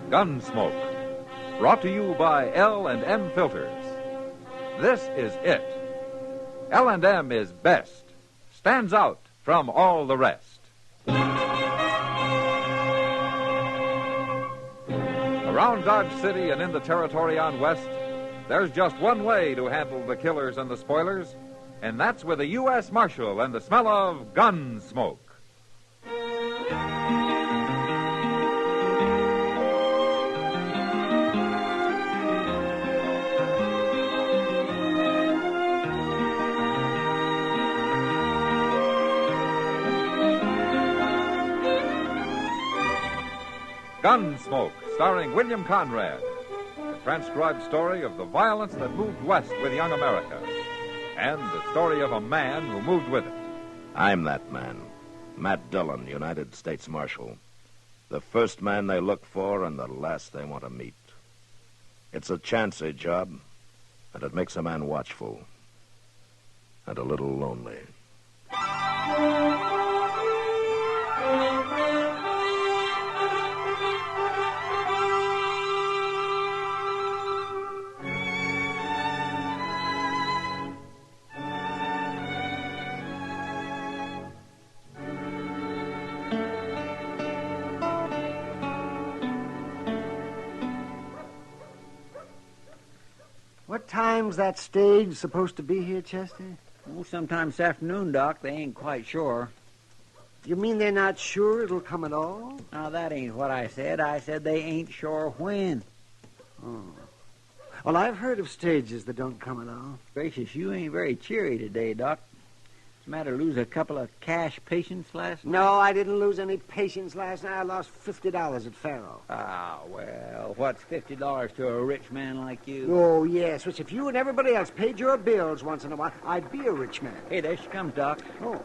Gunsmoke. Brought to you by L&M Filters. This is it. L&M is best. Stands out from all the rest. Around Dodge City and in the territory on West, there's just one way to handle the killers and the spoilers, and that's with a U.S. Marshal and the smell of Gunsmoke. Gunsmoke, starring William Conrad. The transcribed story of the violence that moved west with young America. And the story of a man who moved with it. I'm that man. Matt Dillon, United States Marshal. The first man they look for and the last they want to meet. It's a chancy job, and it makes a man watchful. And a little lonely. What time's that stage supposed to be here, Chester? Oh, sometime this afternoon, Doc. They ain't quite sure. You mean they're not sure it'll come at all? Now, that ain't what I said. I said they ain't sure when. Oh. Well, I've heard of stages that don't come at all. Gracious, you ain't very cheery today, Doc. What's the matter, lose a couple of cash patients last night? No, I didn't lose any patience last night. I lost $50 at Faro. Ah, well, what's $50 to a rich man like you? Oh, yes, which if you and everybody else paid your bills once in a while, I'd be a rich man. Hey, there she comes, Doc. Oh.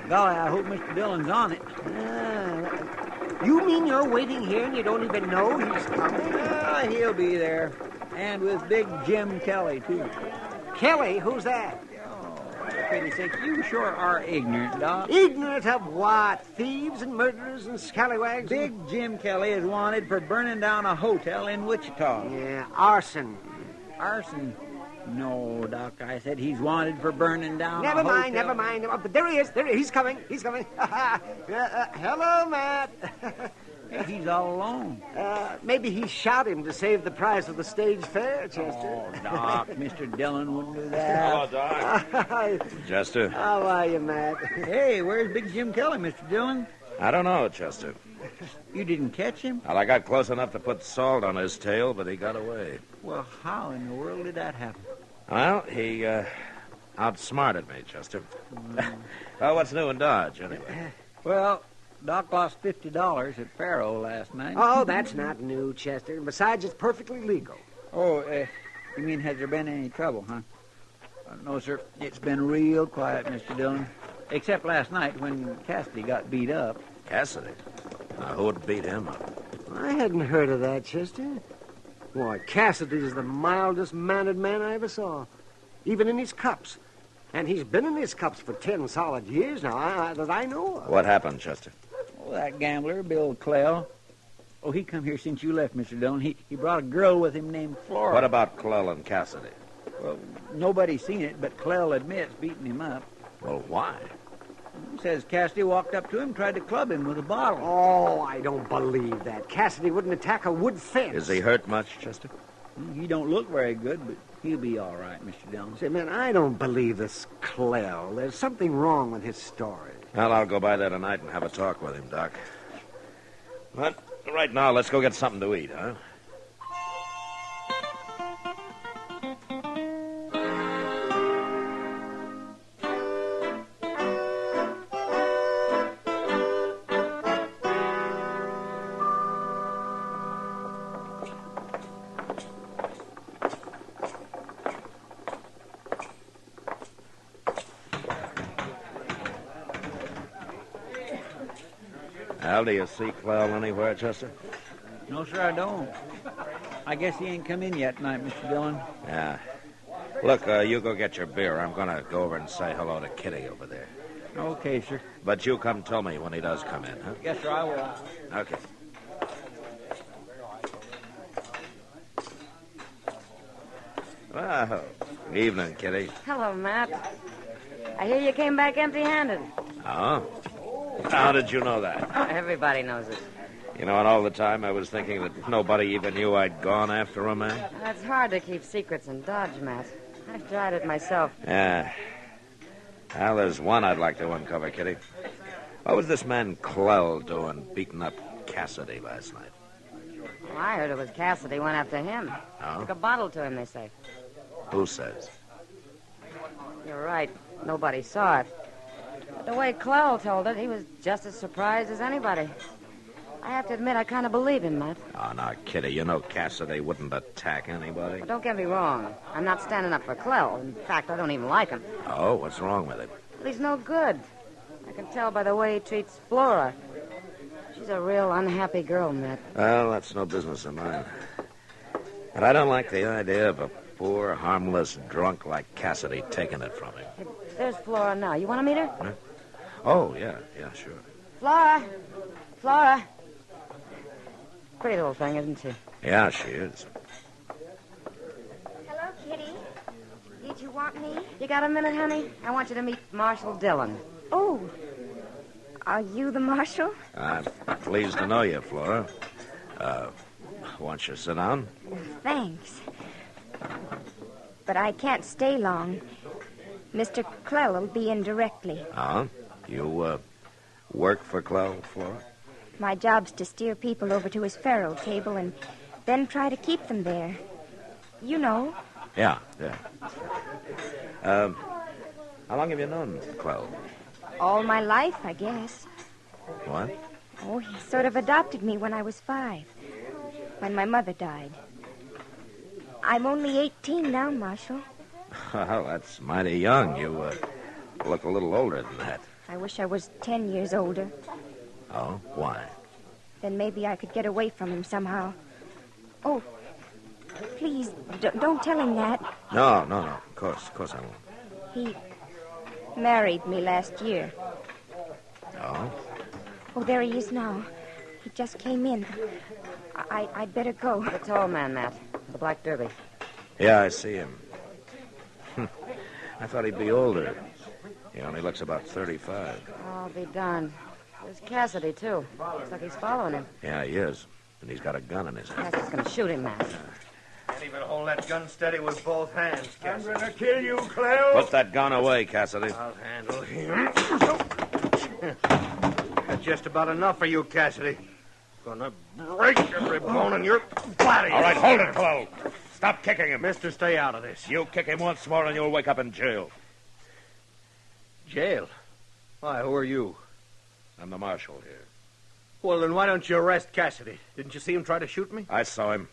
Golly, I hope Mr. Dillon's on it. You mean you're waiting here and you don't even know he's coming? He'll be there. And with Big Jim Kelly, too. Kelly? Who's that? For pity's sake, you sure are ignorant, Doc. Ignorant of what? Thieves and murderers and scallywags? Big Jim Kelly is wanted for burning down a hotel in Wichita. Yeah, arson. Arson? No, Doc, I said he's wanted for burning down Never a mind, hotel. never mind. Oh, but there he is. He's coming. Hello, Matt. He's all alone. Maybe he shot him to save the price of the stage fare, Chester. Oh, Doc, Mr. Dillon wouldn't do that. Hello, Doc. Chester. How are you, Matt? Hey, where's Big Jim Kelly, Mr. Dillon? I don't know, Chester. You didn't catch him? Well, I got close enough to put salt on his tail, but he got away. Well, how in the world did that happen? Well, he outsmarted me, Chester. Well, what's new in Dodge, anyway? Well, Doc lost $50 at Faro last night. Oh, that's not new, Chester. Besides, it's perfectly legal. Oh, you mean has there been any trouble, huh? No, sir. It's been real quiet, Mr. Dillon. Except last night when Cassidy got beat up. Cassidy? Who would beat him up? I hadn't heard of that, Chester. Why, Cassidy's the mildest mannered man I ever saw. Even in his cups. And he's been in his cups for 10 solid years now, that I know of. What happened, Chester? Oh, that gambler, Bill Clell. Oh, he come here since you left, Mr. Dillon. He brought a girl with him named Flora. What about Clell and Cassidy? Well, nobody's seen it, but Clell admits beating him up. Well, why? Says Cassidy walked up to him, tried to club him with a bottle. Oh, I don't believe that. Cassidy wouldn't attack a wood fence. Is he hurt much, Chester? He don't look very good, but he'll be all right, Mr. Dillon. Say, man, I don't believe this Clell. There's something wrong with his story. Well, I'll go by there tonight and have a talk with him, Doc. But right now, let's go get something to eat, huh? Well, do you see Clell anywhere, Chester? No, sir, I don't. I guess he ain't come in yet tonight, Mr. Dillon. Yeah. Look, you go get your beer. I'm going to go over and say hello to Kitty over there. Okay, sir. But you come tell me when he does come in, huh? Yes, sir, I will. Okay. Well, evening, Kitty. Hello, Matt. I hear you came back empty-handed. Oh? How did you know that? Everybody knows it. You know, and all the time I was thinking that nobody even knew I'd gone after a man. It's hard to keep secrets in Dodge, Matt. I've tried it myself. Yeah. Well, there's one I'd like to uncover, Kitty. What was this man Clell doing beating up Cassidy last night? Well, I heard it was Cassidy went after him. Oh? Took a bottle to him, they say. Who says? You're right. Nobody saw it. But the way Clell told it, he was just as surprised as anybody. I have to admit, I kind of believe him, Matt. Oh, now, Kitty, you know Cassidy wouldn't attack anybody. But don't get me wrong. I'm not standing up for Clell. In fact, I don't even like him. Oh, what's wrong with him? But he's no good. I can tell by the way he treats Flora. She's a real unhappy girl, Matt. Well, that's no business of mine. But I don't like the idea of a poor, harmless drunk like Cassidy taking it from him. Hey, there's Flora now. You want to meet her? Huh? Oh, yeah, sure. Flora! Flora! Pretty little thing, isn't she? Yeah, she is. Hello, Kitty. Did you want me? You got a minute, honey? I want you to meet Marshal Dillon. Oh. Are you the marshal? I'm pleased to know you, Flora. Want you to sit down? Thanks. But I can't stay long. Mr. Clell will be in directly. Uh-huh. You, work for Clell, Flora? My job's to steer people over to his faro table and then try to keep them there. You know. Yeah. How long have you known Clell? All my life, I guess. What? Oh, he sort of adopted me when I was 5, when my mother died. I'm only 18 now, Marshal. Well, that's mighty young. You, look a little older than that. I wish I was 10 years older. Oh? Why? Then maybe I could get away from him somehow. Oh, please, don't tell him that. No. Of course I won't. He married me last year. Oh? Oh, there he is now. He just came in. I'd better go. The tall man, Matt. The black derby. Yeah, I see him. I thought he'd be older. He only looks about 35. I'll be darned. There's Cassidy, too. Looks like he's following him. Yeah, he is. And he's got a gun in his hand. Cassidy's going to shoot him, Matt. Can't even hold that gun steady with both hands, Cassidy. I'm going to kill you, Clell. Put that gun away, Cassidy. I'll handle him. That's just about enough for you, Cassidy. Gonna break every bone in your body. All right, hold it, Clell. Stop kicking him. Mister, stay out of this. You kick him once more and you'll wake up in jail. Jail? Why, who are you? I'm the marshal here. Well, then why don't you arrest Cassidy? Didn't you see him try to shoot me? I saw him.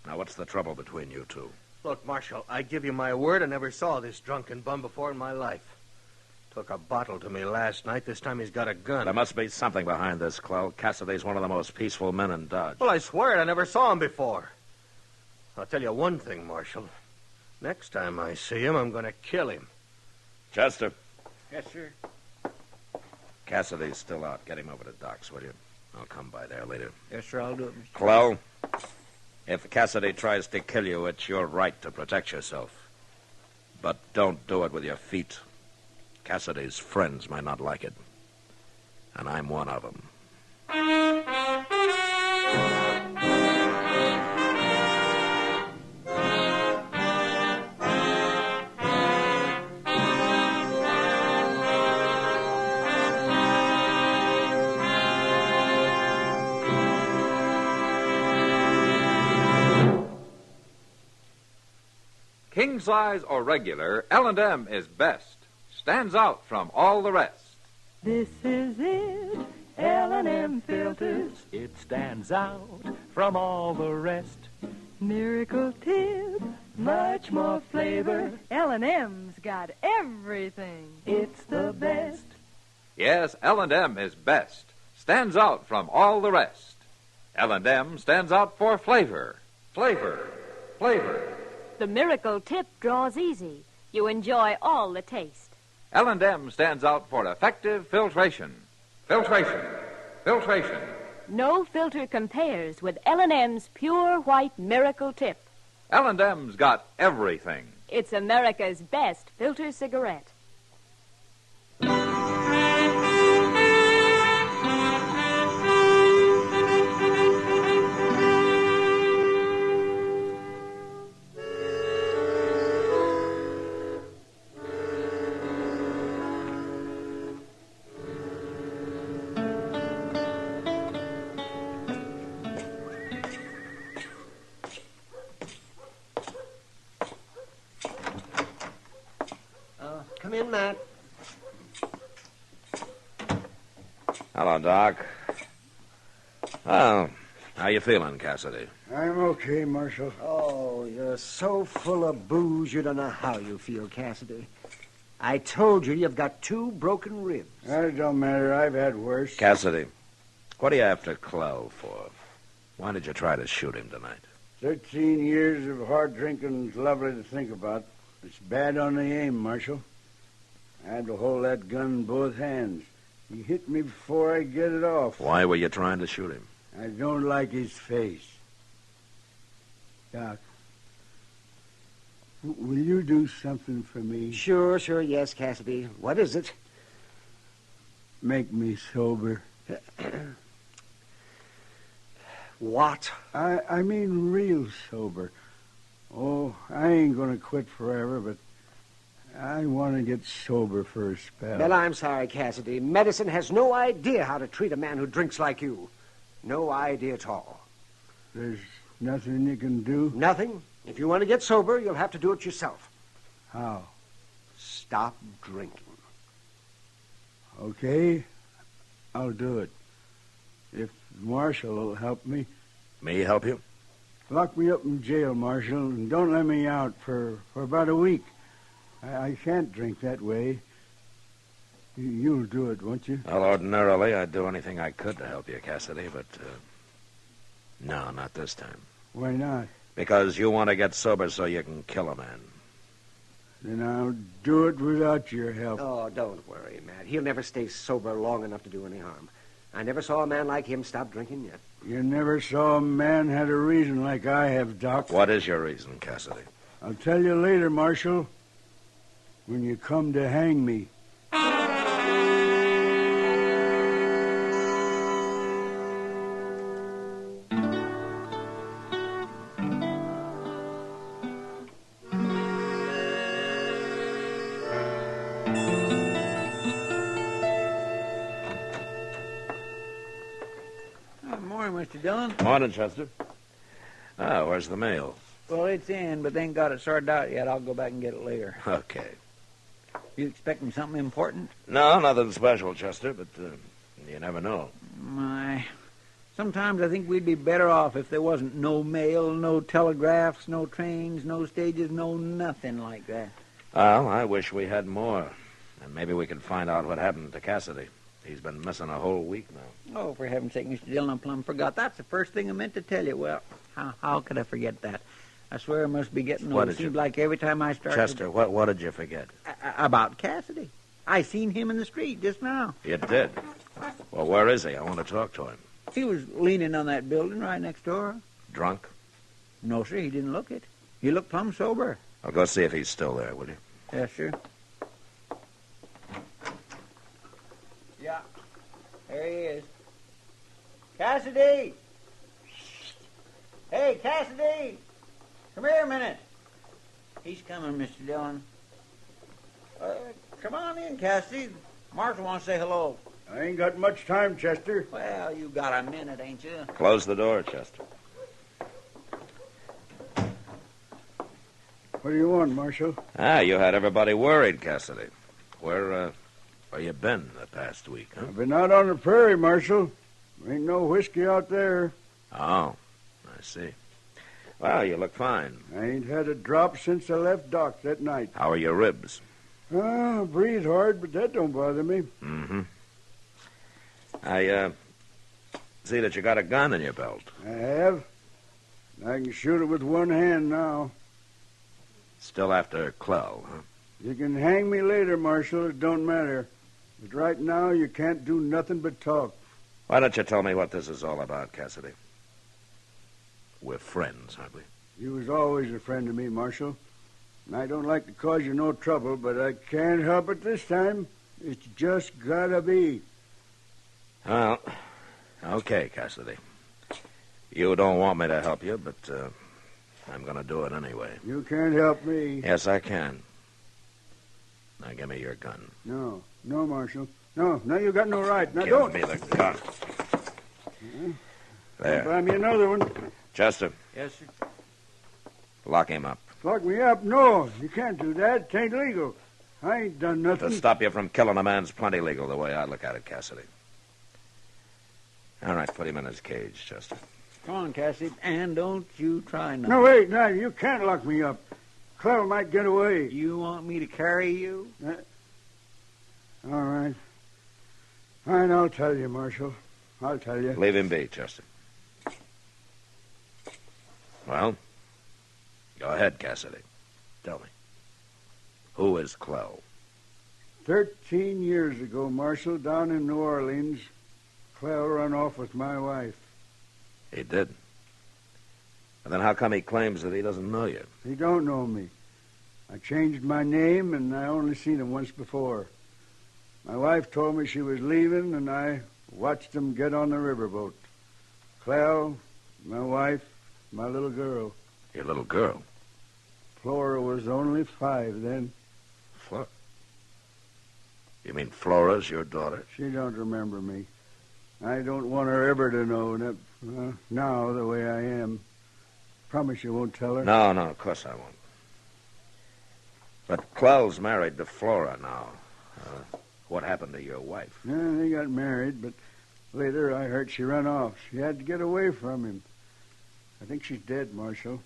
Now, what's the trouble between you two? Look, Marshal, I give you my word I never saw this drunken bum before in my life. Took a bottle to me last night. This time he's got a gun. There must be something behind this, Clell. Cassidy's one of the most peaceful men in Dodge. Well, I swear it. I never saw him before. I'll tell you one thing, Marshal. Next time I see him, I'm going to kill him. Chester. Yes, sir. Cassidy's still out. Get him over to Doc's, will you? I'll come by there later. Yes, sir, I'll do it, Mr. Clell, if Cassidy tries to kill you, it's your right to protect yourself. But don't do it with your feet. Cassidy's friends might not like it. And I'm one of them. King size or regular, L&M is best. Stands out from all the rest. This is it, L&M filters. It stands out from all the rest. Miracle tip, much more flavor. L&M's got everything. It's the best. Yes, L&M is best. Stands out from all the rest. L&M stands out for flavor. Flavor. The miracle tip draws easy. You enjoy all the taste. L&M stands out for effective filtration. Filtration. No filter compares with L&M's pure white miracle tip. L&M's got everything. It's America's best filter cigarette. Come in, Matt. Hello, Doc. Well, how you feeling, Cassidy? I'm okay, Marshal. Oh, you're so full of booze you don't know how you feel, Cassidy. I told you you've got 2 broken ribs. That don't matter. I've had worse. Cassidy, what are you after Clell for? Why did you try to shoot him tonight? 13 years of hard drinking's lovely to think about. It's bad on the aim, Marshal. I had to hold that gun in both hands. He hit me before I get it off. Why were you trying to shoot him? I don't like his face. Doc, will you do something for me? Sure, yes, Cassidy. What is it? Make me sober. What? I mean real sober. Oh, I ain't gonna quit forever, but I want to get sober for a spell. Well, I'm sorry, Cassidy. Medicine has no idea how to treat a man who drinks like you. No idea at all. There's nothing you can do? Nothing. If you want to get sober, you'll have to do it yourself. How? Stop drinking. Okay, I'll do it. If Marshal will help me. Me help you? Lock me up in jail, Marshal, and don't let me out for about a week. I can't drink that way. You'll do it, won't you? Well, ordinarily, I'd do anything I could to help you, Cassidy, but, no, not this time. Why not? Because you want to get sober so you can kill a man. Then I'll do it without your help. Oh, don't worry, Matt. He'll never stay sober long enough to do any harm. I never saw a man like him stop drinking yet. You never saw a man had a reason like I have, Doc. What is your reason, Cassidy? I'll tell you later, Marshal. When you come to hang me. Morning, Mr. Dillon. Morning, Chester. Oh, where's the mail? Well, it's in, but they ain't got it sorted out yet. I'll go back and get it later. Okay. You expecting something important? No, nothing special, Chester, but you never know. Sometimes I think we'd be better off if there wasn't no mail, no telegraphs, no trains, no stages, no nothing like that. Well, I wish we had more. And maybe we could find out what happened to Cassidy. He's been missing a whole week now. Oh, for heaven's sake, Mr. Dillon, I plumb forgot. That's the first thing I meant to tell you. Well, how could I forget that? I swear I must be getting old. It seems like every time I start... Chester, what did you forget? About Cassidy. I seen him in the street just now. You did? Well, where is he? I want to talk to him. He was leaning on that building right next door. Drunk? No, sir, he didn't look it. He looked plumb sober. I'll go see if he's still there, will you? Yes, sir. Yeah. There he is. Cassidy! Hey, Cassidy! Come here a minute. He's coming, Mr. Dillon. Come on in, Cassidy. Marshal wants to say hello. I ain't got much time, Chester. Well, you got a minute, ain't you? Close the door, Chester. What do you want, Marshal? You had everybody worried, Cassidy. Where you been the past week, huh? I've been out on the prairie, Marshal. Ain't no whiskey out there. Oh, I see. Well, you look fine. I ain't had a drop since I left Doc that night. How are your ribs? I breathe hard, but that don't bother me. Mm-hmm. I see that you got a gun in your belt. I have. I can shoot it with one hand now. Still after Clell, huh? You can hang me later, Marshal. It don't matter. But right now, you can't do nothing but talk. Why don't you tell me what this is all about, Cassidy? We're friends, aren't we? You was always a friend to me, Marshal. And I don't like to cause you no trouble, but I can't help it this time. It's just gotta be. Well, okay, Cassidy. You don't want me to help you, but I'm going to do it anyway. You can't help me. Yes, I can. Now, give me your gun. No, Marshal. No, you got no right. Now, Give don't. me the gun. There. Buy me another one. Chester, Yes, sir. lock him up. Lock me up? No, you can't do that. It ain't legal. I ain't done nothing. To stop you from killing a man's plenty legal, the way I look at it, Cassidy. All right, put him in his cage, Chester. Come on, Cassidy, and don't you try nothing. No, wait, no, you can't lock me up. Clell might get away. You want me to carry you? All right. All right, I'll tell you, Marshal. I'll tell you. Leave him be, Chester. Well, go ahead, Cassidy. Tell me. Who is Clell? 13 years ago, Marshal, down in New Orleans, Clell run off with my wife. He did. And then how come he claims that he doesn't know you? He don't know me. I changed my name, and I only seen him once before. My wife told me she was leaving, and I watched him get on the riverboat. Clell, my wife, my little girl. Your little girl? Flora was only 5 then. Flora? You mean Flora's your daughter? She don't remember me. I don't want her ever to know that, now the way I am. Promise you won't tell her? No, of course I won't. But Clell's married to Flora now. What happened to your wife? Yeah, they got married, but later I heard she ran off. She had to get away from him. I think she's dead, Marshal.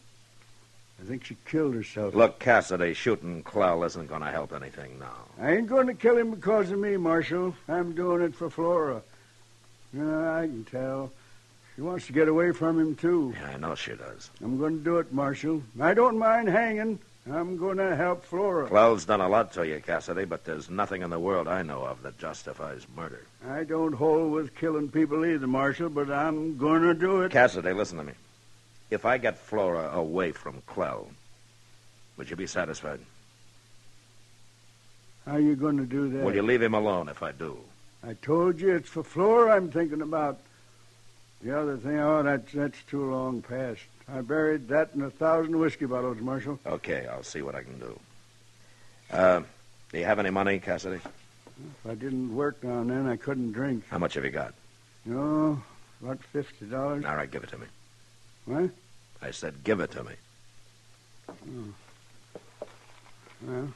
I think she killed herself. Look, Cassidy, shooting Clell isn't going to help anything now. I ain't going to kill him because of me, Marshal. I'm doing it for Flora. I can tell. She wants to get away from him, too. Yeah, I know she does. I'm going to do it, Marshal. I don't mind hanging. I'm going to help Flora. Clell's done a lot to you, Cassidy, but there's nothing in the world I know of that justifies murder. I don't hold with killing people either, Marshal, but I'm going to do it. Cassidy, listen to me. If I get Flora away from Clell, would you be satisfied? How are you going to do that? Will you leave him alone if I do? I told you it's for Flora I'm thinking about. The other thing, that's too long past. I buried that in 1,000 whiskey bottles, Marshal. Okay, I'll see what I can do. Do you have any money, Cassidy? If I didn't work down then, I couldn't drink. How much have you got? No, about $50. All right, give it to me. What? I said give it to me. Well,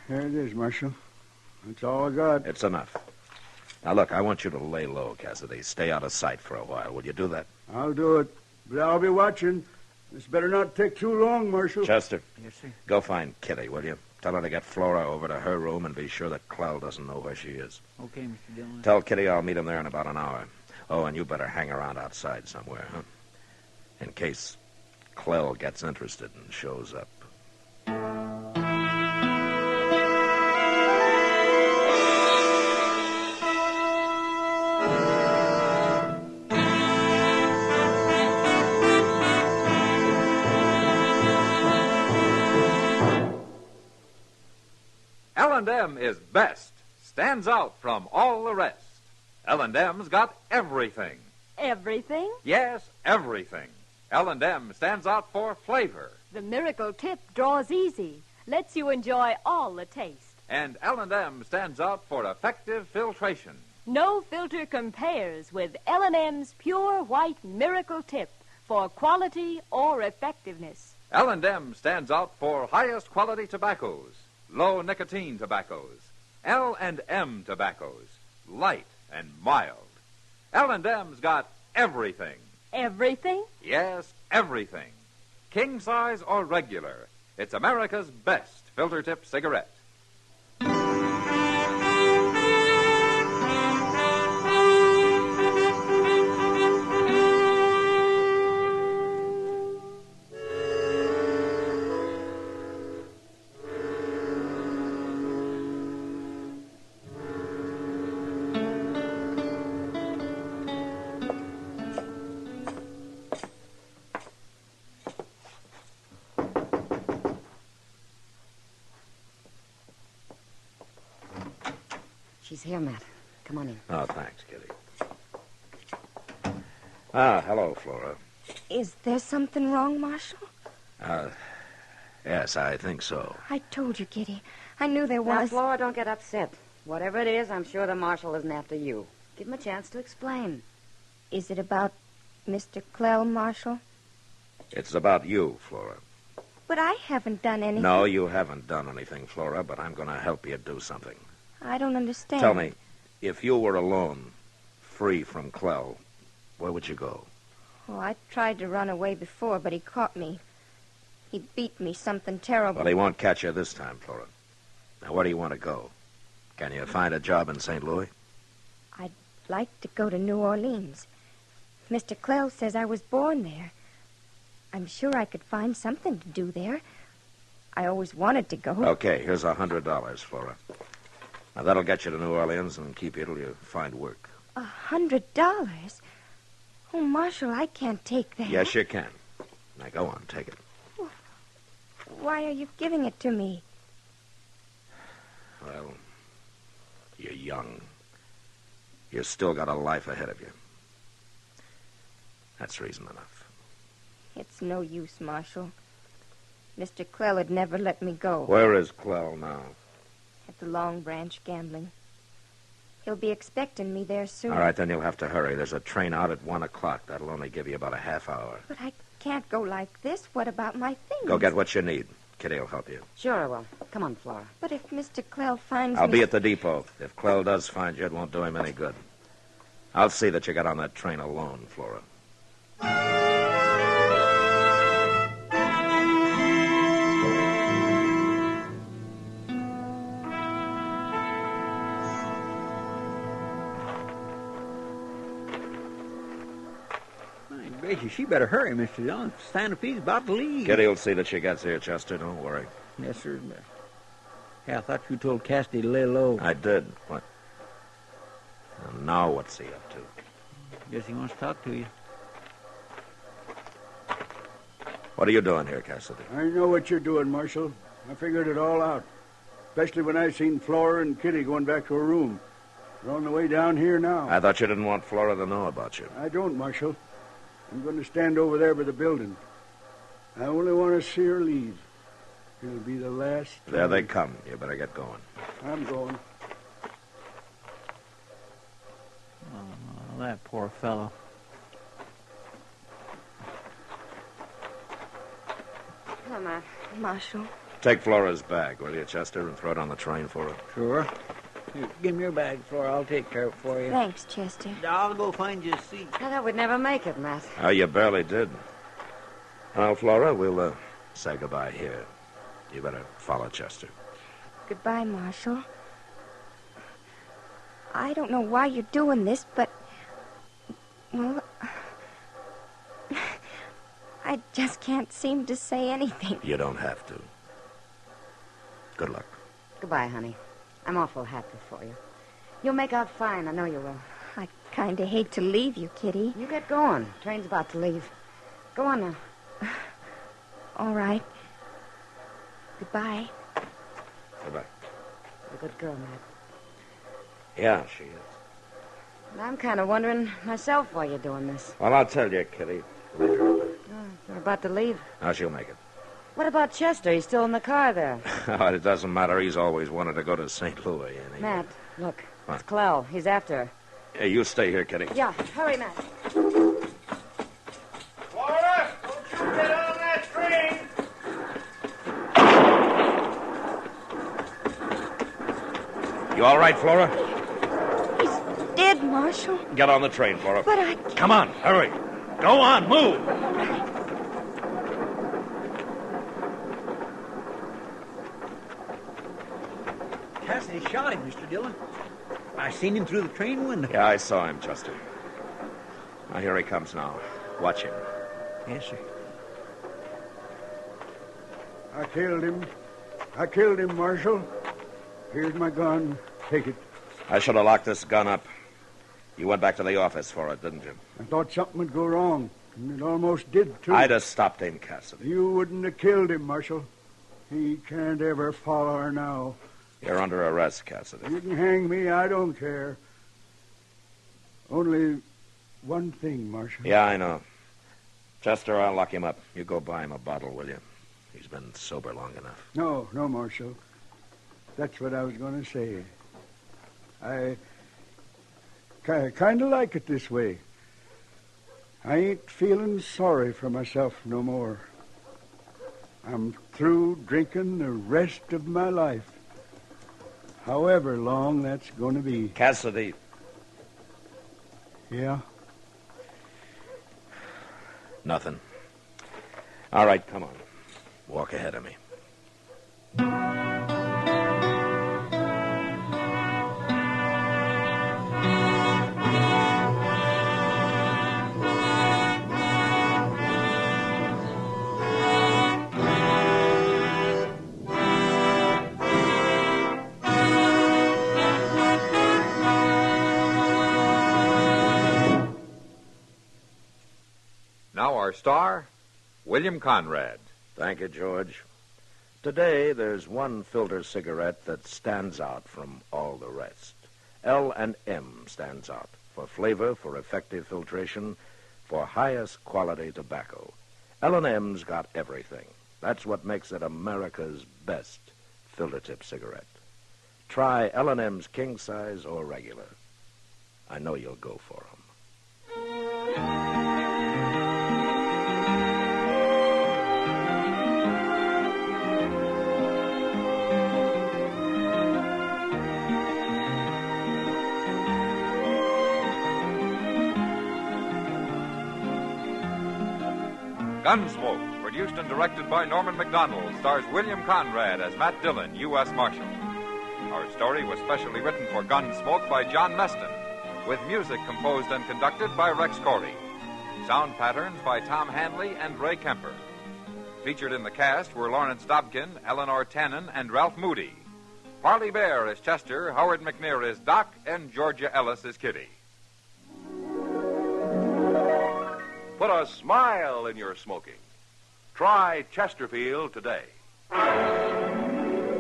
here it is, Marshal. That's all I got. It's enough. Now, look, I want you to lay low, Cassidy. Stay out of sight for a while. Will you do that? I'll do it. But I'll be watching. This better not take too long, Marshal. Chester. Yes, sir. Go find Kitty, will you? Tell her to get Flora over to her room and be sure that Clell doesn't know where she is. Okay, Mr. Dillon. Tell Kitty I'll meet him there in about an hour. Oh, and you better hang around outside somewhere, huh? In case Clell gets interested and shows up. L&M is best, stands out from all the rest. L&M's got everything. Everything? Yes, everything. L&M stands out for flavor. The miracle tip draws easy, lets you enjoy all the taste. And L&M stands out for effective filtration. No filter compares with L&M's pure white miracle tip for quality or effectiveness. L&M stands out for highest quality tobaccos, low nicotine tobaccos, L&M tobaccos, light and mild. L&M's got everything. Everything? Yes, everything. King size or regular, it's America's best filter tip cigarette. She's here, Matt. Come on in. Oh, thanks, Kitty. Ah, hello, Flora. Is there something wrong, Marshal? Yes, I think so. I told you, Kitty. I knew there Now, was. Flora, don't get upset. Whatever it is, I'm sure the marshal isn't after you. Give him a chance to explain. Is it about Mr. Clell, Marshal? It's about you, Flora. But I haven't done anything. No, you haven't done anything, Flora, but I'm going to help you do something. I don't understand. Tell me, if you were alone, free from Clell, where would you go? Oh, I tried to run away before, but he caught me. He beat me something terrible. Well, he won't catch you this time, Flora. Now, where do you want to go? Can you find a job in St. Louis? I'd like to go to New Orleans. Mr. Clell says I was born there. I'm sure I could find something to do there. I always wanted to go. Okay, here's $100, Flora. Now, that'll get you to New Orleans and keep you till you find work. $100? Oh, Marshal, I can't take that. Yes, you can. Now, go on, take it. Why are you giving it to me? Well, you're young. You've still got a life ahead of you. That's reason enough. It's no use, Marshal. Mr. Clell would never let me go. Where is Clell now? At the Long Branch gambling. He'll be expecting me there soon. All right, then you'll have to hurry. There's a train out at 1 o'clock. That'll only give you about a half hour. But I can't go like this. What about my things? Go get what you need. Kitty will help you. Sure I will. Come on, Flora. But if Mr. Clell finds I'll me... be at the depot. If Clell does find you, it won't do him any good. I'll see that you get on that train alone, Flora. My gracious, she better hurry, Mr. Dillon. Santa Fe's about to leave. Kitty will see that she gets here, Chester. Don't worry. Yes, sir. Yeah, I thought you told Cassidy to lay low. I did. What? And now what's he up to? Guess he wants to talk to you. What are you doing here, Cassidy? I know what you're doing, Marshal. I figured it all out. Especially when I seen Flora and Kitty going back to her room. They're on the way down here now. I thought you didn't want Flora to know about you. I don't, Marshal. I'm going to stand over there by the building. I only want to see her leave. It'll be the last time. There they come. You better get going. I'm going. Oh, that poor fellow. Come on. Marshal. Take Flora's bag, will you, Chester, and throw it on the train for her? Sure. Here, give me your bag, Flora. I'll take care of it for you. Thanks, Chester. I'll go find you a seat. I thought we'd never make it, Matt. Oh, you barely did. Well, Flora, we'll say goodbye here. You better follow Chester. Goodbye, Marshal. I don't know why you're doing this, but... Well... I just can't seem to say anything. You don't have to. Good luck. Goodbye, honey. I'm awful happy for you. You'll make out fine. I know you will. I kind of hate to leave you, Kitty. You get going. Train's about to leave. Go on now. All right. Goodbye. Goodbye. You're a good girl, Matt. Yeah, she is. And I'm kind of wondering myself why you're doing this. Well, I'll tell you, Kitty. Later. You're about to leave. Now, she'll make it. What about Chester? He's still in the car there. It doesn't matter. He's always wanted to go to St. Louis. And he... Matt, look. What? It's Clell. He's after her. Hey, you stay here, Kitty. Yeah, hurry, Matt. Flora, don't you get on that train! You all right, Flora? He's dead, Marshal. Get on the train, Flora. But I can't... Come on, hurry. Go on, move. Cassidy shot him, Mr. Dillon. I seen him through the train window. Yeah, I saw him, Chester. Now, here he comes now. Watch him. Yes, sir. I killed him. I killed him, Marshal. Here's my gun. Take it. I should have locked this gun up. You went back to the office for it, didn't you? I thought something would go wrong, and it almost did, too. I'd have stopped him, Cassidy. You wouldn't have killed him, Marshal. He can't ever follow her now. You're under arrest, Cassidy. You can hang me. I don't care. Only one thing, Marshal. Yeah, I know. Chester, I'll lock him up. You go buy him a bottle, will you? He's been sober long enough. No, Marshal. That's what I was going to say. I kind of like it this way. I ain't feeling sorry for myself no more. I'm through drinking the rest of my life. However long that's going to be. Cassidy. Yeah? Nothing. All right, come on. Walk ahead of me. Now our star, William Conrad. Thank you, George. Today, there's one filter cigarette that stands out from all the rest. L&M stands out for flavor, for effective filtration, for highest quality tobacco. L&M's got everything. That's what makes it America's best filter tip cigarette. Try L&M's king size or regular. I know you'll go for 'em. Gunsmoke, produced and directed by Norman MacDonald, stars William Conrad as Matt Dillon, U.S. Marshal. Our story was specially written for Gunsmoke by John Meston, with music composed and conducted by Rex Corey. Sound patterns by Tom Hanley and Ray Kemper. Featured in the cast were Lawrence Dobkin, Eleanor Tannen, and Ralph Moody. Parley Bear as Chester, Howard McNear as Doc, and Georgia Ellis as Kitty. Put a smile in your smoking. Try Chesterfield today.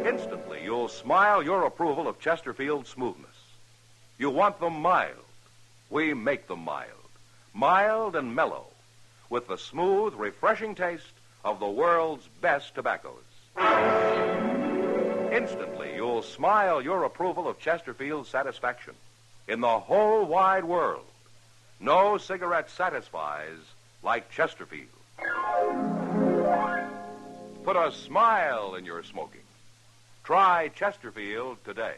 Instantly, you'll smile your approval of Chesterfield's smoothness. You want them mild. We make them mild. Mild and mellow, with the smooth, refreshing taste of the world's best tobaccos. Instantly, you'll smile your approval of Chesterfield's satisfaction. In the whole wide world, no cigarette satisfies like Chesterfield. Put a smile in your smoking. Try Chesterfield today.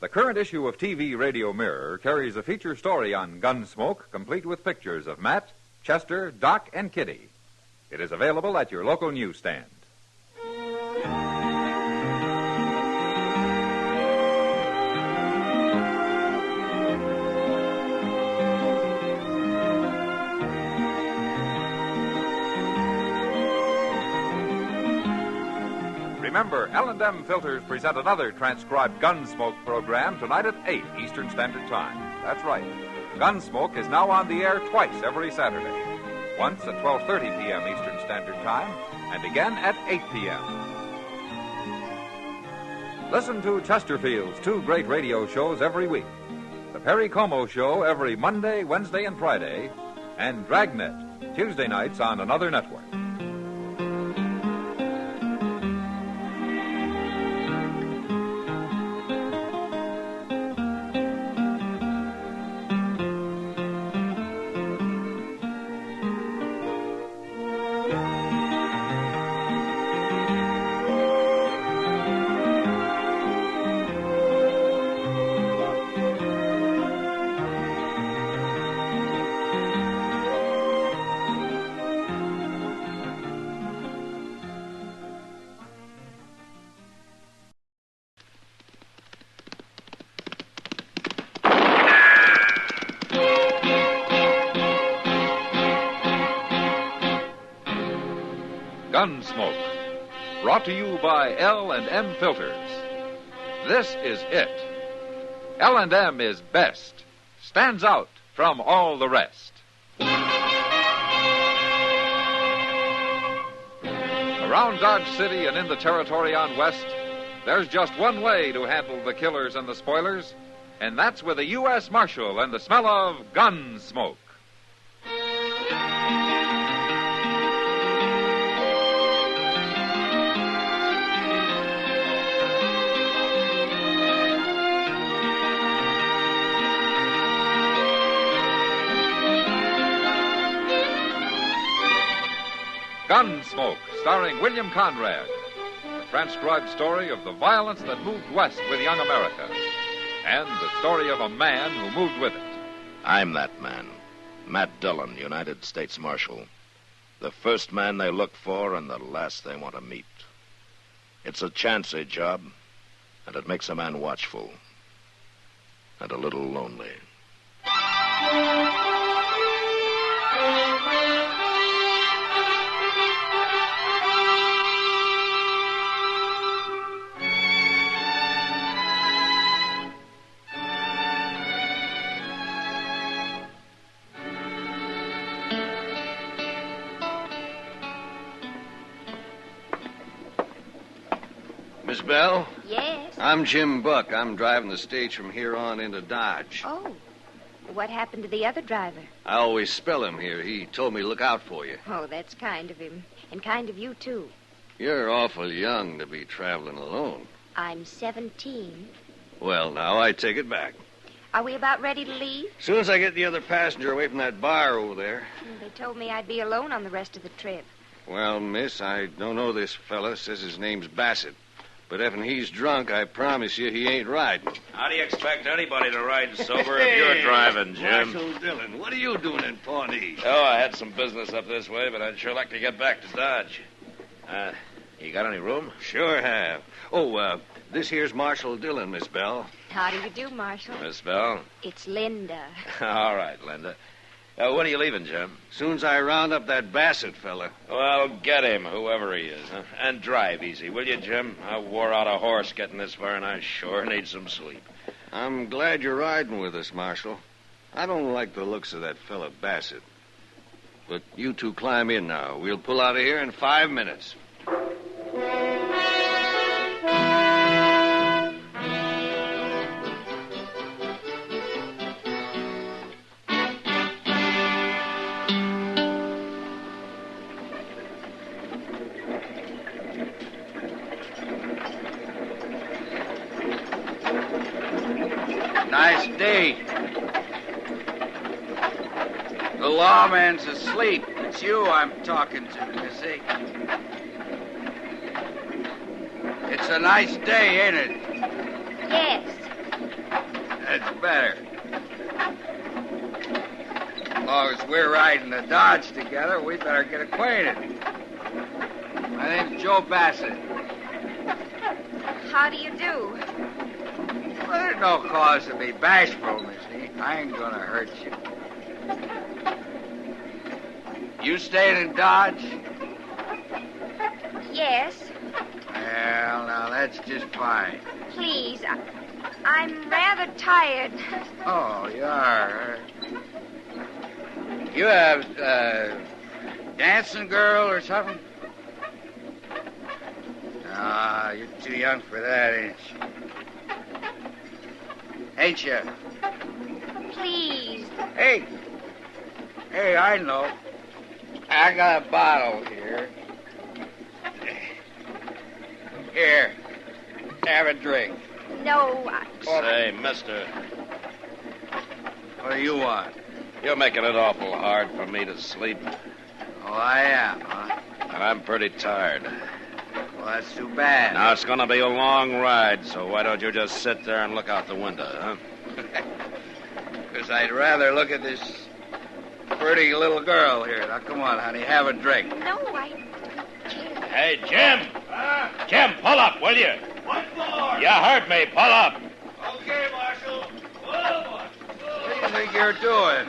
The current issue of TV Radio Mirror carries a feature story on Gunsmoke, complete with pictures of Matt, Chester, Doc, and Kitty. It is available at your local newsstand. Remember, L&M Filters present another transcribed Gunsmoke program tonight at 8 Eastern Standard Time. That's right. Gunsmoke is now on the air twice every Saturday. Once at 12:30 p.m. Eastern Standard Time, and again at 8 p.m. Listen to Chesterfield's two great radio shows every week. The Perry Como Show every Monday, Wednesday, and Friday, and Dragnet, Tuesday nights on another network. Gunsmoke, brought to you by L&M Filters. This is it. L&M is best, stands out from all the rest. Around Dodge City and in the territory on West, there's just one way to handle the killers and the spoilers, and that's with a U.S. Marshal and the smell of Gunsmoke. Gunsmoke, starring William Conrad. The transcribed story of the violence that moved west with young America. And the story of a man who moved with it. I'm that man. Matt Dillon, United States Marshal. The first man they look for and the last they want to meet. It's a chancy job, and it makes a man watchful. And a little lonely. Miss Bell? Yes? I'm Jim Buck. I'm driving the stage from here on into Dodge. Oh. What happened to the other driver? I always spell him here. He told me to look out for you. Oh, that's kind of him. And kind of you, too. You're awful young to be traveling alone. I'm 17. Well, now, I take it back. Are we about ready to leave? As soon as I get the other passenger away from that bar over there. They told me I'd be alone on the rest of the trip. Well, miss, I don't know this fella. Says his name's Bassett. But if he's drunk, I promise you he ain't riding. How do you expect anybody to ride sober if you're driving, Jim? Marshal Dillon, what are you doing in Pawnee? Oh, I had some business up this way, but I'd sure like to get back to Dodge. You got any room? Sure have. Oh, this here's Marshal Dillon, Miss Bell. How do you do, Marshal? Miss Bell? It's Linda. All right, Linda. When are you leaving, Jim? Soon as I round up that Bassett fella. Well, get him, whoever he is. Huh? And drive easy, will you, Jim? I wore out a horse getting this far, and I sure need some sleep. I'm glad you're riding with us, Marshal. I don't like the looks of that fella Bassett. But you two climb in now. We'll pull out of here in 5 minutes. Nice day. The lawman's asleep. It's you I'm talking to, Missy. It's a nice day, ain't it? Yes. That's better. As long as we're riding the Dodge together, we better get acquainted. My name's Joe Bassett. How do you do? Well, there's no cause to be bashful, Missy. I ain't gonna hurt you. You staying in Dodge? Yes. Well, now, that's just fine. Please, I'm rather tired. Oh, you are. You have, dancing girl or something? Ah, you're too young for that, ain't you? Ain't you? Please. Hey, I know. I got a bottle here. Here, have a drink. No, Say, mister, What do you want? you're making it awful hard for me to sleep. Oh, I am, huh? And I'm pretty tired. Well, that's too bad. Now, it's going to be a long ride, so why don't you just sit there and look out the window, huh? Because I'd rather look at this pretty little girl here. Now, come on, honey, have a drink. no, I... Hey, Jim! Jim, pull up, will you? What for? You heard me. Pull up. Okay, Marshal. Whoa, What do you think you're doing?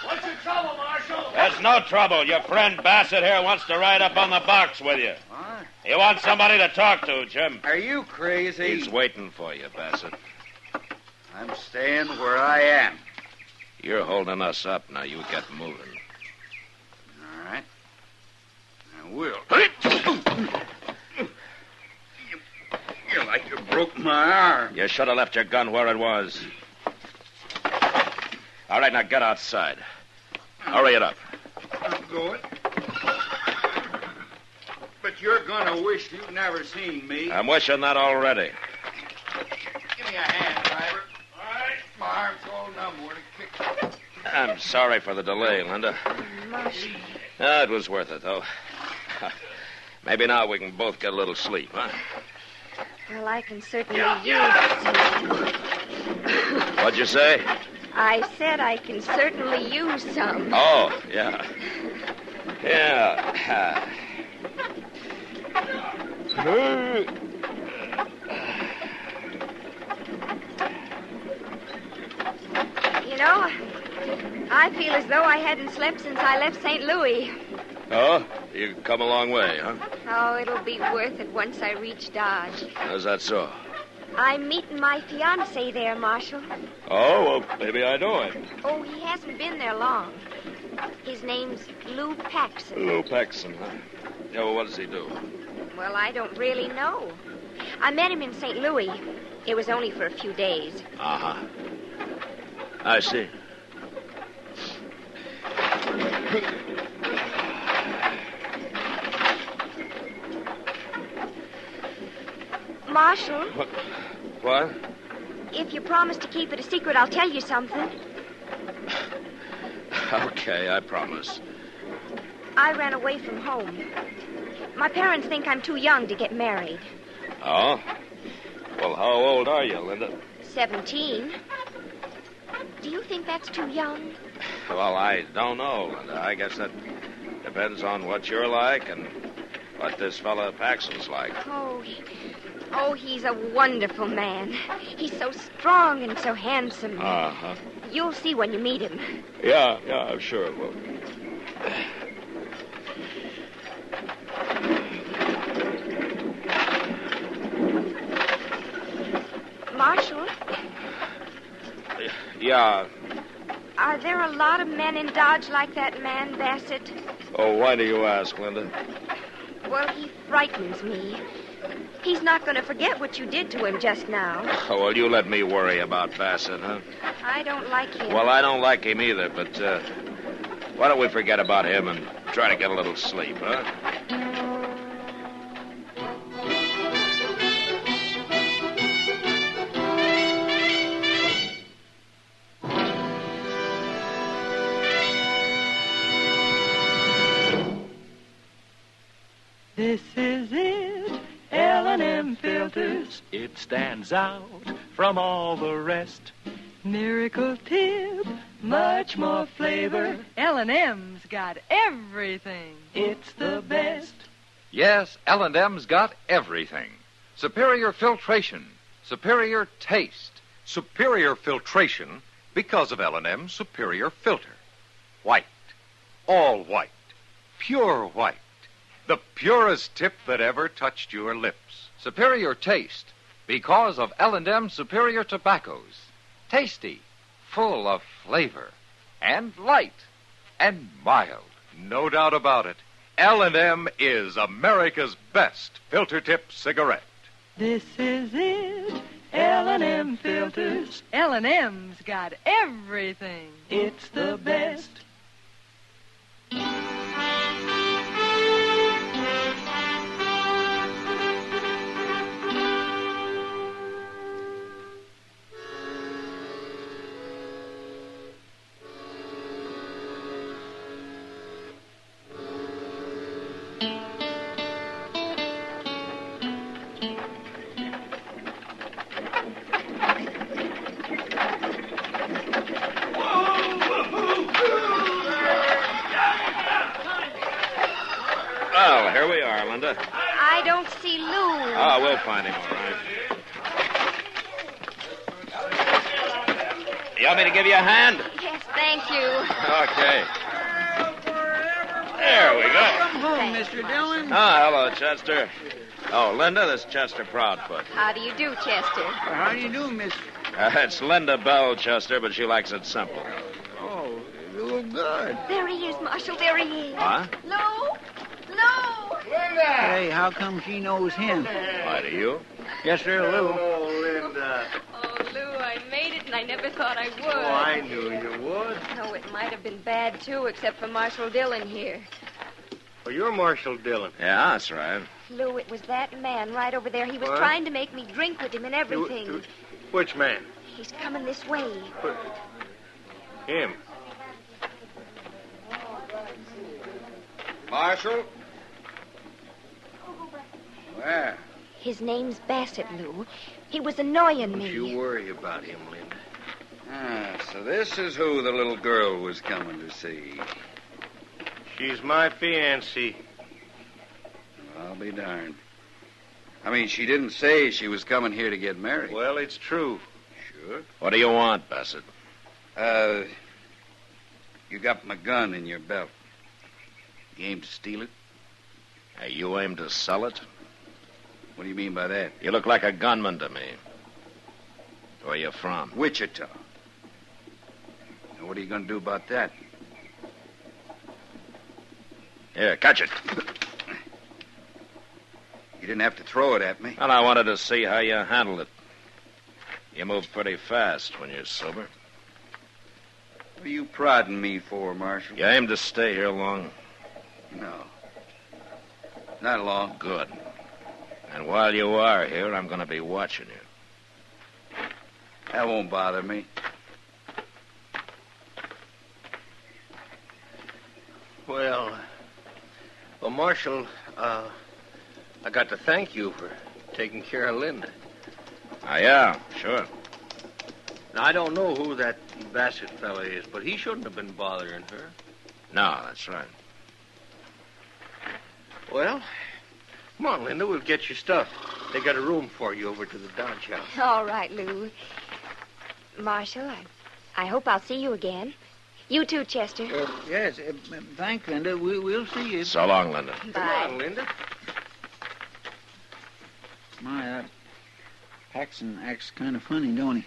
What's your trouble, Marshal? There's no trouble. Your friend Bassett here wants to ride up on the box with you. What? He wants somebody to talk to, Jim. Are you crazy? He's waiting for you, Bassett. I'm staying where I am. You're holding us up. Now you get moving. All right. I will. My arm. You should have left your gun where it was. All right, now get outside. Hurry it up. I'm going. But you're gonna wish you'd never seen me. I'm wishing that already. Give me a hand, driver. All right. My arm's all numb where to kick. I'm sorry for the delay, Linda. Marshal. It was worth it, though. Maybe now we can both get a little sleep, huh? Well, I can certainly use some. What'd you say? I said I can certainly use some. Oh, yeah. Yeah. You know, I feel as though I hadn't slept since I left St. Louis. Oh, you've come a long way, huh? Oh, it'll be worth it once I reach Dodge. How's that so? I'm meeting my fiancé there, Marshal. Oh, well, maybe I know him. Oh, he hasn't been there long. His name's Lou Paxton. Lou Paxton, huh? Yeah, well, what does he do? Well, I don't really know. I met him in St. Louis. It was only for a few days. Uh-huh. I see. Marshal, What? if you promise to keep it a secret, I'll tell you something. Okay, I promise. I ran away from home. My parents think I'm too young to get married. Oh? Well, how old are you, Linda? 17. Do you think that's too young? Well, I don't know, Linda. I guess that depends on what you're like and what this fella Paxton's like. Oh, he's a wonderful man. He's so strong and so handsome. Uh-huh. You'll see when you meet him. Yeah, I'm sure it will. Marshal, Yeah. are there a lot of men in Dodge like that man, Bassett? Oh, why do you ask, Linda? Well, he frightens me. He's not going to forget what you did to him just now. Oh, well, you let me worry about Bassett, huh? I don't like him. Well, I don't like him either, but why don't we forget about him and try to get a little sleep, huh? This is it, L&M filters. It stands out from all the rest. Miracle tip, much more flavor. L&M's got everything. It's the best. Yes, L&M's got everything. Superior filtration, superior taste. Superior filtration because of L&M's superior filter. White. All white. Pure white. The purest tip that ever touched your lips. Superior taste because of L&M superior tobaccos. Tasty, full of flavor, and light, and mild. No doubt about it. L&M is America's best filter tip cigarette. This is it, L&M filters. L&M's got everything. It's the best. Well, here we are, Linda. I don't see Lou. Oh, we'll find him, all right. You want me to give you a hand? Yes, thank you. Okay. There we go. Welcome home, Mr. Dillon. Oh, hello, Chester. Oh, Linda, this is Chester Proudfoot. How do you do, Chester? How do you do, Miss? It's Linda Bell, Chester, but she likes it simple. Oh, you look good. There he is, Marshal. There he is. Huh? Lou? Lou? Hey, how come she knows him? Why do you? Yes, sir, Lou. never thought I would. Oh, I knew you would. No, it might have been bad, too, except for Marshal Dillon here. Well, you're Marshal Dillon. Yeah, that's right. Lou, it was that man right over there. He was What? trying to make me drink with him and everything. Which man? He's coming this way. Him. Marshal? Where? His name's Bassett, Lou. He was annoying me. Don't you worry about him, Linda. So this is who the little girl was coming to see. She's my fiancée. I'll be darned. I mean, she didn't say she was coming here to get married. Well, it's true. Sure. What do you want, Bassett? You got my gun in your belt. You aim to steal it? Hey, you aim to sell it? What do you mean by that? You look like a gunman to me. Where you from? Wichita. Now, what are you going to do about that? Here, catch it. You didn't have to throw it at me. And I wanted to see how you handled it. You move pretty fast when you're sober. What are you prodding me for, Marshal? You aim to stay here long? No. Not long. Good. And while you are here, I'm going to be watching you. That won't bother me. Well, Marshal, I got to thank you for taking care of Linda. Yeah, sure. Now, I don't know who that Bassett fella is, but he shouldn't have been bothering her. No, that's right. Well, come on, Linda, we'll get your stuff. They got a room for you over to the Dodge House. All right, Lou. Marshal, I hope I'll see you again. You too, Chester. Yes, thanks, Linda. We'll see you. So long, Linda. Bye. Come on, Linda. My, Paxton acts kind of funny, don't he?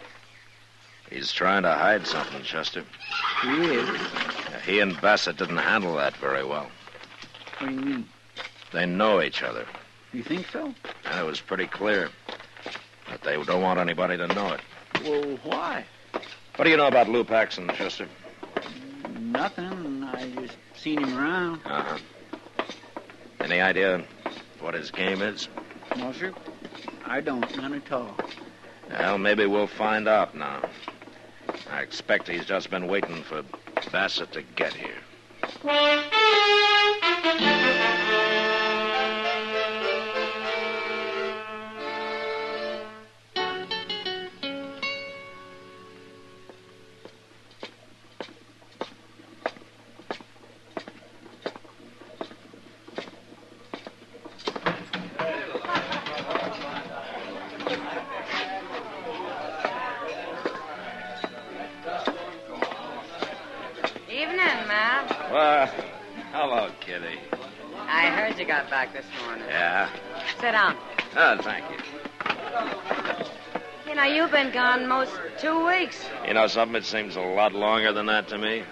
He's trying to hide something, Chester. He is. He and Bassett didn't handle that very well. What do you mean? They know each other. You think so? And it was pretty clear. But they don't want anybody to know it. Well, why? What do you know about Lou Paxton, Chester? Nothing. I just seen him around. Uh-huh. Any idea what his game is? No, sir. I don't. None at all. Well, maybe we'll find out now. I expect he's just been waiting for Bassett to get here. Hello, Kitty. I heard you got back this morning. Yeah? Sit down. Oh, thank you. You know, you've been gone most 2 weeks. You know something? It seems a lot longer than that to me.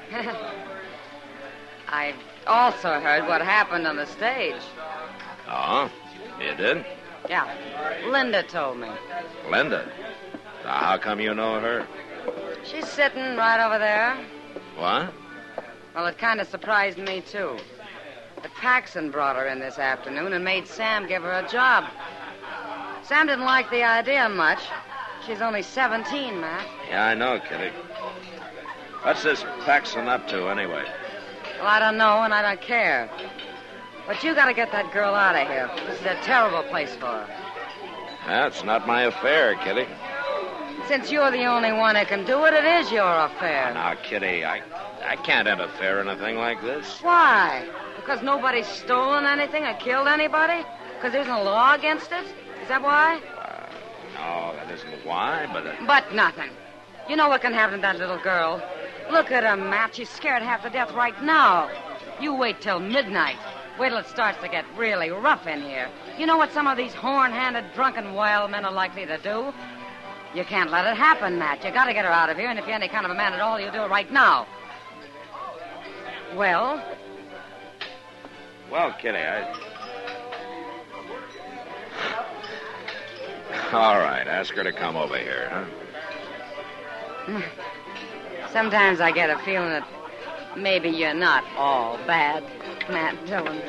I also heard what happened on the stage. Oh? You did? Yeah. Linda told me. Linda? Now, how come you know her? She's sitting right over there. What? Well, it kind of surprised me, too. The Paxton brought her in this afternoon and made Sam give her a job. Sam didn't like the idea much. She's only 17, Matt. Yeah, I know, Kitty. What's this Paxton up to, anyway? Well, I don't know, and I don't care. But you got to get that girl out of here. This is a terrible place for her. That's not my affair, Kitty. Since you're the only one who can do it, it is your affair. Now, Kitty, I can't interfere in a thing like this. Why? Because nobody's stolen anything or killed anybody? Because there's no law against it? Is that why? No, that isn't why, but... But nothing. You know what can happen to that little girl. Look at her, Matt. She's scared half to death right now. You wait till midnight. Wait till it starts to get really rough in here. You know what some of these horn-handed, drunken wild men are likely to do? You can't let it happen, Matt. You got to get her out of here, and if you're any kind of a man at all, you do it right now. Well? Well, Kitty, All right, ask her to come over here, huh? Sometimes I get a feeling that maybe you're not all bad, Matt Dillon.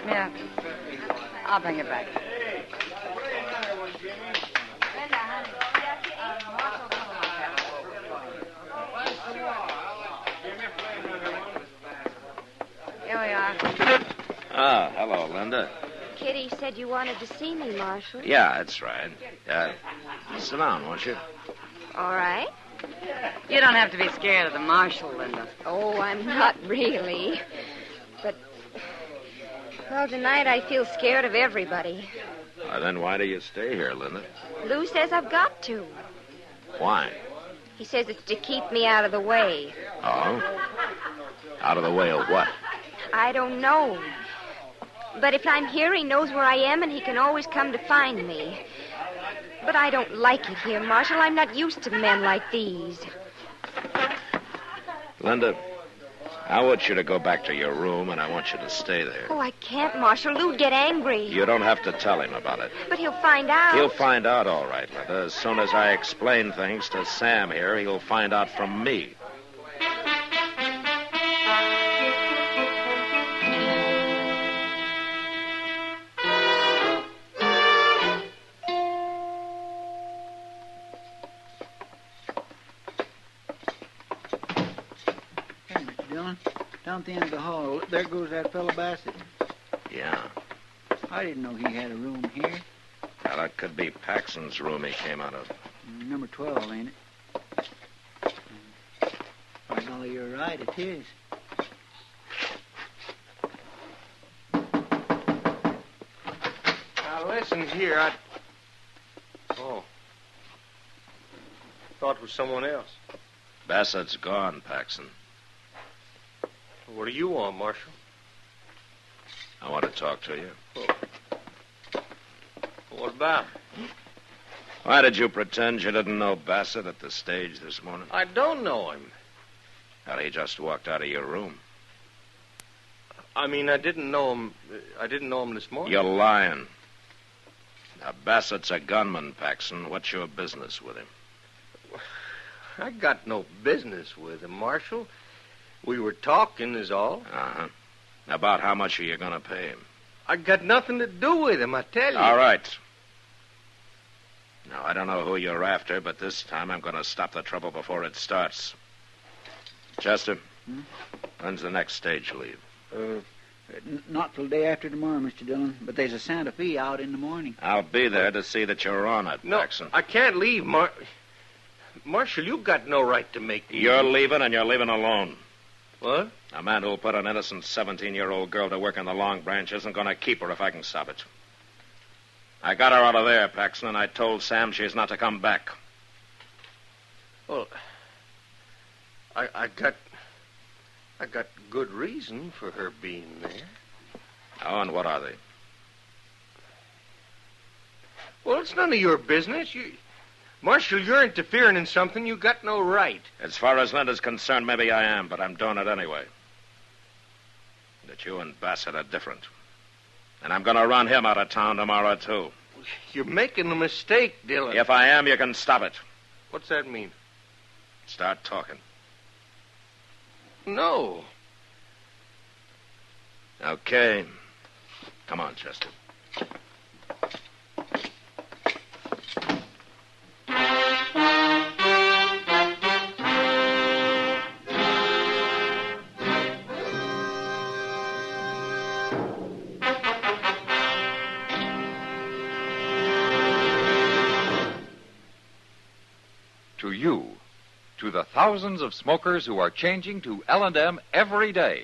Yeah. I'll bring it back. Here we are. Ah, hello, Linda. Kitty said you wanted to see me, Marshal. Yeah, that's right. Sit down, won't you? All right. You don't have to be scared of the marshal, Linda. Oh, I'm not really. But, well, tonight I feel scared of everybody. Then why do you stay here, Linda? Lou says I've got to. Why? He says it's to keep me out of the way. Oh? Out of the way of what? I don't know. But if I'm here, he knows where I am, and he can always come to find me. But I don't like it here, Marshal. I'm not used to men like these. Linda, I want you to go back to your room, and I want you to stay there. Oh, I can't, Marshal. Lou'd get angry. You don't have to tell him about it. But he'll find out. He'll find out all right, Linda. As soon as I explain things to Sam here, he'll find out from me. Down at the end of the hall, there goes that fellow Bassett. Yeah. I didn't know he had a room here. Well, that could be Paxton's room he came out of. Number 12, ain't it? By golly, you're right, it is. Now, listen here, Oh. Thought it was someone else. Bassett's gone, Paxton. What do you want, Marshal? I want to talk to you. What about? Why did you pretend you didn't know Bassett at the stage this morning? I don't know him. Well, he just walked out of your room. I mean, I didn't know him. I didn't know him this morning. You're lying. Now, Bassett's a gunman, Paxton. What's your business with him? I got no business with him, Marshal. We were talking, is all. Uh-huh. About how much are you going to pay him? I got nothing to do with him, I tell you. All right. Now, I don't know who you're after, but this time I'm going to stop the trouble before it starts. Chester, when's the next stage leave? Not till day after tomorrow, Mr. Dillon. But there's a Santa Fe out in the morning. I'll be there to see that you're on it, Paxton. I can't leave, Marshal, you've got no right to make me... You're leaving, and you're leaving alone. What? A man who'll put an innocent 17-year-old girl to work in the Long Branch isn't going to keep her if I can stop it. I got her out of there, Paxton, and I told Sam she's not to come back. Well, I got good reason for her being there. Oh, and what are they? Well, it's none of your business. Marshal, you're interfering in something you got no right. As far as Linda's concerned, maybe I am, but I'm doing it anyway. That you and Bassett are different. And I'm going to run him out of town tomorrow, too. You're making a mistake, Dillon. If I am, you can stop it. What's that mean? Start talking. No. Okay. Come on, Chester. To you, to the thousands of smokers who are changing to L&M every day,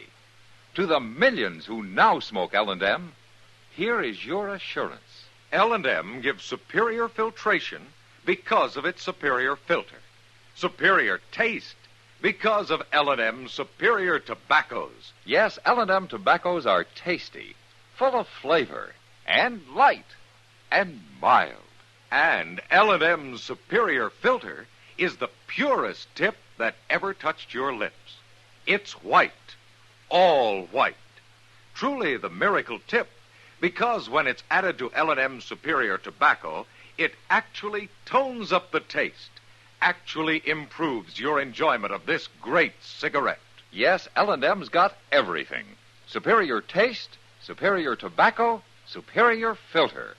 to the millions who now smoke L&M, here is your assurance. L&M gives superior filtration because of its superior filter. Superior taste because of L&M's superior tobaccos. Yes, L&M tobaccos are tasty, full of flavor, and light, and mild. And L&M's superior filter is the purest tip that ever touched your lips. It's white, all white. Truly the miracle tip, because when it's added to L&M's superior tobacco, it actually tones up the taste actually improves your enjoyment of this great cigarette. Yes, L&M's got everything. Superior taste, superior tobacco, superior filter.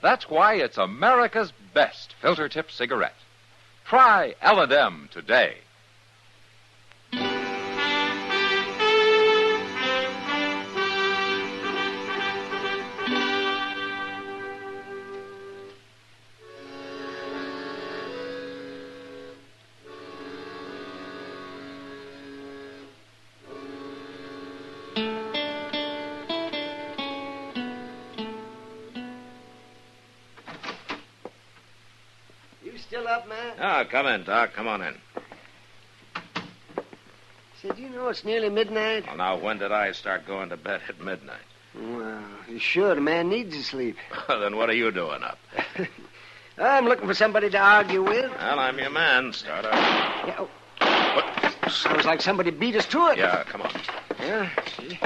That's why it's America's best filter tip cigarette. Try L&M today. Still up, man? Oh, come in, Doc. Come on in. Said, you know it's nearly midnight? Well, now, when did I start going to bed at midnight? Well, you should. A man needs to sleep. Then what are you doing up? I'm looking for somebody to argue with. Well, I'm your man. Start up. Yeah, sounds like somebody beat us to it. Yeah, come on. Yeah, see?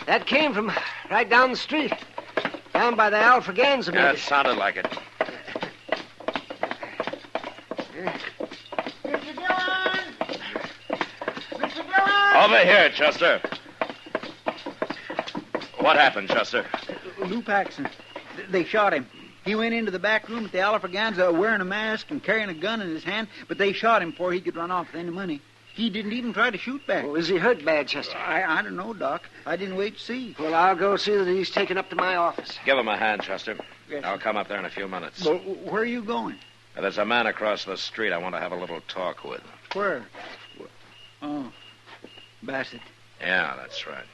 That came from right down the street. Down by the Alfraganza. Yeah, it sounded like it. Mr. Dillon! Mr. Dillon! Over here, Chester. What happened, Chester? Lou Paxton. They shot him. He went into the back room at the Alfraganza wearing a mask and carrying a gun in his hand, but they shot him before he could run off with any money. He didn't even try to shoot back. Well, is he hurt bad, Chester? I don't know, Doc. I didn't wait to see. Well, I'll go see that he's taken up to my office. Give him a hand, Chester. Yes. I'll come up there in a few minutes. Well, where are you going? There's a man across the street I want to have a little talk with. Where? Oh, Bassett. Yeah, that's right.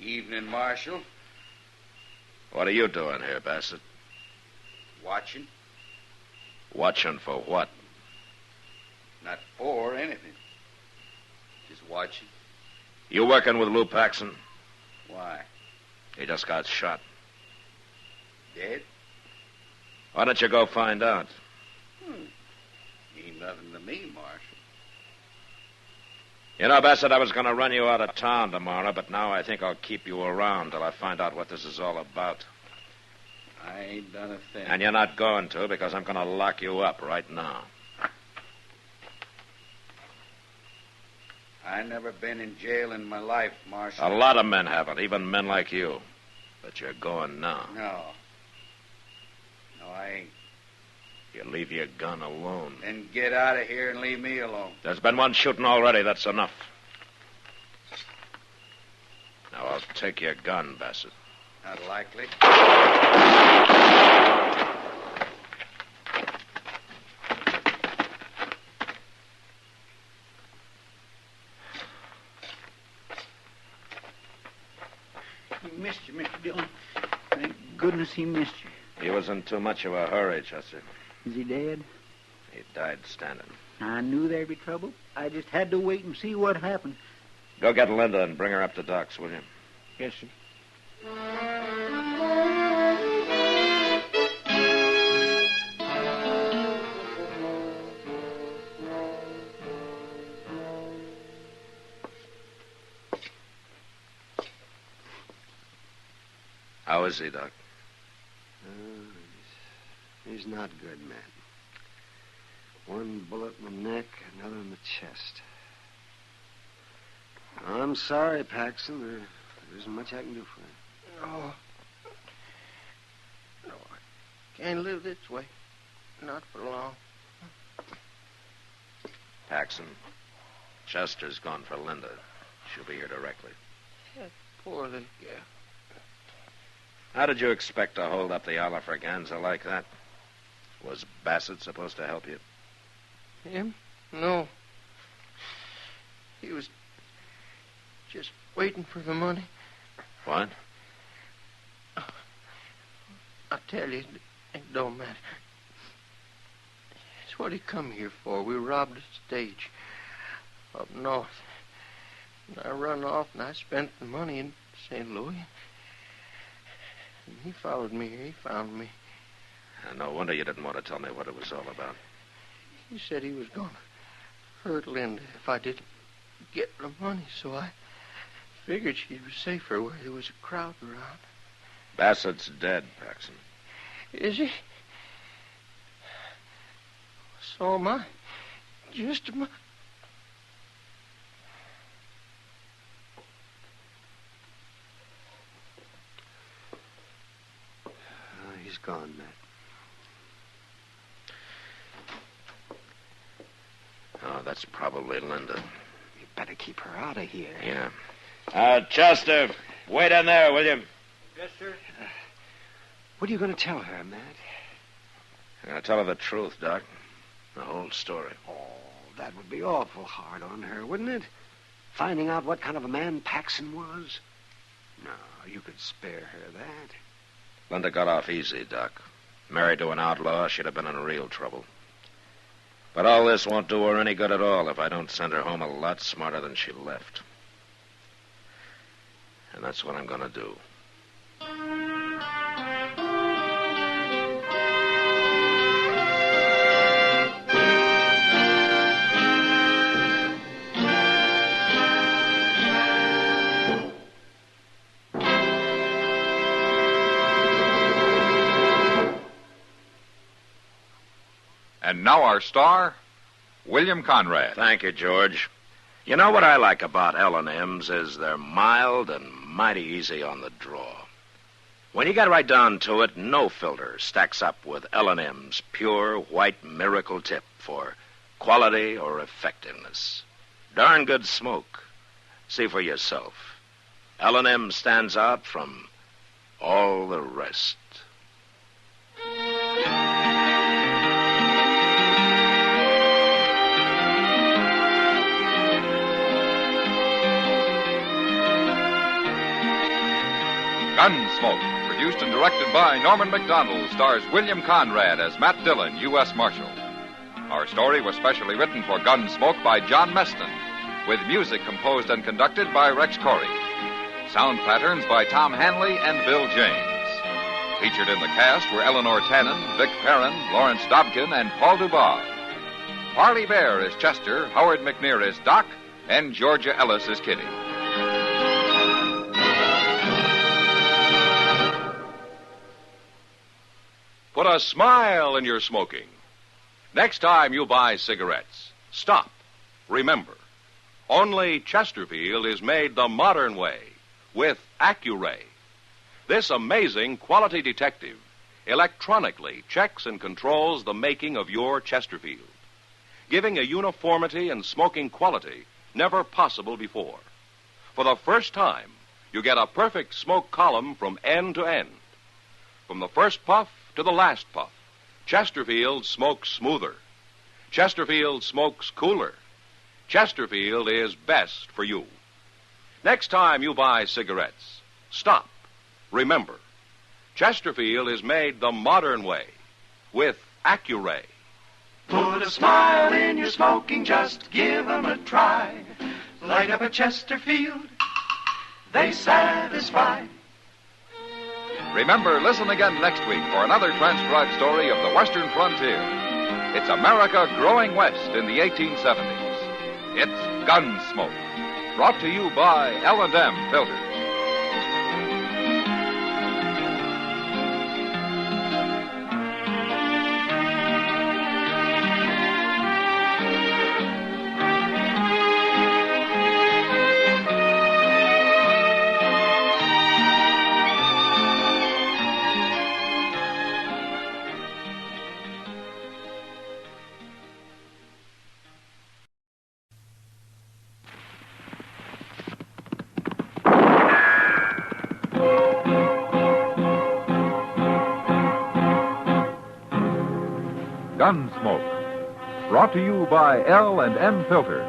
Evening, Marshal. What are you doing here, Bassett? Watching. Watching for what? Not for anything. Just watching. You working with Lou Paxton? Why? He just got shot. Dead? Why don't you go find out? Ain't nothing to me, Marshal. You know, Bassett, I was going to run you out of town tomorrow, but now I think I'll keep you around till I find out what this is all about. I ain't done a thing. And you're not going to, because I'm going to lock you up right now. I never been in jail in my life, Marshal. A lot of men haven't, even men like you. But you're going now. No. No, I ain't. You leave your gun alone. Then get out of here and leave me alone. There's been one shooting already. That's enough. Now, I'll take your gun, Bassett. Not likely. He missed you, Mr. Dillon. Thank goodness he missed you. He was in too much of a hurry, Chester. Is he dead? He died standing. I knew there'd be trouble. I just had to wait and see what happened. Go get Linda and bring her up to Doc's, will you? Yes, sir. How is he, Doc? He's not good, man. One bullet in the neck, another in the chest. I'm sorry, Paxton. There isn't much I can do for you. No. No, I can't live this way. Not for long. Paxton, Chester's gone for Linda. She'll be here directly. That poor little girl. How did you expect to hold up the Alfraganza like that? Was Bassett supposed to help you? Him? No. He was just waiting for the money. What? I tell you, it don't matter. It's what he come here for. We robbed a stage up north. And I run off and I spent the money in St. Louis. And he followed me here. He found me. No wonder you didn't want to tell me what it was all about. He said he was going to hurt Linda if I didn't get the money, so I figured she'd be safer where there was a crowd around. Bassett's dead, Paxton. Is he? So am I. Just a moment. He's gone, Matt. Oh, that's probably Linda. You better keep her out of here. Yeah. Chester, wait in there, will you? Yes, sir. What are you going to tell her, Matt? I'm going to tell her the truth, Doc. The whole story. Oh, that would be awful hard on her, wouldn't it? Finding out what kind of a man Paxton was? No, you could spare her that. Linda got off easy, Doc. Married to an outlaw, she'd have been in real trouble. But all this won't do her any good at all if I don't send her home a lot smarter than she left. And that's what I'm going to do. And now our star, William Conrad. Thank you, George. You know what I like about L&M's is they're mild and mighty easy on the draw. When you get right down to it, no filter stacks up with L&M's pure white miracle tip for quality or effectiveness. Darn good smoke. See for yourself. L&M stands out from all the rest. Gunsmoke, produced and directed by Norman Macdonald, stars William Conrad as Matt Dillon, U.S. Marshal. Our story was specially written for Gunsmoke by John Meston, with music composed and conducted by Rex Corey. Sound patterns by Tom Hanley and Bill James. Featured in the cast were Eleanor Tannen, Vic Perrin, Lawrence Dobkin, and Paul Dubois. Parley Bear is Chester, Howard McNear is Doc, and Georgia Ellis is Kitty. Put a smile in your smoking. Next time you buy cigarettes, stop. Remember, only Chesterfield is made the modern way with Accuray. This amazing quality detective electronically checks and controls the making of your Chesterfield, giving a uniformity and smoking quality never possible before. For the first time, you get a perfect smoke column from end to end. From the first puff to the last puff, Chesterfield smokes smoother. Chesterfield smokes cooler. Chesterfield is best for you. Next time you buy cigarettes, stop. Remember, Chesterfield is made the modern way with Accuray. Put a smile in your smoking, just give 'em a try. Light up a Chesterfield, they satisfy. Remember, listen again next week for another transcribed story of the Western frontier. It's America growing west in the 1870s. It's Gunsmoke, brought to you by L&M Filters. Gunsmoke, brought to you by L&M Filters.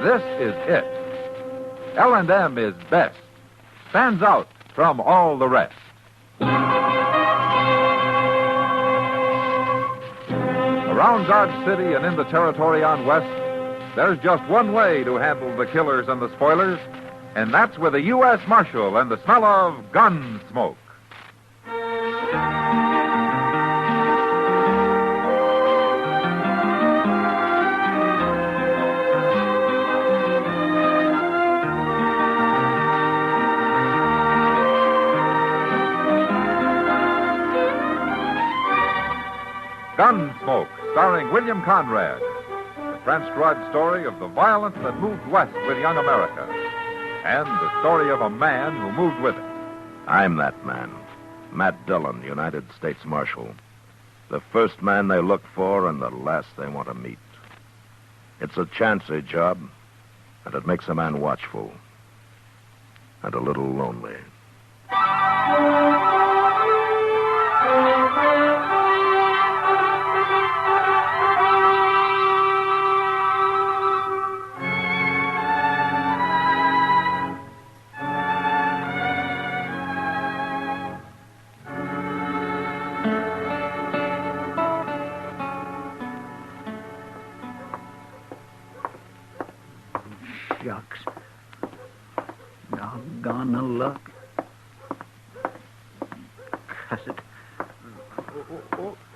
This is it. L&M is best, stands out from all the rest. Around Dodge City and in the territory on West, there's just one way to handle the killers and the spoilers, and that's with a U.S. Marshal and the smell of Gunsmoke. Gunsmoke, starring William Conrad. The transcribed story of the violence that moved west with young America. And the story of a man who moved with it. I'm that man, Matt Dillon, United States Marshal. The first man they look for and the last they want to meet. It's a chancy job, and it makes a man watchful and a little lonely. Shucks. Doggone the luck. Cuss it.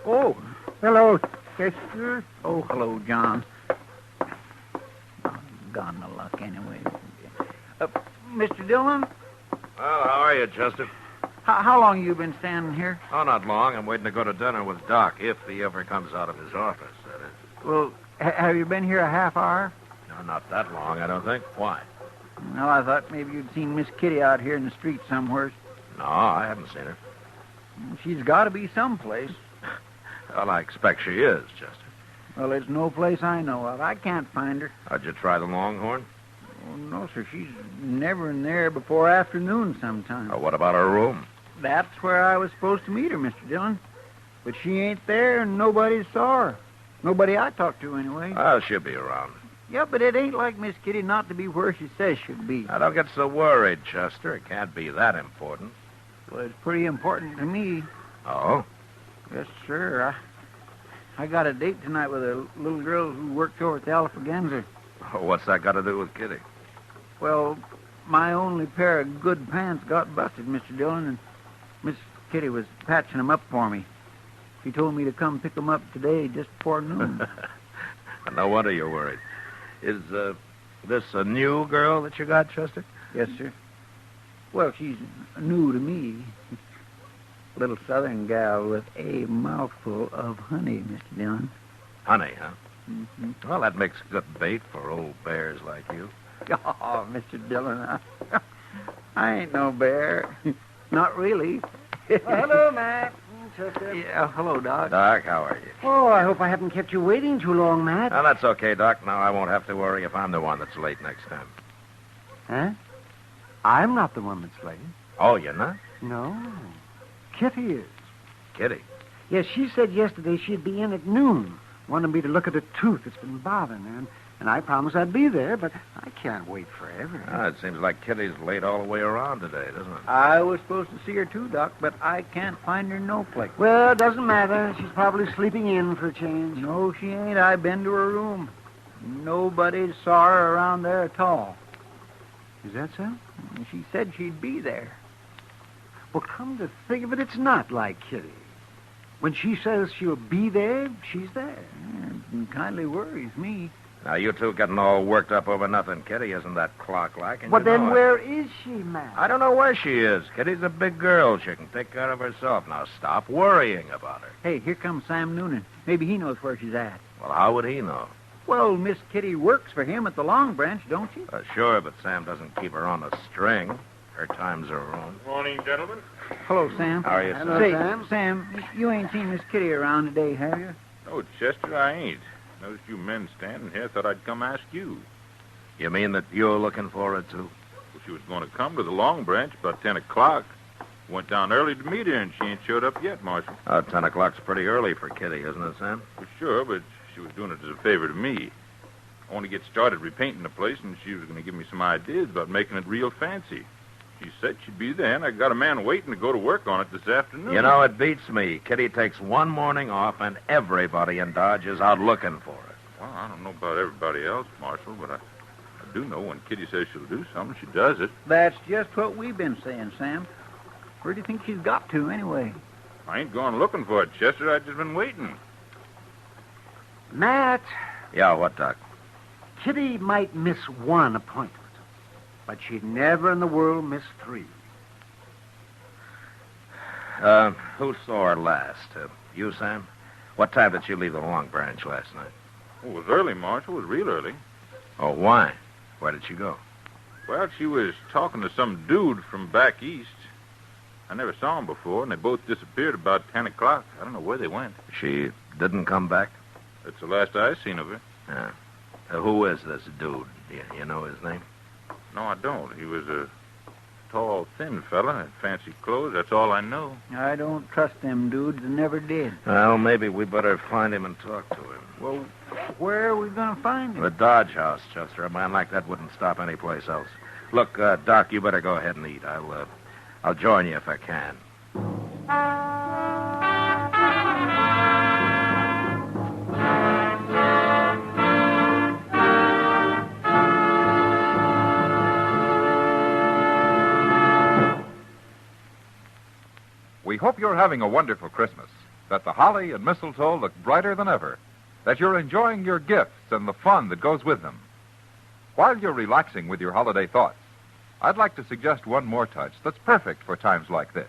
Oh, hello, Chester. Oh, hello, John. Doggone the luck, anyway. Mr. Dillon? Well, how are you, Chester? How long you been standing here? Oh, not long. I'm waiting to go to dinner with Doc, if he ever comes out of his office, that is. Well, have you been here a half hour? No, not that long, I don't think. Why? Well, I thought maybe you'd seen Miss Kitty out here in the street somewhere. No, I haven't seen her. She's got to be someplace. Well, I expect she is, Chester. Well, it's no place I know of. I can't find her. How'd you try the Longhorn? Oh, no, sir. She's never in there before afternoon sometime. Oh, what about her room? That's where I was supposed to meet her, Mr. Dillon. But she ain't there, and nobody saw her. Nobody I talked to, anyway. Oh, she'll be around. Yeah, but it ain't like Miss Kitty not to be where she says she'll be. Now, don't get so worried, Chester. It can't be that important. Well, it's pretty important to me. Oh? Yes, sir. I got a date tonight with a little girl who works over at the Alphaganza. Oh, what's that got to do with Kitty? Well, my only pair of good pants got busted, Mr. Dillon, and Miss Kitty was patching them up for me. She told me to come pick them up today just before noon. No wonder you're worried. Is this a new girl that you got, Chester? Yes, sir. Well, she's new to me. A little southern gal with a mouthful of honey, Mr. Dillon. Honey, huh? Mm-hmm. Well, that makes good bait for old bears like you. Oh, Mr. Dillon, I ain't no bear. Not really. Hello, Matt. Chester. Yeah, hello, Doc. Doc, how are you? Oh, I hope I haven't kept you waiting too long, Matt. Well, that's okay, Doc. Now I won't have to worry if I'm the one that's late next time. Huh? I'm not the one that's late. Oh, you're not? No. Kitty is. Kitty? Yes, she said yesterday she'd be in at noon. Wanted me to look at a tooth that's been bothering her. And I promised I'd be there, but I can't wait forever. Ah, it seems like Kitty's late all the way around today, doesn't it? I was supposed to see her too, Doc, but I can't find her no place. Well, it doesn't matter. She's probably sleeping in for a change. No, she ain't. I've been to her room. Nobody saw her around there at all. Is that so? She said she'd be there. Well, come to think of it, it's not like Kitty. When she says she'll be there, she's there. Yeah, it kindly worries me. Now, you two getting all worked up over nothing. Kitty isn't that clock-like. Well, then where is she, Matt? I don't know where she is. Kitty's a big girl. She can take care of herself. Now, stop worrying about her. Hey, here comes Sam Noonan. Maybe he knows where she's at. Well, how would he know? Well, Miss Kitty works for him at the Long Branch, don't she? Sure, but Sam doesn't keep her on a string. Her times are her own. Morning, gentlemen. Hello, Sam. How are you, Sam? Hello, Sam. Sam, you ain't seen Miss Kitty around today, have you? Oh, Chester, I ain't. Noticed you men standing here. Thought I'd come ask you. You mean that you're looking for her, too? Well, she was going to come to the Long Branch about 10 o'clock. Went down early to meet her, and she ain't showed up yet, Marshal. 10 o'clock's pretty early for Kitty, isn't it, Sam? Well, sure, but she was doing it as a favor to me. I want to get started repainting the place, and she was going to give me some ideas about making it real fancy. She said she'd be there, and I got a man waiting to go to work on it this afternoon. You know, it beats me. Kitty takes one morning off, and everybody in Dodge is out looking for her. Well, I don't know about everybody else, Marshal, but I do know when Kitty says she'll do something, she does it. That's just what we've been saying, Sam. Where do you think she's got to, anyway? I ain't gone looking for it, Chester. I've just been waiting. Matt. Yeah, what, Doc? Kitty might miss one appointment, but she'd never in the world miss 3. Who saw her last? You, Sam? What time did you leave the Long Branch last night? It was early, Marshal. It was real early. Oh, why? Where did she go? Well, she was talking to some dude from back east. I never saw him before, and they both disappeared about 10 o'clock. I don't know where they went. She didn't come back? That's the last I seen of her. Yeah. Who is this dude? You know his name? No, I don't. He was a tall, thin fella, had fancy clothes. That's all I know. I don't trust them dudes and never did. Well, maybe we better find him and talk to him. Well, where are we going to find him? The Dodge House, Chester. A man like that wouldn't stop anyplace else. Look, Doc, you better go ahead and eat. I'll join you if I can. We hope you're having a wonderful Christmas, that the holly and mistletoe look brighter than ever, that you're enjoying your gifts and the fun that goes with them. While you're relaxing with your holiday thoughts, I'd like to suggest one more touch that's perfect for times like this.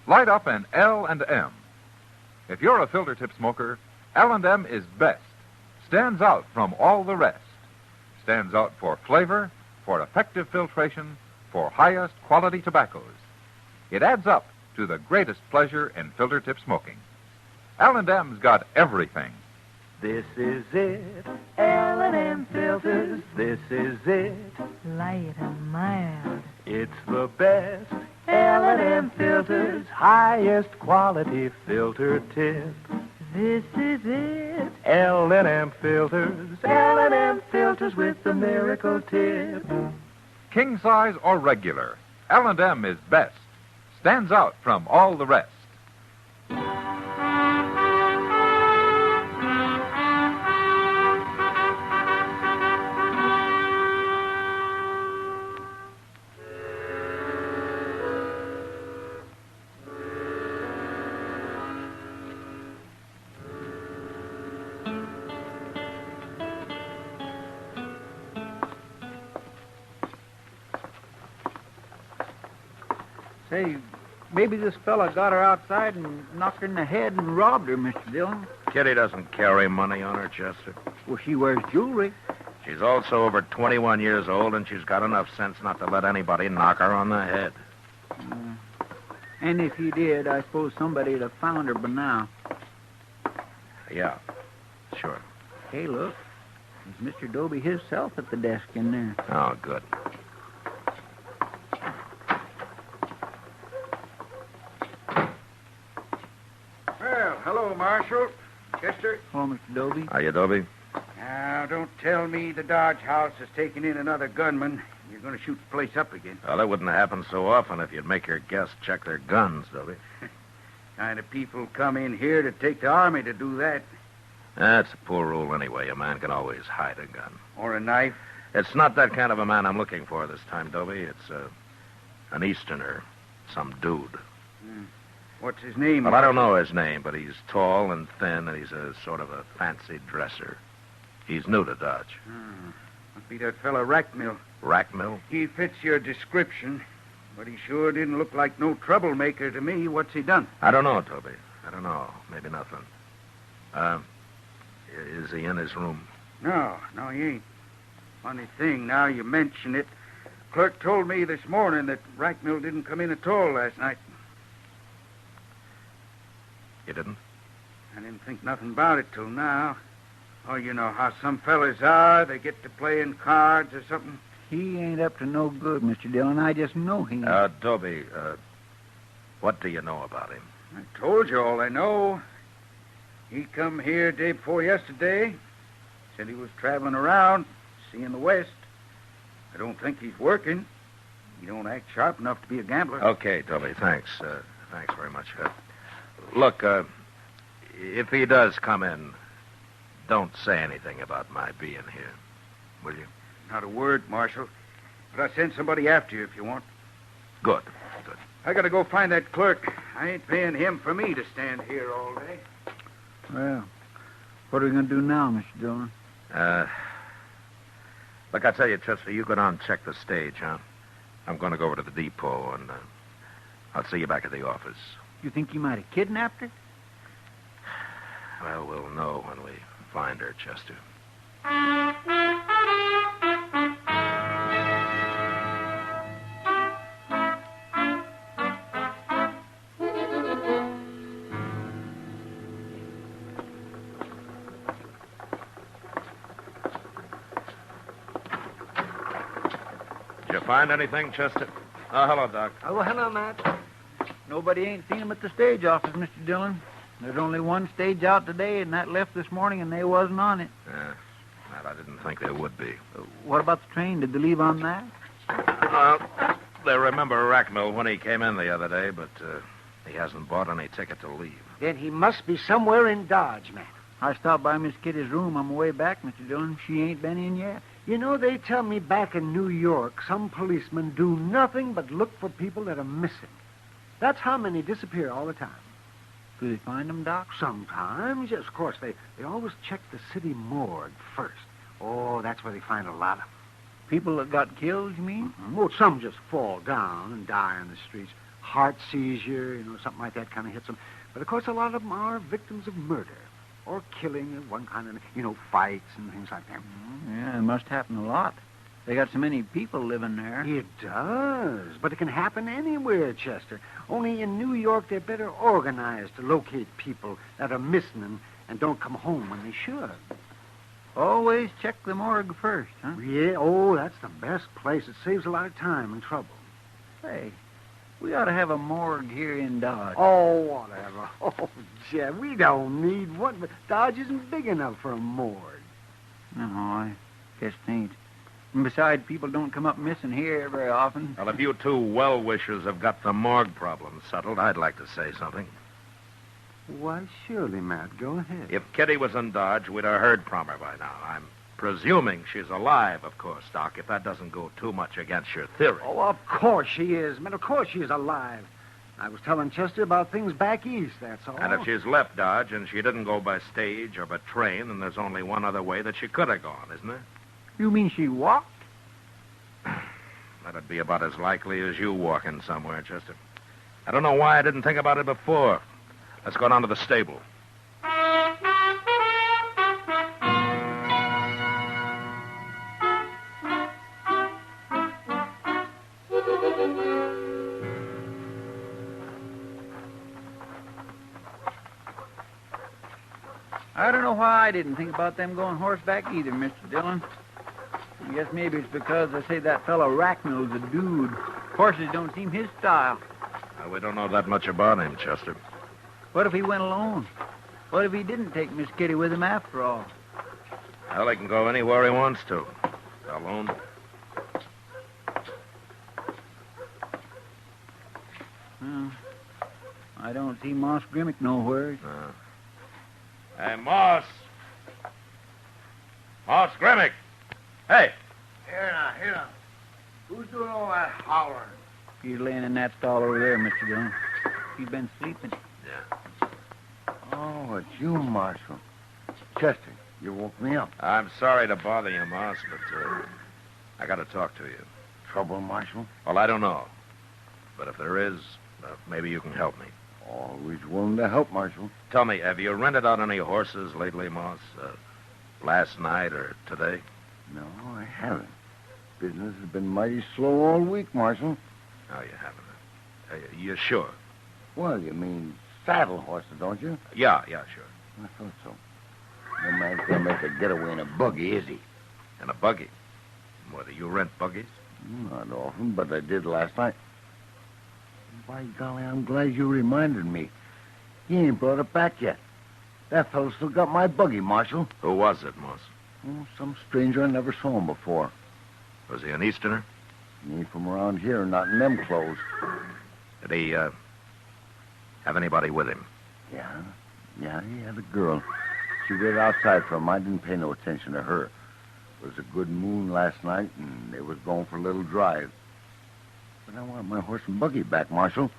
Light up an L&M. If you're a filter tip smoker, L&M is best, stands out from all the rest. Stands out for flavor, for effective filtration, for highest quality tobaccos. It adds up to the greatest pleasure in filter tip smoking. L&M's got everything. This is it, L&M filters, this is it. Light and mild. It's the best, L&M filters, highest quality filter tip. This is it. L&M filters, L&M filters with the miracle tip. King size or regular, L&M is best. Stands out from all the rest. Say, maybe this fella got her outside and knocked her in the head and robbed her, Mr. Dillon. Kitty doesn't carry money on her, Chester. Well, she wears jewelry. She's also over 21 years old, and she's got enough sense not to let anybody knock her on the head. And if he did, I suppose somebody would have found her by now. Yeah, sure. Hey, look. There's Mr. Doby himself at the desk in there. Oh, good. Well, hello, Marshal. Chester. Hello, Mr. Doby. Are you, Doby? Now, don't tell me the Dodge House has taken in another gunman. You're going to shoot the place up again. Well, that wouldn't happen so often if you'd make your guests check their guns, Doby. Kind of people come in here to take the army to do that. That's a poor rule anyway. A man can always hide a gun. Or a knife. It's not that kind of a man I'm looking for this time, Doby. It's an Easterner, some dude. What's his name? Well, I don't know his name, but he's tall and thin, and he's a sort of a fancy dresser. He's new to Dodge. Must be that fella Rackmill. Rackmill? He fits your description, but he sure didn't look like no troublemaker to me. What's he done? I don't know, Toby. I don't know. Maybe nothing. Is he in his room? No, he ain't. Funny thing, now you mention it. Clerk told me this morning that Rackmill didn't come in at all last night. You didn't? I didn't think nothing about it till now. Oh, you know how some fellas are. They get to playing cards or something. He ain't up to no good, Mr. Dillon. I just know he ain't. Toby, what do you know about him? I told you all I know. He come here day before yesterday. Said he was traveling around, seeing the West. I don't think he's working. He don't act sharp enough to be a gambler. Okay, Toby, thanks. Thanks very much. Look, if he does come in, don't say anything about my being here, will you? Not a word, Marshal. But I'll send somebody after you if you want. Good. I gotta go find that clerk. I ain't paying him for me to stand here all day. Well, what are we going to do now, Mr. Dillon? Look, I tell you, Chester, you go down and check the stage, huh? I'm going to go over to the depot, and I'll see you back at the office. You think he might have kidnapped her? Well, we'll know when we find her, Chester. Did you find anything, Chester? Oh, hello, Doc. Oh, hello, Matt. Nobody ain't seen him at the stage office, Mr. Dillon. There's only one stage out today, and that left this morning, and they wasn't on it. Yeah, Matt, I didn't think there would be. What about the train? Did they leave on that? They remember Rackmill when he came in the other day, but he hasn't bought any ticket to leave. Then he must be somewhere in Dodge, Matt. I stopped by Miss Kitty's room on my way back, Mr. Dillon. She ain't been in yet. You know, they tell me back in New York, some policemen do nothing but look for people that are missing. That's how many disappear all the time. Do they find them, Doc? Sometimes, yes, of course. They always check the city morgue first. Oh, that's where they find a lot of them. People that got killed, you mean? Mm-hmm. Well, some just fall down and die in the streets. Heart seizure, something like that kind of hits them. But, of course, a lot of them are victims of murder or killing of one kind of, fights and things like that. Yeah, it must happen a lot. They got so many people living there. It does, but it can happen anywhere, Chester. Only in New York, they're better organized to locate people that are missing and don't come home when they should. Always check the morgue first, huh? Yeah, oh, that's the best place. It saves a lot of time and trouble. Hey, we ought to have a morgue here in Dodge. Oh, whatever. Oh, Jeff, we don't need one, but Dodge isn't big enough for a morgue. No, I guess it ain't. And besides, people don't come up missing here very often. Well, if you two well-wishers have got the morgue problem settled, I'd like to say something. Why, surely, Matt. Go ahead. If Kitty was in Dodge, we'd have heard from her by now. I'm presuming she's alive, of course, Doc, if that doesn't go too much against your theory. Oh, of course she is, Matt. Of course she's alive. I was telling Chester about things back east, that's all. And if she's left Dodge and she didn't go by stage or by train, then there's only one other way that she could have gone, isn't there? You mean she walked? That'd be about as likely as you walking somewhere, Chester. I don't know why I didn't think about it before. Let's go down to the stable. I don't know why I didn't think about them going horseback either, Mr. Dillon. I guess maybe it's because I say that fellow Rackmill's a dude. Horses don't seem his style. We don't know that much about him, Chester. What if he went alone? What if he didn't take Miss Kitty with him after all? Well, he can go anywhere he wants to. Alone. Well, I don't see Moss Grimmick nowhere. Hey, Moss. Moss Grimmick. Hey. Here now. Who's doing all that hollering? He's laying in that stall over there, Mr. Dillon. He's been sleeping. Yeah. Oh, it's you, Marshal. Chester, you woke me up. I'm sorry to bother you, Moss, but I got to talk to you. Trouble, Marshal? Well, I don't know. But if there is, maybe you can help me. Always willing to help, Marshal. Tell me, have you rented out any horses lately, Moss? Last night or today? No, I haven't. Business has been mighty slow all week, Marshal. No, you haven't. You sure? Well, you mean saddle horses, don't you? Yeah, sure. I thought so. No man's gonna make a getaway in a buggy, is he? In a buggy? What, do you rent buggies? Not often, but I did last night. By golly, I'm glad you reminded me. He ain't brought it back yet. That fellow still got my buggy, Marshal. Who was it, Moss? Oh, some stranger. I never saw him before. Was he an Easterner? He ain't from around here, not in them clothes. Did he, have anybody with him? Yeah, he had a girl. She waited outside for him. I didn't pay no attention to her. It was a good moon last night, and they was going for a little drive. But I want my horse and buggy back, Marshal.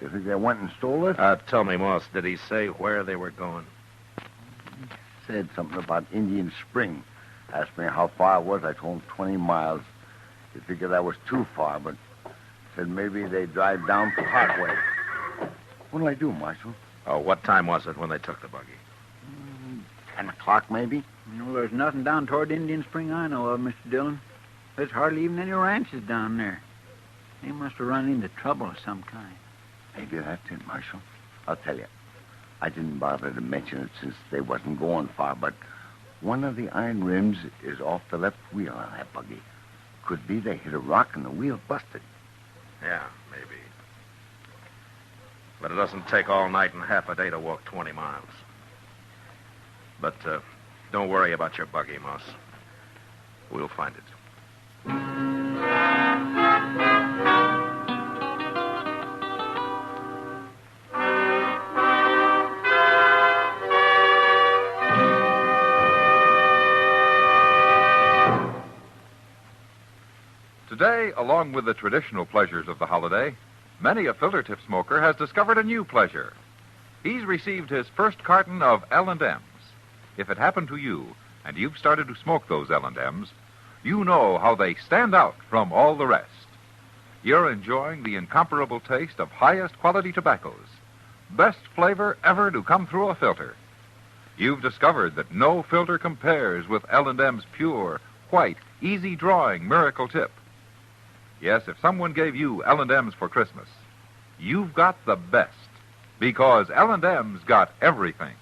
You think they went and stole it? Tell me, Moss, did he say where they were going? He said something about Indian Spring. Asked me how far it was. I told him 20 miles. He figured that was too far, but said maybe they'd drive down Parkway. What'll I do, Marshal? Oh, what time was it when they took the buggy? 10 o'clock, maybe? There's nothing down toward Indian Spring I know of, Mr. Dillon. There's hardly even any ranches down there. They must have run into trouble of some kind. Maybe that's it, Marshal. I'll tell you. I didn't bother to mention it since they wasn't going far, but one of the iron rims is off the left wheel on that buggy. Could be they hit a rock and the wheel busted. Yeah, maybe. But it doesn't take all night and half a day to walk 20 miles. But don't worry about your buggy, Moss. We'll find it. Today, along with the traditional pleasures of the holiday, many a filter tip smoker has discovered a new pleasure. He's received his first carton of L&Ms. If it happened to you, and you've started to smoke those L&Ms, you know how they stand out from all the rest. You're enjoying the incomparable taste of highest quality tobaccos, best flavor ever to come through a filter. You've discovered that no filter compares with L&M's pure, white, easy-drawing miracle tip. Yes, if someone gave you L&M's for Christmas, you've got the best, because L&M's got everything.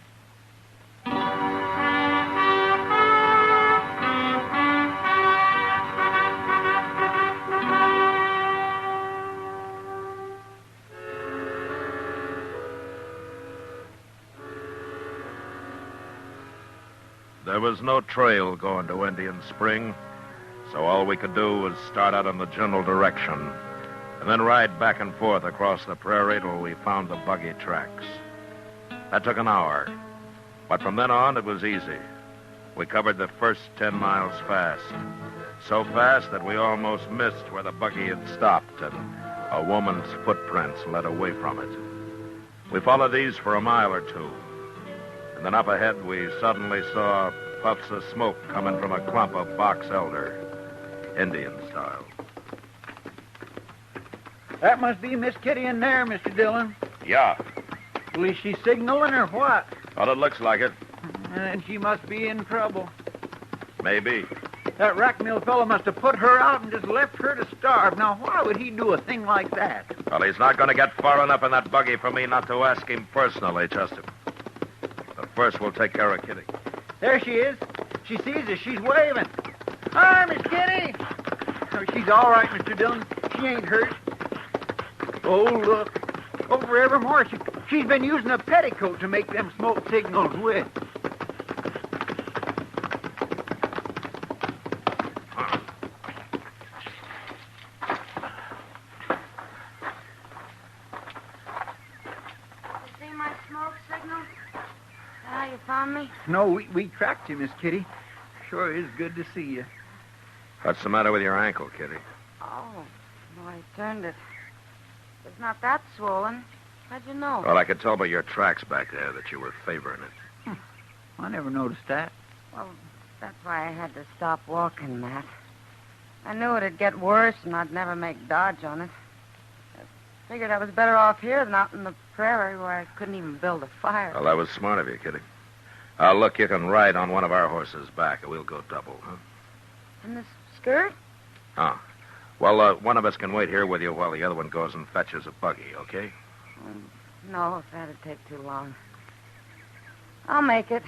There was no trail going to Indian Spring, so all we could do was start out in the general direction and then ride back and forth across the prairie till we found the buggy tracks. That took an hour, but from then on it was easy. We covered the first 10 miles fast, so fast that we almost missed where the buggy had stopped and a woman's footprints led away from it. We followed these for a mile or two, and then up ahead we suddenly saw puffs of smoke coming from a clump of box elder, Indian style. That must be Miss Kitty in there, Mr. Dillon. Yeah. Well, is she signaling or what? Well, it looks like it. And she must be in trouble. Maybe. That rack mill fellow must have put her out and just left her to starve. Now, why would he do a thing like that? Well, he's not going to get far enough in that buggy for me not to ask him personally, Chester. But first, we'll take care of Kitty. There she is. She sees us. She's waving. Hi, Miss Kitty. Oh, she's all right, Mr. Dillon. She ain't hurt. Oh, look. Over evermore. She's been using a petticoat to make them smoke signals with. See my smoke signal? How you found me? No, we tracked you, Miss Kitty. Sure is good to see you. What's the matter with your ankle, Kitty? Oh, well, I turned it. It's not that swollen. How'd you know? Well, I could tell by your tracks back there that you were favoring it. I never noticed that. Well, that's why I had to stop walking, Matt. I knew it'd get worse and I'd never make dodge on it. I figured I was better off here than out in the prairie where I couldn't even build a fire. Well, that was smart of you, Kitty. Look, you can ride on one of our horses back, and we'll go double, huh? In this skirt? Oh. Well, one of us can wait here with you while the other one goes and fetches a buggy, okay? No, that'd take too long. I'll make it.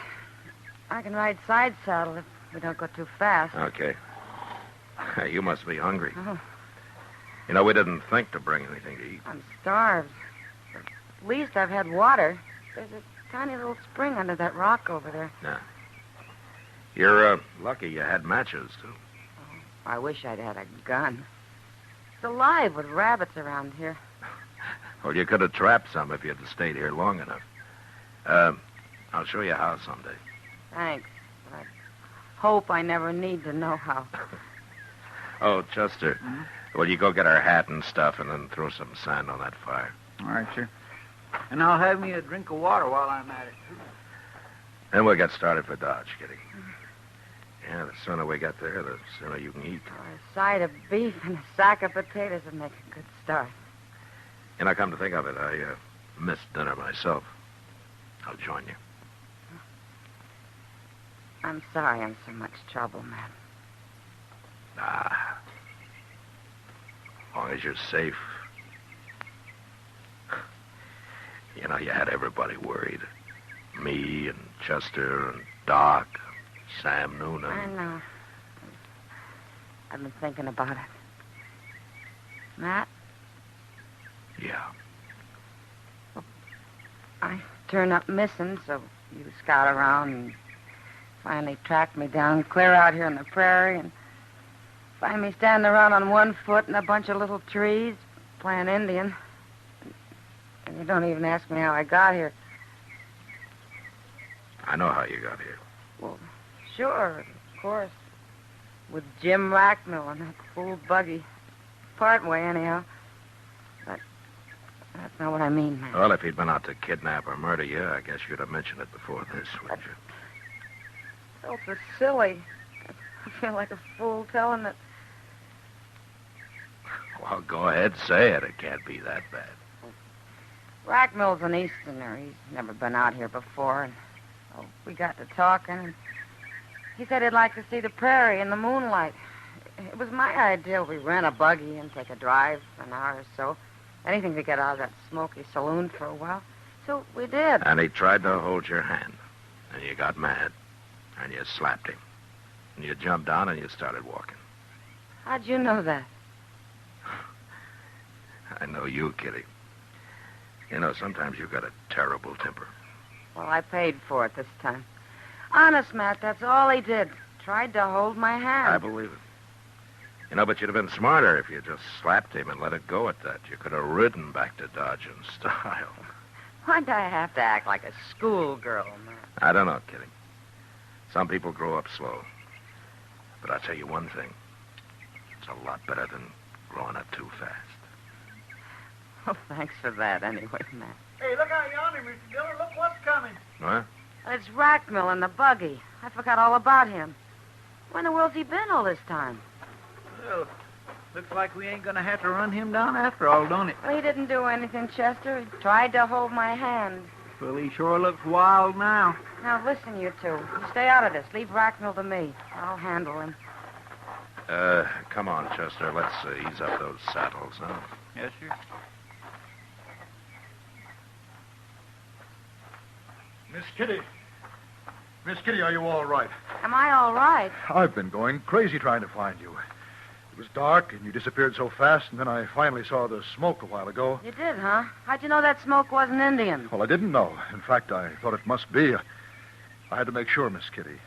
I can ride side saddle if we don't go too fast. Okay. You must be hungry. Oh, You know, we didn't think to bring anything to eat. I'm starved. At least I've had water. There's a tiny little spring under that rock over there. Yeah. You're lucky you had matches, too. I wish I'd had a gun. It's alive with rabbits around here. Well, you could have trapped some if you'd stayed here long enough. I'll show you how someday. Thanks. But I hope I never need to know how. Oh, Chester, will you go get our hat and stuff and then throw some sand on that fire? All right, sir. And I'll have me a drink of water while I'm at it. Then we'll get started for Dodge, Kitty. Yeah, the sooner we get there, the sooner you can eat. A side of beef and a sack of potatoes would make a good start. And I come to think of it, I missed dinner myself. I'll join you. I'm sorry I'm so much trouble, Matt. Nah. As long as you're safe. You know, you had everybody worried. Me and Chester and Doc, Sam Noonan. I know. I've been thinking about it. Matt? Yeah. I turned up missing, so you scout around and finally tracked me down clear out here in the prairie and find me standing around on one foot in a bunch of little trees playing Indian. And you don't even ask me how I got here. I know how you got here. Well, sure, of course. With Jim Rackmill and that fool buggy. Part way, anyhow. But that's not what I mean, man. Well, if he'd been out to kidnap or murder you, I guess you'd have mentioned it before this, wouldn't you? Oh, so silly. I feel like a fool telling it. Well, go ahead, say it. It can't be that bad. Rackmill's an Easterner. He's never been out here before. And we got to talking, and he said he'd like to see the prairie in the moonlight. It was my idea. We rent a buggy and take a drive for an hour or so. Anything to get out of that smoky saloon for a while. So we did. And he tried to hold your hand. And you got mad. And you slapped him. And you jumped down and you started walking. How'd you know that? I know you, Kitty. You know, sometimes you've got a terrible temper. Well, I paid for it this time. Honest, Matt, that's all he did. Tried to hold my hand. I believe it. You know, but you'd have been smarter if you just slapped him and let it go at that. You could have ridden back to Dodge in style. Why'd I have to act like a schoolgirl, Matt? I don't know, Kitty. Some people grow up slow. But I'll tell you one thing. It's a lot better than growing up too fast. Well, thanks for that anyway, Matt. Hey, look out yonder, Mr. Dillon. Look what's coming. What? It's Rackmill in the buggy. I forgot all about him. Where in the world's he been all this time? Well, looks like we ain't gonna have to run him down after all, don't it? Well, he didn't do anything, Chester. He tried to hold my hand. Well, he sure looks wild now. Now, listen, you two. You stay out of this. Leave Rackmill to me. I'll handle him. Come on, Chester. Let's ease up those saddles, huh? Yes, sir. Miss Kitty. Miss Kitty, are you all right? Am I all right? I've been going crazy trying to find you. It was dark, and you disappeared so fast, and then I finally saw the smoke a while ago. You did, huh? How'd you know that smoke wasn't Indian? Well, I didn't know. In fact, I thought it must be. I had to make sure, Miss Kitty.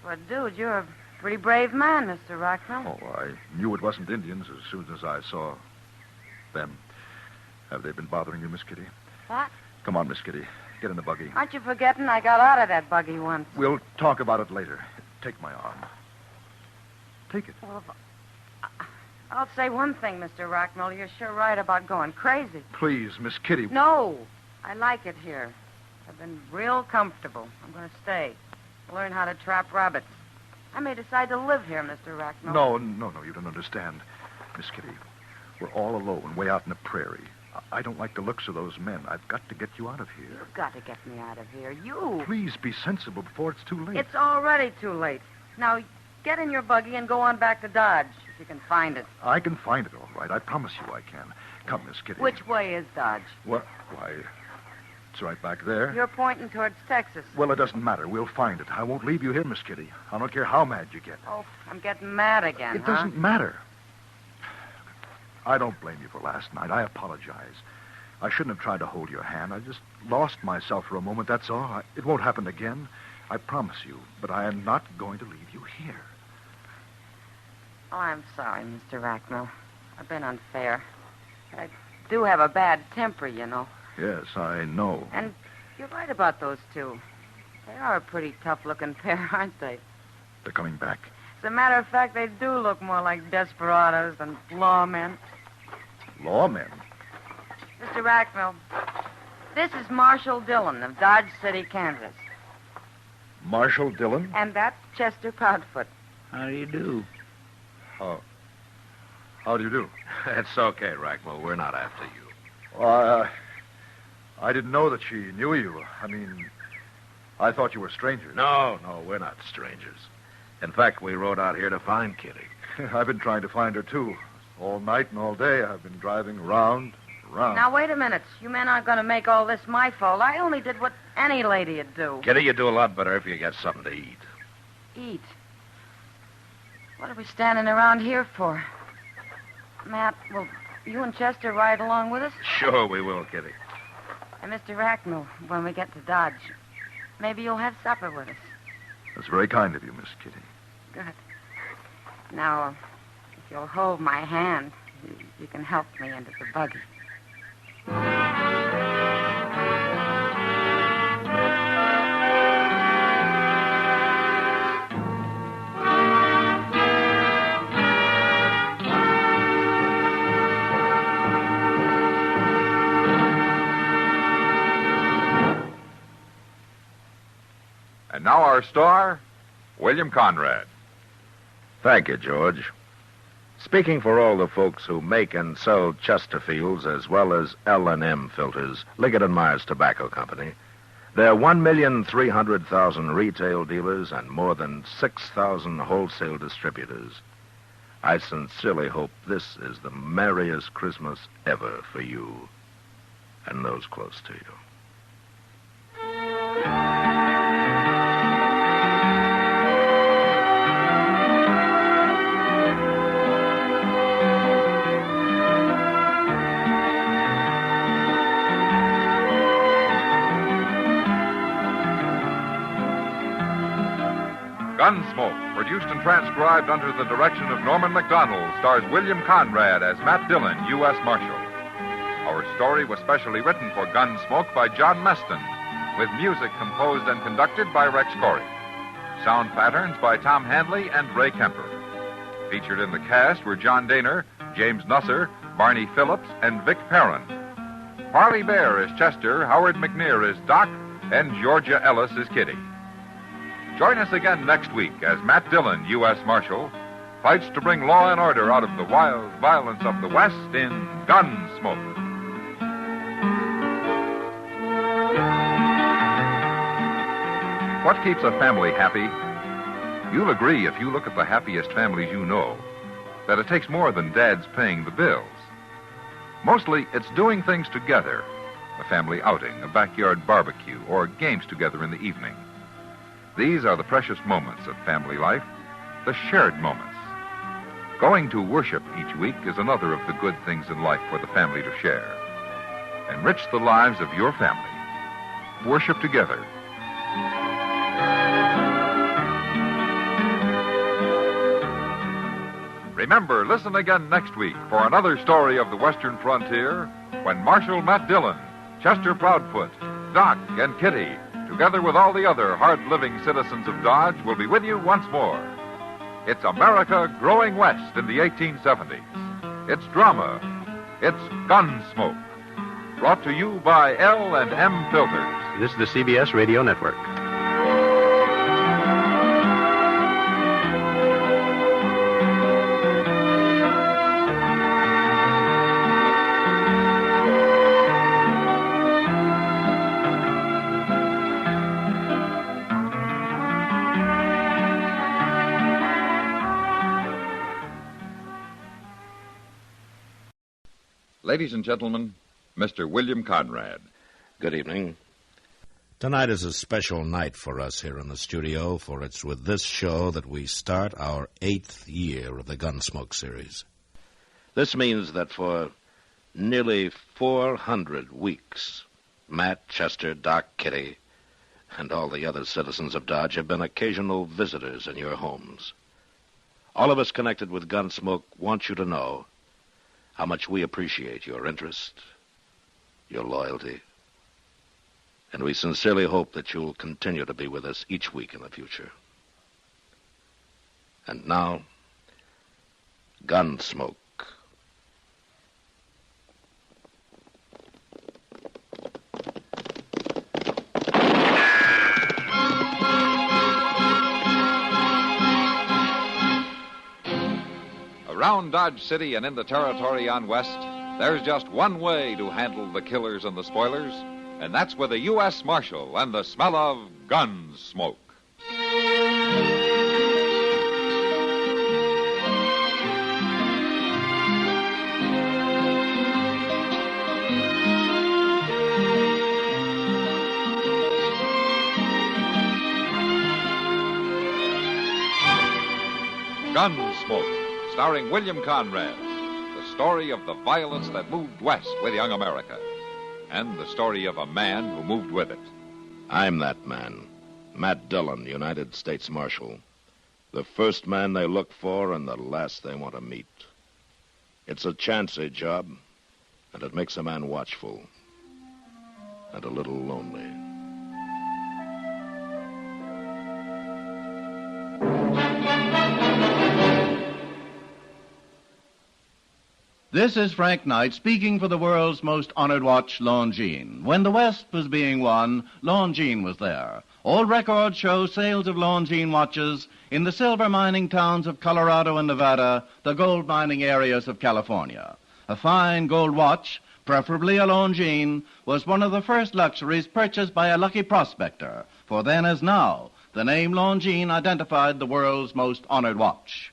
Well, dude, you're a pretty brave man, Mr. Rackmill. Oh, I knew it wasn't Indians as soon as I saw them. Have they been bothering you, Miss Kitty? What? Come on, Miss Kitty. Get in the buggy. Aren't you forgetting I got out of that buggy once? We'll talk about it later. Take my arm. Take it. Well, I'll say one thing, Mr. Rackmill. You're sure right about going crazy. Please, Miss Kitty. No. I like it here. I've been real comfortable. I'm going to stay. Learn how to trap rabbits. I may decide to live here, Mr. Rackmill. No, you don't understand. Miss Kitty, we're all alone, way out in the prairie. I don't like the looks of those men. I've got to get you out of here. You've got to get me out of here. You. Please be sensible before it's too late. It's already too late. Now, get in your buggy and go on back to Dodge, if you can find it. I can find it, all right. I promise you I can. Come, Miss Kitty. Which way is Dodge? What? Why, it's right back there. You're pointing towards Texas. Well, it doesn't matter. We'll find it. I won't leave you here, Miss Kitty. I don't care how mad you get. Oh, I'm getting mad again, It doesn't matter. I don't blame you for last night. I apologize. I shouldn't have tried to hold your hand. I just lost myself for a moment, that's all. It won't happen again. I promise you. But I am not going to leave you here. Oh, I'm sorry, Mr. Rackmill. I've been unfair. I do have a bad temper, you know. Yes, I know. And you're right about those two. They are a pretty tough-looking pair, aren't they? They're coming back. As a matter of fact, they do look more like desperados than lawmen. Lawmen? Mr. Rackmill, this is Marshal Dillon of Dodge City, Kansas. Marshal Dillon? And that's Chester Proudfoot. How do you do? How do you do? It's okay, Rackmill. We're not after you. Well, I didn't know that she knew you. I mean, I thought you were strangers. No, we're not strangers. In fact, we rode out here to find Kitty. I've been trying to find her, too. All night and all day, I've been driving round. Now, wait a minute. You men aren't going to make all this my fault. I only did what any lady would do. Kitty, you do a lot better if you get something to eat. Eat? What are we standing around here for? Matt, will you and Chester ride along with us? Sure we will, Kitty. And Mr. Racknell, when we get to Dodge, maybe you'll have supper with us. That's very kind of you, Miss Kitty. Good. Now, if you'll hold my hand, you can help me into the buggy. And now our star, William Conrad. Thank you, George. Speaking for all the folks who make and sell Chesterfields as well as L&M filters, Liggett & Myers Tobacco Company, there are 1,300,000 retail dealers and more than 6,000 wholesale distributors. I sincerely hope this is the merriest Christmas ever for you and those close to you. Gunsmoke, produced and transcribed under the direction of Norman MacDonald, stars William Conrad as Matt Dillon, U.S. Marshal. Our story was specially written for Gunsmoke by John Meston, with music composed and conducted by Rex Corey. Sound patterns by Tom Hanley and Ray Kemper. Featured in the cast were John Daner, James Nusser, Barney Phillips, and Vic Perrin. Parley Bear is Chester, Howard McNear is Doc, and Georgia Ellis is Kitty. Join us again next week as Matt Dillon, U.S. Marshal, fights to bring law and order out of the wild violence of the West in Gunsmoke. What keeps a family happy? You'll agree if you look at the happiest families you know that it takes more than Dad's paying the bills. Mostly, it's doing things together. A family outing, a backyard barbecue, or games together in the evening. These are the precious moments of family life, the shared moments. Going to worship each week is another of the good things in life for the family to share. Enrich the lives of your family. Worship together. Remember, listen again next week for another story of the Western frontier when Marshal Matt Dillon, Chester Proudfoot, Doc, and Kitty, together with all the other hard-living citizens of Dodge, will be with you once more. It's America growing west in the 1870s. It's drama. It's Gunsmoke. Brought to you by L&M Filters. This is the CBS Radio Network. Ladies and gentlemen, Mr. William Conrad. Good evening. Tonight is a special night for us here in the studio, for it's with this show that we start our 8th year of the Gunsmoke series. This means that for nearly 400 weeks, Matt, Chester, Doc, Kitty, and all the other citizens of Dodge have been occasional visitors in your homes. All of us connected with Gunsmoke want you to know how much we appreciate your interest, your loyalty, and we sincerely hope that you'll continue to be with us each week in the future. And now, Gunsmoke. Around Dodge City and in the territory on west, there's just one way to handle the killers and the spoilers, and that's with a U.S. Marshal and the smell of Gunsmoke. Gunsmoke, starring William Conrad. The story of the violence that moved west with young America. And the story of a man who moved with it. I'm that man, Matt Dillon, United States Marshal. The first man they look for and the last they want to meet. It's a chancy job, and it makes a man watchful and a little lonely. This is Frank Knight speaking for the world's most honored watch, Longines. When the West was being won, Longines was there. Old records show sales of Longines watches in the silver mining towns of Colorado and Nevada, the gold mining areas of California. A fine gold watch, preferably a Longines, was one of the first luxuries purchased by a lucky prospector, for then as now, the name Longines identified the world's most honored watch.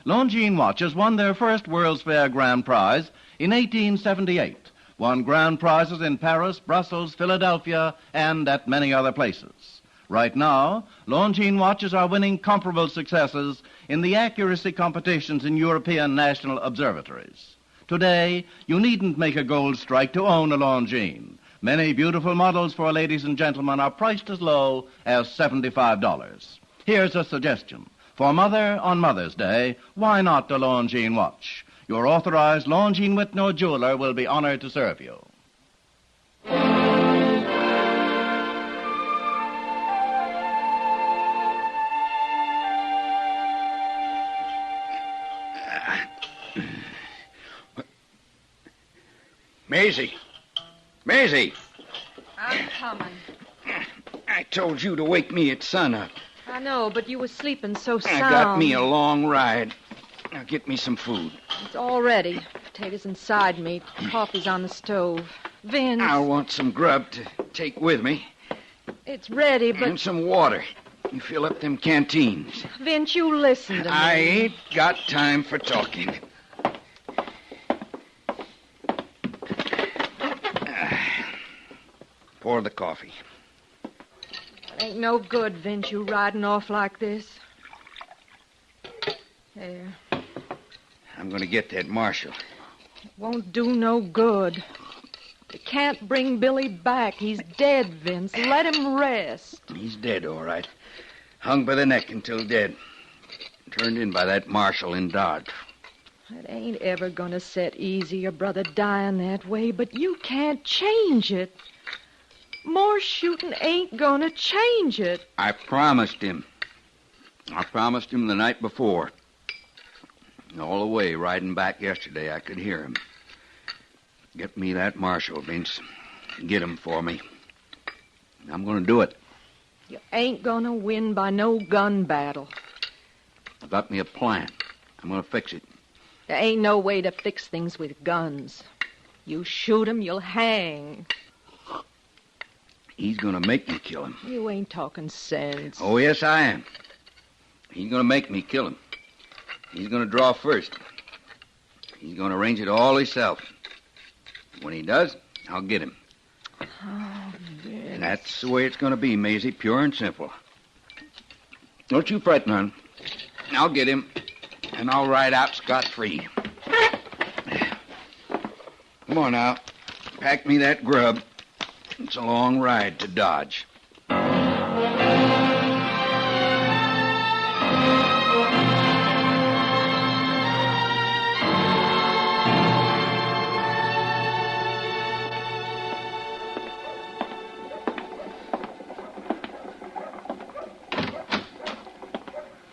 Longines watches won their first World's Fair Grand Prize in 1878, won grand prizes in Paris, Brussels, Philadelphia, and at many other places. Right now, Longines watches are winning comparable successes in the accuracy competitions in European national observatories. Today, you needn't make a gold strike to own a Longines. Many beautiful models for ladies and gentlemen are priced as low as $75. Here's a suggestion. For Mother on Mother's Day, why not the Longines watch? Your authorized Longines Whitnell jeweler will be honored to serve you. Maisie! Maisie! I'm coming. I told you to wake me at sunup. I know, but you were sleeping so sound. I got me a long ride. Now get me some food. It's all ready. Potatoes and side meat. Coffee's on the stove. Vince. I'll want some grub to take with me. It's ready, but... And some water. You fill up them canteens. Vince, you listen to me. I ain't got time for talking. Pour the coffee. It ain't no good, Vince, you riding off like this. There. I'm going to get that marshal. It won't do no good. You can't bring Billy back. He's dead, Vince. Let him rest. He's dead, all right. Hung by the neck until dead. Turned in by that marshal in Dodge. It ain't ever gonna set easy, your brother dying that way, but you can't change it. More shooting ain't gonna change it. I promised him. I promised him the night before. All the way riding back yesterday, I could hear him. Get me that marshal, Vince. Get him for me. I'm going to do it. You ain't gonna win by no gun battle. I got me a plan. I'm going to fix it. There ain't no way to fix things with guns. You shoot him, you'll hang. He's going to make me kill him. You ain't talking sense. Oh, yes, I am. He's going to make me kill him. He's going to draw first. He's going to arrange it all himself. When he does, I'll get him. Oh, Vince. That's the way it's going to be, Maisie, pure and simple. Don't you fret none. I'll get him, and I'll ride out scot-free. Come on now. Pack me that grub. It's a long ride to Dodge.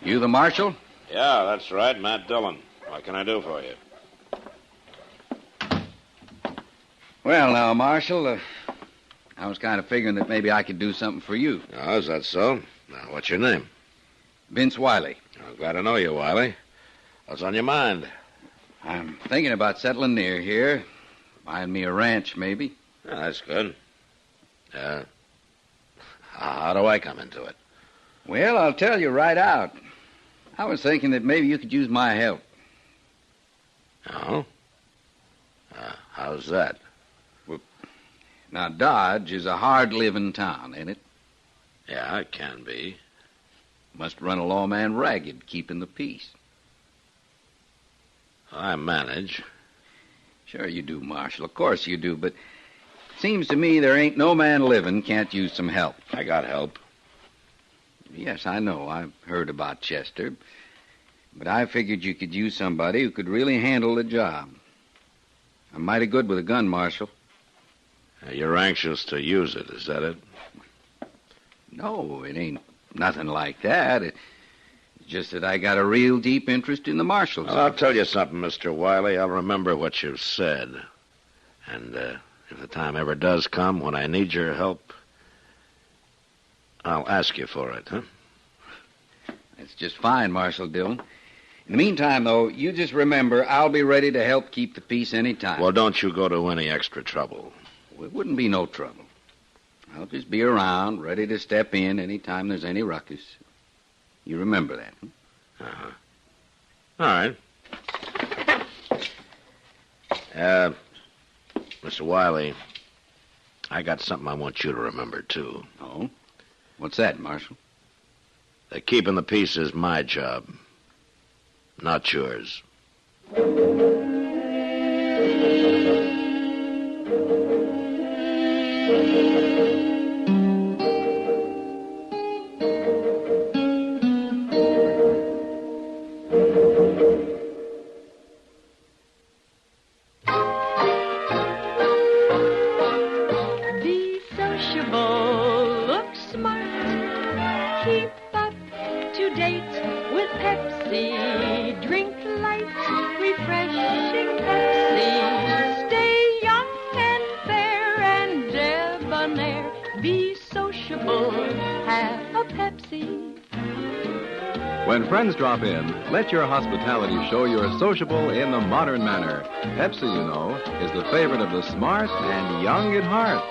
You the marshal? Yeah, that's right, Matt Dillon. What can I do for you? Well, now, Marshal, I was kind of figuring that maybe I could do something for you. Oh, is that so? Now, what's your name? Vince Wiley. I'm glad to know you, Wiley. What's on your mind? I'm thinking about settling near here. Buying me a ranch, maybe. Yeah, that's good. How do I come into it? Well, I'll tell you right out. I was thinking that maybe you could use my help. Oh? How's that? Well, now, Dodge is a hard-living town, ain't it? Yeah, it can be. Must run a lawman ragged, keeping the peace. I manage. Sure you do, Marshal. Of course you do, but it seems to me there ain't no man living can't use some help. I got help. Yes, I know. I've heard about Chester. But I figured you could use somebody who could really handle the job. I'm mighty good with a gun, Marshal. You're anxious to use it, is that it? No, it ain't nothing like that. It's just that I got a real deep interest in the marshals. Well, I'll tell you something, Mr. Wiley. I'll remember what you've said. And if the time ever does come when I need your help, I'll ask you for it, huh? That's just fine, Marshal Dillon. In the meantime, though, you just remember I'll be ready to help keep the peace any time. Well, don't you go to any extra trouble. Well, it wouldn't be no trouble. I'll just be around, ready to step in any time there's any ruckus. You remember that, huh? Uh-huh. All right. Mr. Wiley, I got something I want you to remember, too. Oh? What's that, Marshal? That keeping the peace is my job, not yours. When friends drop in, let your hospitality show you're sociable in the modern manner. Pepsi, you know, is the favorite of the smart and young at heart.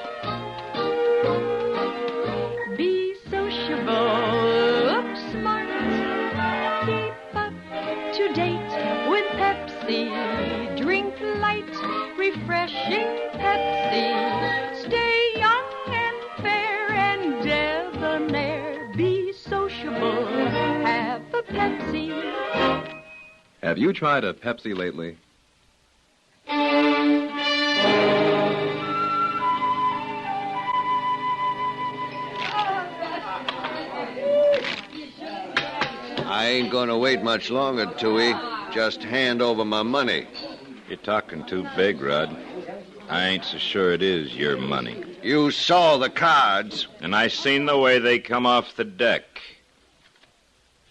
Be sociable, look smart, keep up to date with Pepsi. Drink light, refreshing Pepsi. Stay young and fair and debonair. Be sociable, have a Pepsi. Have you tried a Pepsi lately? I ain't gonna wait much longer, Tooey. Just hand over my money. You're talking too big, Rod. I ain't so sure it is your money. You saw the cards. And I seen the way they come off the deck.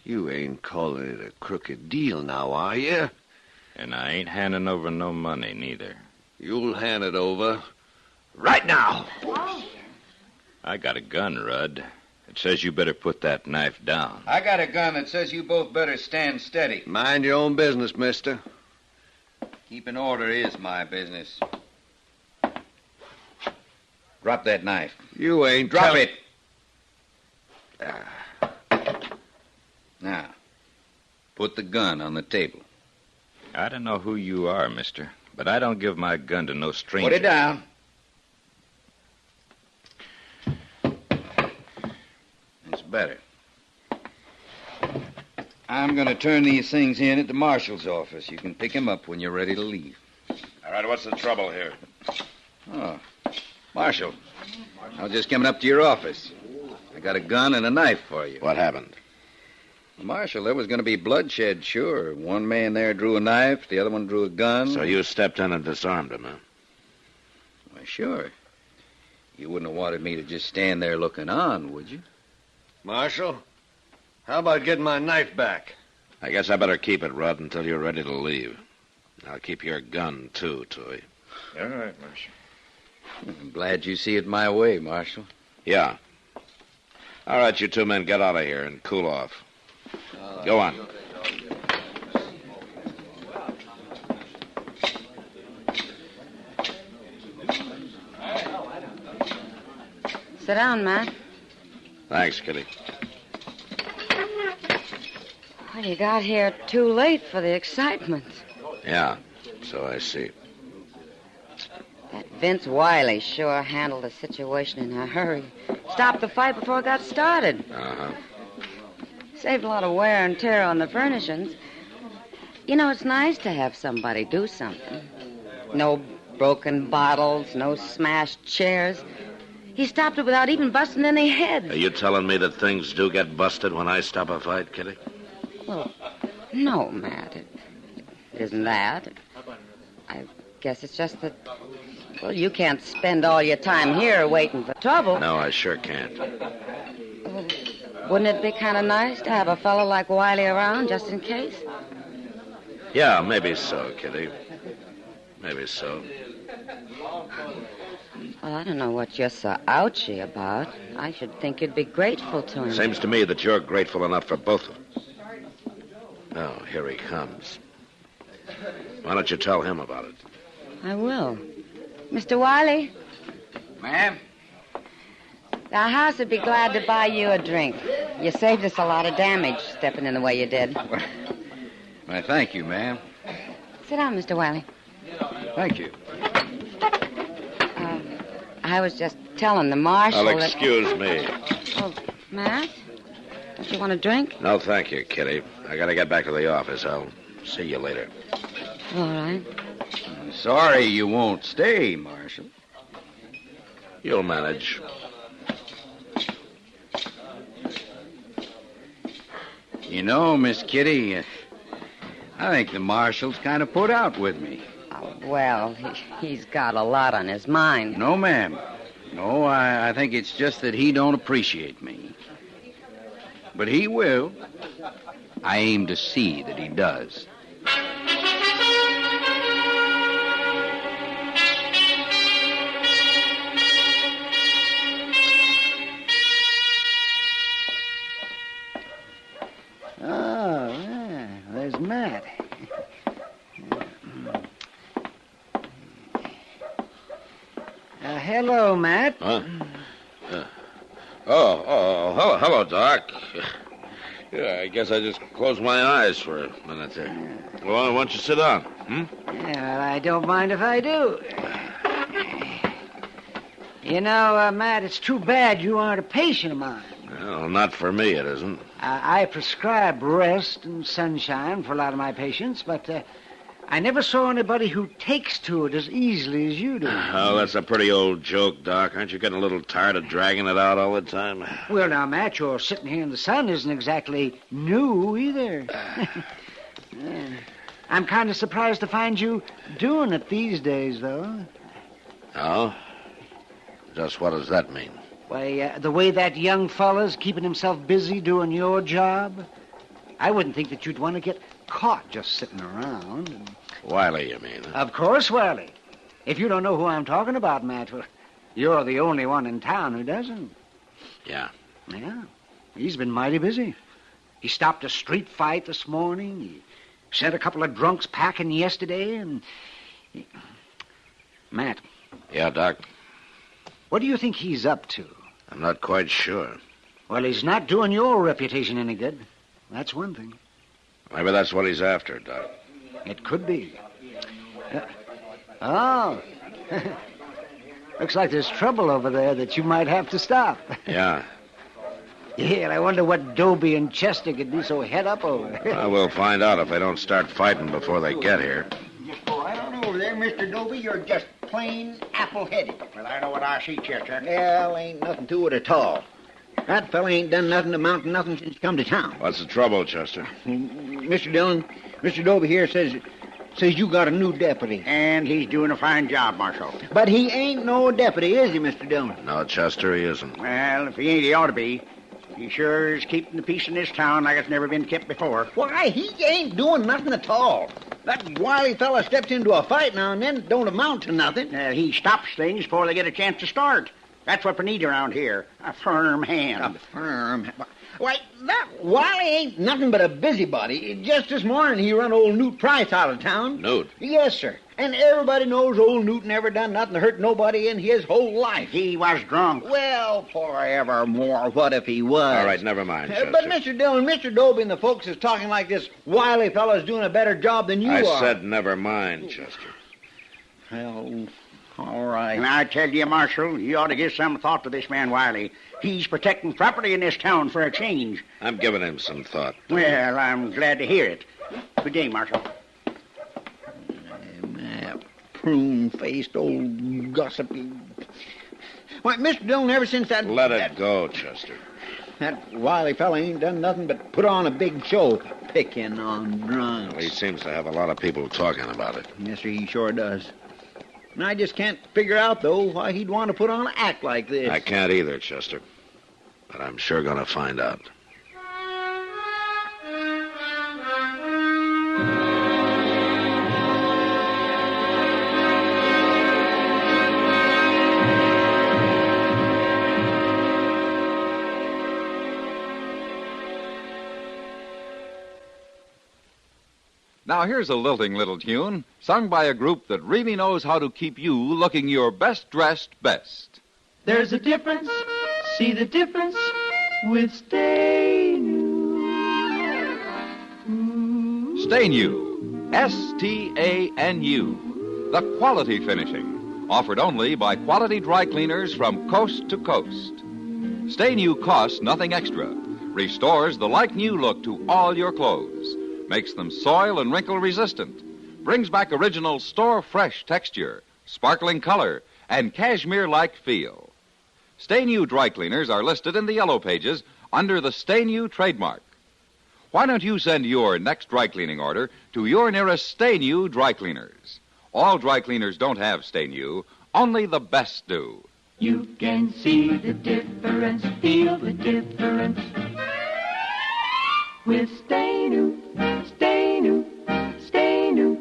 You ain't calling it a crooked deal now, are you? And I ain't handing over no money, neither. You'll hand it over right now. I got a gun, Rudd. It says you better put that knife down. I got a gun that says you both better stand steady. Mind your own business, mister. Keeping order is my business. Drop that knife. You ain't... Drop it! Now, put the gun on the table. I don't know who you are, mister, but I don't give my gun to no stranger. Put it down. That's better. I'm going to turn these things in at the marshal's office. You can pick them up when you're ready to leave. All right, what's the trouble here? Oh, Marshal, I was just coming up to your office. I got a gun and a knife for you. What happened? Marshal, there was going to be bloodshed, sure. One man there drew a knife, the other one drew a gun. So you stepped in and disarmed him, huh? Why, sure. You wouldn't have wanted me to just stand there looking on, would you? Marshal, how about getting my knife back? I guess I better keep it, Rudd, until you're ready to leave. I'll keep your gun, too, Tooey. All right, Marshal. I'm glad you see it my way, Marshal. Yeah. All right, you two men, get out of here and cool off. Go on. Sit down, Matt. Thanks, Kitty. Well, you got here too late for the excitement. Yeah, so I see. That Vince Wiley sure handled the situation in a hurry. Stopped the fight before it got started. Uh-huh. Saved a lot of wear and tear on the furnishings. You know, it's nice to have somebody do something. No broken bottles, no smashed chairs. He stopped it without even busting any heads. Are you telling me that things do get busted when I stop a fight, Kitty? Well, no, Matt. It isn't that. I guess it's just that, well, you can't spend all your time here waiting for trouble. No, I sure can't. Well, wouldn't it be kind of nice to have a fellow like Wiley around just in case? Yeah, maybe so, Kitty. Maybe so. Well, I don't know what you're so ouchy about. I should think you'd be grateful to him. Seems to me that you're grateful enough for both of us. Oh, here he comes. Why don't you tell him about it? I will. Mr. Wiley? Ma'am? The house would be glad to buy you a drink. You saved us a lot of damage stepping in the way you did. Why, thank you, ma'am. Sit down, Mr. Wiley. Thank you. I was just telling the marshal Well, excuse me. Oh, Matt? Don't you want a drink? No, thank you, Kitty. I gotta get back to the office. I'll see you later. All right. Sorry you won't stay, Marshal. You'll manage. You know, Miss Kitty, I think the Marshal's kind of put out with me. Oh, well, he's got a lot on his mind. No, ma'am. No, I think it's just that he don't appreciate me. But he will. I aim to see that he does. Oh, yeah, there's Matt. Hello, Matt. Huh? Hello, Doc. Yeah, I guess I just closed my eyes for a minute there. Well, why don't you sit down? Yeah, well, I don't mind if I do. You know, Matt, it's too bad you aren't a patient of mine. Well, not for me, it isn't. I prescribe rest and sunshine for a lot of my patients, but I never saw anybody who takes to it as easily as you do. Oh, that's a pretty old joke, Doc. Aren't you getting a little tired of dragging it out all the time? Well, now, Matt, your sitting here in the sun isn't exactly new either. I'm kind of surprised to find you doing it these days, though. Oh? Just what does that mean? Why, the way that young fella's keeping himself busy doing your job, I wouldn't think that you'd want to get caught just sitting around. Wiley, you mean? Of course, Wiley. If you don't know who I'm talking about, Matt, well, you're the only one in town who doesn't. Yeah. Yeah. He's been mighty busy. He stopped a street fight this morning. He sent a couple of drunks packing yesterday, and... Matt. Yeah, Doc? What do you think he's up to? I'm not quite sure. Well, he's not doing your reputation any good. That's one thing. Maybe that's what he's after, Doc. It could be. Oh. Looks like there's trouble over there that you might have to stop. Yeah. Yeah, I wonder what Dobie and Chester could be so head up over. Well, we'll find out if they don't start fighting before they get here. Oh, I don't know there, Mr. Dobie. You're just plain apple-headed. Well, I know what I see, Chester. Well, ain't nothing to it at all. That fella ain't done nothing to amount to nothing since he come to town. What's the trouble, Chester? Mr. Dillon, Mr. Dobie here says you got a new deputy. And he's doing a fine job, Marshal. But he ain't no deputy, is he, Mr. Dillon? No, Chester, he isn't. Well, if he ain't, he ought to be. He sure is keeping the peace in this town like it's never been kept before. Why, he ain't doing nothing at all. That wily fella steps into a fight now and then. Don't amount to nothing. He stops things before they get a chance to start. That's what we need around here. A firm hand. A firm hand. Why, that Wiley ain't nothing but a busybody. Just this morning he run old Newt Price out of town. Newt? Yes, sir. And everybody knows old Newt never done nothing to hurt nobody in his whole life. He was drunk. Well, forevermore, what if he was? All right, never mind, Chester. But Mr. Dillon, Mr. Dobie and the folks is talking like this Wiley fellow's doing a better job than you are. I said never mind, Chester. Well, all right. And I tell you, Marshal, you ought to give some thought to this man Wiley. He's protecting property in this town for a change. I'm giving him some thought. Well, I'm glad to hear it. Good day, Marshal. Prune-faced old gossipy. Why, Mr. Dillon, ever since that... Let it go, Chester. That Wiley fella ain't done nothing but put on a big show picking on drunks. Well, he seems to have a lot of people talking about it. Yes, sir, he sure does. And I just can't figure out, though, why he'd want to put on an act like this. I can't either, Chester. But I'm sure going to find out. Now here's a lilting little tune sung by a group that really knows how to keep you looking your best dressed best. There's a difference, see the difference with Stay New. Stay New, S-T-A-N-U, the quality finishing, offered only by quality dry cleaners from coast to coast. Stay New costs nothing extra, restores the like-new look to all your clothes, makes them soil and wrinkle resistant, brings back original store-fresh texture, sparkling color, and cashmere-like feel. Stay New dry cleaners are listed in the yellow pages under the Stay New trademark. Why don't you send your next dry cleaning order to your nearest Stay New dry cleaners? All dry cleaners don't have Stay New, only the best do. You can see the difference, feel the difference with Stay New. Stay New, Stay New.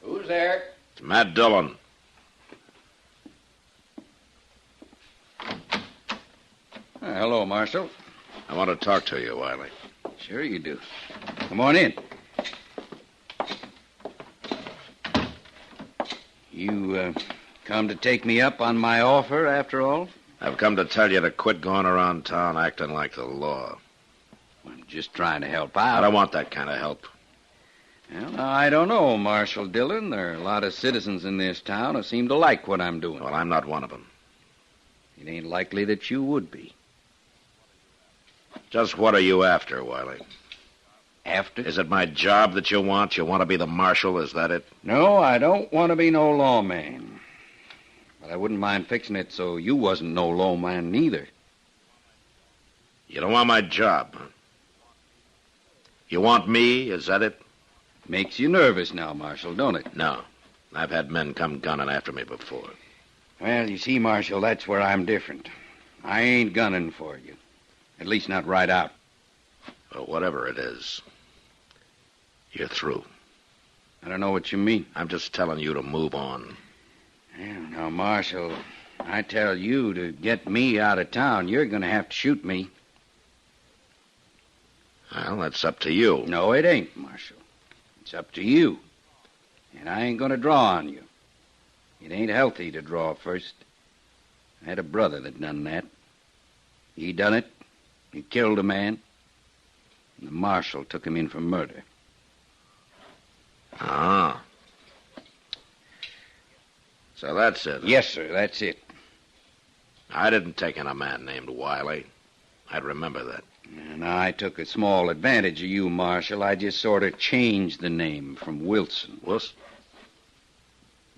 Who's there? It's Matt Dillon. Hello, Marshal. I want to talk to you, Wiley. Sure you do. Come on in. You, come to take me up on my offer, after all? I've come to tell you to quit going around town acting like the law. I'm just trying to help out. I don't want that kind of help. Well, I don't know, Marshal Dillon. There are a lot of citizens in this town who seem to like what I'm doing. Well, I'm not one of them. It ain't likely that you would be. Just what are you after, Wiley? After? Is it my job that you want? You want to be the marshal? Is that it? No, I don't want to be no lawman. But I wouldn't mind fixing it so you wasn't no lawman neither. You don't want my job, huh? You want me? Is that it? Makes you nervous now, Marshal, don't it? No. I've had men come gunning after me before. Well, you see, Marshal, that's where I'm different. I ain't gunning for you. At least not right out. Well, whatever it is, you're through. I don't know what you mean. I'm just telling you to move on. Well, now, Marshal, I tell you to get me out of town, you're going to have to shoot me. Well, that's up to you. No, it ain't, Marshal. It's up to you. And I ain't going to draw on you. It ain't healthy to draw first. I had a brother that done that. He done it. He killed a man. And the marshal took him in for murder. Ah. So that's it. Yes, sir, that's it. I didn't take in a man named Wiley. I'd remember that. And I took a small advantage of you, Marshal. I just sort of changed the name from Wilson. Wilson?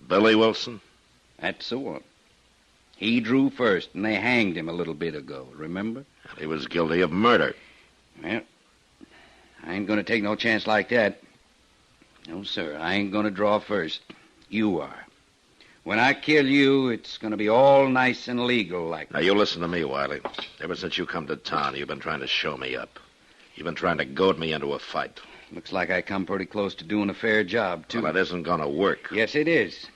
Billy Wilson? That's the one. He drew first, and they hanged him a little bit ago, remember? He was guilty of murder. Well, I ain't going to take no chance like that. No, sir, I ain't going to draw first. You are. When I kill you, it's going to be all nice and legal like. Now, you listen to me, Wiley. Ever since you come to town, you've been trying to show me up. You've been trying to goad me into a fight. Looks like I come pretty close to doing a fair job, too. Well, it isn't going to work. Yes, it is.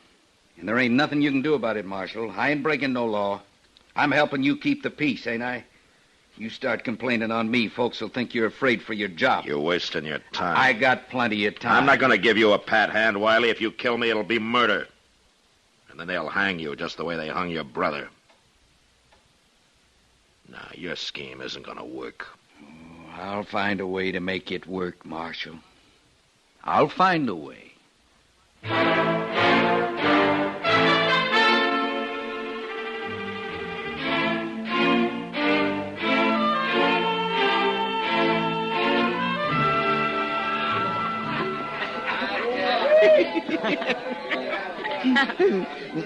And there ain't nothing you can do about it, Marshal. I ain't breaking no law. I'm helping you keep the peace, ain't I? You start complaining on me, folks will think you're afraid for your job. You're wasting your time. I got plenty of time. I'm not going to give you a pat hand, Wiley. If you kill me, it'll be murder. And then they'll hang you just the way they hung your brother. No, your scheme isn't going to work. Oh, I'll find a way to make it work, Marshal. I'll find a way.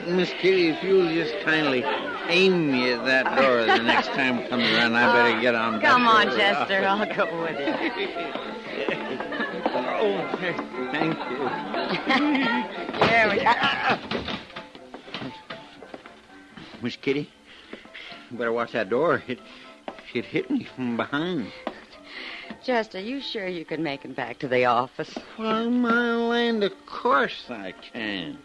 Miss Kitty, if you'll just kindly aim me at that door the next time it comes around, I better get on. Come on, Chester. I'll go with you. Oh, thank you. There we go. Miss Kitty, you better watch that door. It hit me from behind. Chester, you sure you can make it back to the office? Well, my land, of course I can.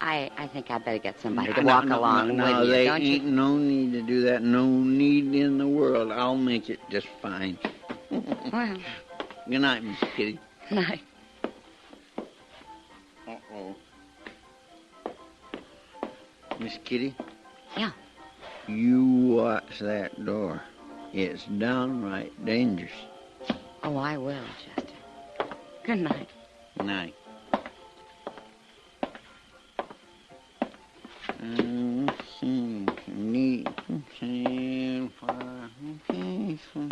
I think I'd better get somebody to walk along with you, there don't ain't you? no need to do that. No need in the world. I'll make it just fine. Well. Good night, Miss Kitty. Night. Uh-oh. Miss Kitty? Yeah? You watch that door. It's downright dangerous. Oh, I will, Chester. Good night. Night.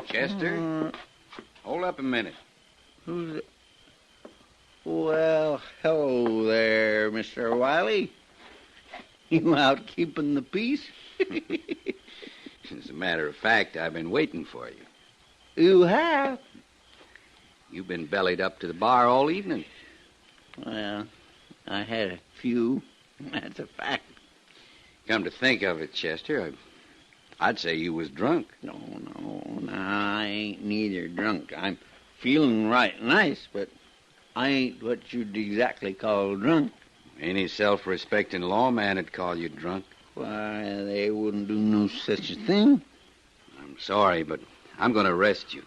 Chester, hold up a minute. Who's it? Well, hello there, Mr. Wiley. You out keeping the peace? As a matter of fact, I've been waiting for you. You have? You've been bellied up to the bar all evening. Well, I had a few. That's a fact. Come to think of it, Chester, I'd say you was drunk. No, I ain't neither drunk. I'm feeling right nice, but I ain't what you'd exactly call drunk. Any self-respecting lawman would call you drunk. Why, they wouldn't do no such a thing. I'm sorry, but I'm going to arrest you.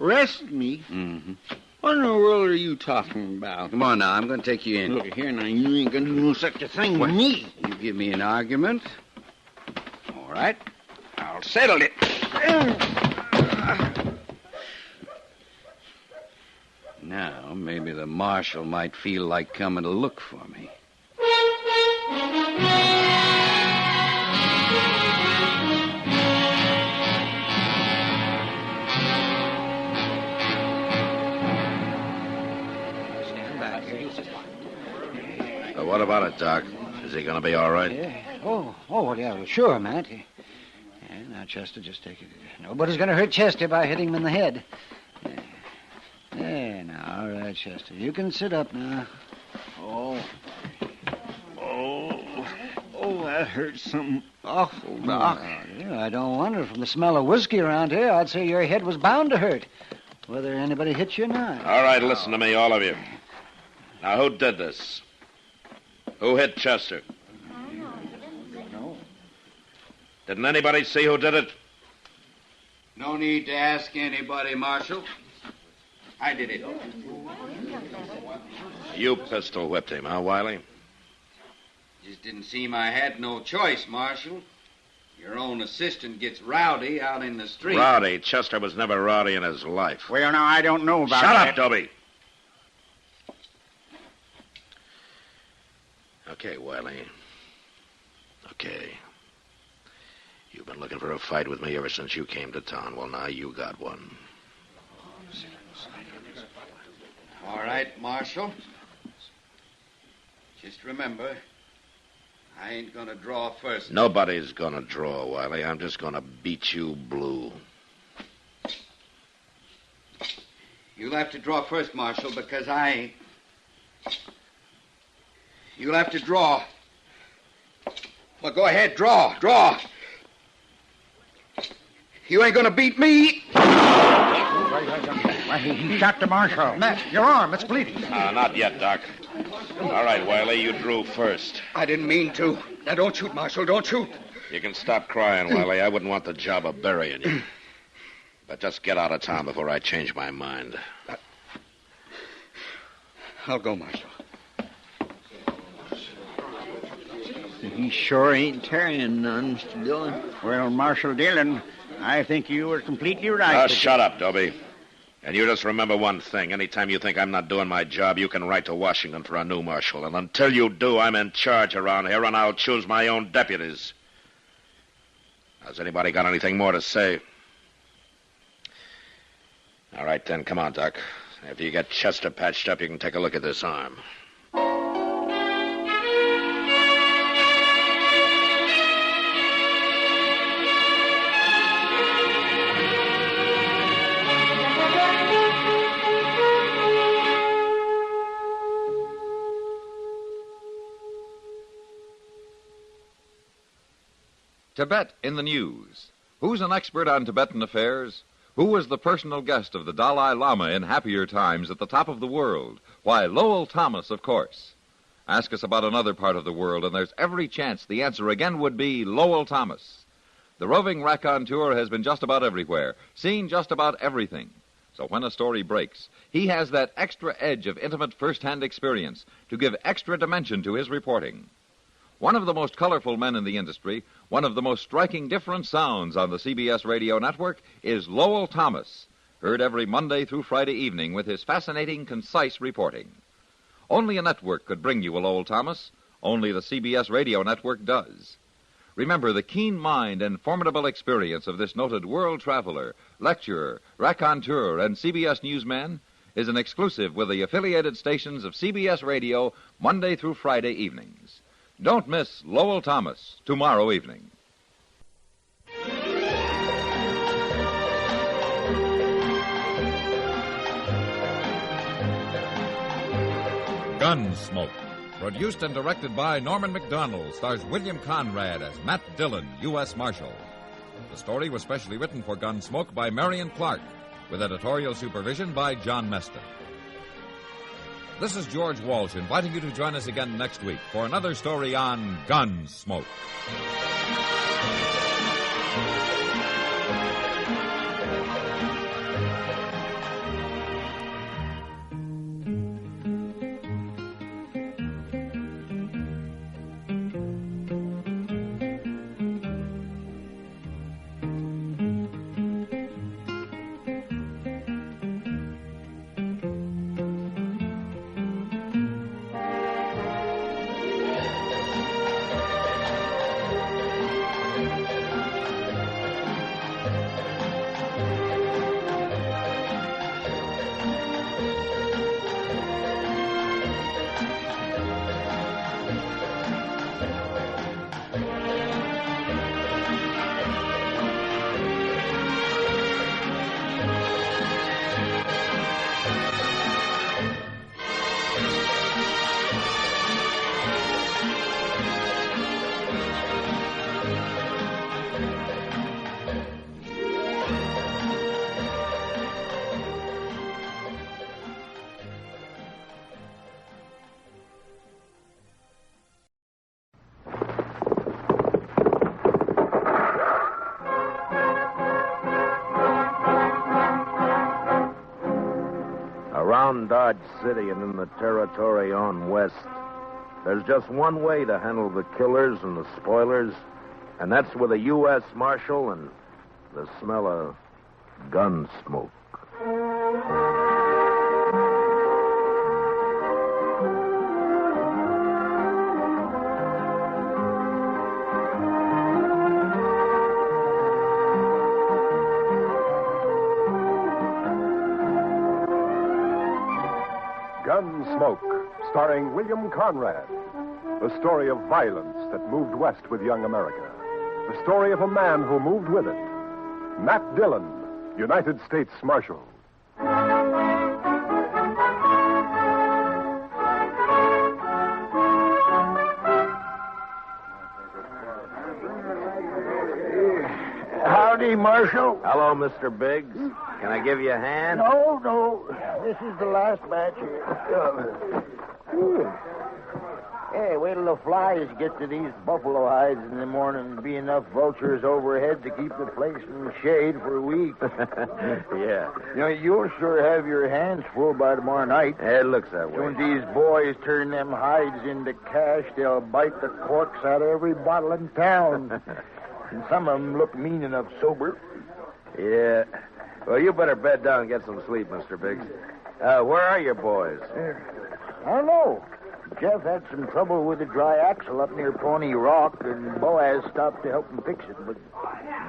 Arrest me? Mm-hmm. What in the world are you talking about? Come on now, I'm going to take you in. Look here now, you ain't going to do no such a thing with me. You give me an argument. All right. I'll settle it. Now, maybe the marshal might feel like coming to look for me. What about it, Doc? Is he going to be all right? Yeah. Oh, yeah, sure, Matt. Yeah, now, Chester, just take it. Nobody's going to hurt Chester by hitting him in the head. There, now, all right, Chester. You can sit up now. Oh, that hurts something awful, Doc. Yeah, I don't wonder. From the smell of whiskey around here, I'd say your head was bound to hurt, whether anybody hit you or not. All right, listen to me, all of you. Now, who did this? Who hit Chester? No. Didn't anybody see who did it? No need to ask anybody, Marshal. I did it. You pistol whipped him, huh, Wiley? Just didn't seem I had no choice, Marshal. Your own assistant gets rowdy out in the street. Rowdy? Chester was never rowdy in his life. Well, now, I don't know about Shut that. up, Dobie. Okay, Wiley. Okay. You've been looking for a fight with me ever since you came to town. Well, now you got one. All right, Marshal. Just remember, I ain't gonna draw first. Nobody's gonna draw, Wiley. I'm just gonna beat you blue. You'll have to draw first, Marshal, because I ain't. You'll have to draw Well, go ahead, draw. You ain't gonna beat me. Why, he shot the marshal. Matt, your arm, it's bleeding. Not yet, Doc. All right, Wiley, you drew first. I didn't mean to. Now, don't shoot, Marshal, don't shoot. You can stop crying, Wiley. I wouldn't want the job of burying you. But just get out of town before I change my mind. I'll go, Marshal. He sure ain't carrying none, Mr. Dillon. Well, Marshal Dillon, I think you were completely right. Shut up, Dobie. And you just remember one thing. Anytime you think I'm not doing my job, you can write to Washington for a new marshal. And until you do, I'm in charge around here, and I'll choose my own deputies. Has anybody got anything more to say? All right, then. Come on, Doc. After you get Chester patched up, you can take a look at this arm. Tibet in the news. Who's an expert on Tibetan affairs? Who was the personal guest of the Dalai Lama in happier times at the top of the world? Why, Lowell Thomas, of course. Ask us about another part of the world, and there's every chance the answer again would be Lowell Thomas. The roving raconteur has been just about everywhere, seen just about everything. So when a story breaks, he has that extra edge of intimate first-hand experience to give extra dimension to his reporting. One of the most colorful men in the industry, one of the most striking different sounds on the CBS radio network is Lowell Thomas, heard every Monday through Friday evening with his fascinating, concise reporting. Only a network could bring you a Lowell Thomas. Only the CBS radio network does. Remember, the keen mind and formidable experience of this noted world traveler, lecturer, raconteur, and CBS newsman is an exclusive with the affiliated stations of CBS radio Monday through Friday evenings. Don't miss Lowell Thomas tomorrow evening. Gunsmoke, produced and directed by Norman McDonald, stars William Conrad as Matt Dillon, U.S. Marshal. The story was specially written for Gunsmoke by Marion Clark, with editorial supervision by John Meston. This is George Walsh inviting you to join us again next week for another story on Gunsmoke. Around Dodge City and in the territory on west, there's just one way to handle the killers and the spoilers, and that's with a U.S. Marshal and the smell of gun smoke. Gunsmoke, starring William Conrad. The story of violence that moved west with young America. The story of a man who moved with it. Matt Dillon, United States Marshal. Howdy, Marshal. Hello, Mr. Biggs. Can I give you a hand? No. This is the last batch here. Hey, wait till the flies get to these buffalo hides in the morning and be enough vultures overhead to keep the place in the shade for a week. Yeah. You'll sure have your hands full by tomorrow night. It looks that way. When these boys turn them hides into cash, they'll bite the corks out of every bottle in town. And some of them look mean enough sober. Yeah. Well, you better bed down and get some sleep, Mr. Biggs. Where are your boys? I don't know. Jeff had some trouble with the dry axle up near Pawnee Rock, and Boaz stopped to help him fix it, but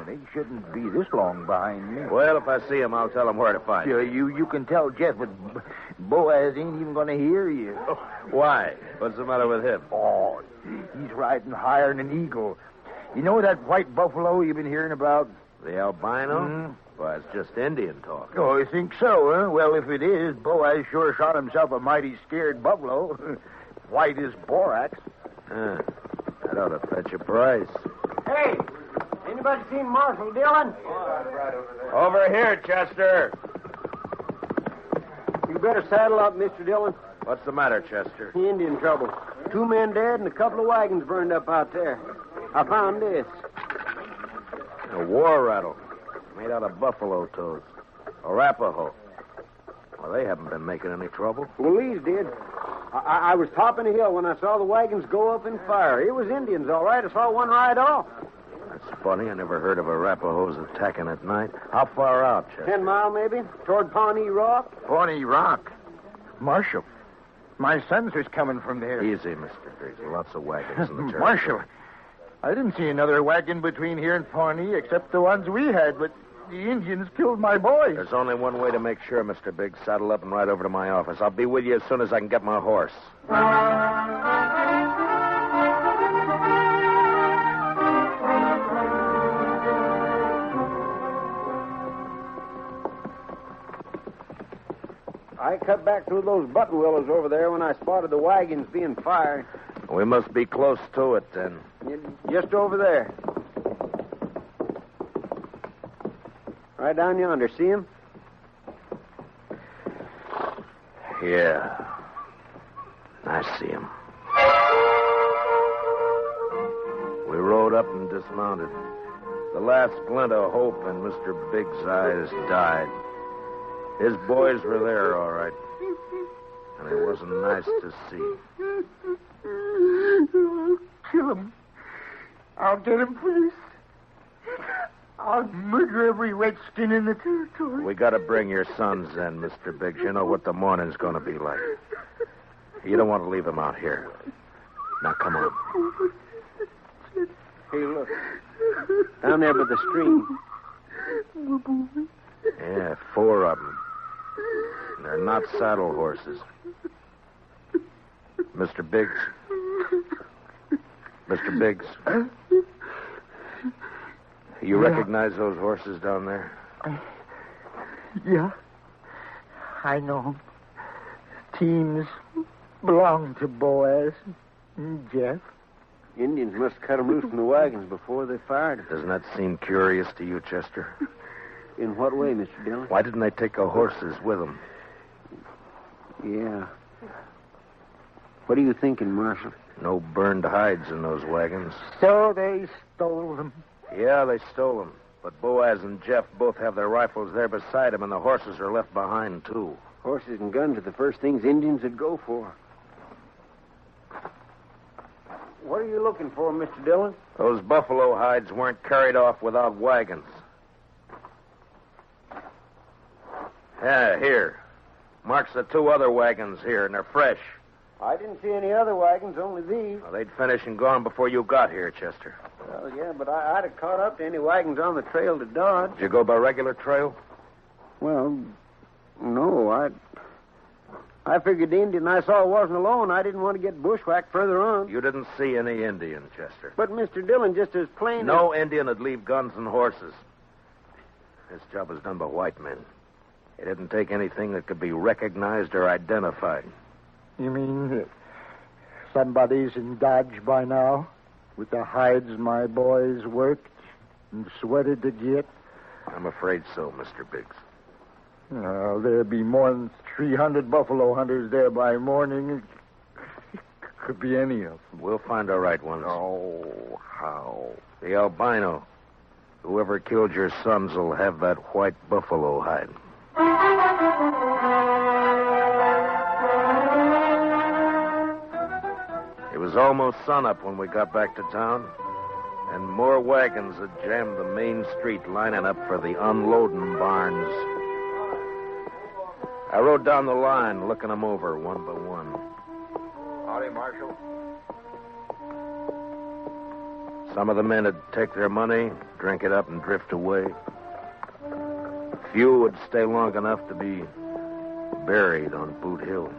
they shouldn't be this long behind me. Well, if I see him, I'll tell him where to find you. You can tell Jeff, but Boaz ain't even going to hear you. Why? What's the matter with him? Oh, he's riding higher than an eagle. You know that white buffalo you've been hearing about? The albino? Mm-hmm. Well, it's just Indian talk. Oh, you think so, huh? Well, if it is, Boaz sure shot himself a mighty scared buffalo. White as borax. That ought to fetch a price. Hey, anybody seen Marshal Dillon? Over here, Chester. You better saddle up, Mr. Dillon. What's the matter, Chester? Indian trouble. 2 men dead and a couple of wagons burned up out there. I found this. A war rattle made out of buffalo toes. Arapaho. Well, they haven't been making any trouble. Well, these did. I was topping a hill when I saw the wagons go up in fire. It was Indians, all right. I saw one ride off. That's funny. I never heard of Arapahoes attacking at night. How far out, Chester? 10 mile, maybe, toward Pawnee Rock. Pawnee Rock? Marshal, my sons was coming from there. Easy, Mr. Biggs. Lots of wagons in the territory. Marshal, I didn't see another wagon between here and Pawnee except the ones we had, but the Indians killed my boys. There's only one way to make sure, Mr. Biggs. Saddle up and ride over to my office. I'll be with you as soon as I can get my horse. I cut back through those button willows over there when I spotted the wagons being fired. We must be close to it, then. Just over there. Right down yonder. See him? Yeah. I see him. We rode up and dismounted. The last glint of hope in Mr. Biggs' eyes died. His boys were there, all right. And it wasn't nice to see. I'll kill him. I'll get him for this. I'll murder every redskin in the territory. We got to bring your sons in, Mr. Biggs. You know what the morning's going to be like. You don't want to leave them out here. Now, come on. Hey, look. Down there by the stream. Yeah, 4 of them. And they're not saddle horses. Mr. Biggs. Mr. Biggs. You recognize those horses down there? Yeah. I know them. Teams belong to Boaz and Jeff. Indians must cut them loose from the wagons before they fired them. Doesn't that seem curious to you, Chester? In what way, Mr. Dillon? Why didn't they take the horses with them? Yeah. What are you thinking, Marshal? No burned hides in those wagons. So they stole them. Yeah, they stole them. But Boaz and Jeff both have their rifles there beside them, and the horses are left behind, too. Horses and guns are the first things Indians would go for. What are you looking for, Mr. Dillon? Those buffalo hides weren't carried off without wagons. Yeah, here. Marks the 2 other wagons here, and they're fresh. I didn't see any other wagons, only these. Well, they'd finished and gone before you got here, Chester. Well, yeah, but I'd have caught up to any wagons on the trail to Dodge. Did you go by regular trail? Well, no, I figured the Indian I saw wasn't alone. I didn't want to get bushwhacked further on. You didn't see any Indian, Chester. But, Mr. Dillon, just as plain No Indian would leave guns and horses. This job was done by white men. It didn't take anything that could be recognized or identified. You mean somebody's in Dodge by now? With the hides my boys worked and sweated to get? I'm afraid so, Mr. Biggs. There'll be more than 300 buffalo hunters there by morning. Could be any of them. We'll find the right ones. Oh, how? The albino. Whoever killed your sons will have that white buffalo hide. It was almost sunup when we got back to town, and more wagons had jammed the main street lining up for the unloading barns. I rode down the line, looking them over one by one. Howdy, Marshal. Some of the men would take their money, drink it up, and drift away. Few would stay long enough to be buried on Boot Hill.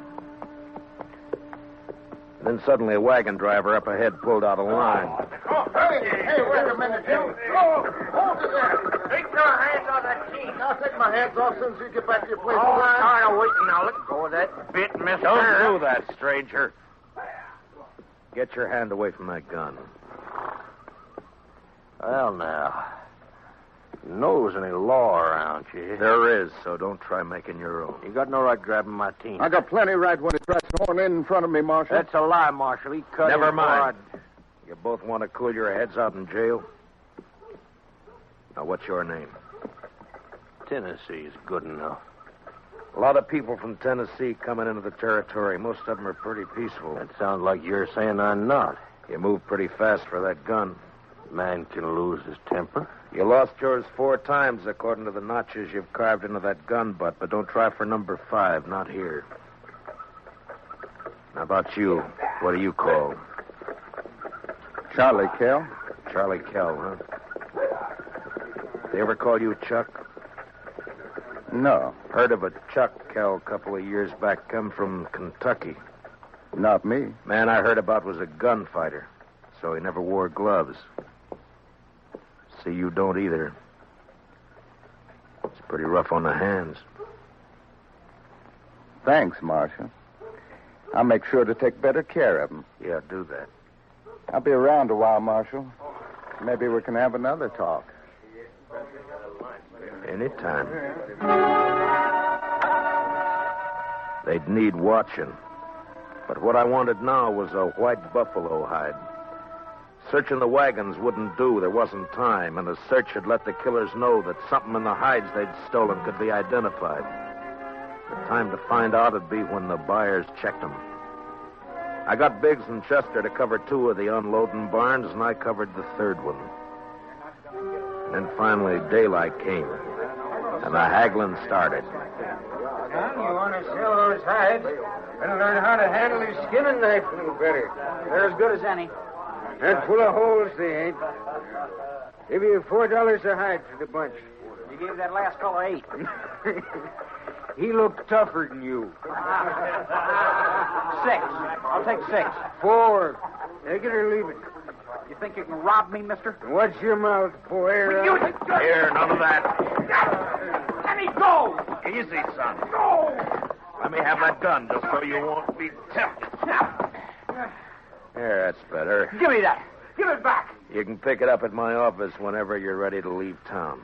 Then suddenly a wagon driver up ahead pulled out a line. Oh, hey, wait a minute, Jim. Oh, hold it there. Take your hands off that key. I'll take my hands off as soon as you get back to your place. Oh, I'm tired of waiting now. Let go of that bit, mister. Don't do that, stranger. Get your hand away from that gun. Well, now, knows any law around you. There is, so don't try making your own. You got no right grabbing my team. I got plenty right when it tries to horn in front of me, Marshal. That's a lie, Marshal. He cut Never him mind. before You both want to cool your heads out in jail? Now, what's your name? Tennessee's good enough. A lot of people from Tennessee coming into the territory. Most of them are pretty peaceful. That sounds like you're saying I'm not. You move pretty fast for that gun. Man can lose his temper. You lost yours 4 times, according to the notches you've carved into that gun butt, but don't try for number 5, not here. How about you? What do you call? Charlie Kell. Charlie Kell, huh? They ever call you Chuck? No. Heard of a Chuck Kell a couple of years back, come from Kentucky. Not me. Man I heard about was a gunfighter, so he never wore gloves. See, you don't either. It's pretty rough on the hands. Thanks, Marshal. I'll make sure to take better care of them. Yeah, do that. I'll be around a while, Marshal. Maybe we can have another talk. Anytime. They'd need watching. But what I wanted now was a white buffalo hide. Searching the wagons wouldn't do. There wasn't time, and a search had let the killers know that something in the hides they'd stolen could be identified. The time to find out would be when the buyers checked them. I got Biggs and Chester to cover 2 of the unloading barns, and I covered the 3rd one. And then finally daylight came, and the haggling started. Son, you want to sell those hides? Better learn how to handle your skinning knife a little better. They're as good as any. And full of holes, they ain't. Give you $4 a hide for the bunch. You gave that last fellow 8. He looked tougher than you. 6. I'll take 6. 4. Take it or leave it. You think you can rob me, mister? Watch your mouth, boy. Here, none of that. Let me go! Easy, son. Go! Let me have that gun just so you won't be tempted. There, that's better. Give me that. Give it back. You can pick it up at my office whenever you're ready to leave town.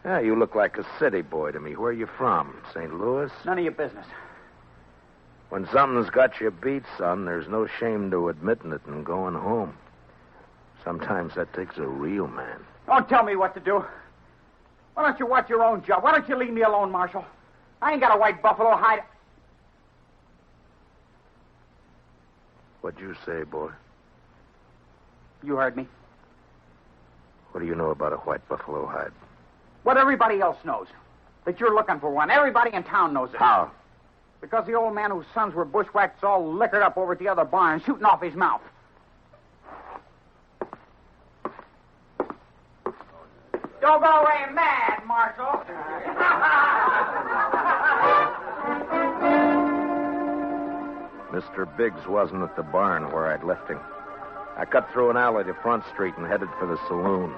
Yeah, you look like a city boy to me. Where are you from? St. Louis? None of your business. When something's got you beat, son, there's no shame to admitting it and going home. Sometimes that takes a real man. Don't tell me what to do. Why don't you watch your own job? Why don't you leave me alone, Marshal? I ain't got a white buffalo hide. What'd you say, boy? You heard me. What do you know about a white buffalo hide? What everybody else knows. That you're looking for one. Everybody in town knows it. How? Because the old man whose sons were bushwhacked all liquored up over at the other barn, shooting off his mouth. Don't go away mad, Marshal. Mr. Biggs wasn't at the barn where I'd left him. I cut through an alley to Front Street and headed for the saloons.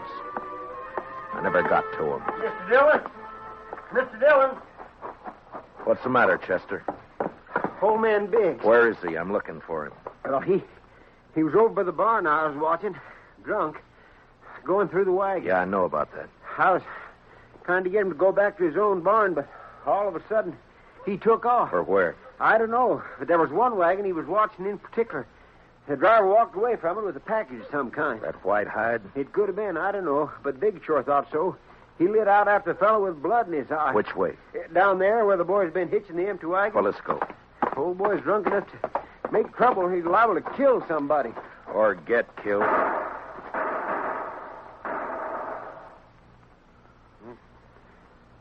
I never got to him. Mr. Dillon? Mr. Dillon? What's the matter, Chester? Old man Biggs. Where is he? I'm looking for him. Well, he was over by the barn I was watching, drunk. going through the wagon. Yeah, I know about that. I was trying to get him to go back to his own barn, but all of a sudden, he took off. For where? I don't know, but there was one wagon he was watching in particular. The driver walked away from it with a package of some kind. That white hide? It could have been, I don't know, but Big sure thought so. He lit out after the fellow with blood in his eye. Which way? Down there where the boy's been hitching the empty wagon. Well, let's go. Old boy's drunk enough to make trouble. He's liable to kill somebody. Or get killed.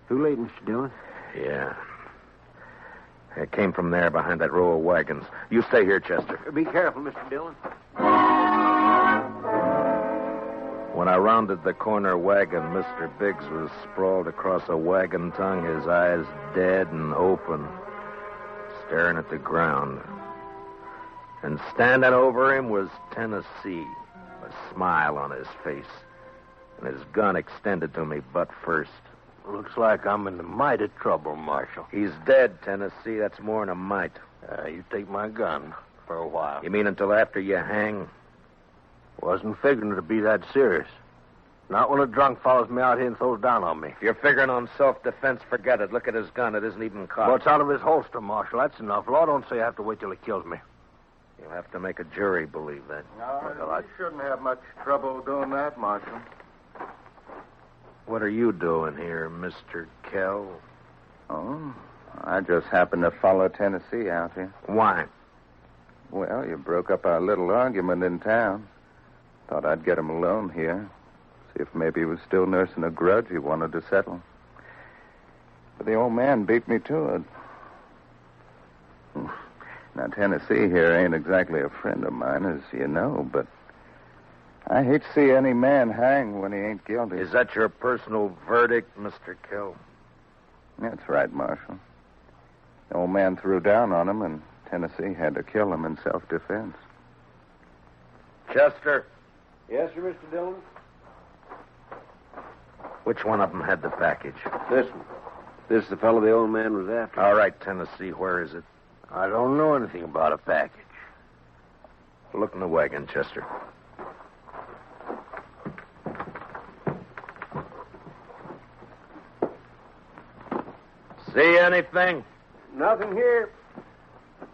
Too late, Mr. Dillon. Yeah. It came from there behind that row of wagons. You stay here, Chester. Be careful, Mr. Dillon. When I rounded the corner wagon, Mr. Biggs was sprawled across a wagon tongue, his eyes dead and open, staring at the ground. And standing over him was Tennessee, a smile on his face, and his gun extended to me butt first. Looks like I'm in the mighty trouble, Marshal. He's dead, Tennessee. That's more than a mite. You take my gun for a while. You mean until after you hang? Wasn't figuring it'd be that serious. Not when a drunk follows me out here and throws down on me. If you're figuring on self-defense, forget it. Look at his gun. It isn't even cocked. Well, it's out of his holster, Marshal. That's enough. Law don't say I have to wait till he kills me. You'll have to make a jury believe that. No, you shouldn't have much trouble doing that, Marshal. What are you doing here, Mr. Kell? Oh, I just happened to follow Tennessee out here. Why? Well, you broke up our little argument in town. Thought I'd get him alone here. See if maybe he was still nursing a grudge he wanted to settle. But the old man beat me to it. Now, Tennessee here ain't exactly a friend of mine, as you know, but I hate to see any man hang when he ain't guilty. Is that your personal verdict, Mr. Kell? That's right, Marshal. The old man threw down on him, and Tennessee had to kill him in self-defense. Chester. Yes, sir, Mr. Dillon? Which one of them had the package? This one. This is the fellow the old man was after. All right, Tennessee, where is it? I don't know anything about a package. Look in the wagon, Chester. See anything? Nothing here.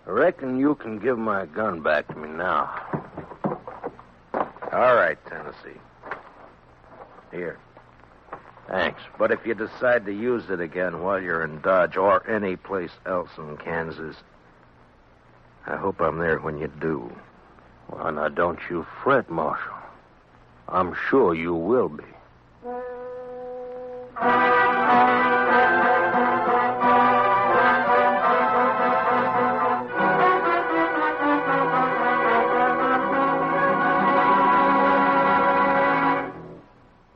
I reckon you can give my gun back to me now. All right, Tennessee. Here. Thanks. But if you decide to use it again while you're in Dodge or any place else in Kansas, I hope I'm there when you do. Well, now, don't you fret, Marshal. I'm sure you will be.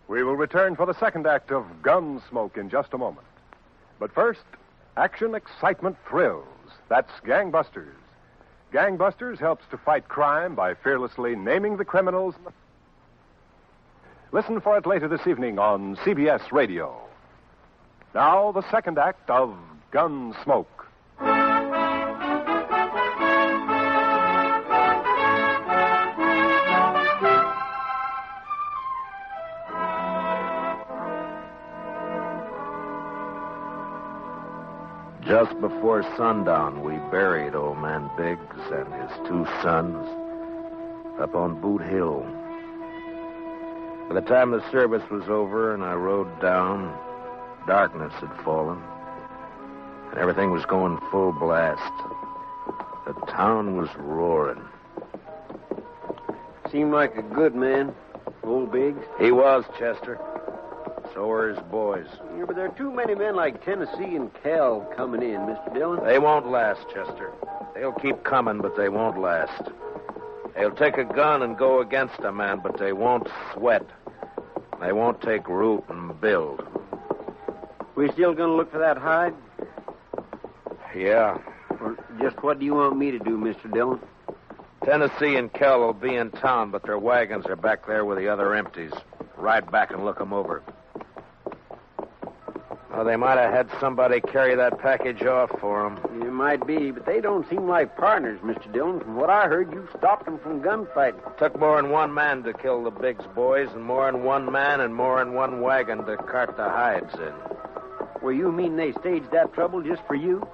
We will return for the second act of Gunsmoke in just a moment. But first, action, excitement, thrills. That's Gangbusters. Gangbusters helps to fight crime by fearlessly naming the criminals. Listen for it later this evening on CBS Radio. Now, the second act of Gunsmoke. Just before sundown, we buried old man Biggs and his two sons up on Boot Hill. By the time the service was over and I rode down, darkness had fallen, and everything was going full blast. The town was roaring. Seemed like a good man, old Biggs. He was, Chester. So were his boys. Yeah, but there are too many men like Tennessee and Cal coming in, Mr. Dillon. They won't last, Chester. They'll keep coming, but they won't last. They'll take a gun and go against a man, but they won't sweat. They won't take root and build. We still going to look for that hide? Yeah. Or just what do you want me to do, Mr. Dillon? Tennessee and Kell will be in town, but their wagons are back there with the other empties. Ride back and look them over. Oh, they might have had somebody carry that package off for them. You might be, but they don't seem like partners, Mr. Dillon. From what I heard, you stopped them from gunfighting. Took more than one man to kill the Biggs boys, and more than one man and more than one wagon to cart the hides in. Well, you mean they staged that trouble just for you?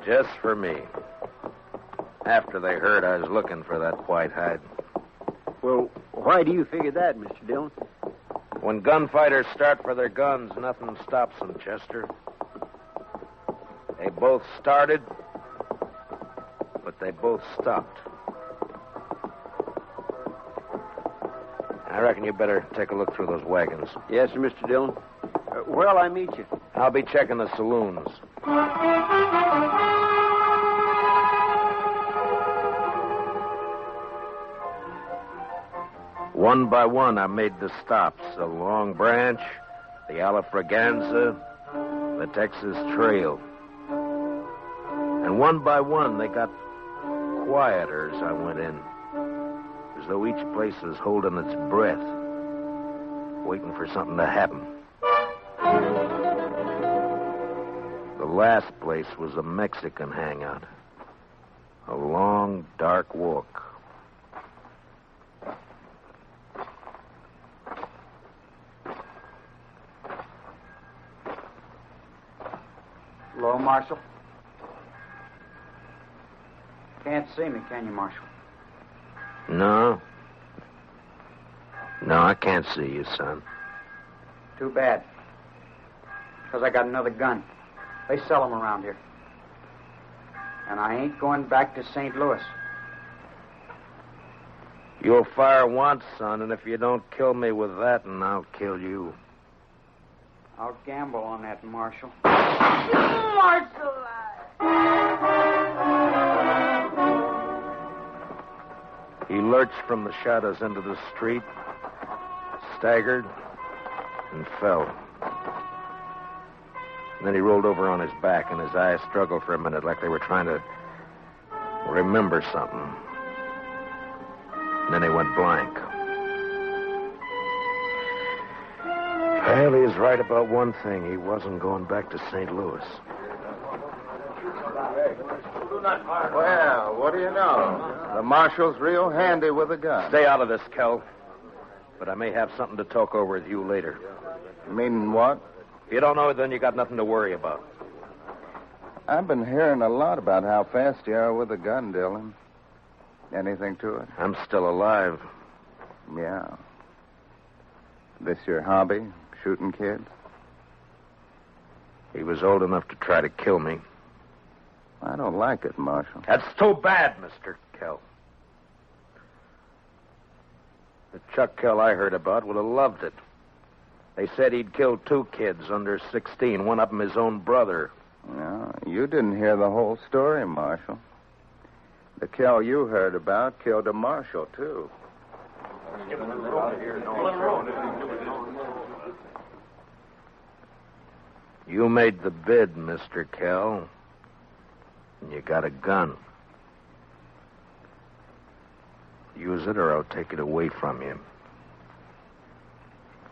Just for me. After they heard I was looking for that white hide. Well, why do you figure that, Mr. Dillon? When gunfighters start for their guns, nothing stops them, Chester. They both started, but they both stopped. I reckon you better take a look through those wagons. Yes, sir, Mr. Dillon. Where'll I meet you? I'll be checking the saloons. One by one, I made the stops. The Long Branch, the Alafraganza, the Texas Trail. And one by one, they got quieter as I went in. As though each place was holding its breath, waiting for something to happen. The last place was a Mexican hangout. A long, dark walk. Hello, Marshal. Can't see me, can you, Marshal? No. No, I can't see you, son. Too bad. Because I got another gun. They sell them around here. And I ain't going back to St. Louis. You'll fire once, son, and if you don't kill me with that, and I'll kill you. I'll gamble on that, Marshal. Marshal! He lurched from the shadows into the street, staggered, and fell. And then he rolled over on his back, and his eyes struggled for a minute like they were trying to remember something. And then he went blank. Well, he was right about one thing. He wasn't going back to St. Louis. Well, what do you know? The marshal's real handy with a gun. Stay out of this, Kel. But I may have something to talk over with you later. Meaning what? If you don't know it, then you got nothing to worry about. I've been hearing a lot about how fast you are with a gun, Dillon. Anything to it? I'm still alive. Yeah. This your hobby, shooting kids? He was old enough to try to kill me. I don't like it, Marshal. That's too bad, Mr. Kell. The Chuck Kell I heard about would have loved it. They said he'd killed 2 kids under 16, one of them his own brother. No, you didn't hear the whole story, Marshal. The Kell you heard about killed a marshal, too. You made the bid, Mr. Kell. And you got a gun. Use it or I'll take it away from you.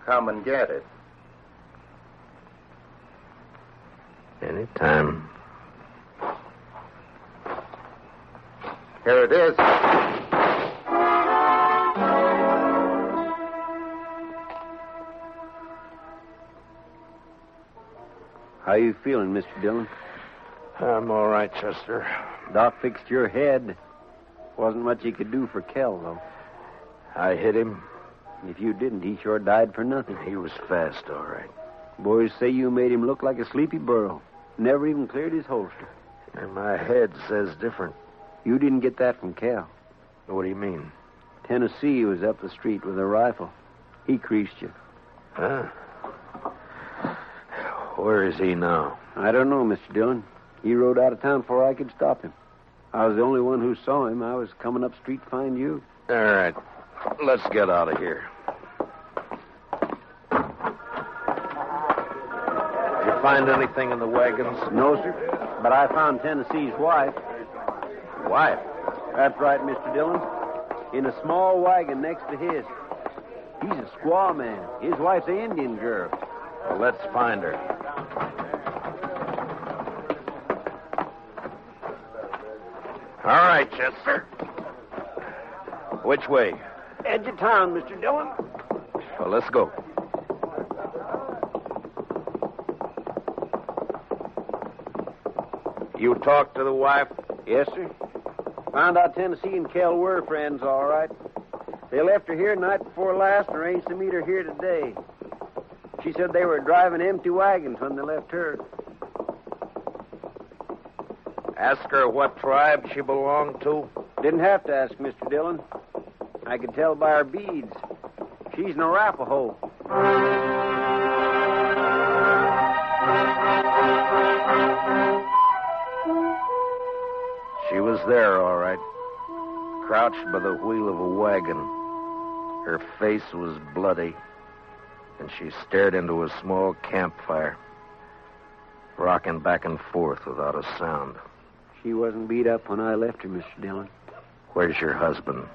Come and get it. Anytime. Here it is. How you feeling, Mr. Dillon? I'm all right, Chester. Doc fixed your head. Wasn't much he could do for Kell, though. I hit him. If you didn't, he sure died for nothing. He was fast, all right. Boys say you made him look like a sleepy burro. Never even cleared his holster. And my head says different. You didn't get that from Kell. What do you mean? Tennessee was up the street with a rifle. He creased you. Huh? Where is he now? I don't know, Mr. Dillon. He rode out of town before I could stop him. I was the only one who saw him. I was coming up street to find you. All right. Let's get out of here. Did you find anything in the wagons? No, sir. But I found Tennessee's wife. Wife? That's right, Mr. Dillon. In a small wagon next to his. He's a squaw man. His wife's an Indian girl. Well, let's find her. All right, Chester. Which way? Edge of town, Mr. Dillon. Well, let's go. You talked to the wife? Yes, sir. Found out Tennessee and Kell were friends, all right. They left her here night before last and arranged to meet her here today. She said they were driving empty wagons when they left her. Ask her what tribe she belonged to? Didn't have to ask, Mr. Dillon. I could tell by her beads. She's an Arapaho. She was there, all right. Crouched by the wheel of a wagon. Her face was bloody, and she stared into a small campfire, rocking back and forth without a sound. She wasn't beat up when I left her, Mr. Dillon. Where's your husband?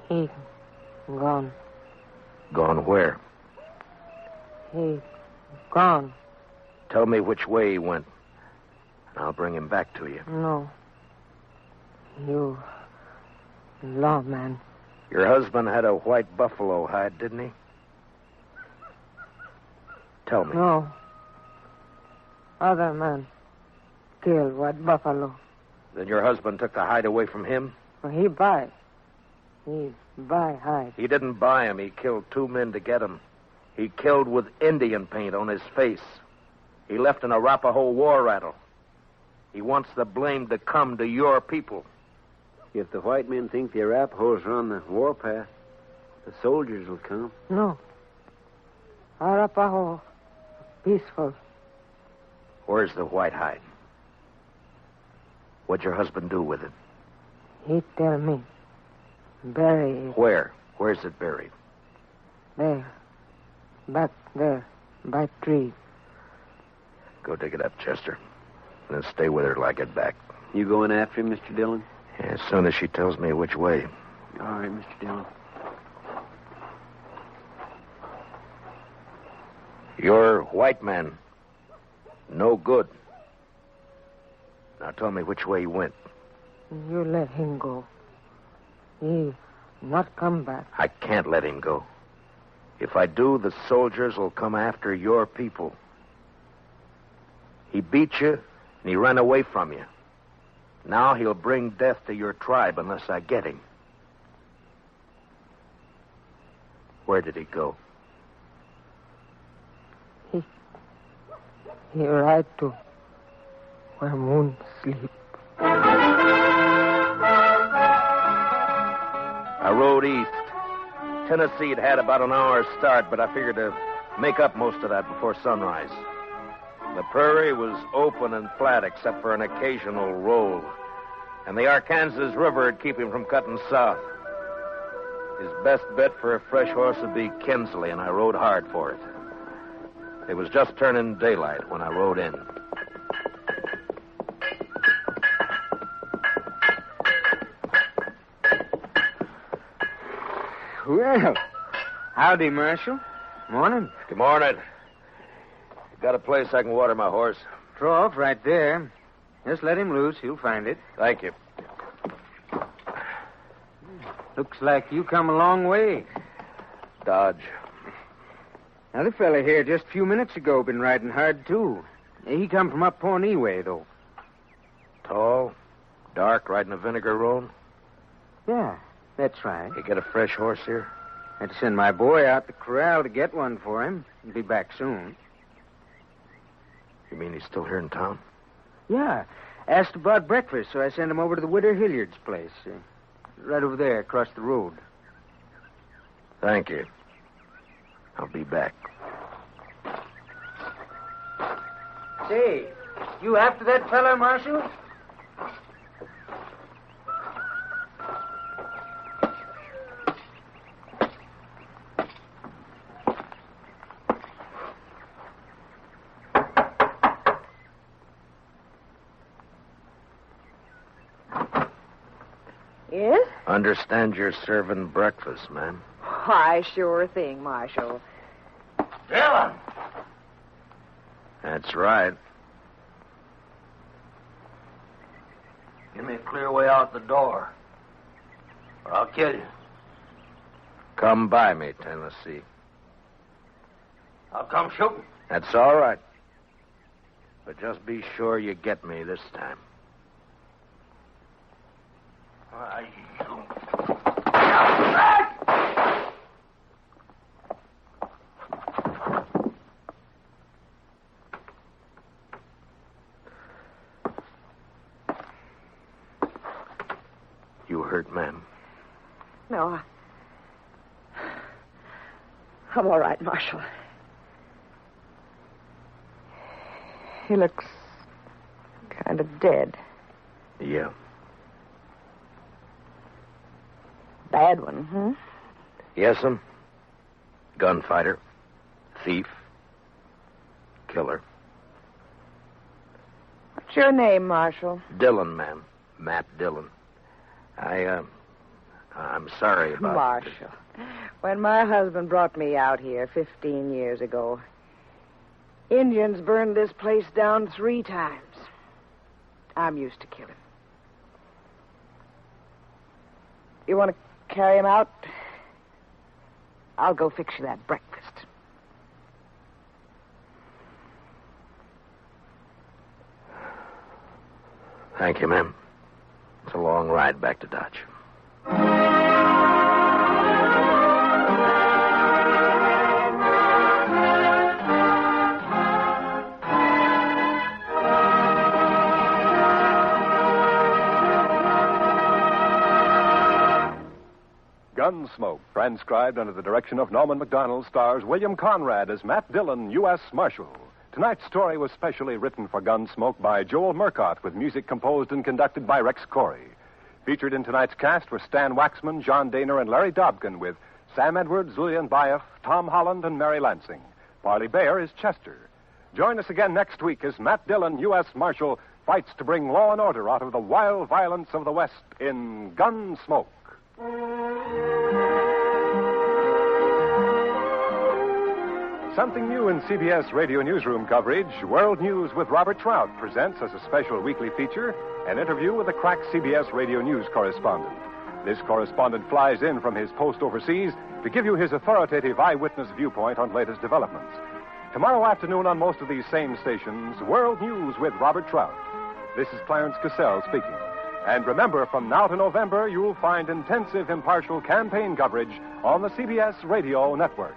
He gone. Gone where? He gone. Tell me which way he went, and I'll bring him back to you. No. You lawman. Your husband had a white buffalo hide, didn't he? Tell me. No. Other man killed white buffalo. Then your husband took the hide away from him? He buy. He buy hide. He didn't buy him. He killed 2 men to get him. He killed with Indian paint on his face. He left an Arapaho war rattle. He wants the blame to come to your people. If the white men think the Arapahoes are on the warpath, the soldiers will come. No. Arapaho, peaceful. Where's the white hide? What'd your husband do with it? He tell me. Bury it. Where? Where's it buried? There. Back there. By tree. Go dig it up, Chester. And then stay with her till I get back. You going after him, Mr. Dillon? Yeah, as soon as she tells me which way. All right, Mr. Dillon. You're white man. No good. Now tell me which way he went. You let him go. He not come back. I can't let him go. If I do, the soldiers will come after your people. He beat you, and he ran away from you. Now he'll bring death to your tribe unless I get him. Where did he go? He ride to where moon sleep. I rode east. Tennessee'd had about an hour's start, but I figured to make up most of that before sunrise. The prairie was open and flat except for an occasional roll, and the Arkansas River would keep him from cutting south. His best bet for a fresh horse would be Kinsley, and I rode hard for it. It was just turning daylight when I rode in. Well, howdy, Marshal. Morning. Good morning. Got a place I can water my horse? Trough right there. Just let him loose. He'll find it. Thank you. Looks like you come a long way. Dodge. Another fella here just a few minutes ago been riding hard, too. He come from up Pawnee way, though. Tall, dark, riding a vinegar roan? Yeah, that's right. You get a fresh horse here? Had to send my boy out the corral to get one for him. He'll be back soon. You mean he's still here in town? Yeah. Asked about breakfast, so I sent him over to the widow Hilliard's place. Right over there, across the road. Thank you. I'll be back. Say, you after that fella, Marshal? Yes? Understand you're serving breakfast, ma'am. Why, sure thing, Marshal. Dillon! That's right. Give me me a clear way out the door, or I'll kill you. Come by me, Tennessee. I'll come shooting. That's all right. But just be sure you get me this time. You hurt, ma'am? No, I'm all right, Marshal. He looks kind of dead. Yeah. Bad one, Yes'm. Gunfighter. Thief. Killer. What's your name, Marshal? Dillon, ma'am. Matt Dillon. I'm sorry about... Marshal. When my husband brought me out here 15 years ago, Indians burned this place down 3 times. I'm used to killing. You want to carry him out? I'll go fix you that breakfast. Thank you, ma'am. It's a long ride back to Dodge. Gunsmoke, transcribed under the direction of Norman MacDonald, stars William Conrad as Matt Dillon, U.S. Marshal. Tonight's story was specially written for Gunsmoke by Joel Murcott, with music composed and conducted by Rex Corey. Featured in tonight's cast were Stan Waxman, John Daner, and Larry Dobkin, with Sam Edwards, Lillian Baeff, Tom Holland, and Mary Lansing. Parley Bayer is Chester. Join us again next week as Matt Dillon, U.S. Marshal, fights to bring law and order out of the wild violence of the West in Gunsmoke. Something new in CBS Radio Newsroom coverage, World News with Robert Trout presents as a special weekly feature an interview with a crack CBS Radio News correspondent. This correspondent flies in from his post overseas to give you his authoritative eyewitness viewpoint on latest developments. Tomorrow afternoon on most of these same stations, World News with Robert Trout. This is Clarence Cassell speaking. And remember, from now to November, you'll find intensive, impartial campaign coverage on the CBS Radio Network.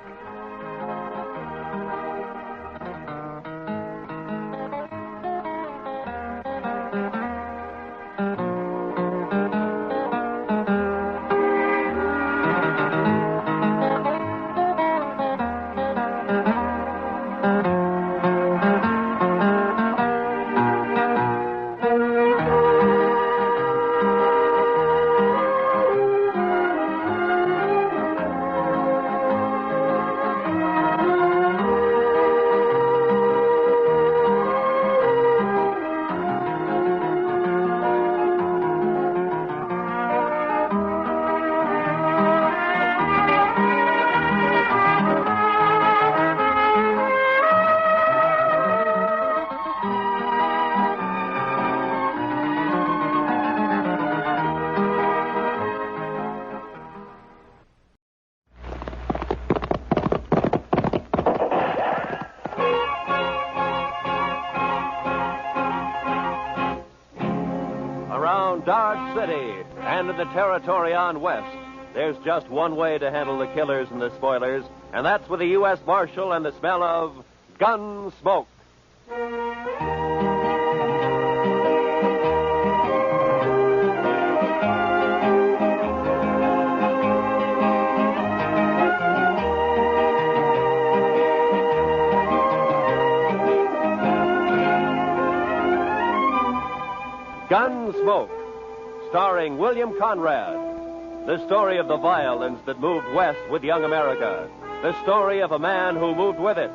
Dodge City and in the territory on west, there's just one way to handle the killers and the spoilers, and that's with the U.S. Marshal and the smell of Gunsmoke. Gunsmoke, starring William Conrad. The story of the violence that moved west with young America. The story of a man who moved with it.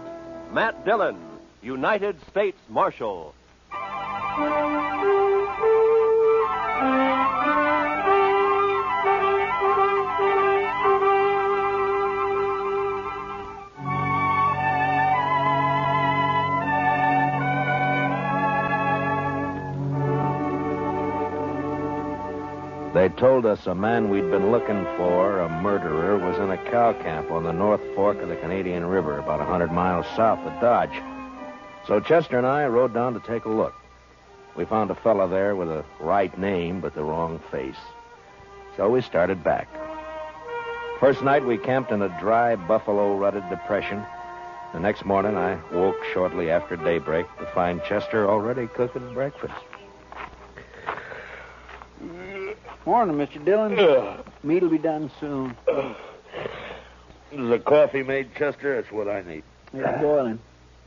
Matt Dillon, United States Marshal. told us a man we'd been looking for, a murderer, was in a cow camp on the North Fork of the Canadian River, about 100 miles south of Dodge. So Chester and I rode down to take a look. We found a fella there with a right name but the wrong face. So we started back. First night we camped in a dry, buffalo-rutted depression. The next morning I woke shortly after daybreak to find Chester already cooking breakfast. Morning, Mr. Dillon. Meat'll be done soon. Is the coffee made, Chester? That's what I need. It's boiling.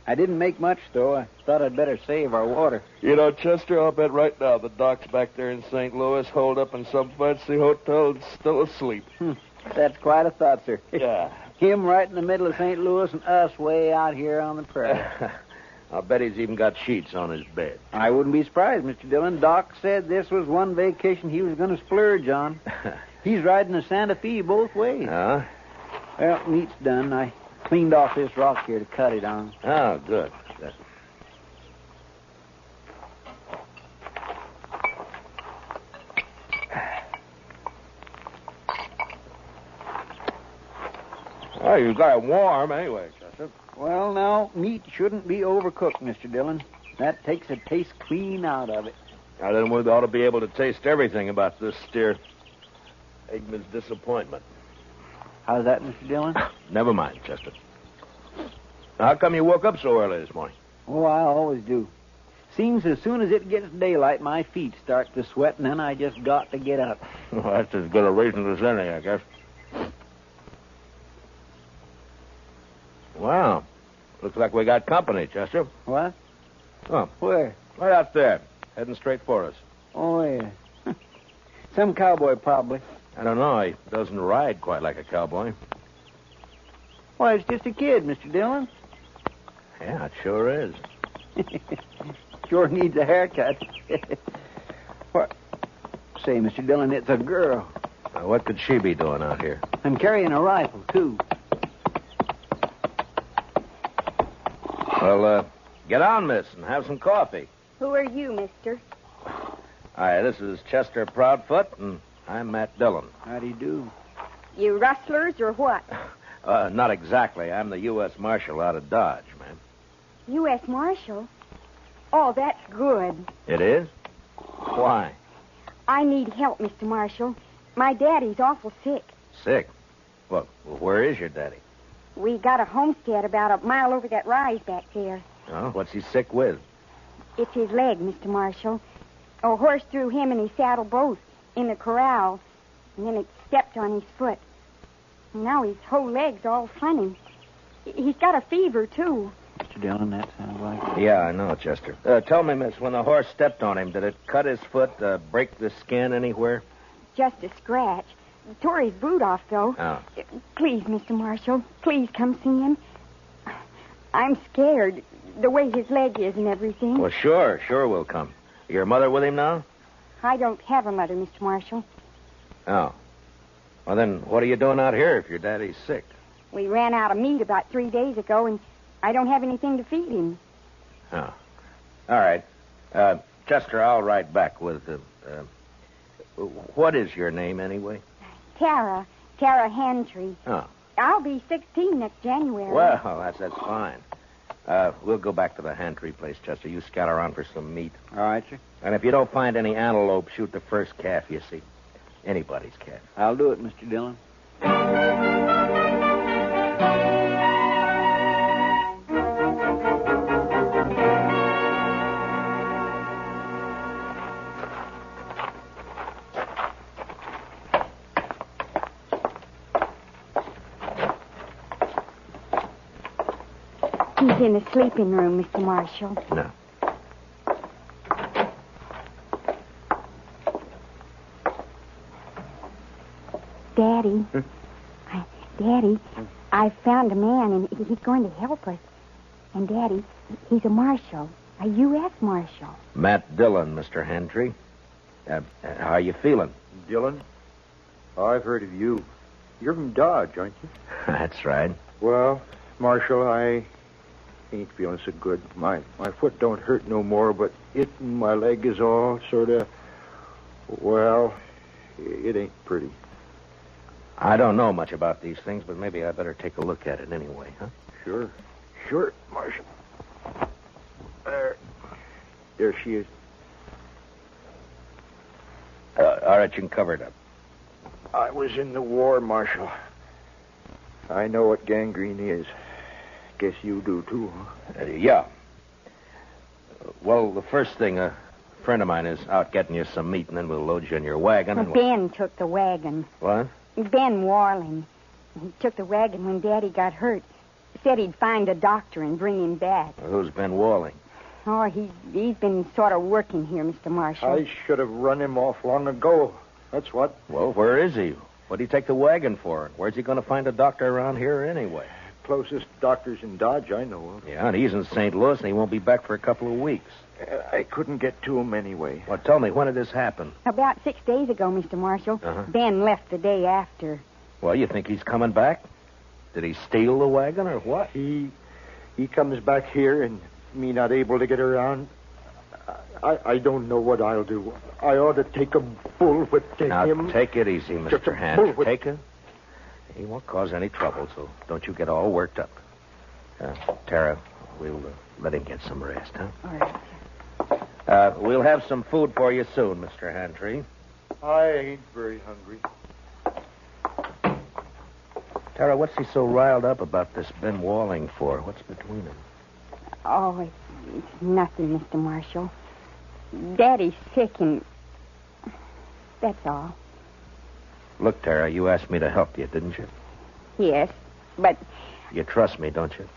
I didn't make much, though. I thought I'd better save our water. You know, Chester, I'll bet right now the doc's back there in St. Louis, holed up in some fancy hotel and still asleep. That's quite a thought, sir. Yeah. Him right in the middle of St. Louis and us way out here on the prairie. I'll bet he's even got sheets on his bed. I wouldn't be surprised, Mr. Dillon. Doc said this was one vacation he was going to splurge on. He's riding the Santa Fe both ways. Huh? Well, meat's done. I cleaned off this rock here to cut it on. Oh, good. Well, you got it warm anyway, Chester. Well, now, meat shouldn't be overcooked, Mr. Dillon. That takes the taste clean out of it. Now, then we ought to be able to taste everything about this steer. Eggman's disappointment. How's that, Mr. Dillon? Never mind, Chester. How come you woke up so early this morning? Oh, I always do. Seems as soon as it gets daylight, my feet start to sweat, and then I just got to get up. Well, that's as good a reason as any, I guess. Wow. Looks like we got company, Chester. What? Oh. Where? Right out there, heading straight for us. Oh, yeah. Some cowboy, probably. I don't know. He doesn't ride quite like a cowboy. Why, it's just a kid, Mr. Dillon. Yeah, it sure is. Sure needs a haircut. What? Say, Mr. Dillon, it's a girl. What could she be doing out here? I'm carrying a rifle, too. Well, get on, miss, and have some coffee. Who are you, mister? Hi, this is Chester Proudfoot, and I'm Matt Dillon. How do you do? You rustlers or what? Not exactly. I'm the U.S. Marshal out of Dodge, ma'am. U.S. Marshal? Oh, that's good. It is? Why? I need help, Mr. Marshal. My daddy's awful sick. Sick? Well, where is your daddy? We got a homestead about a mile over that rise back there. Oh, what's he sick with? It's his leg, Mr. Marshal. A horse threw him and his saddle both in the corral, and then it stepped on his foot. And now his whole leg's all funny. He's got a fever, too. Mr. Dillon, that sounds like it. Yeah, I know, Chester. Tell me, miss, when the horse stepped on him, did it cut his foot, break the skin anywhere? Just a scratch. Tore his boot off, though. Oh. Please, Mr. Marshal, please come see him. I'm scared, the way his leg is and everything. Well, sure we'll come. Your mother with him now? I don't have a mother, Mr. Marshal. Oh. Well, then, what are you doing out here if your daddy's sick? We ran out of meat about 3 days ago, and I don't have anything to feed him. Oh. All right. Chester, I'll ride back with... what is your name, anyway? Tara Hantry. Oh. I'll be 16 next January. Well, that's fine. We'll go back to the Hantry place, Chester. You scout around for some meat. All right, sir. And if you don't find any antelope, shoot the first calf you see. Anybody's calf. I'll do it, Mr. Dillon. He's in the sleeping room, Mr. Marshal. No. Daddy. Daddy, I found a man, and he's going to help us. And, Daddy, he's a marshal, a U.S. Marshal. Matt Dillon, Mr. Hantry. How are you feeling? Dillon? I've heard of you. You're from Dodge, aren't you? That's right. Well, Marshal, I ain't feeling so good. My foot don't hurt no more, but my leg is all sort of, well, It ain't pretty. I don't know much about these things, but maybe I better take a look at it anyway, huh? Sure. Sure, Marshal. There she is. All right, you can cover it up. I was in the war, Marshal. I know what gangrene is. Guess you do, too, huh? Yeah. Well, the first thing, a friend of mine is out getting you some meat, and then we'll load you in your wagon. And Ben took the wagon. What? Ben Warling. He took the wagon when Daddy got hurt. Said he'd find a doctor and bring him back. Well, who's Ben Walling? Oh, he's been sort of working here, Mr. Marshal. I should have run him off long ago. That's what. Well, where is he? What'd he take the wagon for? Where's he going to find a doctor around here anyway? Closest doctor's in Dodge I know of. Yeah, and he's in St. Louis, and he won't be back for a couple of weeks. I couldn't get to him anyway. Well, tell me, when did this happen? About 6 days ago, Mr. Marshal. Uh-huh. Ben left the day after. Well, you think he's coming back? Did he steal the wagon or what? He comes back here and me not able to get around. I don't know what I'll do. I ought to take a bullwhip to him. Now, take it easy, Mr. Hand. Take it. He won't cause any trouble, so don't you get all worked up. Tara, we'll let him get some rest, huh? All right. We'll have some food for you soon, Mr. Handtree. I ain't very hungry. Tara, what's he so riled up about this Ben Walling for? What's between them? Oh, it's nothing, Mr. Marshal. Daddy's sick and... that's all. Look, Tara, you asked me to help you, didn't you? Yes, but... You trust me, don't you?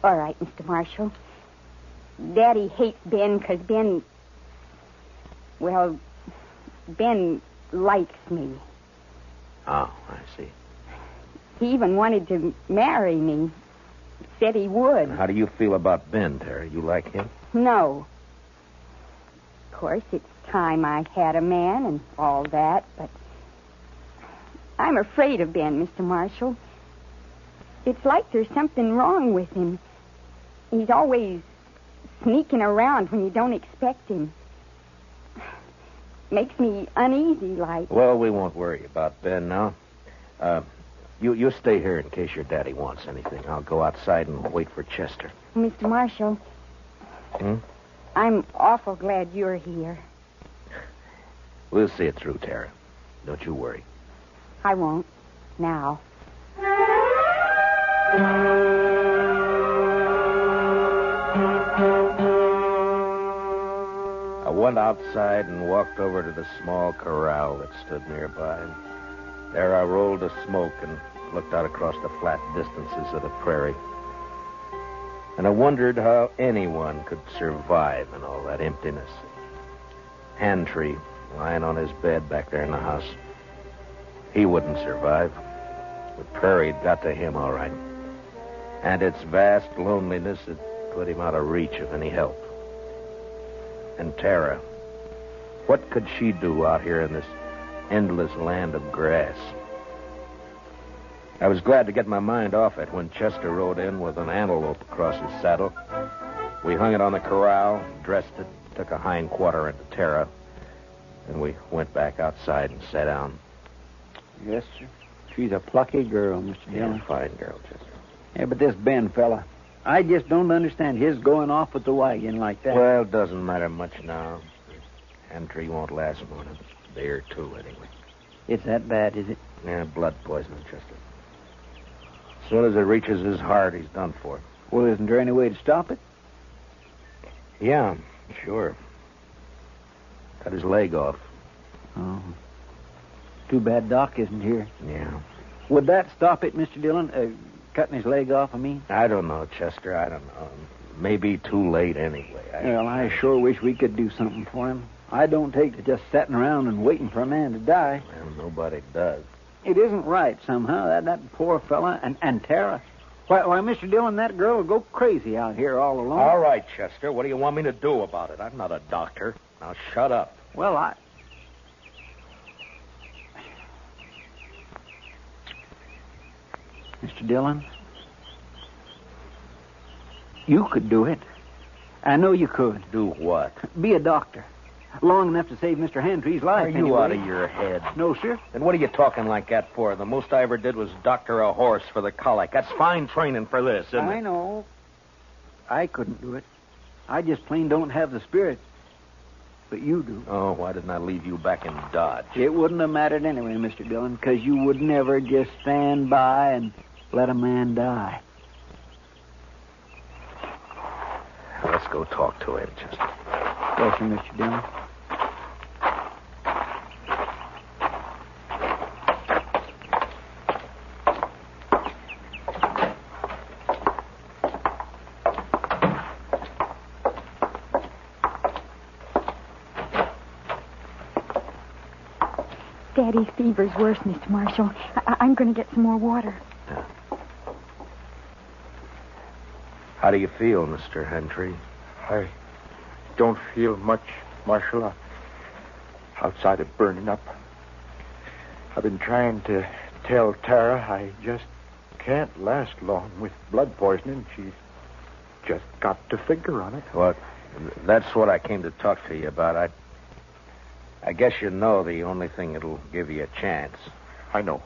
All right, Mr. Marshal. Daddy hates Ben because Ben... well, Ben likes me. Oh, I see. He even wanted to marry me. Said he would. How do you feel about Ben, Tara? You like him? No. Of course, it's time I had a man and all that, but I'm afraid of Ben, Mr. Marshal. It's like there's something wrong with him. He's always sneaking around when you don't expect him. Makes me uneasy, like. Well, we won't worry about Ben now. You stay here in case your daddy wants anything. I'll go outside and wait for Chester. Mr. Marshal, I'm awful glad you're here. We'll see it through, Tara. Don't you worry. I won't. Now. I went outside and walked over to the small corral that stood nearby. There I rolled a smoke and looked out across the flat distances of the prairie. And I wondered how anyone could survive in all that emptiness. Handtree, lying on his bed back there in the house. He wouldn't survive. The prairie had got to him all right. And its vast loneliness had put him out of reach of any help. And Tara, what could she do out here in this endless land of grass? I was glad to get my mind off it when Chester rode in with an antelope across his saddle. We hung it on the corral, dressed it, took a hind quarter into Tara, and we went back outside and sat down. Yes, sir. She's a plucky girl, Mr. Dillon. Yeah, fine girl, Chester. Yeah, but this Ben fella, I just don't understand his going off with the wagon like that. Well, it doesn't matter much now. Handtree won't last more than a day or two, anyway. It's that bad, is it? Yeah, blood poisoning, Chester. As soon as it reaches his heart, he's done for. Well, isn't there any way to stop it? Yeah, sure. Cut his leg off. Oh. Too bad Doc isn't here. Yeah. Would that stop it, Mr. Dillon? Cutting his leg off, I mean? I don't know, Chester. I don't know. Maybe too late anyway. Well, I sure wish we could do something for him. I don't take to just sitting around and waiting for a man to die. Well, nobody does. It isn't right somehow. That poor fella and Tara. Why, Mr. Dillon, that girl will go crazy out here all alone. All right, Chester. What do you want me to do about it? I'm not a doctor. Now, shut up. Well, Mr. Dillon, you could do it. I know you could. Do what? Be a doctor. Long enough to save Mr. Hantree's life. Are you anyway. out of your head? No, sir. Then what are you talking like that for? The most I ever did was doctor a horse for the colic. That's fine training for this, isn't it? I know. I couldn't do it. I just plain don't have the spirit. But you do. Oh, why didn't I leave you back in Dodge? It wouldn't have mattered anyway, Mr. Dillon, because you would never just stand by and let a man die. Let's go talk to him, Chester. Yes, sir, Mr. Dillon. Daddy's fever's worse, Mr. Marshall. I'm going to get some more water. How do you feel, Mr. Hantry? I don't feel much, Marshal. Outside of burning up. I've been trying to tell Tara I just can't last long with blood poisoning. She's just got to figure on it. Well, that's what I came to talk to you about. I guess you know the only thing that'll give you a chance. I know.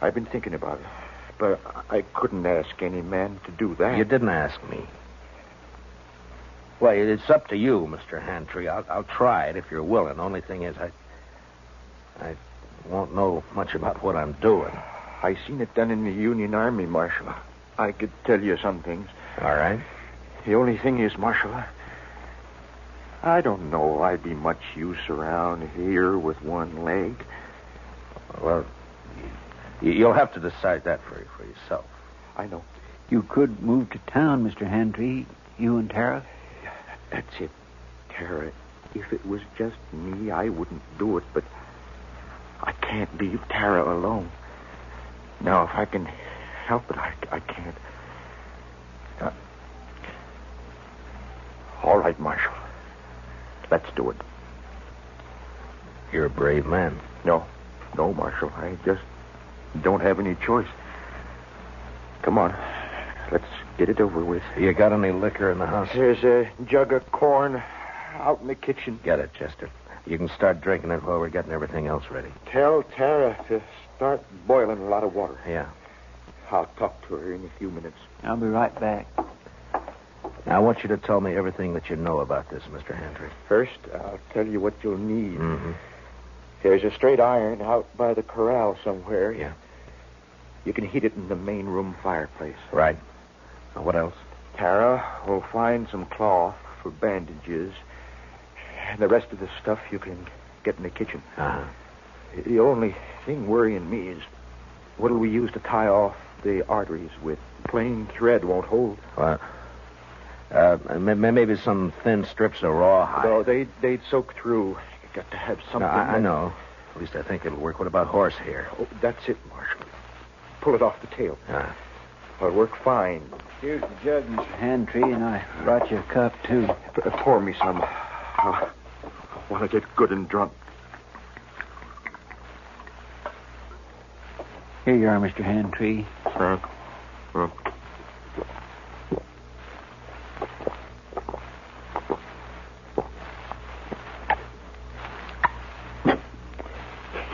I've been thinking about it. But I couldn't ask any man to do that. You didn't ask me. Well, it's up to you, Mr. Hantry. I'll try it if you're willing. Only thing is, I won't know much about what I'm doing. I seen it done in the Union Army, Marshal. I could tell you some things. All right. The only thing is, Marshal, I don't know I'd be much use around here with one leg. Well, you'll have to decide that for yourself. I know. You could move to town, Mr. Hantry, you and Tara. That's it, Tara. If it was just me, I wouldn't do it, but I can't leave Tara alone. Now, if I can help it, I can't. All right, Marshal. Let's do it. You're a brave man. No, Marshal. I just don't have any choice. Come on. Let's get it over with. You got any liquor in the house? There's a jug of corn out in the kitchen. Get it, Chester. You can start drinking it while we're getting everything else ready. Tell Tara to start boiling a lot of water. Yeah. I'll talk to her in a few minutes. I'll be right back. Now, I want you to tell me everything that you know about this, Mr. Hantry. First, I'll tell you what you'll need. Mm-hmm. There's a straight iron out by the corral somewhere. Yeah. You can heat it in the main room fireplace. Right. Now, what else? Tara will find some cloth for bandages. And the rest of the stuff you can get in the kitchen. Uh-huh. The only thing worrying me is what'll we use to tie off the arteries with? Plain thread won't hold. Well, maybe some thin strips of rawhide. No, they'd soak through. You got to have something. No, I know. At least I think it'll work. What about horsehair? Oh, that's it, Marshal. Pull it off the tail. It'll work fine. Here's the jug, Mr. Hantry, and I brought you a cup, too. Pour me some. I want to get good and drunk. Here you are, Mr. Hantry. Thanks.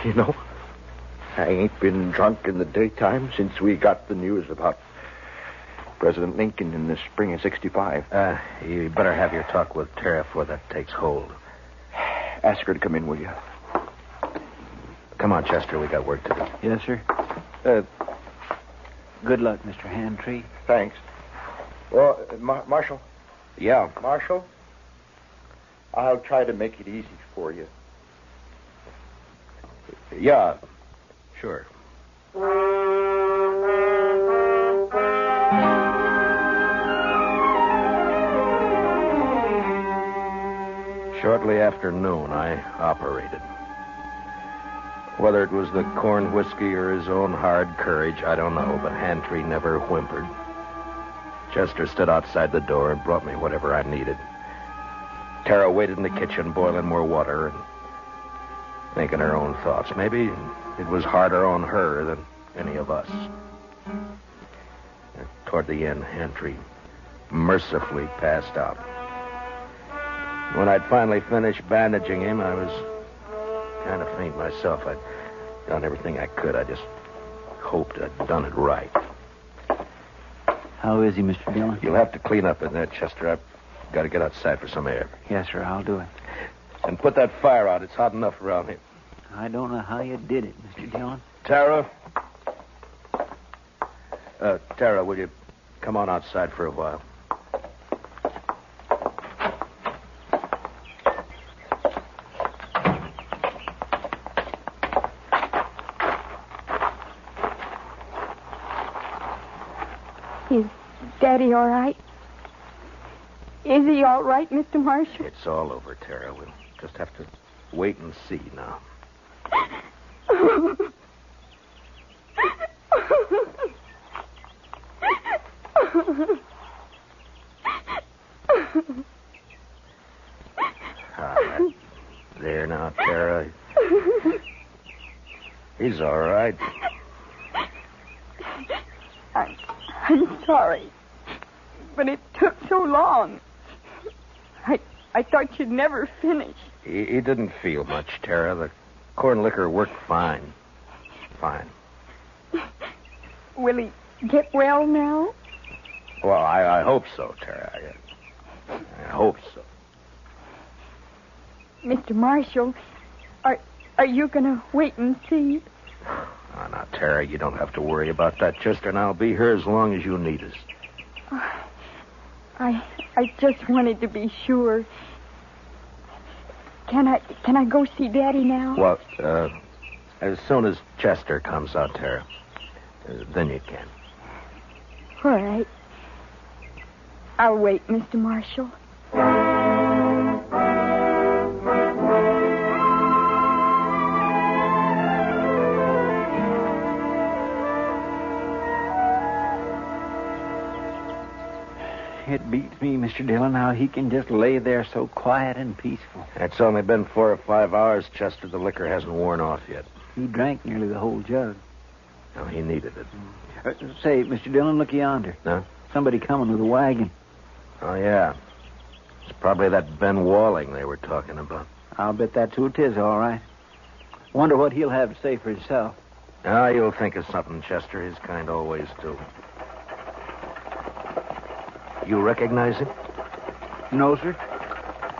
You know, I ain't been drunk in the daytime since we got the news about President Lincoln in the spring of 65. You better have your talk with Tara before that takes hold. Ask her to come in, will you? Come on, Chester. We got work to do. Yes, sir. Good luck, Mr. Hantry. Thanks. Well, Marshal? Yeah? Marshal? I'll try to make it easy for you. Yeah, sure. Shortly after noon, I operated. Whether it was the corn whiskey or his own hard courage, I don't know, but Hantry never whimpered. Chester stood outside the door and brought me whatever I needed. Tara waited in the kitchen, boiling more water and thinking her own thoughts. Maybe it was harder on her than any of us. Toward the end, Hantry mercifully passed out. When I'd finally finished bandaging him, I was kind of faint myself. I'd done everything I could. I just hoped I'd done it right. How is he, Mr. Dillon? You'll have to clean up in there, Chester. I've got to get outside for some air. Yes, sir, I'll do it. And put that fire out. It's hot enough around here. I don't know how you did it, Mr. Dillon. Tara? Tara, will you come on outside for a while? Is Daddy all right? Is he all right, Mr. Marshall? It's all over, Tara. We'll just have to wait and see now. There now, Tara. He's all right. I'm sorry, but it took so long. I thought you'd never finish. He didn't feel much, Tara. The corn liquor worked fine. Fine. Will he get well now? Well, I hope so, Tara. I hope so. Mr. Marshall, are you going to wait and see? Oh, now, Tara, you don't have to worry about that, Chester, and I'll be here as long as you need us. I just wanted to be sure. Can I go see Daddy now? Well, as soon as Chester comes out, Tara, then you can. All right. I'll wait, Mr. Marshall. It beats me, Mr. Dillon, how he can just lay there so quiet and peaceful. It's only been 4 or 5 hours, Chester. The liquor hasn't worn off yet. He drank nearly the whole jug. No, he needed it. Say, Mr. Dillon, look yonder. No? Somebody coming with a wagon. Oh, yeah. It's probably that Ben Walling they were talking about. I'll bet that's who it is, all right. Wonder what he'll have to say for himself. Ah, you'll think of something, Chester. His kind always do. You recognize him? No, sir.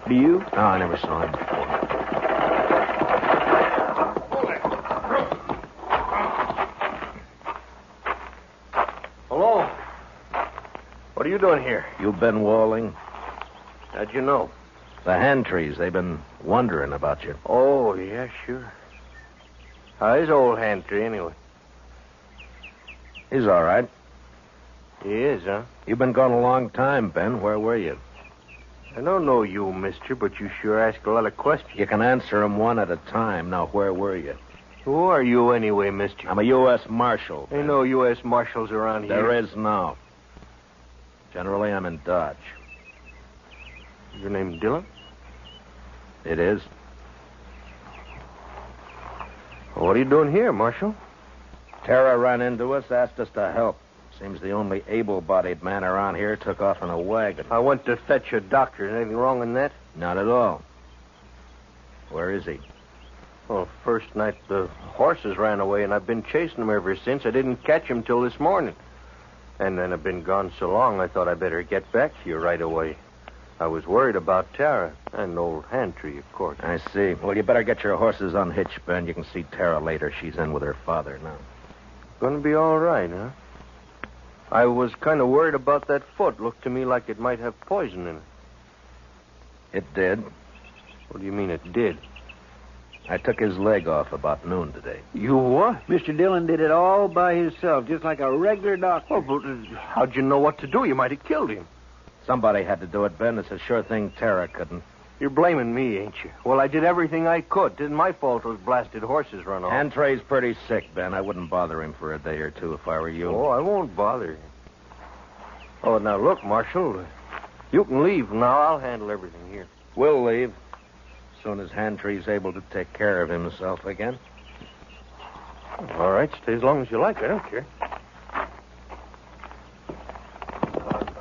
Do you? No, I never saw him before. Hello. What are you doing here? You Ben Walling? How'd you know? The Hantrees. They've been wondering about you. Oh, yeah, sure. How's old Hantry, anyway? He's all right. He is, huh? You've been gone a long time, Ben. Where were you? I don't know you, mister, but you sure ask a lot of questions. You can answer them one at a time. Now, where were you? Who are you anyway, mister? I'm a U.S. Marshal. Ain't no U.S. Marshals around here. There is now. Generally, I'm in Dodge. Your name Dillon? It is. Well, what are you doing here, Marshal? Tara ran into us, asked us to help. Seems the only able-bodied man around here took off in a wagon. I went to fetch a doctor. Is anything wrong in that? Not at all. Where is he? Well, first night the horses ran away, and I've been chasing them ever since. I didn't catch him till this morning. And then I've been gone so long, I thought I'd better get back to you right away. I was worried about Tara and old Hantry, of course. I see. Well, you better get your horses unhitched, Ben. You can see Tara later. She's in with her father now. Gonna be all right, huh? I was kind of worried about that foot. Looked to me like it might have poison in it. It did. What do you mean it did? I took his leg off about noon today. You what? Mr. Dillon did it all by himself, just like a regular doctor. Oh, but how'd you know what to do? You might have killed him. Somebody had to do it, Ben. It's a sure thing Tara couldn't. You're blaming me, ain't you? Well, I did everything I could. Didn't my fault those blasted horses run off. Hantray's pretty sick, Ben. I wouldn't bother him for a day or two if I were you. Oh, I won't bother you. Oh, now look, Marshal. You can leave now. I'll handle everything here. We'll leave. As soon as Hantray's able to take care of himself again. All right, stay as long as you like. I don't care.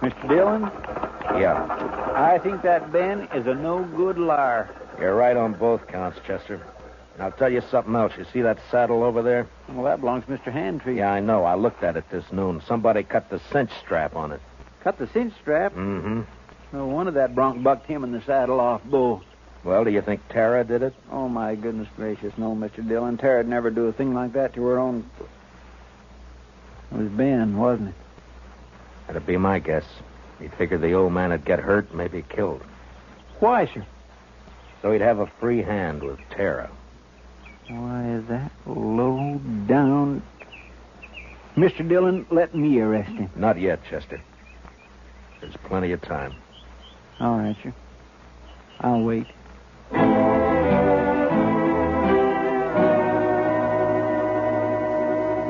Mr. Dillon, Yeah. I think that Ben is a no-good liar. You're right on both counts, Chester. And I'll tell you something else. You see that saddle over there? Well, that belongs to Mr. Handtree. Yeah, I know. I looked at it this noon. Somebody cut the cinch strap on it. Cut the cinch strap? Mm-hmm. No wonder that bronc bucked him in the saddle off Bull. Well, do you think Tara did it? Oh, my goodness gracious, no, Mr. Dillon. Tara'd never do a thing like that to her own... It was Ben, wasn't it? That'd be my guess. He figured the old man would get hurt, maybe killed. Why, sir? So he'd have a free hand with Tara. Why, is that low down... Mr. Dillon, let me arrest him. Not yet, Chester. There's plenty of time. All right, sir. I'll wait.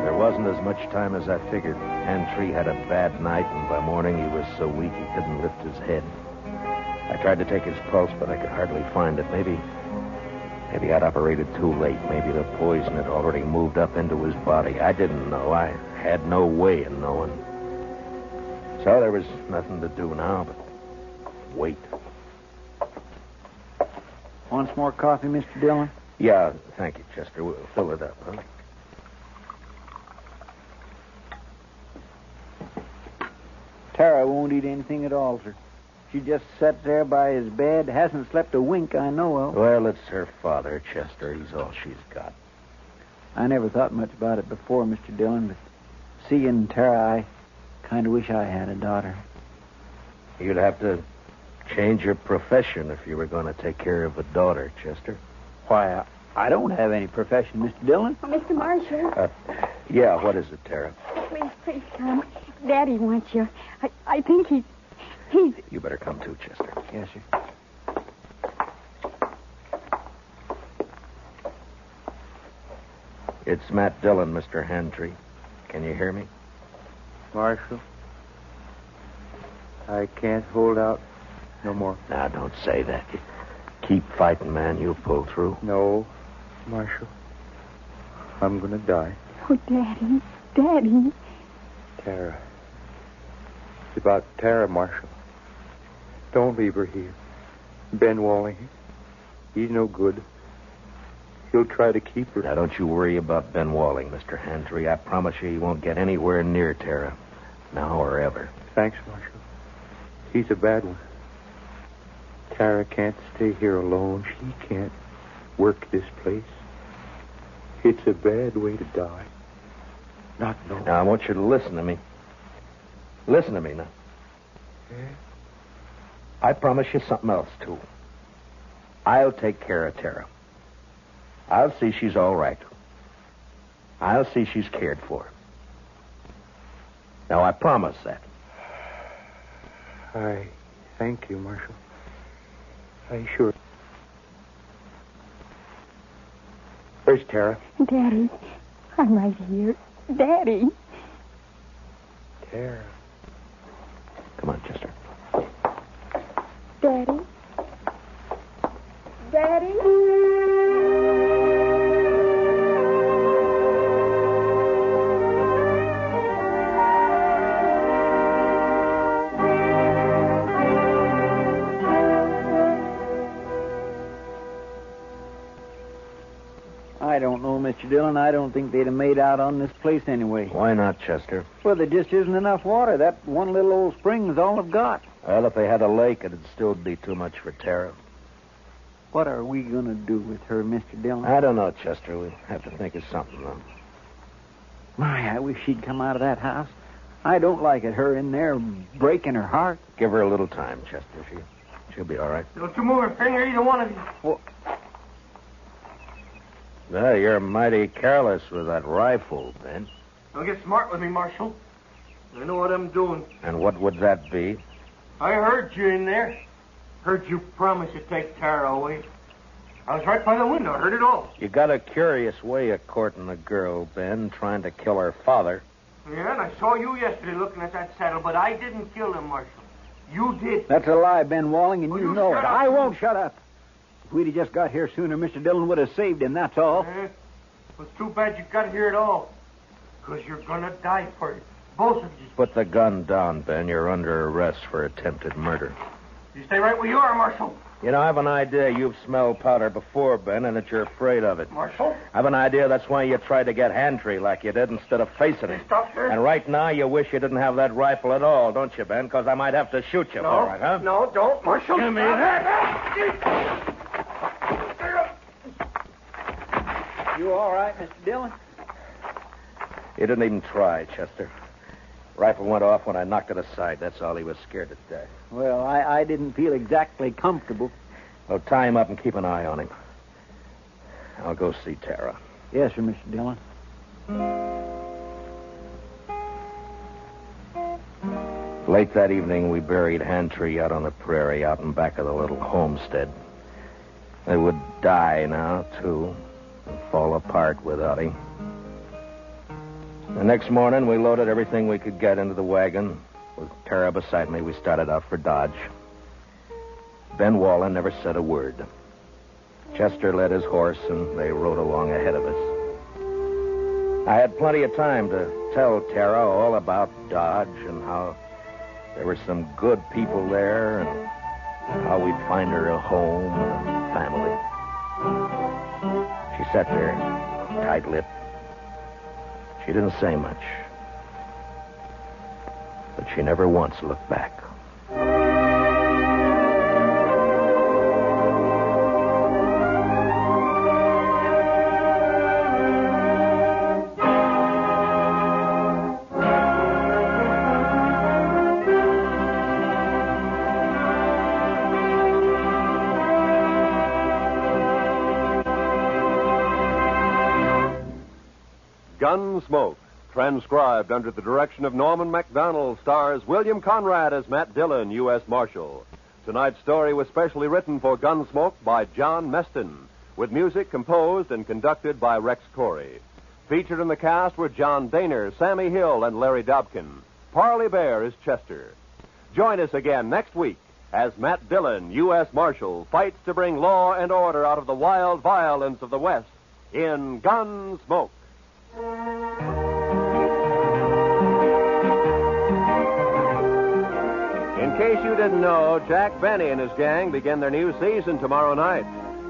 There wasn't as much time as I figured. Handtree had a bad night, and by morning he was so weak he couldn't lift his head. I tried to take his pulse, but I could hardly find it. Maybe I'd operated too late. Maybe the poison had already moved up into his body. I didn't know. I had no way of knowing. So there was nothing to do now but wait. Want some more coffee, Mr. Dillon? Yeah, thank you, Chester. We'll fill it up, huh? Tara won't eat anything at all, sir. She just sat there by his bed, hasn't slept a wink I know of. Well, it's her father, Chester. He's all she's got. I never thought much about it before, Mr. Dillon, but seeing Tara, I kind of wish I had a daughter. You'd have to change your profession if you were going to take care of a daughter, Chester. Why, I don't have any profession, Mr. Dillon. Oh, Mr. Marshall. Yeah, what is it, Tara? Please come. Daddy wants you. I think he's... You better come too, Chester. Yes, sir. It's Matt Dillon, Mr. Handtree. Can you hear me? Marshal, I can't hold out no more. Now, don't say that. Keep fighting, man. You'll pull through. No, Marshal. I'm going to die. Oh, Daddy. Daddy. Tara. It's about Tara, Marshal. Don't leave her here. Ben Walling, he's no good. He'll try to keep her. Now, don't you worry about Ben Walling, Mr. Handtree. I promise you he won't get anywhere near Tara. Now or ever. Thanks, Marshal. He's a bad one. Tara can't stay here alone. She can't work this place. It's a bad way to die. Not knowing. Now, I want you to listen to me. Listen to me now. Yeah? I promise you something else, too. I'll take care of Tara. I'll see she's all right. I'll see she's cared for. Now, I promise that. I thank you, Marshal. I sure. Where's Tara? Daddy, I'm right here. Daddy. Tara. Come on, Chester. Daddy. Daddy. I don't know, Mr. Dillon. I don't think they'd have made out on this place anyway. Why not, Chester? Well, there just isn't enough water. That one little old spring's all I've got. Well, if they had a lake, it'd still be too much for Tara. What are we going to do with her, Mr. Dillon? I don't know, Chester. We'll have to think of something, though. My, I wish she'd come out of that house. I don't like it, her in there breaking her heart. Give her a little time, Chester. She'll be all right. Don't you move a finger, either one of you. Well, well, you're mighty careless with that rifle, Ben. Don't get smart with me, Marshal. I know what I'm doing. And what would that be? I heard you in there. Heard you promise to take Tara away. I was right by the window. I heard it all. You got a curious way of courting a girl, Ben, trying to kill her father. Yeah, and I saw you yesterday looking at that saddle, but I didn't kill him, Marshal. You did. That's a lie, Ben Walling, and you know it. shut up. I won't shut up. If we'd have just got here sooner, Mr. Dillon would have saved him, that's all. Well, it's too bad you got here at all. Because you're going to die for it. Both of you. Put the gun down, Ben. You're under arrest for attempted murder. You stay right where you are, Marshal. You know, I have an idea you've smelled powder before, Ben, and that you're afraid of it. Marshal? I have an idea that's why you tried to get Hantry like you did instead of facing him. Stop, sir. And right now you wish you didn't have that rifle at all, don't you, Ben? Because I might have to shoot you for it, huh? No, don't, Marshal. Give me that. You all right, Mr. Dillon? You didn't even try, Chester. Rifle went off when I knocked it aside. That's all. He was scared to death. Well, I didn't feel exactly comfortable. Well, tie him up and keep an eye on him. I'll go see Tara. Yes, sir, Mr. Dillon. Late that evening, we buried Hantry out on the prairie, out in back of the little homestead. They would die now, too, and fall apart without him. The next morning, we loaded everything we could get into the wagon. With Tara beside me, we started out for Dodge. Ben Wallen never said a word. Chester led his horse, and they rode along ahead of us. I had plenty of time to tell Tara all about Dodge and how there were some good people there and how we'd find her a home and a family. She sat there, tight-lipped. She didn't say much, but she never once looked back. Gunsmoke, transcribed under the direction of Norman MacDonald, stars William Conrad as Matt Dillon, U.S. Marshal. Tonight's story was specially written for Gunsmoke by John Meston, with music composed and conducted by Rex Corey. Featured in the cast were John Daner, Sammy Hill, and Larry Dobkin. Parley Bear is Chester. Join us again next week as Matt Dillon, U.S. Marshal, fights to bring law and order out of the wild violence of the West in Gunsmoke. In case you didn't know, Jack Benny and his gang begin their new season tomorrow night.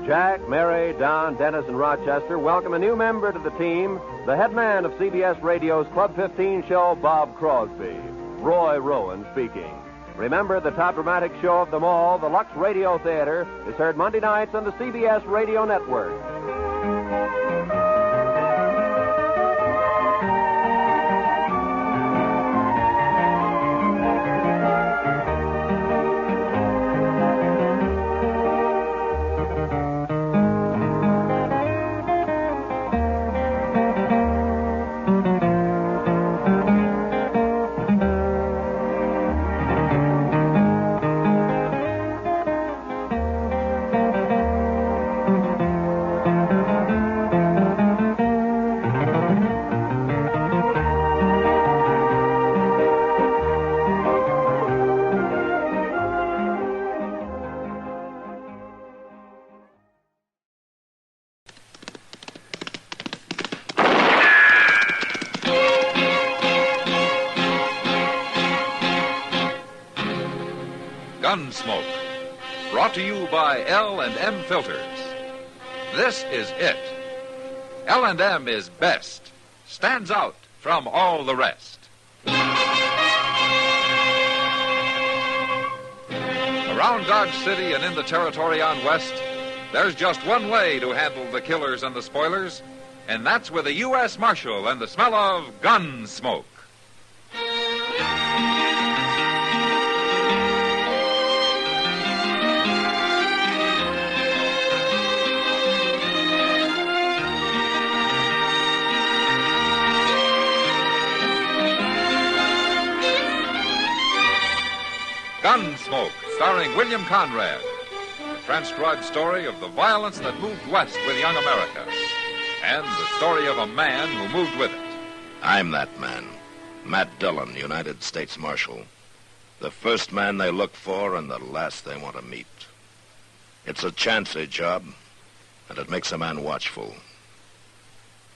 Jack, Mary, Don, Dennis, and Rochester welcome a new member to the team, the head man of CBS Radio's Club 15 show, Bob Crosby. Roy Rowan speaking. Remember, the top dramatic show of them all, the Lux Radio Theater, is heard Monday nights on the CBS Radio Network. Gunsmoke, brought to you by L&M Filters. This is it. L&M is best, stands out from all the rest. Around Dodge City and in the territory on West, there's just one way to handle the killers and the spoilers, and that's with a U.S. Marshal and the smell of Gunsmoke. Gunsmoke, starring William Conrad. A transcribed story of the violence that moved west with young America. And the story of a man who moved with it. I'm that man. Matt Dillon, United States Marshal. The first man they look for and the last they want to meet. It's a chancy job, and it makes a man watchful.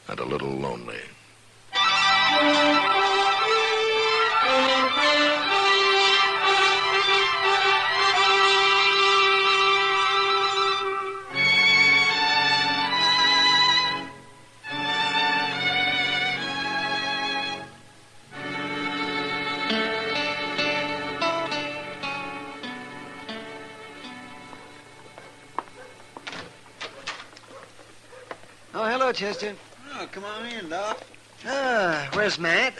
And a little lonely. Hello, Chester. Oh, come on in, Doc. Where's Matt?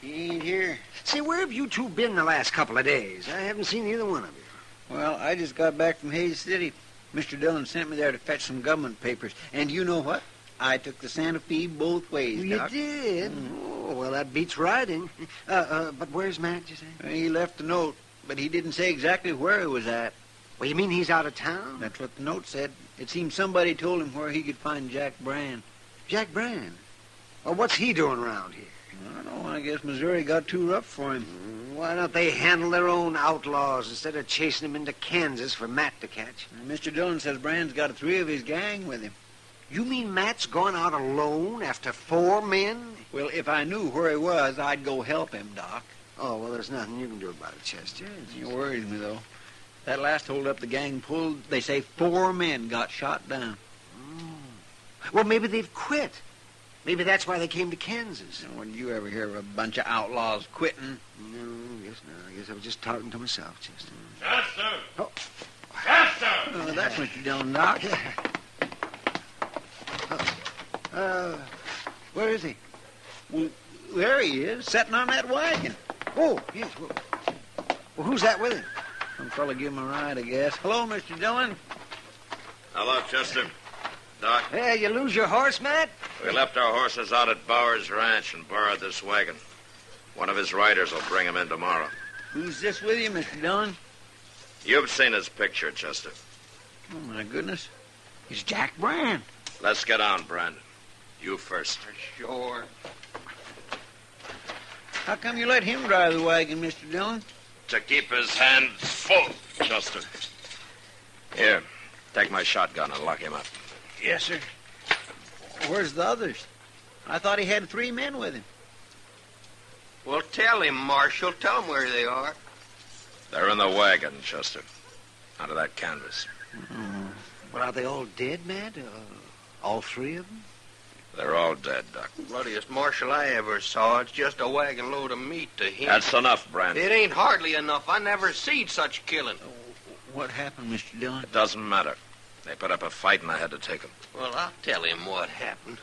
He ain't here. Say, where have you two been the last couple of days? I haven't seen either one of you. Well, I just got back from Hayes City. Mr. Dillon sent me there to fetch some government papers. And you know what? I took the Santa Fe both ways, You Doc. did? Oh, well, that beats riding. But where's Matt, you say? He left a note, but he didn't say exactly where he was at. Well, you mean he's out of town? That's what the note said. It seems somebody told him where he could find Jack Brand. Jack Brand? Well, what's he doing around here? I don't know. I guess Missouri got too rough for him. Why don't they handle their own outlaws instead of chasing them into Kansas for Matt to catch? Mr. Dillon says Brand's got 3 of his gang with him. You mean Matt's gone out alone after 4 men? Well, if I knew where he was, I'd go help him, Doc. Oh, well, there's nothing you can do about it, Chester. It worries me, though. That last holdup the gang pulled, they say 4 men got shot down. Well, maybe they've quit. Maybe that's why they came to Kansas. Now, when you ever hear of a bunch of outlaws quitting? No, I guess not. I guess I was just talking to myself, Chester. Chester! Oh. Chester! Oh, that's what you're doing, Doc. Where is he? Well, there he is, sitting on that wagon. Oh, yes. Well, who's that with him? Some fella give him a ride, I guess. Hello, Mr. Dillon. Hello, Chester. Doc. Hey, you lose your horse, Matt? We left our horses out at Bauer's ranch and borrowed this wagon. One of his riders will bring him in tomorrow. Who's this with you, Mr. Dillon? You've seen his picture, Chester. Oh, my goodness. It's Jack Brand. Let's get on, Brandon. You first. Sure. How come you let him drive the wagon, Mr. Dillon? To keep his hands full, Chester. Here, take my shotgun and lock him up. Yes, sir. Where's the others? I thought he had 3 men with him. Well, tell him, Marshal. Tell him where they are. They're in the wagon, Chester. Out of that canvas. Well, are they all dead, Matt? All 3 of them? They're all dead, Doc. Bloodiest marshal I ever saw. It's just a wagon load of meat to him. That's enough, Brandon. It ain't hardly enough. I never seen such killing. What happened, Mr. Dillon? It doesn't matter. They put up a fight and I had to take them. Well, I'll tell him what happened.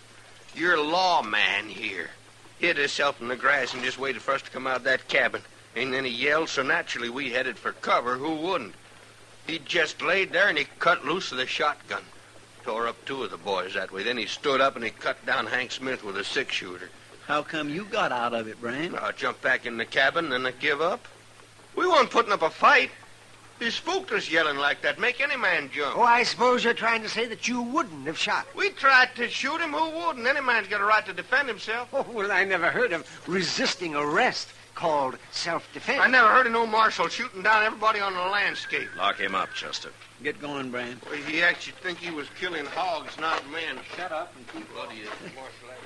Your lawman here hid himself in the grass and just waited for us to come out of that cabin. And then he yelled, so naturally we headed for cover. Who wouldn't? He just laid there and he cut loose of the shotgun. Tore up 2 of the boys that way. Then he stood up and he cut down Hank Smith with a 6-shooter. How come you got out of it, Brand? I jumped back in the cabin and I give up. We weren't putting up a fight. He spooked us yelling like that. Make any man jump. Oh, I suppose you're trying to say that you wouldn't have shot him. We tried to shoot him. Who wouldn't? Any man's got a right to defend himself. Oh, well, I never heard of resisting arrest called self-defense. I never heard of no marshal shooting down everybody on the landscape. Lock him up, Chester. Get going, Brand. Well, he actually think he was killing hogs, not men. Shut up and keep bloodiest marshal ever.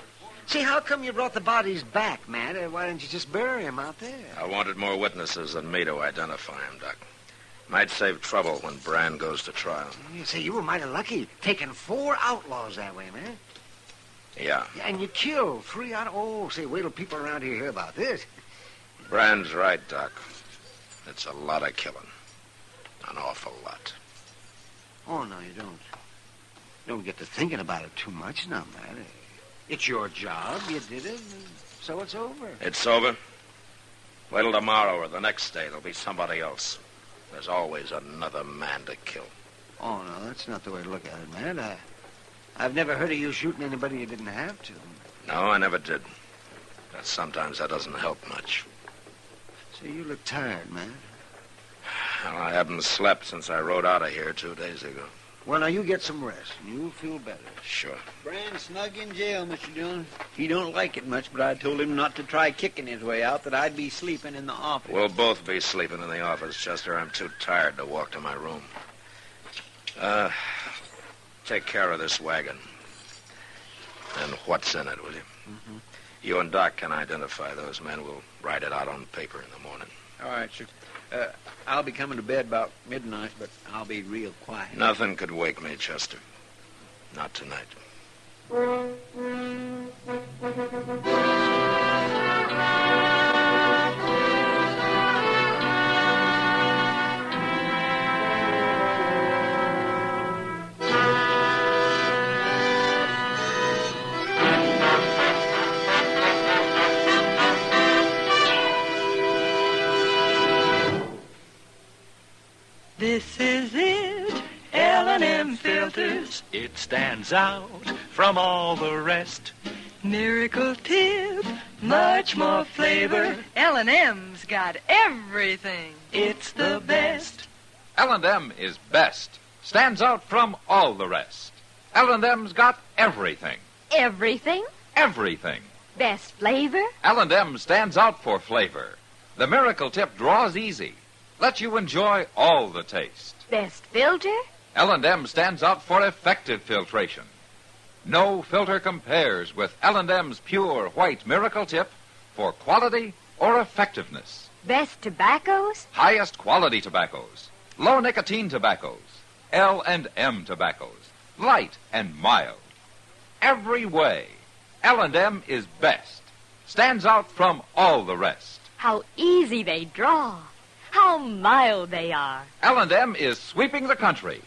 See, how come you brought the bodies back, Matt? Why didn't you just bury them out there? I wanted more witnesses than me to identify him, Doc. Might save trouble when Brand goes to trial. You say you were mighty lucky, taking 4 outlaws that way, man. Yeah. And you killed 3 out of... Oh, say, wait till people around here hear about this. Brand's right, Doc. It's a lot of killing. An awful lot. Oh, no, you don't. Don't get to thinking about it too much now, man. It's your job. You did it, and so it's over. It's over? Wait till tomorrow or the next day. There'll be somebody else. There's always another man to kill. Oh, no, that's not the way to look at it, man. I've never heard of you shooting anybody you didn't have to. No, I never did. But sometimes that doesn't help much. See, you look tired, man. Well, I haven't slept since I rode out of here 2 days ago. Well, now you get some rest, and you'll feel better. Sure. Brand's snug in jail, Mr. Dillon. He don't like it much, but I told him not to try kicking his way out, that I'd be sleeping in the office. We'll both be sleeping in the office, Chester. I'm too tired to walk to my room. Take care of this wagon. And what's in it, will you? Mm-hmm. You and Doc can identify those men. We'll write it out on paper in the morning. All right, sir. I'll be coming to bed about midnight, but I'll be real quiet. Nothing could wake me, Chester. Not tonight. 'cause it stands out from all the rest. Miracle Tip, much more flavor. L&M's got everything. It's the best. L&M is best. Stands out from all the rest. L&M's got everything. Everything? Everything. Best flavor? L&M stands out for flavor. The Miracle Tip draws easy. Lets you enjoy all the taste. Best filter? L&M stands out for effective filtration. No filter compares with L&M's pure white Miracle Tip for quality or effectiveness. Best tobaccos? Highest quality tobaccos. Low nicotine tobaccos. L&M tobaccos. Light and mild. Every way, L&M is best. Stands out from all the rest. How easy they draw. How mild they are. L&M is sweeping the country.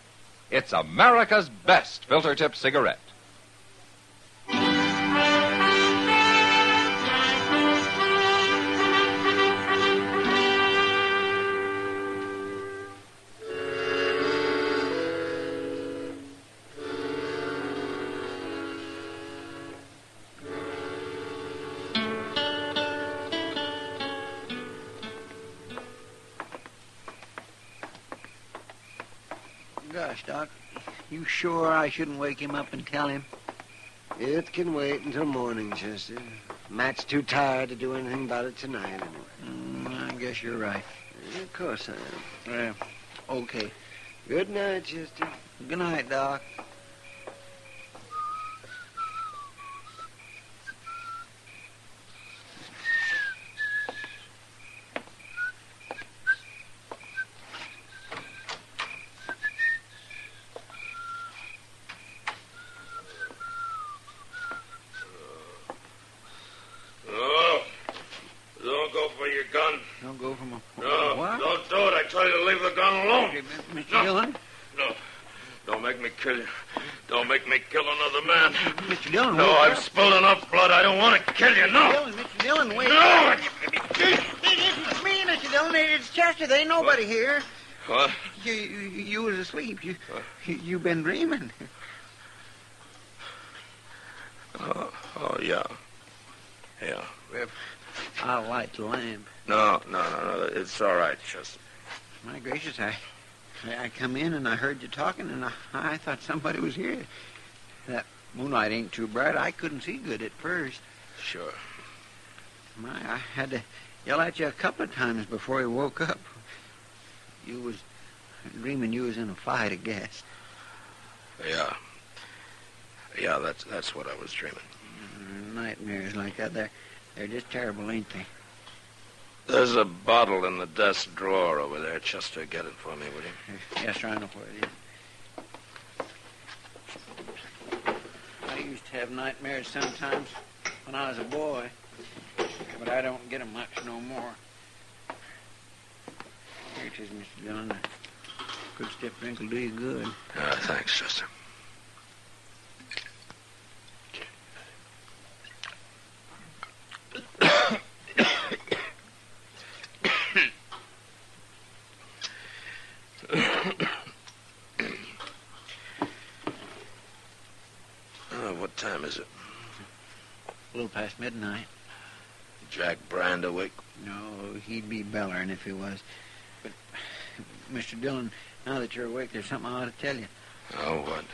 It's America's best filter tip cigarette. Gosh, Doc, you sure I shouldn't wake him up and tell him? It can wait until morning, Chester. Matt's too tired to do anything about it tonight, anyway. I guess you're right. Of course I am. Okay. Good night, Chester. Good night, Doc. Don't go for my... No, What? don't do it. I tell you to leave the gun alone. Mr. Dillon? No. Don't make me kill you. Don't make me kill another man. Mr. Dillon, No, wait. I've spilled enough blood. I don't want to kill you. No. Mr. Dillon, wait. No. It's me, Mr. Dillon. It's Chester. There ain't nobody here. What? You was asleep. You've been dreaming. Oh, yeah. Yeah. I'll light the lamp. No. It's all right, Chester. My gracious, I come in and I heard you talking, and I thought somebody was here. That moonlight ain't too bright. I couldn't see good at first. Sure. I had to yell at you a couple of times before you woke up. You was dreaming you was in a fight, I guess. Yeah. Yeah, that's what I was dreaming. Nightmares like that, they're just terrible, ain't they? There's a bottle in the desk drawer over there. Chester, get it for me, will you? Yes, sir, I know where it is. I used to have nightmares sometimes when I was a boy, but I don't get them much no more. Here it is, Mr. Dillon. A good stiff drink will do you good. Thanks, Chester. What time is it? A little past midnight. Jack Brand awake? No, he'd be bellering if he was. But, Mr. Dillon, now that you're awake, there's something I ought to tell you. Oh, what?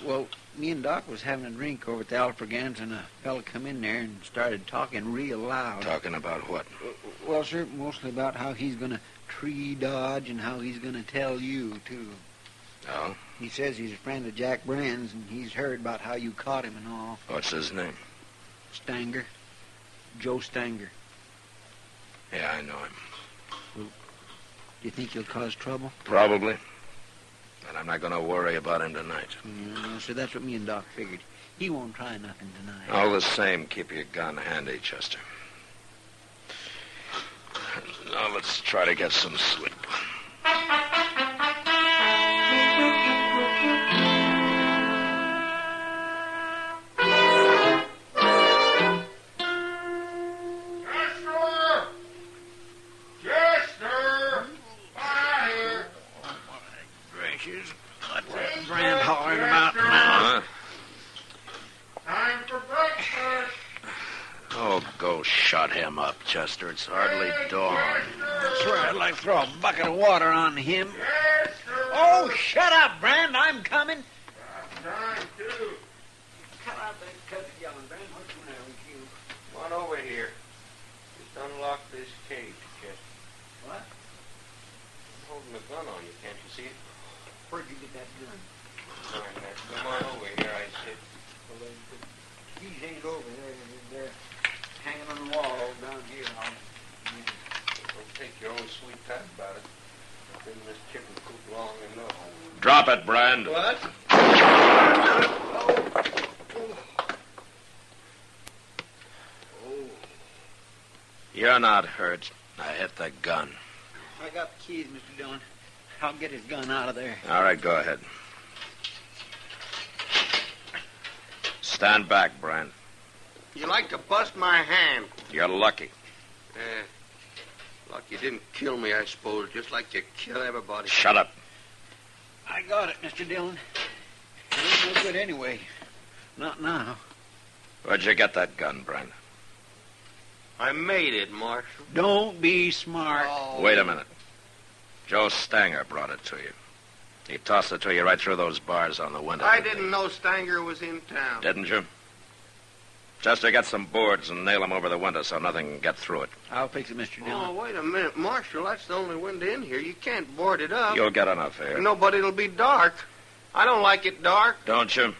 Well, me and Doc was having a drink over at the Alfregans, and a fella come in there and started talking real loud. Talking about what? Well, sir, mostly about how he's going to tree dodge and how he's going to tell you, too. Oh? He says he's a friend of Jack Brand's, and he's heard about how you caught him and all. What's his name? Stanger. Joe Stanger. Yeah, I know him. Well, do you think he'll cause trouble? Probably. But I'm not going to worry about him tonight. No, sir, that's what me and Doc figured. He won't try nothing tonight. All the same, keep your gun handy, Chester. Now let's try to get some sleep. What's that Brand hollering about now? Oh, go shut him up, Chester. It's hardly dawn. I swear I'd like to throw a bucket of water on him. Oh, shut up, Brand. I'm coming. Time, too. Cut out that cut yelling, Brand. What's the matter with you? Come on over here. Just unlock this cage, Chester. What? I'm holding a gun on you. Can't you see it? Where'd you get that gun? Behind that. Come on over here, I said. Well, the keys ain't over there. They're hanging on the wall down here. Don't take your own sweet time about it. I've been in this chicken coop long enough. Drop it, Brand. What? You're not hurt. I hit the gun. I got the keys, Mr. Dillon. I'll get his gun out of there. All right, go ahead. Stand back, Brand. You like to bust my hand. You're lucky. Luck you didn't kill me, I suppose, just like you kill everybody. Shut up. I got it, Mr. Dillon. It ain't no good anyway. Not now. Where'd you get that gun, Brand? I made it, Marshal. Don't be smart. Oh. Wait a minute. Joe Stanger brought it to you. He tossed it to you right through those bars on the window. I didn't know Stanger was in town. Didn't you? Chester, get some boards and nail them over the window so nothing can get through it. I'll fix it, Mr. Dillon. Oh, wait a minute, Marshal. That's the only window in here. You can't board it up. You'll get enough here. Nobody'll be dark. I don't like it dark. Don't you?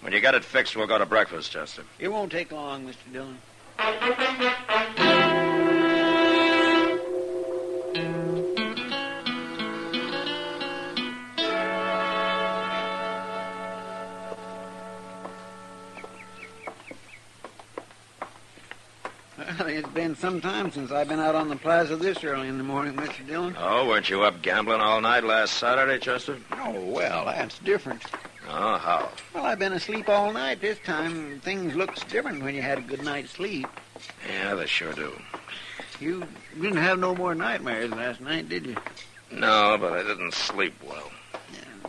When you get it fixed, we'll go to breakfast, Chester. It won't take long, Mr. Dillon. Well, it's been some time since I've been out on the plaza this early in the morning, Mr. Dillon. Oh, weren't you up gambling all night last Saturday, Chester? Oh, well, that's different. Oh, how? Well, I've been asleep all night this time. Things looks different when you had a good night's sleep. Yeah, they sure do. You didn't have no more nightmares last night, did you? No, but I didn't sleep well.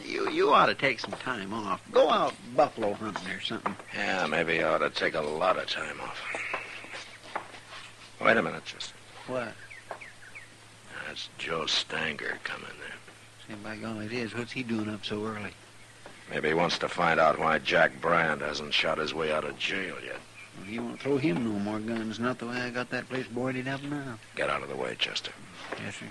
You ought to take some time off. Go out buffalo hunting or something. Yeah, maybe I ought to take a lot of time off. Wait a minute, Chester. What? That's Joe Stanger coming there. Say, by golly, it is. What's he doing up so early? Maybe he wants to find out why Jack Brand hasn't shot his way out of jail yet. Well, he won't throw him no more guns, not the way I got that place boarded up now. Get out of the way, Chester. Yes, sir.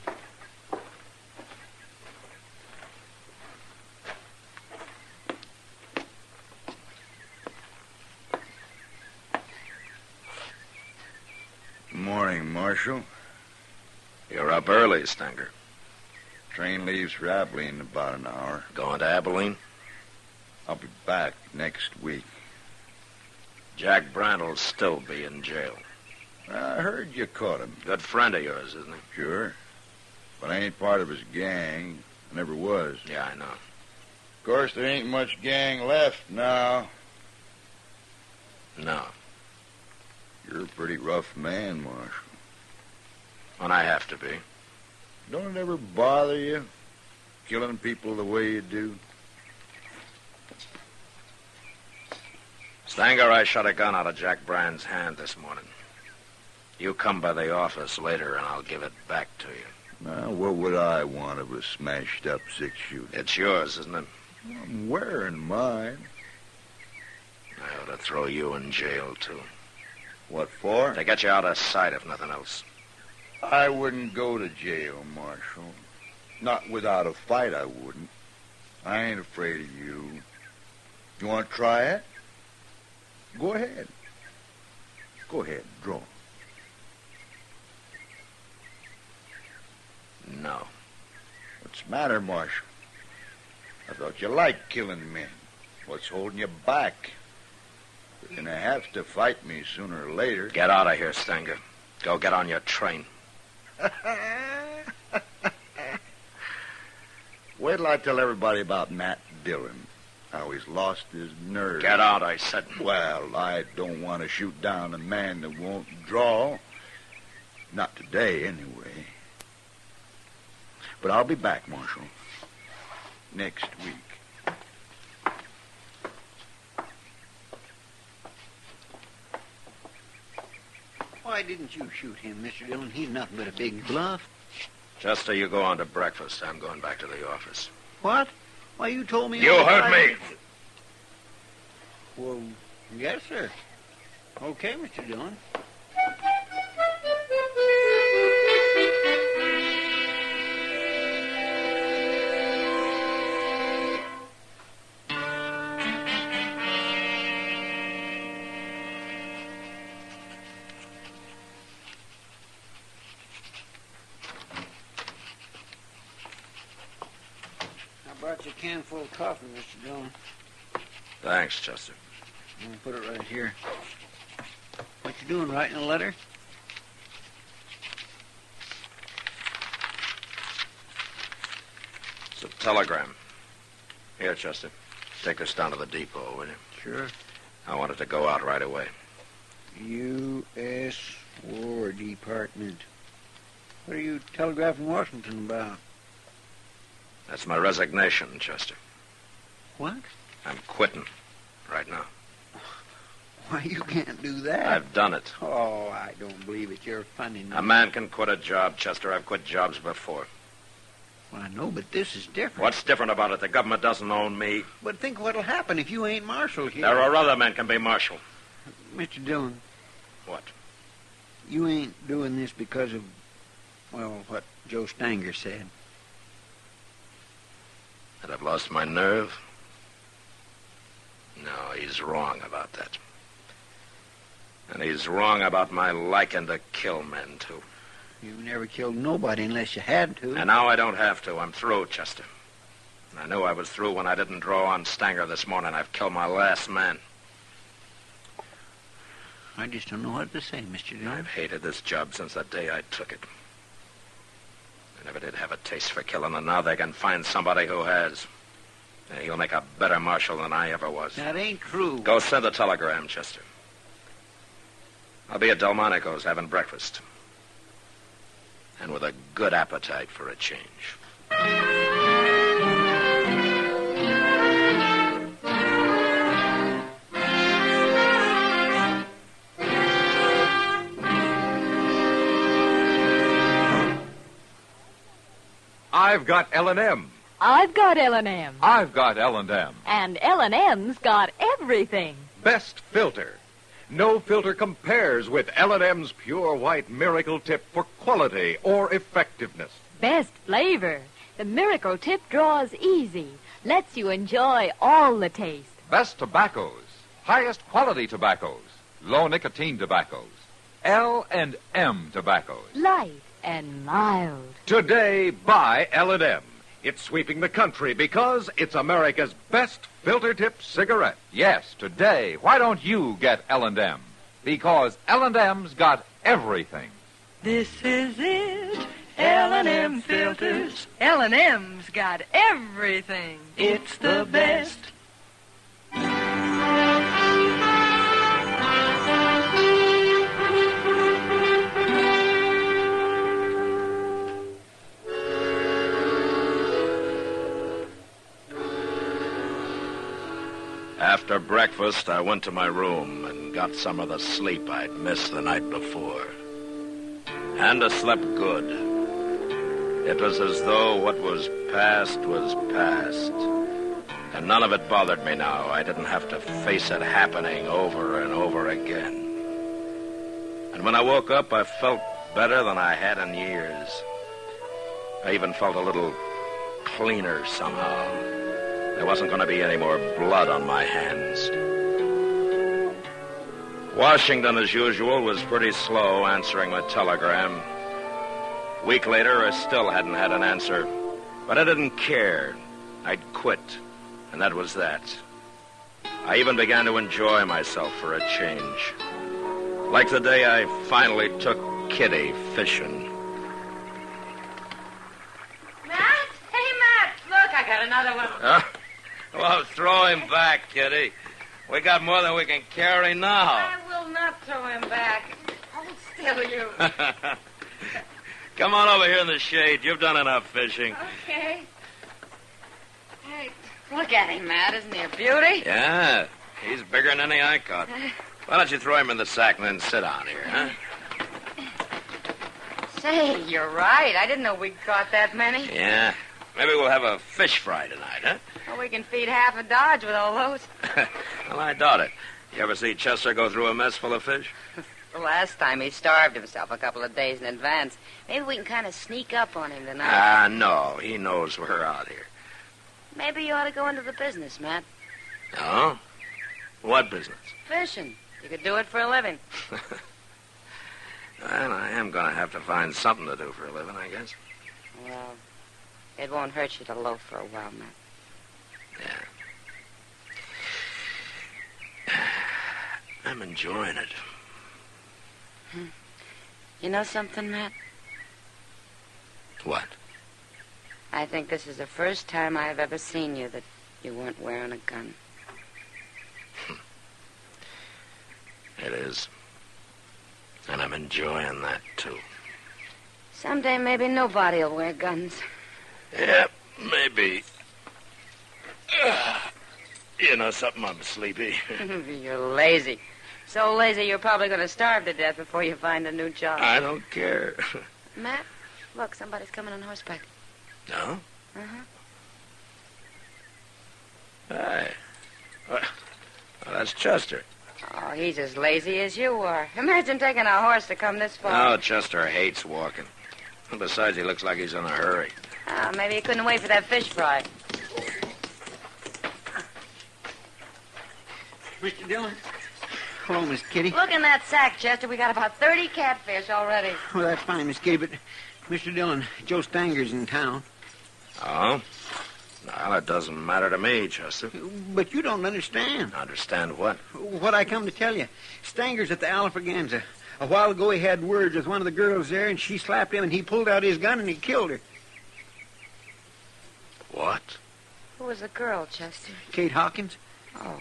Morning, Marshal. You're up early, Stanger. Train leaves for Abilene in about an hour. Going to Abilene? I'll be back next week. Jack Brand will still be in jail. I heard you caught him. Good friend of yours, isn't he? Sure. But I ain't part of his gang. I never was. Yeah, I know. Of course, there ain't much gang left now. No. You're a pretty rough man, Marshal. When I have to be. Don't it ever bother you, killing people the way you do? Stanger, I shot a gun out of Jack Brand's hand this morning. You come by the office later and I'll give it back to you. Now, what would I want of a smashed-up six-shooter? It's yours, isn't it? I'm wearing mine. I ought to throw you in jail, too. What for? To get you out of sight, if nothing else. I wouldn't go to jail, Marshal. Not without a fight, I wouldn't. I ain't afraid of you. You want to try it? Go ahead. Go ahead, draw. No. What's the matter, Marshal? I thought you liked killing men. What's holding you back? You're going to have to fight me sooner or later. Get out of here, Stanger. Go get on your train. Wait till I tell everybody about Matt Dillon. How he's lost his nerve. Get out, I said. Well, I don't want to shoot down a man that won't draw. Not today, anyway. But I'll be back, Marshal. Next week. Why didn't you shoot him, Mr. Dillon? He's nothing but a big bluff. Chester, you go on to breakfast. I'm going back to the office. What? Why, you told me... You heard me. Well, yes, sir. Okay, Mr. Dillon. I brought you a can full of coffee, Mr. Dillon. Thanks, Chester. I'm going to put it right here. What you doing, writing a letter? It's a telegram. Here, Chester. Take this down to the depot, will you? Sure. I want it to go out right away. U.S. War Department. What are you telegraphing Washington about? That's my resignation, Chester. What? I'm quitting right now. Why, you can't do that. I've done it. Oh, I don't believe it. You're funny. A man can quit a job, Chester. I've quit jobs before. Well, I know, but this is different. What's different about it? The government doesn't own me. But think what'll happen if you ain't marshal here. There are other men can be marshal. Mr. Dillon. What? You ain't doing this because of, well, what Joe Stanger said. That I've lost my nerve? No, he's wrong about that. And he's wrong about my liking to kill men, too. You've never killed nobody unless you had to. And now I don't have to. I'm through, Chester. I knew I was through when I didn't draw on Stanger this morning. I've killed my last man. I just don't know what to say, Mr. Dillon. I've hated this job since the day I took it. I never did have a taste for killing, and now they can find somebody who has. And he'll make a better marshal than I ever was. That ain't true. Go send a telegram, Chester. I'll be at Delmonico's having breakfast. And with a good appetite for a change. I've got L&M. I've got L&M. I've got L&M. And L&M's got everything. Best filter. No filter compares with L&M's Pure White Miracle Tip for quality or effectiveness. Best flavor. The Miracle Tip draws easy. Lets you enjoy all the taste. Best tobaccos. Highest quality tobaccos. Low nicotine tobaccos. L&M tobaccos. Light and mild. Today, buy L&M. It's sweeping the country because it's America's best filter tip cigarette. Yes, today. Why don't you get L&M? Because L&M's got everything. This is it. L&M filters. L&M's got everything. It's the best. After breakfast, I went to my room and got some of the sleep I'd missed the night before. And I slept good. It was as though what was past, and none of it bothered me now. I didn't have to face it happening over and over again. And when I woke up, I felt better than I had in years. I even felt a little cleaner somehow. There wasn't going to be any more blood on my hands. Washington, as usual, was pretty slow answering my telegram. A week later, I still hadn't had an answer. But I didn't care. I'd quit, and that was that. I even began to enjoy myself for a change. Like the day I finally took Kitty fishing. Matt? Hey, Matt, look, I got another one. Well, throw him back, Kitty. We got more than we can carry now. I will not throw him back. Hold still, you. Come on over here in the shade. You've done enough fishing. Okay. Hey, look at him, Matt. Isn't he a beauty? Yeah, he's bigger than any I caught. Why don't you throw him in the sack and then sit down here, huh? Say, you're right. I didn't know we caught that many. Yeah. Maybe we'll have a fish fry tonight, huh? Well, we can feed half a Dodge with all those. Well, I doubt it. You ever see Chester go through a mess full of fish? The last time he starved himself a couple of days in advance. Maybe we can kind of sneak up on him tonight. No. He knows we're out here. Maybe you ought to go into the business, Matt. Oh? What business? Fishing. You could do it for a living. Well, I am going to have to find something to do for a living, I guess. Well, it won't hurt you to loaf for a while, Matt. Yeah. I'm enjoying it. You know something, Matt? What? I think this is the first time I've ever seen you that you weren't wearing a gun. It is. And I'm enjoying that, too. Someday maybe nobody will wear guns. Yeah, maybe. You know something? I'm sleepy. You're lazy. So lazy you're probably going to starve to death before you find a new job. I don't care. Matt, look, somebody's coming on horseback. No? Uh-huh. Hey. Well, that's Chester. Oh, he's as lazy as you are. Imagine taking a horse to come this far. Oh, Chester hates walking. And besides, he looks like he's in a hurry. Oh, maybe he couldn't wait for that fish fry. Mr. Dillon. Hello, Miss Kitty. Look in that sack, Chester. We got about 30 catfish already. Well, that's fine, Miss Kitty, but Mr. Dillon, Joe Stanger's in town. Oh? Well, it doesn't matter to me, Chester. But you don't understand. Understand what? What I come to tell you. Stanger's at the Alfraganza. A while ago he had words with one of the girls there, and she slapped him, and he pulled out his gun, and he killed her. What? Who was the girl, Chester? Kate Hawkins. Oh,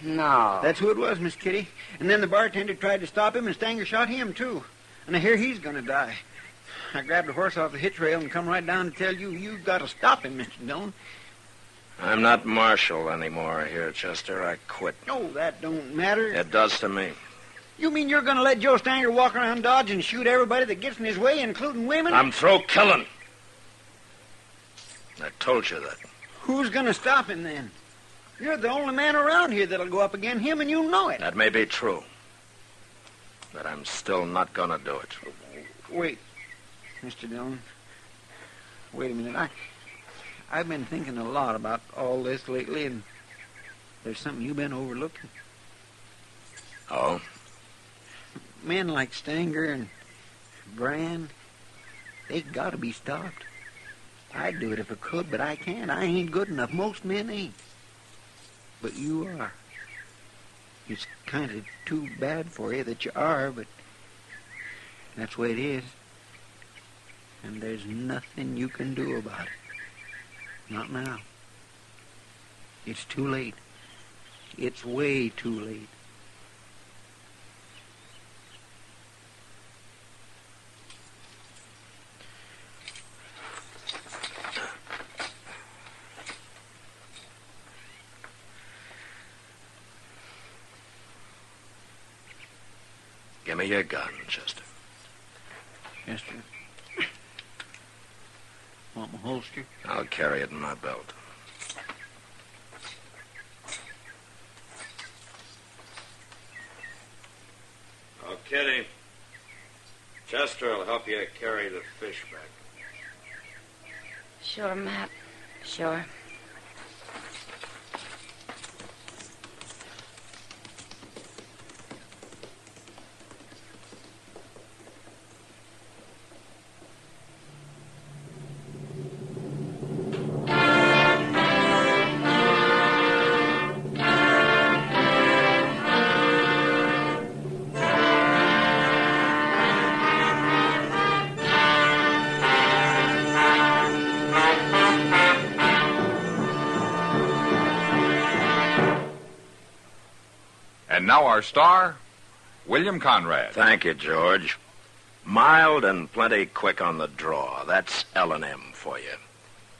no. That's who it was, Miss Kitty. And then the bartender tried to stop him, and Stanger shot him, too. And I hear he's going to die. I grabbed a horse off the hitch rail and come right down to tell you, you've got to stop him, Mr. Dillon. I'm not marshal anymore here, Chester. I quit. No, that don't matter. It does to me. You mean you're going to let Joe Stanger walk around Dodge and shoot everybody that gets in his way, including women? I'm through killing. I told you that. Who's going to stop him, then? You're the only man around here that'll go up against him, and you know it. That may be true. But I'm still not going to do it. Wait, Mr. Dillon. Wait a minute. I've been thinking a lot about all this lately, and there's something you've been overlooking. Oh? Men like Stanger and Brand, they got to be stopped. I'd do it if I could, but I can't. I ain't good enough. Most men ain't. But you are. It's kind of too bad for you that you are, but that's the way it is. And there's nothing you can do about it. Not now. It's too late. It's way too late. Give me your gun, Chester. Chester. Want my holster? I'll carry it in my belt. Oh, Kitty. Chester will help you carry the fish back. Sure, Matt. Sure. And now our star, William Conrad. Thank you, George. Mild and plenty quick on the draw. That's L&M for you.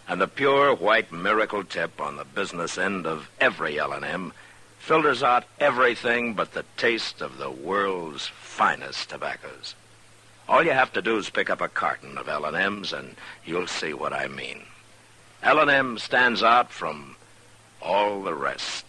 And the pure white miracle tip on the business end of every L&M filters out everything but the taste of the world's finest tobaccos. All you have to do is pick up a carton of L&M's and you'll see what I mean. L&M stands out from all the rest.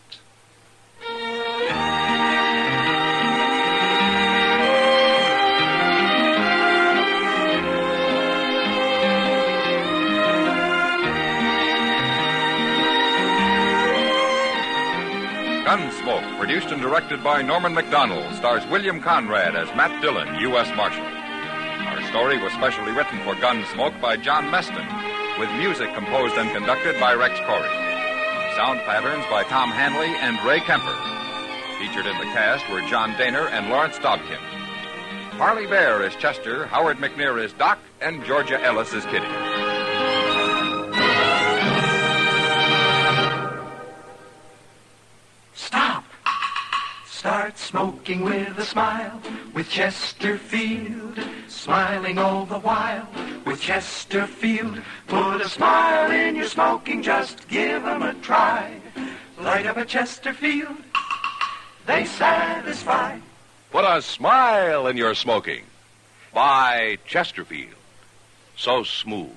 Gunsmoke, produced and directed by Norman Macdonald, stars William Conrad as Matt Dillon, U.S. Marshal. Our story was specially written for Gunsmoke by John Meston, with music composed and conducted by Rex Corey. Sound patterns by Tom Hanley and Ray Kemper. Featured in the cast were John Daner and Lawrence Dobkin. Harley Bear is Chester, Howard McNear is Doc, and Georgia Ellis is Kitty. Start smoking with a smile, with Chesterfield, smiling all the while, with Chesterfield. Put a smile in your smoking, just give 'em a try. Light up a Chesterfield, they satisfy. Put a smile in your smoking. Buy Chesterfield. So smooth,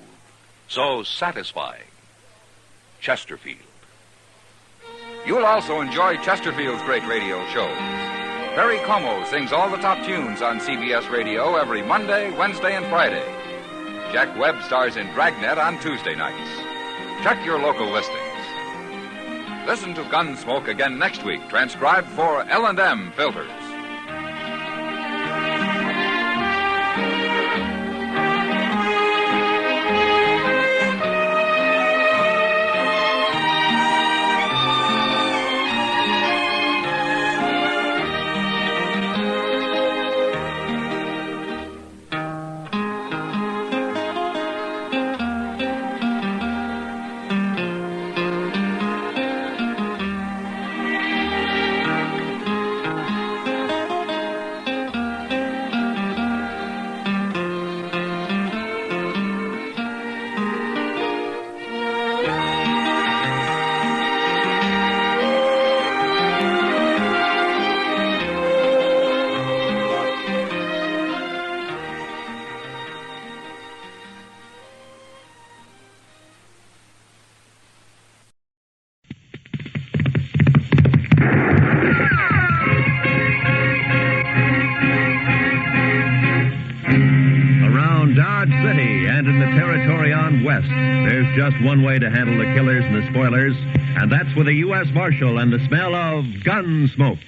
so satisfying. Chesterfield. You'll also enjoy Chesterfield's great radio shows. Perry Como sings all the top tunes on CBS Radio every Monday, Wednesday, and Friday. Jack Webb stars in Dragnet on Tuesday nights. Check your local listings. Listen to Gunsmoke again next week, transcribed for L&M Filters. There's just one way to handle the killers and the spoilers, and that's with a U.S. Marshal and the smell of Gunsmoke.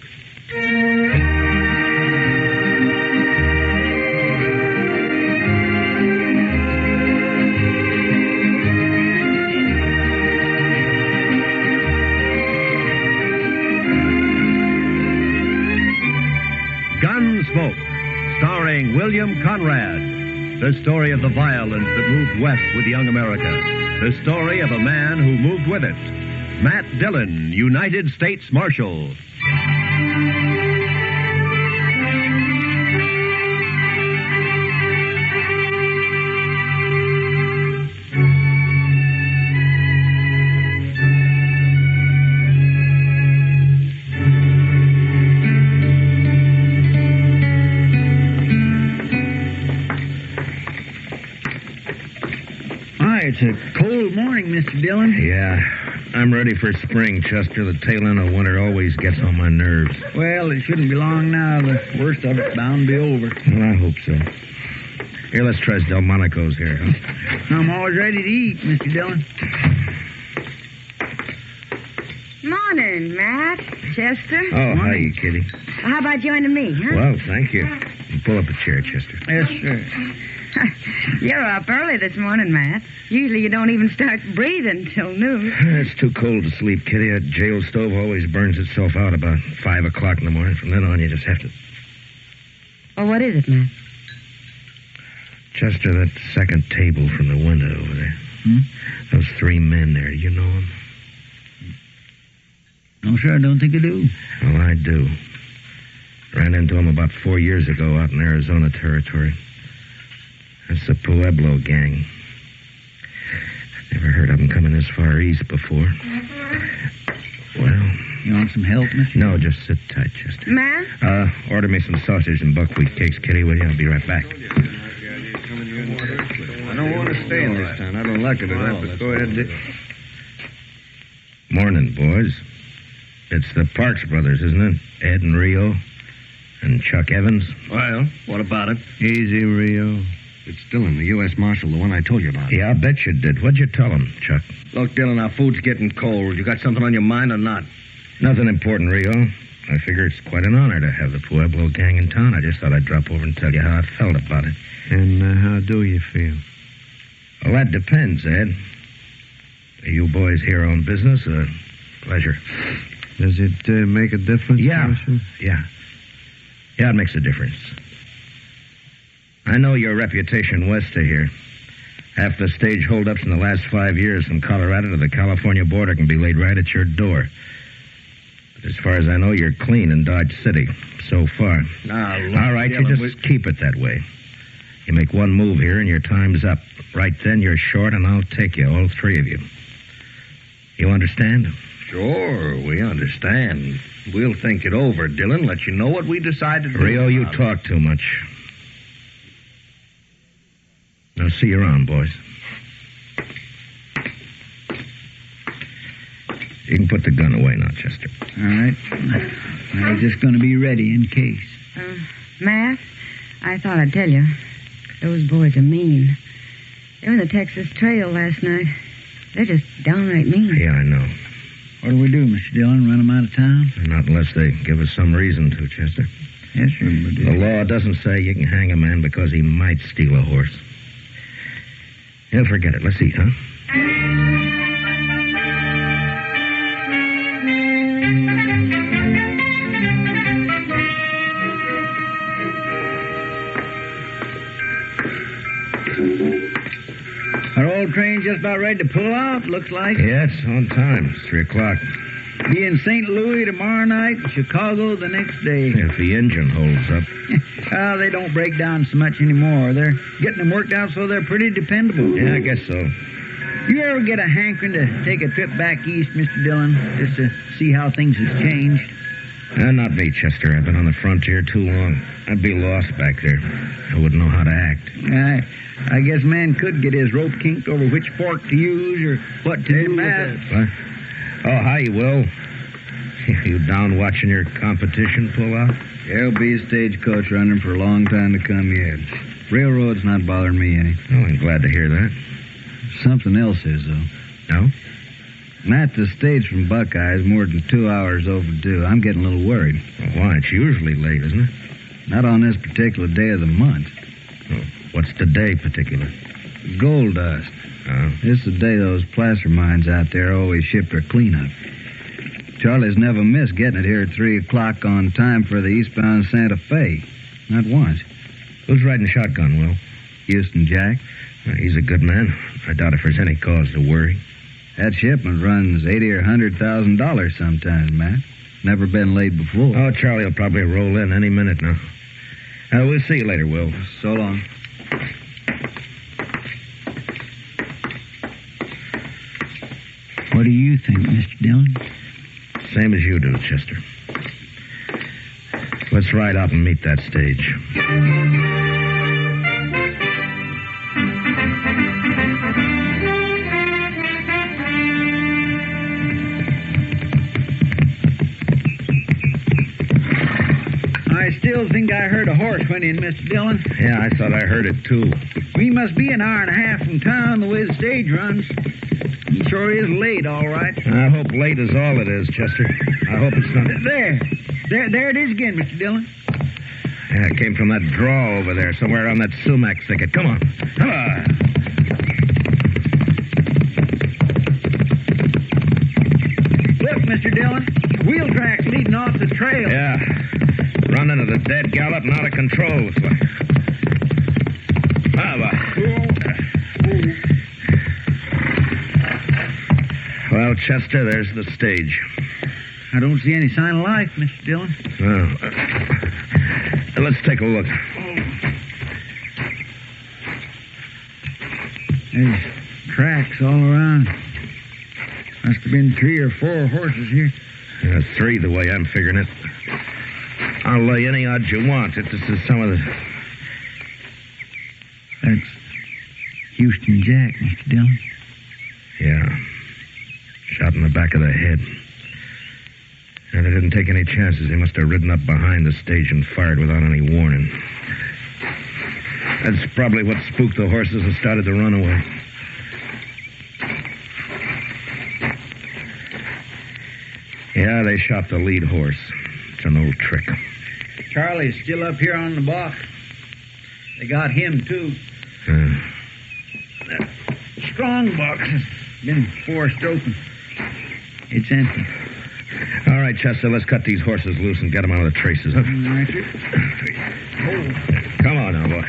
Gunsmoke, starring William Conrad. The story of the violence that moved west with young America. The story of a man who moved with it. Matt Dillon, United States Marshal. It's a cold morning, Mr. Dillon. Yeah. I'm ready for spring, Chester. The tail end of winter always gets on my nerves. Well, it shouldn't be long now. The worst of it's bound to be over. Well, I hope so. Here, let's try Delmonico's here, huh? I'm always ready to eat, Mr. Dillon. Morning, Matt. Chester. Oh, hi, Kitty. How about joining me, huh? Well, thank you. Pull up a chair, Chester. Yes, sir. You're up early this morning, Matt. Usually you don't even start breathing till noon. It's too cold to sleep, Kitty. That jail stove always burns itself out about 5 o'clock in the morning. From then on, you just have to... Oh, what is it, Matt? Chester, that second table from the window over there. Those 3 men there, do you know them? No, sir, I don't think I do. Well, I do. Ran into them about 4 years ago out in Arizona territory. That's the Pueblo gang. Never heard of them coming this far east before. Well, You want some help, Mr.? No, just sit tight, Chester. Matt? Order me some sausage and buckwheat cakes, Kitty, will you? I'll be right back. I don't want to stay in this town. I don't like it at all. But go ahead, Dick. Morning, boys. It's the Parks brothers, isn't it? Ed and Rio and Chuck Evans. Well, what about it? Easy, Rio. It's Dillon, the U.S. Marshal, the one I told you about. Yeah, I bet you did. What'd you tell him, Chuck? Look, Dillon, our food's getting cold. You got something on your mind or not? Nothing important, Rio. I figure it's quite an honor to have the Pueblo gang in town. I just thought I'd drop over and tell you how I felt about it. And how do you feel? Well, that depends, Ed. You boys here on business? Pleasure. Does it make a difference? Yeah. Marshal? Yeah, it makes a difference. I know your reputation west of here. Half the stage holdups in the last 5 years from Colorado to the California border can be laid right at your door. But as far as I know, you're clean in Dodge City so far. Now, all right, you just keep it that way. You make one move here and your time's up. Right then, you're short, and I'll take you, all three of you. You understand? Sure, we understand. We'll think it over, Dillon, let you know what we decide to do. Rio, you talk too much. Now, see you around, boys. You can put the gun away now, Chester. All right. I was just going to be ready in case. Matt, I thought I'd tell you. Those boys are mean. They were in the Texas Trail last night. They're just downright mean. Yeah, I know. What do we do, Mr. Dillon? Run them out of town? Not unless they give us some reason to, Chester. Yes, sir. The law doesn't say you can hang a man because he might steal a horse. Yeah, forget it. Let's eat, huh? Our old train just about ready to pull out, looks like. Yeah, it's on time. It's 3 o'clock. Be in St. Louis tomorrow night, Chicago the next day. If the engine holds up. They don't break down so much anymore. They're getting them worked out so they're pretty dependable. Yeah, I guess so. You ever get a hankering to take a trip back east, Mr. Dillon, just to see how things have changed? Not me, Chester. I've been on the frontier too long. I'd be lost back there. I wouldn't know how to act. I guess man could get his rope kinked over which fork to use or what to do Matt. with it. What? Oh, hi, Will. You down watching your competition pull out? There'll be a stagecoach running for a long time to come yet. Railroad's not bothering me any. Oh, I'm glad to hear that. Something else is, though. No? Matt, the stage from Buckeye is more than 2 hours overdue. I'm getting a little worried. Well, why? It's usually late, isn't it? Not on this particular day of the month. Oh, what's the day particular? Gold dust. Oh. This is the day those placer mines out there always ship their cleanup. Charlie's never missed getting it here at 3 o'clock on time for the eastbound Santa Fe. Not once. Who's riding shotgun, Will? Houston Jack. He's a good man. I doubt if there's any cause to worry. That shipment runs $80,000 or $100,000 sometimes, Matt. Never been late before. Oh, Charlie will probably roll in any minute now. We'll see you later, Will. So long. What do you think, Mr. Dillon? Same as you do, Chester. Let's ride out and meet that stage. I still think I heard a horse went in, Mr. Dillon. Yeah, I thought I heard it, too. We must be an hour and a half from town the way the stage runs. He sure is late, all right. I hope late is all it is, Chester. I hope it's not... There it is again, Mr. Dillon. Yeah, it came from that draw over there, somewhere around that sumac thicket. Come on. Come on. Look, Mr. Dillon. Wheel tracks leading off the trail. Yeah. Running at a dead gallop and out of control. Well, Chester, there's the stage. I don't see any sign of life, Mr. Dillon. Let's take a look. There's tracks all around. Must have been 3 or 4 horses here. 3, the way I'm figuring it. I'll lay any odds you want that this is some of the... That's Houston Jack, Mr. Dillon. Yeah. Shot in the back of the head. And they didn't take any chances. They must have ridden up behind the stage and fired without any warning. That's probably what spooked the horses and started to run away. Yeah, they shot the lead horse. It's an old trick. Charlie's still up here on the box. They got him, too. That strong box has been forced open. It's empty. All right, Chester, let's cut these horses loose and get them out of the traces. Huh? All right, sir. Come on now, boy.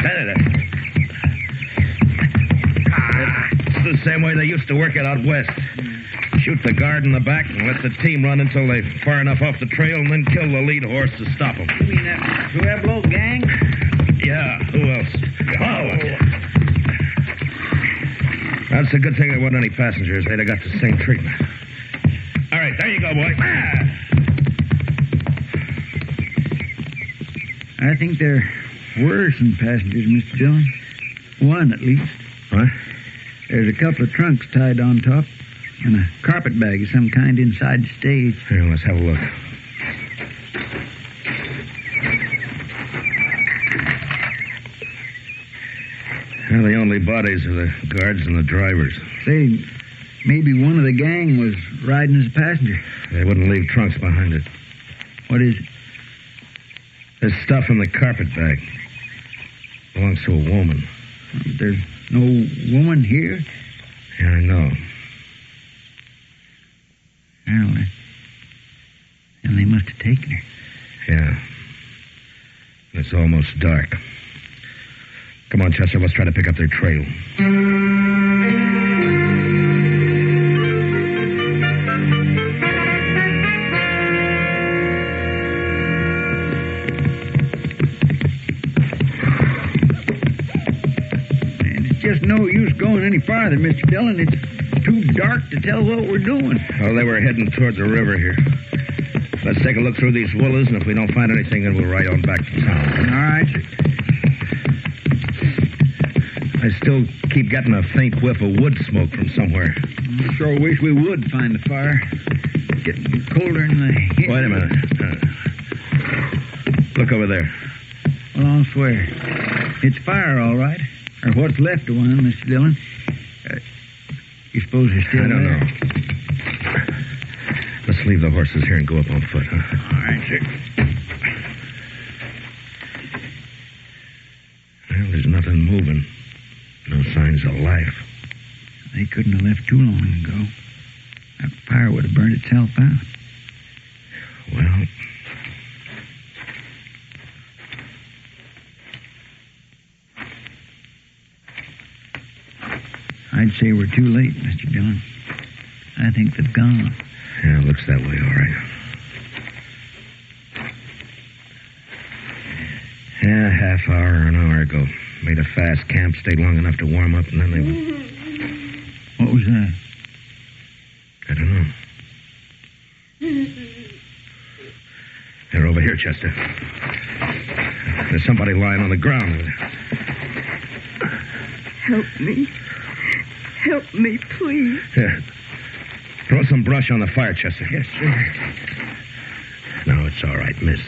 Senator. It's the same way they used to work it out west. Shoot the guard in the back and let the team run until they're far enough off the trail and then kill the lead horse to stop them. You mean that Pueblo gang? Yeah, who else? Oh. That's a good thing there weren't any passengers. They'd have got the same treatment. All right, there you go, boy. I think there were some passengers, Mr. Dillon. One, at least. What? There's a couple of trunks tied on top and a carpet bag of some kind inside the stage. Here, let's have a look. Well, the only bodies are the guards and the drivers. Say, maybe one of the gang was riding as a passenger. They wouldn't leave trunks behind it. What is it? There's stuff in the carpet bag. Belongs to a woman. There's no woman here? Yeah, I know. Well, and they must have taken her. Yeah. It's almost dark. Come on, Chester, let's try to pick up their trail. Just no use going any farther, Mr. Dillon. It's too dark to tell what we're doing. Well, they were heading toward the river here. Let's take a look through these willows, and if we don't find anything, then we'll ride on back to town. All right, sir. I still keep getting a faint whiff of wood smoke from somewhere. I sure wish we would find the fire. It's getting colder in the... Wait a minute. Look over there. Well, I'll swear. It's fire, all right. Or what's left of one, Mr. Dillon. You suppose they're still I don't there? know. Let's leave the horses here and go up on foot, huh? All right, sir. Well, there's nothing moving. No signs of life. They couldn't have left too long ago. That fire would have burned itself out. Well... I'd say we're too late, Mr. Dillon. I think they've gone. Yeah, it looks that way, all right. Yeah, half hour or an hour ago. Made a fast camp, stayed long enough to warm up, and then they went... What was that? I don't know. They're over here, Chester. There's somebody lying on the ground. Help me. Help me, please. Here. Throw some brush on the fire, Chester. Yes, sir. No, it's all right, miss.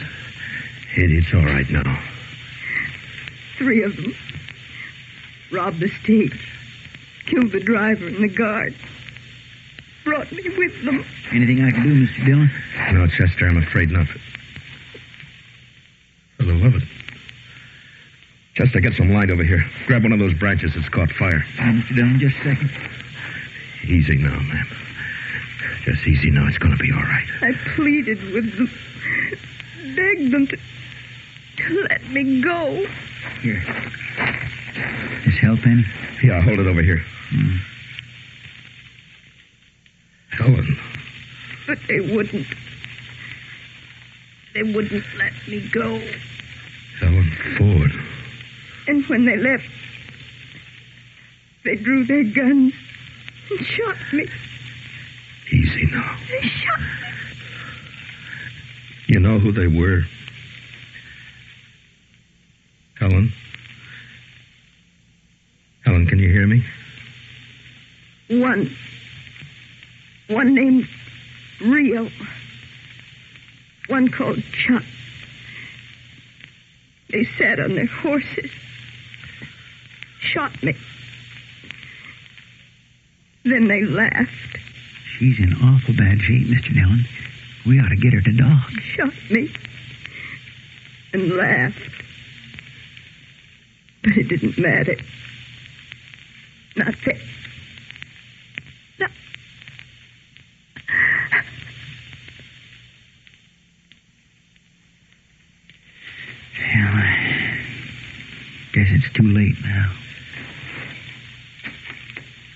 It's all right now. 3 of them. Robbed the stage. Killed the driver and the guard. Brought me with them. Anything I can do, Mr. Dillon? No, Chester, I'm afraid not. For the love of it. Chester, get some light over here. Grab one of those branches that's caught fire. Mr. Dillon, just a second. Easy now, ma'am. Just easy now. It's going to be all right. I pleaded with them. Begged them to let me go. Here. This help any? Yeah, hold it over here. Helen. But they wouldn't. They wouldn't let me go. Helen Ford. And when they left, they drew their guns and shot me. Easy now. They shot me. You know who they were? Helen? Helen, can you hear me? One named Rio. One called Chuck. They sat on their horses. Shot me. Then they laughed. She's in awful bad shape, Mr. Dillon. We ought to get her to doc. Shot me. And laughed. But it didn't matter. Not that. No. Well, I guess it's too late now.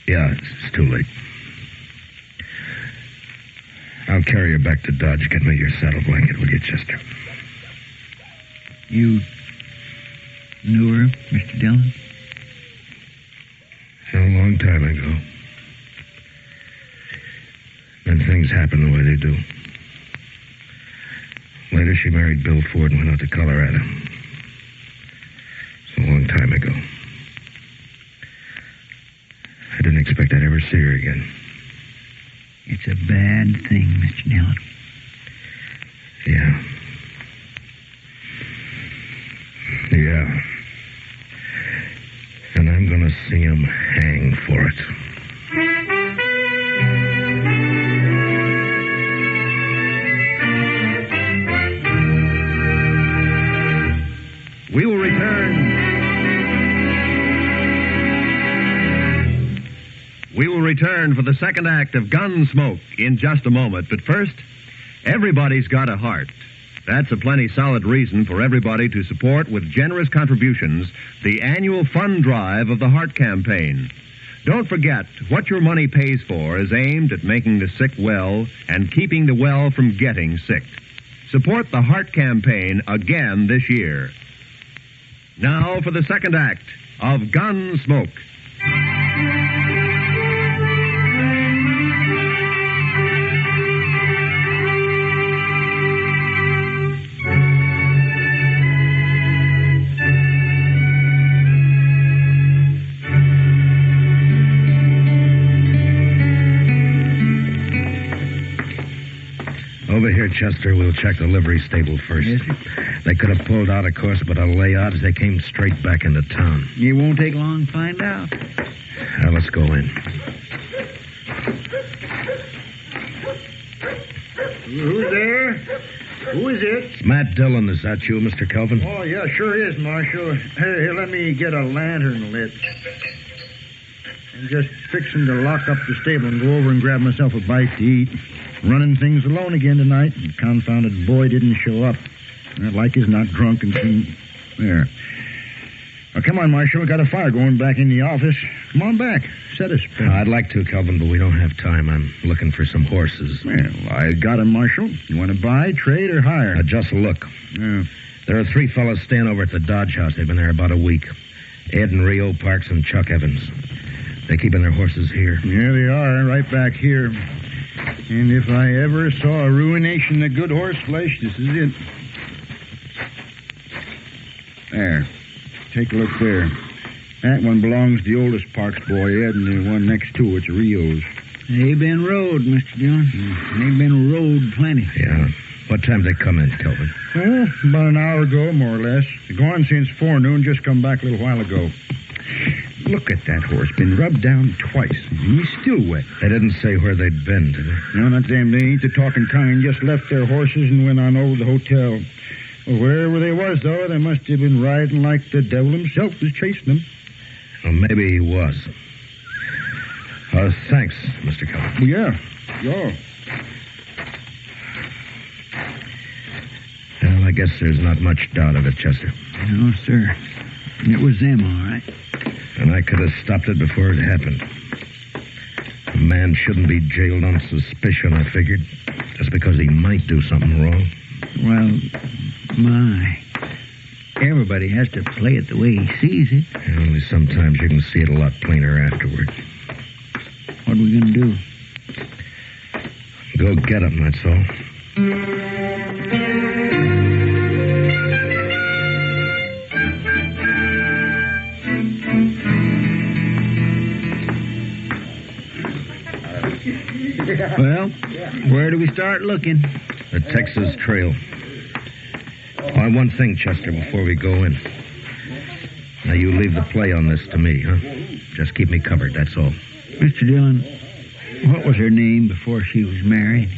Yeah, it's too late. I'll carry her back to Dodge. Get me your saddle blanket, will you, Chester? You knew her, Mr. Dillon? A long time ago. Then things happen the way they do. Later, she married Bill Ford and went out to Colorado. It's a long time ago. I didn't expect I'd ever see her again. It's a bad thing, Mr. Dillon. Yeah. Yeah. And I'm going to see him hang for it. We will return. We will return for the second act of Gunsmoke in just a moment. But first, everybody's got a heart. That's a plenty solid reason for everybody to support with generous contributions the annual fund drive of the Heart Campaign. Don't forget, what your money pays for is aimed at making the sick well and keeping the well from getting sick. Support the Heart Campaign again this year. Now for the second act of Gunsmoke. Over here, Chester. We'll check the livery stable first. Yes, sir. They could have pulled out, of course, but I'll lay odds they came straight back into town. It won't take long to find out. Now, let's go in. Who's there? Who is it? It's Matt Dillon. Is that you, Mr. Kelvin? Oh, yeah, sure is, Marshal. Here, let me get a lantern lit. I'm just fixing to lock up the stable and go over and grab myself a bite to eat. Running things alone again tonight. The confounded boy didn't show up. Like he's not drunk and seen... There. Now, come on, Marshal. We got a fire going back in the office. Come on back. Set us. I'd like to, Kelvin, but we don't have time. I'm looking for some horses. Well, I got 'em, Marshal. You want to buy, trade, or hire? Just look. Yeah. There are 3 fellas staying over at the Dodge House. They've been there about a week. Ed and Rio Parks and Chuck Evans. They're keeping their horses here. Yeah, they are, right back here. And if I ever saw a ruination of good horse flesh, this is it. There. Take a look there. That one belongs to the oldest Parks boy, Ed, and the one next to it's Rio's. They've been rode, Mr. Dillon. They've been rode plenty. Yeah. What time did they come in, Kelvin? Oh, about an hour ago, more or less. They're gone since forenoon, just come back a little while ago. Look at that horse. Been rubbed down twice. He's still wet. They didn't say where they'd been, did they? No, not them. They ain't the talking kind. Just left their horses and went on over to the hotel. Well, wherever they was, though, they must have been riding like the devil himself was chasing them. Well, maybe he was. Thanks, Mr. Kelvin. Yeah. Yeah. Well, I guess there's not much doubt of it, Chester. No, sir. It was them, all right. And I could have stopped it before it happened. A man shouldn't be jailed on suspicion, I figured, just because he might do something wrong. Well, my. Everybody has to play it the way he sees it. Yeah, only sometimes you can see it a lot plainer afterward. What are we going to do? Go get him, that's all. Well, where do we start looking? The Texas Trail. Oh, one thing, Chester, before we go in. Now, you leave the play on this to me, huh? Just keep me covered, that's all. Mr. Dillon, what was her name before she was married?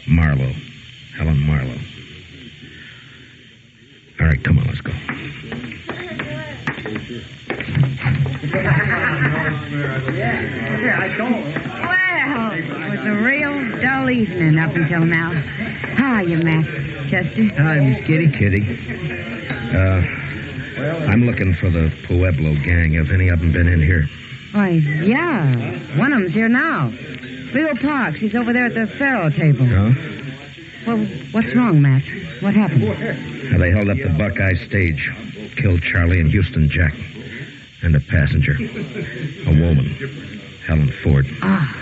Marlowe. Helen Marlowe. All right, come on, let's go. Well, it was a real dull evening up until now. How are you, Matt? Chester? Hi, Miss Kitty. I'm looking for the Pueblo gang. Have any of them been in here? Why, yeah. One of them's here now. Leo Parks. He's over there at the faro table. Huh? Well, what's wrong, Matt? What happened? Now, they held up the Buckeye stage. Killed Charlie and Houston Jack. And a passenger. A woman. Helen Ford. Ah.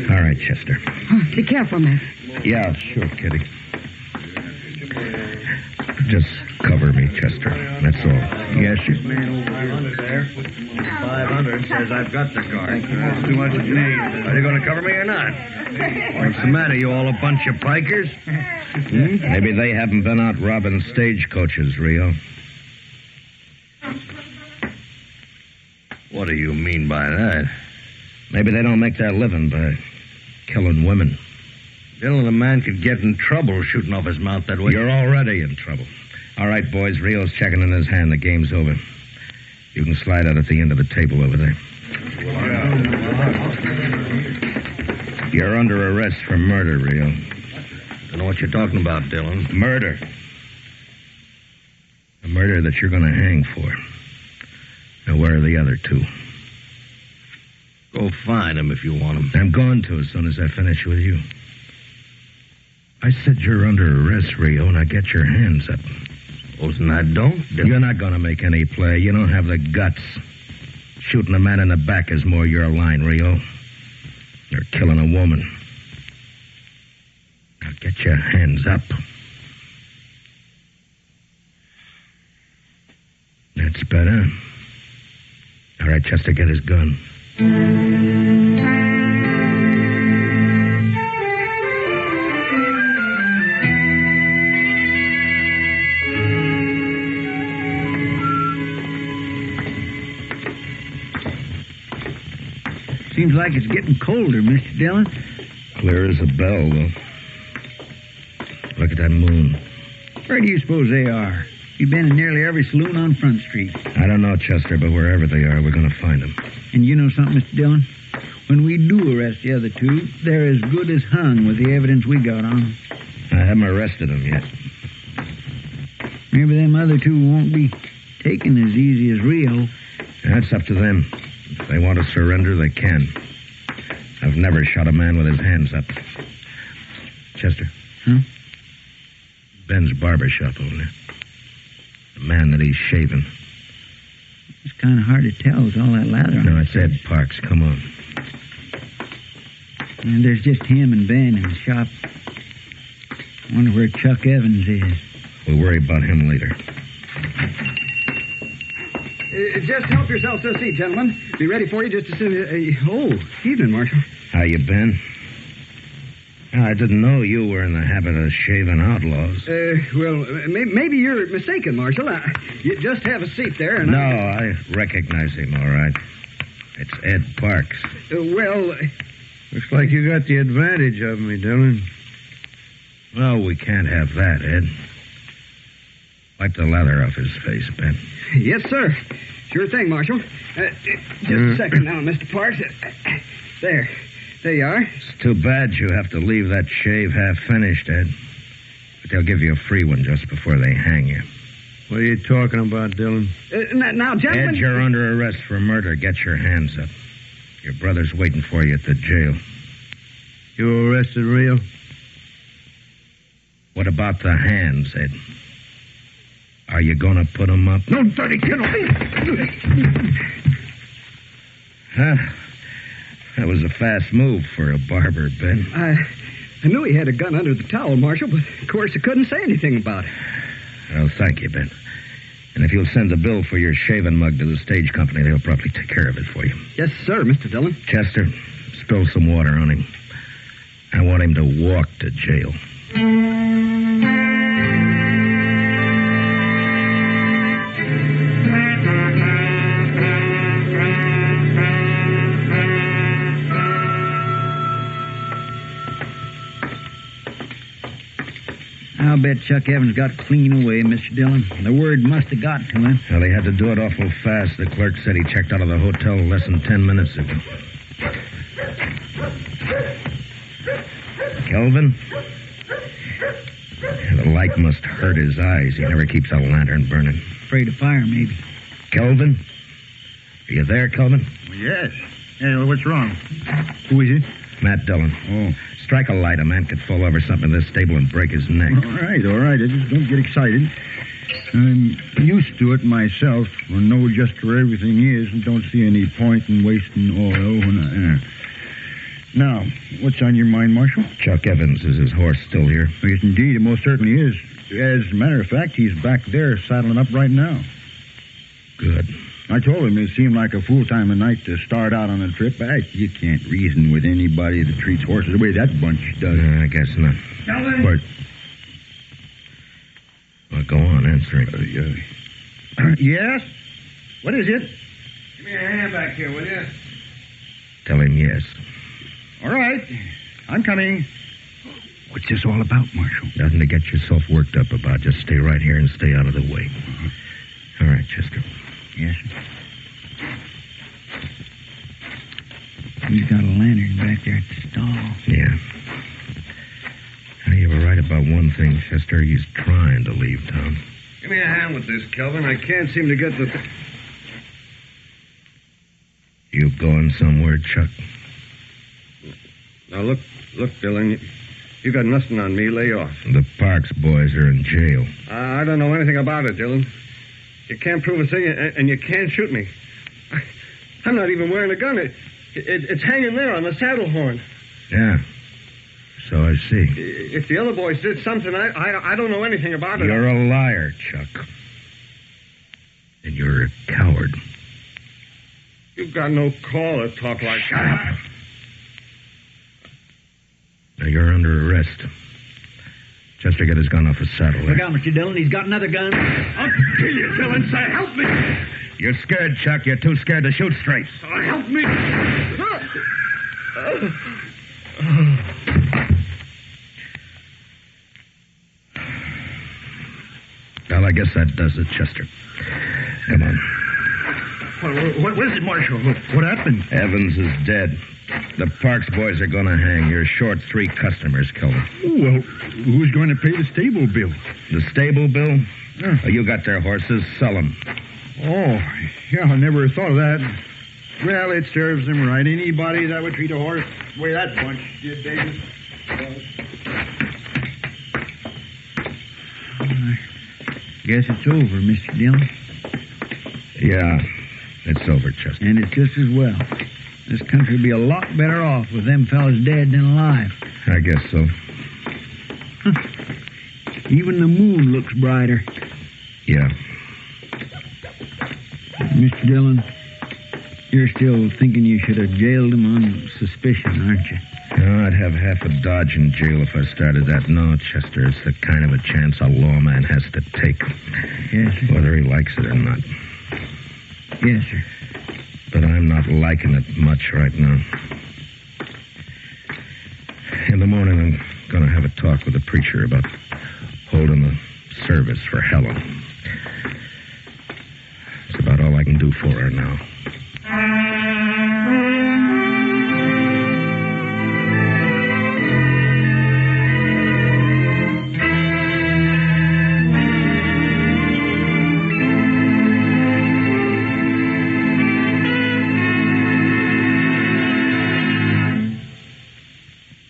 All right, Chester. Oh, be careful, Matt. Yeah, sure, Kitty. Just cover me, Chester. That's all. Yes, sir. 500 says I've got the car. That's too much for me. Are you going to cover me or not? What's the matter? You all a bunch of pikers? Maybe they haven't been out robbing stagecoaches, Rio. What do you mean by that? Maybe they don't make their living by killing women. Dillon, a man could get in trouble shooting off his mouth that way. You're already in trouble. All right, boys, Rio's checking in his hand. The game's over. You can slide out at the end of the table over there. You're under arrest for murder, Rio. Don't know what you're talking about, Dillon. Murder. A murder that you're going to hang for. Now, where are the other two? Go find them if you want them. I'm going to as soon as I finish with you. I said you're under arrest, Rio, and I get your hands up. Supposing I don't? You're not going to make any play. You don't have the guts. Shooting a man in the back is more your line, Rio. You're killing a woman. Now get your hands up. That's better. All right, Chester, get his gun. Seems like it's getting colder, Mr. Dillon. Clear as a bell, though. Look at that moon. Where do you suppose they are? You've been in nearly every saloon on Front Street. I don't know, Chester, but wherever they are, we're going to find them. And you know something, Mr. Dillon? When we do arrest the other two, they're as good as hung with the evidence we got on them. I haven't arrested them yet. Maybe them other two won't be taken as easy as Rio. That's up to them. If they want to surrender, they can. I've never shot a man with his hands up. Chester. Huh? Ben's barber shop over there. The man that he's shaving. It's kind of hard to tell with all that lather on. No, it's Ed Parks. Come on. And there's just him and Ben in the shop. I wonder where Chuck Evans is. We'll worry about him later. Just help yourselves to a seat, gentlemen. Be ready for you just as soon as... evening, Marshal. How you been? I didn't know you were in the habit of shaving outlaws. Maybe you're mistaken, Marshal. You just have a seat there, and No, I recognize him, all right. It's Ed Parks. Looks like you got the advantage of me, Dillon. Well, we can't have that, Ed. Wipe the lather off his face, Ben. Yes, sir. Sure thing, Marshal. Just a second now, Mr. Parks. There you are. It's too bad you have to leave that shave half finished, Ed. But they'll give you a free one just before they hang you. What are you talking about, Dillon? Now, gentlemen... Ed, you're under arrest for murder. Get your hands up. Your brother's waiting for you at the jail. You arrested Rio? What about the hands, Ed? Are you going to put them up? No, dirty kid. That was a fast move for a barber, Ben. I knew he had a gun under the towel, Marshal, but of course I couldn't say anything about it. Well, thank you, Ben. And if you'll send the bill for your shaving mug to the stage company, they'll probably take care of it for you. Yes, sir, Mr. Dillon. Chester, spill some water on him. I want him to walk to jail. I'll bet Chuck Evans got clean away, Mr. Dillon. The word must have got to him. Well, he had to do it awful fast. The clerk said he checked out of the hotel less than 10 minutes ago. Kelvin? The light must hurt his eyes. He never keeps a lantern burning. Afraid of fire, maybe. Kelvin? Are you there, Kelvin? Yes. Hey, what's wrong? Who is it? Matt Dillon. Oh. Strike a light. A man could fall over something in this stable and break his neck. All right. I just don't get excited. I'm used to it myself. I know just where everything is and don't see any point in wasting oil when Now, what's on your mind, Marshal? Chuck Evans. Is his horse still here? Yes, indeed. It most certainly is. As a matter of fact, he's back there saddling up right now. Good. I told him it seemed like a fool time of night to start out on a trip. You can't reason with anybody that treats horses the way that bunch does. I guess not. Kelvin! But... Well, go on, answer it. Yes? What is it? Give me a hand back here, will you? Tell him yes. All right. I'm coming. What's this all about, Marshal? Nothing to get yourself worked up about. Just stay right here and stay out of the way. All right, Chester. Yes, sir. He's got a lantern back there at the stall. Yeah. Now, you were right about one thing, Chester. He's trying to leave town. Give me a hand with this, Kelvin. I can't seem to get the... You going somewhere, Chuck? Now, look, Dillon. You got nothing on me. Lay off. The Parks boys are in jail. I don't know anything about it, Dillon. You can't prove a thing, and you can't shoot me. I'm not even wearing a gun. It's hanging there on the saddle horn. Yeah. So I see. If the other boys did something, I don't know anything about it. You're a liar, Chuck. And you're a coward. You've got no call to talk like Shut up. Now, you're under arrest. Chester, get his gun off his saddle. Look out, Mr. Dillon. He's got another gun. I'll kill you, Dillon. Say, help me. You're scared, Chuck. You're too scared to shoot straight. Help me. Well, I guess that does it, Chester. Come on. What is it, Marshal? What happened? Evans is dead. The Parks boys are going to hang. You're short 3 customers, Kelvin. Well, who's going to pay the stable bill? The stable bill? Yeah. You got their horses. Sell them. Oh, yeah, I never thought of that. Well, it serves them right. Anybody that would treat a horse the way that bunch did, Davis. Guess it's over, Mr. Dillon. Yeah, it's over, Chester. And it's just as well. This country would be a lot better off with them fellas dead than alive. I guess so. Even the moon looks brighter. Yeah. Mr. Dillon, you're still thinking you should have jailed him on suspicion, aren't you? No, I'd have half a Dodge in jail if I started that. No, Chester, it's the kind of a chance a lawman has to take. Yes, sir. Whether he likes it or not. Yes, sir. But I'm not liking it much right now. In the morning, I'm going to have a talk with the preacher about holding a service for Helen. It's about all I can do for her now.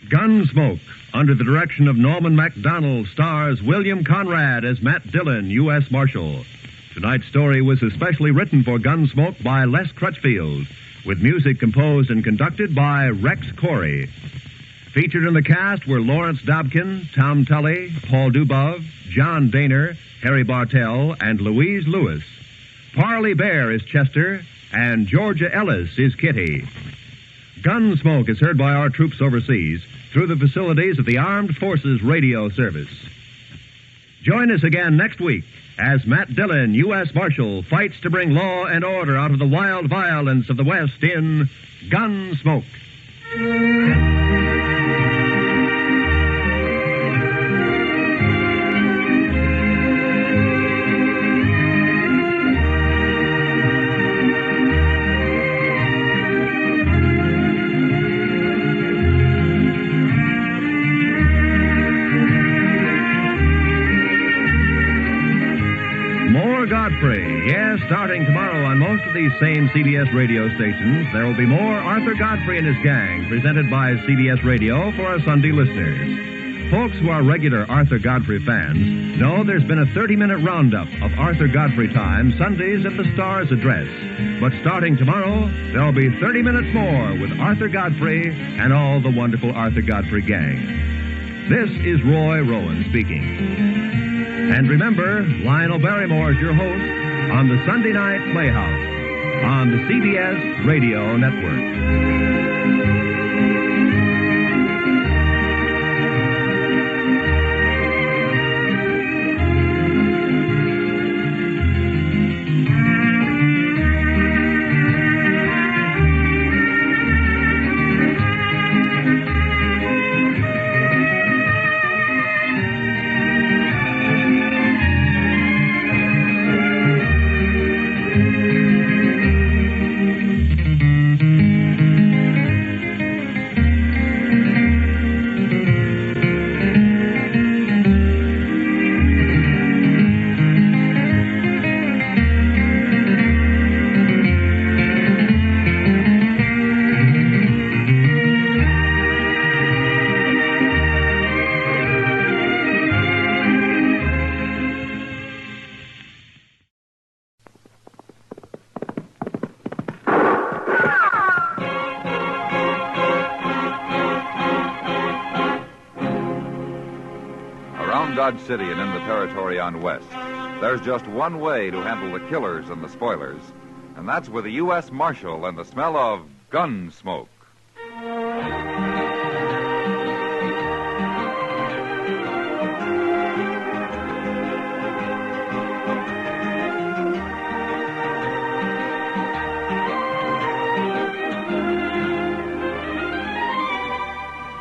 Gunsmoke, under the direction of Norman MacDonald, stars William Conrad as Matt Dillon, U.S. Marshal. Tonight's story was especially written for Gunsmoke by Les Crutchfield. with music composed and conducted by Rex Corey. Featured in the cast were Lawrence Dobkin, Tom Tully, Paul Dubov, John Daner, Harry Bartell, and Louise Lewis. Parley Bear is Chester, and Georgia Ellis is Kitty. Gunsmoke is heard by our troops overseas through the facilities of the Armed Forces Radio Service. Join us again next week as Matt Dillon, U.S. Marshal, fights to bring law and order out of the wild violence of the West in Gunsmoke. Godfrey. Yes, starting tomorrow on most of these same CBS radio stations, there will be more Arthur Godfrey and his gang, presented by CBS Radio for our Sunday listeners. Folks who are regular Arthur Godfrey fans know there's been a 30-minute roundup of Arthur Godfrey time Sundays at the Star's address. But starting tomorrow, there'll be 30 minutes more with Arthur Godfrey and all the wonderful Arthur Godfrey gang. This is Roy Rowan speaking. And remember, Lionel Barrymore's your host on the Sunday Night Playhouse on the CBS Radio Network. Dodge City and in the territory on West, there's just one way to handle the killers and the spoilers, and that's with a U.S. Marshal and the smell of gun smoke.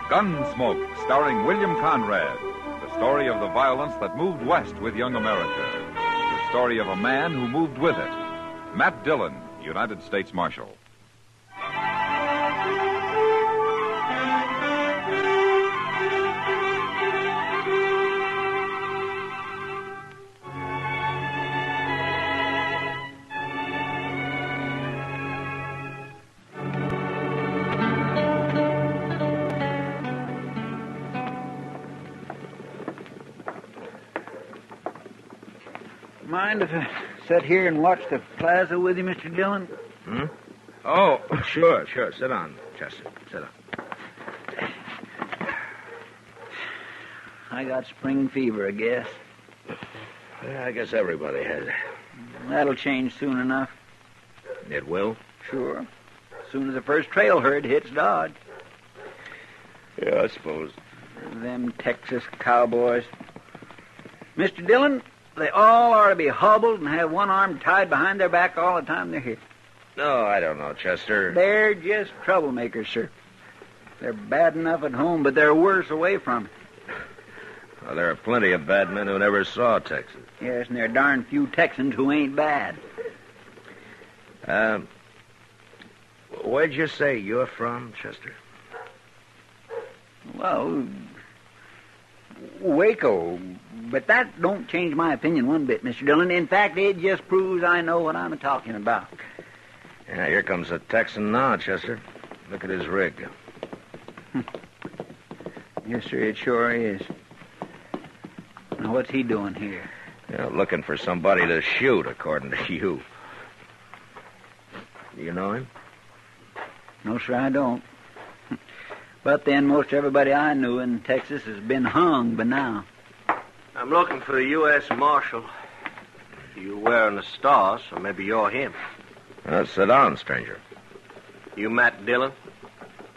Gunsmoke, starring William Conrad. The story of the violence that moved west with young America. The story of a man who moved with it. Matt Dillon, United States Marshal. Mind if I sit here and watch the plaza with you, Mr. Dillon? Hmm? Oh, sure. Sit down, Chester. Sit down. I got spring fever, I guess. Yeah, I guess everybody has it. That'll change soon enough. It will? Sure. As soon as the first trail herd hits Dodge. Yeah, I suppose. Them Texas cowboys. Mr. Dillon, they all ought to be hobbled and have one arm tied behind their back all the time they're here. No, I don't know, Chester. They're just troublemakers, sir. They're bad enough at home, but they're worse away from it. Well, there are plenty of bad men who never saw Texas. Yes, and there are darn few Texans who ain't bad. Where'd you say you're from, Chester? Well, Waco. But that don't change my opinion one bit, Mr. Dillon. In fact, it just proves I know what I'm talking about. Yeah, here comes a Texan now, Chester. Look at his rig. Yes, sir, it sure is. Now, what's he doing here? Yeah, looking for somebody to shoot, according to you. Do you know him? No, sir, I don't. But then most everybody I knew in Texas has been hung by now. I'm looking for the U.S. Marshal. You wearing a star, so maybe you're him. Sit down, stranger. You Matt Dillon?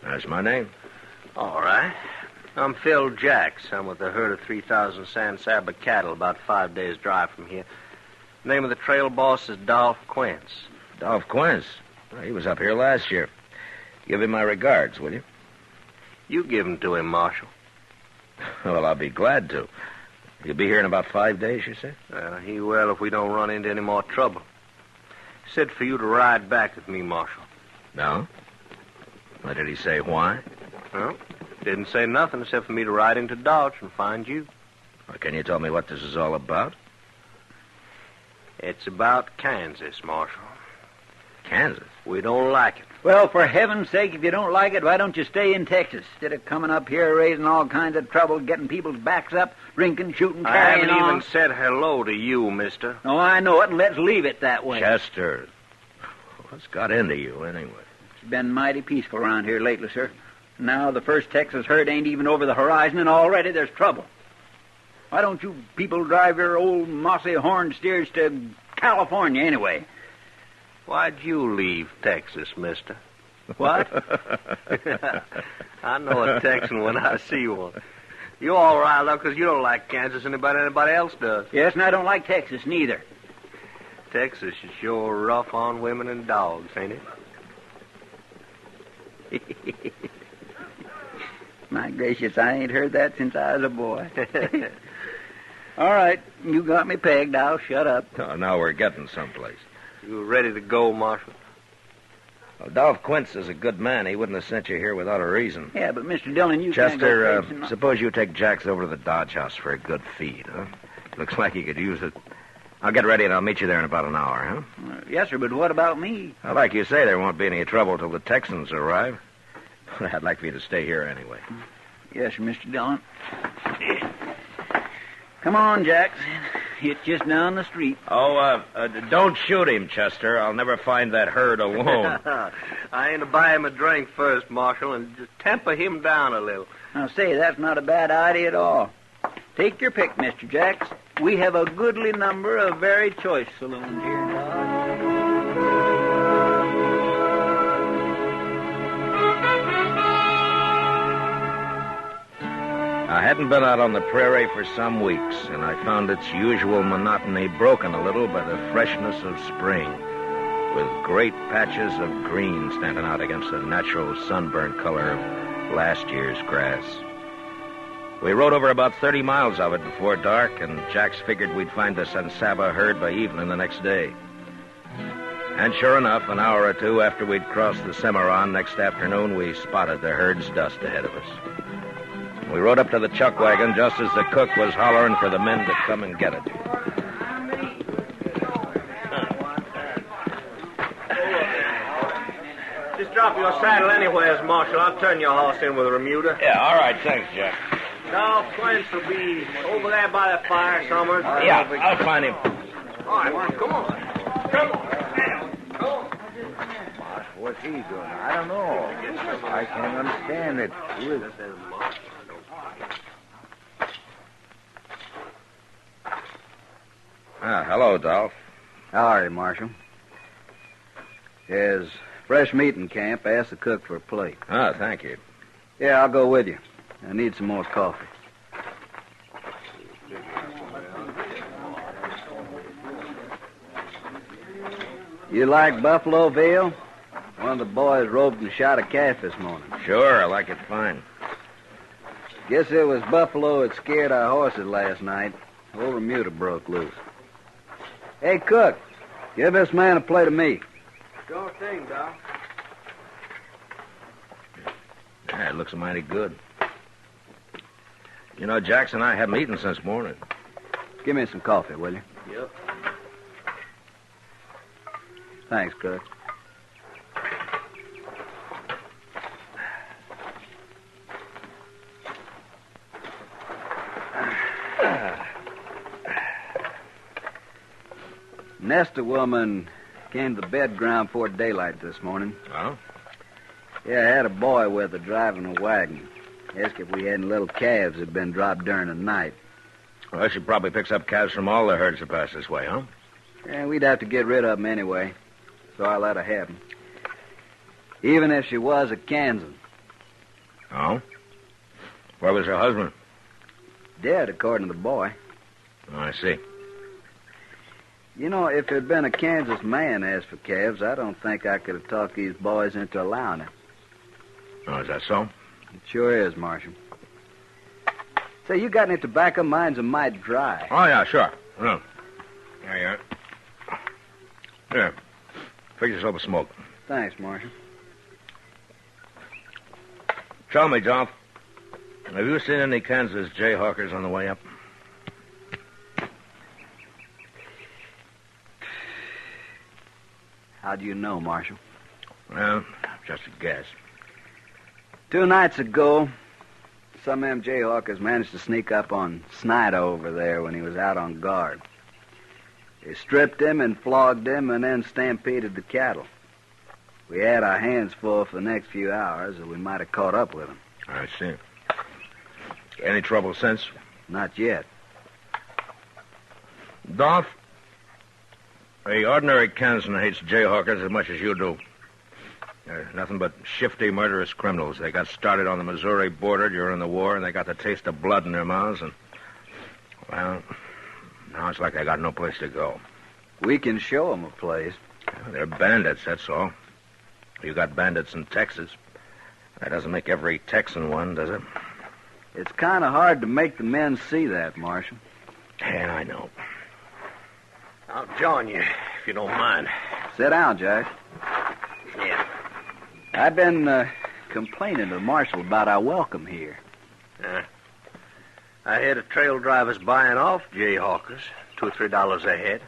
That's my name. All right. I'm Phil Jacks. I'm with a herd of 3,000 San Saba cattle about 5 days' drive from here. Name of the trail boss is Dolph Quince. Dolph Quince? Well, he was up here last year. Give him my regards, will you? You give them to him, Marshal. Well, I'll be glad to. He'll be here in about 5 days, you say? He will if we don't run into any more trouble. Said for you to ride back with me, Marshal. No? What did he say? Why? Well, didn't say nothing except for me to ride into Dodge and find you. Well, can you tell me what this is all about? It's about Kansas, Marshal. Kansas? We don't like it. Well, for heaven's sake, if you don't like it, why don't you stay in Texas instead of coming up here raising all kinds of trouble, getting people's backs up, drinking, shooting, carrying I haven't on? even said hello to you, mister. Oh, I know it, and let's leave it that way. Chester, what's got into you anyway? It's been mighty peaceful around here lately, sir. Now the first Texas herd ain't even over the horizon, and already there's trouble. Why don't you people drive your old mossy horned steers to California anyway? Why'd you leave Texas, mister? What? I know a Texan when I see one. You all riled up because you don't like Kansas anybody else does. Yes, and I don't like Texas neither. Texas is sure rough on women and dogs, ain't it? My gracious, I ain't heard that since I was a boy. All right, you got me pegged. I'll shut up. Oh, now we're getting someplace. You ready to go, Marshal? Well, Dolph Quince is a good man. He wouldn't have sent you here without a reason. Yeah, but Mr. Dillon, you can't go Chester, facing suppose you take Jacks over to the Dodge House for a good feed, huh? Looks like he could use it. I'll get ready and I'll meet you there in about an hour, huh? Yes, sir, but what about me? Well, like you say, there won't be any trouble till the Texans arrive. I'd like for you to stay here anyway. Yes, sir, Mr. Dillon. Come on, Jacks. It's just down the street. Oh, don't shoot him, Chester. I'll never find that herd alone. I ain't to buy him a drink first, Marshal, and just temper him down a little. Now, say, that's not a bad idea at all. Take your pick, Mr. Jacks. We have a goodly number of very choice saloons here in Dodge. I hadn't been out on the prairie for some weeks, and I found its usual monotony broken a little by the freshness of spring, with great patches of green standing out against the natural sunburnt color of last year's grass. We rode over about 30 miles of it before dark, and Jacks figured we'd find the San Saba herd by evening the next day. And sure enough, an hour or two after we'd crossed the Cimarron next afternoon, we spotted the herd's dust ahead of us. We rode up to the chuck wagon just as the cook was hollering for the men to come and get it. Just drop your saddle anywheres, Marshal. I'll turn your horse in with a remuda. Yeah, all right. Thanks, Jack. Dolph Quince will be over there by the fire somewhere. Yeah, I'll find him. All right, Marshal, come on. Come on. What's he doing? I don't know. I can't understand it. Who is it? Hello, Dolph. How are you, Marshal? There's fresh meat in camp. Ask the cook for a plate. Thank you. Yeah, I'll go with you. I need some more coffee. You like buffalo veal? One of the boys roped and shot a calf this morning. Sure, I like it fine. Guess it was buffalo that scared our horses last night. Old remuda broke loose. Hey, cook, give this man a plate of meat. Sure thing, Doc. Yeah, it looks mighty good. You know, Jackson and I haven't eaten since morning. Give me some coffee, will you? Yep. Thanks, cook. Nesta woman came to the bed ground before daylight this morning. Oh? Yeah, I had a boy with her driving a wagon. Asked if we had any little calves that had been dropped during the night. Well, she probably picks up calves from all the herds that pass this way, huh? Yeah, we'd have to get rid of them anyway, so I let her have them. Even if she was a Kansan. Oh? Where was her husband? Dead, according to the boy. Oh, I see. You know, if there'd been a Kansas man asked for calves, I don't think I could have talked these boys into allowing it. Oh, is that so? It sure is, Marshal. Say, you got any tobacco? Mine's a mite dry. Oh, yeah, sure. Oh. There you are. Here. Fix yourself a smoke. Thanks, Marshal. Tell me, Dolph, have you seen any Kansas jayhawkers on the way up? How do you know, Marshal? Well, just a guess. 2 nights ago, some of them jayhawkers managed to sneak up on Snyder over there when he was out on guard. They stripped him and flogged him and then stampeded the cattle. We had our hands full for the next few hours, or we might have caught up with them. I see. Any trouble since? Not yet. Dolph, the ordinary Kansan hates jayhawkers as much as you do. They're nothing but shifty, murderous criminals. They got started on the Missouri border during the war, and they got the taste of blood in their mouths, and, well, now it's like they got no place to go. We can show them a place. They're bandits, that's all. You got bandits in Texas. That doesn't make every Texan one, does it? It's kind of hard to make the men see that, Marshal. Yeah, I know. I'll join you, if you don't mind. Sit down, Jack. Yeah. I've been complaining to the Marshal about our welcome here. I hear the trail drivers buying off jayhawkers, $2 or $3 a head.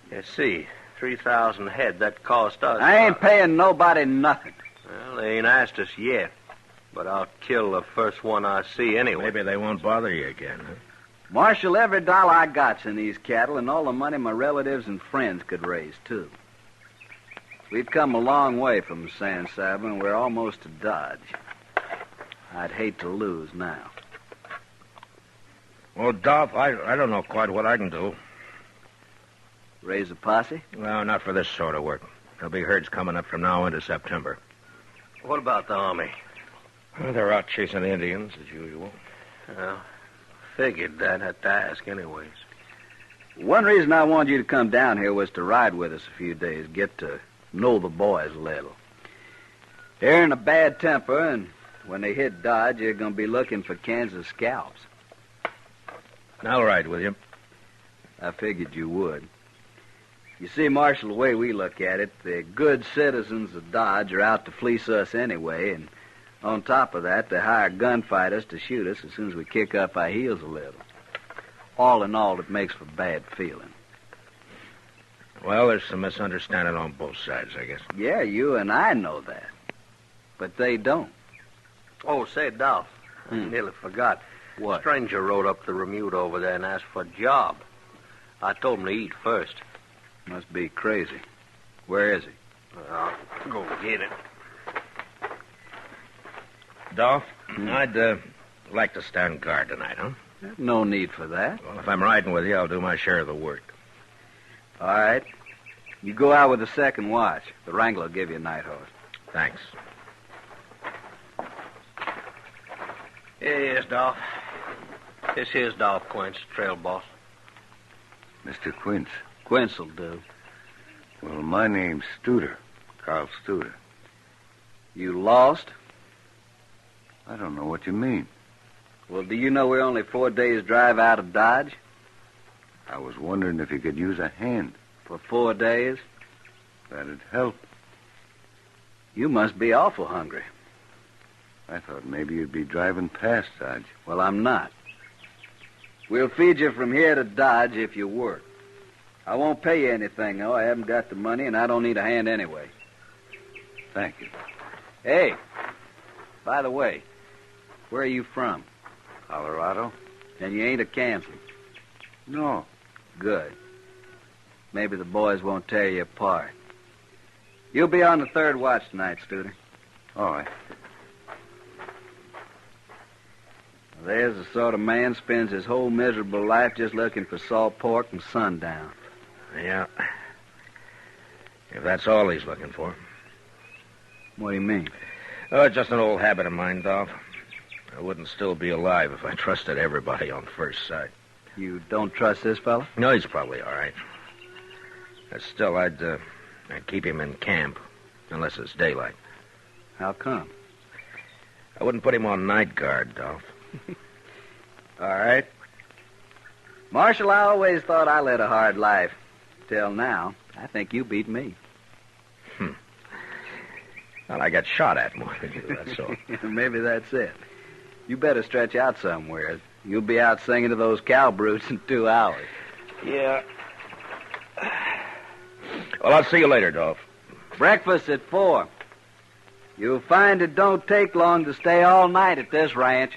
You see, 3,000 head, that cost us. I ain't paying nobody nothing. Well, they ain't asked us yet, but I'll kill the first one I see anyway. Maybe they won't bother you again, huh? Marshal, every dollar I got's in these cattle and all the money my relatives and friends could raise, too. We've come a long way from San Saba, and we're almost to Dodge. I'd hate to lose now. Well, Dolph, I don't know quite what I can do. Raise a posse? No, not for this sort of work. There'll be herds coming up from now into September. What about the Army? Well, they're out chasing the Indians, as usual. Well, figured I'd have to ask anyways. One reason I wanted you to come down here was to ride with us a few days, get to know the boys a little. They're in a bad temper, and when they hit Dodge, they're going to be looking for Kansas scalps. I'll ride with you. I figured you would. You see, Marshal, the way we look at it, the good citizens of Dodge are out to fleece us anyway, and on top of that, they hire gunfighters to shoot us as soon as we kick up our heels a little. All in all, it makes for bad feeling. Well, there's some misunderstanding on both sides, I guess. Yeah, you and I know that. But they don't. Oh, say, Dolph, I nearly forgot. What? A stranger rode up the Remuda over there and asked for a job. I told him to eat first. Must be crazy. Where is he? I'll go get it. Dolph, I'd like to stand guard tonight, huh? No need for that. Well, if I'm riding with you, I'll do my share of the work. All right. You go out with the second watch. The Wrangler will give you a night horse. Thanks. Yes, Dolph. This here's Dolph Quince, trail boss. Mr. Quince. Quince will do. Well, my name's Studer. Carl Studer. You lost? I don't know what you mean. Well, do you know we're only 4 days' drive out of Dodge? I was wondering if you could use a hand. For 4 days? That'd help. You must be awful hungry. I thought maybe you'd be driving past Dodge. Well, I'm not. We'll feed you from here to Dodge if you work. I won't pay you anything, though. I haven't got the money, and I don't need a hand anyway. Thank you. Hey, by the way, where are you from? Colorado? And you ain't a Kansan? No. Good. Maybe the boys won't tear you apart. You'll be on the third watch tonight, Studer. All right. There's the sort of man spends his whole miserable life just looking for salt pork and sundown. Yeah. If that's all he's looking for. What do you mean? Oh, it's just an old habit of mine, Dolph. I wouldn't still be alive if I trusted everybody on first sight. You don't trust this fella? No, he's probably all right. But still, I'd keep him in camp, unless it's daylight. How come? I wouldn't put him on night guard, Dolph. All right. Marshal, I always thought I led a hard life. Till now, I think you beat me. Well, I got shot at more than you, that's all. Maybe that's it. You better stretch out somewhere. You'll be out singing to those cow brutes in 2 hours. Yeah. Well, I'll see you later, Dolph. Breakfast at 4. You'll find it don't take long to stay all night at this ranch.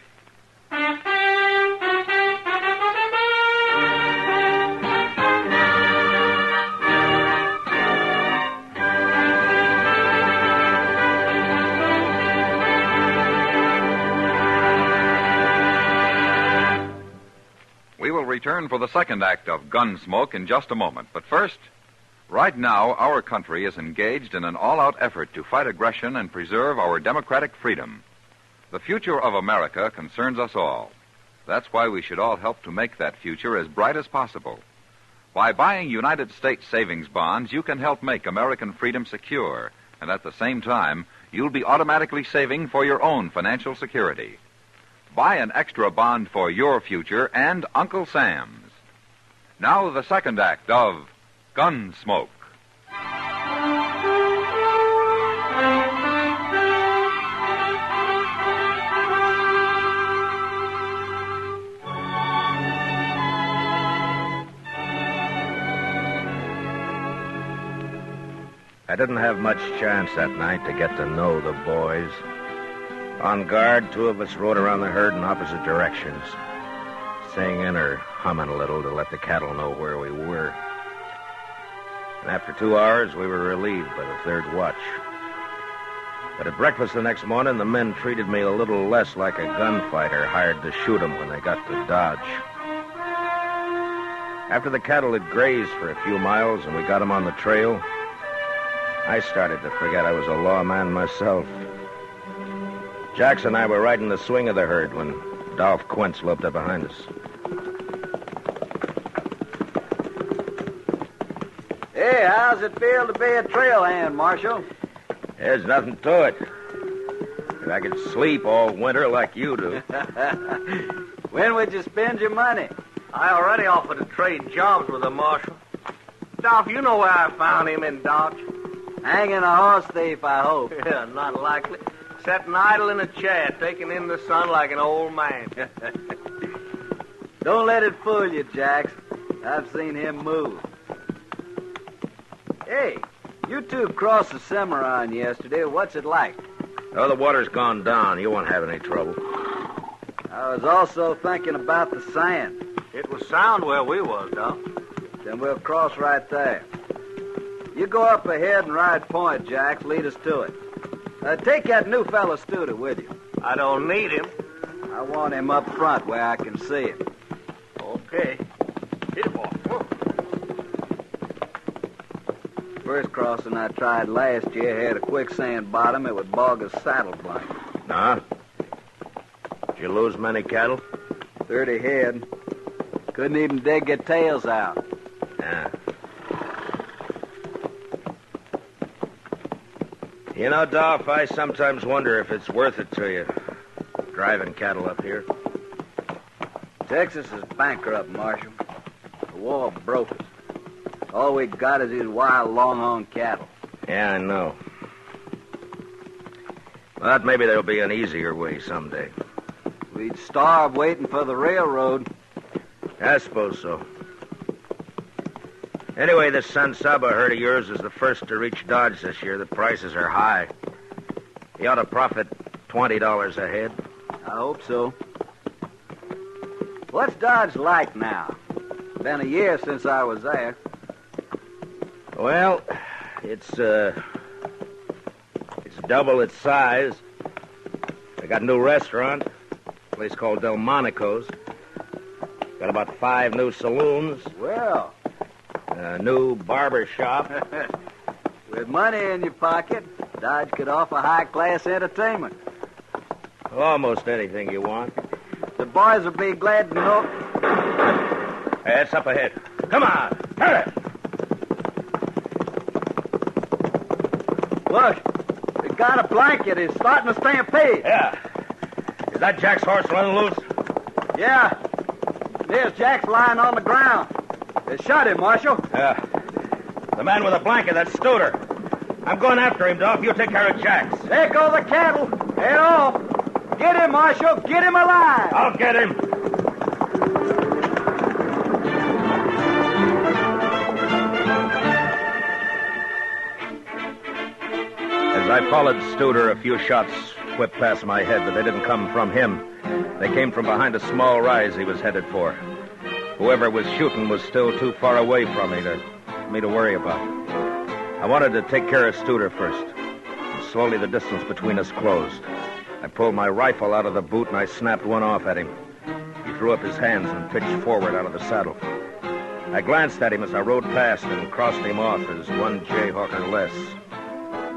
We will return for the second act of Gunsmoke in just a moment. But first, right now, our country is engaged in an all-out effort to fight aggression and preserve our democratic freedom. The future of America concerns us all. That's why we should all help to make that future as bright as possible. By buying United States savings bonds, you can help make American freedom secure, and at the same time, you'll be automatically saving for your own financial security. Buy an extra bond for your future and Uncle Sam's. Now the second act of Gunsmoke. I didn't have much chance that night to get to know the boys. On guard, 2 of us rode around the herd in opposite directions, singing or humming a little to let the cattle know where we were. And after 2 hours, we were relieved by the third watch. But at breakfast the next morning, the men treated me a little less like a gunfighter hired to shoot them when they got to Dodge. After the cattle had grazed for a few miles and we got them on the trail, I started to forget I was a lawman myself. Jackson and I were right in the swing of the herd when Dolph Quint loped up behind us. Hey, how's it feel to be a trail hand, Marshal? There's nothing to it. If I could sleep all winter like you do. When would you spend your money? I already offered to trade jobs with the Marshal. Dolph, you know where I found him in Dodge. Hanging a horse thief, I hope. Yeah, not likely. Sitting idle in a chair, taking in the sun like an old man. Don't let it fool you, Jax. I've seen him move. Hey, you 2 crossed the Cimarron yesterday. What's it like? Oh, the water's gone down. You won't have any trouble. I was also thinking about the sand. It was sound where we was, Doc. Then we'll cross right there. You go up ahead and ride point, Jax. Lead us to it. Take that new fella Studer with you. I don't need him. I want him up front where I can see him. Okay. Hit him off. First crossing I tried last year had a quicksand bottom. It would bog a saddle blanket. Nah? Did you lose many cattle? 30 head. Couldn't even dig their tails out. Yeah. You know, Dolph, I sometimes wonder if it's worth it to you, driving cattle up here. Texas is bankrupt, Marshal. The war broke us. All we got is these wild, longhorn cattle. Yeah, I know. But maybe there'll be an easier way someday. We'd starve waiting for the railroad. I suppose so. Anyway, this San Saba herd of yours is the first to reach Dodge this year. The prices are high. You ought to profit $20 a head. I hope so. What's Dodge like now? Been a year since I was there. Well, it's double its size. They got a new restaurant, a place called Delmonico's. Got about 5 new saloons. Well. A new barber shop. With money in your pocket, Dodge could offer high-class entertainment. Almost anything you want. The boys will be glad to know. Hey, it's up ahead. Come on, hurry! Look, we got a blanket. It's starting to stampede. Yeah. Is that Jack's horse running loose? Yeah. There's Jack's lying on the ground. They shot him, Marshal. Yeah. The man with the blanket, that's Studer. I'm going after him, Dolph. You take care of Jack's. There go the cattle. Head off. Get him, Marshal. Get him alive. I'll get him. As I followed Studer, a few shots whipped past my head, but they didn't come from him. They came from behind a small rise he was headed for. Whoever was shooting was still too far away from me to worry about. I wanted to take care of Studer first. And slowly the distance between us closed. I pulled my rifle out of the boot and I snapped one off at him. He threw up his hands and pitched forward out of the saddle. I glanced at him as I rode past and crossed him off as one jayhawker less.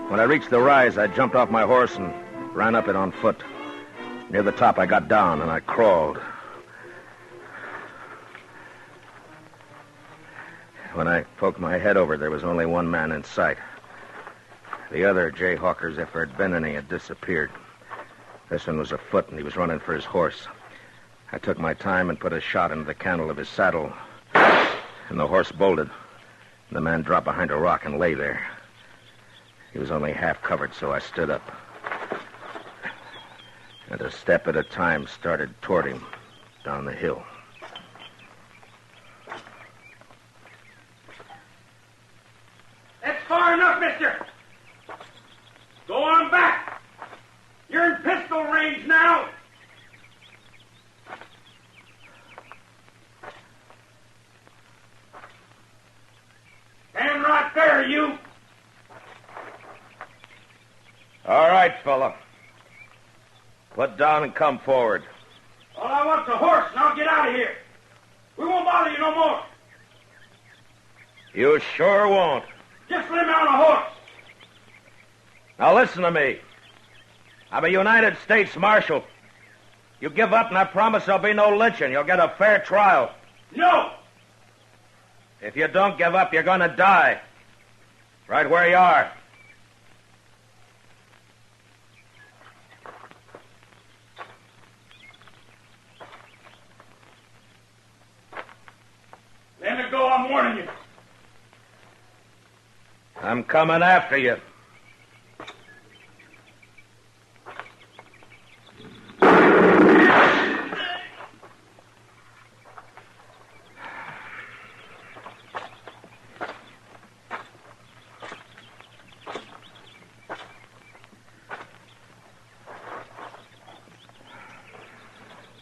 When I reached the rise, I jumped off my horse and ran up it on foot. Near the top, I got down and I crawled. When I poked my head over, there was only one man in sight. The other jayhawkers, if there had been any, had disappeared. This one was afoot, and he was running for his horse. I took my time and put a shot into the cantle of his saddle, and the horse bolted. The man dropped behind a rock and lay there. He was only half covered, so I stood up. And a step at a time started toward him down the hill. That's far enough, mister. Go on back. You're in pistol range now. Stand right there, you. All right, fella. Put down and come forward. All I want's a horse, and I'll get out of here. We won't bother you no more. You sure won't. Just let me on a horse. Now listen to me. I'm a United States Marshal. You give up and I promise there'll be no lynching. You'll get a fair trial. No. If you don't give up, you're going to die. Right where you are. Let it go, I'm warning you. I'm coming after you.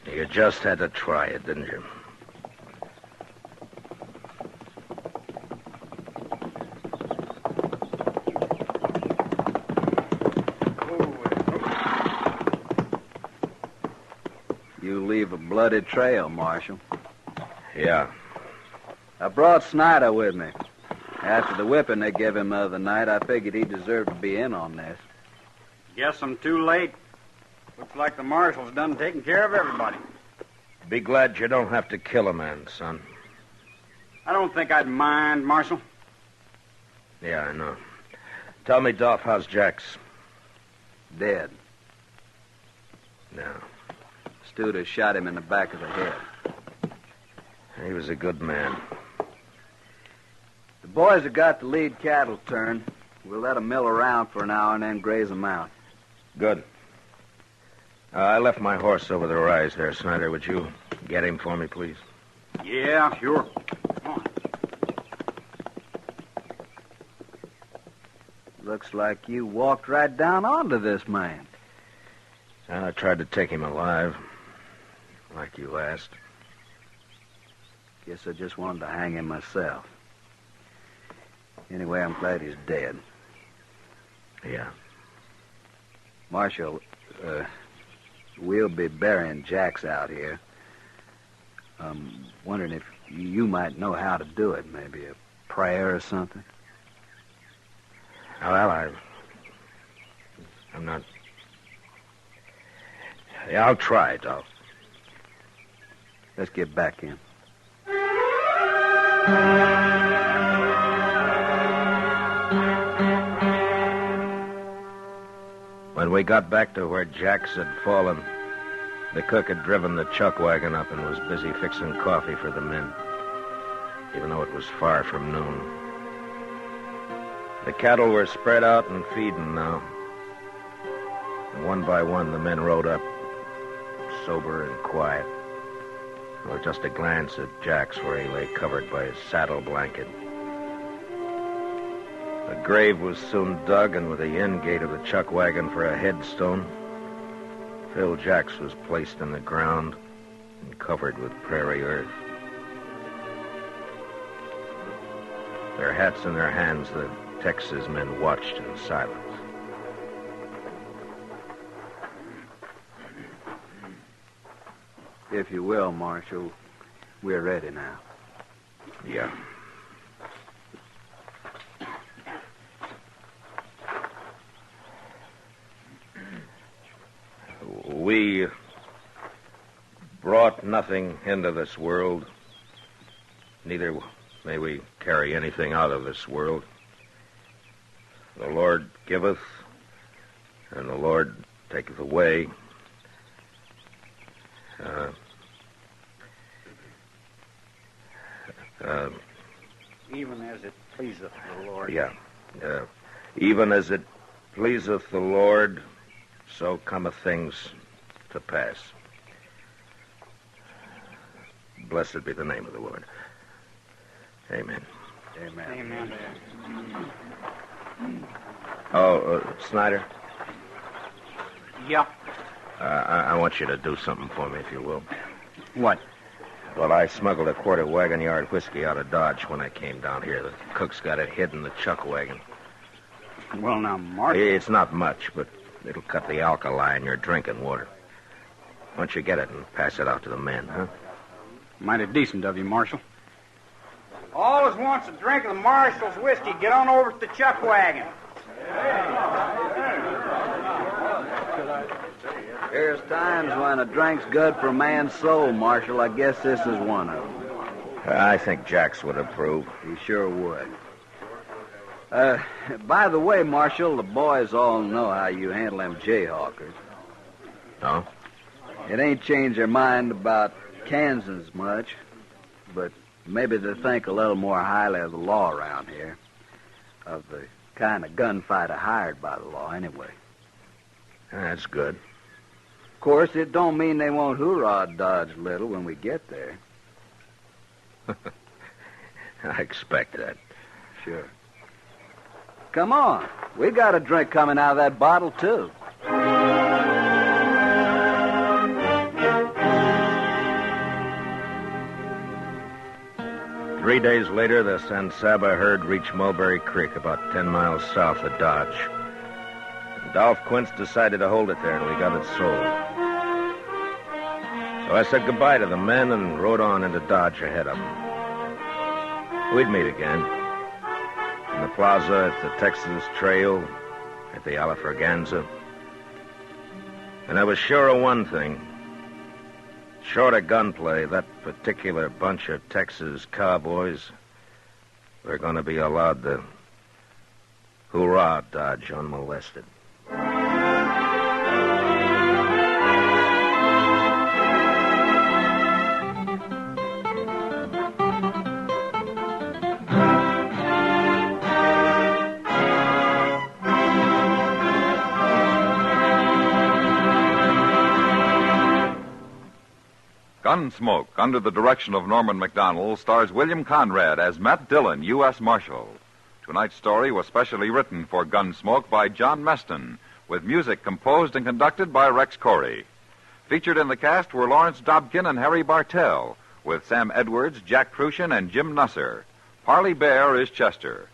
You just had to try it, didn't you? You leave a bloody trail, Marshal. Yeah. I brought Snyder with me. After the whipping they gave him the other night, I figured he deserved to be in on this. Guess I'm too late. Looks like the marshal's done taking care of everybody. Be glad you don't have to kill a man, son. I don't think I'd mind, Marshal. Yeah, I know. Tell me, Dolph, how's Jax? Dead. No. Studer shot him in the back of the head. He was a good man. The boys have got the lead cattle turned. We'll let them mill around for an hour and then graze them out. Good. I left my horse over the rise there, Snyder. Would you get him for me, please? Yeah, sure. Come on. Looks like you walked right down onto this man. I tried to take him alive, like you asked. Guess I just wanted to hang him myself. Anyway, I'm glad he's dead. Yeah. Marshal, we'll be burying Jax out here. I'm wondering if you might know how to do it. Maybe a prayer or something. Well, I'm not... Yeah, I'll try, Dolph. Let's get back in. When we got back to where Jax had fallen, the cook had driven the chuck wagon up and was busy fixing coffee for the men, even though it was far from noon. The cattle were spread out and feeding now. And one by one, the men rode up, sober and quiet, with just a glance at Jax where he lay covered by his saddle blanket. The grave was soon dug, and with the end gate of the chuck wagon for a headstone, Phil Jax was placed in the ground and covered with prairie earth. Their hats in their hands, the Texas men watched in silence. If you will, Marshal, we're ready now. Yeah. We brought nothing into this world. Neither may we carry anything out of this world. The Lord giveth, and the Lord taketh away. Even as it pleaseth the Lord. Yeah. Even as it pleaseth the Lord, so cometh things to pass. Blessed be the name of the Lord. Amen. Amen. Oh, Snyder? Yeah. I want you to do something for me, if you will. What? Well, I smuggled a quart of wagon yard whiskey out of Dodge when I came down here. The cook's got it hid in the chuck wagon. Well, now, Marshal... It's not much, but it'll cut the alkali in your drinking water. Why don't you get it and pass it out to the men, huh? Mighty decent of you, Marshal. All as wants a drink of the Marshal's whiskey, get on over to the chuck wagon. There's times when a drink's good for a man's soul, Marshal. I guess this is one of them. I think Jax would approve. He sure would. By the way, Marshal, the boys all know how you handle them jayhawkers. Oh? It ain't changed their mind about Kansans much, but maybe they think a little more highly of the law around here. Of the kind of gunfighter hired by the law, anyway. That's good. Of course, it don't mean they won't hoorah Dodge little when we get there. I expect that. Sure. Come on. We got a drink coming out of that bottle, too. 3 days later, the San Saba herd reached Mulberry Creek, about 10 miles south of Dodge. And Dolph Quince decided to hold it there, and we got it sold. So I said goodbye to the men and rode on into Dodge ahead of them. We'd meet again. In the plaza, at the Texas Trail, at the Alafraganza. And I was sure of one thing. Short of gunplay, that particular bunch of Texas cowboys were going to be allowed to hoorah Dodge unmolested. Gunsmoke, under the direction of Norman MacDonald, stars William Conrad as Matt Dillon, U.S. Marshal. Tonight's story was specially written for Gunsmoke by John Meston, with music composed and conducted by Rex Corey. Featured in the cast were Lawrence Dobkin and Harry Bartell, with Sam Edwards, Jack Crucian, and Jim Nusser. Parley Bear is Chester.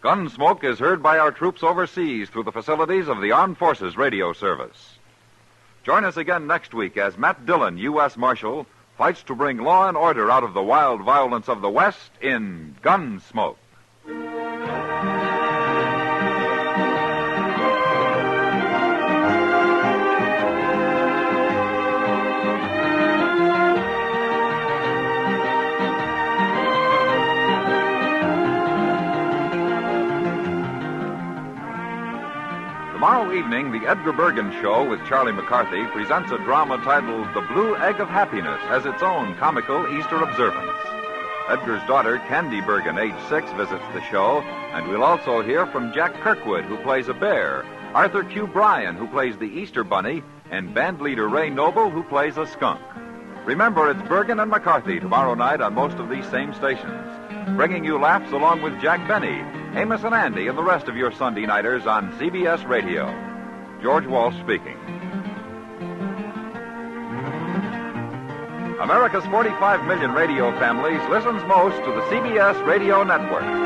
Gunsmoke is heard by our troops overseas through the facilities of the Armed Forces Radio Service. Join us again next week as Matt Dillon, U.S. Marshal, fights to bring law and order out of the wild violence of the West in Gunsmoke. Tomorrow evening, the Edgar Bergen Show with Charlie McCarthy presents a drama titled The Blue Egg of Happiness as its own comical Easter observance. Edgar's daughter, Candy Bergen, age 6, visits the show, and we'll also hear from Jack Kirkwood, who plays a bear, Arthur Q. Bryan, who plays the Easter Bunny, and band leader Ray Noble, who plays a skunk. Remember, it's Bergen and McCarthy tomorrow night on most of these same stations, bringing you laughs along with Jack Benny, Amos and Andy, and the rest of your Sunday nighters on CBS Radio. George Walsh speaking. America's 45 million radio families listens most to the CBS Radio Network.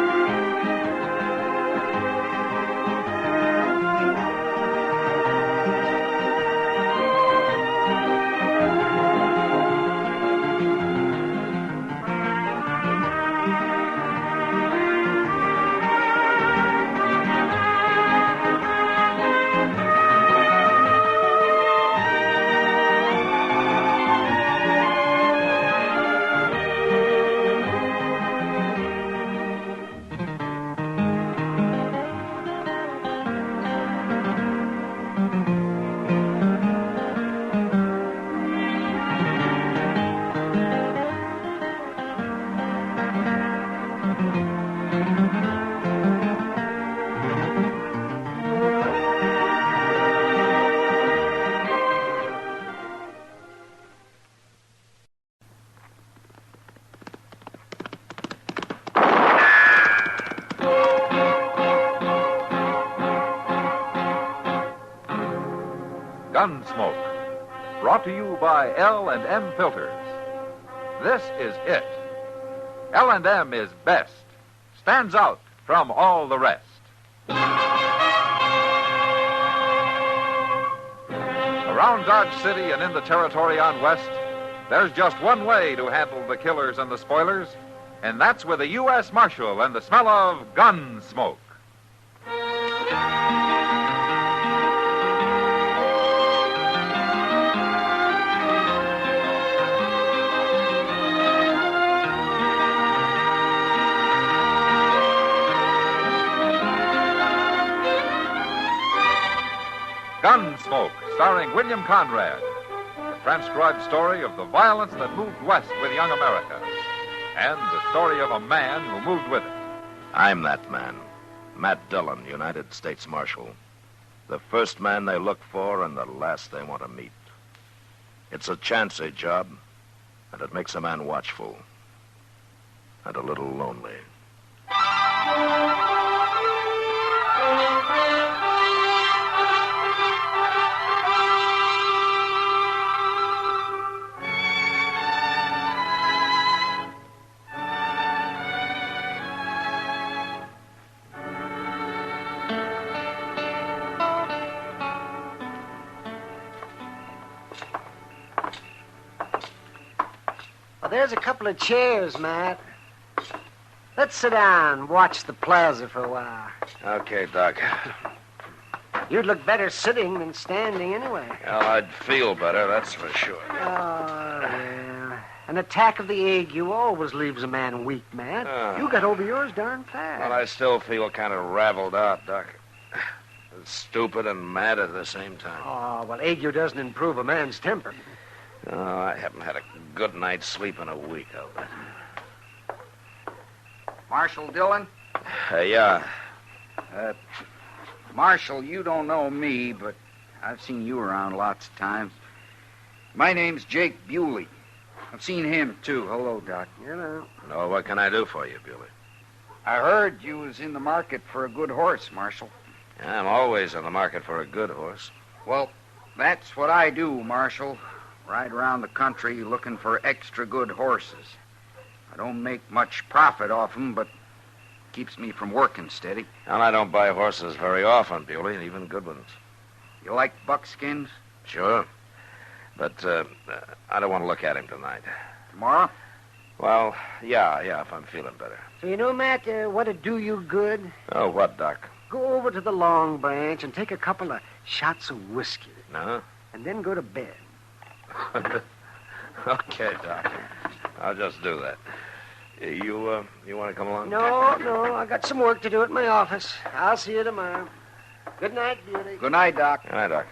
Gunsmoke, brought to you by L&M Filters. This is it. L&M is best, stands out from all the rest. Around Dodge City and in the territory on West, there's just one way to handle the killers and the spoilers, and that's with a U.S. Marshal and the smell of Gunsmoke. Gunsmoke, starring William Conrad, the transcribed story of the violence that moved west with young America, and the story of a man who moved with it. I'm that man, Matt Dillon, United States Marshal. The first man they look for and the last they want to meet. It's a chancy job, and it makes a man watchful and a little lonely. Well, there's a couple of chairs, Matt. Let's sit down and watch the plaza for a while. Okay, Doc. You'd look better sitting than standing anyway. Well, I'd feel better, that's for sure. Oh, well. An attack of the ague always leaves a man weak, Matt. You got over yours darn fast. Well, I still feel kind of raveled out, Doc. Stupid and mad at the same time. Oh, well, ague doesn't improve a man's temper. Oh, I haven't had a good night's sleep in a week, I'll bet. Marshal Dillon? Yeah. Marshal, you don't know me, but I've seen you around lots of times. My name's Jake Bewley. I've seen him, too. Hello, Doc. You know. Oh, what can I do for you, Bewley? I heard you was in the market for a good horse, Marshal. Yeah, I'm always in the market for a good horse. Well, that's what I do, Marshal. Ride around the country looking for extra good horses. I don't make much profit off them, but keeps me from working steady. And I don't buy horses very often, Bewley, even good ones. You like buckskins? Sure. But I don't want to look at him tonight. Tomorrow? Well, yeah, if I'm feeling better. So, you know, Matt, what'd do you good? Oh, what, Doc? Go over to the Long Branch and take a couple of shots of whiskey. No? And then go to bed. Okay, Doc. I'll just do that. You want to come along? No, I got some work to do at my office. I'll see you tomorrow. Good night, Beauty. Good night, Doc. Good night, Doc.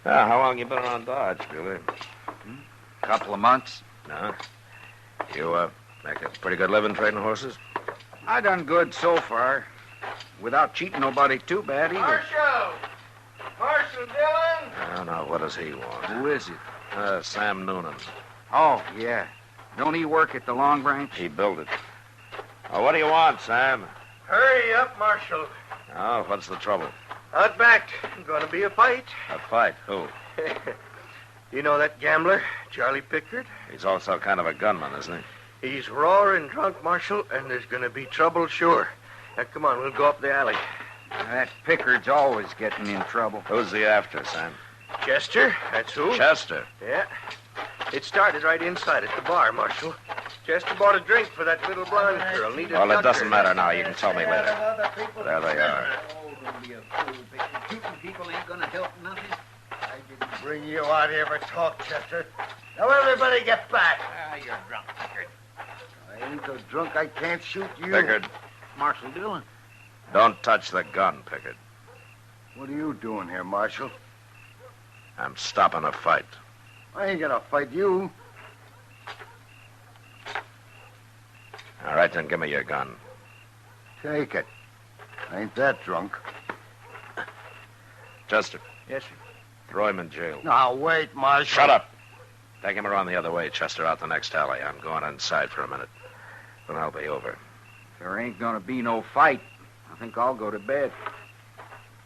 How long you been around Dodge, Bewley? Couple of months. No? You make a pretty good living trading horses? I done good so far. Without cheating nobody too bad either. Marshal Dillon? Oh, no, what does he want? Who is it? Sam Noonan. Oh, yeah. Don't he work at the Long Branch? He built it. Oh, what do you want, Sam? Hurry up, Marshal. Oh, what's the trouble? Outbacked. Gonna be a fight. A fight? Who? You know that gambler, Charlie Pickard? He's also kind of a gunman, isn't he? He's roaring drunk, Marshal, and there's gonna be trouble, sure. Now, come on, we'll go up the alley. That Pickard's always getting in trouble. Who's he after, Sam? Chester, that's who. Chester? Yeah. It started right inside at the bar, Marshal. Chester bought a drink for that little blonde girl. Well, it doesn't matter now. You can tell me later. There they are. Don't be a fool, Pickard. Shooting people ain't gonna help nothing. I didn't bring you out here for talk, Chester. Now, everybody get back. You're drunk, Pickard. I ain't so drunk I can't shoot you. Pickard, Marshal Dillon. don't touch the gun, Pickard. What are you doing here, Marshal? I'm stopping a fight. I ain't gonna fight you. All right, then give me your gun. Take it. I ain't that drunk. Chester, Yes, sir. throw him in jail. Now, wait, Marshal. Shut up. Take him around the other way, Chester, out the next alley. I'm going inside for a minute. Then I'll be over. There ain't gonna be no fight. I think I'll go to bed.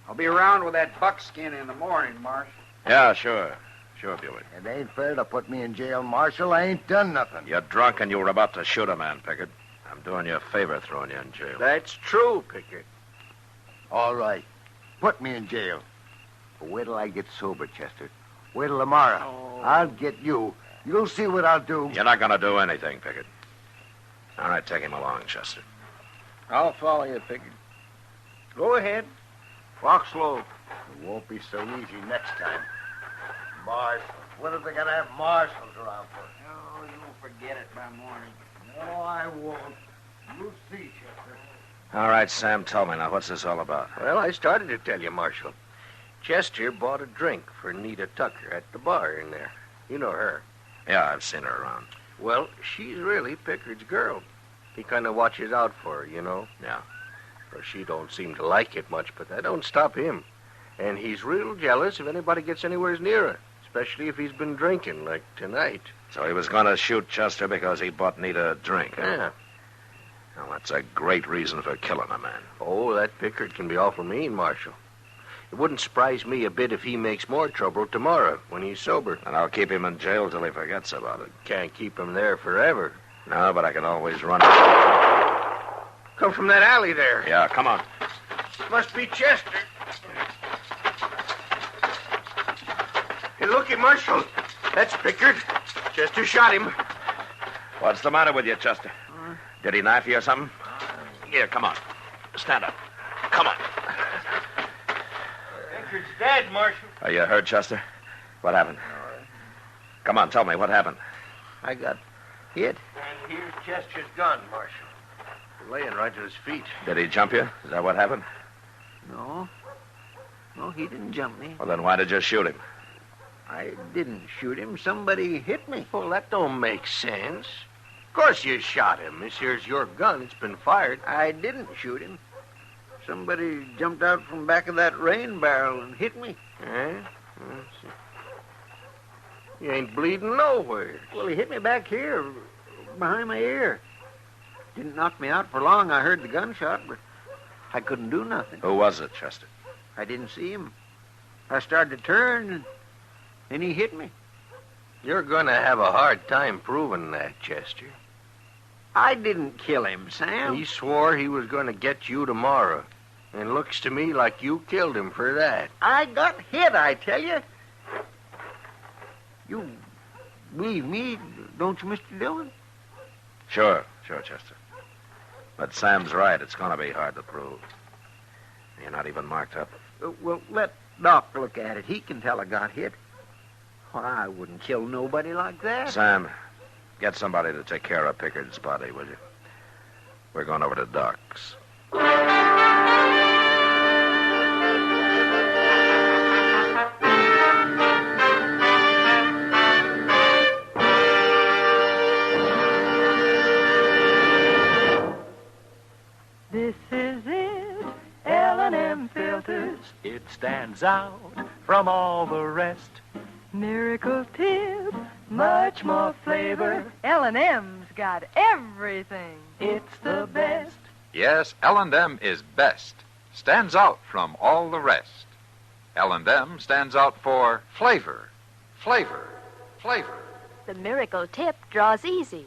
I'll be around with that buckskin in the morning, Marshal. Yeah, sure. Sure, Buick. It ain't fair to put me in jail, Marshal. I ain't done nothing. You're drunk and you were about to shoot a man, Pickard. I'm doing you a favor throwing you in jail. That's true, Pickard. All right. Put me in jail. But wait till I get sober, Chester. Wait till tomorrow. Oh. I'll get you. You'll see what I'll do. You're not going to do anything, Pickard. All right, take him along, Chester. I'll follow you, Pickard. Go ahead. Walk slow. It won't be so easy next time. Marshals. What are they going to have marshals around for? Oh, you won't forget it by morning. No, I won't. You'll see, Chester. All right, Sam, tell me now, what's this all about? Well, I started to tell you, Marshal. Chester bought a drink for Nita Tucker at the bar in there. You know her. Yeah, I've seen her around. Well, she's really Pickard's girl. He kind of watches out for her, you know. Yeah. Or she don't seem to like it much, but that don't stop him. And he's real jealous if anybody gets anywhere near her, especially if he's been drinking, like tonight. So he was going to shoot Chester because he bought Nita a drink, huh? Yeah. Well, that's a great reason for killing a man. Oh, that Pickard can be awful mean, Marshal. It wouldn't surprise me a bit if he makes more trouble tomorrow when he's sober. And I'll keep him in jail till he forgets about it. Can't keep him there forever. No, but I can always run. Come from that alley there. Yeah, come on. Must be Chester. Hey, looky, Marshal. That's Pickard. Chester shot him. What's the matter with you, Chester? Did he knife you or something? Here, come on. Stand up. Come on. Pickard's dead, Marshal. Are you hurt, Chester? What happened? Come on, tell me, what happened? I got hit. And here's Chester's gun, Marshal. Laying right at his feet. Did he jump you? Is that what happened? No. No, he didn't jump me. Well, then why did you shoot him? I didn't shoot him. Somebody hit me. Well, that don't make sense. Of course you shot him. This here's your gun. It's been fired. I didn't shoot him. Somebody jumped out from back of that rain barrel and hit me. Eh? You ain't bleeding nowhere. Well, he hit me back here, behind my ear. Didn't knock me out for long. I heard the gunshot, but I couldn't do nothing. Who was it, Chester? I didn't see him. I started to turn, and then he hit me. You're going to have a hard time proving that, Chester. I didn't kill him, Sam. He swore he was going to get you tomorrow. And looks to me like you killed him for that. I got hit, I tell you. You believe me, don't you, Mr. Dillon? Sure, Chester. But Sam's right. It's going to be hard to prove. You're not even marked up. Well, let Doc look at it. He can tell I got hit. Well, I wouldn't kill nobody like that. Sam, get somebody to take care of Pickard's body, will you? We're going over to Doc's. This is it, L&M filters. It stands out from all the rest. Miracle tip, much more flavor. L&M's got everything. It's the best. Yes, L&M is best. Stands out from all the rest. L&M stands out for flavor, flavor, flavor. The miracle tip draws easy.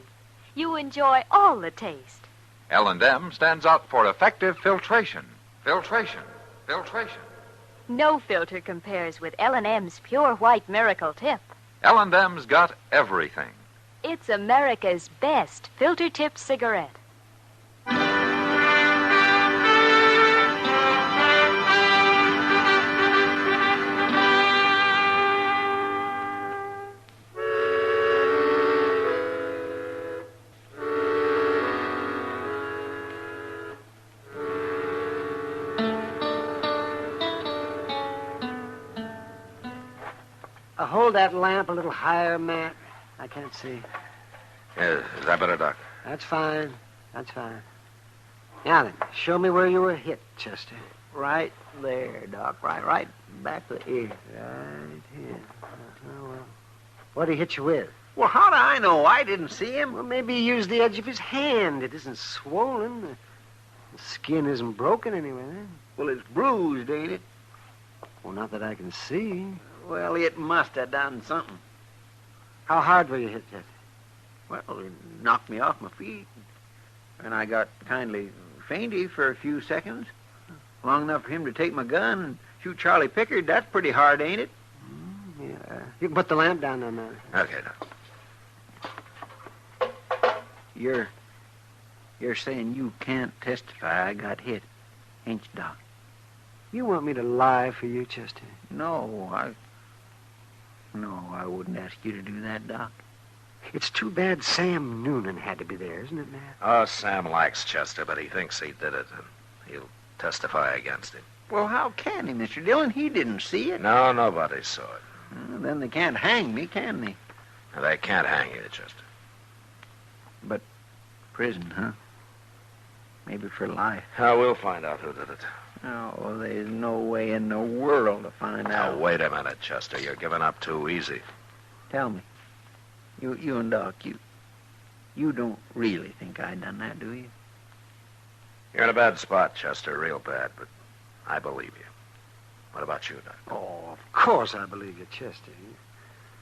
You enjoy all the taste. L&M stands out for effective filtration, filtration, filtration. No filter compares with L&M's pure white miracle tip. L&M's got everything. It's America's best filter tip cigarette. Hold that lamp a little higher, Matt. I can't see. Is that better, Doc? That's fine. That's fine. Now then, show me where you were hit, Chester. Right there, Doc. Right back of the ear. Right here. Well, what did he hit you with? Well, how do I know? I didn't see him. Well, maybe he used the edge of his hand. It isn't swollen. The skin isn't broken anyway. Well, it's bruised, ain't it? Well, not that I can see. Well, it must have done something. How hard were you hit, Chester? Well, it knocked me off my feet. And I got kindly fainty for a few seconds. Long enough for him to take my gun and shoot Charlie Pickard. That's pretty hard, ain't it? Yeah. You can put the lamp down there, man. Okay, Doc. You're saying you can't testify I got hit, ain't you, Doc? You want me to lie for you, Chester? No, I wouldn't ask you to do that, Doc. It's too bad Sam Noonan had to be there, isn't it, Matt? Oh, Sam likes Chester, but he thinks he did it, and he'll testify against him. Well, how can he, Mr. Dillon? He didn't see it. No, nobody saw it. Well, then they can't hang me, can they? They can't hang you, Chester. But prison, huh? Maybe for life. We'll find out who did it. Oh, there's no way in the world to find out. Now, wait a minute, Chester. You're giving up too easy. Tell me. You and Doc, you don't really think I done that, do you? You're in a bad spot, Chester, real bad, but I believe you. What about you, Doc? Oh, of course I believe you, Chester.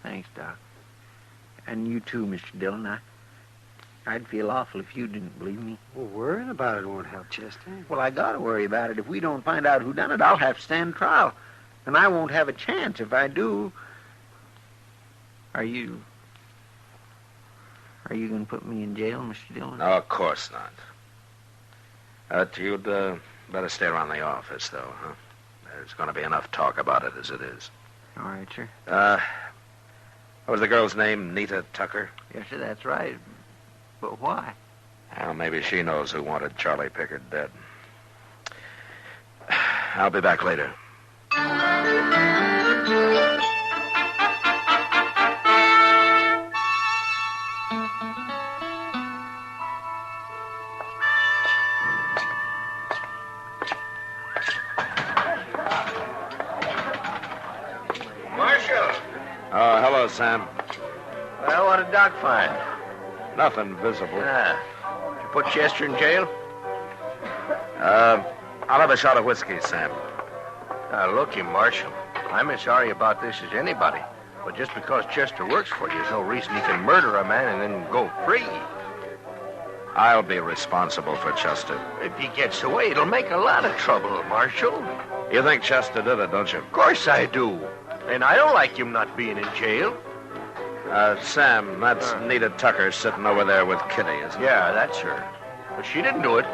Thanks, Doc. And you too, Mr. Dillon. I'd feel awful if you didn't believe me. Well, worrying about it won't help, Chester. Well, I gotta worry about it. If we don't find out who done it, I'll have to stand trial. And I won't have a chance if I do. Are you going to put me in jail, Mr. Dillon? No, of course not. You'd better stay around the office, though, huh? There's going to be enough talk about it as it is. All right, sir. What was the girl's name? Nita Tucker? Yes, sir, that's right. But why? Well, maybe she knows who wanted Charlie Pickard dead. I'll be back later. Marshal! Oh, hello, Sam. Well, what did Doc find? Nothing visible. Did you put Chester in jail? I'll have a shot of whiskey, Sam. Looky, Marshal. I'm as sorry about this as anybody. But just because Chester works for you is no reason he can murder a man and then go free. I'll be responsible for Chester. If he gets away, it'll make a lot of trouble, Marshal. You think Chester did it, don't you? Of course I do. And I don't like him not being in jail. Sam, that's Nita Tucker sitting over there with Kitty, isn't it? Yeah, that's her. But she didn't do it.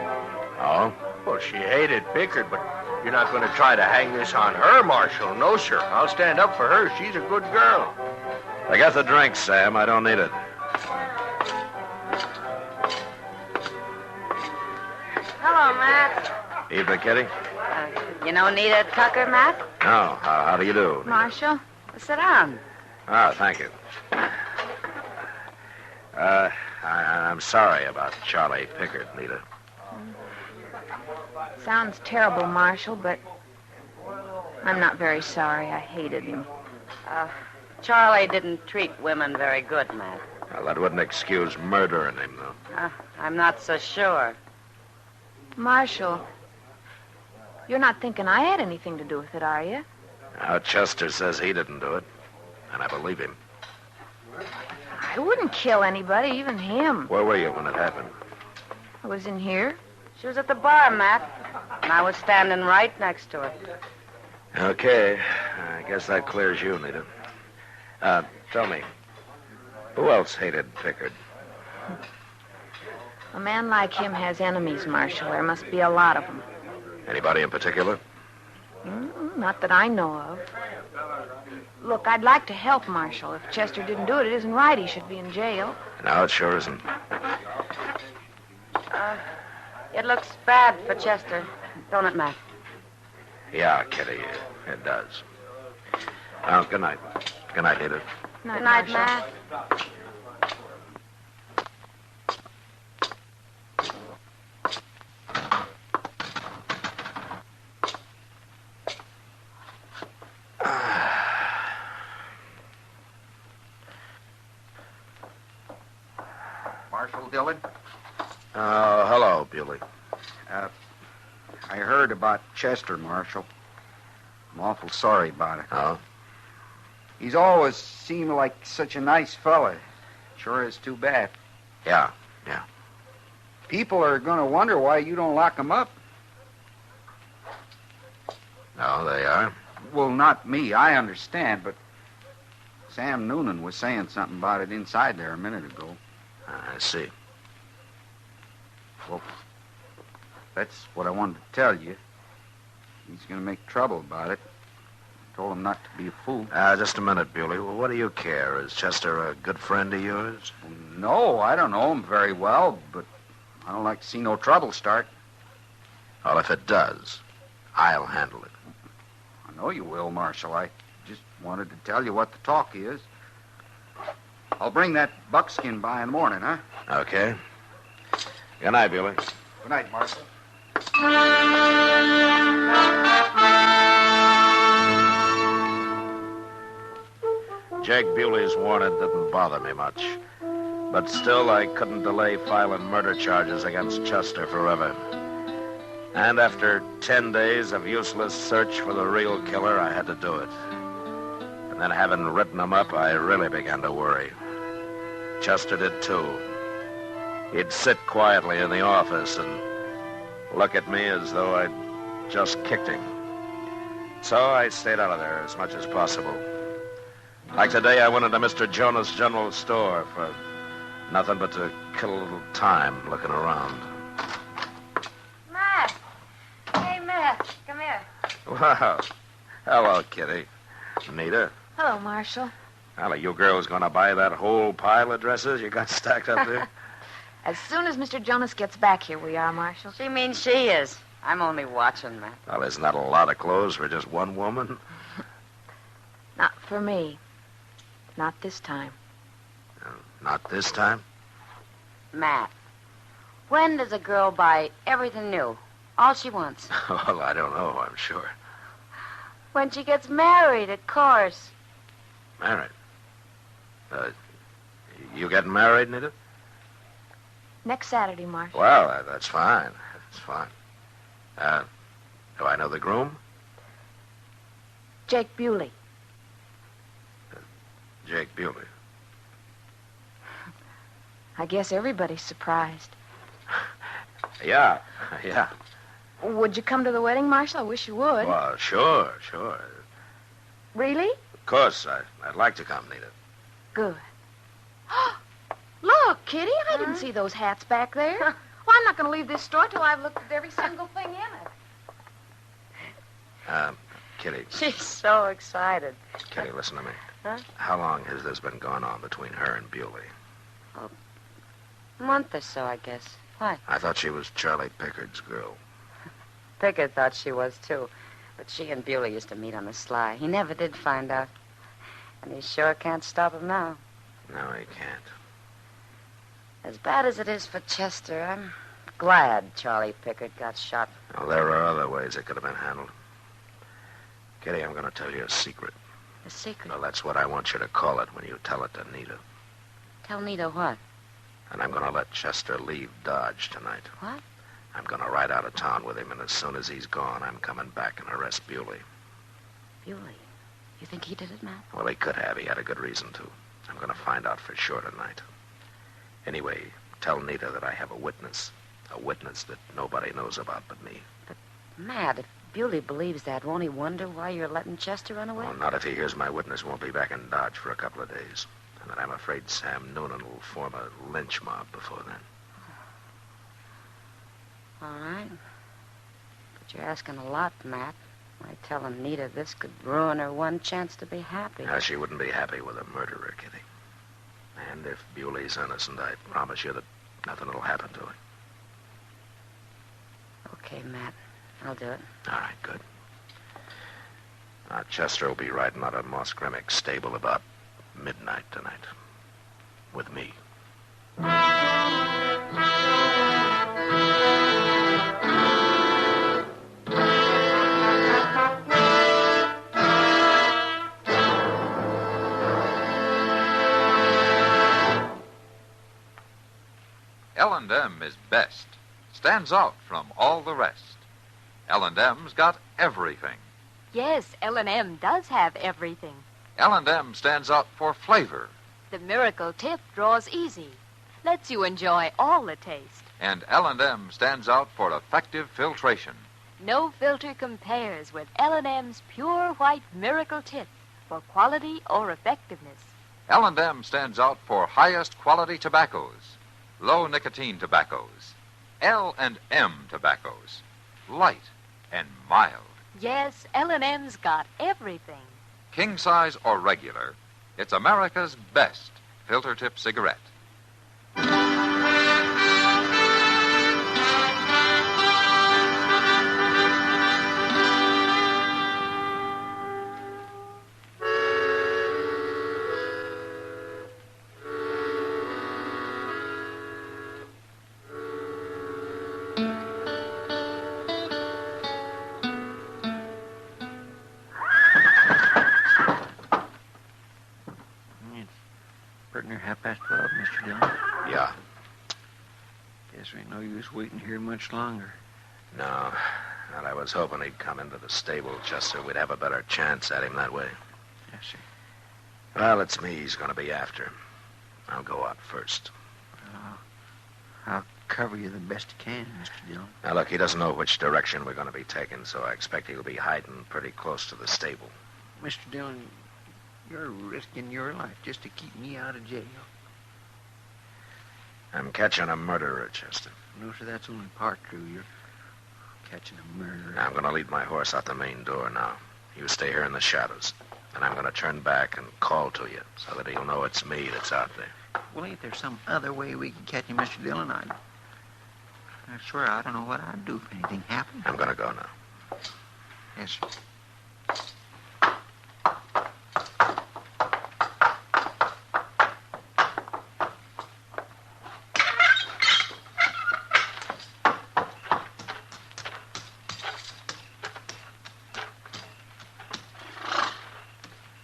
Oh? Well, she hated Pickard, but you're not going to try to hang this on her, Marshal. No, sir. I'll stand up for her. She's a good girl. I got the drink, Sam. I don't need it. Hello, Matt. Evening, Kitty. You know Nita Tucker, Matt? No. How do you do? Marshal, sit down. Thank you. I'm sorry about Charlie Pickard, Nita. Sounds terrible, Marshal, but I'm not very sorry. I hated him. Charlie didn't treat women very good, Matt. Well, that wouldn't excuse murdering him, though. I'm not so sure. Marshal, you're not thinking I had anything to do with it, are you? Now, Chester says he didn't do it, and I believe him. I wouldn't kill anybody, even him. Where were you when it happened? I was in here. She was at the bar, Matt, and I was standing right next to her. Okay. I guess that clears you, Nita. Tell me, who else hated Pickard? A man like him has enemies, Marshal. There must be a lot of them. Anybody in particular? Not that I know of. Look, I'd like to help Marshal. If Chester didn't do it, it isn't right. He should be in jail. No, it sure isn't. It looks bad for Chester, don't it, Matt? Yeah, Kitty, it does. Well, good night. Good night, Nita. Good night, Matt. Marshal Dillon? Hello, Bewley. I heard about Chester, Marshal. I'm awful sorry about it. Oh? He's always seemed like such a nice fella. Sure is too bad. Yeah. People are going to wonder why you don't lock him up. No, they are. Well, not me. I understand, but Sam Noonan was saying something about it inside there a minute ago. I see. Well, that's what I wanted to tell you. He's going to make trouble about it. I told him not to be a fool. Just a minute, Bewley. Well, what do you care? Is Chester a good friend of yours? No, I don't know him very well, but I don't like to see no trouble start. Well, if it does, I'll handle it. I know you will, Marshal. I just wanted to tell you what the talk is. I'll bring that buckskin by in the morning, huh? Okay. Good night, Bewley. Good night, Marshal. Jake Bewley's warning didn't bother me much. But still, I couldn't delay filing murder charges against Chester forever. And after 10 days of useless search for the real killer, I had to do it. And then having written him up, I really began to worry. Chester did too. He'd sit quietly in the office and look at me as though I'd just kicked him. So I stayed out of there as much as possible. Like today, I went into Mr. Jonas' general store for nothing but to kill a little time looking around. Matt! Hey, Matt, come here. Wow. Hello, Kitty. Nita. Hello, Marshal. Well, are you girls going to buy that whole pile of dresses you got stacked up there? As soon as Mr. Jonas gets back here, we are, Marshal. She means she is. I'm only watching, Matt. Well, isn't that a lot of clothes for just one woman? Not for me. Not this time. Not this time? Matt, when does a girl buy everything new? All she wants? Well, I don't know, I'm sure. When she gets married, of course. Married? You getting married, Nita? Next Saturday, Marshal. Well, that's fine. That's fine. Do I know the groom? Jake Bewley. Jake Bewley. I guess everybody's surprised. Yeah. Would you come to the wedding, Marshal? I wish you would. Well, sure. Really? Of course, I'd like to come, Nita. Good. Look, Kitty, I didn't see those hats back there. Well, I'm not going to leave this store till I've looked at every single thing in it. Kitty. She's so excited. Kitty, listen to me. Huh? How long has this been going on between her and Bewley? A month or so, I guess. What? I thought she was Charlie Pickard's girl. Pickard thought she was, too. But she and Bewley used to meet on the sly. He never did find out. And he sure can't stop him now. No, he can't. As bad as it is for Chester, I'm glad Charlie Pickard got shot. Well, there are other ways it could have been handled. Kitty, I'm going to tell you a secret. A secret? Well, that's what I want you to call it when you tell it to Nita. Tell Nita what? And I'm going to let Chester leave Dodge tonight. What? I'm going to ride out of town with him, and as soon as he's gone, I'm coming back and arrest Bewley. Bewley? You think he did it, Matt? Well, he could have. He had a good reason to. I'm going to find out for sure tonight. Anyway, tell Nita that I have a witness that nobody knows about but me. But, Matt, if Bewley believes that, won't he wonder why you're letting Chester run away? Well, not if he hears my witness won't be back in Dodge for a couple of days. And that I'm afraid Sam Noonan will form a lynch mob before then. All right. But you're asking a lot, Matt. By telling Nita this could ruin her one chance to be happy. Now, she wouldn't be happy with a murderer, Kitty. And if Bewley's innocent, I promise you that nothing will happen to her. Okay, Matt. I'll do it. All right, good. Now, Chester will be riding out of Moss Grimmick's stable about midnight tonight. With me. L&M is best. Stands out from all the rest. L&M's got everything. Yes, L&M does have everything. L&M stands out for flavor. The miracle tip draws easy. Lets you enjoy all the taste. And L&M stands out for effective filtration. No filter compares with L&M's pure white miracle tip for quality or effectiveness. L&M stands out for highest quality tobaccos. Low nicotine tobaccos. L&M tobaccos. Light and mild. Yes, L&M's got everything. King size or regular, it's America's best filter tip cigarette. Pretty near 12:30, Mr. Dillon. Yeah. Guess there ain't no use waiting here much longer. No. And I was hoping he'd come into the stable, Chester. We'd have a better chance at him that way. Yes, sir. Well, it's me he's going to be after. I'll go out first. I'll cover you the best I can, Mr. Dillon. Now, look, he doesn't know which direction we're going to be taking, so I expect he'll be hiding pretty close to the stable. Mr. Dillon, you're risking your life just to keep me out of jail. I'm catching a murderer, Chester. No, sir, that's only part true. You're catching a murderer. Now, I'm going to lead my horse out the main door now. You stay here in the shadows. And I'm going to turn back and call to you so that he'll know it's me that's out there. Well, ain't there some other way we can catch him, Mr. Dillon? I swear I don't know what I'd do if anything happened. I'm going to go now. Yes, sir.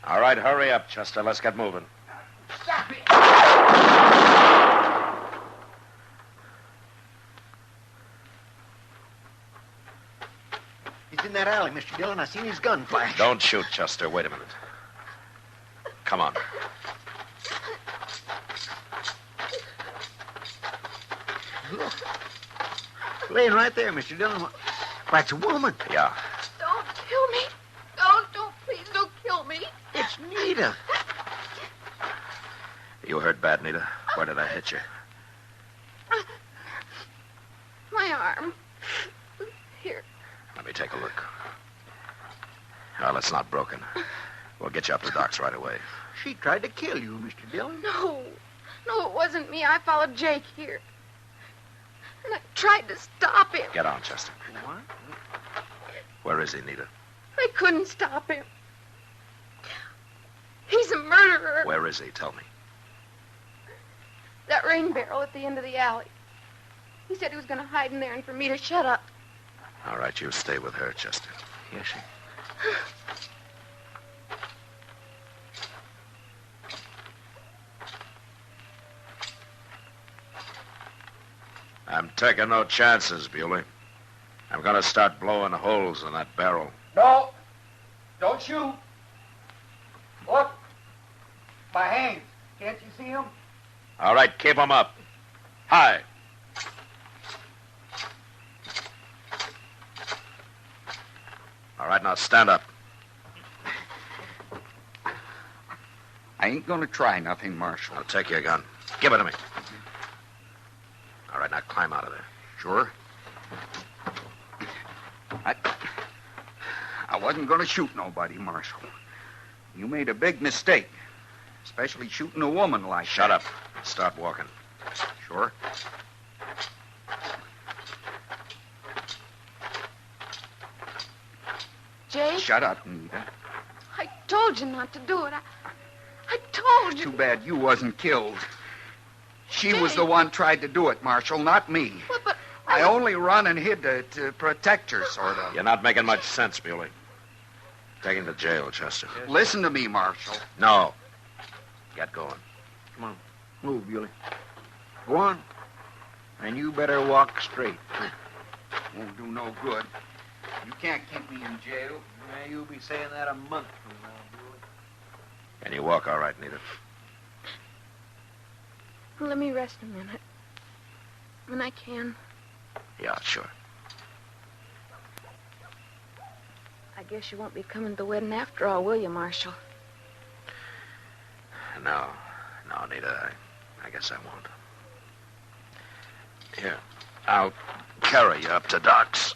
All right, hurry up, Chester. Let's get moving. Stop it! He's in that alley, Mr. Dillon. I seen his gun flash. Don't shoot, Chester. Wait a minute. Come on. Laying right there, Mr. Dillon. That's a woman. Yeah. Don't kill me. Don't, please don't kill me. It's Nita. You hurt bad, Nita. Where did I hit you? My arm. Here. Let me take a look. Well, it's not broken. We'll get you up to Doc's right away. She tried to kill you, Mr. Dillon. No, it wasn't me. I followed Jake here. And I tried to stop him. Get on, Chester. What? Where is he, Nita? I couldn't stop him. He's a murderer. Where is he? Tell me. That rain barrel at the end of the alley. He said he was going to hide in there and for me to shut up. All right, you stay with her, Chester. Yes, sir. I'm taking no chances, Bewley. I'm going to start blowing holes in that barrel. No. Don't shoot. Look. My hands. Can't you see them? All right, keep them up. High. All right, now stand up. I ain't gonna try nothing, Marshal. Now take your gun. Give it to me. All right, now climb out of there. Sure. I wasn't gonna shoot nobody, Marshal. You made a big mistake, especially shooting a woman like that. Shut up. Start walking. Sure. Jake? Shut up, Nita. I told you not to do it. I told you. Too bad you wasn't killed. She was the one tried to do it, Marshal, not me. Well, but I only run and hid to protect her, sort of. You're not making much sense, Bewley. Take him to jail, Chester. Listen to me, Marshal. No. Get going. Come on. Move, Bewley. Go on. And you better walk straight. Won't do no good. You can't keep me in jail. Yeah, you'll be saying that a month from now, Bewley. Can you walk all right, Nita? Let me rest a minute. When I can. Yeah, sure. I guess you won't be coming to the wedding after all, will you, Marshal? No, Nita, I guess I won't. Here, I'll carry you up to Doc's.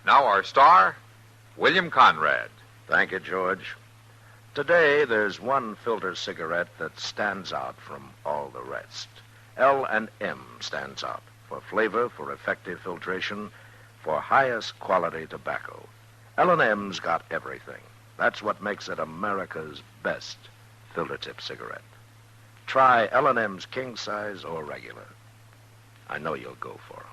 Now our star, William Conrad. Thank you, George. Today, there's one filter cigarette that stands out from all the rest. L&M stands out for flavor, for effective filtration, for highest quality tobacco. L&M's got everything. That's what makes it America's best filter tip cigarette. Try L&M's king size or regular. I know you'll go for 'em.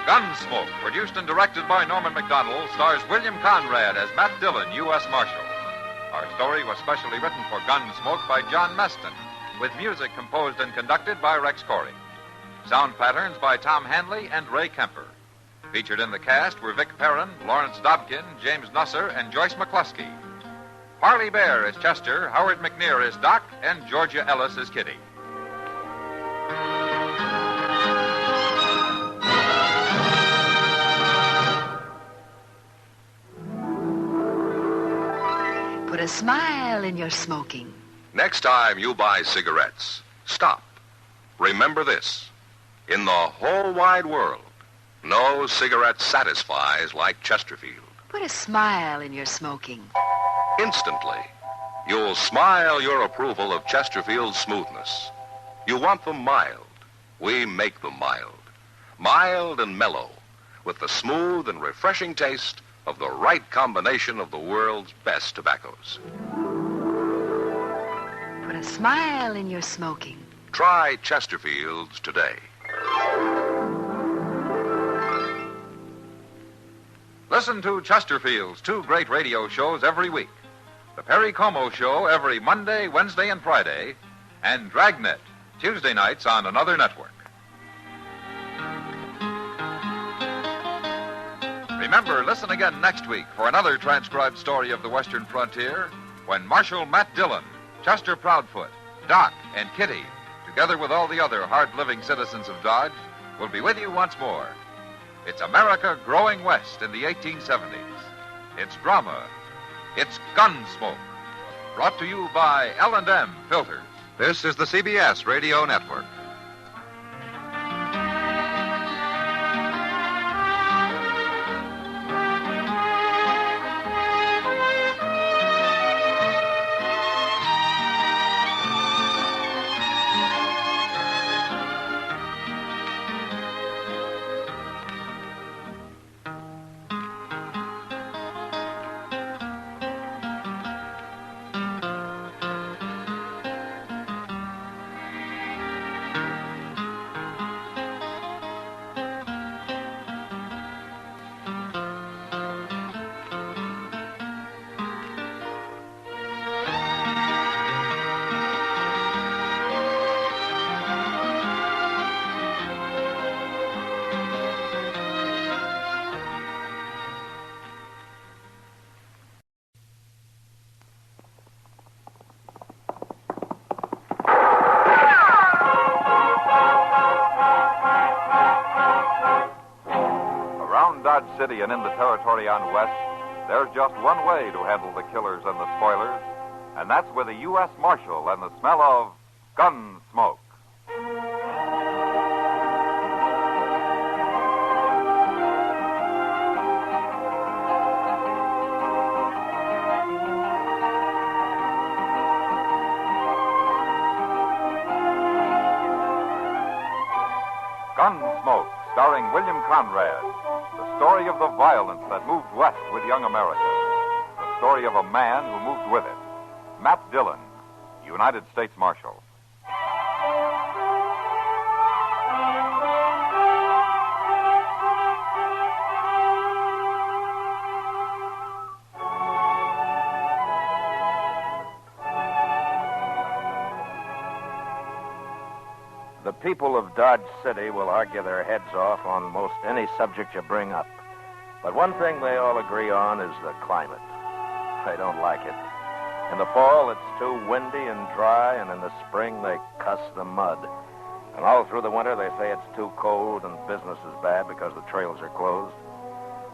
Gunsmoke, produced and directed by Norman McDonald, stars William Conrad as Matt Dillon, U.S. Marshal. Our story was specially written for Gunsmoke by John Meston, with music composed and conducted by Rex Corey. Sound patterns by Tom Hanley and Ray Kemper. Featured in the cast were Vic Perrin, Lawrence Dobkin, James Nusser, and Joyce McCluskey. Harley Bear is Chester, Howard McNear is Doc, and Georgia Ellis is Kitty. Put a smile in your smoking. Next time you buy cigarettes, stop. Remember this. In the whole wide world, no cigarette satisfies like Chesterfield. Put a smile in your smoking. Instantly, you'll smile your approval of Chesterfield's smoothness. You want them mild. We make them mild. Mild and mellow, with the smooth and refreshing taste of the right combination of the world's best tobaccos. Put a smile in your smoking. Try Chesterfield's today. Listen to Chesterfield's two great radio shows every week. The Perry Como Show every Monday, Wednesday, and Friday, and Dragnet, Tuesday nights on another network. Remember, listen again next week for another transcribed story of the Western frontier when Marshal Matt Dillon, Chester Proudfoot, Doc, and Kitty, together with all the other hard-living citizens of Dodge, will be with you once more. It's America growing west in the 1870s. It's drama. It's Gunsmoke. Brought to you by L&M Filters. This is the CBS Radio Network. Dodge City and in the territory on west, there's just one way to handle the killers and the spoilers, and that's with a U.S. Marshal and the smell of Gunsmoke. Gunsmoke, starring William Conrad. The story of the violence that moved west with young America. The story of a man who moved with it. Matt Dillon, United States Marshal. The people of Dodge City will argue their heads off on most any subject you bring up. But one thing they all agree on is the climate. They don't like it. In the fall, it's too windy and dry, and in the spring, they cuss the mud. And all through the winter, they say it's too cold and business is bad because the trails are closed.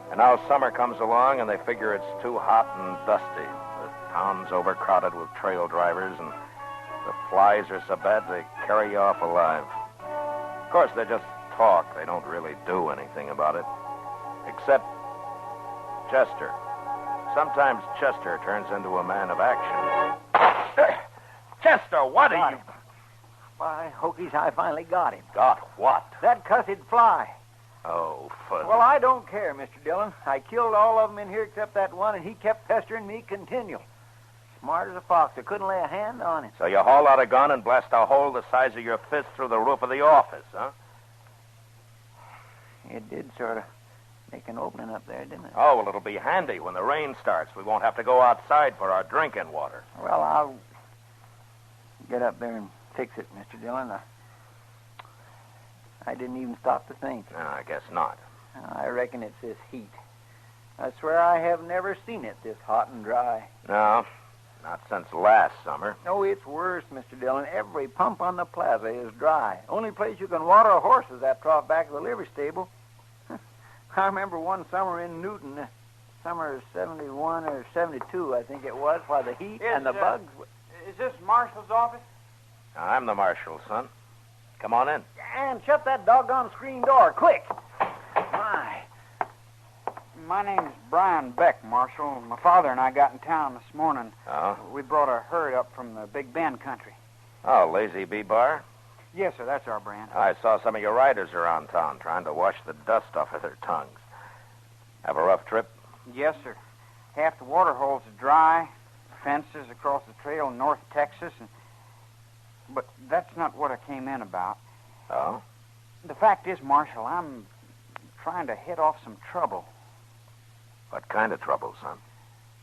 And now summer comes along, and they figure it's too hot and dusty. The town's overcrowded with trail drivers, and the flies are so bad they carry you off alive. Of course, they just talk. They don't really do anything about it. Except Chester. Sometimes Chester turns into a man of action. Chester, what are you... By hokies, I finally got him. Got what? That cussed fly. Oh, fuzzy. Well, I don't care, Mr. Dillon. I killed all of them in here except that one, and he kept pestering me continual. Smart as a fox. I couldn't lay a hand on him. So you haul out a gun and blast a hole the size of your fist through the roof of the office, huh? It did sort of make an opening up there, didn't it? Oh, well, it'll be handy when the rain starts. We won't have to go outside for our drinking water. Well, I'll get up there and fix it, Mr. Dillon. I didn't even stop to think. No, I guess not. I reckon it's this heat. I swear I have never seen it this hot and dry. No, not since last summer. No, it's worse, Mr. Dillon. Every pump on the plaza is dry. Only place you can water a horse is that trough back of the livery stable. I remember one summer in Newton, summer of 71 or 72, I think it was, while the heat and the bugs... Is this Marshal's office? I'm the marshal, son. Come on in. And shut that doggone screen door, quick. My name's Brian Beck, Marshal. My father and I got in town this morning. Oh? We brought a herd up from the Big Bend country. Oh, Lazy Bee Bar? Yes, sir, that's our brand. I saw some of your riders around town trying to wash the dust off of their tongues. Have a rough trip? Yes, sir. Half the water holes are dry, fences across the trail in North Texas, but that's not what I came in about. Oh? The fact is, Marshal, I'm trying to head off some trouble. What kind of trouble, son?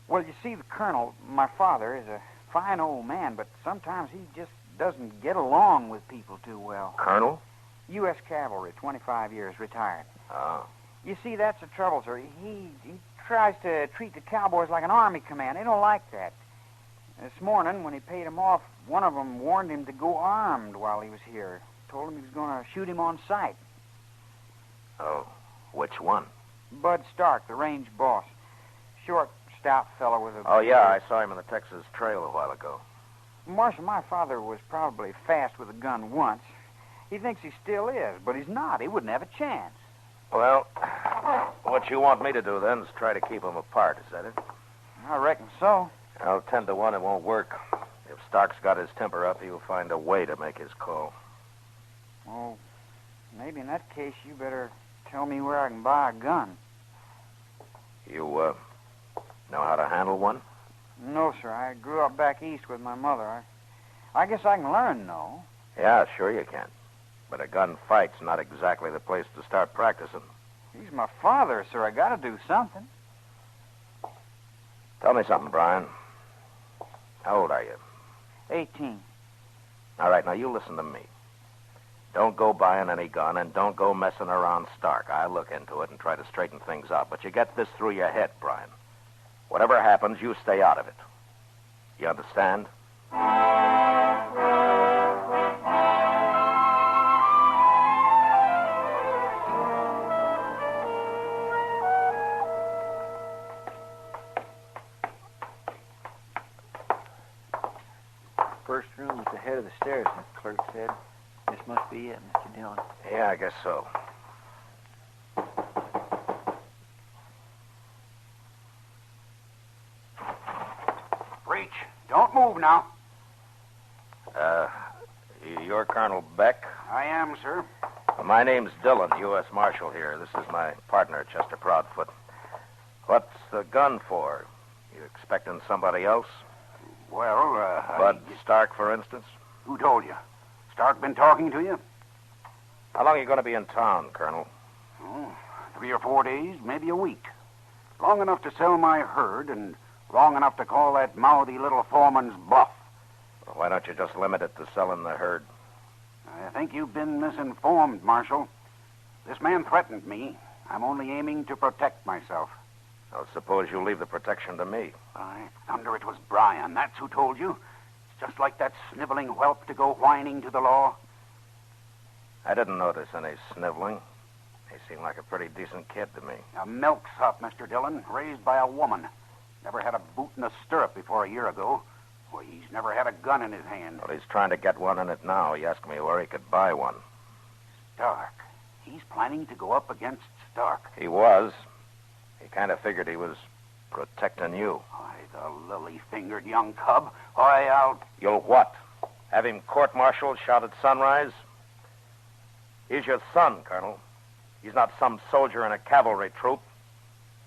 Well, you see, the colonel, my father, is a fine old man, but sometimes he just doesn't get along with people too well. Colonel? U.S. Cavalry, 25 years, retired. Oh. You see, that's the trouble, sir. He tries to treat the cowboys like an army command. They don't like that. This morning, when he paid him off, one of them warned him to go armed while he was here. Told him he was going to shoot him on sight. Oh, which one? Bud Stark, the range boss. Short, stout fellow with a... Oh, yeah, I saw him in the Texas Trail a while ago. Marshal, my father was probably fast with a gun once. He thinks he still is, but he's not. He wouldn't have a chance. Well, what you want me to do, then, is try to keep them apart, is that it? I reckon so. Well, 10 to 1, it won't work. If Stark's got his temper up, he'll find a way to make his call. Well, maybe in that case, you better tell me where I can buy a gun. You, know how to handle one? No, sir. I grew up back east with my mother. I guess I can learn, though. Yeah, sure you can. But a gunfight's not exactly the place to start practicing. He's my father, sir. I gotta do something. Tell me something, Brian. How old are you? 18. All right, now you listen to me. Don't go buying any gun, and don't go messing around Stark. I'll look into it and try to straighten things out. But you get this through your head, Brian. Whatever happens, you stay out of it. You understand? First room at the head of the stairs, the clerk said. This must be it, Mr. Dillon. Yeah, I guess so. Reach. Don't move now. You're Colonel Beck? I am, sir. My name's Dillon, U.S. Marshal here. This is my partner, Chester Proudfoot. What's the gun for? You expecting somebody else? Well, Bud Stark, for instance? Who told you? Stark been talking to you? How long are you going to be in town, Colonel? 3 or 4 days, maybe a week. Long enough to sell my herd and long enough to call that mouthy little foreman's bluff. Well, why don't you just limit it to selling the herd? I think you've been misinformed, Marshal. This man threatened me. I'm only aiming to protect myself. Well, suppose you leave the protection to me. By thunder, it was Brian. That's who told you. It's just like that sniveling whelp to go whining to the law. I didn't notice any sniveling. He seemed like a pretty decent kid to me. A milksop, Mr. Dillon, raised by a woman. Never had a boot in a stirrup before a year ago. Well, he's never had a gun in his hand. Well, he's trying to get one in it now. He asked me where he could buy one. Stark. He's planning to go up against Stark. He was. He kind of figured he was protecting you. Why, the lily-fingered young cub. Why, I'll... You'll what? Have him court-martialed, shot at sunrise? He's your son, Colonel. He's not some soldier in a cavalry troop.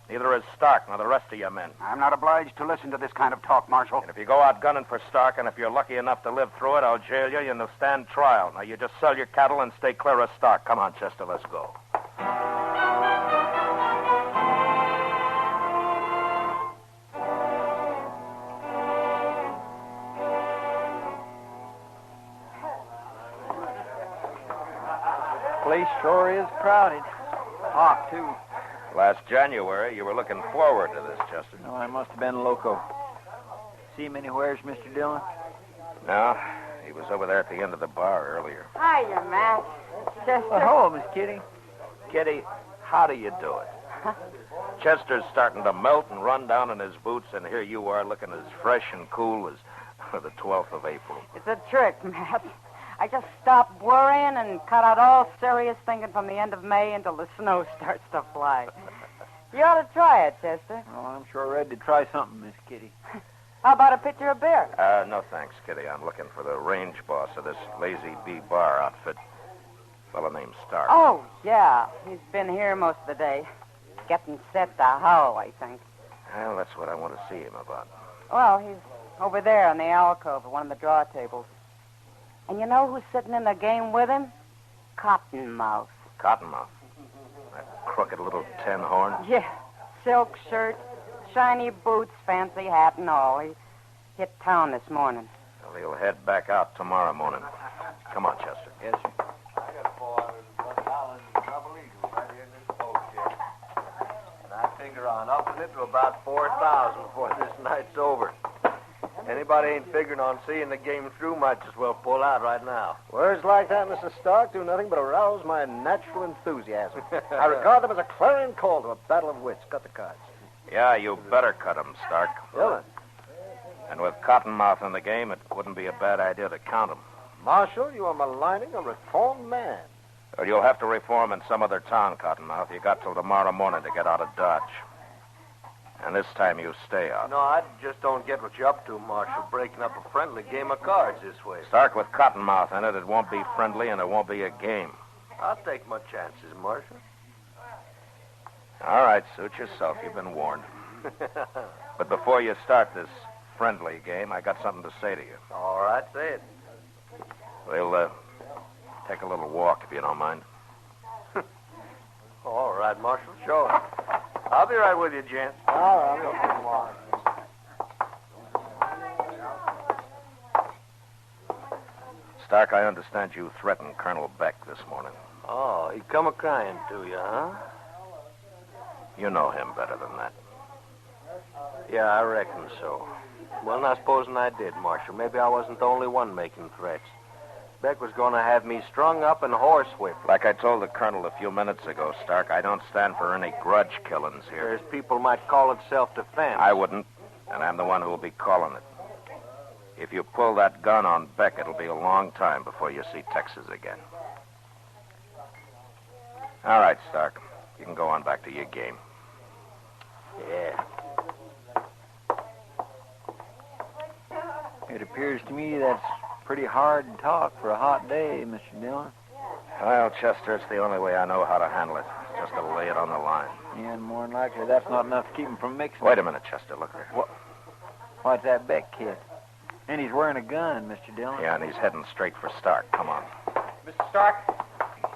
Neither is Stark nor the rest of your men. I'm not obliged to listen to this kind of talk, Marshal. And if you go out gunning for Stark, and if you're lucky enough to live through it, I'll jail you and you'll stand trial. Now, you just sell your cattle and stay clear of Stark. Come on, Chester, let's go. Place sure is crowded. Hot, too. Last January, you were looking forward to this, Chester. No, I must have been loco. See him anywheres, Mr. Dillon? No, he was over there at the end of the bar earlier. Hiya, Matt. Chester. Well, hello, Miss Kitty. Kitty, how do you do it? Chester's starting to melt and run down in his boots, and here you are looking as fresh and cool as the 12th of April. It's a trick, Matt. I just stopped worrying and cut out all serious thinking from the end of May until the snow starts to fly. You ought to try it, Chester. Oh, I'm sure ready to try something, Miss Kitty. How about a pitcher of beer? No thanks, Kitty. I'm looking for the range boss of this Lazy Bee Bar outfit. Fellow named Stark. Oh, yeah. He's been here most of the day. Getting set to howl, I think. Well, that's what I want to see him about. Well, he's over there on the alcove at one of the draw tables. And you know who's sitting in the game with him? Cottonmouth. Cottonmouth. That crooked little tin horn. Yeah. Silk shirt, shiny boots, fancy hat and all. He hit town this morning. Well, he'll head back out tomorrow morning. Come on, Chester. Yes, sir. I got $401 in double eagle right here in this boat check. And I figure on upping it to about $4,000 before this night's over. Anybody ain't figuring on seeing the game through might as well pull out right now. Words like that, Mr. Stark, do nothing but arouse my natural enthusiasm. I regard them as a clarion call to a battle of wits. Cut the cards. Yeah, you better cut him, Stark. Dillon. And with Cottonmouth in the game, it wouldn't be a bad idea to count him. Marshal, you are maligning a reformed man. Well, you'll have to reform in some other town, Cottonmouth. You got till tomorrow morning to get out of Dodge. And this time you stay out. No, I just don't get what you're up to, Marshal, breaking up a friendly game of cards this way. Stark, with Cottonmouth in it, it won't be friendly and it won't be a game. I'll take my chances, Marshal. All right, suit yourself. You've been warned. But before you start this friendly game, I got something to say to you. All right, say it. We'll take a little walk, if you don't mind. All right, Marshal, sure. I'll be right with you, gent. All right, come on. Stark, I understand you threatened Colonel Beck this morning. Oh, he come a-crying to you, huh? You know him better than that. Yeah, I reckon so. Well, now, supposing I did, Marshal, maybe I wasn't the only one making threats. Beck was going to have me strung up and horsewhipped. Like I told the Colonel a few minutes ago, Stark, I don't stand for any grudge killings here. There's people might call it self-defense. I wouldn't, and I'm the one who will be calling it. If you pull that gun on Beck, it'll be a long time before you see Texas again. All right, Stark. You can go on back to your game. Yeah. It appears to me that's pretty hard talk for a hot day, Mr. Dillon. Well, Chester, it's the only way I know how to handle it. Just to lay it on the line. Yeah, and more than likely that's not enough to keep him from mixing. Wait a minute, Chester. Look there. What's that Beck kid? And he's wearing a gun, Mr. Dillon. Yeah, and he's heading straight for Stark. Come on. Mr. Stark,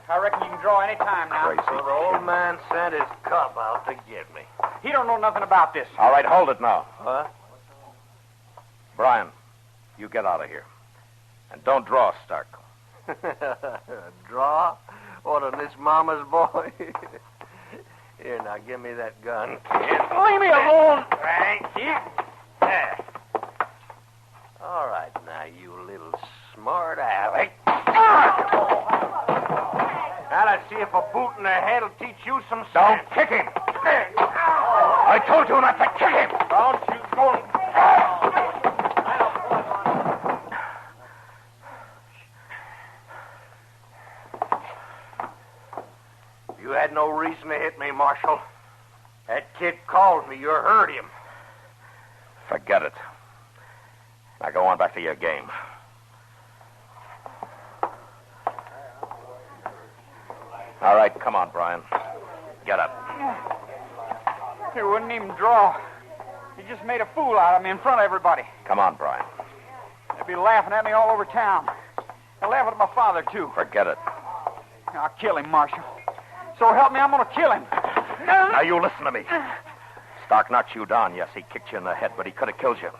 I reckon you can draw any time now. Crazy. So the old man sent his cub out to get me. He don't know nothing about this. All right, hold it now. Huh? Brian, you get out of here. And don't draw, Stark. Draw? What, on this mama's boy? Here, now, give me that gun, kid. Leave me alone. Thank you. There. All right, now, you little smart aleck. Now, let's see if a boot in the head will teach you some sense. Don't kick him. I told you not to kick him. Don't you go... You had no reason to hit me, Marshal. That kid called me. You heard him. Forget it. Now go on back to your game. All right, come on, Brian. Get up. He wouldn't even draw. He just made a fool out of me in front of everybody. Come on, Brian. They'll be laughing at me all over town. They'll laugh at my father, too. Forget it. I'll kill him, Marshal. So help me, I'm going to kill him. Now you listen to me. Stark knocked you down. Yes, he kicked you in the head, but he could have killed you.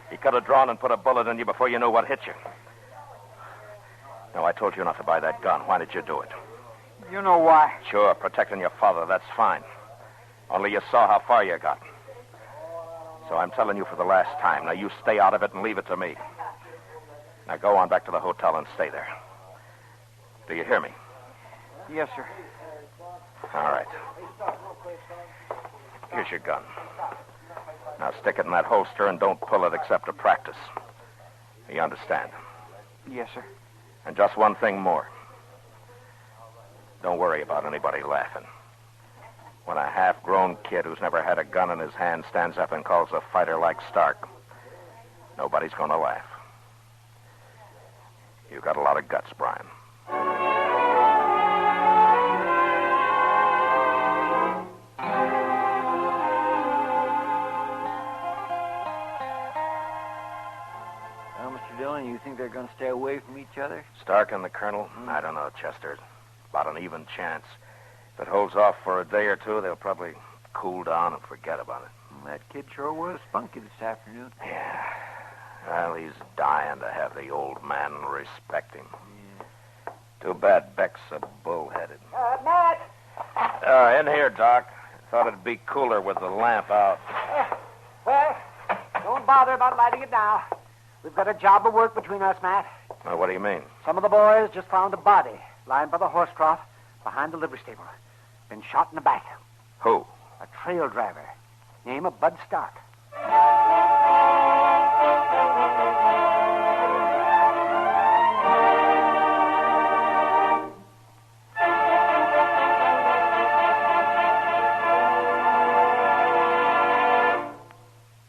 He could have drawn and put a bullet in you before you knew what hit you. No, I told you not to buy that gun. Why did you do it? You know why. Sure, protecting your father, that's fine. Only you saw how far you got. So I'm telling you for the last time. Now you stay out of it and leave it to me. Now go on back to the hotel and stay there. Do you hear me? Yes, sir. All right. Here's your gun. Now stick it in that holster and don't pull it except to practice. You understand? Yes, sir. And just one thing more. Don't worry about anybody laughing. When a half-grown kid who's never had a gun in his hand stands up and calls a fighter like Stark, Nobody's going to laugh. You got a lot of guts, Brian. Well, Mr. Dillon, you think they're going to stay away from each other? Stark and the Colonel? I don't know, Chester. About an even chance. If it holds off for a day or two, they'll probably cool down and forget about it. Well, that kid sure was spunky this afternoon. Yeah. Well, he's dying to have the old man respect him. Yeah. Too bad Beck's so bullheaded. Matt! In here, Doc. Thought it'd be cooler with the lamp out. Well, don't bother about lighting it now. We've got a job of work between us, Matt. Well, what do you mean? Some of the boys just found a body lying by the horse trough behind the livery stable. Been shot in the back. Who? A trail driver. Name of Bud Stark.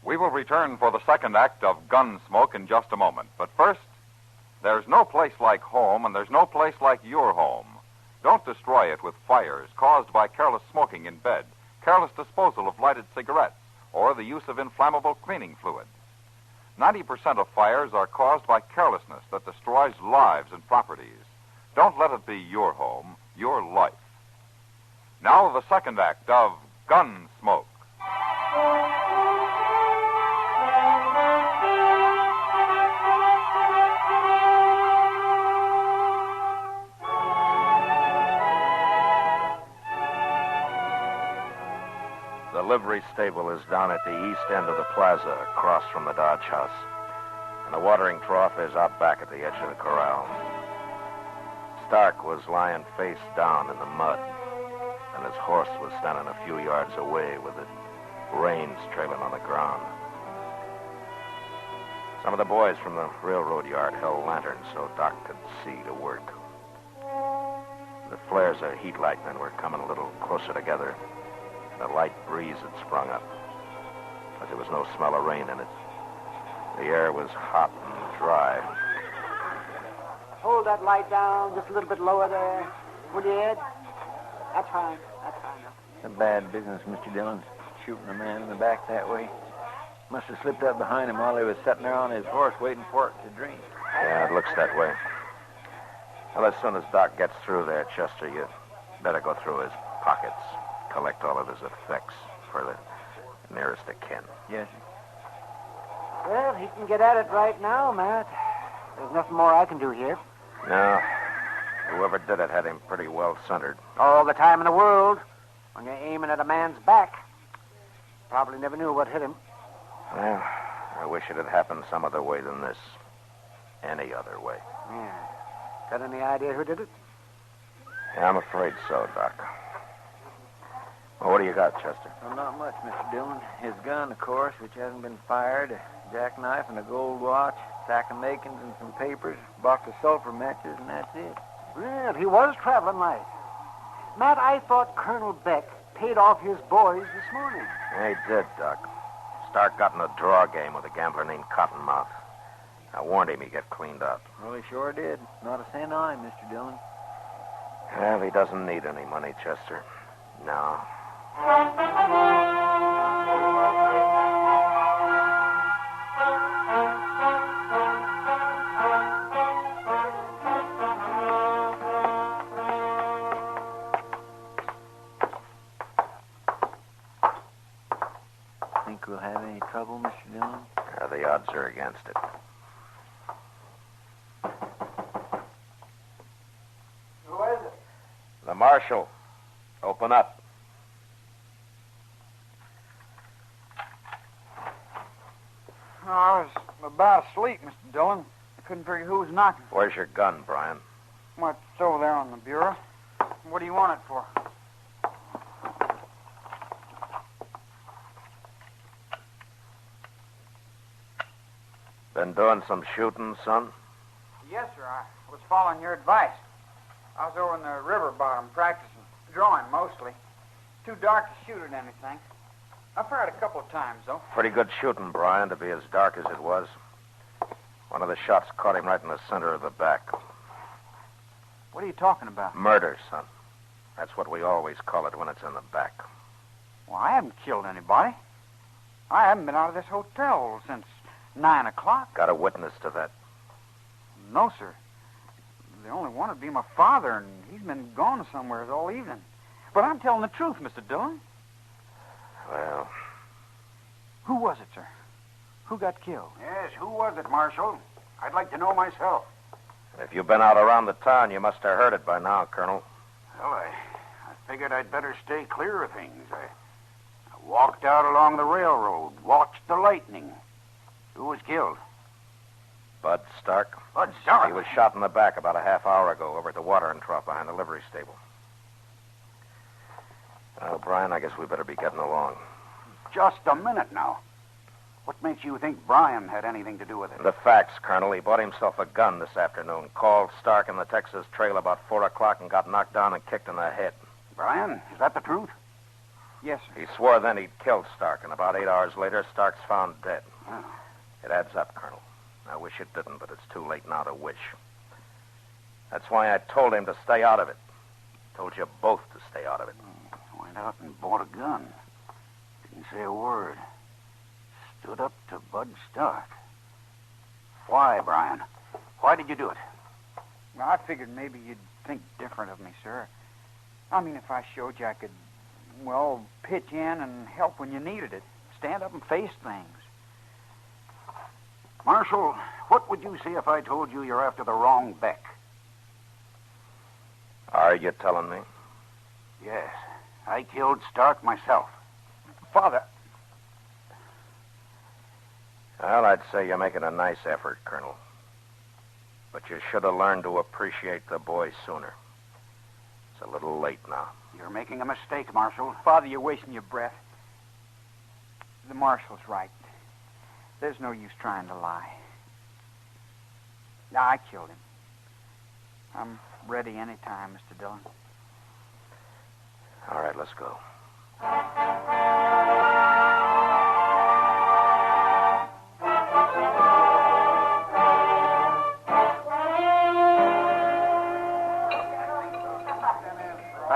We will return for the second act of Gunsmoke in just a moment. But first, there's no place like home, and there's no place like your home. Don't destroy it with fires caused by careless smoking in bed, careless disposal of lighted cigarettes, or the use of inflammable cleaning fluid. 90% of fires are caused by carelessness that destroys lives and properties. Don't let it be your home, your life. Now the second act of Gunsmoke. The livery stable is down at the east end of the plaza, across from the Dodge House. And the watering trough is out back at the edge of the corral. Stark was lying face down in the mud, and his horse was standing a few yards away with the reins trailing on the ground. Some of the boys from the railroad yard held lanterns so Doc could see to work. The flares of heat lightning were coming a little closer together. A light breeze had sprung up, but there was no smell of rain in it. The air was hot and dry. Hold that light down just a little bit lower there. Will you, Ed? That's fine. That's fine. It's a bad business, Mr. Dillon, shooting a man in the back that way. Must have slipped up behind him while he was sitting there on his horse waiting for it to drink. Yeah, it looks that way. Well, as soon as Doc gets through there, Chester, you better go through his pockets. Collect all of his effects for the nearest of kin. Yes, sir. Well, he can get at it right now, Matt. There's nothing more I can do here. No. Whoever did it had him pretty well centered. All the time in the world. When you're aiming at a man's back. Probably never knew what hit him. Well, I wish it had happened some other way than this. Any other way. Yeah. Got any idea who did it? Yeah, I'm afraid so, Doc. Well, what do you got, Chester? Well, not much, Mr. Dillon. His gun, of course, which hasn't been fired, a jackknife and a gold watch, sack of makings and some papers, box of sulfur matches, and that's it. Well, he was traveling light. Matt, I thought Colonel Beck paid off his boys this morning. Yeah, he did, Doc. Stark got in a draw game with a gambler named Cottonmouth. I warned him he'd get cleaned up. Well, he sure did. Not a cent on him, Mr. Dillon. Well, he doesn't need any money, Chester. No. Think we'll have any trouble, Mr. Dillon? The odds are against it. Who is it? The marshal. Open up. Oh, I was about asleep, Mr. Dillon. I couldn't figure who was knocking. Where's your gun, Brian? Well, it's over there on the bureau. What do you want it for? Been doing some shooting, son? Yes, sir. I was following your advice. I was over in the river bottom practicing. Drawing, mostly. Too dark to shoot at anything. I fired a couple of times, though. Pretty good shooting, Brian, to be as dark as it was. One of the shots caught him right in the center of the back. What are you talking about? Murder, son. That's what we always call it when it's in the back. Well, I haven't killed anybody. I haven't been out of this hotel since 9 o'clock. Got a witness to that? No, sir. The only one would be my father, and he's been gone somewhere all evening. But I'm telling the truth, Mr. Dillon. Well... Who was it, sir? Who got killed? Yes, who was it, Marshal? I'd like to know myself. If you've been out around the town, you must have heard it by now, Colonel. Well, I figured I'd better stay clear of things. I walked out along the railroad, watched the lightning. Who was killed? Bud Stark. Bud Stark? He was shot in the back about a half hour ago over at the watering trough behind the livery stable. Well, Brian, I guess we better be getting along. Just a minute now. What makes you think Brian had anything to do with it? The facts, Colonel. He bought himself a gun this afternoon, called Stark in the Texas Trail about 4 o'clock and got knocked down and kicked in the head. Brian, is that the truth? Yes, sir. He swore then he'd killed Stark, and about 8 hours later, Stark's found dead. Oh. It adds up, Colonel. I wish it didn't, but it's too late now to wish. That's why I told him to stay out of it. Told you both to stay out of it. Went out and bought a gun. Didn't say a word. Stood up to Bud Stark. Why, Brian? Why did you do it? Well, I figured maybe you'd think different of me, sir. I mean, if I showed you I could, well, pitch in and help when you needed it. Stand up and face things. Marshal, what would you say if I told you you're after the wrong Beck? Are you telling me? Yes. I killed Stark myself. Father. Well, I'd say you're making a nice effort, Colonel. But you should have learned to appreciate the boy sooner. It's a little late now. You're making a mistake, Marshal. Father, you're wasting your breath. The Marshal's right. There's no use trying to lie. I killed him. I'm ready any time, Mr. Dillon. All right, let's go.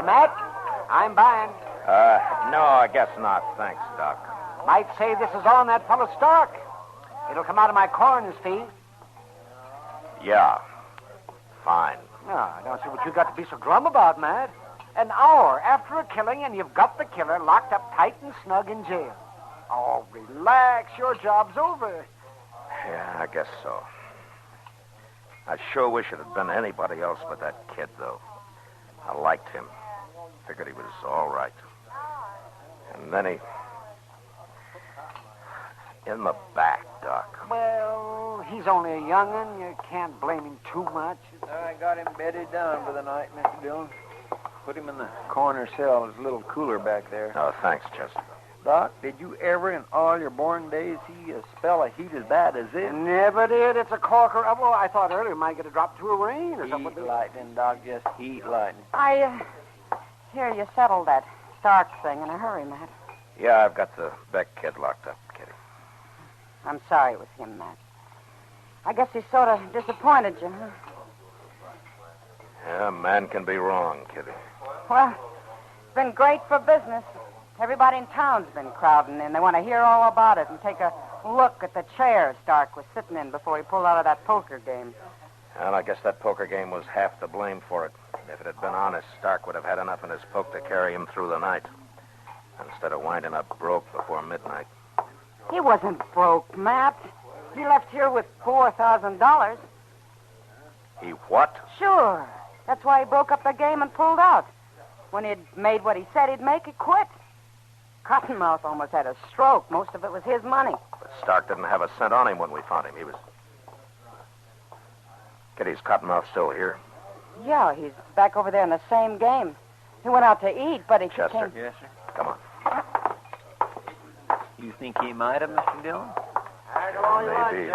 Matt, I'm buying. No, I guess not. Thanks, Doc. Might say this is on that fellow Stark. It'll come out of my coroner's fee. Yeah. Fine. No, I don't see what you got to be so glum about, Matt. An hour after a killing, and you've got the killer locked up tight and snug in jail. Oh, relax. Your job's over. Yeah, I guess so. I sure wish it had been anybody else but that kid, though. I liked him. Figured he was all right. And then he... In the back, Doc. Well, he's only a young'un. You can't blame him too much. I got him bedded down for the night, Mr. Dillon. Put him in the corner cell. It's a little cooler back there. Oh, thanks, Chester. Doc, did you ever in all your born days see a spell of heat as bad as this? Never did. It's a corker. Well, I thought earlier it might get a drop to a rain or something. Heat lightning, Doc, just heat lightning. I hear you settled that Stark thing in a hurry, Matt. Yeah, I've got the Beck kid locked up, Kitty. I'm sorry it was him, Matt. I guess he sort of disappointed you, huh? Yeah, a man can be wrong, Kitty. Well, it's been great for business. Everybody in town's been crowding in. They want to hear all about it and take a look at the chair Stark was sitting in before he pulled out of that poker game. Well, I guess that poker game was half to blame for it. If it had been honest, Stark would have had enough in his poke to carry him through the night, instead of winding up broke before midnight. He wasn't broke, Matt. He left here with $4,000. He what? Sure. That's why he broke up the game and pulled out. When he'd made what he said he'd make, he quit. Cottonmouth almost had a stroke. Most of it was his money. But Stark didn't have a cent on him when we found him. He was... Kitty's Cottonmouth still here? Yeah, he's back over there in the same game. He went out to eat, but he Chester. Yes, sir. Come on. You think he might have, Mr. Dillon? Maybe.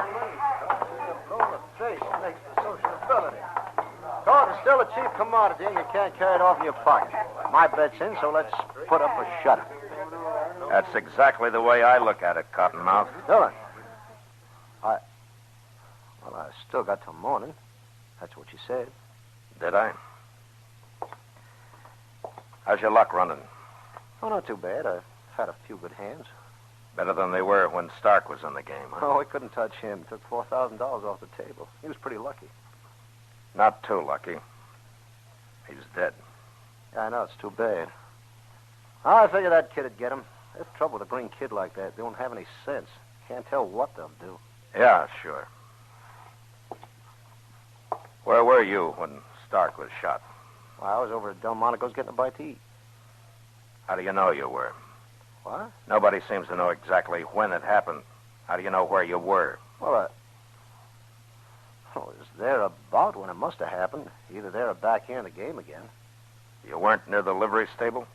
Fish makes the sociability. Gold is still a cheap commodity, and you can't carry it off in your pocket. My bet's in, so let's put up a shutter. That's exactly the way I look at it, Cottonmouth. Dillon. Well, I still got till morning. That's what you said. Did I? How's your luck running? Oh, not too bad. I've had a few good hands. Better than they were when Stark was in the game, huh? Oh, we couldn't touch him. Took $4,000 off the table. He was pretty lucky. Not too lucky. He's dead. Yeah, I know. It's too bad. I figured that kid would get him. There's trouble with a green kid like that. They don't have any sense. Can't tell what they'll do. Yeah, sure. Where were you when Stark was shot? Well, I was over at Delmonico's getting a bite to eat. How do you know you were? What? Nobody seems to know exactly when it happened. How do you know where you were? Well, I was there about when it must have happened. Either there or back here in the game again. You weren't near the livery stable?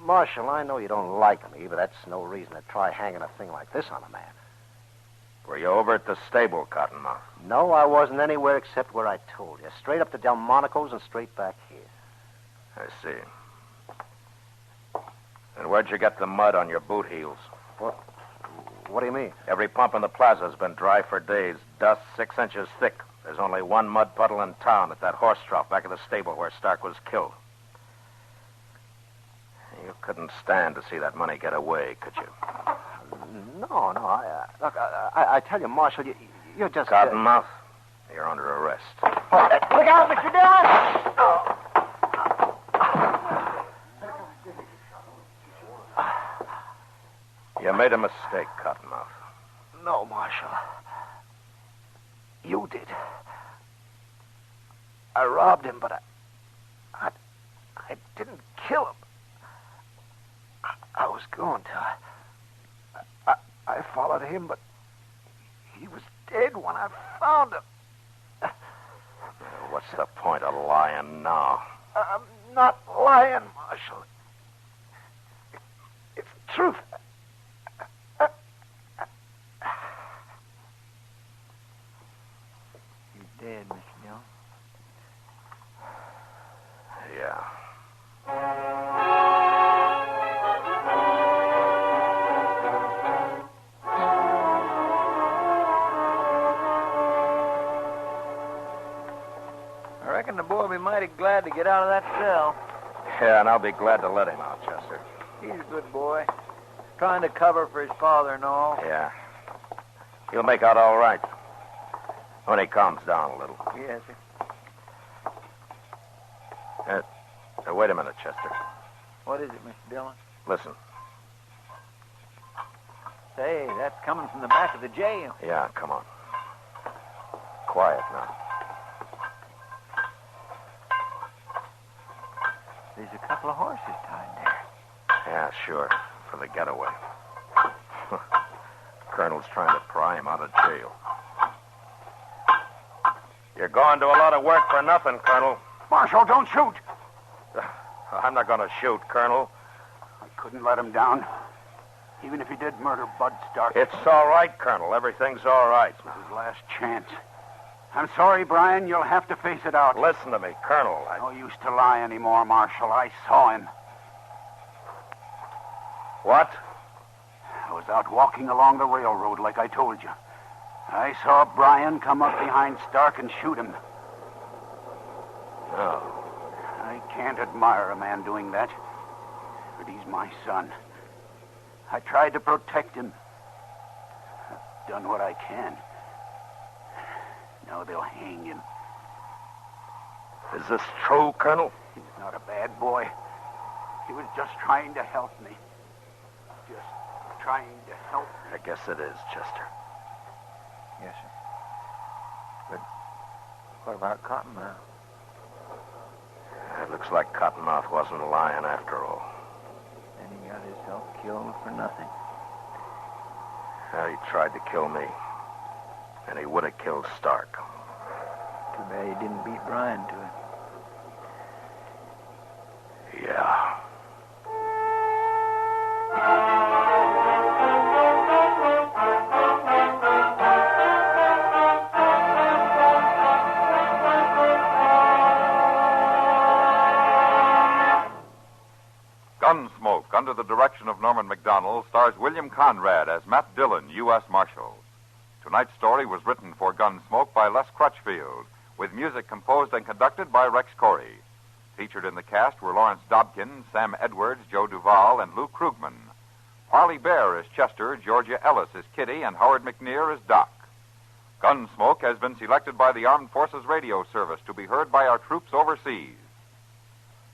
Marshal, I know you don't like me, but that's no reason to try hanging a thing like this on a man. Were you over at the stable, Cottonmouth? No, I wasn't anywhere except where I told you. Straight up to Delmonico's and straight back here. I see. And where'd you get the mud on your boot heels? What do you mean? Every pump in the plaza's been dry for days. Dust 6 inches thick. There's only one mud puddle in town at that horse trough back of the stable where Stark was killed. You couldn't stand to see that money get away, could you? No. Look, I tell you, Marshal, you're just... Cottonmouth, you're under arrest. Look out, Mr. Dillon! Oh. You made a mistake, Cottonmouth. No, Marshal. You did. I robbed him, but I didn't kill him. I was going to. I followed him, but he was dead when I found him. What's the point of lying now? I'm not lying, Marshal. It's the truth. You're dead, Mr. Dillon. Yeah. I reckon the boy will be mighty glad to get out of that cell. Yeah, and I'll be glad to let him out, Chester. He's a good boy. Trying to cover for his father and all. Yeah. He'll make out all right. When he calms down a little. Yes, sir. Wait a minute, Chester. What is it, Mr. Dillon? Listen. Say, that's coming from the back of the jail. Yeah, come on. Quiet now. There's a couple of horses tied there. Yeah, sure. For the getaway. Colonel's trying to pry him out of jail. You're going to a lot of work for nothing, Colonel. Marshal, don't shoot. I'm not going to shoot, Colonel. I couldn't let him down. Even if he did murder Bud Stark. It's all right, Colonel. Everything's all right. This is his last chance. I'm sorry, Brian. You'll have to face it out. Listen to me, Colonel. No use to lie anymore, Marshal. I saw him. What? I was out walking along the railroad like I told you. I saw Brian come up behind Stark and shoot him. Oh. I can't admire a man doing that. But he's my son. I tried to protect him. I've done what I can. Now they'll hang him. Is this true, Colonel? He's not a bad boy. He was just trying to help me. Just trying to help me. I guess it is, Chester. Yes, sir. But what about Cottonmouth? It looks like Cottonmouth wasn't lying after all. And he got himself killed for nothing. Well, he tried to kill me. And he would have killed Stark. Too bad he didn't beat Brian to it. Yeah. Gunsmoke, under the direction of Norman MacDonald, stars William Conrad as Matt Dillon, U.S. Marshal. Tonight's story was written for Gunsmoke by Les Crutchfield, with music composed and conducted by Rex Corey. Featured in the cast were Lawrence Dobkin, Sam Edwards, Joe Duvall, and Lou Krugman. Parley Bear is Chester, Georgia Ellis is Kitty, and Howard McNear is Doc. Gunsmoke has been selected by the Armed Forces Radio Service to be heard by our troops overseas.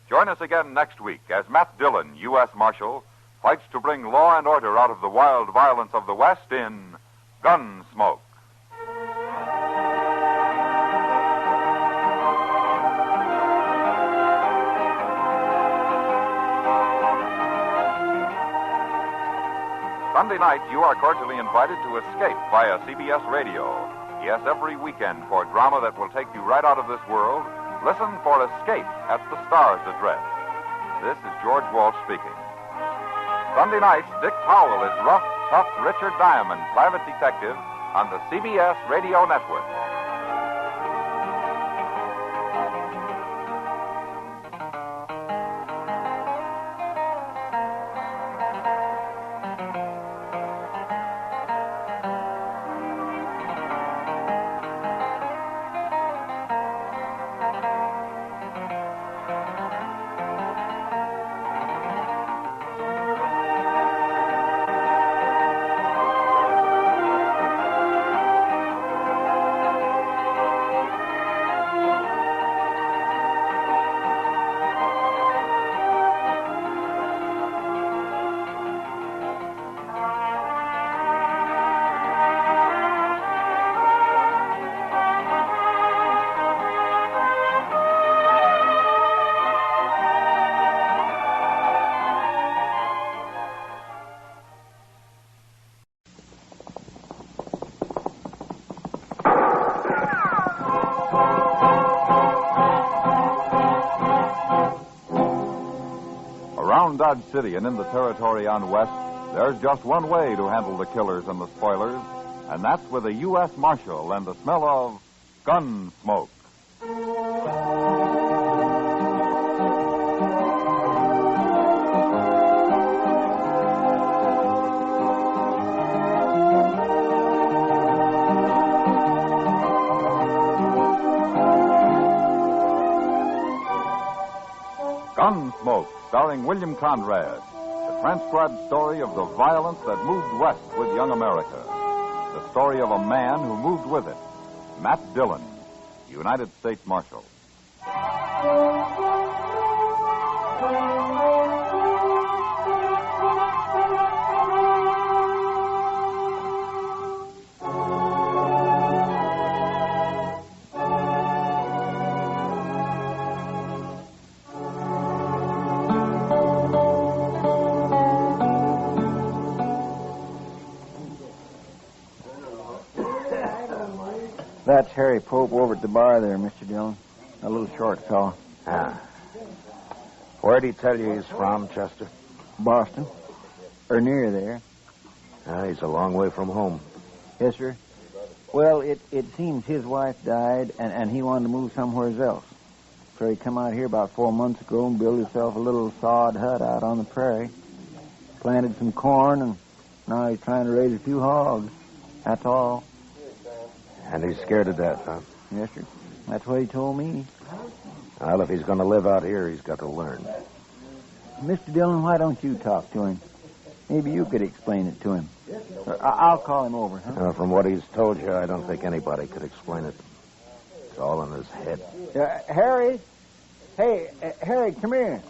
Join us again next week as Matt Dillon, U.S. Marshal, fights to bring law and order out of the wild violence of the West in Gunsmoke. Sunday night, you are cordially invited to escape via CBS Radio. Yes, every weekend for drama that will take you right out of this world, listen for Escape at the Star's Address. This is George Walsh speaking. Sunday nights, Dick Powell is rough, tough Richard Diamond, private detective, on the CBS Radio Network. Dodge City and in the territory on West, there's just one way to handle the killers and the spoilers, and that's with a U.S. Marshal and the smell of Gunsmoke. Gunsmoke, starring William Conrad, the transcribed story of the violence that moved west with young America. The story of a man who moved with it, Matt Dillon, United States Marshal. That's Harry Pope over at the bar there, Mr. Dillon. A little short fellow. Ah. Where'd he tell you he's from, Chester? Boston. Or near there. He's a long way from home. Yes, sir. Well, it seems his wife died, and he wanted to move somewhere else. So he come out here about 4 months ago and built himself a little sod hut out on the prairie. Planted some corn, and now he's trying to raise a few hogs. That's all. And he's scared to death, huh? Yes, sir. That's what he told me. Well, if he's going to live out here, he's got to learn. Mr. Dillon, why don't you talk to him? Maybe you could explain it to him. I'll call him over, huh? From what he's told you, I don't think anybody could explain it. It's all in his head. Harry? Hey, Harry, come here.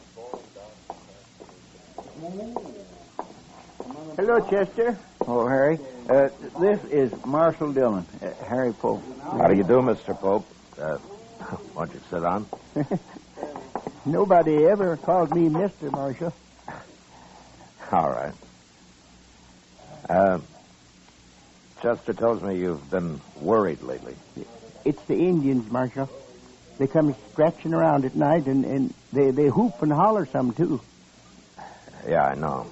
Hello, Chester. Oh, Harry. This is Marshal Dillon, Harry Pope. How do you do, Mr. Pope? Why don't you sit down? Nobody ever called me Mr. Marshal. All right. Chester tells me you've been worried lately. It's the Indians, Marshal. They come scratching around at night, and they hoop and holler some, too. Yeah, I know.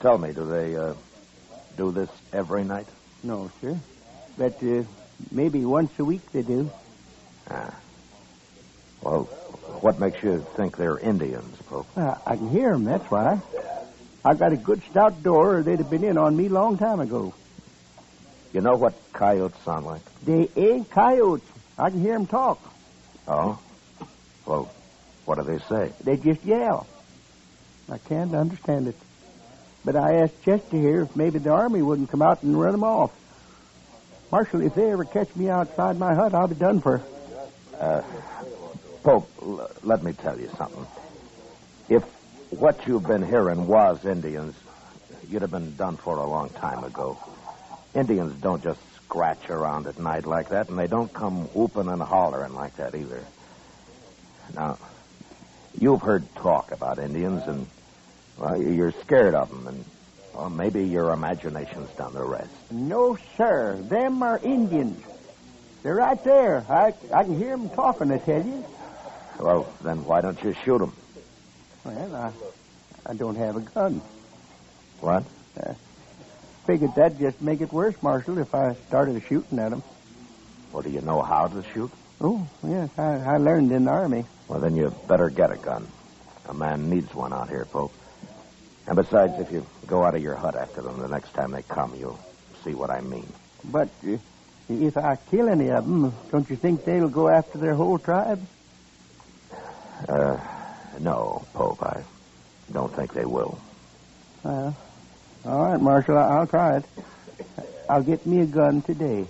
Tell me, do they do this every night? No, sir. But maybe once a week they do. Well, what makes you think they're Indians, Pope? I can hear them, that's why. I got a good stout door, or they'd have been in on me long time ago. You know what coyotes sound like? They ain't coyotes. I can hear 'em talk. Oh? Well, what do they say? They just yell. I can't understand it. But I asked Chester here if maybe the army wouldn't come out and run 'em off. Marshal, if they ever catch me outside my hut, I'll be done for. Pope, let me tell you something. If what you've been hearing was Indians, you'd have been done for a long time ago. Indians don't just scratch around at night like that, and they don't come whooping and hollering like that either. Now, you've heard talk about Indians, and, well, you're scared of them, and, well, maybe your imagination's done the rest. No, sir. Them are Indians. They're right there. I can hear 'em talking, I tell you. Well, then why don't you shoot them? Well, I don't have a gun. What? Figured that'd just make it worse, Marshal, if I started shooting at 'em. Well, do you know how to shoot? Oh, yes, I learned in the Army. Well, then you better get a gun. A man needs one out here, Pope. And besides, if you go out of your hut after them the next time they come, you'll see what I mean. But if I kill any of them, don't you think they'll go after their whole tribe? No, Pope, I don't think they will. Well, all right, Marshal, I'll try it. I'll get me a gun today.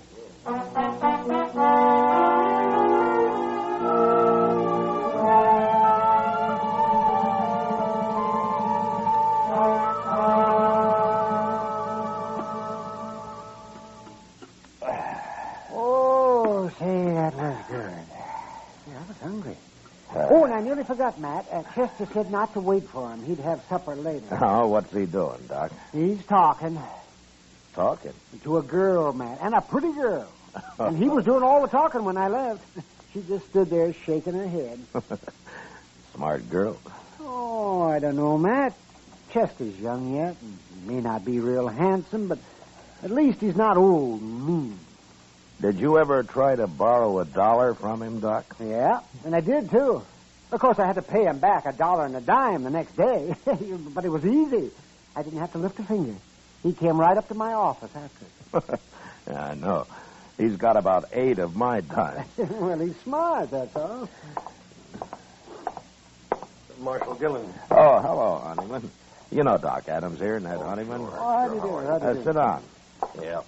Oh, say, that was good. Yeah, I was hungry. Oh, and I nearly forgot, Matt. Chester said not to wait for him. He'd have supper later. Oh, what's he doing, Doc? He's talking. Talking? To a girl, Matt, and a pretty girl. And he was doing all the talking when I left. She just stood there shaking her head. Smart girl. Oh, I don't know, Matt. Chester's young yet, and he may not be real handsome, but at least he's not old and mean. Did you ever try to borrow $1 from him, Doc? Yeah, and I did, too. Of course, I had to pay him back $1 and a dime the next day. But it was easy. I didn't have to lift a finger. He came right up to my office after. Yeah, I know. He's got about 8 of my time. Well, he's smart, that's all. Marshal Dillon. Oh, hello, Honeyman. You know Doc Adams here, Ned Honeyman. Oh, how do you do? How do you do? Sit down. Yeah.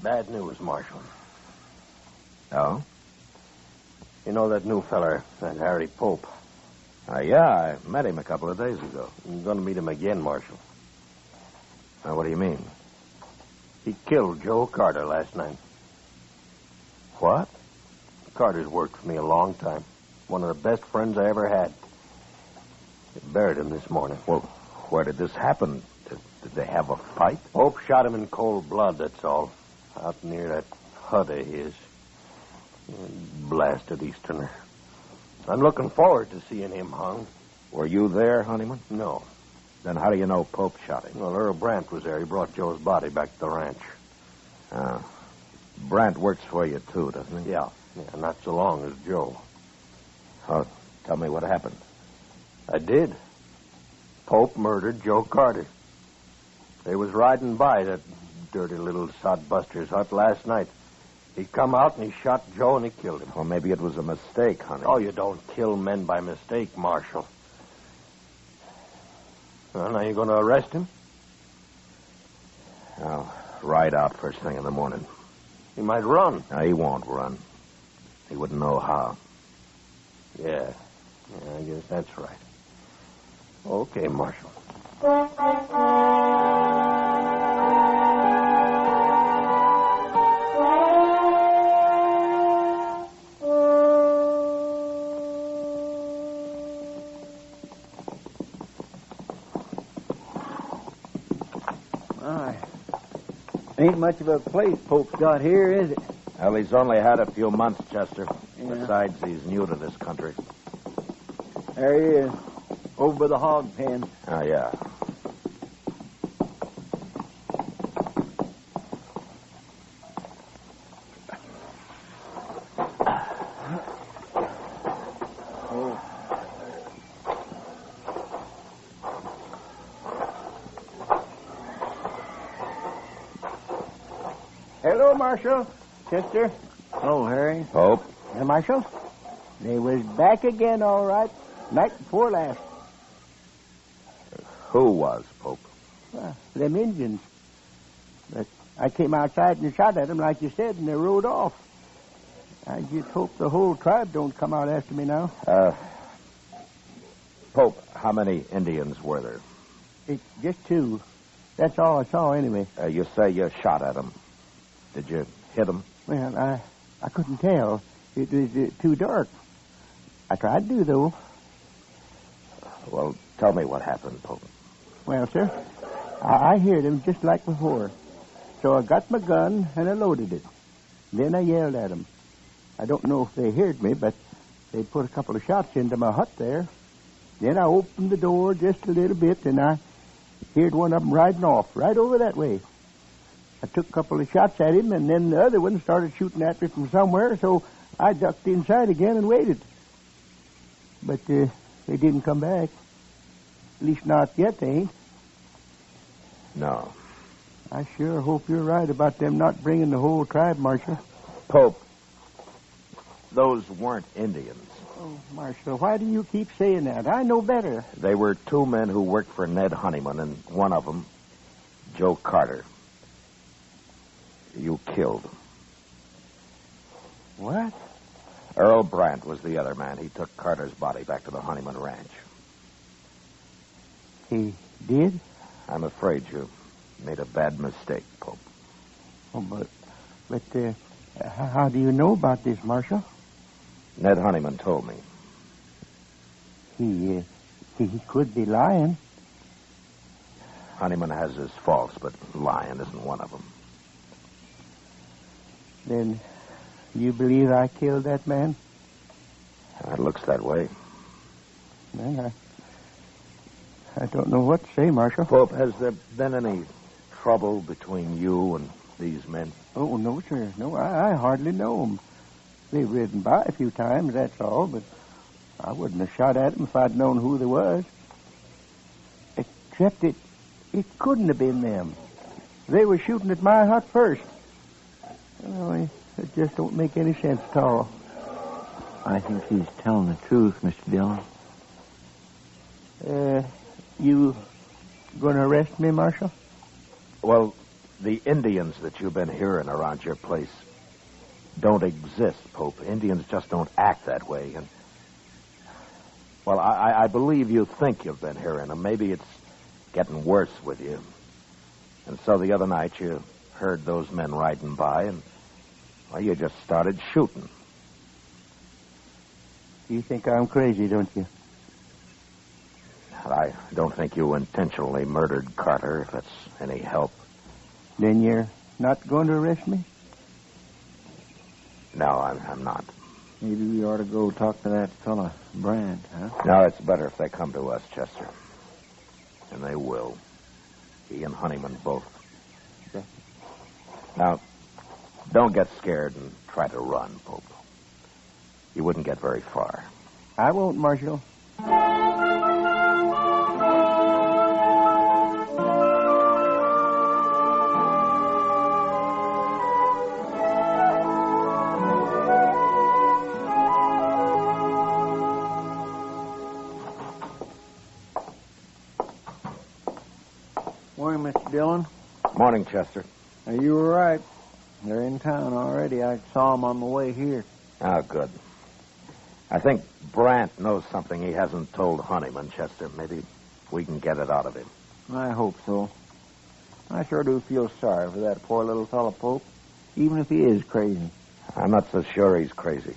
Bad news, Marshal. Oh? You know that new feller, that Harry Pope? Yeah, I met him a couple of days ago. I'm going to meet him again, Marshal. What do you mean? He killed Joe Carter last night. What? Carter's worked for me a long time. One of the best friends I ever had. They buried him this morning. Well, where did this happen? Did they have a fight? Pope shot him in cold blood, that's all. Out near that hut of his. Blasted Easterner. I'm looking forward to seeing him hung. Were you there, Honeyman? No. Then how do you know Pope shot him? Well, Earl Brandt was there. He brought Joe's body back to the ranch. Brandt works for you, too, doesn't he? Yeah, not so long as Joe. Oh, tell me what happened. I did. Pope murdered Joe Carter. They was riding by that dirty little sodbuster's hut last night. He come out and he shot Joe and he killed him. Well, maybe it was a mistake, honey. Oh, you don't kill men by mistake, Marshal. Well, now you going to arrest him? I'll ride out first thing in the morning. He might run. No, he won't run. He wouldn't know how. Yeah, I guess that's right. Okay, Marshal. Ain't much of a place Pope's got here, is it? Well, he's only had a few months, Chester. Yeah. Besides, he's new to this country. There he is, over by the hog pen. Oh, yeah. Hello, Marshal. Chester. Hello, Harry. Pope. Marshal, they was back again, all right. Night before last. Who was, Pope? Them Indians. But I came outside and shot at them, like you said, and they rode off. I just hope the whole tribe don't come out after me now. Pope, how many Indians were there? Just 2. That's all I saw, anyway. You say you shot at them. Did you hit them? Well, I couldn't tell. It was too dark. I tried to, though. Well, tell me what happened, Pope. Well, sir, I heard him just like before. So I got my gun and I loaded it. Then I yelled at them. I don't know if they heard me, but they put a couple of shots into my hut there. Then I opened the door just a little bit, and I heard one of them riding off right over that way. I took a couple of shots at him, and then the other one started shooting at me from somewhere, so I ducked inside again and waited. But they didn't come back. At least not yet, they ain't. No. I sure hope you're right about them not bringing the whole tribe, Marshal. Pope, those weren't Indians. Oh, Marshal, why do you keep saying that? I know better. They were 2 men who worked for Ned Honeyman, and one of them, Joe Carter. You killed. What? Earl Brandt was the other man. He took Carter's body back to the Honeyman Ranch. He did? I'm afraid you made a bad mistake, Pope. Oh, but how do you know about this, Marshal? Ned Honeyman told me. He could be lying. Honeyman has his faults, but lying isn't one of them. Then you believe I killed that man? It looks that way. Well, I don't know what to say, Marshal. Pope, has there been any trouble between you and these men? Oh, no, sir. No, I hardly know them. They've ridden by a few times, that's all, but I wouldn't have shot at them if I'd known who they was. Except it couldn't have been them. They were shooting at my hut first. Oh, it just don't make any sense at all. I think he's telling the truth, Mr. Dillon. You going to arrest me, Marshal? Well, the Indians that you've been hearing around your place don't exist, Pope. Indians just don't act that way. And, well, I believe you think you've been hearing them. Maybe it's getting worse with you. And so the other night you heard those men riding by and, well, you just started shooting. You think I'm crazy, don't you? I don't think you intentionally murdered Carter, if that's any help. Then you're not going to arrest me? No, I'm not. Maybe we ought to go talk to that fella, Brand, huh? No, it's better if they come to us, Chester. And they will. He and Honeyman both. Okay. Now, don't get scared and try to run, Pope. You wouldn't get very far. I won't, Marshal. Morning, Mr. Dillon. Morning, Chester. You were right. They're in town already. I saw them on the way here. Oh, good. I think Brandt knows something he hasn't told Honeyman, Chester. Maybe we can get it out of him. I hope so. I sure do feel sorry for that poor little fellow, Pope, even if he is crazy. I'm not so sure he's crazy.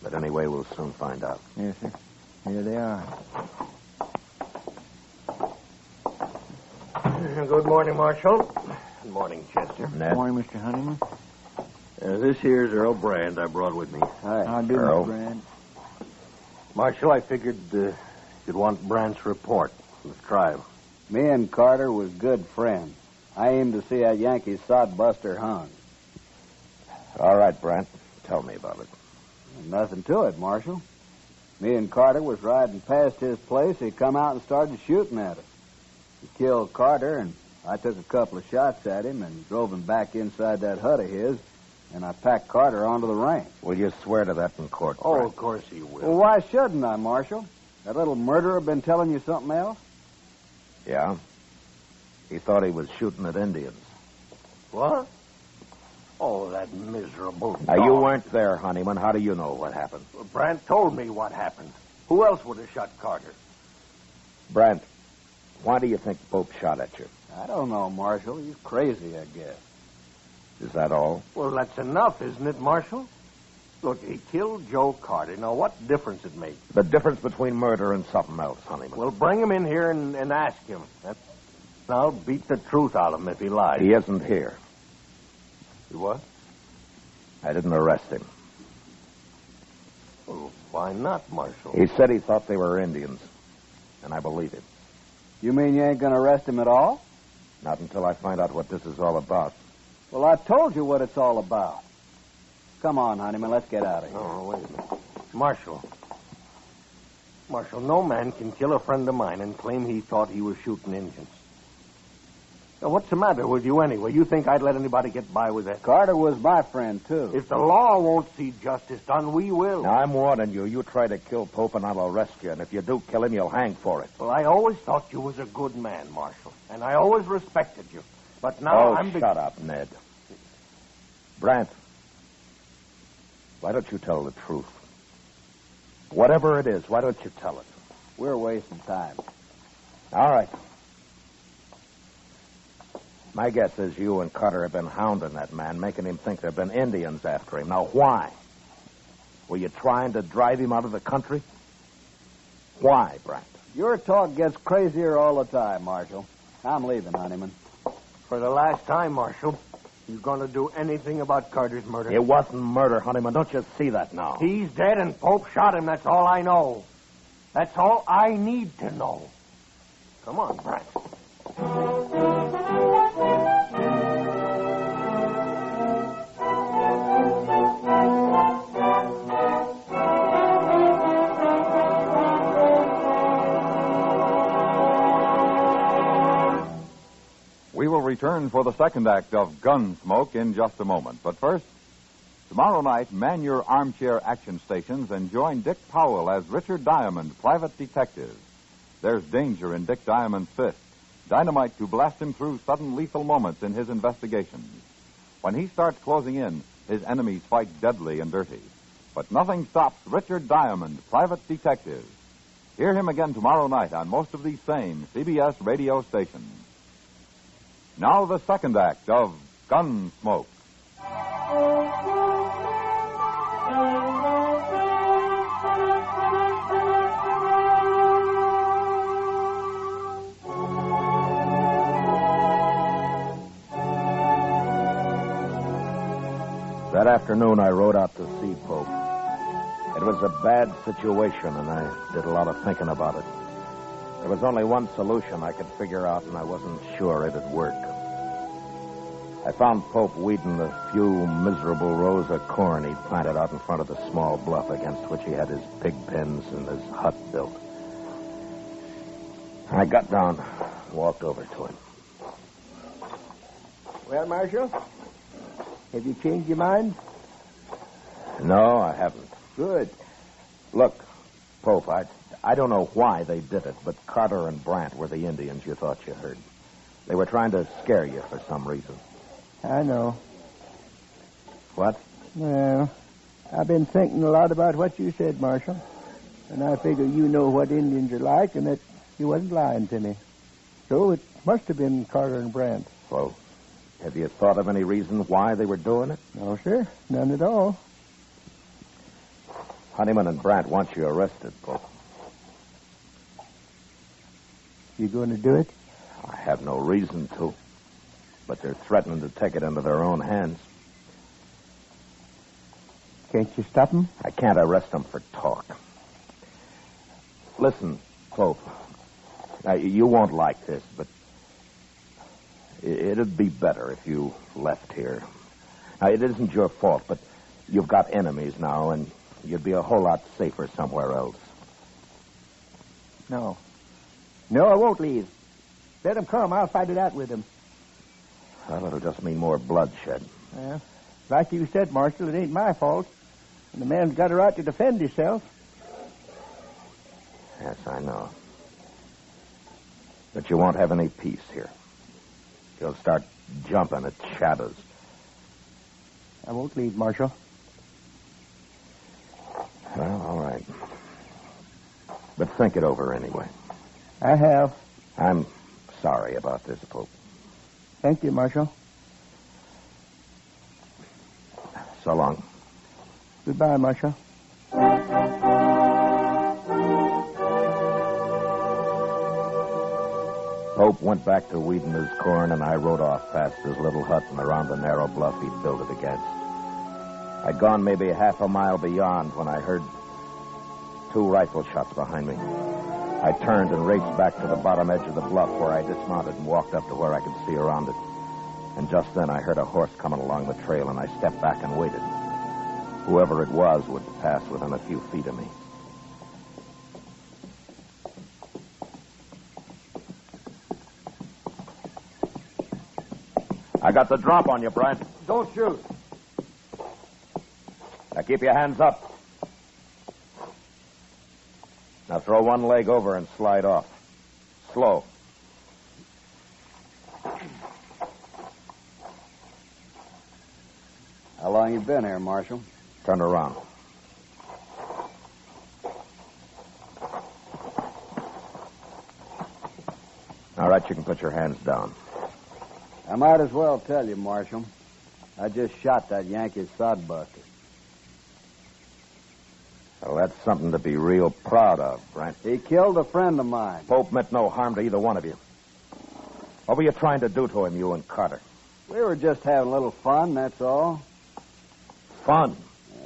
But anyway, we'll soon find out. Yes, sir. Here they are. Good morning, Marshal. Good morning, Chester. Ned. Morning, Mr. Honeyman. This here's Earl Brand I brought with me. Hi. How do, Earl. Brand? Marshal, I figured you'd want Brandt's report from the tribe. Me and Carter was good friends. I aimed to see that Yankee sodbuster hung. All right, Brandt. Tell me about it. Nothing to it, Marshal. Me and Carter was riding past his place. He come out and started shooting at us. He killed Carter, and I took a couple of shots at him and drove him back inside that hut of his, and I packed Carter onto the ranch. Will you swear to that in court? Oh, Brent? of course he will. Well, why shouldn't I, Marshal? That little murderer been telling you something else? Yeah. He thought he was shooting at Indians. What? Oh, that miserable dog. Now, you weren't there, Honeyman. How do you know what happened? Brant told me what happened. Who else would have shot Carter? Brent, why do you think Pope shot at you? I don't know, Marshal. He's crazy, I guess. Is that all? Well, that's enough, isn't it, Marshal? Look, he killed Joe Carter. Now, what difference it makes? The difference between murder and something else, Honeyman. Well, bring him in here and ask him. I'll beat the truth out of him if he lies. He isn't here. You what? I didn't arrest him. Well, why not, Marshal? He said he thought they were Indians, and I believe him. You mean you ain't going to arrest him at all? Not until I find out what this is all about. Well, I told you what it's all about. Come on, Honeyman, let's get out of here. Oh, wait a minute. Marshal, no man can kill a friend of mine and claim he thought he was shooting Indians. Now, what's the matter with you anyway? You think I'd let anybody get by with that? Carter was my friend, too. If the law won't see justice done, we will. Now, I'm warning you. You try to kill Pope, and I'll arrest you. And if you do kill him, you'll hang for it. Well, I always thought you was a good man, Marshal. And I always respected you. But now I'm... shut up, Ned. Brant, why don't you tell the truth? Whatever it is, why don't you tell it? We're wasting time. All right. My guess is you and Carter have been hounding that man, making him think there have been Indians after him. Now, why? Were you trying to drive him out of the country? Why, Brant? Your talk gets crazier all the time, Marshal. I'm leaving, Honeyman. For the last time, Marshal, you going to do anything about Carter's murder? It wasn't murder, Honeyman. Don't you see that now? He's dead and Pope shot him. That's all I know. That's all I need to know. Come on, Brant. We will return for the second act of Gunsmoke in just a moment. But first, tomorrow night, man your armchair action stations and join Dick Powell as Richard Diamond, private detective. There's danger in Dick Diamond's fist, dynamite to blast him through sudden lethal moments in his investigations. When he starts closing in, his enemies fight deadly and dirty. But nothing stops Richard Diamond, private detective. Hear him again tomorrow night on most of these same CBS radio stations. Now the second act of Gunsmoke. That afternoon, I rode out to see Pope. It was a bad situation, and I did a lot of thinking about it. There was only one solution I could figure out, and I wasn't sure it'd work. I found Pope weeding the few miserable rows of corn he'd planted out in front of the small bluff against which he had his pig pens and his hut built. I got down, walked over to him. Well, Marshal, have you changed your mind? No, I haven't. Good. Look, Pope, I don't know why they did it, but Carter and Brant were the Indians you thought you heard. They were trying to scare you for some reason. I know. What? Well, I've been thinking a lot about what you said, Marshal. And I figure you know what Indians are like and that you wasn't lying to me. So it must have been Carter and Brant. Well, have you thought of any reason why they were doing it? No, sir. None at all. Honeyman and Brant want you arrested, Pope. You going to do it? I have no reason to. But they're threatening to take it into their own hands. Can't you stop them? I can't arrest them for talk. Listen, Pope. Now, you won't like this, but it'd be better if you left here. Now, it isn't your fault, but you've got enemies now, and you'd be a whole lot safer somewhere else. No. No, I won't leave. Let them come. I'll fight it out with them. Well, it'll just mean more bloodshed. Well, like you said, Marshal, it ain't my fault. And the man's got a right to defend himself. Yes, I know. But you won't have any peace here. You'll start jumping at shadows. I won't leave, Marshal. Well, all right. But think it over anyway. I have. I'm sorry about this, Pope. Thank you, Marshal. So long. Goodbye, Marshal. Pope went back to weeding his corn, and I rode off past his little hut and around the narrow bluff he'd built it against. I'd gone maybe half a mile beyond when I heard 2 rifle shots behind me. I turned and raced back to the bottom edge of the bluff where I dismounted and walked up to where I could see around it. And just then I heard a horse coming along the trail, and I stepped back and waited. Whoever it was would pass within a few feet of me. I got the drop on you, Bryant. Don't shoot. Now keep your hands up. Now throw one leg over and slide off. Slow. How long you been here, Marshal? Turn around. All right, you can put your hands down. I might as well tell you, Marshal. I just shot that Yankee sodbuster. Well, that's something to be real proud of, Brent. He killed a friend of mine. Pope meant no harm to either one of you. What were you trying to do to him, you and Carter? We were just having a little fun, that's all. Fun?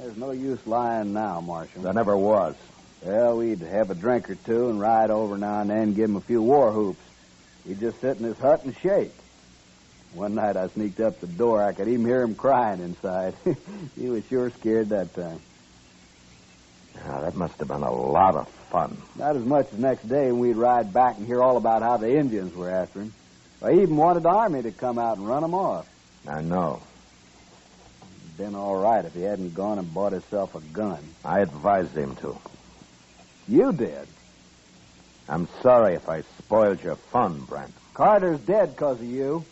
There's no use lying now, Marshal. There never was. Well, we'd have a drink or two and ride over now and then, give him a few war whoops. He'd just sit in his hut and shake. One night I sneaked up the door. I could even hear him crying inside. He was sure scared that time. Now, that must have been a lot of fun. Not as much as next day when we'd ride back and hear all about how the Indians were after him. I even wanted the army to come out and run him off. I know. It'd been all right if he hadn't gone and bought himself a gun. I advised him to. You did? I'm sorry if I spoiled your fun, Brent. Carter's dead because of you.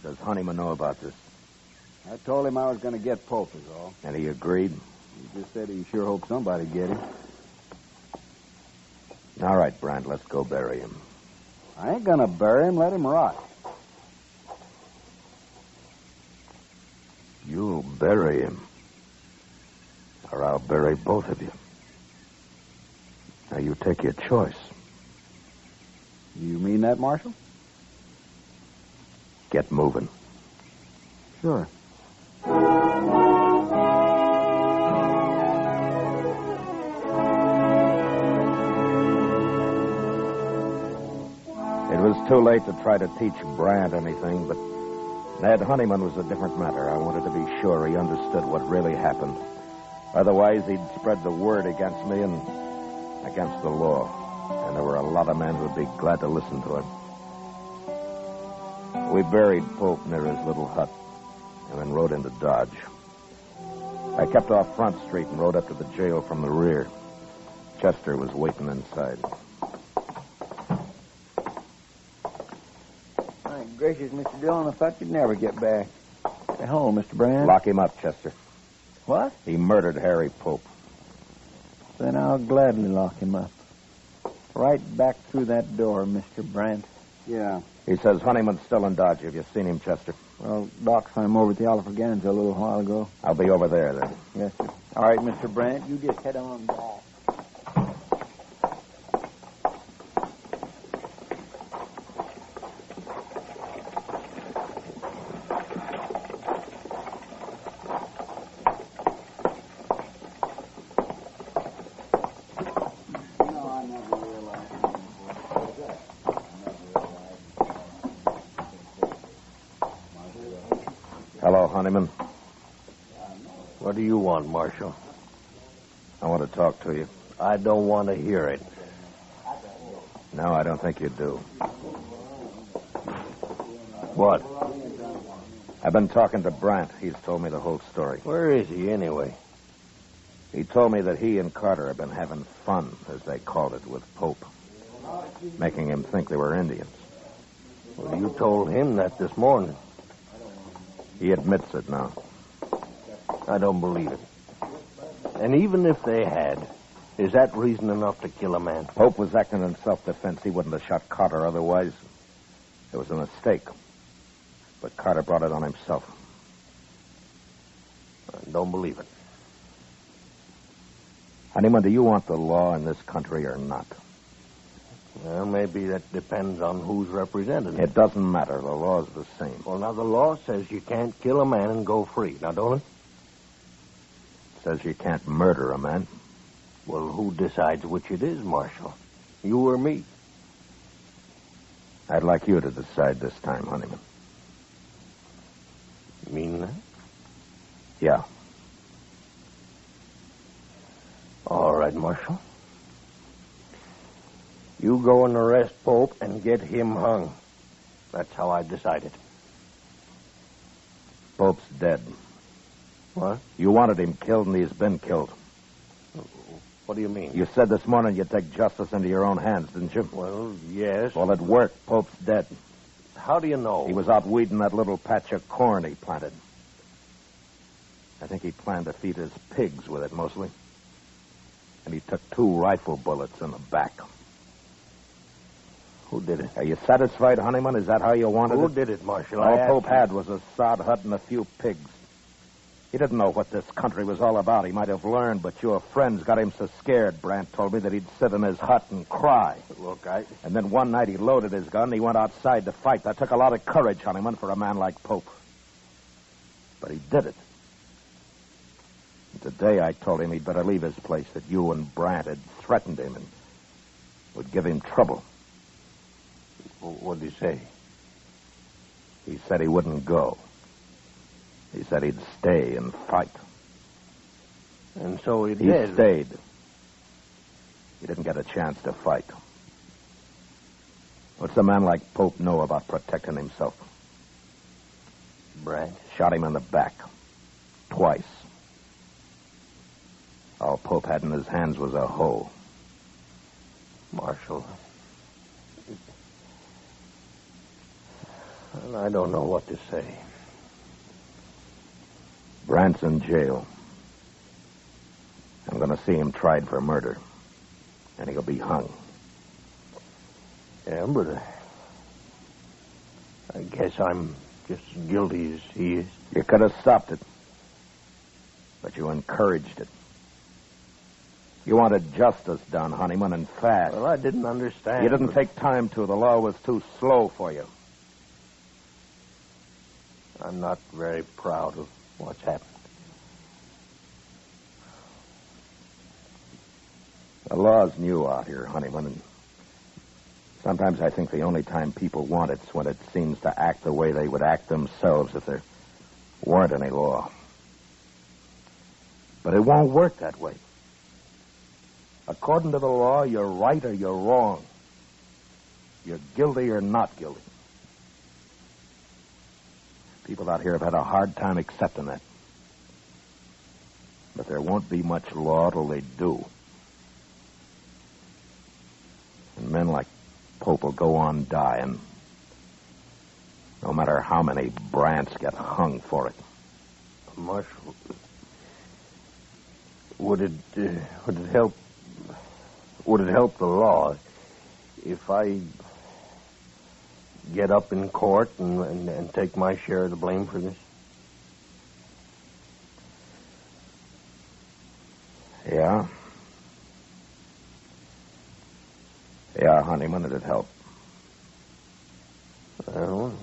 Does Honeyman know about this? I told him I was going to get Pope, is all. And he agreed? He just said he sure hoped somebody'd get him. All right, Brent, let's go bury him. I ain't going to bury him. Let him rot. You'll bury him. Or I'll bury both of you. Now, you take your choice. You mean that, Marshal? Get moving. Sure. It was too late to try to teach Brant anything, but Ned Honeyman was a different matter. I wanted to be sure he understood what really happened. Otherwise, he'd spread the word against me and against the law. And there were a lot of men who'd be glad to listen to him. We buried Pope near his little hut and then rode into Dodge. I kept off Front Street and rode up to the jail from the rear. Chester was waiting inside. My gracious, Mr. Dillon, I thought you'd never get back. Hello, Mr. Brand. Lock him up, Chester. What? He murdered Harry Pope. Then I'll gladly lock him up. Right back through that door, Mr. Brandt. Yeah. He says Honeyman's still in Dodge. Have you seen him, Chester? Well, Doc saw him over at the Alfreganza a little while ago. I'll be over there, then. Yes, sir. All right, Mr. Brandt, you just head on back. Hello, Honeyman. What do you want, Marshal? I want to talk to you. I don't want to hear it. No, I don't think you do. What? I've been talking to Brandt. He's told me the whole story. Where is he, anyway? He told me that he and Carter have been having fun, as they called it, with Pope. Making him think they were Indians. Well, you told him that this morning. He admits it now. I don't believe it. And even if they had, is that reason enough to kill a man? Pope was acting in self-defense. He wouldn't have shot Carter otherwise. It was a mistake. But Carter brought it on himself. I don't believe it. Honeyman, do you want the law in this country or not? Well, maybe that depends on who's represented. It doesn't matter. The law's the same. Well, now, the law says you can't kill a man and go free. Now, don't it? It says you can't murder a man. Well, who decides which it is, Marshal? You or me? I'd like you to decide this time, Honeyman. You mean that? Yeah. All right, Marshal. You go and arrest Pope and get him hung. That's how I decided. Pope's dead. What? You wanted him killed, and he's been killed. What do you mean? You said this morning you'd take justice into your own hands, didn't you? Well, yes. Well, it worked. Pope's dead. How do you know? He was out weeding that little patch of corn he planted. I think he planned to feed his pigs with it, mostly. And he took 2 rifle bullets in the back. Who did it? Are you satisfied, Honeyman? Is that how you wanted it? Who did it, Marshal? All Pope had was a sod hut and a few pigs. He didn't know what this country was all about. He might have learned, but your friends got him so scared, Brandt told me, that he'd sit in his hut and cry. Look, And then one night he loaded his gun and he went outside to fight. That took a lot of courage, Honeyman, for a man like Pope. But he did it. And today I told him he'd better leave his place, that you and Brandt had threatened him and would give him trouble. What did he say? He said he wouldn't go. He said he'd stay and fight. And so he He did. stayed. He didn't get a chance to fight. What's a man like Pope know about protecting himself? Brandt? Shot him in the back. Twice. All Pope had in his hands was a hoe. Marshal. Well, I don't know what to say. Brandt's in jail. I'm going to see him tried for murder. And he'll be hung. Yeah, but I guess I'm just as guilty as he is. You could have stopped it. But you encouraged it. You wanted justice done, Honeyman, and fast. Well, I didn't understand. You didn't take time to. The law was too slow for you. I'm not very proud of what's happened. The law's new out here, Honeyman, and sometimes I think the only time people want it's when it seems to act the way they would act themselves if there weren't any law. But it won't work that way. According to the law, you're right or you're wrong. You're guilty or not guilty. People out here have had a hard time accepting that. But there won't be much law till they do. And men like Pope will go on dying, no matter how many Brandts get hung for it. Marshal, would it help? Would it help the law if I get up in court and take my share of the blame for this? Yeah. Yeah, Honeyman, it'd help. Well,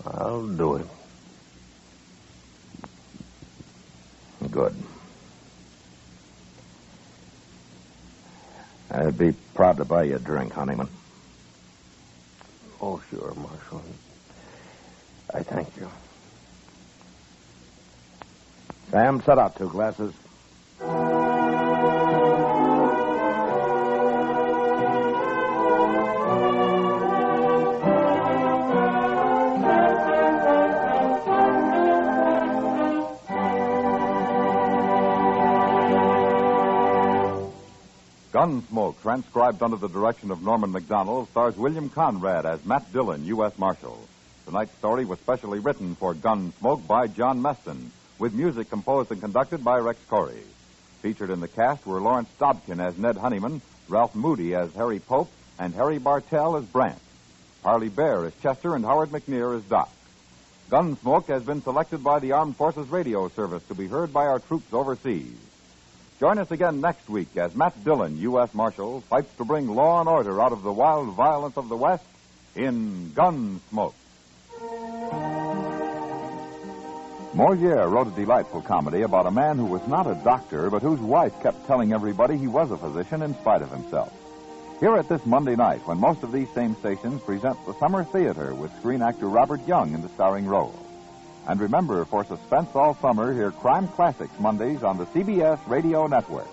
I'll do it. Good. I'd be proud to buy you a drink, Honeyman. Oh, sure, Marshal. I thank you. Sam, set out 2 glasses. Gunsmoke, transcribed under the direction of Norman MacDonald, stars William Conrad as Matt Dillon, U.S. Marshal. Tonight's story was specially written for Gunsmoke by John Meston, with music composed and conducted by Rex Corey. Featured in the cast were Lawrence Dobkin as Ned Honeyman, Ralph Moody as Harry Pope, and Harry Bartell as Brant. Harley Bear as Chester, and Howard McNear as Doc. Gunsmoke has been selected by the Armed Forces Radio Service to be heard by our troops overseas. Join us again next week as Matt Dillon, U.S. Marshal, fights to bring law and order out of the wild violence of the West in Gunsmoke. Moliere wrote a delightful comedy about a man who was not a doctor, but whose wife kept telling everybody he was a physician in spite of himself. Here at this Monday night, when most of these same stations present the Summer Theater with screen actor Robert Young in the starring role. And remember, for suspense all summer, hear Crime Classics Mondays on the CBS Radio Network.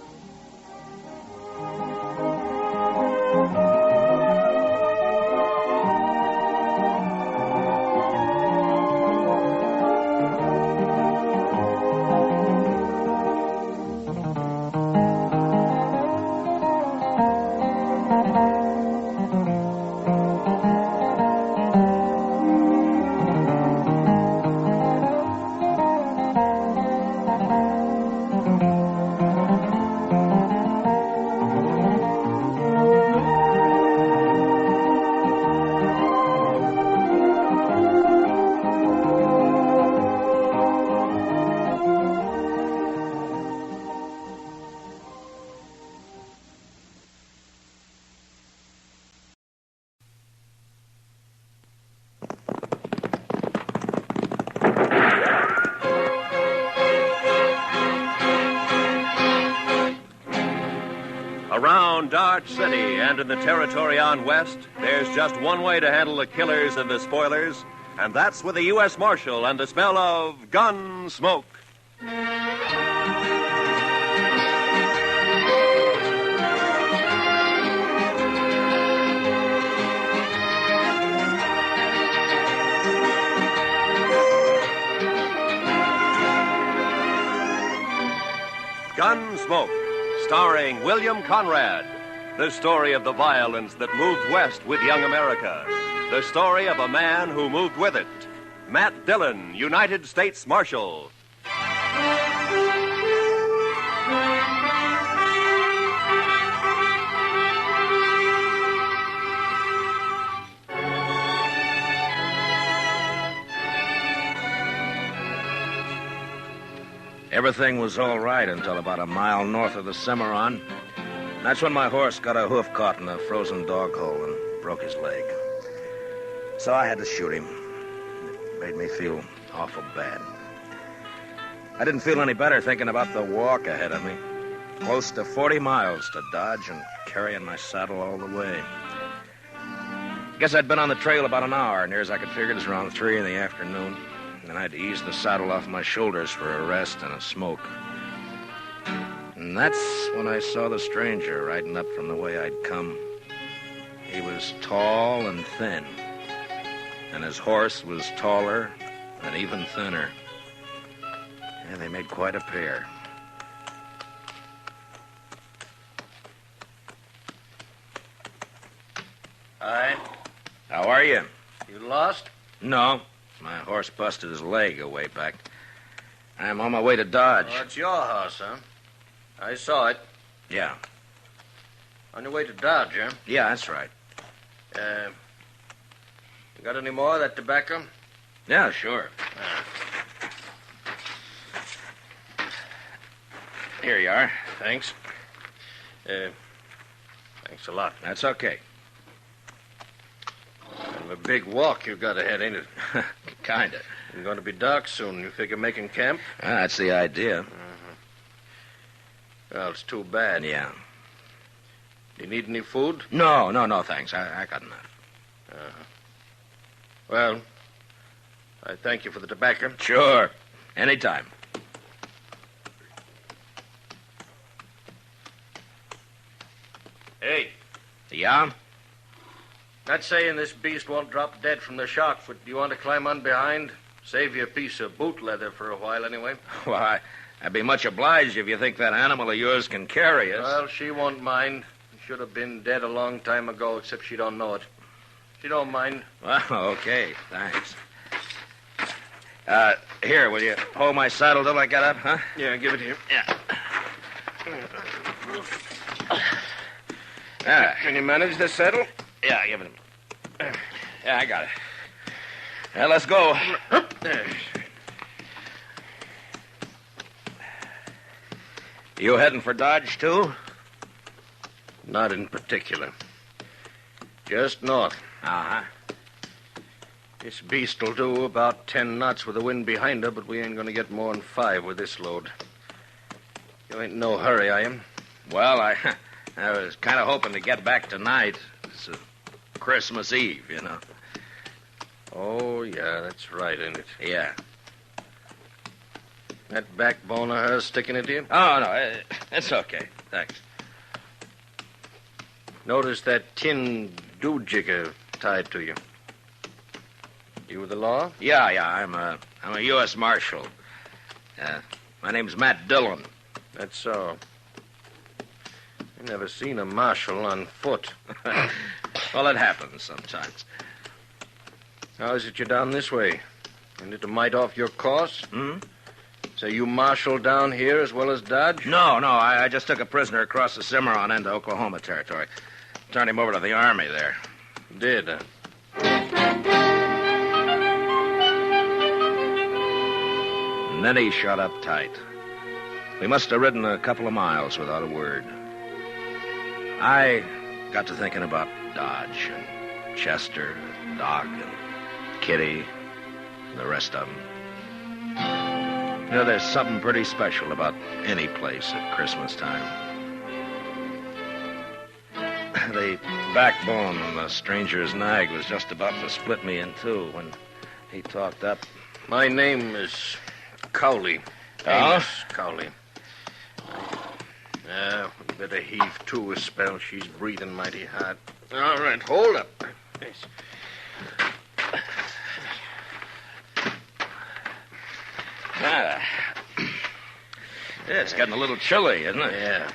Around Dodge City and in the territory on West, there's just one way to handle the killers and the spoilers, and that's with a U.S. Marshal and the smell of Gunsmoke. Gunsmoke, starring William Conrad. The story of the violence that moved west with young America. The story of a man who moved with it. Matt Dillon, United States Marshal. Everything was all right until about a mile north of the Cimarron. That's when my horse got a hoof caught in a frozen dog hole and broke his leg. So I had to shoot him. It made me feel awful bad. I didn't feel any better thinking about the walk ahead of me. Close to 40 miles to Dodge and carrying my saddle all the way. Guess I'd been on the trail about an hour, near as I could figure it was around 3 in the afternoon. And I had to ease the saddle off my shoulders for a rest and a smoke. And that's when I saw the stranger riding up from the way I'd come. He was tall and thin, and his horse was taller and even thinner. And they made quite a pair. Hi. How are you? You lost? No. My horse busted his leg away back. I'm on my way to Dodge. Oh, it's your horse, huh? I saw it. Yeah. On your way to Dodge, huh? Yeah, that's right. You got any more of that tobacco? Yeah, sure. Here you are. Thanks. Thanks a lot. That's okay. Kind of a big walk you've got ahead, ain't it? Kinda. It's going to be dark soon. You figure making camp? That's the idea. Well, it's too bad. Yeah. Do you need any food? No, thanks. I got enough. Well, I thank you for the tobacco. Sure. Anytime. Hey. Yeah? Not saying this beast won't drop dead from the shock, but do you want to climb on behind? Save you a piece of boot leather for a while, anyway. Well, I'd be much obliged if you think that animal of yours can carry us. Well, she won't mind. should have been dead a long time ago, except she don't know it. She don't mind. Well, okay, thanks. Here, will you hold my saddle till I get up, huh? Yeah, give it here. Yeah. Can you manage the saddle? Yeah, give it him. Yeah, I got it. Now, let's go. You heading for Dodge, too? Not in particular. Just north. Uh-huh. This beast'll do about 10 knots with the wind behind her, but we ain't gonna get more than 5 with this load. You ain't in no hurry, are you? Well, I was kind of hoping to get back tonight. It's Christmas Eve, you know. Oh, yeah, that's right, ain't it? Yeah. That backbone of hers sticking into you? Oh, no, it's okay. Thanks. Notice that tin do-jigger tied to you. You with the law? Yeah, I'm a U.S. Marshal. My name's Matt Dillon. That's so. I never seen a marshal on foot. Well, it happens sometimes. How is it you're down this way? Ain't it a mite off your course? So you marshal down here as well as Dodge? No, I just took a prisoner across the Cimarron into Oklahoma territory. Turned him over to the Army there. Did, And then he shut up tight. We must have ridden a couple of miles without a word. I got to thinking about Dodge and Chester, Doc, and Kitty, and the rest of them. You know, there's something pretty special about any place at Christmas time. The backbone on the stranger's nag was just about to split me in two when he talked up. My name is Cowley. Oh? Amos Cowley. We better heave to a spell. She's breathing mighty hard. All right, hold up. Yes. Yeah, it's getting a little chilly, isn't it? Yeah.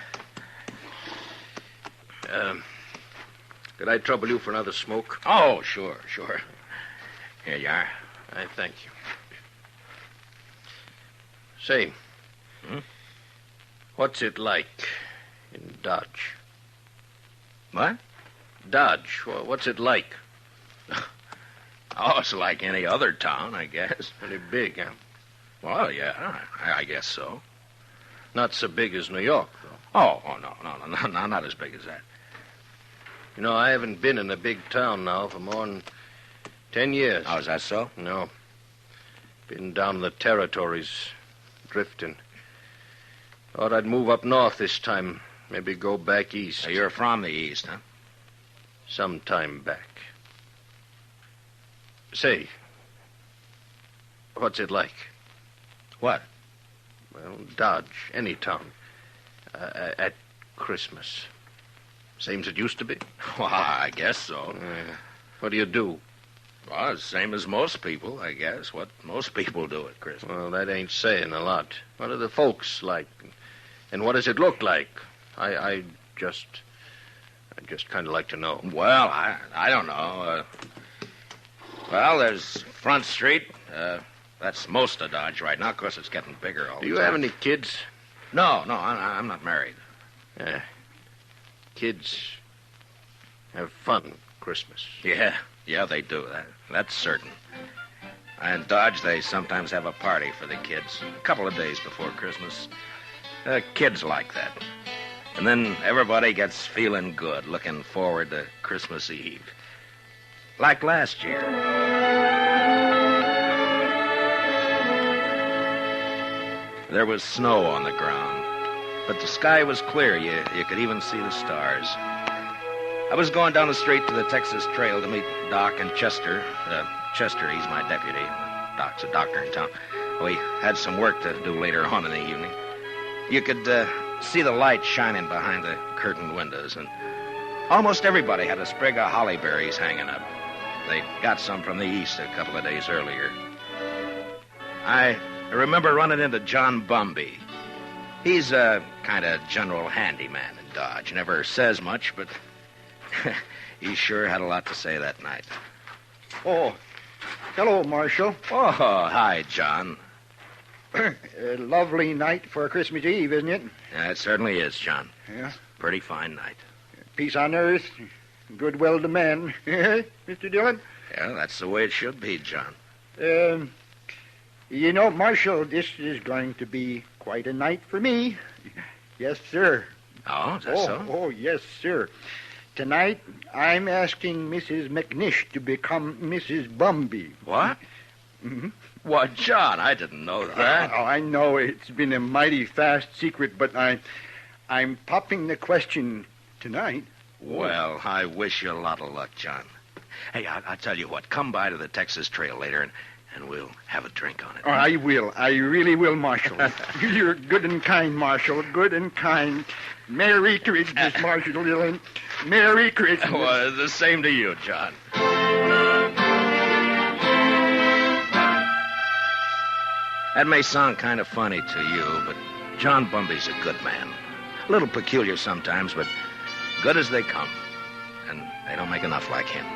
Could I trouble you for another smoke? Oh, sure. Here you are. I thank you. Say, what's it like in Dodge? What? Dodge. What's it like? Oh, it's like any other town, I guess. Pretty big, huh? Well, yeah, I guess so. Not so big as New York, though. Oh, no, not as big as that. You know, I haven't been in a big town now for more than 10 years. Oh, is that so? No. Been down in the territories, drifting. Thought I'd move up north this time. Maybe go back east. So you're from the east, huh? Some time back. Say, what's it like? What? Well, Dodge, any town. At Christmas. Same as it used to be? Well, I guess so. What do you do? Well, the same as most people, I guess. What most people do at Christmas. Well, that ain't saying a lot. What are the folks like? And what does it look like? I just kind of like to know. Well, I don't know. Well, there's Front Street. That's most of Dodge right now. Of course, it's getting bigger all the time. Do you have any kids? No, I'm not married. Yeah. Kids have fun Christmas. Yeah, they do. That's certain. And Dodge, they sometimes have a party for the kids a couple of days before Christmas. Kids like that. And then everybody gets feeling good, looking forward to Christmas Eve. Like last year. There was snow on the ground, but the sky was clear. You could even see the stars. I was going down the street to the Texas Trail to meet Doc and Chester. Chester, he's my deputy. Doc's a doctor in town. We had some work to do later on in the evening. You could see the light shining behind the curtained windows, and almost everybody had a sprig of holly berries hanging up. They got some from the east a couple of days earlier. I remember running into John Bumby. He's a kind of general handyman in Dodge. Never says much, but he sure had a lot to say that night. Oh, hello, Marshal. Oh, hi, John. A lovely night for Christmas Eve, isn't it? Yeah, it certainly is, John. Yeah. Pretty fine night. Peace on earth, goodwill to men. Mr. Dillon? Yeah, that's the way it should be, John. You know, Marshal, this is going to be quite a night for me. Yes, sir. Oh, is that so? Oh, yes, sir. Tonight, I'm asking Mrs. McNish to become Mrs. Bumby. What? Mm-hmm. What, John? I didn't know that. Oh, I know it's been a mighty fast secret, but I'm popping the question tonight. Well, I wish you a lot of luck, John. Hey, I'll tell you what. Come by to the Texas Trail later, and we'll have a drink on it. Oh, I will. I really will, Marshal. You're good and kind, Marshal. Good and kind. Merry Christmas, Marshal Dillon. Merry Christmas. Well, the same to you, John. That may sound kind of funny to you, but John Bumby's a good man. A little peculiar sometimes, but good as they come. And they don't make enough like him.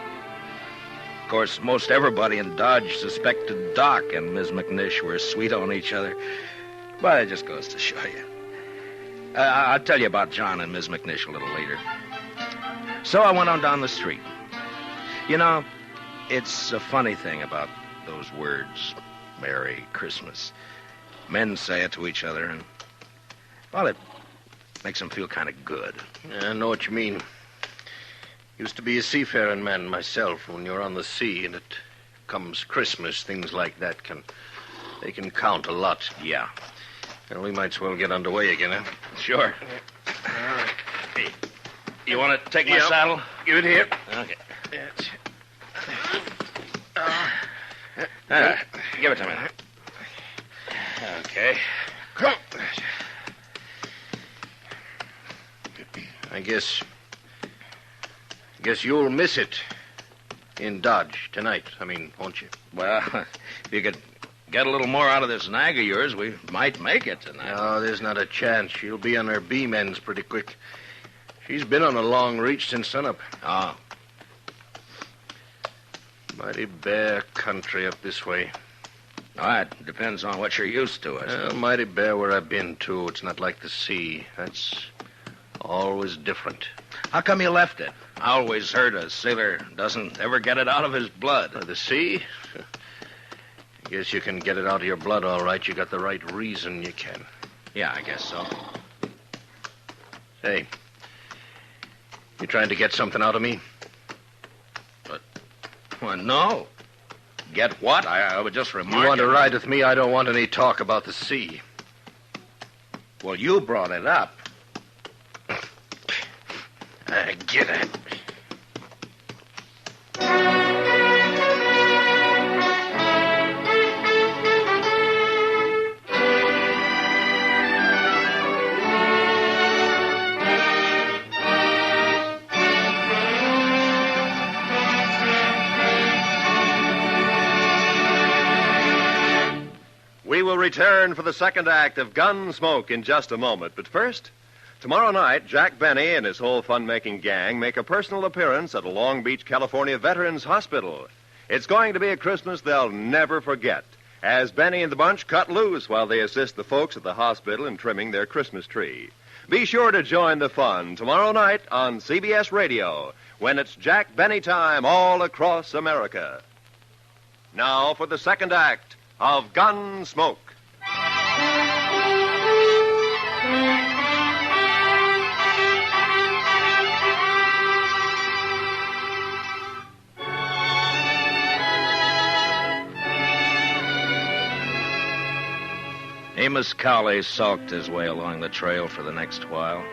Of course, most everybody in Dodge suspected Doc and Ms. McNish were sweet on each other. But it just goes to show you. I'll tell you about John and Ms. McNish a little later. So I went on down the street. You know, it's a funny thing about those words, Merry Christmas. Men say it to each other, and, well, it makes them feel kind of good. Yeah, I know what you mean. Used to be a seafaring man myself. When you're on the sea and it comes Christmas, things like that can count a lot. Yeah. Well, we might as well get underway again, huh? Sure. Hey, you want to take my saddle? Give it here. Okay. Give it to me. Okay. Come. I guess you'll miss it in Dodge tonight. Won't you? Well, if you could get a little more out of this nag of yours, we might make it tonight. No, there's not a chance. She'll be on her beam ends pretty quick. She's been on a long reach since sunup. Oh. Mighty bare country up this way. All right, depends on what you're used to, I suppose. Well, mighty bare where I've been, too. It's not like the sea. That's always different. How come you left it? I always heard a sailor doesn't ever get it out of his blood. The sea? I guess you can get it out of your blood, all right. You got the right reason you can. Yeah, I guess so. Hey, you trying to get something out of me? Well, no. Get what? I would just remark. You want to ride with me? I don't want any talk about the sea. Well, you brought it up. Get it. We will return for the second act of Gunsmoke in just a moment. But first, tomorrow night, Jack Benny and his whole fun-making gang make a personal appearance at a Long Beach, California Veterans Hospital. It's going to be a Christmas they'll never forget, as Benny and the bunch cut loose while they assist the folks at the hospital in trimming their Christmas tree. Be sure to join the fun tomorrow night on CBS Radio, when it's Jack Benny time all across America. Now for the second act of Gunsmoke. Amos Cowley sulked his way along the trail for the next while.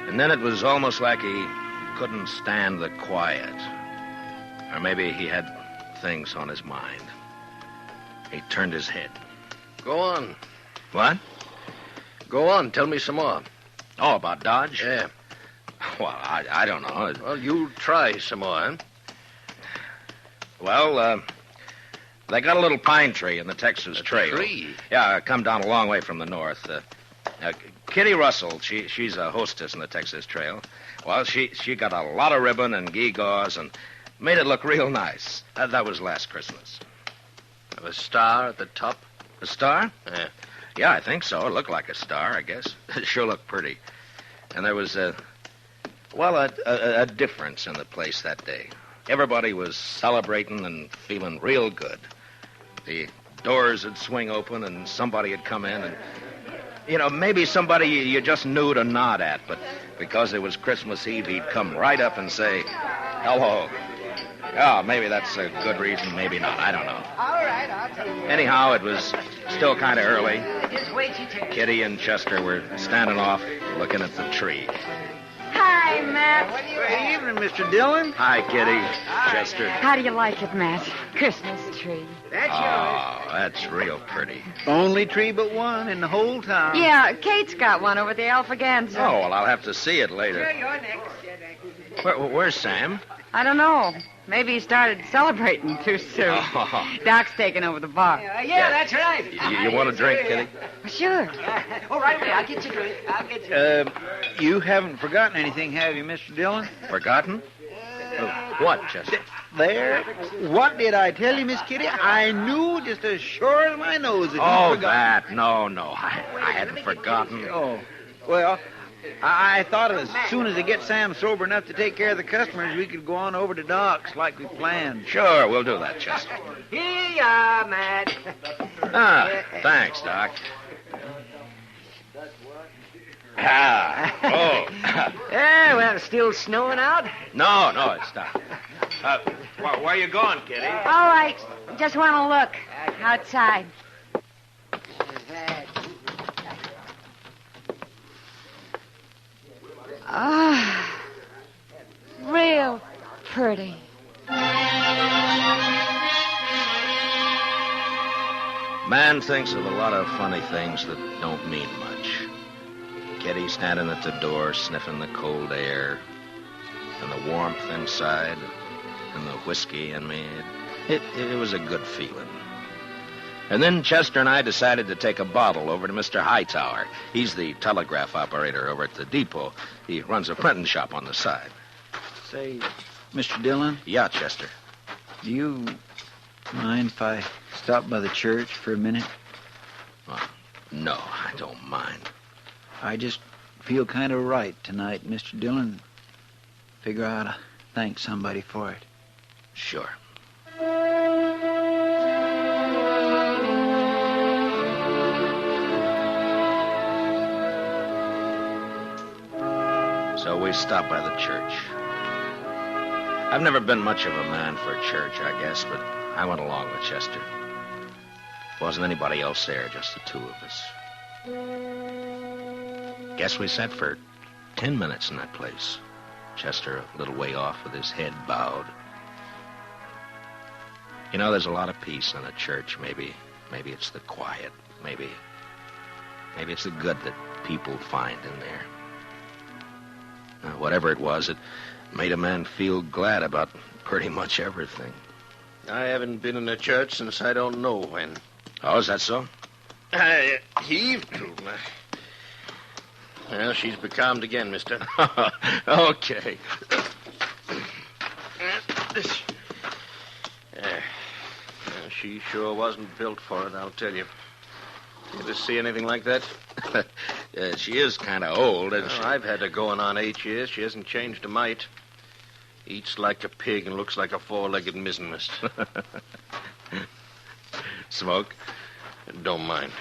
And then it was almost like he couldn't stand the quiet. Or maybe he had things on his mind. He turned his head. Go on. What? Go on. Tell me some more. Oh, about Dodge? Yeah. Well, I don't know. Well, you try some more, huh? Well, they got a little pine tree in the Texas Trail. Tree? Yeah, come down a long way from the north. Kitty Russell. She's a hostess in the Texas Trail. Well, she got a lot of ribbon and gewgaws and made it look real nice. That was last Christmas. A star at the top? A star? Yeah. Yeah, I think so. It looked like a star, I guess. It sure looked pretty. And there was a difference in the place that day. Everybody was celebrating and feeling real good. The doors would swing open and somebody would come in and, maybe somebody you just knew to nod at, but because it was Christmas Eve, he'd come right up and say, hello. Oh, maybe that's a good reason, maybe not. I don't know. All right, I'll tell you. Anyhow, it was still kind of early. Just wait your turn. Kitty and Chester were standing off looking at the tree. Hi, Matt. Good evening, Mr. Dillon. Hi, Kitty. Chester. How do you like it, Matt? Christmas tree. That's Oh, that's real pretty. Only tree but one in the whole town. Yeah, Kate's got one over the Alphaganza. Oh, well, I'll have to see it later. You're next. Where's Sam? I don't know. Maybe he started celebrating too soon. Oh. Doc's taking over the bar. Yeah, that's right. You want a drink, Kitty? Sure. Oh, right away. I'll get you a drink. I'll get you. You haven't forgotten anything, have you, Mr. Dillon? Forgotten? What, Chester? There. What did I tell you, Miss Kitty? I knew just as sure as my nose that Oh, you forgot. that. No. I hadn't forgotten. Oh, well, I thought as soon as I get Sam sober enough to take care of the customers, we could go on over to Doc's like we planned. Sure, we'll do that, Chester. Here you are, Matt. Thanks, Doc. Oh. Yeah, well, it's still snowing out. No, it's stopped. Where are you going, Kitty? All right. Just want to look outside. Real pretty. Man thinks of a lot of funny things that don't mean much. Kitty standing at the door, sniffing the cold air, and the warmth inside, and the whiskey in me. It was a good feeling. And then Chester and I decided to take a bottle over to Mr. Hightower. He's the telegraph operator over at the depot. He runs a printing shop on the side. Say, Mr. Dillon? Yeah, Chester. Do you mind if I stop by the church for a minute? No, I don't mind. I just feel kind of right tonight, Mr. Dillon. Figure I ought to thank somebody for it. Sure. So we stopped by the church. I've never been much of a man for church, I guess, but I went along with Chester. Wasn't anybody else there, just the two of us. Guess we sat for 10 minutes in that place. Chester a little way off with his head bowed. You know, there's a lot of peace in a church. Maybe it's the quiet. Maybe it's the good that people find in there. Whatever it was, it made a man feel glad about pretty much everything. I haven't been in a church since I don't know when. Oh, is that so? I heaved to. Well, she's becalmed again, mister. Okay. She sure wasn't built for it, I'll tell you. You ever see anything like that? She is kind of old, isn't she? I've had her going on 8 years. She hasn't changed a mite. Eats like a pig and looks like a four-legged mizzenmast. Smoke? Don't mind.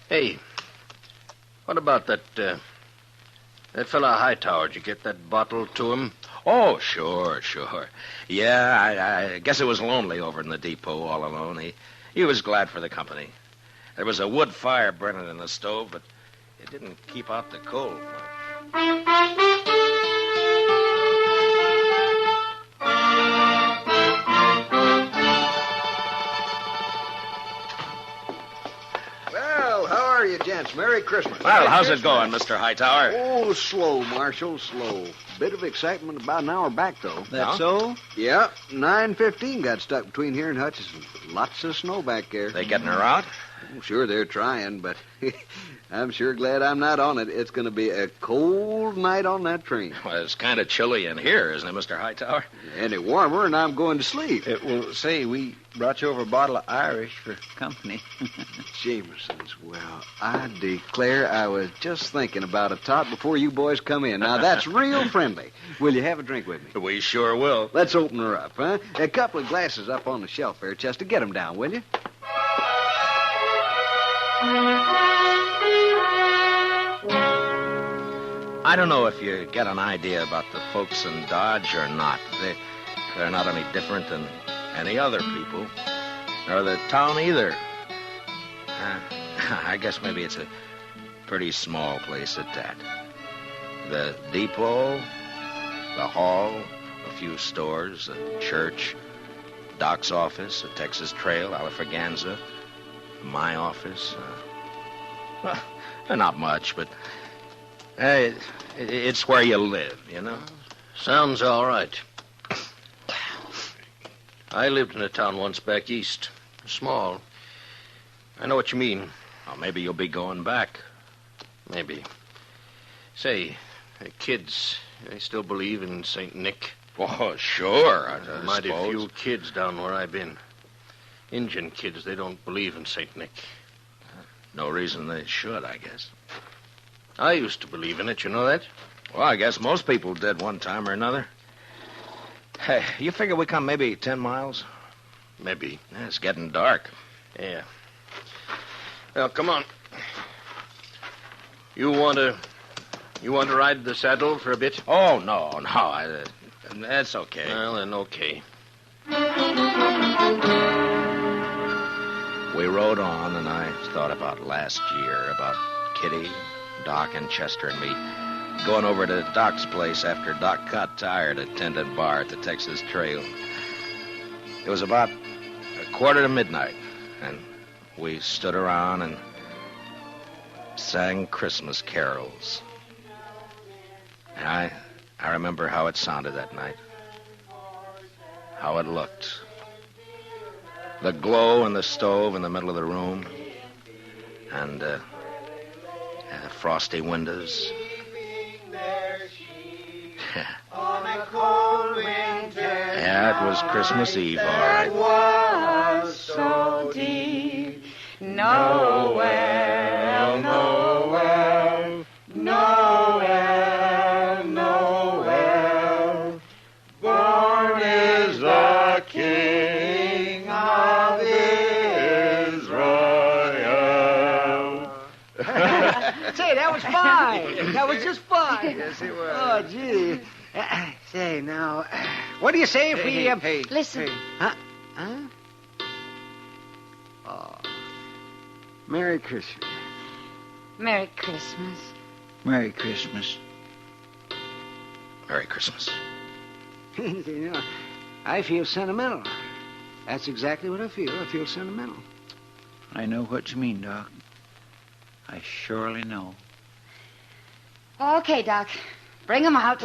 Hey, what about that fella Hightower? Did you get that bottle to him? Oh, sure. Yeah, I guess it was lonely over in the depot all alone. He was glad for the company. There was a wood fire burning in the stove, but it didn't keep out the cold much. Well, how are you, gents? Merry Christmas. Well, how's it going, Mr. Hightower? Oh, slow, Marshal, slow. Bit of excitement about an hour back, though. That so? Yeah, 9:15 got stuck between here and Hutchinson. Lots of snow back there. They getting her out? Sure, they're trying, but I'm sure glad I'm not on it. It's going to be a cold night on that train. Well, it's kind of chilly in here, isn't it, Mr. Hightower? Any warmer, and I'm going to sleep. Well, say, we brought you over a bottle of Irish for company. Jameson's. Well, I declare I was just thinking about a tot before you boys come in. Now, that's real friendly. Will you have a drink with me? We sure will. Let's open her up, huh? A couple of glasses up on the shelf there, Chester. Get them down, will you? I don't know if you get an idea about the folks in Dodge or not. They're not any different than any other people, nor the town either. I guess maybe it's a pretty small place at that. The depot, the hall, a few stores, a church, Doc's office, a Texas Trail, Alafraganza, my office. Not much, but it's where you live, you know? Sounds all right. I lived in a town once back east. Small. I know what you mean. Well, maybe you'll be going back. Maybe. Say, kids, they still believe in St. Nick? Oh, sure, I Mighty suppose. few kids down where I've been. Indian kids, they don't believe in St. Nick. No reason they should, I guess. I used to believe in it, you know that? Well, I guess most people did one time or another. Hey, you figure we come maybe 10 miles? Maybe. Yeah, it's getting dark. Yeah. Well, come on. You want to ride the saddle for a bit? Oh, no. That's okay. Well, then, okay. We rode on, and I thought about last year, about Kitty, Doc, and Chester and me going over to Doc's place after Doc got tired at tending bar at the Texas Trail. It was about 1:45, and we stood around and sang Christmas carols. And I remember how it sounded that night, how it looked. The glow in the stove in the middle of the room, and frosty windows. Yeah, it was Christmas Eve, all right. Was so deep, Noel, Noel, Noel, Noel, born is the King of Israel. Say, that was fine. That was just fine. Yes, it was. Oh, gee. Say, now, what do you say if we... Listen. Huh? Oh. Merry Christmas. Merry Christmas. Merry Christmas. Merry Christmas. You know, I feel sentimental. That's exactly what I feel. I feel sentimental. I know what you mean, Doc. I surely know. Okay, Doc. Bring 'em out.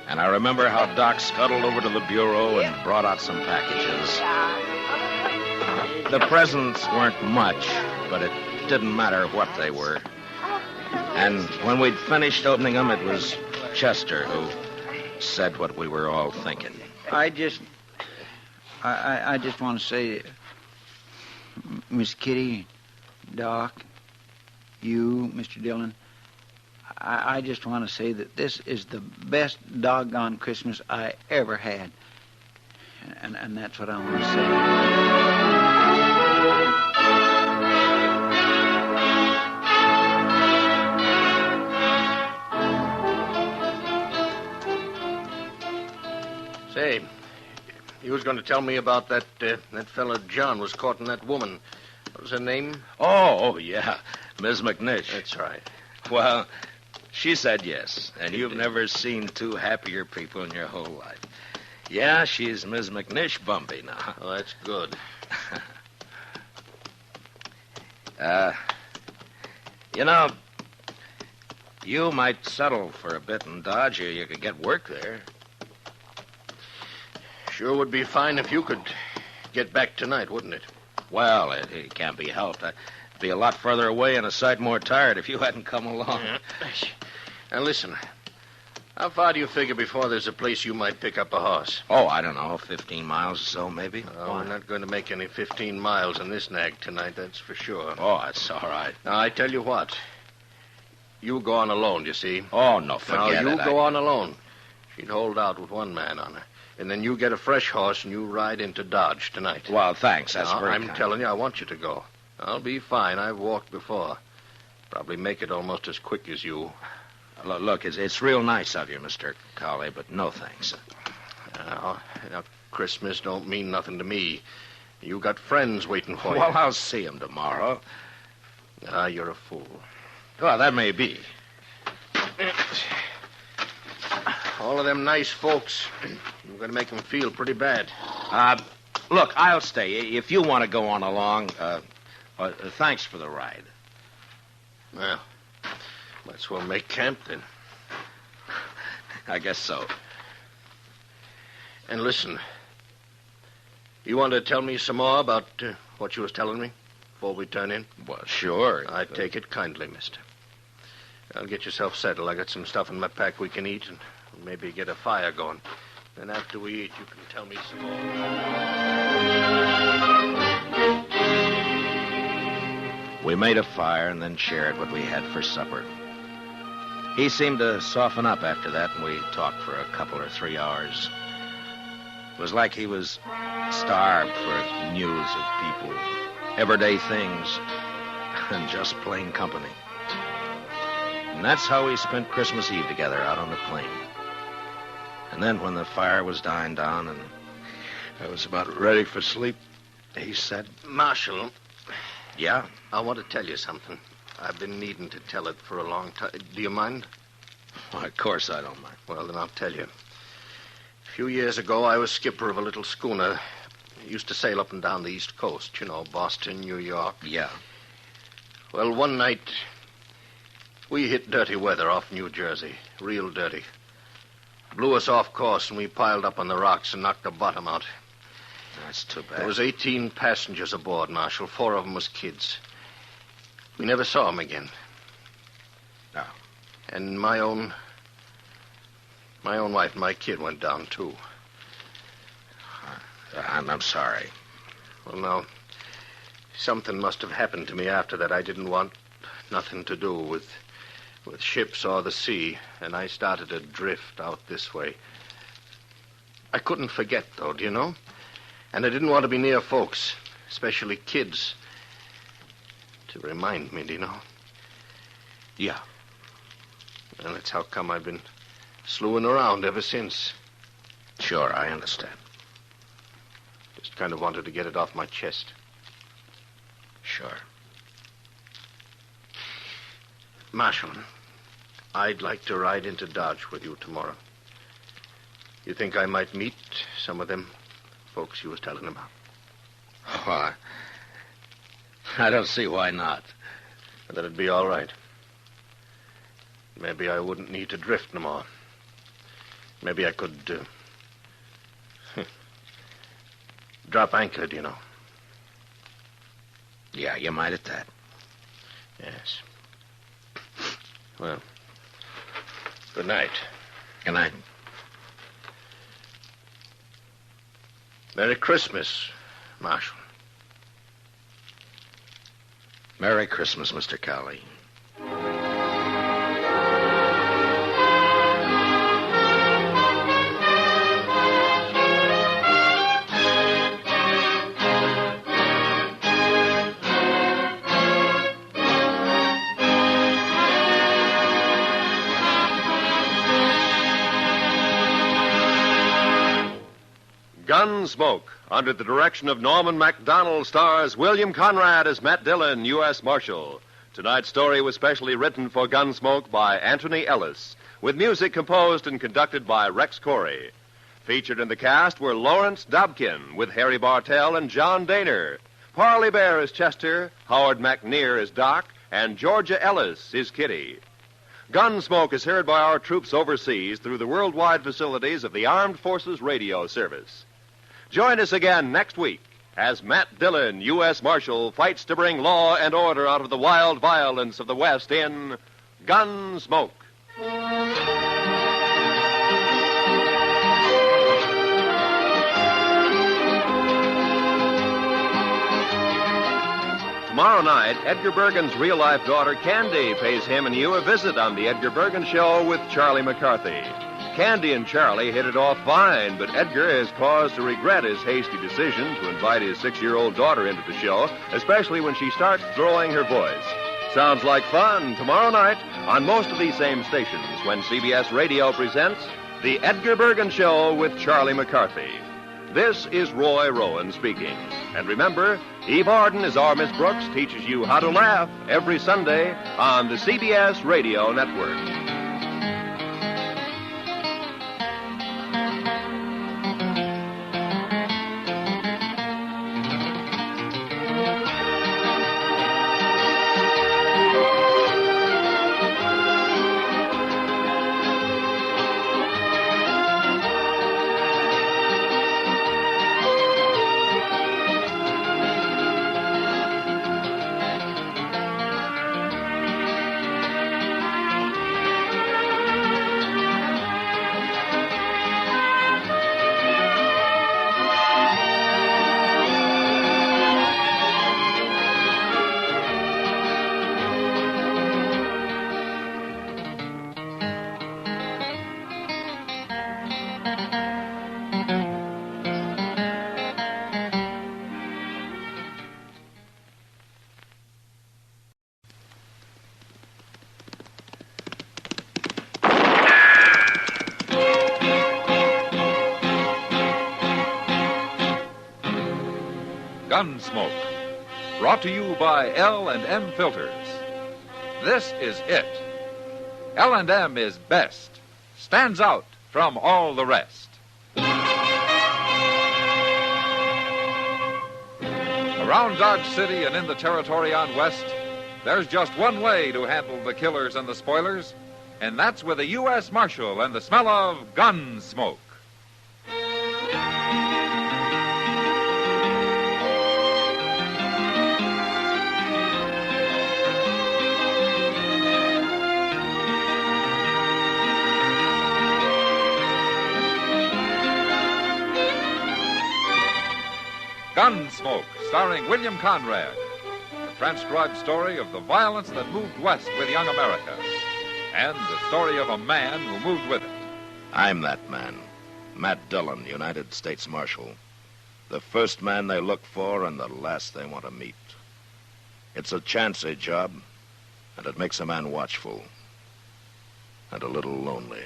And I remember how Doc scuttled over to the bureau and brought out some packages. The presents weren't much, but it didn't matter what they were. And when we'd finished opening them, it was Chester who said what we were all thinking. I just want to say, Miss Kitty, Doc, you, Mr. Dillon, I just want to say that this is the best doggone Christmas I ever had. And that's what I want to say. Say, you was going to tell me about that fella John was courting that woman. What was her name? Oh, yeah, Miss McNish. That's right. Well, she said yes, and you've never seen two happier people in your whole life. Yeah, she's Ms. McNish Bumpy now. Oh, that's good. You know, you might settle for a bit in Dodge, or you could get work there. Sure would be fine if you could get back tonight, wouldn't it? Well, it can't be helped. I'd be a lot further away and a sight more tired if you hadn't come along. Yeah. Now, listen. How far do you figure before there's a place you might pick up a horse? Oh, I don't know, 15 miles or so, maybe. Oh, we're not going to make any 15 miles in this nag tonight, that's for sure. Oh, that's all right. Now, I tell you what. You go on alone, you see. Oh, no, forget it. Now, you go on alone. She'd hold out with one man on her. And then you get a fresh horse and you ride into Dodge tonight. Well, thanks. That's very I'm kind. telling you, I want you to go. I'll be fine. I've walked before. Probably make it almost as quick as you. Look, it's real nice of you, Mr. Colley, but no thanks. Now, Christmas don't mean nothing to me. You got friends waiting for you. Well, I'll see them tomorrow. You're a fool. Well, that may be. All of them nice folks. You're going to make them feel pretty bad. Look, I'll stay. If you want to go on along, thanks for the ride. Well, might as well make camp then. I guess so. And listen, you want to tell me some more about what you was telling me before we turn in? Well, sure. I take it kindly, mister. I'll get yourself settled. I got some stuff in my pack we can eat and maybe get a fire going. Then after we eat, you can tell me some more. We made a fire and then shared what we had for supper. He seemed to soften up after that, and we talked for a couple or 3 hours. It was like he was starved for news of people, everyday things, and just plain company. And that's how we spent Christmas Eve together out on the plain. And then when the fire was dying down and I was about ready for sleep, he said, Marshal. Yeah? I want to tell you something. I've been needing to tell it for a long time. Do you mind? Well, of course I don't mind. Well, then I'll tell you. A few years ago, I was skipper of a little schooner. Used to sail up and down the East Coast, you know, Boston, New York. Yeah. Well, one night, we hit dirty weather off New Jersey. Real dirty. Blew us off course, and we piled up on the rocks and knocked the bottom out. That's too bad. There was 18 passengers aboard, Marshal. 4 of them was kids. We never saw them again. No. And my own wife and my kid went down, too. I'm sorry. Well, now, something must have happened to me after that. I didn't want nothing to do with ships or the sea, and I started to drift out this way. I couldn't forget, though, do you know? And I didn't want to be near folks, especially kids, to remind me, do you know? Yeah. And that's how come I've been slewing around ever since. Sure, I understand. Just kind of wanted to get it off my chest. Sure. Marshal, I'd like to ride into Dodge with you tomorrow. You think I might meet some of them folks you was telling about? Oh, I don't see why not. That'd be all right. Maybe I wouldn't need to drift no more. Maybe I could drop anchor, do you know? Yeah, you might at that. Yes. Well, good night. Good night. Merry Christmas, Marshal. Merry Christmas, Mr. Cowley. Gunsmoke, under the direction of Norman Macdonald, stars William Conrad as Matt Dillon, U.S. Marshal. Tonight's story was specially written for Gunsmoke by Anthony Ellis, with music composed and conducted by Rex Corey. Featured in the cast were Lawrence Dobkin with Harry Bartell and John Daner, Parley Bear as Chester, Howard McNear as Doc, and Georgia Ellis is Kitty. Gunsmoke is heard by our troops overseas through the worldwide facilities of the Armed Forces Radio Service. Join us again next week as Matt Dillon, U.S. Marshal, fights to bring law and order out of the wild violence of the West in Gunsmoke. Tomorrow night, Edgar Bergen's real-life daughter, Candy, pays him and you a visit on The Edgar Bergen Show with Charlie McCarthy. Candy and Charlie hit it off fine, but Edgar has cause to regret his hasty decision to invite his 6-year-old daughter into the show, especially when she starts throwing her voice. Sounds like fun tomorrow night on most of these same stations when CBS Radio presents The Edgar Bergen Show with Charlie McCarthy. This is Roy Rowan speaking. And remember, Eve Arden, as our Miss Brooks, teaches you how to laugh every Sunday on the CBS Radio Network. Gunsmoke, brought to you by L&M Filters. This is it. L&M is best, stands out from all the rest. Around Dodge City and in the territory on West, there's just one way to handle the killers and the spoilers, and that's with a U.S. Marshal and the smell of Gunsmoke. Gunsmoke, starring William Conrad, the transcribed story of the violence that moved west with young America, and the story of a man who moved with it. I'm that man, Matt Dillon, United States Marshal. The first man they look for and the last they want to meet. It's a chancy job, and it makes a man watchful and a little lonely.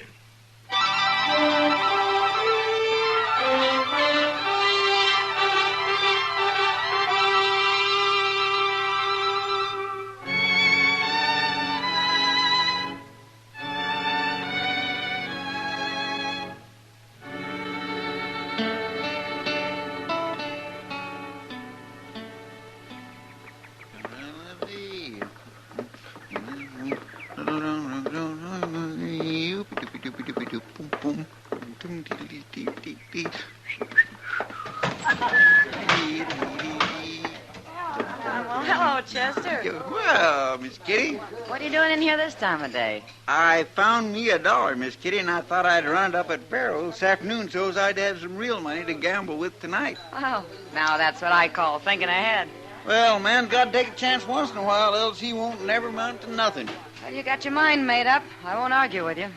Hello, Chester. Well, Miss Kitty. What are you doing in here this time of day? I found me $1, Miss Kitty, and I thought I'd run it up at Barrow this afternoon so's I'd have some real money to gamble with tonight. Oh, now that's what I call thinking ahead. Well, man's got to take a chance once in a while, else he won't never amount to nothing. Well, you got your mind made up. I won't argue with you.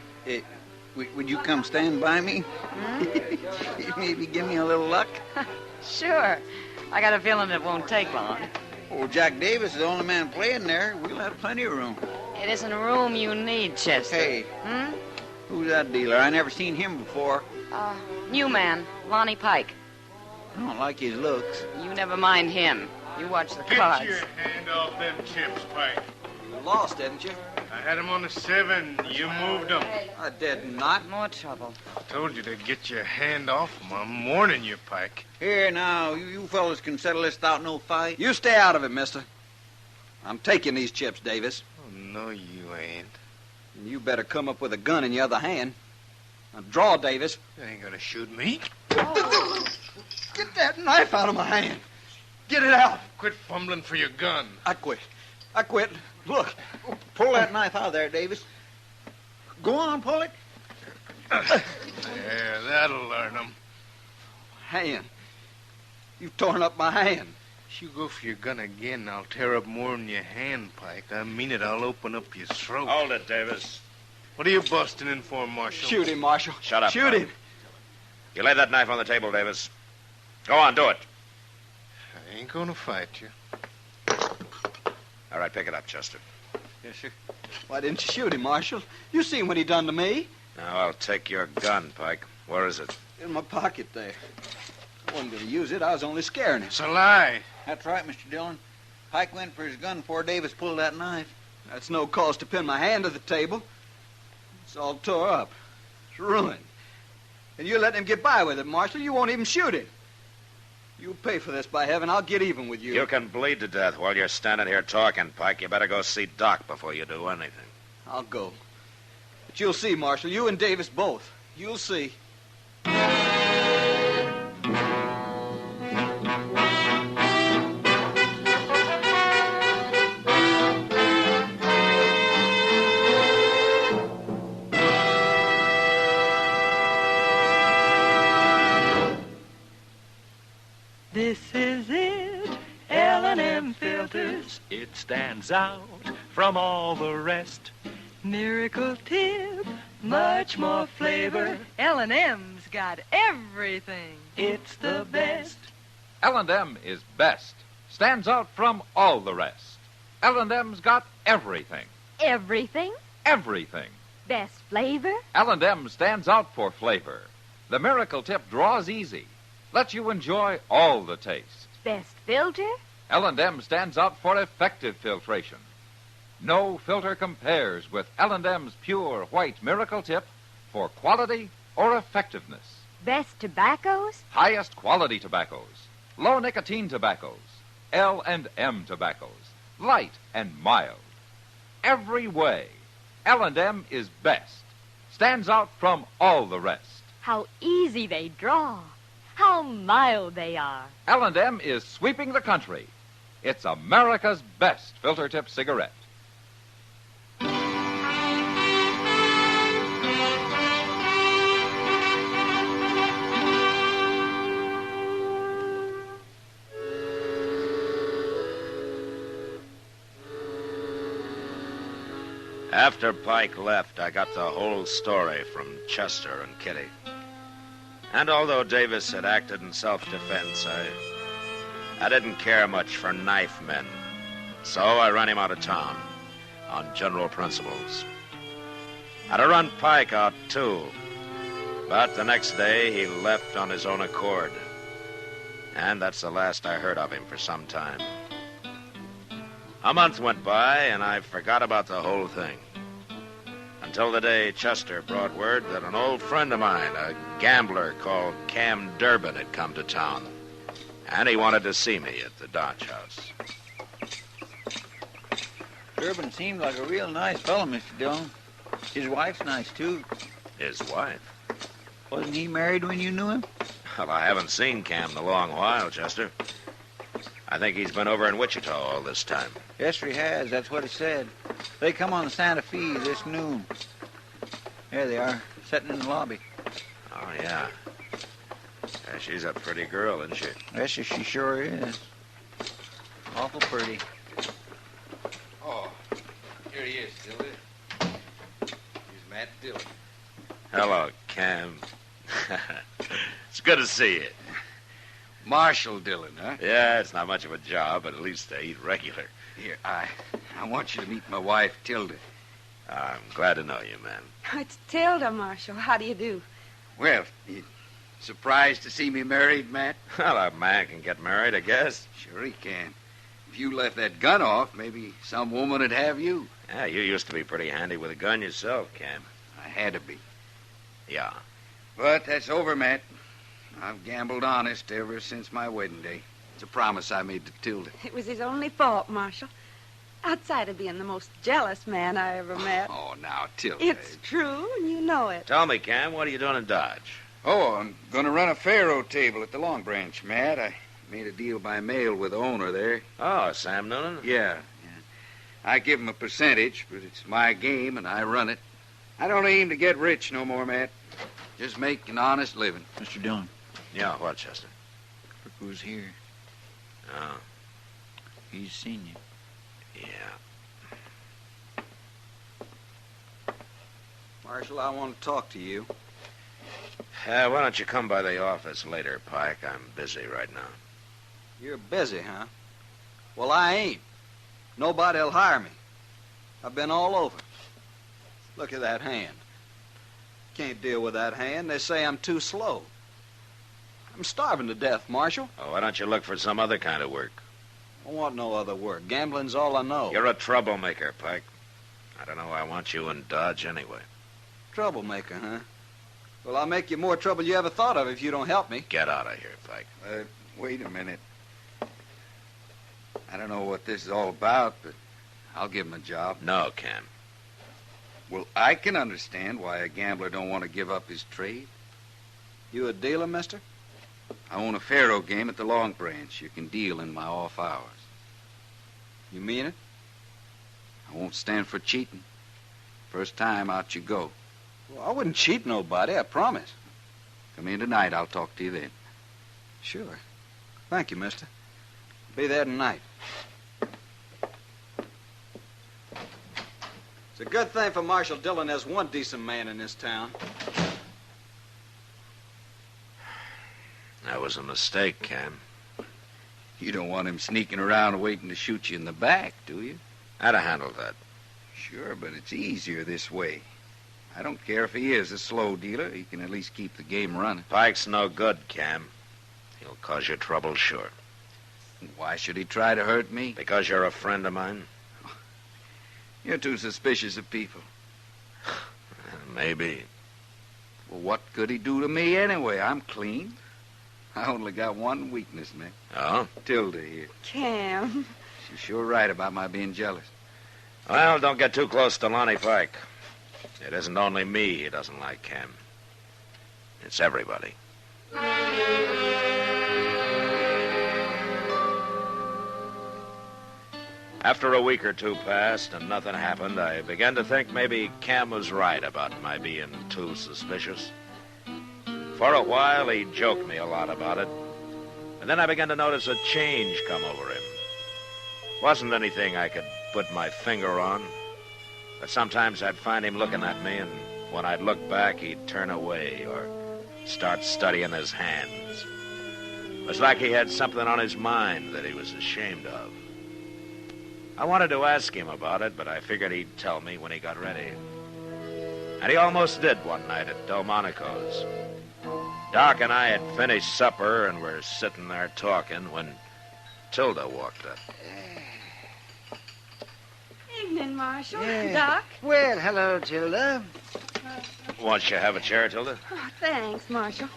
Would you come stand by me? Maybe give me a little luck? Sure. I got a feeling it won't take long. Oh, Jack Davis is the only man playing there. We'll have plenty of room. It isn't room you need, Chester. Hey. Who's that dealer? I never seen him before. New man, Lonnie Pike. I don't like his looks. You never mind him. You watch the cards. Get your hand off them chips, Pike. lost, didn't you? I had him on the 7. You moved him. I did not. More trouble. Told you to get your hand off him. I'm warning you, Pike. Here, now, you fellas can settle this without no fight. You stay out of it, mister. I'm taking these chips, Davis. Oh, no, you ain't. And you better come up with a gun in your other hand. Now, draw, Davis. You ain't gonna shoot me. Get that knife out of my hand. Get it out. Quit fumbling for your gun. I quit. Look. Pull that knife out of there, Davis. Go on, pull it. Yeah, that'll learn him. Hand. You've torn up my hand. If you go for your gun again, I'll tear up more than your hand, Pike. I mean it. I'll open up your throat. Hold it, Davis. What are you busting in for, Marshal? Shoot him, Marshal. Shut up. Shoot Pike. him. You lay that knife on the table, Davis. Go on, do it. I ain't gonna fight you. All right, pick it up, Chester. Yes, sir. Why didn't you shoot him, Marshal? You seen what he done to me. Now, I'll take your gun, Pike. Where is it? In my pocket there. I wasn't going to use it. I was only scaring him. It's a lie. That's right, Mr. Dillon. Pike went for his gun before Davis pulled that knife. That's no cause to pin my hand to the table. It's all tore up. It's ruined. And you let him get by with it, Marshal. You won't even shoot him. You'll pay for this, by heaven. I'll get even with you. You can bleed to death while you're standing here talking, Pike. You better go see Doc before you do anything. I'll go. But you'll see, Marshal. You and Davis both. You'll see. This is it, L&M filters. It stands out from all the rest. Miracle tip, much more flavor. L&M's got everything. It's the best. L&M is best. Stands out from all the rest. L&M's got everything. Everything? Everything. Best flavor? L&M stands out for flavor. The Miracle Tip draws easy. Lets you enjoy all the taste. Best filter? L&M stands out for effective filtration. No filter compares with L&M's pure white Miracle Tip for quality or effectiveness. Best tobaccos? Highest quality tobaccos. Low nicotine tobaccos. L&M tobaccos. Light and mild. Every way, L&M is best. Stands out from all the rest. How easy they draw. How mild they are. L&M is sweeping the country. It's America's best filter tip cigarette. After Pike left, I got the whole story from Chester and Kitty. And although Davis had acted in self-defense, I didn't care much for knife men. So I ran him out of town on general principles. I'd have run Pike out, too. But the next day, he left on his own accord. And that's the last I heard of him for some time. A month went by, and I forgot about the whole thing. Until the day Chester brought word that an old friend of mine, a gambler called Cam Durbin, had come to town. And he wanted to see me at the Dodge House. Durbin seemed like a real nice fellow, Mr. Dillon. His wife's nice, too. His wife? Wasn't he married when you knew him? Well, I haven't seen Cam in a long while, Chester. I think he's been over in Wichita all this time. Yes, he has. That's what he said. They come on the Santa Fe this noon. There they are, sitting in the lobby. Oh, yeah. She's a pretty girl, isn't she? Yes, she sure is. Awful pretty. Oh, here he is, Dillon. Here's Matt Dillon. Hello, Cam. It's good to see you. Marshal Dillon, huh? Yeah, it's not much of a job, but at least I eat regular. Here, I want you to meet my wife, Tilda. I'm glad to know you, man. It's Tilda, Marshal. How do you do? Well, you surprised to see me married, Matt? Well, a man can get married, I guess. Sure he can. If you left that gun off, maybe some woman would have you. Yeah, you used to be pretty handy with a gun yourself, Cam. I had to be. Yeah. But that's over, Matt. I've gambled honest ever since my wedding day. It's a promise I made to Tilda. It was his only fault, Marshal. Outside of being the most jealous man I ever met. Oh, now, Tilda. It's true, and you know it. Tell me, Cam, what are you doing in Dodge? Oh, I'm going to run a faro table at the Long Branch, Matt. I made a deal by mail with the owner there. Oh, Sam Noonan? Yeah. I give him a percentage, but it's my game, and I run it. I don't aim to get rich no more, Matt. Just make an honest living. Mr. Dillon. Yeah, what, Chester? Look who's here. Oh. He's seen you. Yeah. Marshal, I want to talk to you. Why don't you come by the office later, Pike? I'm busy right now. You're busy, huh? Well, I ain't. Nobody'll hire me. I've been all over. Look at that hand. Can't deal with that hand. They say I'm too slow. I'm starving to death, Marshal. Oh, why don't you look for some other kind of work? I want no other work. Gambling's all I know. You're a troublemaker, Pike. I don't know why I want you in Dodge anyway. Troublemaker, huh? Well, I'll make you more trouble you ever thought of if you don't help me. Get out of here, Pike. Wait a minute. I don't know what this is all about, but I'll give him a job. No, Cam. Well, I can understand why a gambler don't want to give up his trade. You a dealer, mister? I own a faro game at the Long Branch. You can deal in my off hours. You mean it? I won't stand for cheating. First time, out you go. Well, I wouldn't cheat nobody, I promise. Come in tonight. I'll talk to you then. Sure. Thank you, mister. Be there tonight. It's a good thing for Marshal Dillon there's one decent man in this town. That was a mistake, Cam. You don't want him sneaking around waiting to shoot you in the back, do you? I'd have handled that. Sure, but it's easier this way. I don't care if he is a slow dealer. He can at least keep the game running. Pike's no good, Cam. He'll cause you trouble, sure. Why should he try to hurt me? Because you're a friend of mine? You're too suspicious of people. Maybe. Well, what could he do to me anyway? I'm clean. I only got one weakness, Mick. Oh? Tilda here. Cam. She's sure right about my being jealous. Well, don't get too close to Lonnie Pike. It isn't only me he doesn't like, Cam. It's everybody. After a week or two passed and nothing happened, I began to think maybe Cam was right about my being too suspicious. For a while, he joked me a lot about it. And then I began to notice a change come over him. Wasn't anything I could put my finger on. But sometimes I'd find him looking at me, and when I'd look back, he'd turn away or start studying his hands. It was like he had something on his mind that he was ashamed of. I wanted to ask him about it, but I figured he'd tell me when he got ready. And he almost did one night at Delmonico's. Doc and I had finished supper and were sitting there talking when Tilda walked up. Evening, Marshal. Yeah. Doc. Well, hello, Tilda. Won't you have a chair, Tilda? Oh, thanks, Marshal.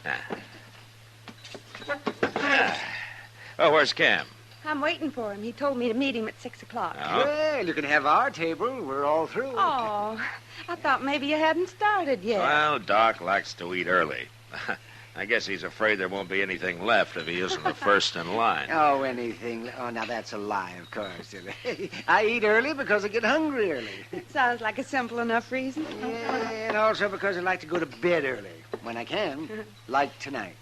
Oh, where's Cam? I'm waiting for him. He told me to meet him at 6 o'clock. Oh? Well, you can have our table. We're all through. Oh, I thought maybe you hadn't started yet. Well, Doc likes to eat early. I guess he's afraid there won't be anything left if he isn't the first in line. Oh, anything. Oh, now that's a lie, of course, Tilda. I eat early because I get hungry early. It sounds like a simple enough reason. Yeah, and also because I like to go to bed early when I can, like tonight.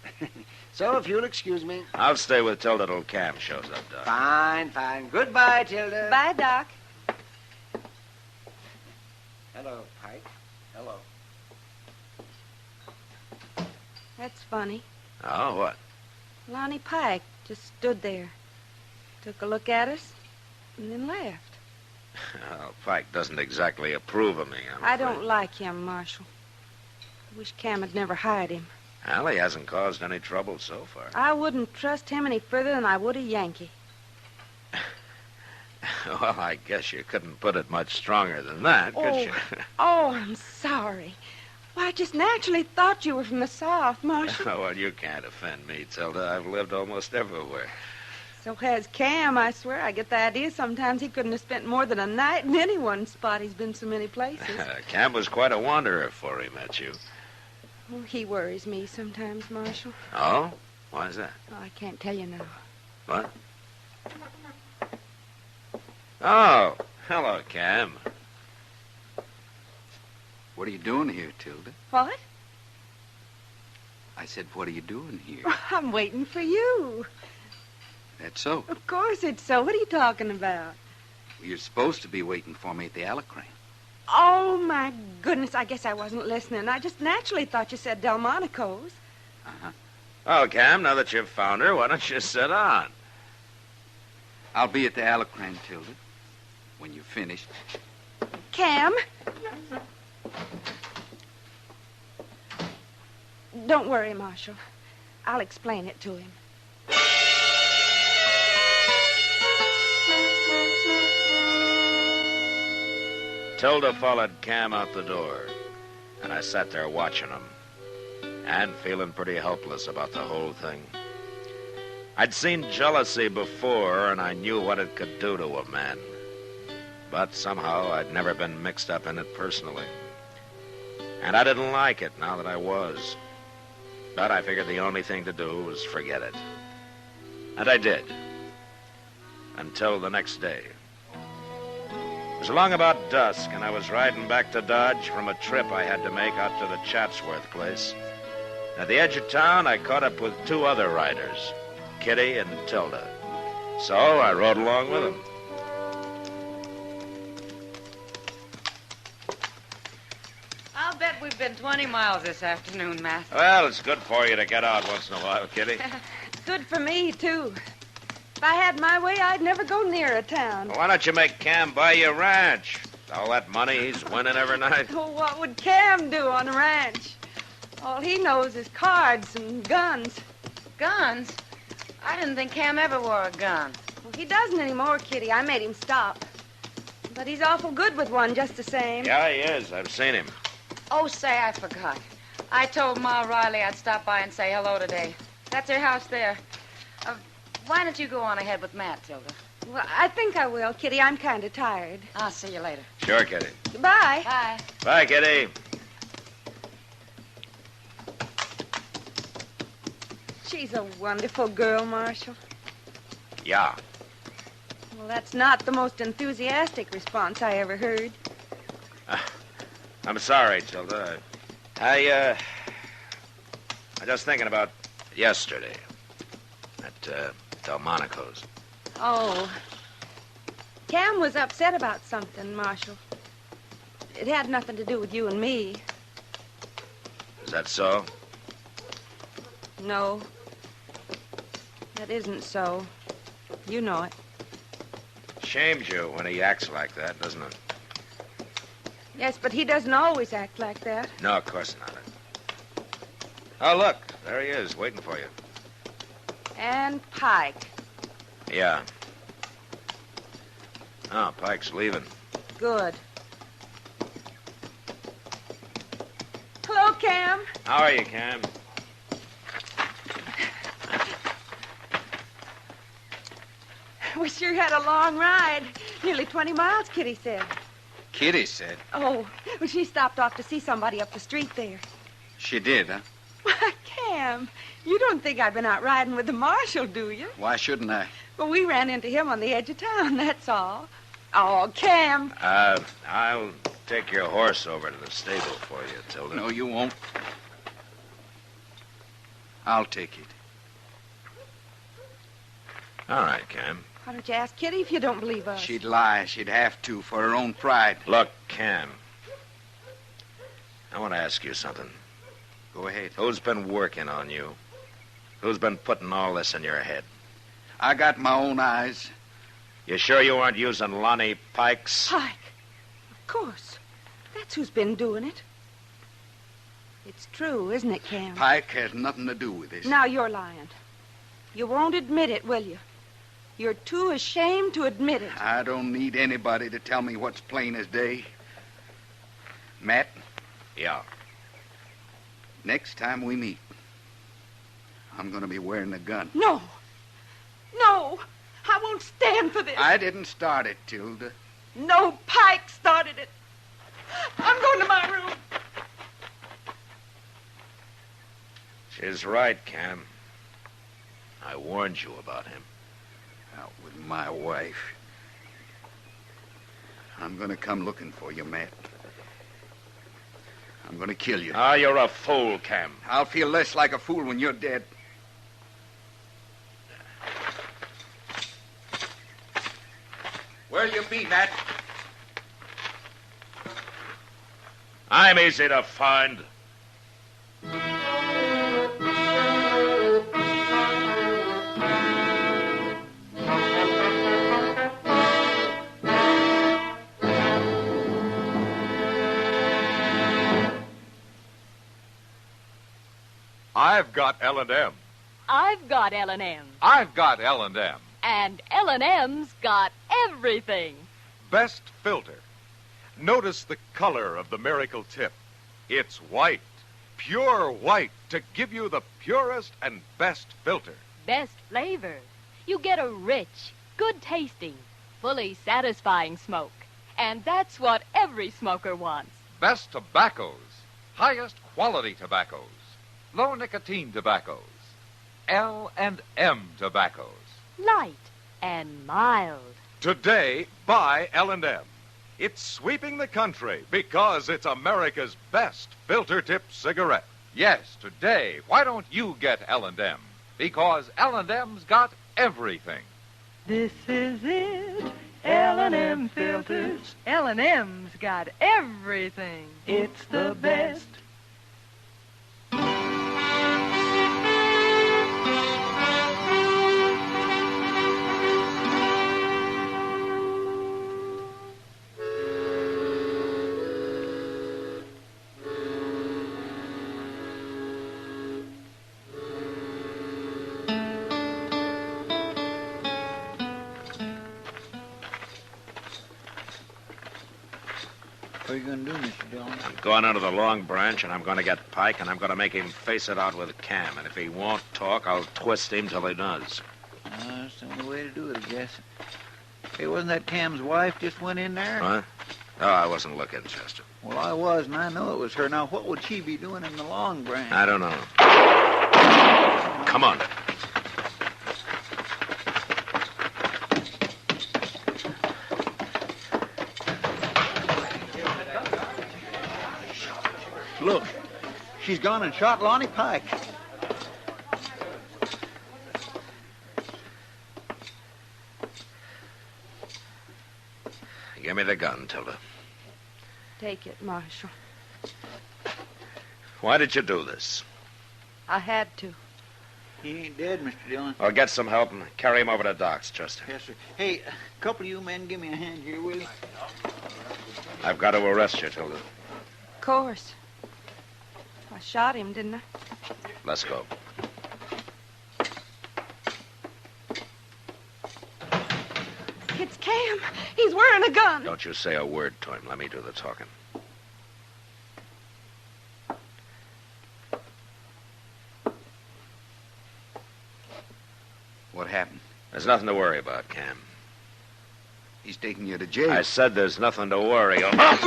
So if you'll excuse me. I'll stay with Tilda till Cam shows up, Doc. Fine, fine. Goodbye, Tilda. Bye, Doc. Hello, Pike. Hello. That's funny. Oh, what? Lonnie Pike just stood there, took a look at us, and then left. Well, Pike doesn't exactly approve of me, I don't like him, Marshal. I wish Cam had never hired him. Well, he hasn't caused any trouble so far. I wouldn't trust him any further than I would a Yankee. Well, I guess you couldn't put it much stronger than that, could you? Oh, I'm sorry. Well, I just naturally thought you were from the South, Marshal. Well, you can't offend me, Tilda. I've lived almost everywhere. So has Cam, I swear. I get the idea sometimes he couldn't have spent more than a night in any one spot. He's been so many places. Cam was quite a wanderer before he met you. Oh, he worries me sometimes, Marshal. Oh? Why's that? Oh, I can't tell you now. What? Oh, hello, Cam. What are you doing here, Tilda? What? I said, what are you doing here? I'm waiting for you. That's so. Of course it's so. What are you talking about? You're supposed to be waiting for me at the Alacrane. Oh, my goodness. I guess I wasn't listening. I just naturally thought you said Delmonico's. Uh-huh. Oh, Cam, now that you've found her, why don't you sit on? I'll be at the Alacrane, Tilda, when you're finished. Cam? Don't worry, Marshal. I'll explain it to him. Tilda followed Cam out the door, and I sat there watching him, and feeling pretty helpless about the whole thing. I'd seen jealousy before, and I knew what it could do to a man. But somehow I'd never been mixed up in it personally. And I didn't like it now that I was. But I figured the only thing to do was forget it. And I did. Until the next day. It was along about dusk, and I was riding back to Dodge from a trip I had to make out to the Chatsworth place. At the edge of town, I caught up with two other riders, Kitty and Tilda. So I rode along with them. I'll bet we've been 20 miles this afternoon, Matthew. Well, it's good for you to get out once in a while, Kitty. Good for me, too. If I had my way, I'd never go near a town. Well, why don't you make Cam buy you a ranch? All that money he's winning every night. Oh, what would Cam do on a ranch? All he knows is cards and guns. Guns? I didn't think Cam ever wore a gun. Well, he doesn't anymore, Kitty. I made him stop. But he's awful good with one just the same. Yeah, he is. I've seen him. Oh, say, I forgot. I told Ma Riley I'd stop by and say hello today. That's her house there. Why don't you go on ahead with Matt, Tilda? Well, I think I will, Kitty. I'm kind of tired. I'll see you later. Sure, Kitty. Goodbye. Bye. Bye, Kitty. She's a wonderful girl, Marshal. Yeah. Well, that's not the most enthusiastic response I ever heard. I'm sorry, Tilda. I just thinking about yesterday at Delmonico's. Oh. Cam was upset about something, Marshal. It had nothing to do with you and me. Is that so? No. That isn't so. You know it. Shames you when he acts like that, doesn't it? Yes, but he doesn't always act like that. No, of course not. Oh, look. There he is, waiting for you. And Pike. Yeah. Oh, Pike's leaving. Good. Hello, Cam. How are you, Cam? We sure had a long ride. Nearly 20 miles, Kitty said. Kitty said. Oh, well, she stopped off to see somebody up the street there. She did, huh? Why, Cam, you don't think I've been out riding with the marshal, do you? Why shouldn't I? Well, we ran into him on the edge of town, that's all. Oh, Cam. I'll take your horse over to the stable for you, Tilda. No, you won't. I'll take it. All right, Cam. Why don't you ask Kitty if you don't believe us? She'd lie. She'd have to for her own pride. Look, Cam. I want to ask you something. Go ahead. Who's been working on you? Who's been putting all this in your head? I got my own eyes. You sure you aren't using Lonnie Pike's? Pike. Of course. That's who's been doing it. It's true, isn't it, Cam? Pike has nothing to do with this. Now you're lying. You won't admit it, will you? You're too ashamed to admit it. I don't need anybody to tell me what's plain as day. Matt? Yeah. Next time we meet, I'm going to be wearing a gun. No. No. I won't stand for this. I didn't start it, Tilda. No, Pike started it. I'm going to my room. She's right, Cam. I warned you about him. Out with my wife. I'm going to come looking for you, Matt. I'm going to kill you. Ah, you're a fool, Cam. I'll feel less like a fool when you're dead. Where'll you be, Matt? I'm easy to find. I've got L&M. I've got L&M. I've got L&M. And L&M's got everything. Best filter. Notice the color of the miracle tip. It's white, pure white, to give you the purest and best filter. Best flavor. You get a rich, good-tasting, fully satisfying smoke. And that's what every smoker wants. Best tobaccos. Highest quality tobaccos. Low nicotine tobaccos. L&M tobaccos. Light and mild. Today, buy L&M. It's sweeping the country because it's America's best filter tip cigarette. Yes, today, why don't you get L&M? Because L&M's got everything. This is it. L&M filters. L&M's got everything. It's the best. What are you going to do, Mr. Dillon? I'm going under the Long Branch, and I'm going to get Pike, and I'm going to make him face it out with Cam. And if he won't talk, I'll twist him till he does. That's the only way to do it, I guess. Hey, wasn't that Cam's wife just went in there? Huh? Oh, I wasn't looking, Chester. Well, I was, and I know it was her. Now, what would she be doing in the Long Branch? I don't know. Come on. Look, she's gone and shot Lonnie Pike. Give me the gun, Tilda. Take it, Marshal. Why did you do this? I had to. He ain't dead, Mr. Dillon. Well, get some help and carry him over to Doc's, Chester. Yes, sir. Hey, a couple of you men give me a hand here, will you? I've got to arrest you, Tilda. Of course. I shot him, didn't I? Let's go. It's Cam. He's wearing a gun. Don't you say a word to him. Let me do the talking. What happened? There's nothing to worry about, Cam. He's taking you to jail. I said there's nothing to worry about.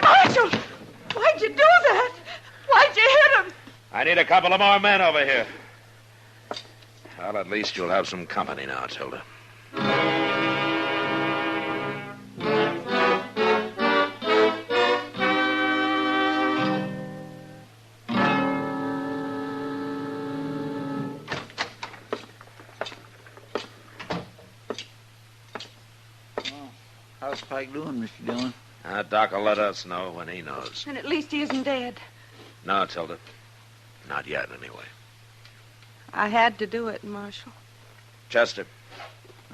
Marshal! Why'd you do that? Why'd you hit him? I need a couple of more men over here. Well, at least you'll have some company now, Tilda. How's Pike doing, Mr. Dillon? Doc will let us know when he knows. And at least he isn't dead. No, Tilda. Not yet, anyway. I had to do it, Marshal. Chester.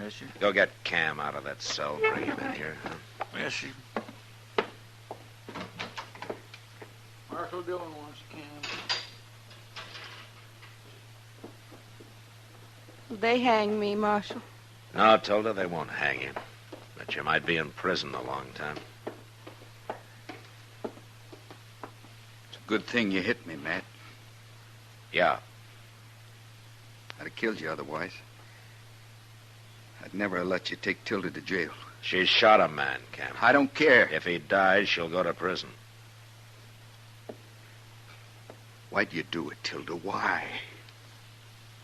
Yes, sir. Go get Cam out of that cell. Bring him in here. Huh? Yes, sir. Marshal Dillon wants Cam. They hang me, Marshal. No, Tilda, they won't hang you. But you might be in prison a long time. It's a good thing you hit me, Matt. Yeah. I'd have killed you otherwise. I'd never have let you take Tilda to jail. She shot a man, Cam. I don't care. If he dies, she'll go to prison. Why'd you do it, Tilda? Why?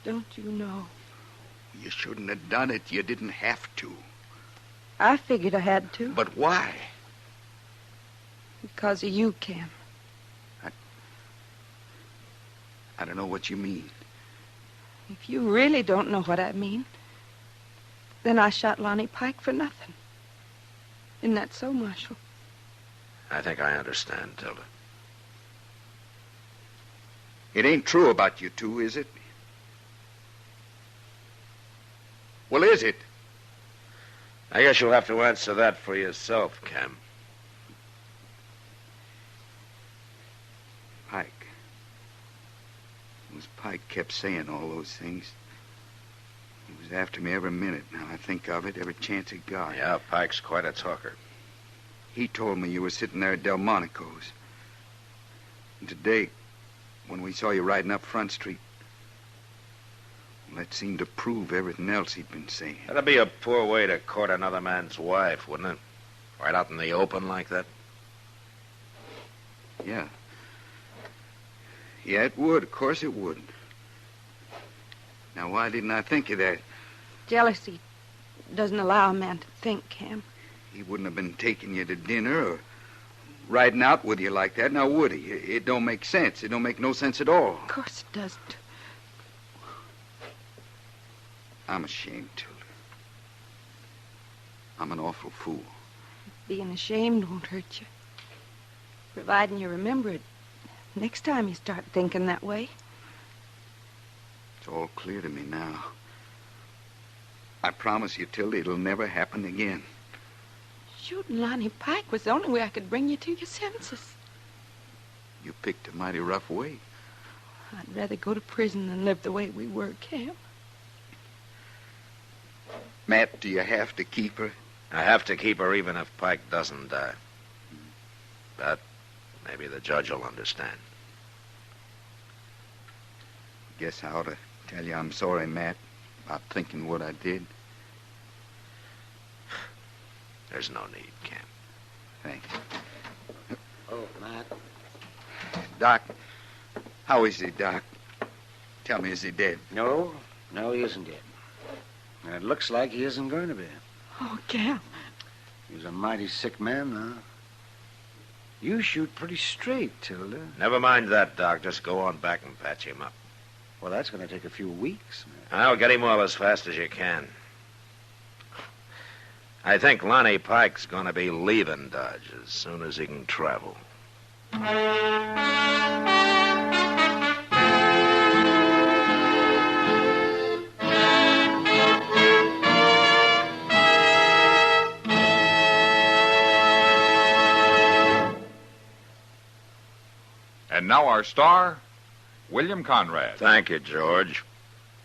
Don't you know? You shouldn't have done it. You didn't have to. I figured I had to. But why? Because of you, Cam. I don't know what you mean. If you really don't know what I mean, then I shot Lonnie Pike for nothing. Isn't that so, Marshal? I think I understand, Tilda. It ain't true about you two, is it? Well, is it? I guess you'll have to answer that for yourself, Cam. Pike. It was Pike kept saying all those things. He was after me every minute. Now I think of it, every chance he got. Yeah, Pike's quite a talker. He told me you were sitting there at Delmonico's. And today, when we saw you riding up Front Street, well, that seemed to prove everything else he'd been saying. That'd be a poor way to court another man's wife, wouldn't it? Right out in the open like that? Yeah. Yeah, it would. Of course it would. Now, why didn't I think of that? Jealousy doesn't allow a man to think, Cam. He wouldn't have been taking you to dinner or riding out with you like that, now would he? It don't make sense. It don't make no sense at all. Of course it doesn't. I'm ashamed, Tilda. I'm an awful fool. Being ashamed won't hurt you. Providing you remember it next time you start thinking that way. It's all clear to me now. I promise you, Tilda, it'll never happen again. Shooting Lonnie Pike was the only way I could bring you to your senses. You picked a mighty rough way. I'd rather go to prison than live the way we were, Cam. Matt, do you have to keep her? I have to keep her even if Pike doesn't die. But maybe the judge will understand. Guess I ought to tell you I'm sorry, Matt, about thinking what I did. There's no need, Cam. Thanks. Oh, Matt. Doc, how is he, Doc? Tell me, is he dead? No, he isn't dead. And it looks like he isn't going to be. Oh, Cam. He's a mighty sick man now. You shoot pretty straight, Tilda. Never mind that, Doc. Just go on back and patch him up. Well, that's going to take a few weeks, man. I'll get him well as fast as you can. I think Lonnie Pike's going to be leaving Dodge as soon as he can travel. And now our star, William Conrad. Thank you, George.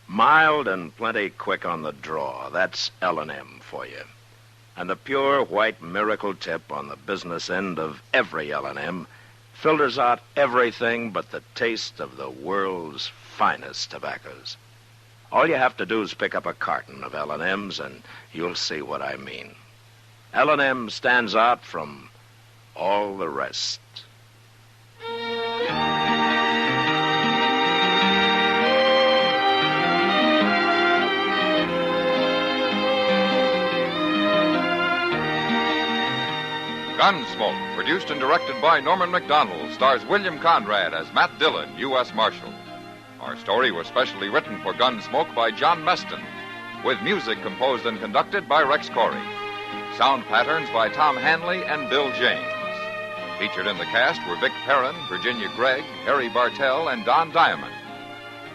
Mild and plenty quick on the draw. That's L&M for you. And the pure white miracle tip on the business end of every L&M filters out everything but the taste of the world's finest tobaccos. All you have to do is pick up a carton of L&M's and you'll see what I mean. L&M stands out from all the rest. Gunsmoke, produced and directed by Norman Macdonald, stars William Conrad as Matt Dillon, U.S. Marshal. Our story was specially written for Gunsmoke by John Meston, with music composed and conducted by Rex Corey. Sound patterns by Tom Hanley and Bill James. Featured in the cast were Vic Perrin, Virginia Gregg, Harry Bartell, and Don Diamond.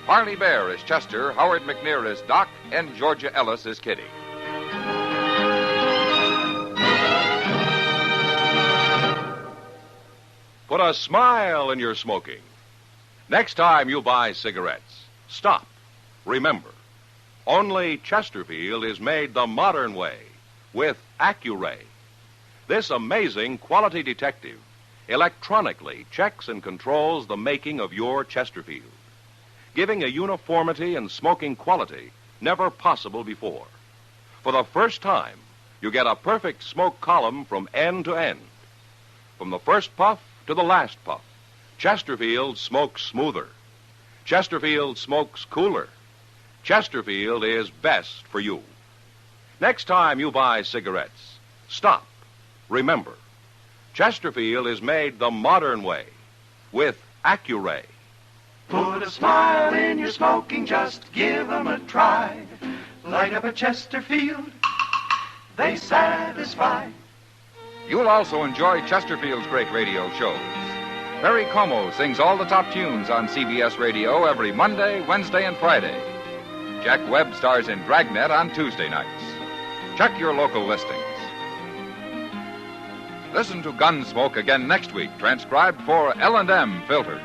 Parley Bear is Chester, Howard McNear is Doc, and Georgia Ellis is Kitty. Put a smile in your smoking. Next time you buy cigarettes, stop. Remember, Only Chesterfield is made the modern way with Accuray. This amazing quality detective electronically checks and controls the making of your Chesterfield, giving a uniformity and smoking quality never possible before. For the first time, you get a perfect smoke column from end to end. From the first puff to the last puff, Chesterfield smokes smoother. Chesterfield smokes cooler. Chesterfield is best for you. Next time you buy cigarettes, stop. Remember, Chesterfield is made the modern way with Accuray. Put a smile in your smoking, just give 'em a try. Light up a Chesterfield, they satisfy. You'll also enjoy Chesterfield's great radio shows. Perry Como sings all the top tunes on CBS Radio every Monday, Wednesday, and Friday. Jack Webb stars in Dragnet on Tuesday nights. Check your local listings. Listen to Gunsmoke again next week, transcribed for L&M Filters.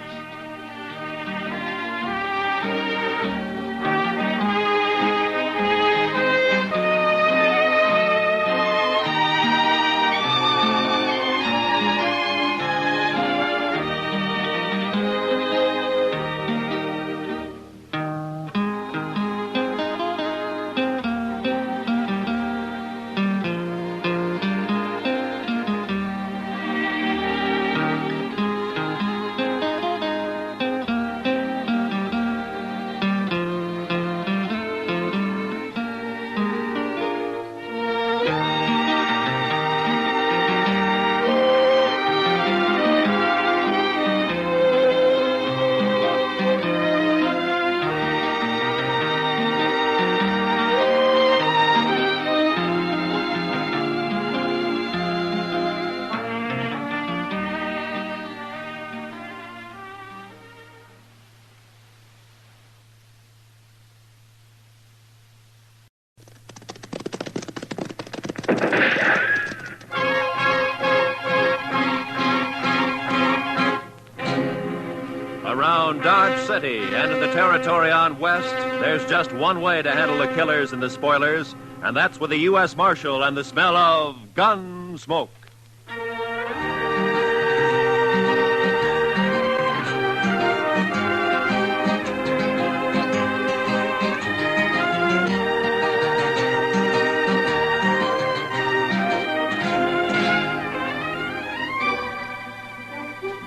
Around Dodge City and in the territory on West, there's just one way to handle the killers and the spoilers, and that's with the U.S. Marshal and the smell of Gunsmoke.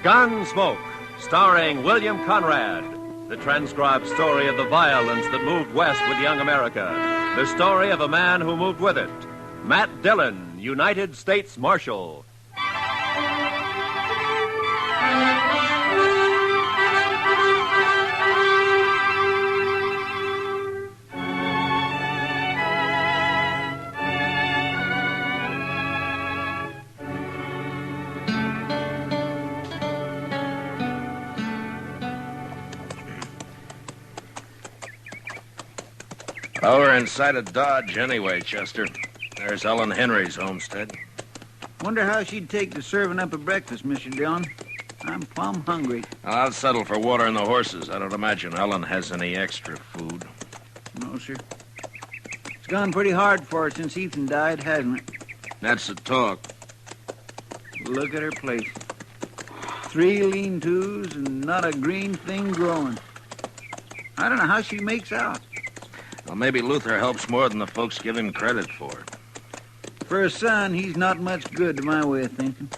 Gunsmoke, starring William Conrad, the transcribed story of the violence that moved west with young America, the story of a man who moved with it, Matt Dillon, United States Marshal. Well, we're inside of Dodge anyway, Chester. There's Ellen Henry's homestead. Wonder how she'd take to serving up a breakfast, Mr. Dillon. I'm plumb hungry. Well, I'll settle for watering the horses. I don't imagine Ellen has any extra food. No, sir. It's gone pretty hard for her since Ethan died, hasn't it? That's the talk. Look at her place. 3 lean-tos and not a green thing growing. I don't know how she makes out. Well, maybe Luther helps more than the folks give him credit for. For a son, he's not much good to my way of thinking.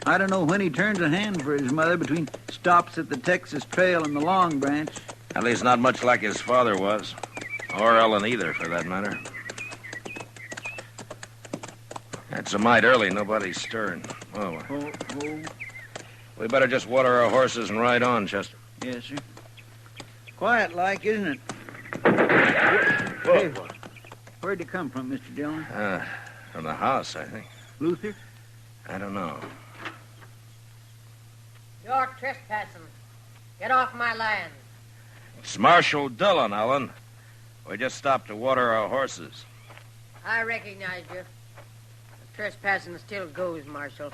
I don't know when he turns a hand for his mother between stops at the Texas Trail and the Long Branch. Well, he's not much like his father was. Or Ellen either, for that matter. It's a mite early. Nobody's stirring. Oh. We better just water our horses and ride on, Chester. Yes, sir. Quiet like, isn't it? Hey, where'd you come from, Mr. Dillon? From the house, I think. Luther? I don't know. You're trespassing. Get off my land. It's Marshal Dillon, Ellen. We just stopped to water our horses. I recognize you. The trespassing still goes, Marshal.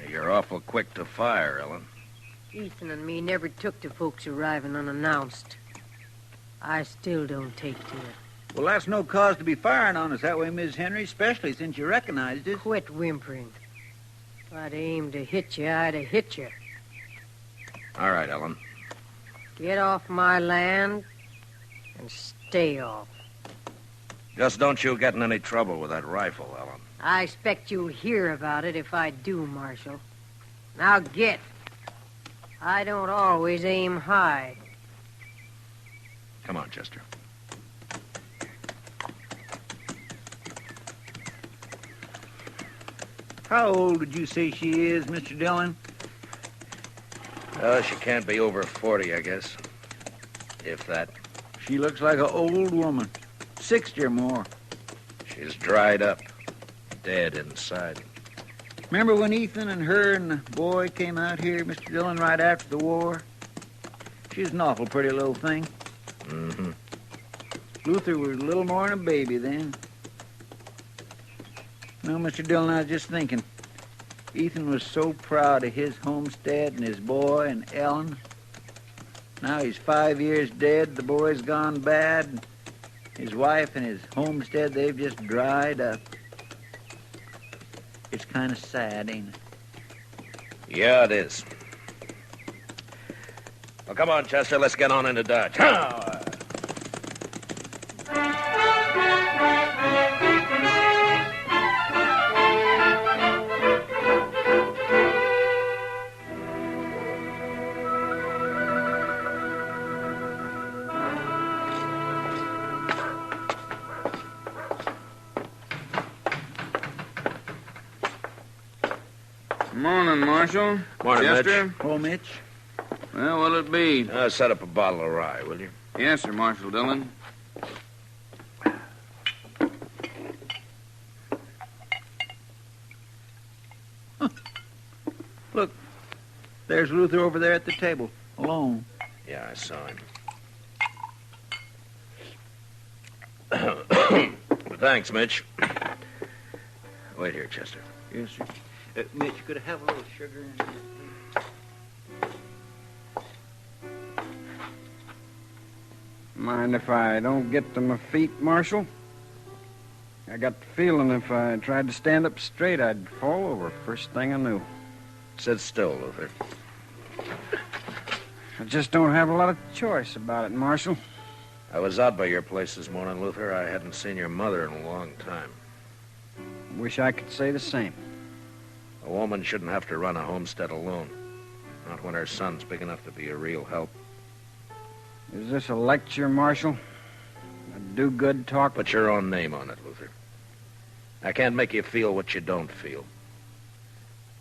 You're awful quick to fire, Ellen. Ethan and me never took to folks arriving unannounced. I still don't take to it. Well, that's no cause to be firing on us that way, Miss Henry, especially since you recognized it. Quit whimpering. If I'd aimed to hit you, I'd have hit you. All right, Ellen. Get off my land and stay off. Just don't you get in any trouble with that rifle, Ellen. I expect you'll hear about it if I do, Marshal. Now get. I don't always aim high. Come on, Chester. How old did you say she is, Mr. Dillon? She can't be over 40, I guess. If that. She looks like an old woman. 60 or more. She's dried up. Dead inside. Remember when Ethan and her and the boy came out here, Mr. Dillon, right after the war? She was an awful pretty little thing. Mm-hmm. Luther was a little more than a baby then. No, Mr. Dillon, I was just thinking. Ethan was so proud of his homestead and his boy and Ellen. Now he's 5 years dead, the boy's gone bad. His wife and his homestead, they've just dried up. It's kind of sad, ain't it? Yeah, it is. Well, come on, Chester, let's get on into Dodge. Morning, Marshal. Morning, Chester. Mitch. Oh, Mitch. Well, what'll it be? Set up a bottle of rye, will you? Yes, sir, Marshal Dillon. Look, there's Luther over there at the table, alone. Yeah, I saw him. Thanks, Mitch. Wait here, Chester. Yes, sir. Mitch, could I have a little sugar in here? Mind if I don't get to my feet, Marshal? I got the feeling if I tried to stand up straight, I'd fall over first thing I knew. Sit still, Luther. I just don't have a lot of choice about it, Marshal. I was out by your place this morning, Luther. I hadn't seen your mother in a long time. Wish I could say the same. A woman shouldn't have to run a homestead alone. Not when her son's big enough to be a real help. Is this a lecture, Marshal? A do-good talk? Put your own name on it, Luther. I can't make you feel what you don't feel.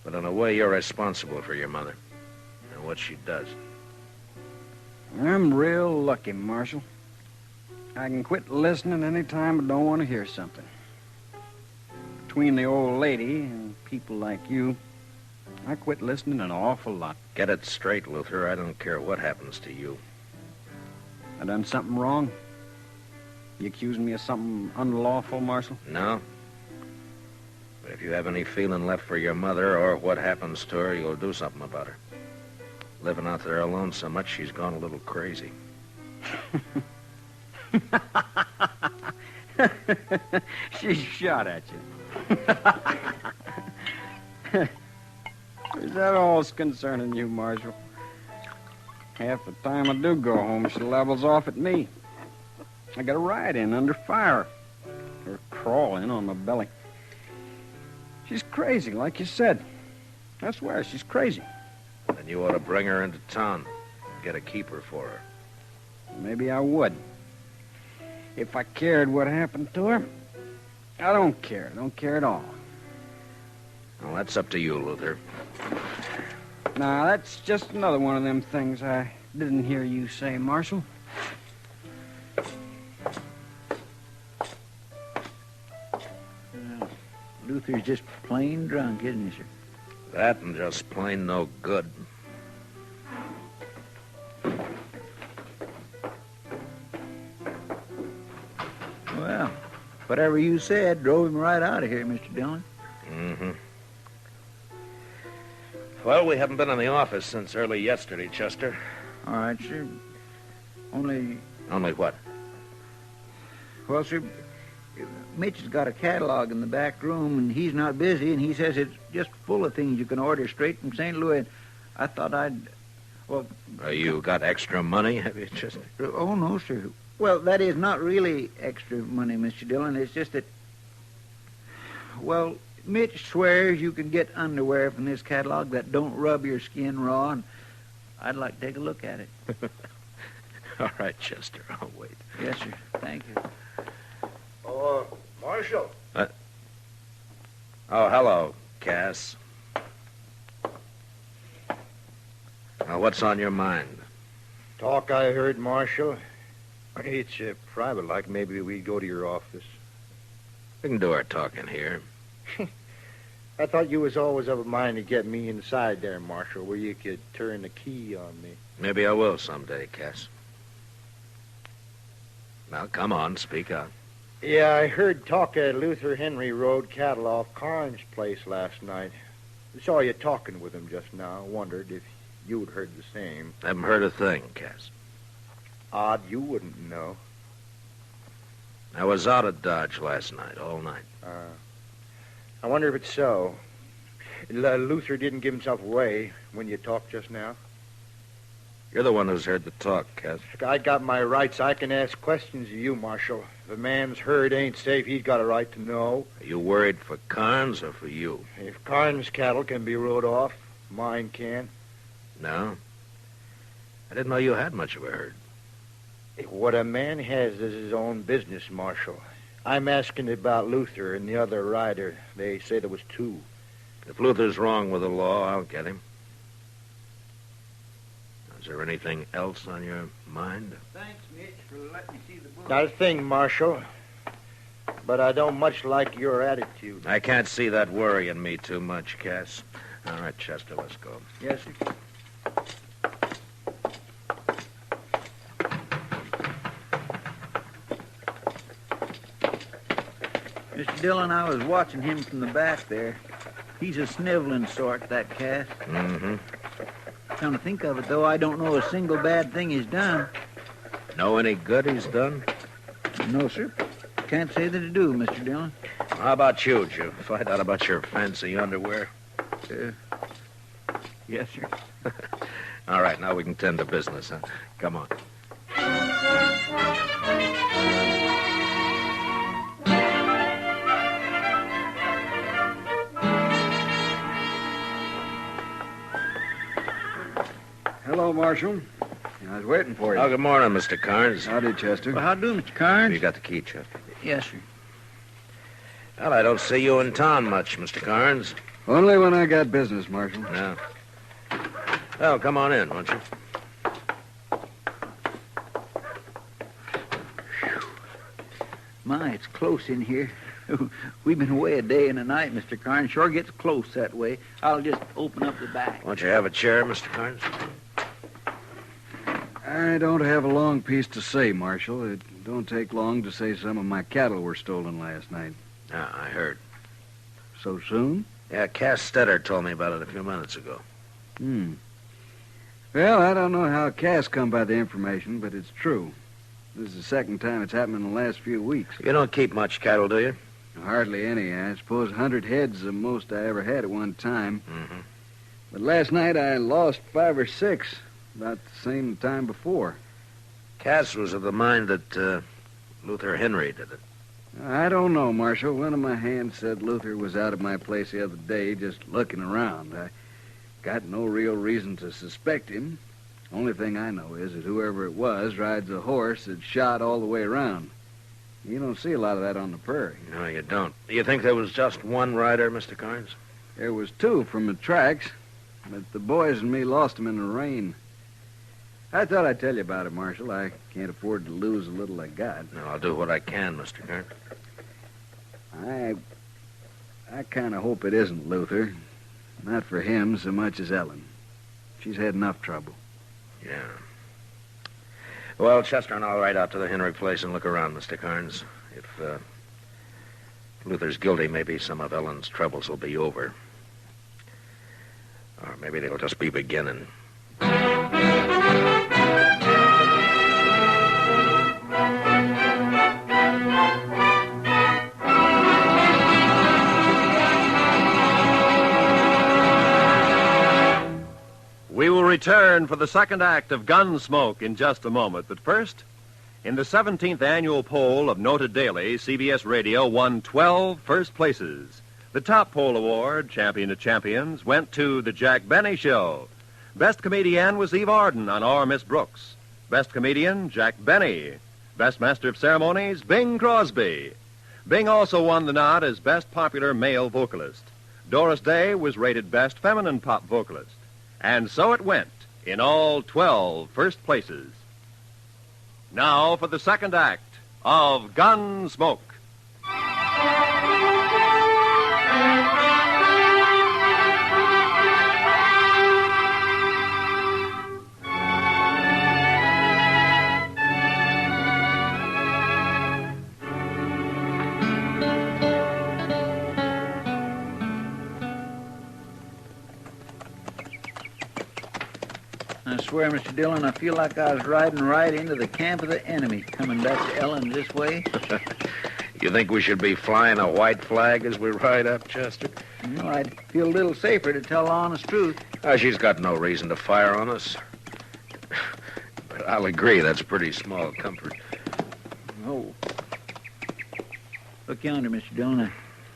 But in a way, you're responsible for your mother and what she does. I'm real lucky, Marshal. I can quit listening any time I don't want to hear something. Between the old lady and people like you, I quit listening an awful lot. Get it straight, Luther. I don't care what happens to you. I done something wrong? You accusing me of something unlawful, Marshal? No. But if you have any feeling left for your mother or what happens to her, you'll do something about her. Living out there alone so much, she's gone a little crazy. She shot at you. Is that all's concerning you, Marshal? Half the time I do go home, she levels off at me. I got a ride in under fire. Or crawling on my belly. She's crazy, like you said. I swear, she's crazy. Then you ought to bring her into town. Get a keeper for her. Maybe I would. If I cared what happened to her. I don't care. I don't care at all. Well, that's up to you, Luther. Now, that's just another one of them things I didn't hear you say, Marshal. Luther's just plain drunk, isn't he, sir? That and just plain no good. Well, whatever you said drove him right out of here, Mr. Dillon. Mm-hmm. Well, we haven't been in the office since early yesterday, Chester. All right, sir. Only Only what? Well, sir, Mitch has got a catalog in the back room, and he's not busy, and he says it's just full of things you can order straight from St. Louis. I thought well... You got extra money, have you, Chester? Oh, no, sir. Well, that is not really extra money, Mr. Dillon. It's just that... Well, Mitch swears you can get underwear from this catalog that don't rub your skin raw, and I'd like to take a look at it. All right, Chester, I'll wait. Yes, sir. Thank you. Oh, Marshal. Oh, hello, Cass. Now, what's on your mind? Talk I heard, Marshal. It's private, like maybe we go to your office. We can do our talking here. I thought you was always of a mind to get me inside there, Marshal, where you could turn the key on me. Maybe I will someday, Cass. Now, come on, speak out. Yeah, I heard talk at Luther Henry Road cattle off Carnes' place last night. Saw you talking with him just now. Wondered if you'd heard the same. Haven't heard a thing, Cass. Odd you wouldn't know. I was out of Dodge last night, all night. I wonder if it's so. Luther didn't give himself away when you talked just now. You're the one who's heard the talk, Cass. I got my rights. I can ask questions of you, Marshal. If a man's herd ain't safe, he's got a right to know. Are you worried for Carnes or for you? If Carnes' cattle can be rode off, mine can. No? I didn't know you had much of a herd. What a man has is his own business, Marshal. I'm asking about Luther and the other rider. They say there was two. If Luther's wrong with the law, I'll get him. Is there anything else on your mind? Thanks, Mitch, for letting me see the book. Not a thing, Marshal. But I don't much like your attitude. I can't see that worrying me too much, Cass. All right, Chester, let's go. Yes, sir. Mr. Dillon, I was watching him from the back there. He's a sniveling sort, that Cass. Mm-hmm. Come to think of it, though, I don't know a single bad thing he's done. Know any good he's done? No, sir. Can't say that I do, Mr. Dillon. How about you? Did you find out about your fancy underwear? Yes, sir. All right, now we can tend to business, huh? Come on. Hello, Marshal. I was waiting for you. Oh, good morning, Mr. Carnes. Howdy, Chester. Well, how do, Mr. Carnes? You got the key, Chester? Yes, sir. Well, I don't see you in town much, Mr. Carnes. Only when I got business, Marshal. No. Well, come on in, won't you? My, it's close in here. We've been away a day and a night, Mr. Carnes. Sure gets close that way. I'll just open up the back. Won't you have a chair, Mr. Carnes? I don't have a long piece to say, Marshal. It don't take long to say some of my cattle were stolen last night. Ah, I heard. So soon? Yeah, Cass Stetter told me about it a few minutes ago. Well, I don't know how Cass come by the information, but it's true. This is the second time it's happened in the last few weeks. You don't keep much cattle, do you? Hardly any. I suppose 100 head's the most I ever had at one time. Mm-hmm. But last night I lost 5 or 6, about the same time before. Cass was of the mind that Luther Henry did it. I don't know, Marshal. One of my hands said Luther was out at my place the other day just looking around. I got no real reason to suspect him. Only thing I know is that whoever it was rides a horse that's shot all the way around. You don't see a lot of that on the prairie. No, you don't. You think there was just one rider, Mr. Carnes? There was 2 from the tracks, but the boys and me lost them in the rain. I thought I'd tell you about it, Marshal. I can't afford to lose the little I got. No, I'll do what I can, Mr. Carnes. I kind of hope it isn't Luther. Not for him so much as Ellen. She's had enough trouble. Yeah. Well, Chester and I'll ride out to the Henry place and look around, Mr. Carnes. If Luther's guilty, maybe some of Ellen's troubles will be over. Or maybe they'll just be beginning. return for the second act of Gunsmoke in just a moment. But first, in the 17th annual poll of Noted Daily, CBS Radio won 12 first places. The top poll award, Champion of Champions, went to The Jack Benny Show. Best comedian was Eve Arden on Our Miss Brooks. Best comedian, Jack Benny. Best Master of Ceremonies, Bing Crosby. Bing also won the nod as Best Popular Male Vocalist. Doris Day was rated Best Feminine Pop Vocalist. And so it went in all 12 first places. Now for the second act of Gunsmoke. I swear, Mr. Dillon, I feel like I was riding right into the camp of the enemy, coming back to Ellen this way. You think we should be flying a white flag as we ride up, Chester? I'd feel a little safer to tell the honest truth. She's got no reason to fire on us. But I'll agree, that's pretty small comfort. Oh. Look yonder, Mr. Dillon. I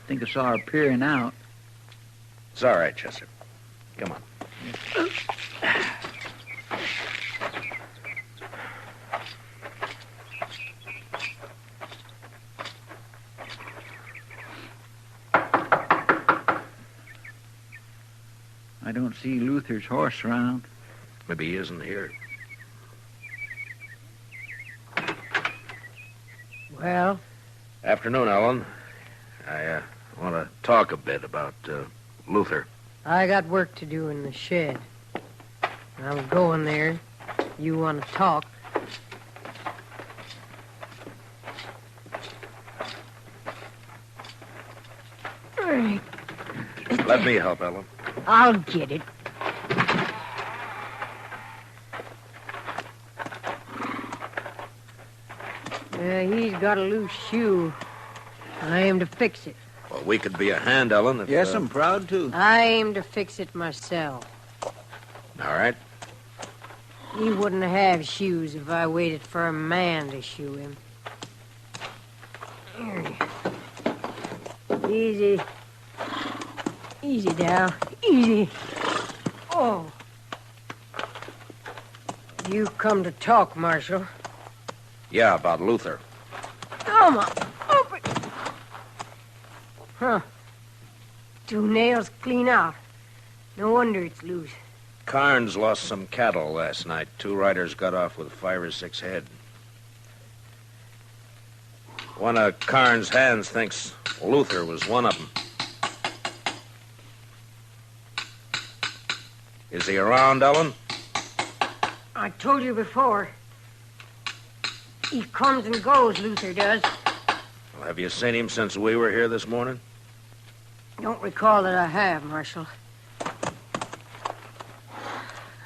think I saw her peering out. It's all right, Chester. Come on. I don't see Luther's horse around. Maybe he isn't here. Well? Afternoon, Ellen. I want to talk a bit about Luther. I got work to do in the shed. I was going there. You want to talk? Let me help, Ellen. I'll get it. He's got a loose shoe. I aim to fix it. Well, we could be a hand, Ellen. If, Yes, I'm proud to. I aim to fix it myself. All right. He wouldn't have shoes if I waited for a man to shoe him. Easy. Easy now. Easy. Oh. You come to talk, Marshal. Yeah, about Luther. Come on. Open. Huh. 2 nails clean out. No wonder it's loose. Carnes lost some cattle last night. 2 riders got off with 5 or 6 head. One of Carnes' hands thinks Luther was one of them. Is he around, Ellen? I told you before. He comes and goes, Luther does. Well, have you seen him since we were here this morning? Don't recall that I have, Marshal.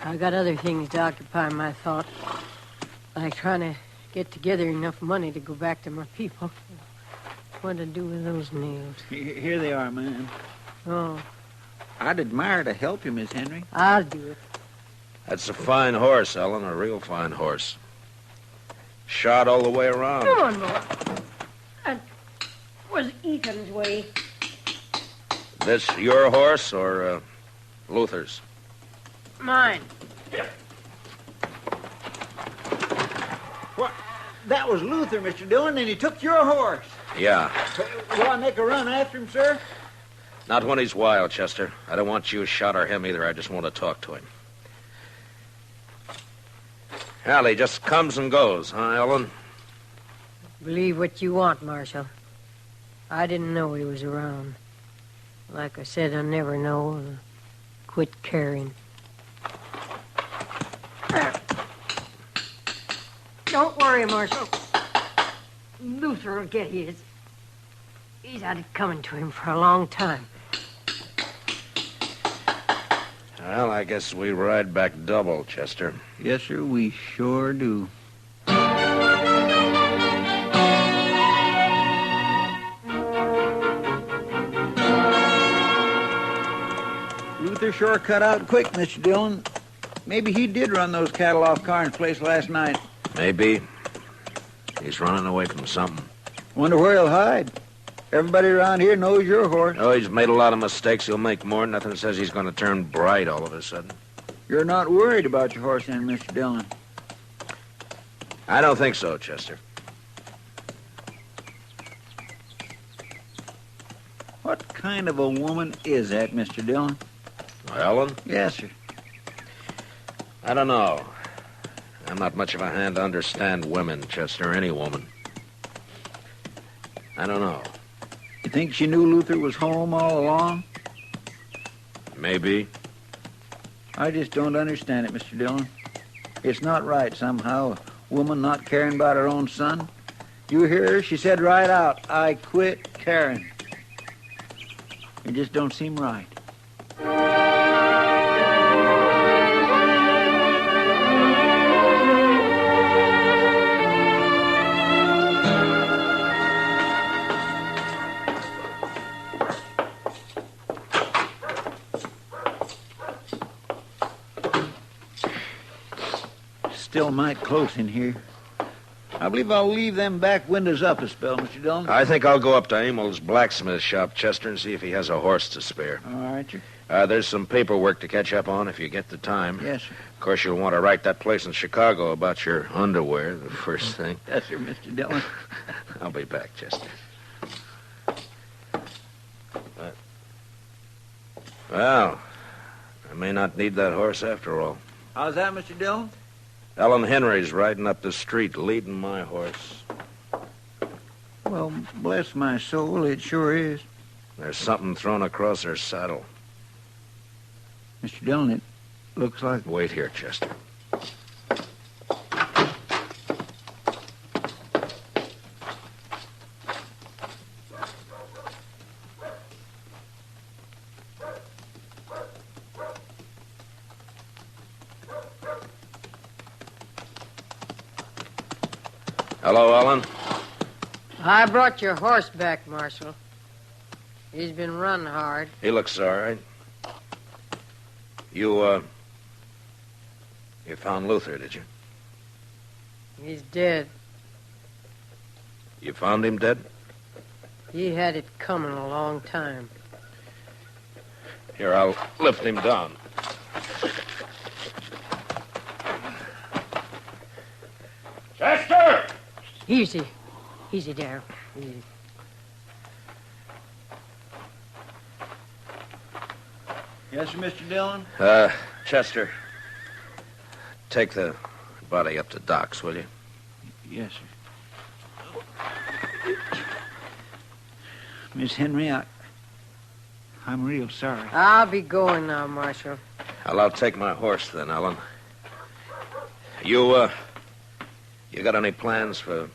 I got other things to occupy my thought, like trying to get together enough money to go back to my people. What to do with those nails? Here they are, man. Oh. I'd admire to help you, Miss Henry. I'll do it. That's a fine horse, Ellen, a real fine horse. Shot all the way around. Come on, boy. That was Ethan's way. This your horse or Luther's? Mine. What? That was Luther, Mr. Dillon, and he took your horse. Yeah. Will I make a run after him, sir? Not when he's wild, Chester. I don't want you shot or him either. I just want to talk to him. Well, he just comes and goes, huh, Ellen? Believe what you want, Marshal. I didn't know he was around. Like I said, I never know. Quit caring. Don't worry, Marshal. Luther will get his. He's had it coming to him for a long time. Well, I guess we ride back double, Chester. Yes, sir, we sure do. Luther sure cut out quick, Mr. Dillon. Maybe he did run those cattle off Carnes' place last night. Maybe. He's running away from something. Wonder where he'll hide. Everybody around here knows your horse. Oh, he's made a lot of mistakes. He'll make more. Nothing says he's going to turn bright all of a sudden. You're not worried about your horse then, Mr. Dillon? I don't think so, Chester. What kind of a woman is that, Mr. Dillon? Ellen? Yes, sir. I don't know. I'm not much of a hand to understand women, Chester, any woman. I don't know. You think she knew Luther was home all along? Maybe. I just don't understand it, Mr. Dillon. It's not right, somehow, a woman not caring about her own son. You hear her? She said right out, I quit caring. It just don't seem right. Still might close in here. I believe I'll leave them back windows up a spell, Mr. Dillon. I think I'll go up to Emil's blacksmith shop, Chester, and see if he has a horse to spare. All right, sir. There's some paperwork to catch up on if you get the time. Yes, sir. Of course, you'll want to write that place in Chicago about your underwear, the first thing. Yes, sir, Mr. Dillon. I'll be back, Chester. Well, I may not need that horse after all. How's that, Mr. Dillon? Ellen Henry's riding up the street, leading my horse. Well, bless my soul, it sure is. There's something thrown across her saddle. Mr. Dillon, it looks like... Wait here, Chester. Hello, Ellen. I brought your horse back, Marshal. He's been running hard. He looks all right. You found Luther, did you? He's dead. You found him dead? He had it coming a long time. Here, I'll lift him down. Chester! Easy. Easy, Darryl. Easy. Yes, sir, Mr. Dillon? Chester, take the body up to Doc's, will you? Yes, sir. Miss Henry, I'm real sorry. I'll be going now, Marshal. Well, I'll take my horse then, Ellen. You got any plans for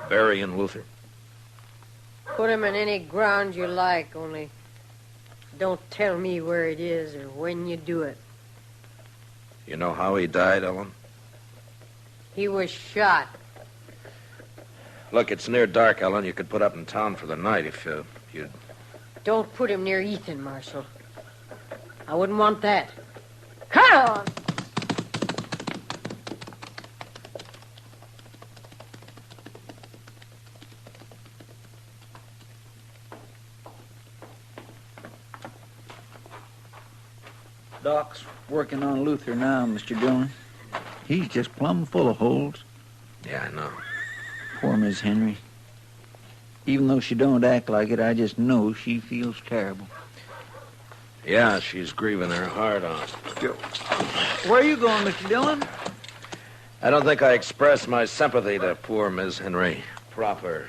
burying Luther? Put him in any ground you like, only don't tell me where it is or when you do it. You know how he died, Ellen? He was shot. Look, it's near dark, Ellen. You could put up in town for the night if you'd... Don't put him near Ethan, Marshal. I wouldn't want that. Come on! Doc's working on Luther now, Mr. Dillon. He's just plumb full of holes. Yeah, I know. Poor Miss Henry. Even though she don't act like it, I just know she feels terrible. Yeah, she's grieving her heart out. Where are you going, Mr. Dillon? I don't think I expressed my sympathy to poor Miss Henry proper.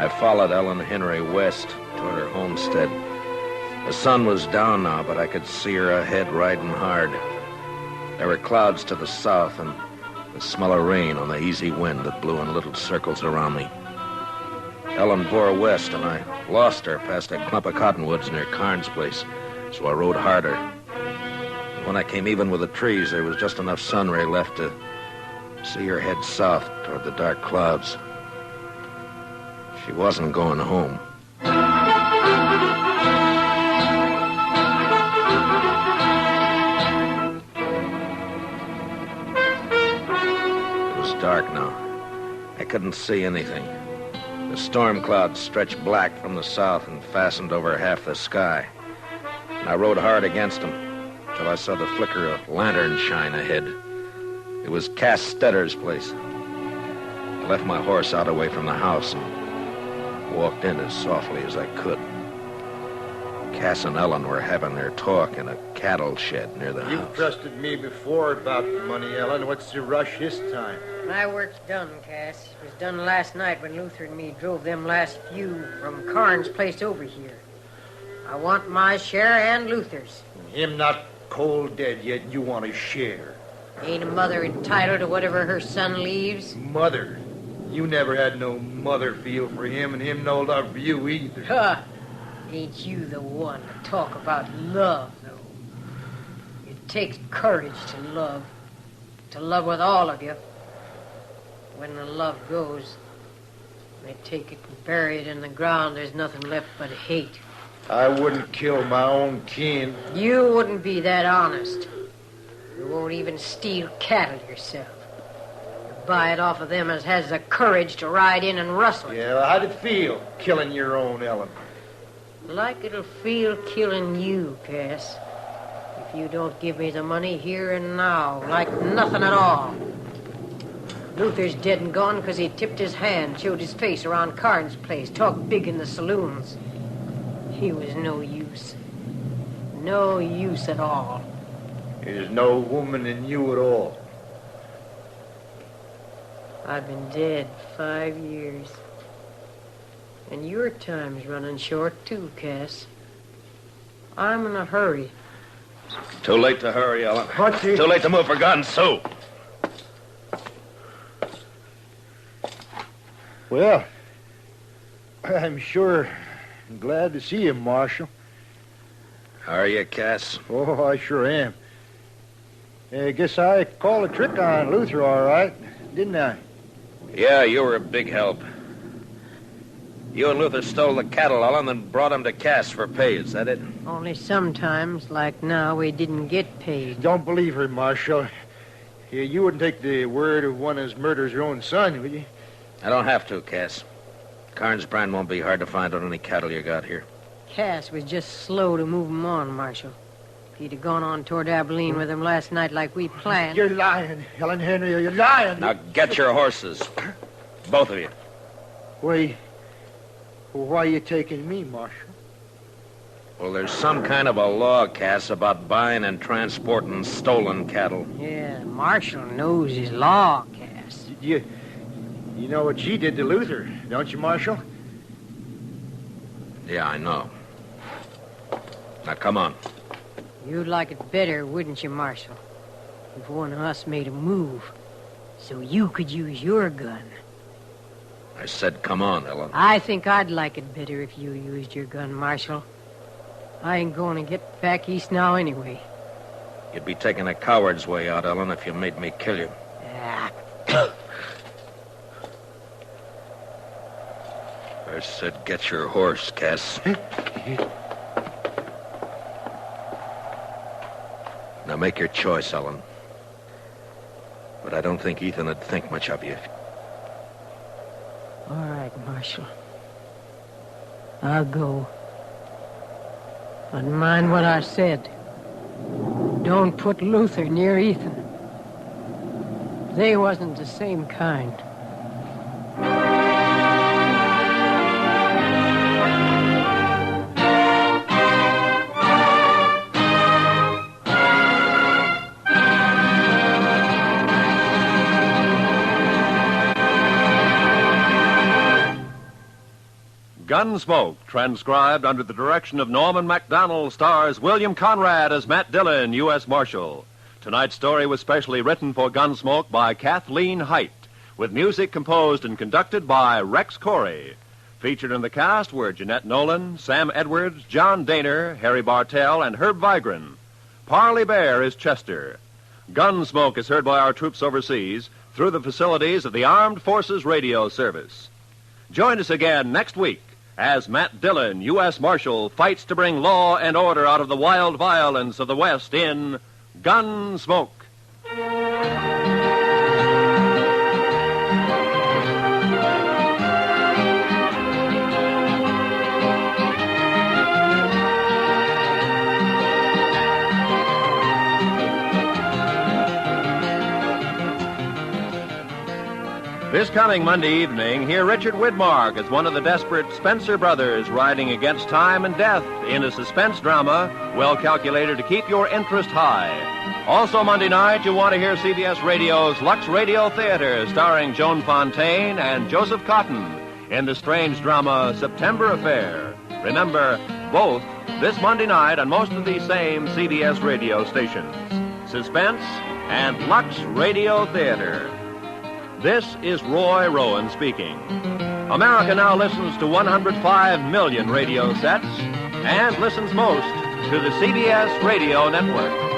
I followed Ellen Henry west toward her homestead. The sun was down now, but I could see her ahead riding hard. There were clouds to the south and the smell of rain on the easy wind that blew in little circles around me. Ellen bore west, and I lost her past a clump of cottonwoods near Carnes' place, so I rode harder. When I came even with the trees, there was just enough sun ray left to see her head south toward the dark clouds. She wasn't going home. It was dark now. I couldn't see anything. The storm clouds stretched black from the south and fastened over half the sky. And I rode hard against them till I saw the flicker of lantern shine ahead. It was Cass Stetter's place. I left my horse out away from the house and walked in as softly as I could. Cass and Ellen were having their talk in a cattle shed near the house. You've trusted me before about the money, Ellen. What's the rush this time? My work's done, Cass. It was done last night when Luther and me drove them last few from Karn's place over here. I want my share and Luther's. Him not cold dead yet, and you want a share. Ain't a mother entitled to whatever her son leaves? Mother? You never had no mother feel for him, and him no love for you either. Huh. Ain't you the one to talk about love, though? It takes courage to love with all of you. When the love goes, they take it and bury it in the ground. There's nothing left but hate. I wouldn't kill my own kin. You wouldn't be that honest. You won't even steal cattle yourself. You buy it off of them as has the courage to ride in and rustle it. Yeah, well, how'd it feel, killing your own, Ellen? Like it'll feel killing you, Cass. If you don't give me the money here and now, like nothing at all. Luther's dead and gone because he tipped his hand, showed his face around Karn's place, talked big in the saloons. He was no use. No use at all. There's no woman in you at all. I've been dead 5 years. And your time's running short, too, Cass. I'm in a hurry. Too late to hurry, Ellen. What's it? Too late to move for guns, Sue. Well, I'm sure glad to see you, Marshal. How are you, Cass? Oh, I sure am. I guess I called a trick on Luther all right, didn't I? Yeah, you were a big help. You and Luther stole the cattle, Ellen, and brought them to Cass for pay. Is that it? Only sometimes, like now, we didn't get paid. Don't believe her, Marshal. You wouldn't take the word of one as murders her own son, would you? I don't have to, Cass. Karn's brand won't be hard to find on any cattle you got here. Cass was just slow to move 'em on, Marshal. If he'd have gone on toward Abilene with him last night like we planned... You're lying, Helen Henry. You're lying. Now get your horses. Both of you. Why are you taking me, Marshal? Well, there's some kind of a law, Cass, about buying and transporting stolen cattle. Yeah, Marshal knows his law, Cass. You know what she did to Luther, don't you, Marshal? Yeah, I know. Now, come on. You'd like it better, wouldn't you, Marshal, if one of us made a move so you could use your gun? I said come on, Ellen. I think I'd like it better if you used your gun, Marshal. I ain't going to get back east now anyway. You'd be taking a coward's way out, Ellen, if you made me kill you. I said get your horse, Cass. Now make your choice, Ellen. But I don't think Ethan would think much of you. All right, Marshal. I'll go. But mind what I said. Don't put Luther near Ethan. They wasn't the same kind. Gunsmoke, transcribed under the direction of Norman MacDonald, stars William Conrad as Matt Dillon, U.S. Marshal. Tonight's story was specially written for Gunsmoke by Kathleen Height, with music composed and conducted by Rex Corey. Featured in the cast were Jeanette Nolan, Sam Edwards, John Daner, Harry Bartell, and Herb Vigran. Parley Bear is Chester. Gunsmoke is heard by our troops overseas through the facilities of the Armed Forces Radio Service. Join us again next week as Matt Dillon, U.S. Marshal, fights to bring law and order out of the wild violence of the West in Gunsmoke. This coming Monday evening, hear Richard Widmark as one of the desperate Spencer brothers riding against time and death in a suspense drama well calculated to keep your interest high. Also Monday night, you'll want to hear CBS Radio's Lux Radio Theater starring Joan Fontaine and Joseph Cotton in the strange drama September Affair. Remember, both this Monday night on most of these same CBS radio stations. Suspense and Lux Radio Theater. This is Roy Rowan speaking. America now listens to 105 million radio sets and listens most to the CBS Radio Network.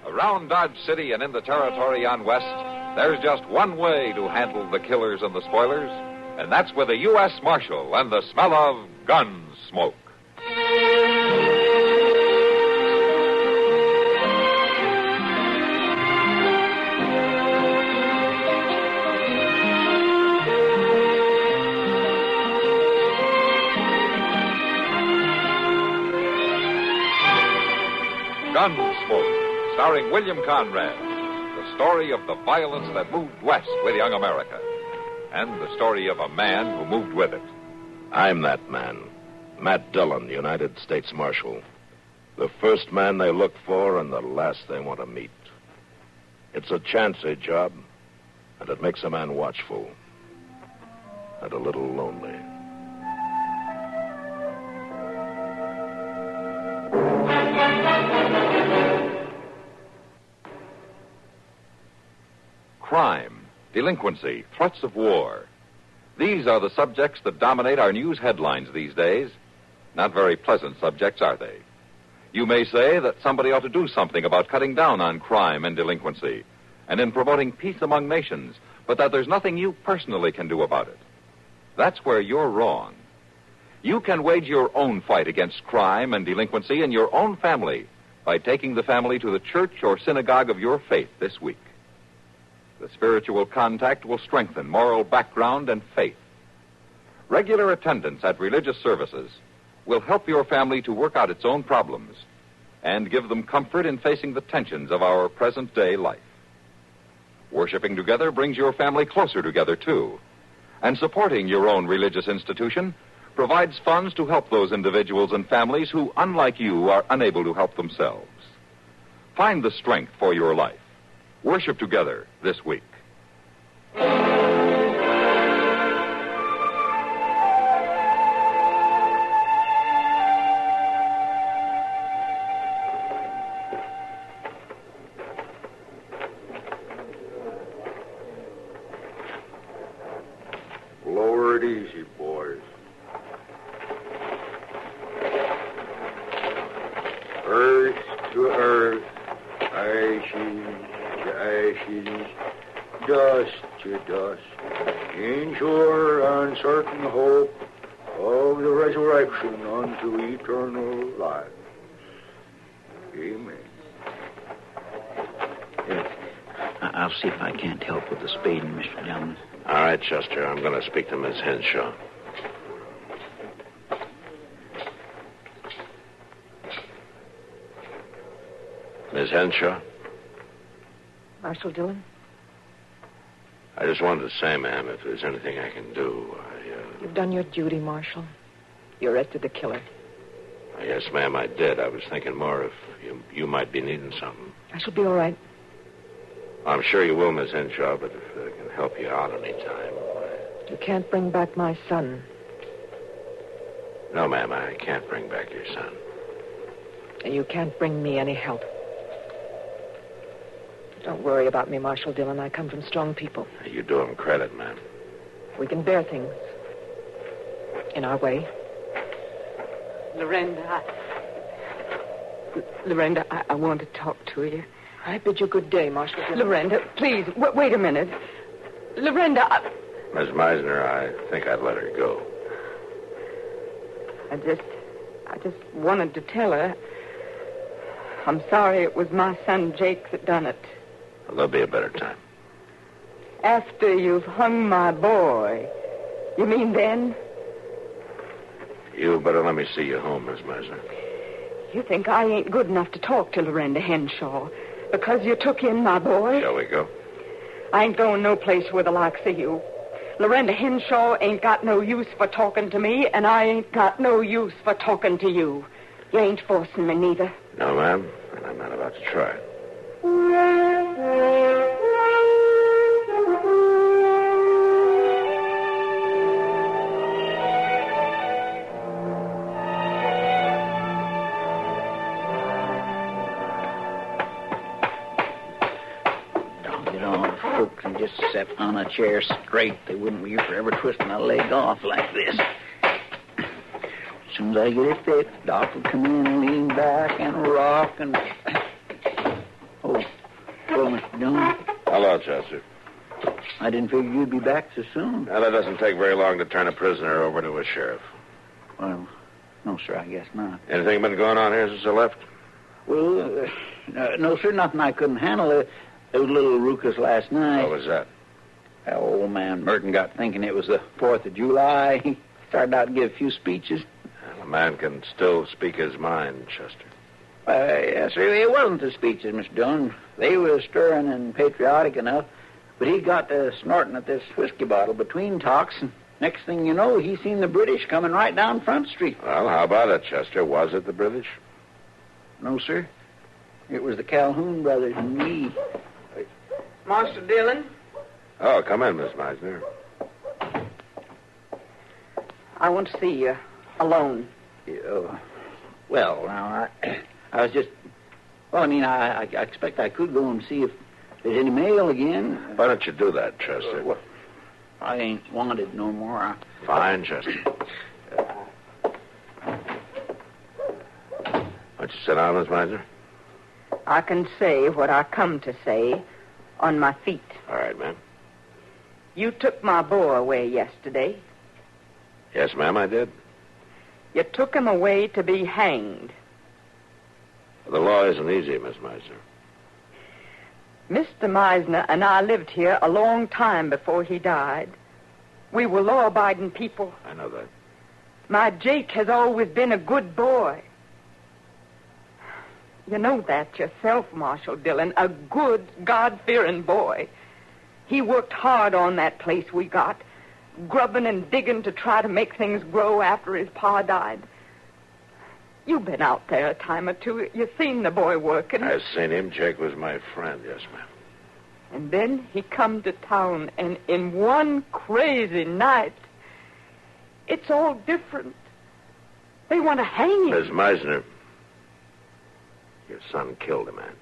Around Dodge City and in the territory on West, there's just one way to handle the killers and the spoilers, and that's with a U.S. Marshal and the smell of Gunsmoke. Gunsmoke, starring William Conrad, the story of the violence that moved west with young America, and the story of a man who moved with it. I'm that man, Matt Dillon, United States Marshal. The first man they look for and the last they want to meet. It's a chancy job, and it makes a man watchful and a little lonely. Crime, delinquency, threats of war. These are the subjects that dominate our news headlines these days. Not very pleasant subjects, are they? You may say that somebody ought to do something about cutting down on crime and delinquency and in promoting peace among nations, but that there's nothing you personally can do about it. That's where you're wrong. You can wage your own fight against crime and delinquency in your own family by taking the family to the church or synagogue of your faith this week. The spiritual contact will strengthen moral background and faith. Regular attendance at religious services will help your family to work out its own problems and give them comfort in facing the tensions of our present-day life. Worshiping together brings your family closer together, too. And supporting your own religious institution provides funds to help those individuals and families who, unlike you, are unable to help themselves. Find the strength for your life. Worship together this week. Lower it easy, boys. Earth to earth, ashes to ashes, dust to dust, in sure uncertain hope of the resurrection unto eternal life. Amen. I'll see if I can't help with the spading, Mr. Dillon. All right, Chester. I'm going to speak to Miss Henshaw. Miss Henshaw? Marshal Dillon? I just wanted to say, ma'am, if there's anything I can do, You've done your duty, Marshal. You arrested the killer. Yes, ma'am, I did. I was thinking more if you might be needing something. I shall be all right. I'm sure you will, Miss Henshaw, but if I can help you out any time. You can't bring back my son. No, ma'am, I can't bring back your son. And you can't bring me any help. Don't worry about me, Marshal Dillon. I come from strong people. You do him credit, ma'am. We can bear things. In our way. Lorenda, I want to talk to you. I bid you good day, Marshal Dillon. Lorenda, please, wait a minute. Lorenda, Miss Meisner, I think I'd let her go. I just wanted to tell her I'm sorry it was my son Jake that done it. Well, there'll be a better time. After you've hung my boy. You mean then? You better let me see you home, Miss Meisner. You think I ain't good enough to talk to Lorenda Henshaw because you took in my boy? Shall we go? I ain't going no place with the likes of you. Lorenda Henshaw ain't got no use for talking to me, and I ain't got no use for talking to you. You ain't forcing me neither. No, ma'am, and I'm not about to try. Folks and just sat on a chair straight. They wouldn't be forever twisting a leg off like this. As soon as I get it fixed, Doc will come in and lean back and rock and... Oh, hello, Mr. Dillon. Hello, Chester. I didn't figure you'd be back so soon. Now, that doesn't take very long to turn a prisoner over to a sheriff. Well, no, sir, I guess not. Anything been going on here since I left? Well, no, sir, nothing I couldn't handle. There was a little ruckus last night. What was that? That old man Merton got thinking it was the 4th of July. He started out to give a few speeches. Well, a man can still speak his mind, Chester. Yes, sir, it wasn't the speeches, Mr. Dillon. They were stirring and patriotic enough. But he got to snorting at this whiskey bottle between talks, and next thing you know, he seen the British coming right down Front Street. Well, how about it, Chester? Was it the British? No, sir. It was the Calhoun brothers and me. Marshal Dillon? Oh, come in, Miss Meisner. I want to see you alone. Well, now, I was just... Well, I mean, I expect I could go and see if there's any mail again. Why don't you do that, Chester? Well, I ain't wanted no more. Fine, Chester. Why don't you sit down, Miss Meisner? I can say what I come to say on my feet. All right, ma'am. You took my boy away yesterday. Yes, ma'am, I did. You took him away to be hanged. The law isn't easy, Miss Meisner. Mr. Meisner and I lived here a long time before he died. We were law-abiding people. I know that. My Jake has always been a good boy. You know that yourself, Marshal Dillon, a good, God-fearing boy. He worked hard on that place we got, grubbing and digging to try to make things grow after his pa died. You've been out there a time or two. You've seen the boy working. I've seen him. Jake was my friend, yes, ma'am. And then he come to town, and in one crazy night, it's all different. They want to hang him. Miss Meisner, your son killed a man.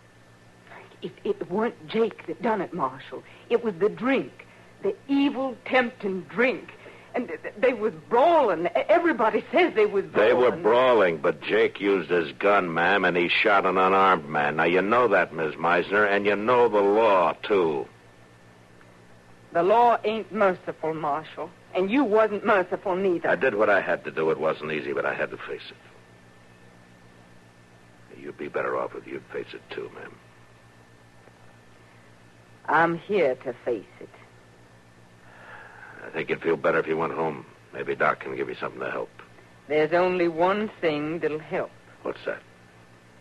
It weren't Jake that done it, Marshal. It was the drink, the evil, tempting drink. And they was brawling. Everybody says they was brawling. They were brawling, but Jake used his gun, ma'am, and he shot an unarmed man. Now, you know that, Miss Meisner, and you know the law, too. The law ain't merciful, Marshal, and you wasn't merciful neither. I did what I had to do. It wasn't easy, but I had to face it. You'd be better off if you'd face it, too, ma'am. I'm here to face it. I think you'd feel better if you went home. Maybe Doc can give you something to help. There's only one thing that'll help. What's that?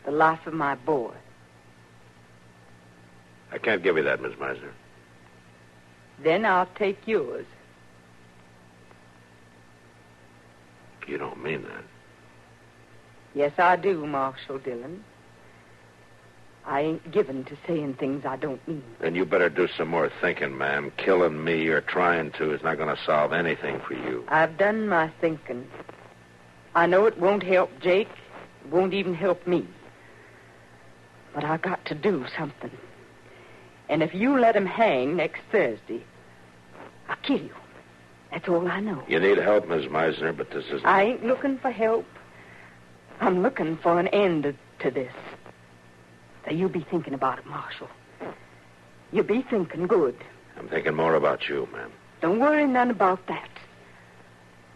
The life of my boy. I can't give you that, Miss Meisner. Then I'll take yours. You don't mean that. Yes, I do, Marshal Dillon. I ain't given to saying things I don't mean. Then you better do some more thinking, ma'am. Killing me or trying to is not going to solve anything for you. I've done my thinking. I know it won't help Jake. It won't even help me. But I got to do something. And if you let him hang next Thursday, I'll kill you. That's all I know. You need help, Miss Meisner, but this isn't... I ain't looking for help. I'm looking for an end to this. So you be thinking about it, Marshal. You be thinking good. I'm thinking more about you, ma'am. Don't worry none about that.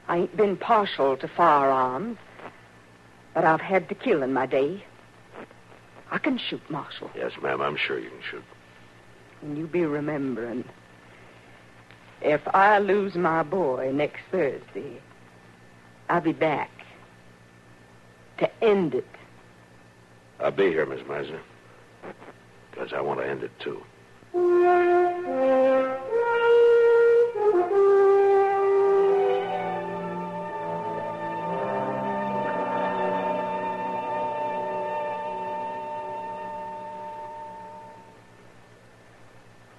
I ain't been partial to firearms, but I've had to kill in my day. I can shoot, Marshal. Yes, ma'am, I'm sure you can shoot. And you be remembering, if I lose my boy next Thursday, I'll be back to end it. I'll be here, Miss Meisner, because I want to end it, too.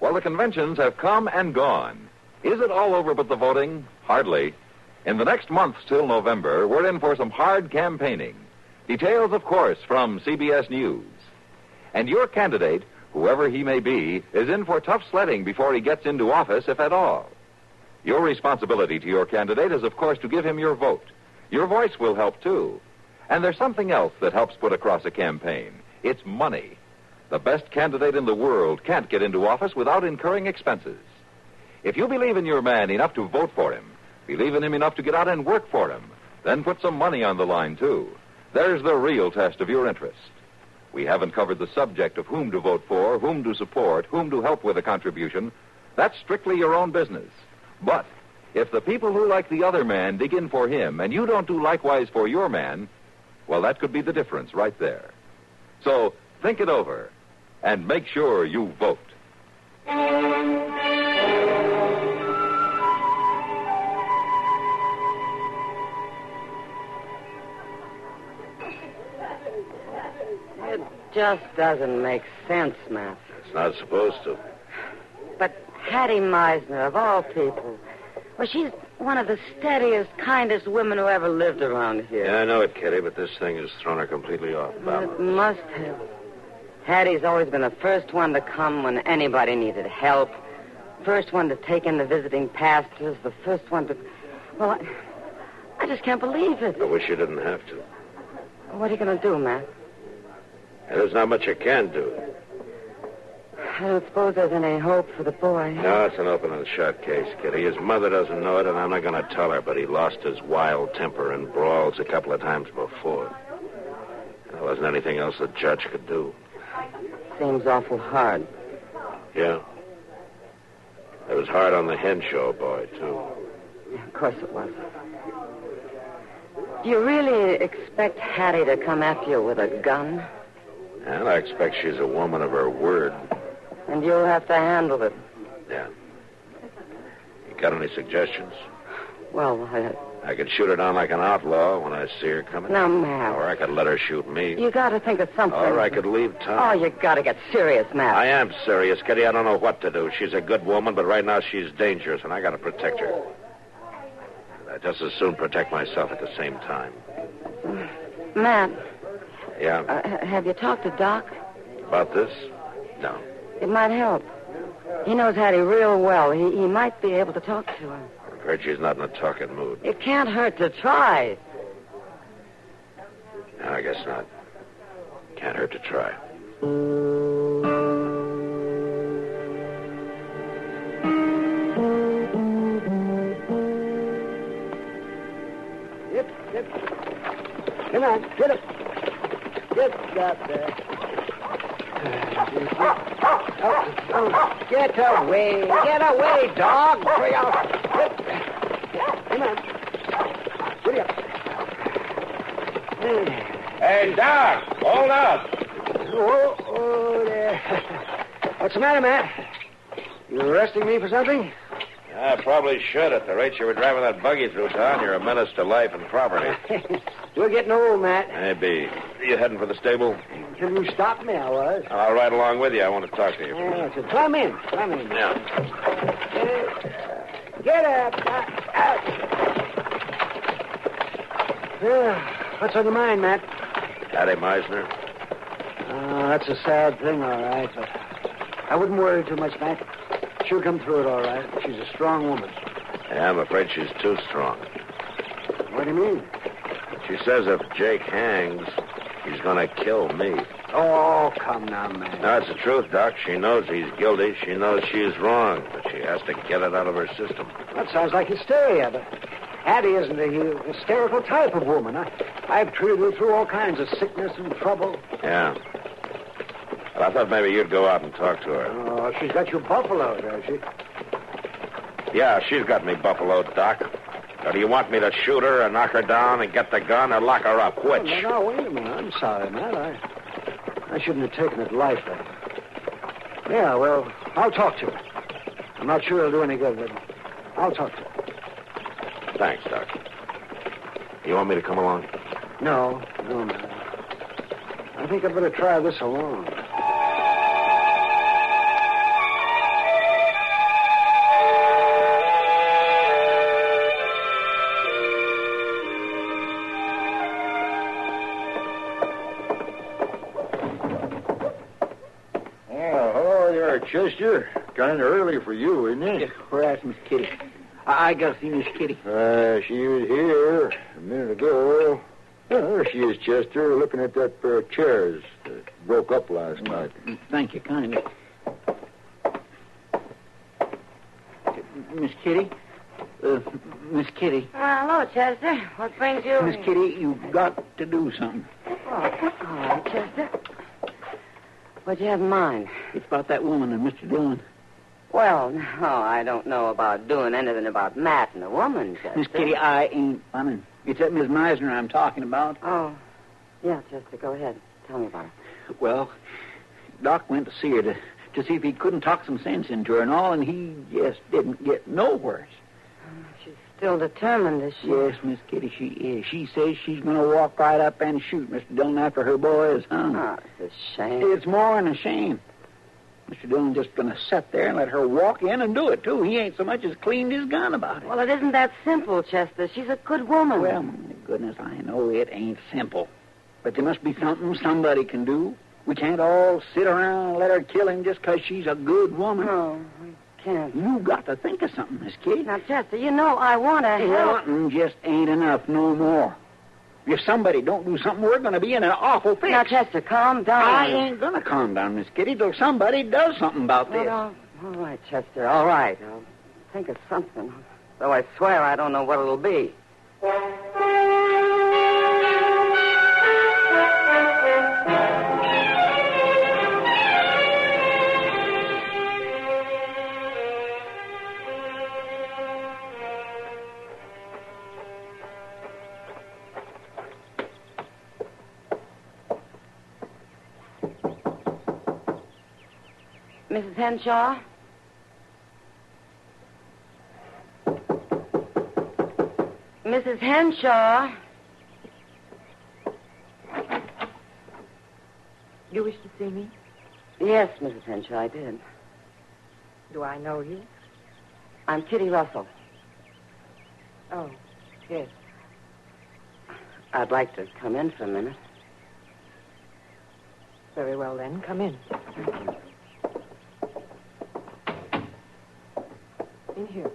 Well, the conventions have come and gone. Is it all over but the voting? Hardly. In the next month till November, we're in for some hard campaigning. Details, of course, from CBS News. And your candidate, whoever he may be, is in for tough sledding before he gets into office, if at all. Your responsibility to your candidate is, of course, to give him your vote. Your voice will help, too. And there's something else that helps put across a campaign. It's money. The best candidate in the world can't get into office without incurring expenses. If you believe in your man enough to vote for him, believe in him enough to get out and work for him, then put some money on the line, too. There's the real test of your interest. We haven't covered the subject of whom to vote for, whom to support, whom to help with a contribution. That's strictly your own business. But if the people who like the other man dig in for him and you don't do likewise for your man, well, that could be the difference right there. So think it over and make sure you vote. It just doesn't make sense, Matt. It's not supposed to. But Hattie Meisner, of all people, well, she's one of the steadiest, kindest women who ever lived around here. Yeah, I know it, Kitty, but this thing has thrown her completely off balance. It must have. Hattie's always been the first one to come when anybody needed help. First one to take in the visiting pastors. The first one to... Well, I just can't believe it. I wish you didn't have to. What are you going to do, Matt? There's not much I can do. I don't suppose there's any hope for the boy. No, it's an open and shut case, Kitty. His mother doesn't know it, and I'm not going to tell her, but he lost his wild temper in brawls a couple of times before. There wasn't anything else the judge could do. Seems awful hard. Yeah. It was hard on the hen show boy, too. Yeah, of course it was. Do you really expect Hattie to come after you with a gun? And I expect she's a woman of her word. And you'll have to handle it. Yeah. You got any suggestions? Well, I could shoot her down like an outlaw when I see her coming. Now, Matt. Or I could let her shoot me. You got to think of something. Or I could leave town. Oh, you got to get serious, Matt. I am serious, Kitty. I don't know what to do. She's a good woman, but right now she's dangerous, and I got to protect her. I just as soon protect myself at the same time. Matt. Yeah? Have you talked to Doc? About this? No. It might help. He knows Hattie real well. He might be able to talk to her. I've heard she's not in a talking mood. It can't hurt to try. No, I guess not. Can't hurt to try. Yep. Come on, get it. Get that there. Oh, get away, dog. Come on. Hurry up. Hey, Doc, hold up. Oh, there. What's the matter, Matt? You arresting me for something? I probably should. At the rate you were driving that buggy through town, you're a menace to life and property. You're getting old, Matt. Maybe. You heading for the stable? Until you stopped me, I was. I'll ride along with you. I want to talk to you. Yeah, so come in. Yeah. Get up. What's on your mind, Matt? Hattie Meisner. That's a sad thing, all right. But I wouldn't worry too much, Matt. She'll come through it all right. She's a strong woman. Yeah, I'm afraid she's too strong. What do you mean? She says if Jake hangs, he's going to kill me. Oh, come now, man. No, it's the truth, Doc. She knows he's guilty. She knows she's wrong, but she has to get it out of her system. That sounds like hysteria, but Hattie isn't a hysterical type of woman. I've treated her through all kinds of sickness and trouble. Yeah. Well, I thought maybe you'd go out and talk to her. Oh, she's got you buffaloed, has she? Yeah, she's got me buffaloed, Doc. Or do you want me to shoot her and knock her down and get the gun or lock her up? Which? No, wait a minute. I'm sorry, Matt. I shouldn't have taken it lightly. Yeah, well, I'll talk to her. I'm not sure it'll do any good, but I'll talk to her. Thanks, Doc. You want me to come along? No, Matt. I think I'd better try this alone. Chester, kind of early for you, isn't it? Yeah, where's Miss Kitty? I got to see Miss Kitty. She was here a minute ago. There she is, Chester, looking at that pair of chairs that broke up last night. Thank you kindly. Miss Kitty? Miss Kitty. Hello, Chester. What brings you? Miss Kitty, you've got to do something. Oh, all right, Chester. What do you have in mind? It's about that woman and Mr. Dillon. Well, no, I don't know about doing anything about Matt and a woman, Chester. Miss Kitty, I ain't funning. It's that Miss Meisner I'm talking about. Oh, yeah, Chester, go ahead. Tell me about it. Well, Doc went to see her to see if he couldn't talk some sense into her and all, and he just didn't get nowhere. She's still determined, is she? Yes, Miss Kitty, she is. She says she's going to walk right up and shoot Mr. Dillon after her boy is hung. Oh, it's a shame. It's more than a shame. Mr. Dillon's just going to sit there and let her walk in and do it, too. He ain't so much as cleaned his gun about it. Well, it isn't that simple, Chester. She's a good woman. Well, my goodness, I know it ain't simple. But there must be something somebody can do. We can't all sit around and let her kill him just 'cause she's a good woman. No, we can't. You got to think of something, Miss Kitty. Now, Chester, you know I want to help. Wanting just ain't enough no more. If somebody don't do something, we're going to be in an awful fix. Now, Chester, calm down. I ain't going to calm down, Miss Kitty, till somebody does something about this. All right, Chester, all right. I'll think of something. Though I swear I don't know what it'll be. Mrs. Henshaw? Mrs. Henshaw? You wish to see me? Yes, Mrs. Henshaw, I did. Do I know you? I'm Kitty Russell. Oh, yes. I'd like to come in for a minute. Very well, then. Come in. In here.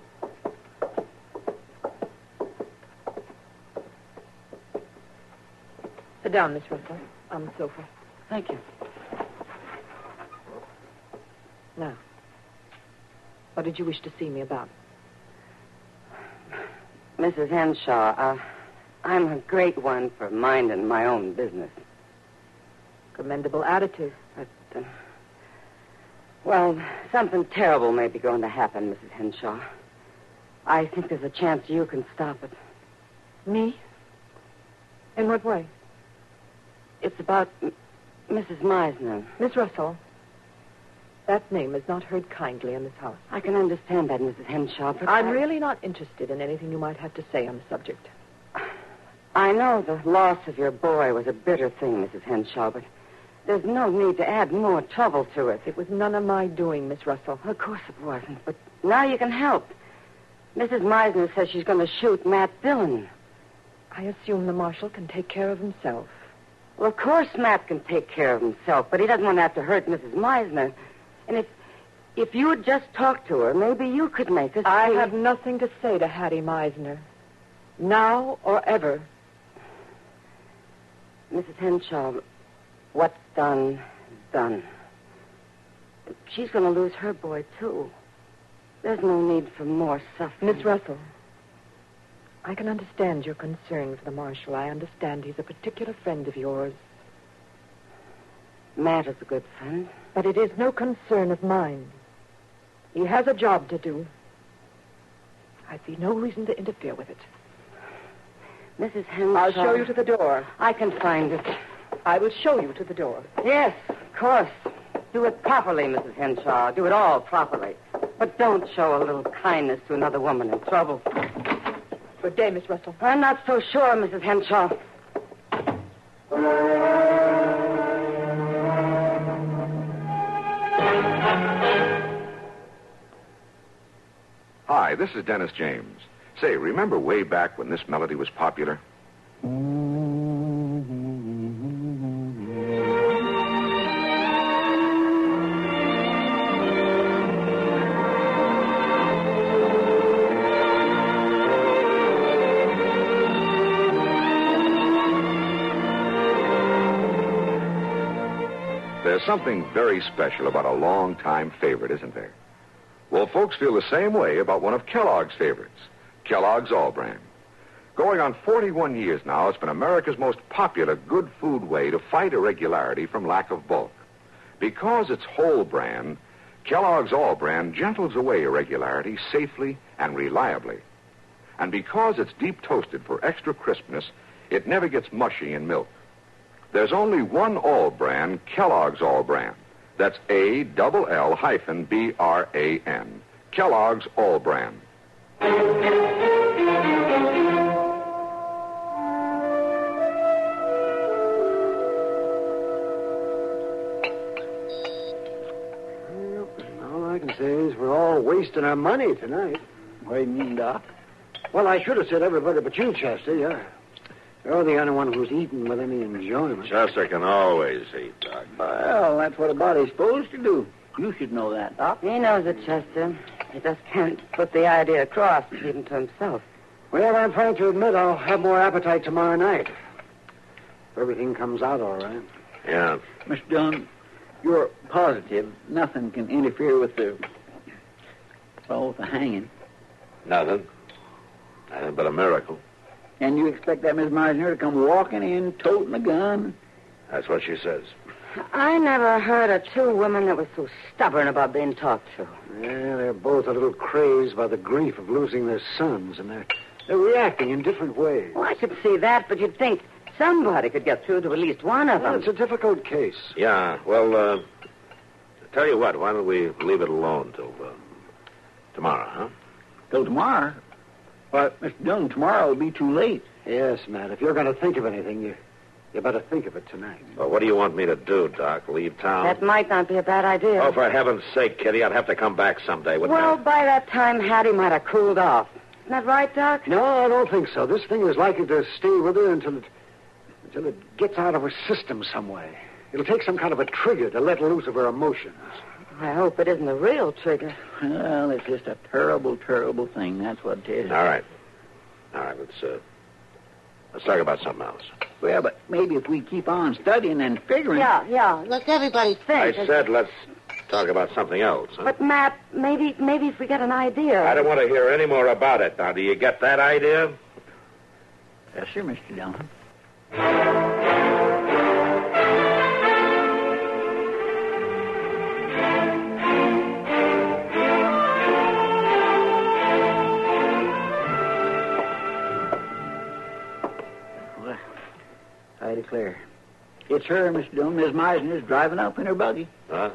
Sit down, Miss Russell, on the sofa. Thank you. Now, what did you wish to see me about? Mrs. Henshaw, I'm a great one for minding my own business. Commendable attitude. But Well, something terrible may be going to happen, Mrs. Henshaw. I think there's a chance you can stop it. Me? In what way? It's about Mrs. Meisner. Miss Russell, that name is not heard kindly in this house. I can understand that, Mrs. Henshaw, but I'm really not interested in anything you might have to say on the subject. I know the loss of your boy was a bitter thing, Mrs. Henshaw, but there's no need to add more trouble to it. It was none of my doing, Miss Russell. Of course it wasn't, but now you can help. Mrs. Meisner says she's going to shoot Matt Dillon. I assume the marshal can take care of himself. Well, of course Matt can take care of himself, but he doesn't want to have to hurt Mrs. Meisner. And if you would just talk to her, maybe you could make us... I have nothing to say to Hattie Meisner. Now or ever. Mrs. Henshaw, what's done is done. She's going to lose her boy, too. There's no need for more suffering. Miss Russell, I can understand your concern for the marshal. I understand he's a particular friend of yours. Matt is a good friend. But it is no concern of mine. He has a job to do. I see no reason to interfere with it. Mrs. Henshaw... I'll show you to the door. I can find it. I will show you to the door. Yes, of course. Do it properly, Mrs. Henshaw. Do it all properly. But don't show a little kindness to another woman in trouble. Good day, Miss Russell. I'm not so sure, Mrs. Henshaw. Hi, this is Dennis James. Say, remember way back when this melody was popular? There's something very special about a long-time favorite, isn't there? Well, folks feel the same way about one of Kellogg's favorites, Kellogg's All Brand. Going on 41 years now, it's been America's most popular good food way to fight irregularity from lack of bulk. Because it's whole brand, Kellogg's All Brand gentles away irregularity safely and reliably. And because it's deep toasted for extra crispness, it never gets mushy in milk. There's only one All Brand, Kellogg's All Brand. That's ALL-BRAN. Kellogg's All Brand. All I can say is we're all wasting our money tonight. What do you mean, Doc? Well, I should have said everybody but you, Chester. You're the only one who's eaten with any enjoyment. Chester can always eat, Doc. Well, that's what a body's supposed to do. You should know that, Doc. He knows it, Chester. He just can't put the idea across, even to himself. Well, I'm frank to admit I'll have more appetite tomorrow night. If everything comes out all right. Yeah. Mr. Dillon, you're positive nothing can interfere with the hanging. Nothing. Nothing but a miracle. And you expect that Miss Meisner to come walking in, toting a gun? That's what she says. I never heard of two women that were so stubborn about being talked to. Yeah, they're both a little crazed by the grief of losing their sons, and they're reacting in different ways. Well, I could see that, but you'd think somebody could get through to at least one of them. It's a difficult case. Yeah, well, tell you what, why don't we leave it alone till tomorrow, huh? Till tomorrow? But, Mr. Dillon, tomorrow will be too late. Yes, Matt. If you're going to think of anything, you better think of it tonight. Well, what do you want me to do, Doc? Leave town? That might not be a bad idea. Oh, for heaven's sake, Kitty, I'd have to come back someday, wouldn't Well, I? by that time, Hattie might have cooled off. Isn't that right, Doc? No, I don't think so. This thing is likely to stay with her until it gets out of her system some way. It'll take some kind of a trigger to let loose of her emotions. I hope it isn't a real trigger. Well, it's just a terrible, terrible thing. That's what it is. All right, let's talk about something else. Well, but maybe if we keep on studying and figuring... Yeah. Let everybody think. I said let's talk about something else. Huh? But, Matt, maybe if we get an idea... I don't want to hear any more about it. Now, do you get that idea? Yes, sir, Mr. Dillon. there. It's her, Mr. Dillon. Miss Meisner's driving up in her buggy. Huh?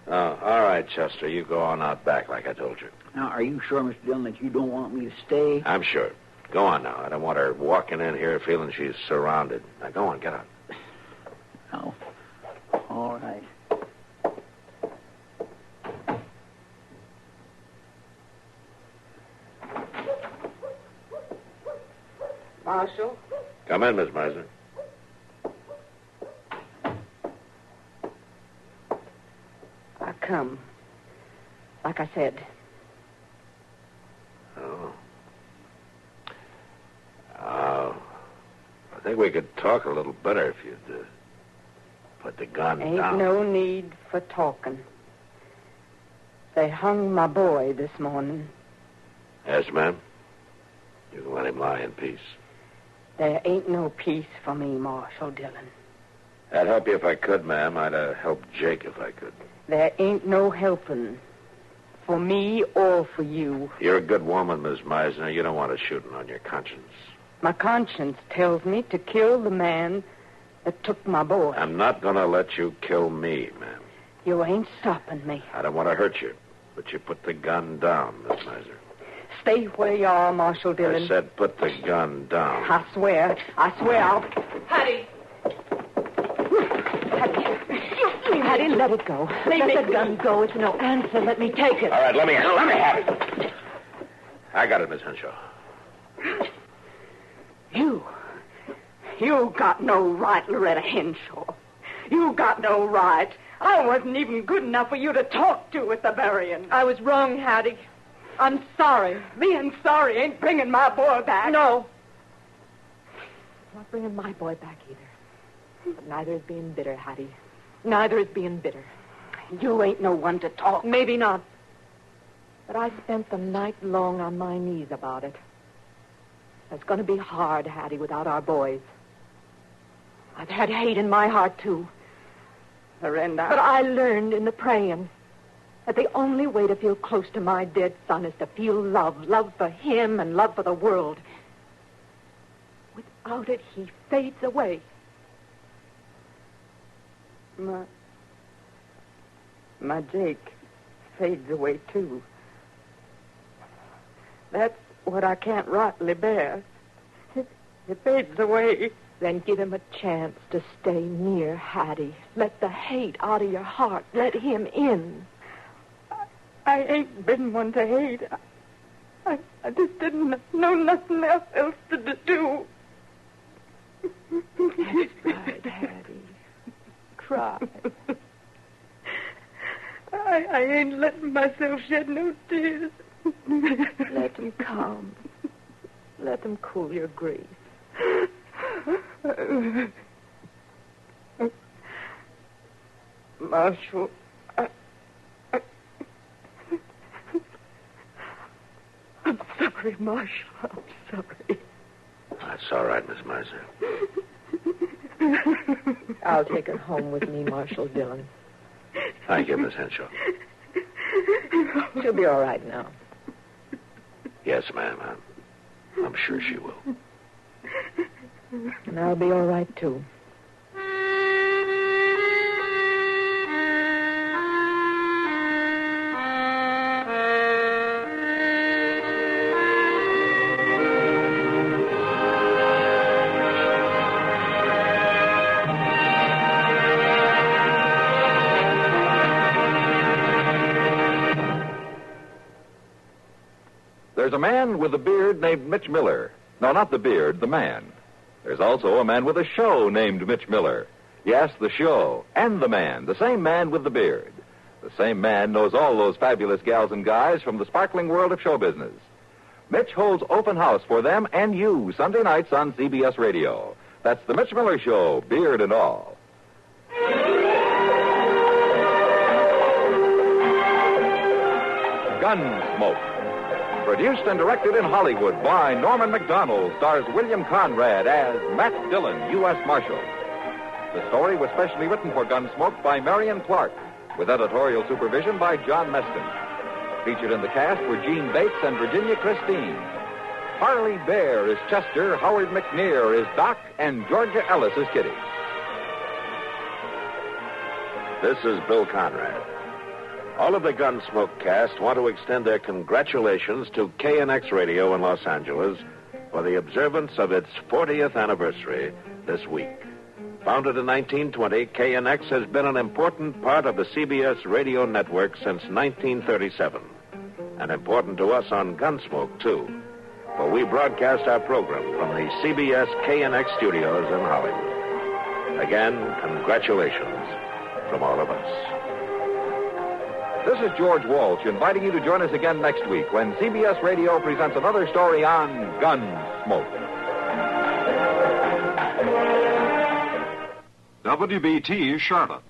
Oh, all right, Chester. You go on out back like I told you. Now, are you sure, Mr. Dillon, that you don't want me to stay? I'm sure. Go on now. I don't want her walking in here feeling she's surrounded. Now, go on. Get out. Oh. All right. Marshal? Come in, Miss Meisner. I come. Like I said. Oh. I think we could talk a little better if you'd put the gun Ain't down. no need for talking. They hung my boy this morning. Yes, ma'am. You can let him lie in peace. There ain't no peace for me, Marshal Dillon. I'd help you if I could, ma'am. I'd help Jake if I could. There ain't no helping. For me or for you. You're a good woman, Miss Meisner. You don't want us shooting on your conscience. My conscience tells me to kill the man that took my boy. I'm not going to let you kill me, ma'am. You ain't stopping me. I don't want to hurt you, but you put the gun down, Miss Meisner. Stay where you are, Marshal Dillon. I said put the gun down. I swear I'll... Hattie! Hattie, let it go. Let the gun go. It's no answer. Let me take it. All right, let me have it. I got it, Miss Henshaw. You got no right, Loretta Henshaw. You got no right. I wasn't even good enough for you to talk to at the burying. I was wrong, Hattie. I'm sorry. Being sorry ain't bringing my boy back. No. It's not bringing my boy back either. But neither is being bitter, Hattie. Neither is being bitter. You ain't no one to talk. Maybe not. But I spent the night long on my knees about it. It's going to be hard, Hattie, without our boys. I've had hate in my heart, too. Miranda. But I learned in the praying that the only way to feel close to my dead son is to feel love. Love for him and love for the world. Without it, he fades away. My Jake fades away, too. That's what I can't rightly bear. It fades away. Then give him a chance to stay near Hattie. Let the hate out of your heart. Let him in. I ain't been one to hate. I just didn't know nothing else to do. That's right, Hattie. Cry. I ain't letting myself shed no tears. Let him come. Let him cool your grief. Marshal, I'm sorry, Marshal. I'm sorry. That's all right, Miss Meisner. I'll take her home with me, Marshal Dillon. Thank you, Miss Henshaw. She'll be all right now. Yes, ma'am. I'm sure she will. And I'll be all right, too. There's a man with a beard named Mitch Miller. No, not the beard, the man. There's also a man with a show named Mitch Miller. Yes, the show and the man, the same man with the beard. The same man knows all those fabulous gals and guys from the sparkling world of show business. Mitch holds open house for them and you Sunday nights on CBS Radio. That's the Mitch Miller Show, beard and all. Gunsmoke. Produced and directed in Hollywood by Norman Macdonald, stars William Conrad as Matt Dillon, U.S. Marshal. The story was specially written for Gunsmoke by Marion Clark, with editorial supervision by John Meston. Featured in the cast were Gene Bates and Virginia Christine. Harley Bear is Chester, Howard McNear is Doc, and Georgia Ellis is Kitty. This is Bill Conrad. All of the Gunsmoke cast want to extend their congratulations to KNX Radio in Los Angeles for the observance of its 40th anniversary this week. Founded in 1920, KNX has been an important part of the CBS radio network since 1937. And important to us on Gunsmoke, too. For we broadcast our program from the CBS KNX studios in Hollywood. Again, congratulations from all of us. This is George Walsh inviting you to join us again next week when CBS Radio presents another story on Gunsmoke. WBT Charlotte.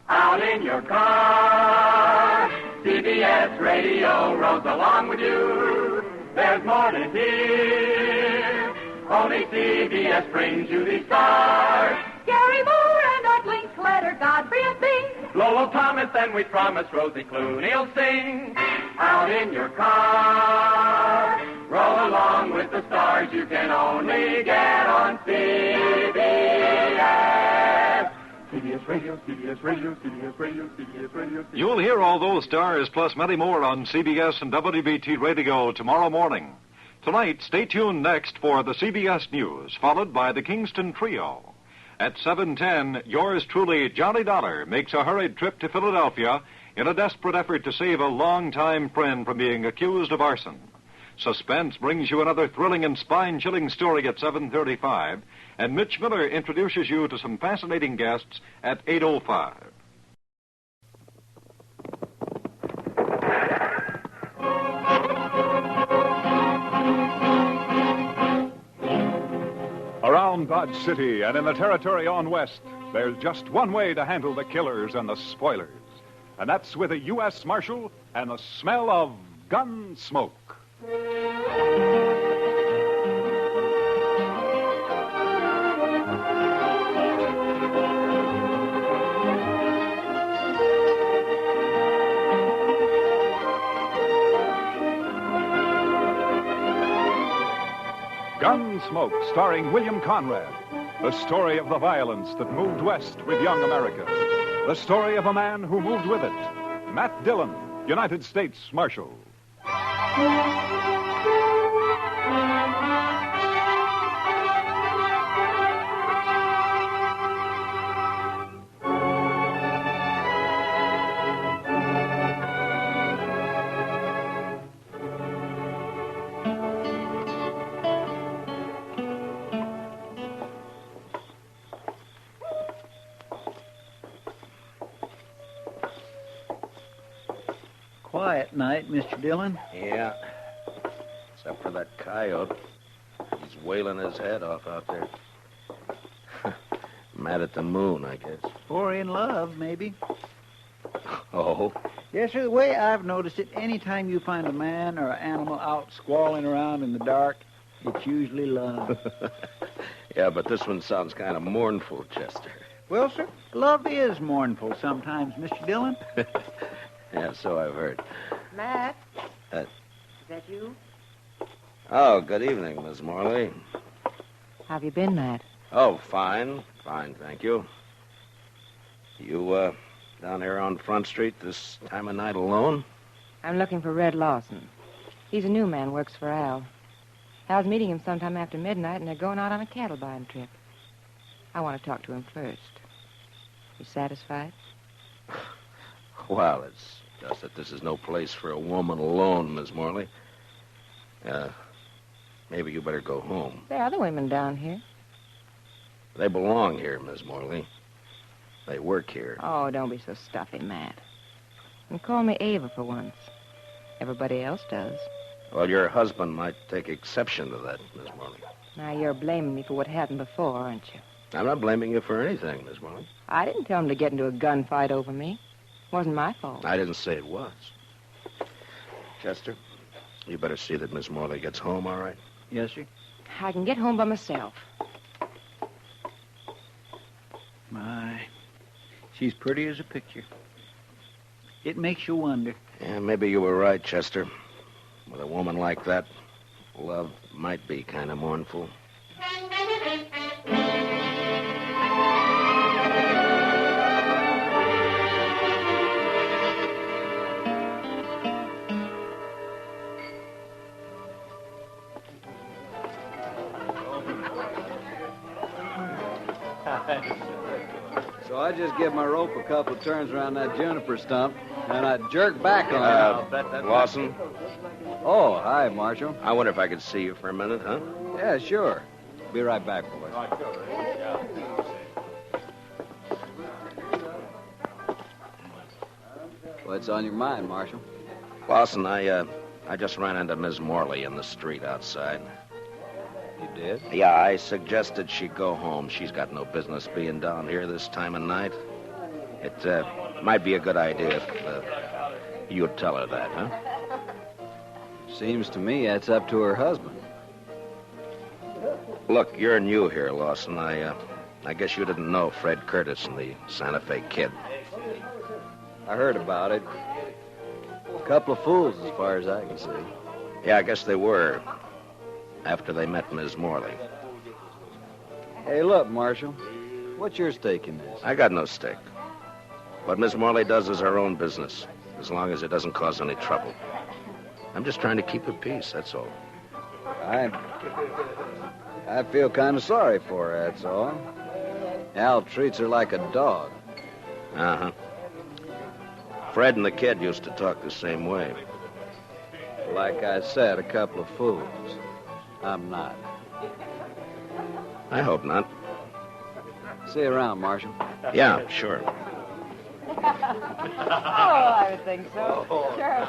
Out in your car, CBS Radio rolls along with you. There's more to hear. Only CBS brings you these stars. Gary Moore and Art Linkletter, Godfrey and Bing. Lolo Thomas and we promise Rosie Clooney'll sing. Out in your car, roll along with the stars you can only get on CBS. CBS Radio, CBS Radio, CBS Radio, CBS Radio. You'll hear all those stars plus many more on CBS and WBT Radio tomorrow morning. Tonight, stay tuned next for the CBS News, followed by the Kingston Trio. At 7:10, yours truly, Johnny Dollar, makes a hurried trip to Philadelphia in a desperate effort to save a longtime friend from being accused of arson. Suspense brings you another thrilling and spine-chilling story at 7:35, and Mitch Miller introduces you to some fascinating guests at 8:05. Around Dodge City and in the territory on west, there's just one way to handle the killers and the spoilers, and that's with a U.S. Marshal and the smell of gun smoke. Gunsmoke, starring William Conrad. The story of the violence that moved west with young America. The story of a man who moved with it. Matt Dillon, United States Marshal. Quiet night, Mr. Dillon. Yeah. Except for that coyote. He's wailing his head off out there. Mad at the moon, I guess. Or in love, maybe. Oh? Yes, sir. The way I've noticed it, any time you find a man or an animal out squalling around in the dark, it's usually love. Yeah, but this one sounds kind of mournful, Chester. Well, sir, love is mournful sometimes, Mr. Dillon. Yeah, so I've heard. Matt? Is that you? Oh, good evening, Miss Morley. How have you been, Matt? Oh, fine. Fine, thank you. You, down here on Front Street this time of night alone? I'm looking for Red Lawson. He's a new man, works for Al. Al's meeting him sometime after midnight, and they're going out on a cattle buying trip. I want to talk to him first. You satisfied? Well, it's just that this is no place for a woman alone, Miss Morley. Maybe you better go home. There are other women down here. They belong here, Miss Morley. They work here. Oh, don't be so stuffy, Matt. And call me Ava for once. Everybody else does. Well, your husband might take exception to that, Miss Morley. Now, you're blaming me for what happened before, aren't you? I'm not blaming you for anything, Miss Morley. I didn't tell him to get into a gunfight over me. It wasn't my fault. I didn't say it was. Chester, you better see that Miss Morley gets home, all right? Yes, sir. I can get home by myself. My, she's pretty as a picture. It makes you wonder. Yeah, maybe you were right, Chester. With a woman like that, Love might be kind of mournful. So I just give my rope a couple of turns around that juniper stump, and I jerk back on it. Lawson? Oh, hi, Marshal. I wonder if I could see you for a minute, huh? Yeah, sure. Be right back, boys. What's on your mind, Marshal? Lawson, I just ran into Miss Morley in the street outside. You did? Yeah, I suggested she go home. She's got no business being down here this time of night. It might be a good idea if you'd tell her that, huh? Seems to me that's up to her husband. Look, you're new here, Lawson. I guess you didn't know Fred Curtis and the Santa Fe Kid. I heard about it. A couple of fools, as far as I can see. Yeah, I guess they were. After they met Miss Morley. Hey, look, Marshal. What's your stake in this? I got no stake. What Miss Morley does is her own business, as long as it doesn't cause any trouble. I'm just trying to keep her peace, that's all. I feel kind of sorry for her, that's all. Al treats her like a dog. Uh-huh. Fred and the kid used to talk the same way. Like I said, a couple of fools. I'm not. I hope not. See you around, Marshal. Yeah, sure. Oh, I would think so. Sure.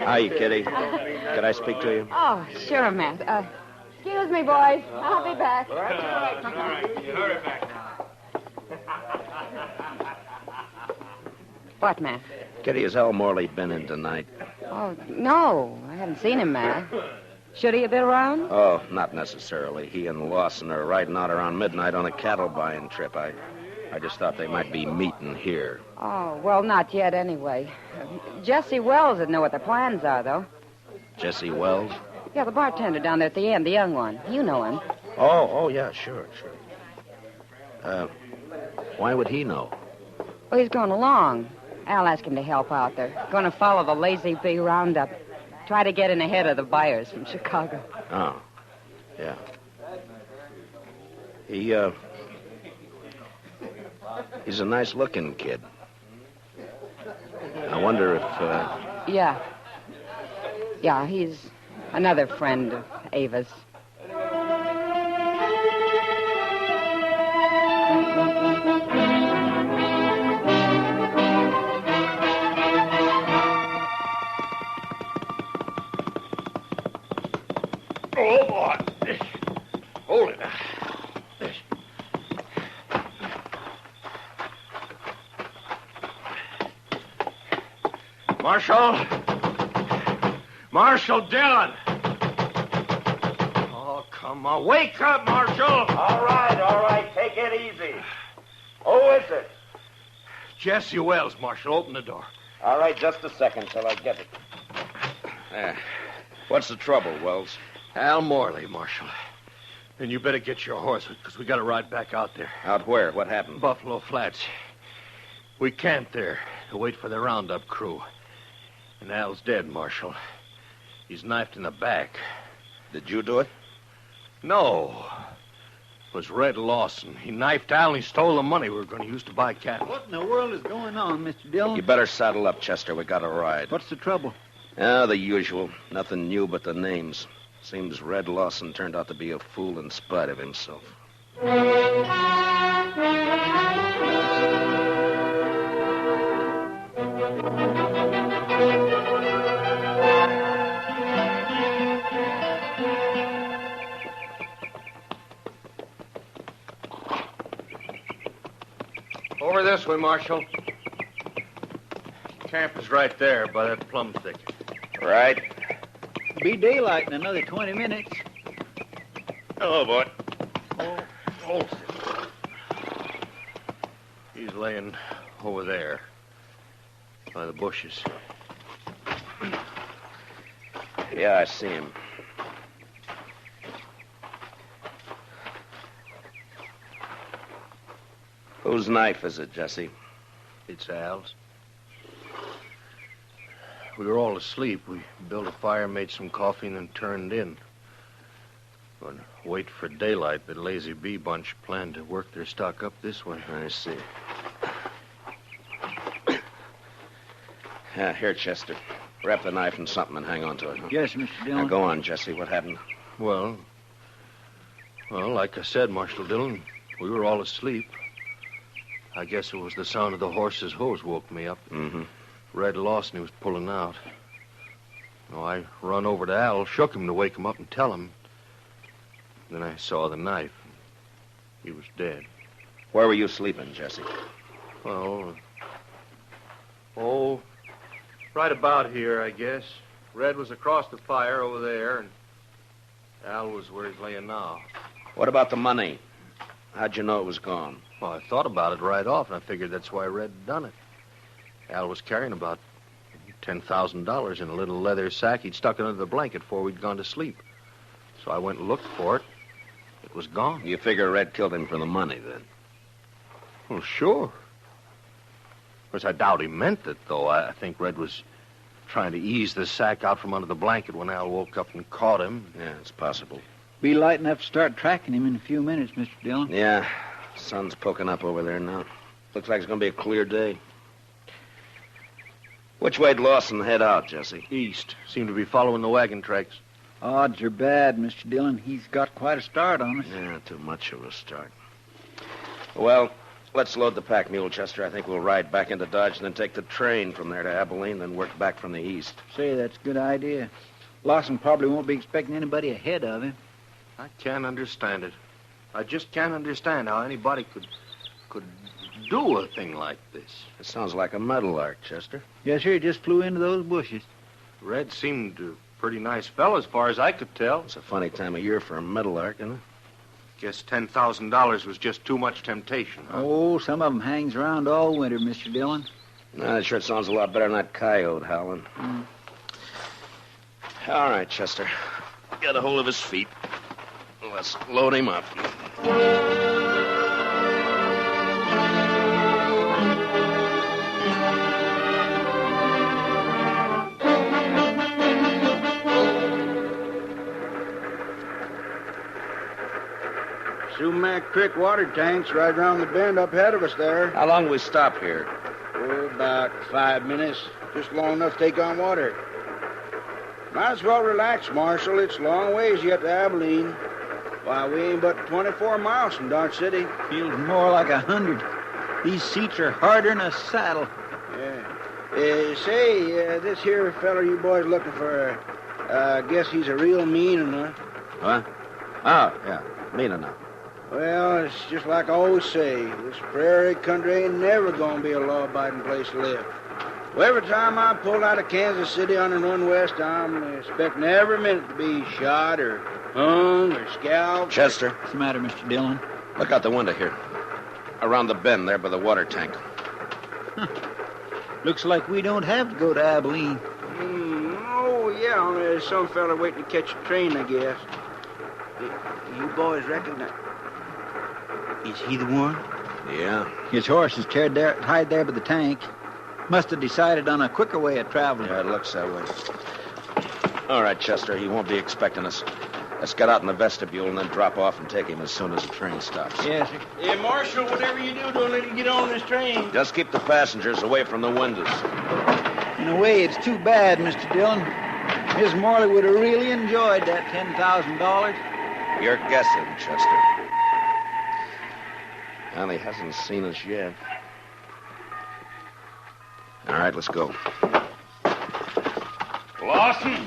Hi, Kitty. Could I speak to you? Oh, sure, Matt. Excuse me, boys. I'll be back. All right. You hurry back now. What, Matt? Kitty, has Al Morley been in tonight? Oh, no. I haven't seen him, Matt. Should he have been around? Oh, not necessarily. He and Lawson are riding out around midnight on a cattle buying trip. I just thought they might be meeting here. Oh, well, not yet anyway. Jesse Wells would know what their plans are, though. Jesse Wells? Yeah, the bartender down there at the end, the young one. You know him. Oh, yeah, sure. Why would he know? Well, he's going along. Al asked him to help out. They're going to follow the Lazy Bee roundup. Try to get in ahead of the buyers from Chicago. Oh, yeah. He's a nice-looking kid. I wonder if, Yeah. Yeah, he's another friend of Ava's. Oh, boy. Hold it. Marshal Dillon. Oh, come on. Wake up, Marshal. All right. Take it easy. Who is it? Jesse Wells, Marshal. Open the door. All right, just a second till I get it. what's the trouble, Wells? Al Morley, Marshal. And you better get your horse, because we got to ride back out there. Out where? What happened? Buffalo Flats. We camped there to wait for the roundup crew. And Al's dead, Marshal. He's knifed in the back. Did you do it? No. It was Red Lawson. He knifed Al and he stole the money we were going to use to buy cattle. What in the world is going on, Mr. Dillon? You better saddle up, Chester. We got to ride. What's the trouble? The usual. Nothing new but the names. Seems Red Lawson turned out to be a fool in spite of himself. Over this way, Marshal. Camp is right there by that plum thicket. Right. Be daylight in another 20 minutes. Hello, boy. Oh. He's laying over there by the bushes. Yeah, I see him. Whose knife is it, Jesse? It's Al's. We were all asleep. We built a fire, made some coffee, and then turned in. Going to wait for daylight, the Lazy Bee bunch planned to work their stock up this way. I see. Here, Chester. Wrap the knife in something and hang on to it. Huh? Yes, Mr. Dillon. Now, go on, Jesse. What happened? Well, like I said, Marshal Dillon, we were all asleep. I guess it was the sound of the horse's hose woke me up. Mm-hmm. Red Lawson, he was pulling out. I run over to Al, shook him to wake him up and tell him. Then I saw the knife. He was dead. Where were you sleeping, Jesse? Well, right about here, I guess. Red was across the fire over there, and Al was where he's laying now. What about the money? How'd you know it was gone? Well, I thought about it right off, and I figured that's why Red had done it. Al was carrying about $10,000 in a little leather sack. He'd stuck it under the blanket before we'd gone to sleep. So I went and looked for it. It was gone. You figure Red killed him for the money, then? Well, sure. Of course, I doubt he meant it, though. I think Red was trying to ease the sack out from under the blanket when Al woke up and caught him. Yeah, it's possible. Be light enough to start tracking him in a few minutes, Mr. Dillon. Yeah, sun's poking up over there now. Looks like it's going to be a clear day. Which way'd Lawson head out, Jesse? East. Seemed to be following the wagon tracks. Odds are bad, Mr. Dillon. He's got quite a start on us. Yeah, too much of a start. Well, let's load the pack mule, Chester. I think we'll ride back into Dodge and then take the train from there to Abilene, then work back from the east. Say, that's a good idea. Lawson probably won't be expecting anybody ahead of him. I can't understand it. I just can't understand how anybody could do a thing like this. It sounds like a meadowlark, Chester. Yes, sir. He just flew into those bushes. Red seemed a pretty nice fellow as far as I could tell. It's a funny time of year for a meadowlark, isn't it? Guess $10,000 was just too much temptation. Huh? Oh, some of them hangs around all winter, Mr. Dillon. That sure sounds a lot better than that coyote howling. All right, Chester. Get a hold of his feet. Let's load him up. Sumac Creek water tank's right around the bend up ahead of us there. How long we stop here? Oh, about 5 minutes. Just long enough to take on water. Might as well relax, Marshal. It's a long ways yet to Abilene. Why, we ain't but 24 miles from Dodge City. Feels more like 100. These seats are harder than a saddle. Yeah. Say, this here feller you boys looking for, I guess he's a real mean enough. What? Oh, yeah. Mean enough. Well, it's just like I always say. This prairie country ain't never gonna be a law-abiding place to live. Well, every time I pull out of Kansas City on the run west, I'm expecting every minute to be shot or hung or scalped. Chester. What's the matter, Mr. Dillon? Look out the window here. Around the bend there by the water tank. Looks like we don't have to go to Abilene. Oh, yeah. There's some fella waiting to catch a train, I guess. You boys recognize... Is he the one? Yeah. His horse is tied there by the tank. Must have decided on a quicker way of traveling. Yeah, it looks that way. All right, Chester, he won't be expecting us. Let's get out in the vestibule and then drop off and take him as soon as the train stops. Yes, sir. Hey, Marshal, whatever you do, don't let him get on this train. Just keep the passengers away from the windows. In a way, it's too bad, Mr. Dillon. Miss Morley would have really enjoyed that $10,000. You're guessing, Chester. Well, he hasn't seen us yet. All right, let's go. Lawson,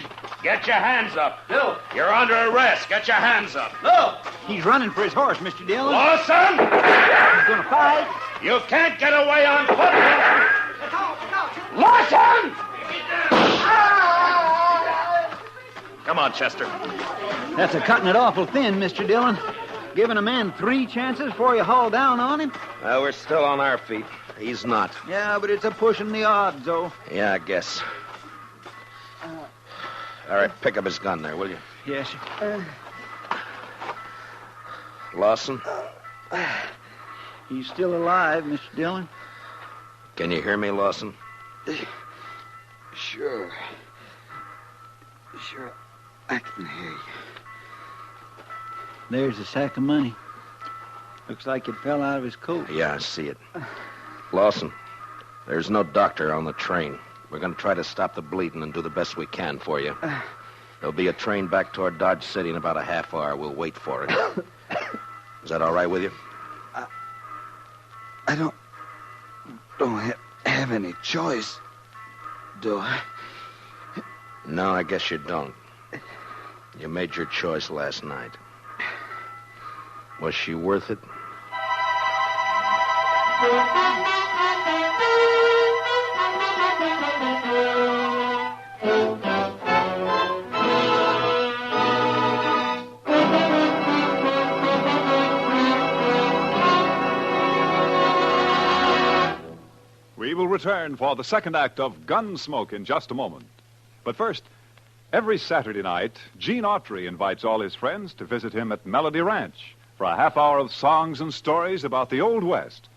get your hands up. No. You're under arrest. Get your hands up. No. He's running for his horse, Mr. Dillon. Lawson! He's going to fight. You can't get away on foot. Lawson! Come on, Chester. That's a cutting it awful thin, Mr. Dillon. Giving a man 3 chances before you haul down on him. Well, we're still on our feet. He's not. Yeah, but it's a pushing the odds, though. Yeah, I guess. All right, pick up his gun there, will you? Yes, sir. Lawson? He's still alive, Mr. Dillon. Can you hear me, Lawson? Sure. Sure, I can hear you. There's a sack of money. Looks like it fell out of his coat. Yeah, I see it. Lawson, there's no doctor on the train. We're going to try to stop the bleeding and do the best we can for you. There'll be a train back toward Dodge City in about a half hour. We'll wait for it. Is that all right with you? I don't have any choice, do I? No, I guess you don't. You made your choice last night. Was she worth it? We will return for the second act of Gunsmoke in just a moment. But first, every Saturday night, Gene Autry invites all his friends to visit him at Melody Ranch for a half hour of songs and stories about the Old West.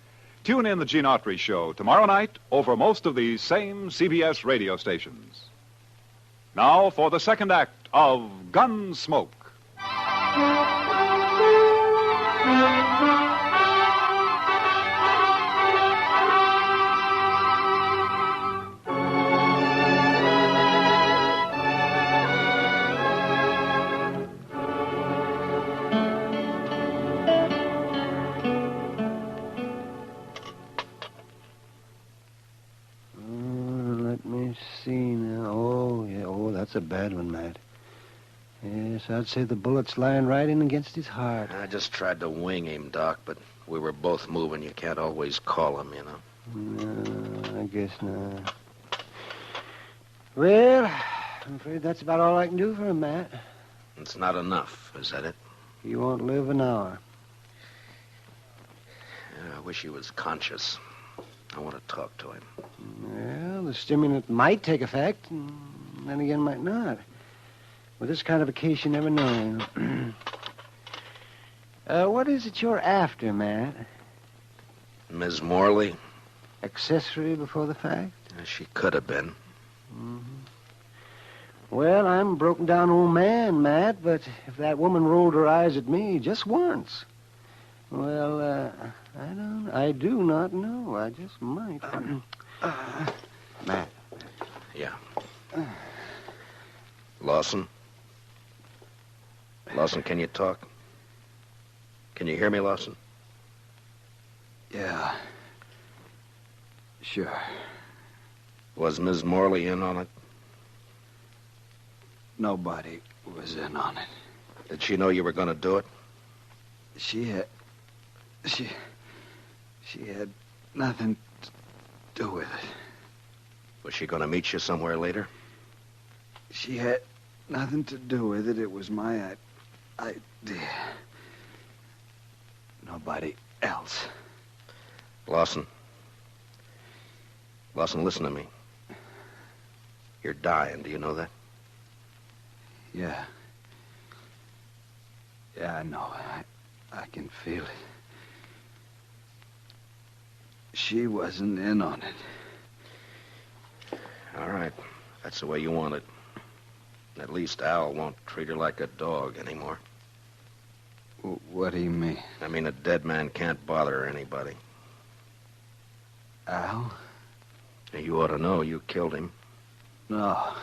Tune in the Gene Autry Show tomorrow night over most of these same CBS radio stations. Now for the second act of Gunsmoke. That's a bad one, Matt. Yes, I'd say the bullet's lying right in against his heart. I just tried to wing him, Doc, but we were both moving. You can't always call him, you know. No, I guess not. Well, I'm afraid that's about all I can do for him, Matt. It's not enough, is that it? He won't live an hour. Yeah, I wish he was conscious. I want to talk to him. Well, the stimulant might take effect, and then again might not. With this kind of a case, you never know. What is it you're after, Matt? Ms. Morley? Accessory before the fact? She could have been. Mm-hmm. Well, I'm a broken down old man, Matt, but if that woman rolled her eyes at me just once, well, I do not know. I just might. Matt. Yeah. Lawson? Lawson, can you talk? Can you hear me, Lawson? Yeah. Sure. Was Ms. Morley in on it? Nobody was in on it. Did she know you were going to do it? She had nothing to do with it. Was she going to meet you somewhere later? She had nothing to do with it. It was my idea. Nobody else. Lawson. Lawson, listen to me. You're dying. Do you know that? Yeah. Yeah, I know. I can feel it. She wasn't in on it. All right. That's the way you want it. At least Al won't treat her like a dog anymore. What do you mean? I mean, a dead man can't bother anybody. Al? You ought to know. You killed him. No.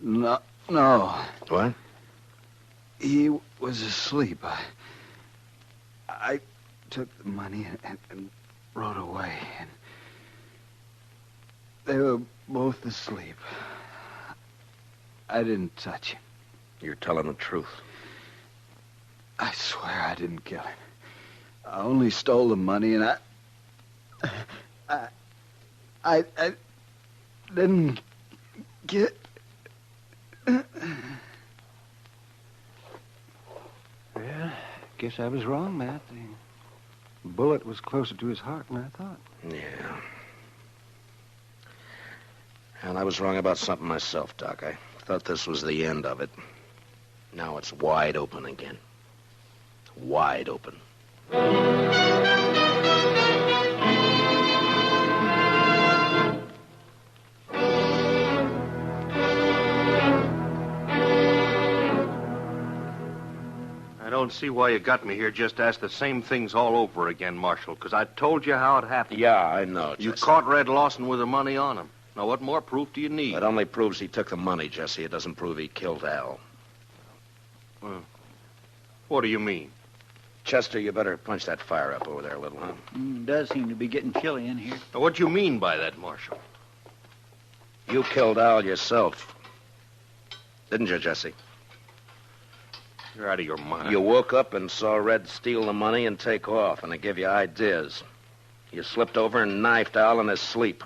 No. What? He was asleep. I took the money and rode away. And they were both asleep. I didn't touch him. You're telling the truth. I swear I didn't kill him. I only stole the money, and I didn't get... Well, guess I was wrong, Matt. The bullet was closer to his heart than I thought. Yeah. And I was wrong about something myself, Doc. I thought this was the end of it. Now it's wide open again. Wide open. don't see why you got me here just to ask the same things all over again, Marshal, because I told you how it happened. Yeah, I know, Jesse. You caught Red Lawson with the money on him. Now, what more proof do you need? It only proves he took the money, Jesse. It doesn't prove he killed Al. What do you mean? Chester, you better punch that fire up over there a little, huh? It does seem to be getting chilly in here. Now, what do you mean by that, Marshal? You killed Al yourself. Didn't you, Jesse? You're out of your mind. You woke up and saw Red steal the money and take off, and it gave you ideas. You slipped over and knifed Al in his sleep.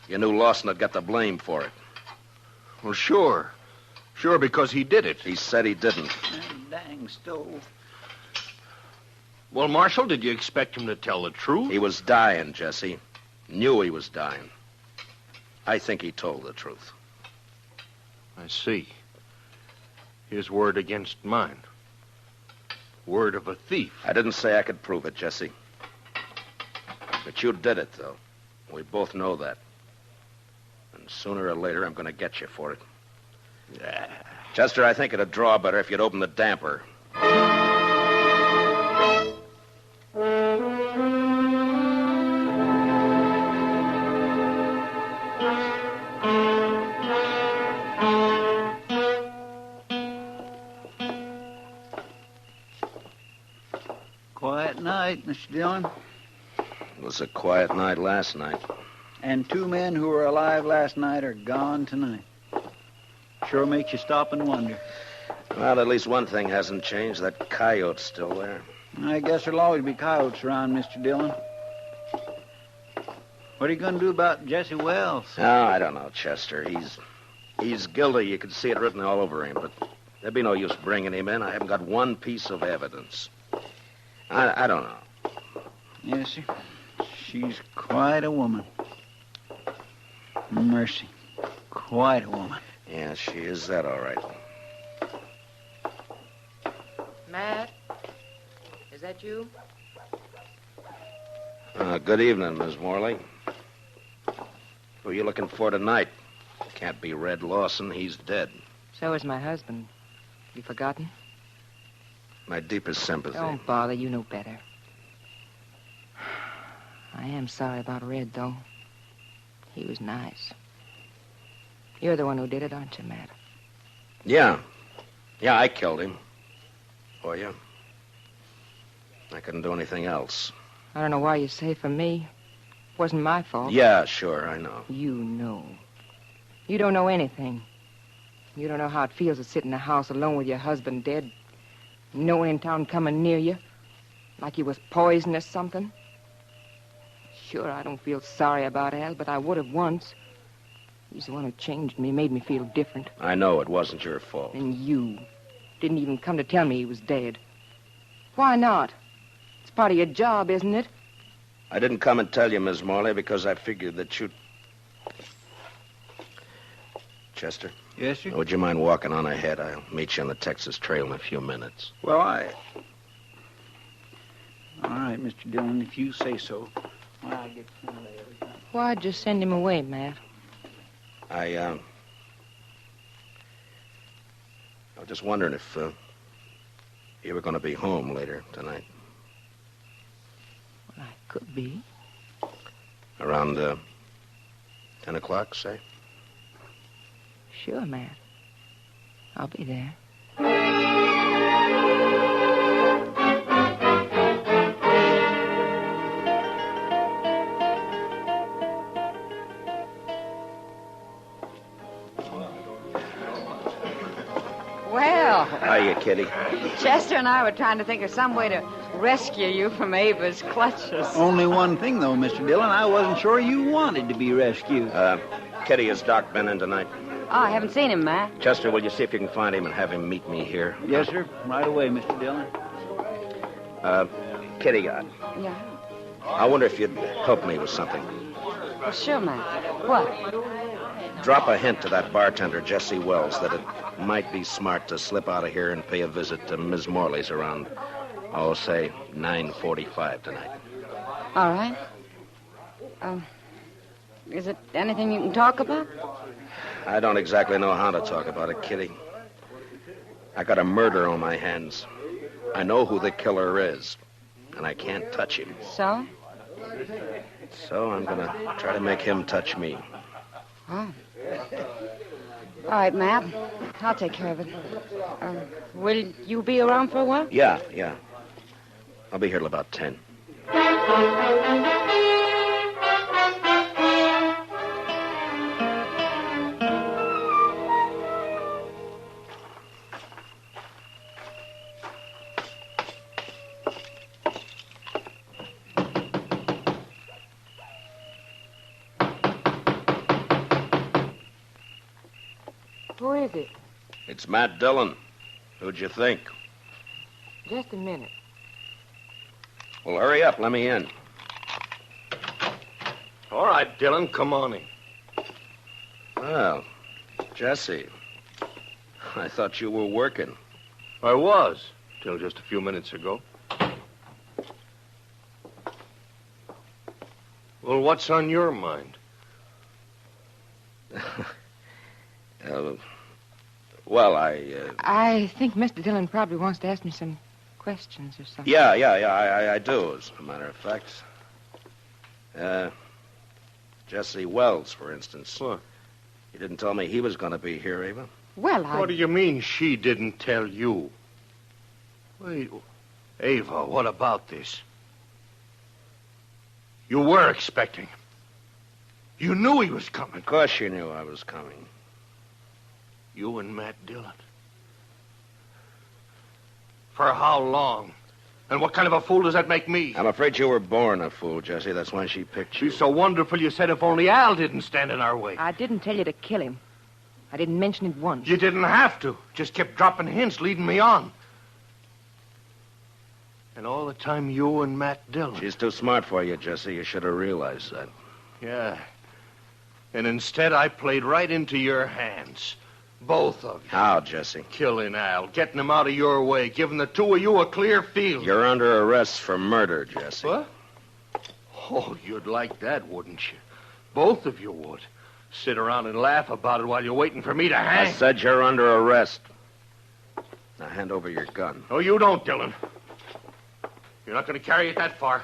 You knew Lawson had got the blame for it. Well, sure. Sure, because he did it. He said he didn't. Dang stove. Well, Marshal, did you expect him to tell the truth? He was dying, Jesse. Knew he was dying. I think he told the truth. I see. His word against mine. Word of a thief. I didn't say I could prove it, Jesse. But you did it, though. We both know that. And sooner or later, I'm going to get you for it. Chester, I think it'd draw better if you'd open the damper. Quiet night, Mr. Dillon. It was a quiet night last night. And 2 men who were alive last night are gone tonight. Sure makes you stop and wonder. Well, at least one thing hasn't changed. That coyote's still there. I guess there'll always be coyotes around, Mr. Dillon. What are you going to do about Jesse Wells? Oh, I don't know, Chester. He's guilty. You can see it written all over him, but there'd be no use bringing him in. I haven't got one piece of evidence. I don't know. Yes, sir. She's quite a woman. Mercy. Quite a woman. Yeah, she is that, all right. Matt? Is that you? Good evening, Miss Morley. Who are you looking for tonight? Can't be Red Lawson. He's dead. So is my husband. You forgotten? My deepest sympathy. Don't bother. You know better. I am sorry about Red, though. He was nice. You're the one who did it, aren't you, Matt? Yeah. Yeah, I killed him. For you. I couldn't do anything else. I don't know why you say for me. It wasn't my fault. Yeah, sure, I know. You know. You don't know anything. You don't know how it feels to sit in a house alone with your husband dead. No one in town coming near you. Like he was poisoned or something. Sure, I don't feel sorry about Al, but I would have once. He's the one who changed me, made me feel different. I know it wasn't your fault. And you didn't even come to tell me he was dead. Why not? It's part of your job, isn't it? I didn't come and tell you, Miss Morley, because I figured that you'd... Chester? Yes, sir? Would you mind walking on ahead? I'll meet you on the Texas Trail in a few minutes. Well, All right, Mr. Dillon, if you say so. Well, I'll get some later. Why'd you send him away, Matt? I was just wondering if you were going to be home later tonight. Well, I could be. Around 10 o'clock, say? Sure, Matt. I'll be there. Well. Hiya, Kitty. Chester and I were trying to think of some way to rescue you from Ava's clutches. Only one thing, though, Mr. Dillon. I wasn't sure you wanted to be rescued. Kitty, has Doc been in tonight? Oh, I haven't seen him, Matt. Chester, will you see if you can find him and have him meet me here? Yes, sir. Right away, Mr. Dillon. Kitty, Yeah. I wonder if you'd help me with something. Well, sure, Matt. What? Drop a hint to that bartender, Jesse Wells, that it might be smart to slip out of here and pay a visit to Ms. Morley's around, say, 9:45 tonight. All right. Is it anything you can talk about? I don't exactly know how to talk about it, Kitty. I got a murder on my hands. I know who the killer is, and I can't touch him. So? So I'm going to try to make him touch me. Oh. All right, Matt. I'll take care of it. Will you be around for a while? Yeah. I'll be here till about 10. Who is it? It's Matt Dillon. Who'd you think? Just a minute. Well, hurry up. Let me in. All right, Dillon, come on in. Well, Jesse, I thought you were working. I was, till just a few minutes ago. Well, what's on your mind? I think Mr. Dillon probably wants to ask me some questions or something. Yeah, I do, as a matter of fact. Jesse Wells, for instance. What? You didn't tell me he was going to be here, Ava. Well, What do you mean she didn't tell you? Wait, Ava, what about this? You were expecting him. You knew he was coming. Of course you knew I was coming. You and Matt Dillon. For how long? And what kind of a fool does that make me? I'm afraid you were born a fool, Jesse. That's why she picked you. She's so wonderful you said if only Al didn't stand in our way. I didn't tell you to kill him. I didn't mention it once. You didn't have to. Just kept dropping hints, leading me on. And all the time you and Matt Dillon. She's too smart for you, Jesse. You should have realized that. Yeah. And instead I played right into your hands. Both of you. How, Jesse? Killing Al, getting him out of your way, giving the two of you a clear field. You're under arrest for murder, Jesse. What? Oh, you'd like that, wouldn't you? Both of you would. Sit around and laugh about it while you're waiting for me to hang. I said you're under arrest. Now hand over your gun. No, you don't, Dillon. You're not going to carry it that far.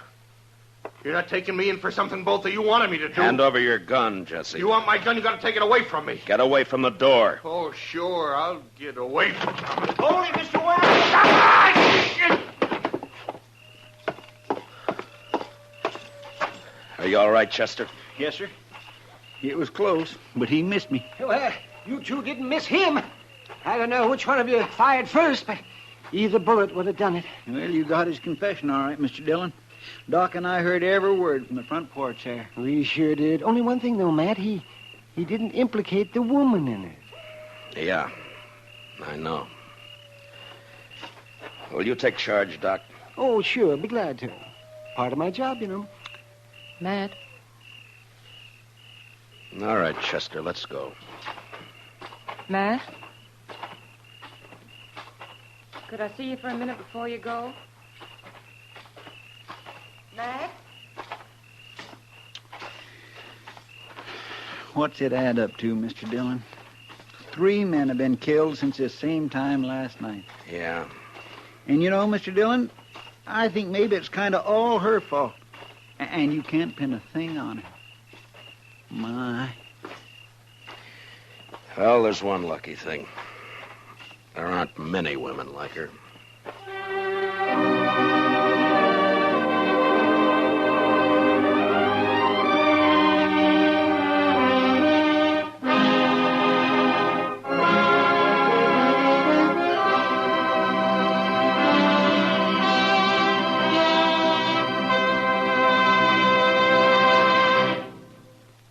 You're not taking me in for something both of you wanted me to do. Hand over your gun, Jesse. You want my gun, you got to take it away from me. Get away from the door. Oh, sure, I'll get away from you. Hold it, Mr. Wells! Are you all right, Chester? Yes, sir. It was close, but he missed me. Well, you two didn't miss him. I don't know which one of you fired first, but either bullet would have done it. Well, you got his confession all right, Mr. Dillon. Doc and I heard every word from the front porch there. We sure did. Only one thing, though, Matt. He didn't implicate the woman in it. Yeah, I know. Will you take charge, Doc? Oh, sure. Be glad to. Part of my job, you know. Matt. All right, Chester, let's go. Matt? Could I see you for a minute before you go? Matt? What's it add up to, Mr. Dillon? 3 men have been killed since the same time last night. Yeah. And you know, Mr. Dillon, I think maybe it's kind of all her fault. And you can't pin a thing on it. My. Well, there's one lucky thing. There aren't many women like her.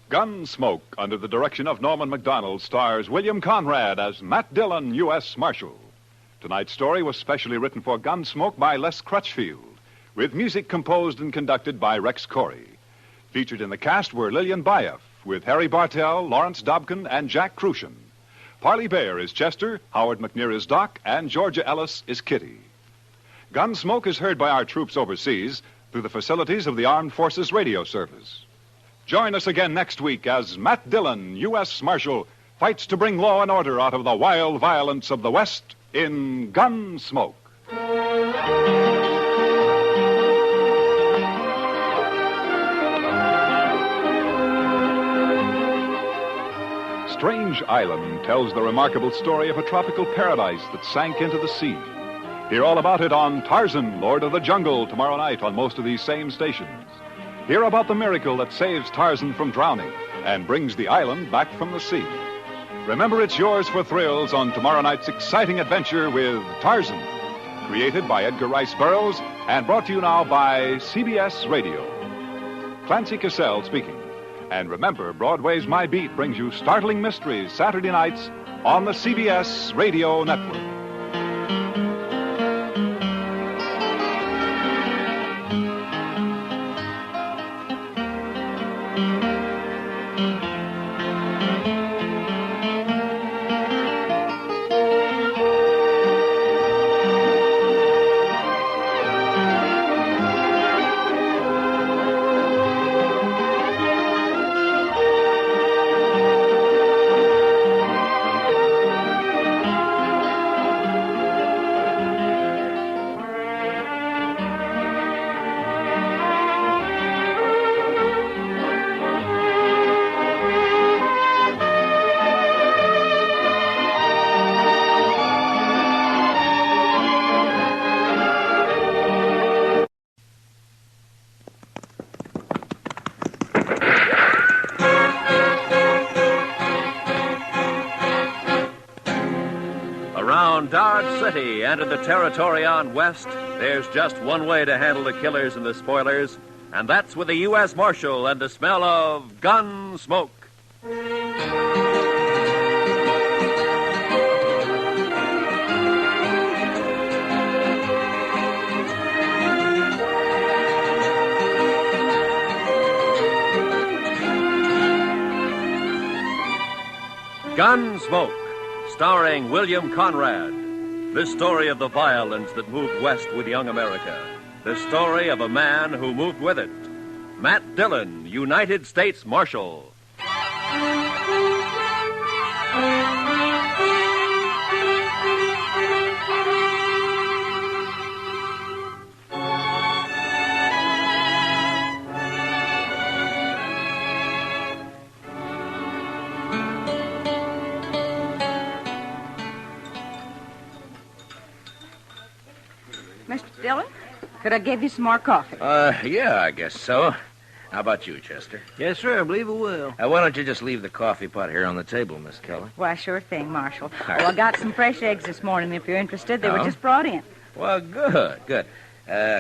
Gunsmoke, under the direction of Norman MacDonald, stars William Conrad as Matt Dillon, U.S. Marshal. Tonight's story was specially written for Gunsmoke by Les Crutchfield, with music composed and conducted by Rex Corey. Featured in the cast were Lillian Bayef, with Harry Bartell, Lawrence Dobkin, and Jack Crucian. Parley Bayer is Chester, Howard McNear is Doc, and Georgia Ellis is Kitty. Gunsmoke is heard by our troops overseas through the facilities of the Armed Forces Radio Service. Join us again next week as Matt Dillon, U.S. Marshal, fights to bring law and order out of the wild violence of the West in Gunsmoke. Strange Island tells the remarkable story of a tropical paradise that sank into the sea. Hear all about it on Tarzan, Lord of the Jungle, tomorrow night on most of these same stations. Hear about the miracle that saves Tarzan from drowning and brings the island back from the sea. Remember, it's yours for thrills on tomorrow night's exciting adventure with Tarzan, created by Edgar Rice Burroughs and brought to you now by CBS Radio. Clancy Cassell speaking. And remember, Broadway's My Beat brings you startling mysteries Saturday nights on the CBS Radio Network. Dodge City and in the territory on west, there's just one way to handle the killers and the spoilers, and that's with a U.S. Marshal and the smell of Gunsmoke. Gunsmoke, starring William Conrad. The story of the violence that moved west with young America. The story of a man who moved with it. Matt Dillon, United States Marshal. Mr. Dillon, could I give you some more coffee? Yeah, I guess so. How about you, Chester? Yes, sir, I believe it will. Why don't you just leave the coffee pot here on the table, Miss Keller? Why, sure thing, Marshal. Oh, I got some fresh eggs this morning, if you're interested. They were just brought in. Well, good.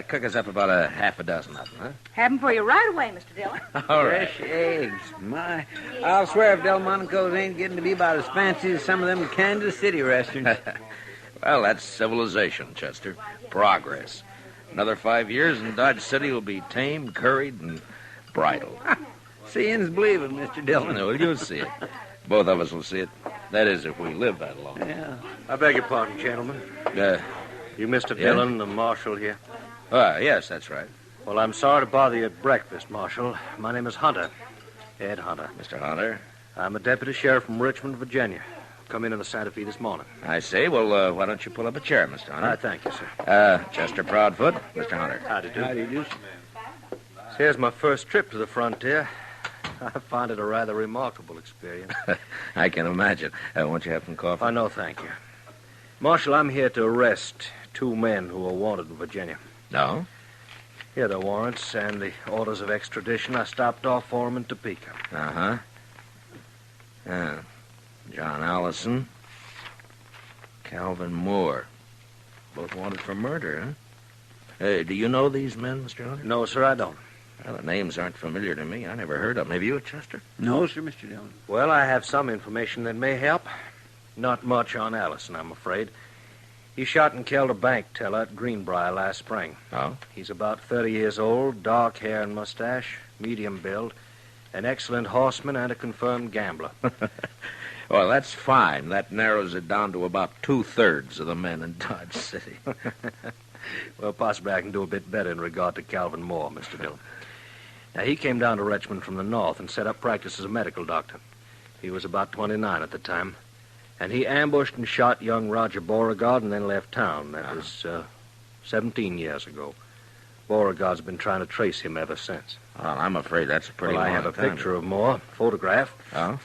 Cook us up about a half a dozen of them, huh? Have them for you right away, Mr. Dillon. All right. Fresh eggs. My, I'll swear if Delmonico's ain't getting to be about as fancy as some of them Kansas City restaurants. Well, that's civilization, Chester. Progress. Another 5 years and Dodge City will be tamed, curried, and bridled. Seeing's believing, Mr. Dillon. No, you'll see it. Both of us will see it. That is, if we live that long. Yeah. I beg your pardon, gentlemen. You Mr. Yeah? Dillon, the marshal here? Yes, that's right. Well, I'm sorry to bother you at breakfast, Marshal. My name is Hunter. Ed Hunter. Mr. Hunter? I'm a deputy sheriff from Richmond, Virginia. Come in the Santa Fe this morning. I see. Well, why don't you pull up a chair, Mr. Hunter? I thank you, sir. Chester Proudfoot, Mr. Hunter. Howdy do. Howdy do. Here's my first trip to the frontier. I find it a rather remarkable experience. I can imagine. Won't you have some coffee? No, thank you. Marshal, I'm here to arrest 2 men who are wanted in Virginia. No? Here are the warrants and the orders of extradition. I stopped off for them in Topeka. Uh-huh. John Allison, Calvin Moore. Both wanted for murder, huh? Hey, do you know these men, Mr. Hunter? No, sir, I don't. Well, the names aren't familiar to me. I never heard of them. Have you, Chester? No, sir, Mr. Dillon. Well, I have some information that may help. Not much on Allison, I'm afraid. He shot and killed a bank teller at Greenbrier last spring. Oh? He's about 30 years old, dark hair and mustache, medium build, an excellent horseman and a confirmed gambler. Well, that's fine. That narrows it down to about 2/3 of the men in Dodge City. Well, possibly I can do a bit better in regard to Calvin Moore, Mr. Dillon. Now, he came down to Richmond from the north and set up practice as a medical doctor. He was about 29 at the time. And he ambushed and shot young Roger Beauregard and then left town. That was 17 years ago. Beauregard's been trying to trace him ever since. Well, I'm afraid that's a pretty I long have a time. picture of Moore, photograph. Oh?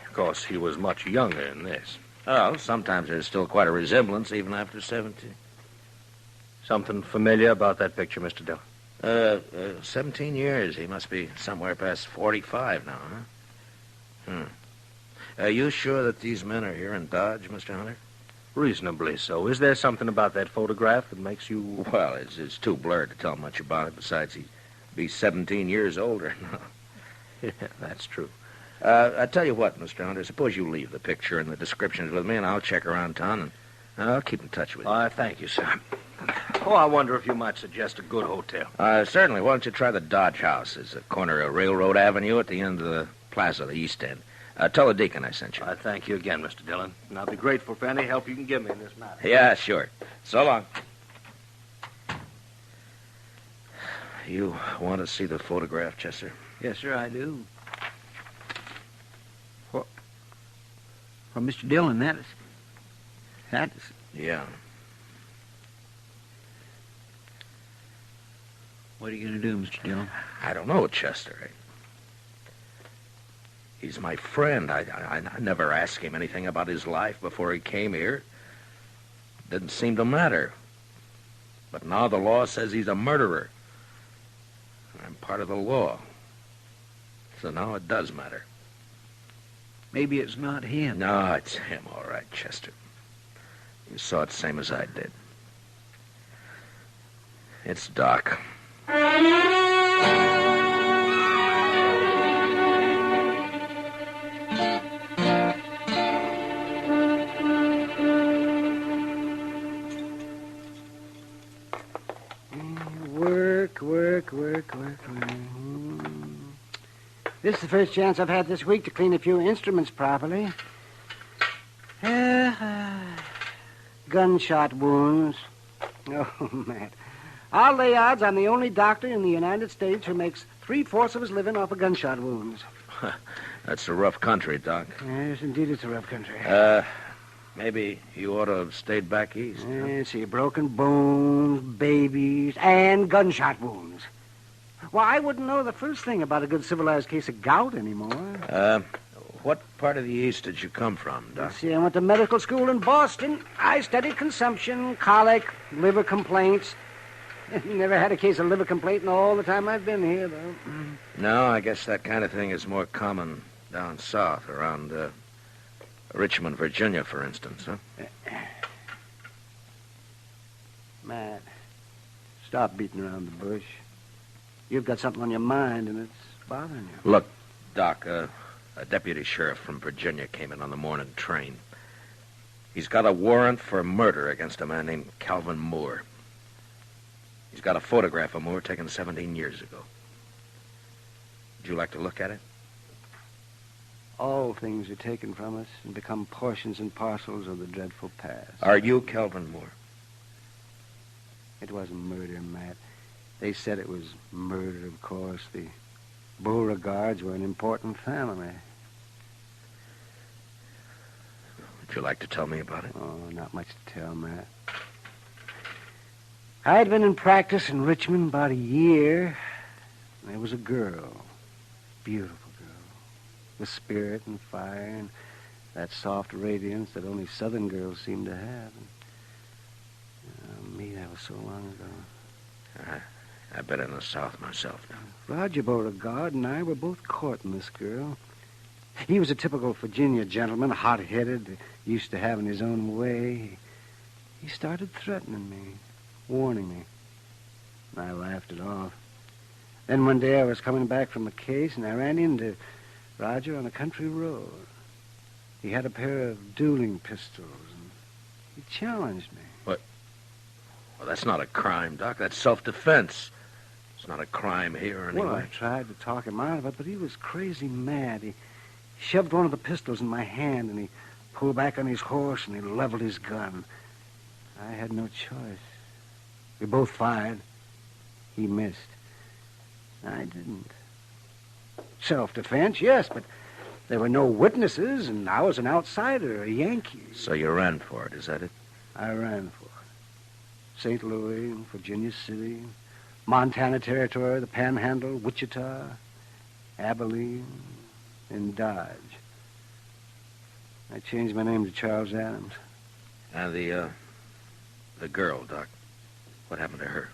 Of course, he was much younger than this. Oh, sometimes there's still quite a resemblance, even after 17. Something familiar about that picture, Mr. Dillon? 17 years. He must be somewhere past 45 now, huh? Are you sure that these men are here in Dodge, Mr. Hunter? Reasonably so. Is there something about that photograph that makes you... Well, it's too blurred to tell much about it. Besides, he'd be 17 years older. Yeah, that's true. I tell you what, Mr. Hunter, suppose you leave the picture and the descriptions with me, and I'll check around town, and I'll keep in touch with you. Thank you, sir. Oh, I wonder if you might suggest a good hotel. Certainly. Why don't you try the Dodge House? It's a corner of Railroad Avenue at the end of the plaza, the East End. Tell the deacon I sent you. I thank you again, Mr. Dillon, and I'll be grateful for any help you can give me in this matter. Yeah, sure. So long. You want to see the photograph, Chester? Yes, sir, I do. Well, Mr. Dillon, that is... Yeah. What are you going to do, Mr. Dillon? I don't know, Chester. He's my friend. I never asked him anything about his life before he came here. Didn't seem to matter. But now the law says he's a murderer. I'm part of the law. So now it does matter. Maybe it's not him. No, it's him, all right, Chester. You saw it same as I did. It's Doc. Work. This is the first chance I've had this week to clean a few instruments properly. Gunshot wounds. Oh, Matt. I'll lay odds I'm the only doctor in the United States who makes 3/4 of his living off of gunshot wounds. That's a rough country, Doc. Yes, indeed, it's a rough country. Maybe you ought to have stayed back east. See, broken bones, babies, and gunshot wounds. Well, I wouldn't know the first thing about a good civilized case of gout anymore. What part of the East did you come from, Doc? See, I went to medical school in Boston. I studied consumption, colic, liver complaints. Never had a case of liver complaint in all the time I've been here, though. No, I guess that kind of thing is more common down south, around Richmond, Virginia, for instance, huh? Matt, stop beating around the bush. You've got something on your mind, and it's bothering you. Look, Doc, a deputy sheriff from Virginia came in on the morning train. He's got a warrant for murder against a man named Calvin Moore. He's got a photograph of Moore taken 17 years ago. Would you like to look at it? All things are taken from us and become portions and parcels of the dreadful past. Are you Calvin Moore? It wasn't murder, Matt. They said it was murder, of course. The Beauregards were an important family. Would you like to tell me about it? Oh, not much to tell, Matt. I'd been in practice in Richmond about a year. And there was a girl. Beautiful girl. With spirit and fire and that soft radiance that only Southern girls seem to have. And, me, that was so long ago. I've been in the South myself now. Roger Beauregard and I were both courting this girl. He was a typical Virginia gentleman, hot-headed, used to having his own way. He started threatening me, warning me. I laughed it off. Then one day I was coming back from a case, and I ran into Roger on a country road. He had a pair of dueling pistols, and he challenged me. What? Well, that's not a crime, Doc. That's self-defense. It's not a crime here anyway. Well, I tried to talk him out of it, but he was crazy mad. He shoved one of the pistols in my hand, and he pulled back on his horse, and he leveled his gun. I had no choice. We both fired. He missed. I didn't. Self-defense, yes, but there were no witnesses, and I was an outsider, a Yankee. So you ran for it, is that it? I ran for it. St. Louis, Virginia City, Montana Territory, the Panhandle, Wichita, Abilene, and Dodge. I changed my name to Charles Adams. And the girl, Doc. What happened to her?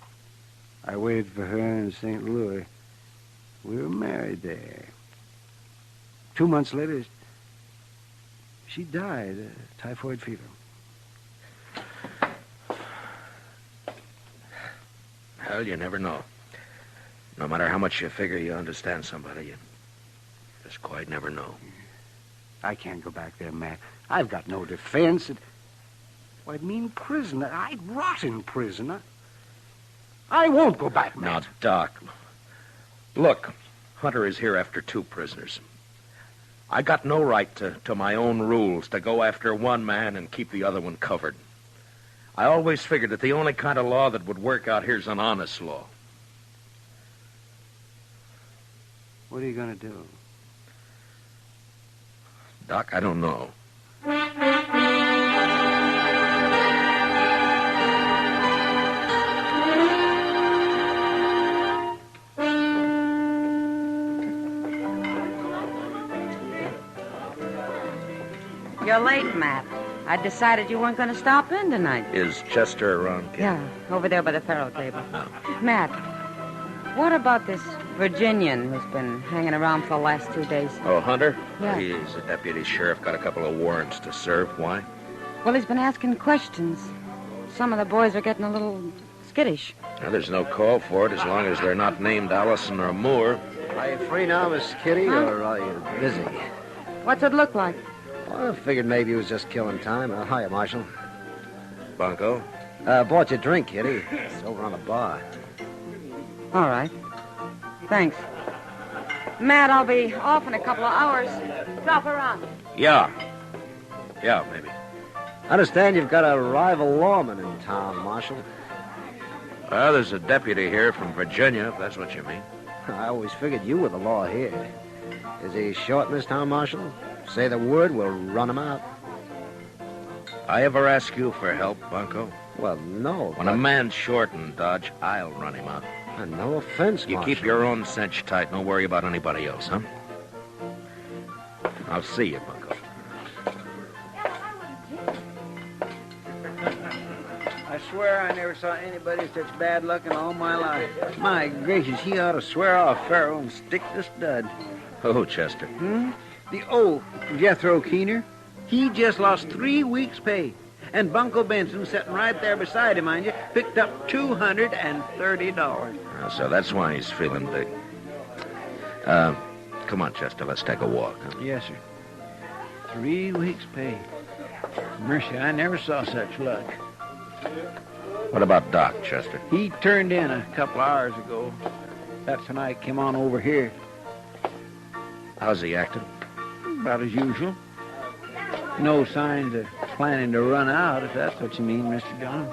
I waited for her in St. Louis. We were married there. 2 months later, she died of typhoid fever. Well, you never know. No matter how much you figure you understand somebody, you just quite never know. I can't go back there, Matt. I've got no defense. Well, I'd mean prison. I'd rot in prison. I won't go back, Matt. Now, Doc, look, Hunter is here after 2 prisoners. I got no right to my own rules, to go after one man and keep the other one covered. I always figured that the only kind of law that would work out here is an honest law. What are you going to do? Doc, I don't know. You're late, Matt. I decided you weren't going to stop in tonight. Is Chester around, Kid? Yeah, over there by the faro table. No. Matt, what about this Virginian who's been hanging around for the last 2 days? Oh, Hunter? Yeah. He's a deputy sheriff, got a couple of warrants to serve. Why? Well, he's been asking questions. Some of the boys are getting a little skittish. Well, there's no call for it as long as they're not named Allison or Moore. Are you free now, Miss Kitty, or are you busy? What's it look like? Well, I figured maybe he was just killing time. Hiya, Marshal. Bunko? Bought you a drink, Kitty. It's over on the bar. All right. Thanks. Matt, I'll be off in a couple of hours. Drop around. Yeah. Yeah, maybe. I understand you've got a rival lawman in town, Marshal. Well, there's a deputy here from Virginia, if that's what you mean. I always figured you were the law here. Is he short in this town, Marshal? Say the word, we'll run him out. I ever ask you for help, Bunko? Well, no. When a man's short in Dodge, I'll run him out. No offense, You Marshal. keep your own cinch tight. Don't worry about anybody else, huh? I'll see you, Bunko. I swear I never saw anybody with such bad luck in all my life. My gracious, he ought to swear off Pharaoh and stick the stud. Oh, Chester. The old Jethro Keener. He just lost 3 weeks' pay. And Bunko Benson, sitting right there beside him, mind you, picked up $230. So that's why he's feeling big. Come on, Chester, let's take a walk. Huh? Yes, sir. 3 weeks' pay. Mercy, I never saw such luck. What about Doc, Chester? He turned in a couple hours ago. That's when I came on over here. How's he acting? About as usual. No signs of planning to run out, if that's what you mean, Mr. Dillon.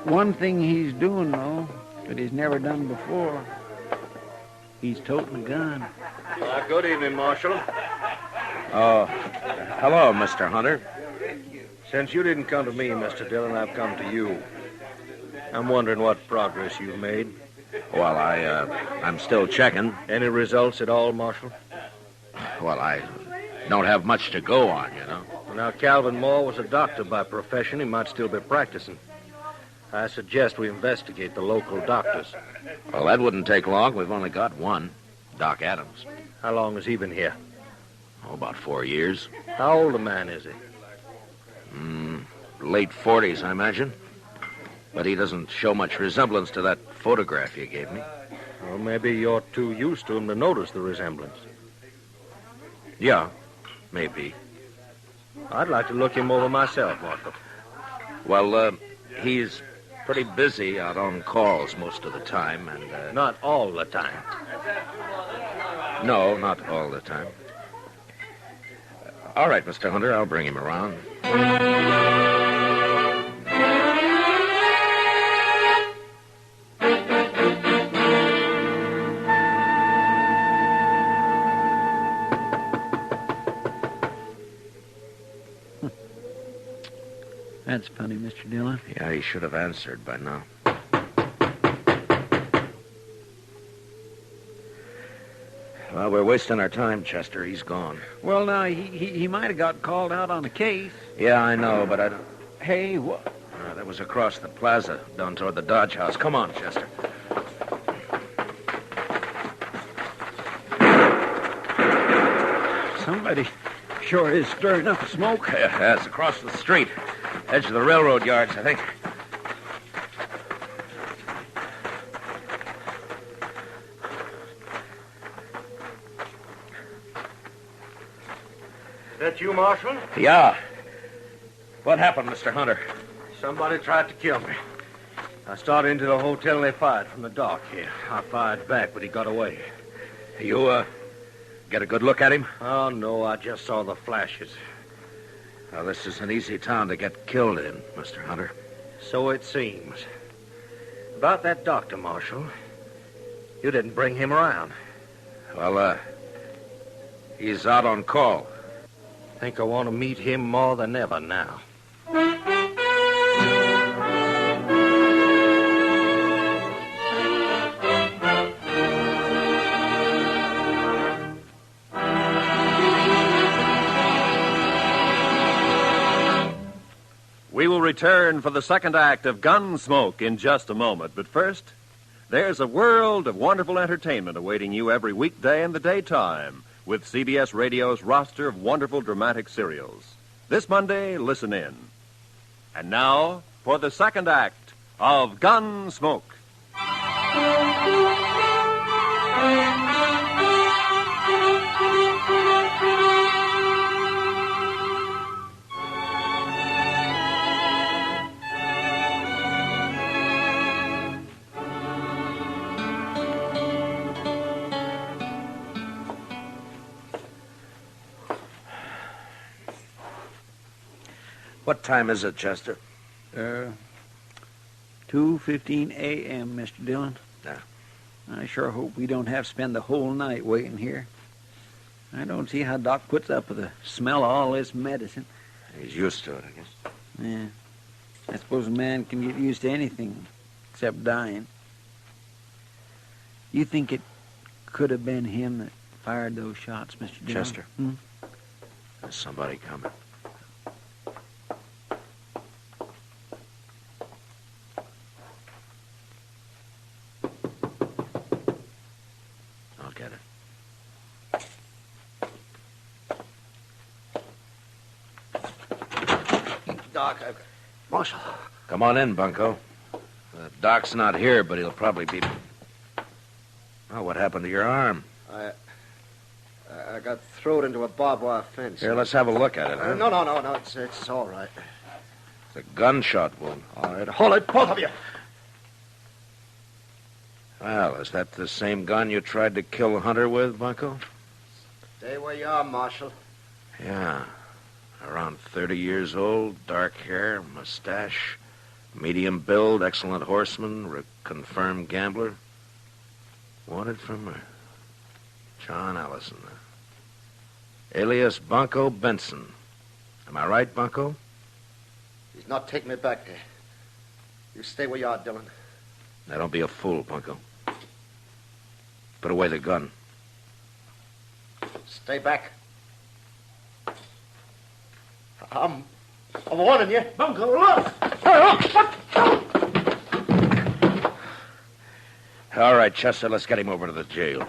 One thing he's doing, though, that he's never done before, he's toting a gun. Good evening, Marshal. Oh, hello, Mr. Hunter. Since you didn't come to me, Mr. Dillon, I've come to you. I'm wondering what progress you've made. Well, I'm still checking. Any results at all, Marshal? Well, I don't have much to go on, you know. Now, Calvin Moore was a doctor by profession. He might still be practicing. I suggest we investigate the local doctors. Well, that wouldn't take long. We've only got one, Doc Adams. How long has he been here? Oh, about 4 years. How old a man is he? Late 40s, I imagine. But he doesn't show much resemblance to that photograph you gave me. Well, maybe you're too used to him to notice the resemblance. Yeah, maybe. I'd like to look him over myself, Marshal. Well, he's pretty busy out on calls most of the time, and... Not all the time. No, not all the time. All right, Mr. Hunter, I'll bring him around. That's funny, Mr. Dillon. Yeah, he should have answered by now. Well, we're wasting our time, Chester. He's gone. Well, now, he might have got called out on a case. Yeah, I know, but I don't... Hey, what? That was across the plaza, down toward the Dodge House. Come on, Chester. Somebody sure is stirring up the smoke. Yeah, it's across the street. Edge of the railroad yards, I think. That you, Marshal? Yeah. What happened, Mr. Hunter? Somebody tried to kill me. I started into the hotel and they fired from the dock here. I fired back, but he got away. You, get a good look at him? Oh, no, I just saw the flashes. Well, this is an easy town to get killed in, Mr. Hunter. So it seems. About that doctor, Marshal. You didn't bring him around. Well, he's out on call. Think I want to meet him more than ever now. We will return for the second act of Gunsmoke in just a moment. But first, there's a world of wonderful entertainment awaiting you every weekday in the daytime with CBS Radio's roster of wonderful dramatic serials. This Monday, listen in. And now, for the second act of Gunsmoke. What time is it, Chester? 2:15 a.m., Mr. Dillon. Yeah. I sure hope we don't have to spend the whole night waiting here. I don't see how Doc puts up with the smell of all this medicine. He's used to it, I guess. Yeah. I suppose a man can get used to anything except dying. You think it could have been him that fired those shots, Mr. Dillon? Chester? There's somebody coming. Doc, Marshal. Come on in, Bunko. Doc's not here, but he'll probably be... Oh, what happened to your arm? I got thrown into a barbed wire fence. Here, let's have a look at it, huh? No. It's all right. It's a gunshot wound. All right, hold it, both of you. Well, is that the same gun you tried to kill Hunter with, Bunko? Stay where you are, Marshal. Yeah. Around 30 years old, dark hair, mustache, medium build, excellent horseman, confirmed gambler. Wanted for murder. John Allison. Alias Bunko Benson. Am I right, Bunko? He's not taking me back there. You stay where you are, Dillon. Now, don't be a fool, Bunko. Put away the gun. Stay back. I'm warning you. Bunko, look! All right, Chester, let's get him over to the jail.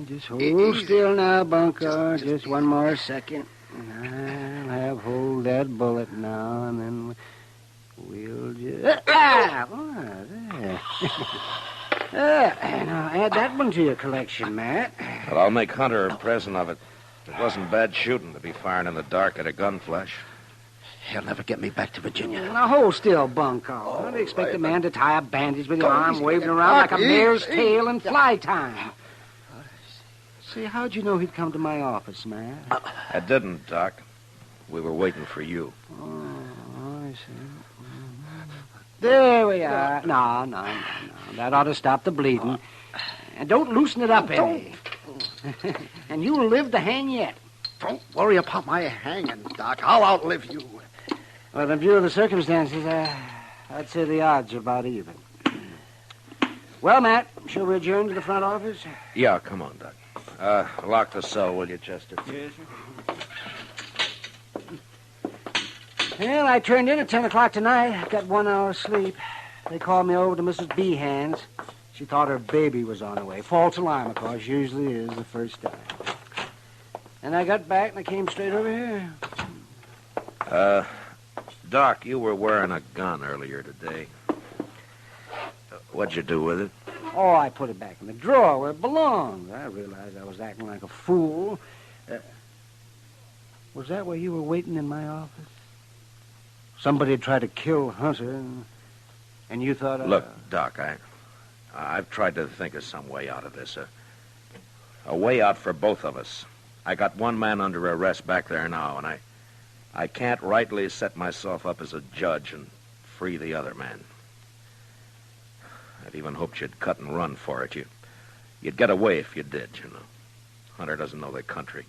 Just hold still now, Bunko. Just one more second. I'll have hold that bullet now, and then we'll just... Now, add that one to your collection, Matt. Well, I'll make Hunter a present of it. It wasn't bad shooting to be firing in the dark at a gun flash. He'll never get me back to Virginia. Now, hold still, Bunko. Don't expect a man to tie a bandage with your arm waving around like a mare's tail in fly time. See, how'd you know he'd come to my office, Matt? I didn't, Doc. We were waiting for you. Oh, I see. There we are. No. That ought to stop the bleeding. And don't loosen it up any. And you'll live to hang yet. Don't worry about my hanging, Doc. I'll outlive you. Well, in view of the circumstances, I'd say the odds are about even. Well, Matt, shall we adjourn to the front office? Yeah, come on, Doc. Lock the cell, will you, Chester? Yes, sir. Well, I turned in at 10 o'clock tonight. Got 1 hour's sleep. They called me over to Mrs. Behan's. She thought her baby was on the way. False alarm, of course. Usually is the first time. And I got back and I came straight over here. Doc, you were wearing a gun earlier today. What'd you do with it? Oh, I put it back in the drawer where it belonged. I realized I was acting like a fool. Was that where you were waiting in my office? Somebody had tried to kill Hunter, and you thought... Look, Doc, I've tried to think of some way out of this. A way out for both of us. I got one man under arrest back there now, and I can't rightly set myself up as a judge and free the other man. I'd even hoped you'd cut and run for it. You'd get away if you did, you know. Hunter doesn't know the country.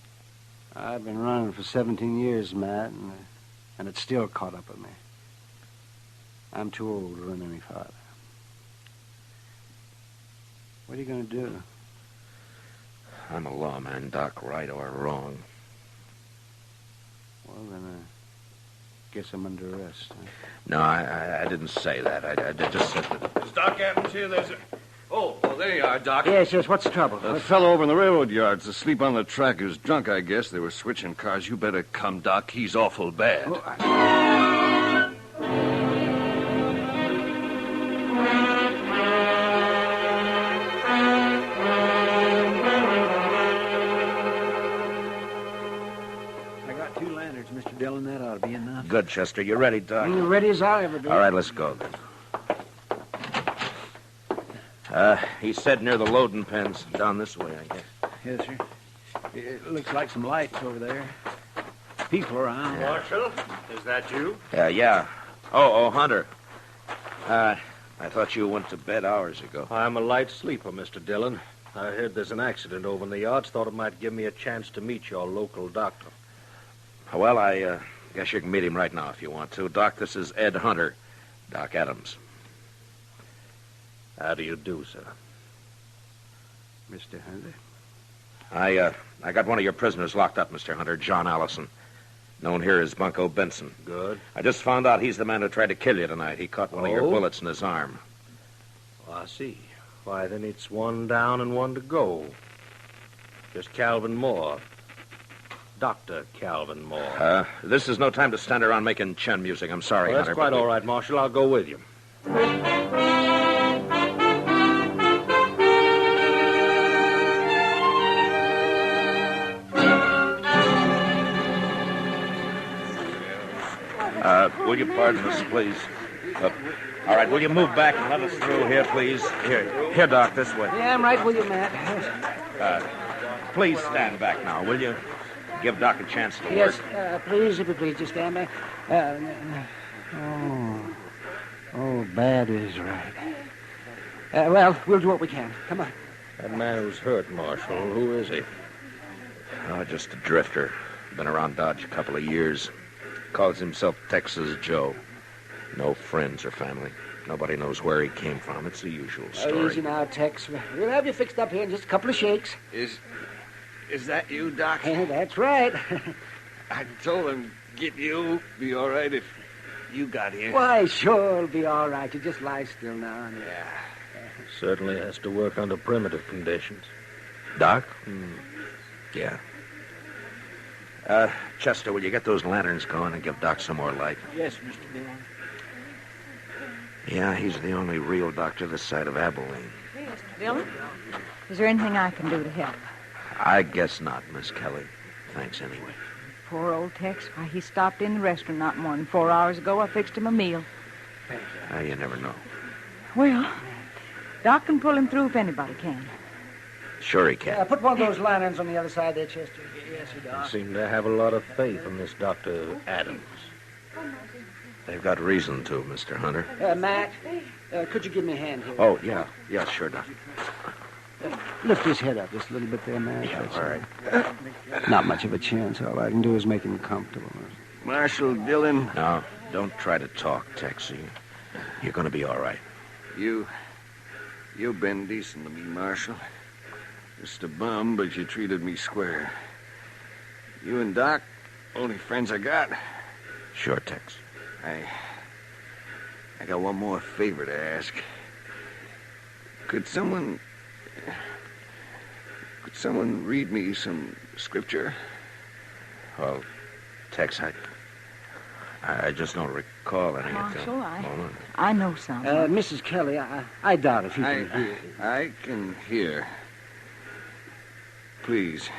I've been running for 17 years, Matt, and it's still caught up with me. I'm too old to run any farther. What are you going to do? I'm a lawman, Doc, right or wrong. Well, then I guess I'm under arrest. Huh? No, I didn't say that. I just said that... Is Doc Adams here? Oh, there you are, Doc. Yes, what's the trouble? A fellow over in the railroad yard's asleep on the track. He was drunk, I guess. They were switching cars. You better come, Doc. He's awful bad. Mr. Dillon, that ought to be enough. Good, Chester. You ready, Doc? I'm ready as I'll ever be. All right, let's go then. He said near the loading pens. Down this way, I guess. Yes, sir. It looks like some lights over there. People around. Marshal, is that you? Yeah. Oh, Hunter. I thought you went to bed hours ago. I'm a light sleeper, Mr. Dillon. I heard there's an accident over in the yards. Thought it might give me a chance to meet your local doctor. Well, I guess you can meet him right now if you want to. Doc, this is Ed Hunter, Doc Adams. How do you do, sir? Mr. Hunter? I got one of your prisoners locked up, Mr. Hunter, John Allison, known here as Bunko Benson. Good. I just found out he's the man who tried to kill you tonight. He caught one of your bullets in his arm. Oh, I see. Why, then it's one down and one to go. Just Calvin Moore. Dr. Calvin Moore. This is no time to stand around making chin music. I'm sorry, Well, that's Hunter. quite all right, Marshal. I'll go with you. Will you pardon us, please? All right, will you move back and let us through here, please? Here, Doc, this way. Yeah, I'm right with you, Matt. Please stand back now, will you? Give Doc a chance to work. Yes, please, if you please, just stand back. Bad is right. Well, we'll do what we can. Come on. That man who's hurt, Marshal, who is he? Oh, just a drifter. Been around Dodge a couple of years. Calls himself Texas Joe. No friends or family. Nobody knows where he came from. It's the usual story. Easy now, Tex. We'll have you fixed up here in just a couple of shakes. Is that you, Doc? That's right. I told him, get you. Be all right if you got here. Why, sure, it'll be all right. You just lie still now. Yeah. Certainly has to work under primitive conditions. Doc? Yeah. Chester, will you get those lanterns going and give Doc some more light? Yes, Mr. Dillon. Yeah, he's the only real doctor this side of Abilene. Mr. Dillon, is there anything I can do to help? I guess not, Miss Kelly. Thanks anyway. Poor old Tex. Why, he stopped in the restaurant not more than 4 hours ago. I fixed him a meal. You never know. Well, Doc can pull him through if anybody can. Sure he can. Put one of those lanterns on the other side there, Chester. Yes, you You seem to have a lot of faith in this Dr. Adams. They've got reason to, Mr. Hunter. Matt, could you give me a hand here? Oh, yeah. Yeah, sure, Doc. Lift his head up just a little bit there, Matt. Yeah, all right. Not much of a chance. All I can do is make him comfortable. Marshal Dillon. No, don't try to talk, Tex. You're going to be all right. You've been decent to me, Marshal. Just a bum, but you treated me square. You and Doc, only friends I got. Sure, Tex. I got one more favor to ask. Could someone read me some scripture? Well, Tex, I just don't recall any. Marshal, I know some. Mrs. Kelly, I doubt if you can hear. I can hear. Please.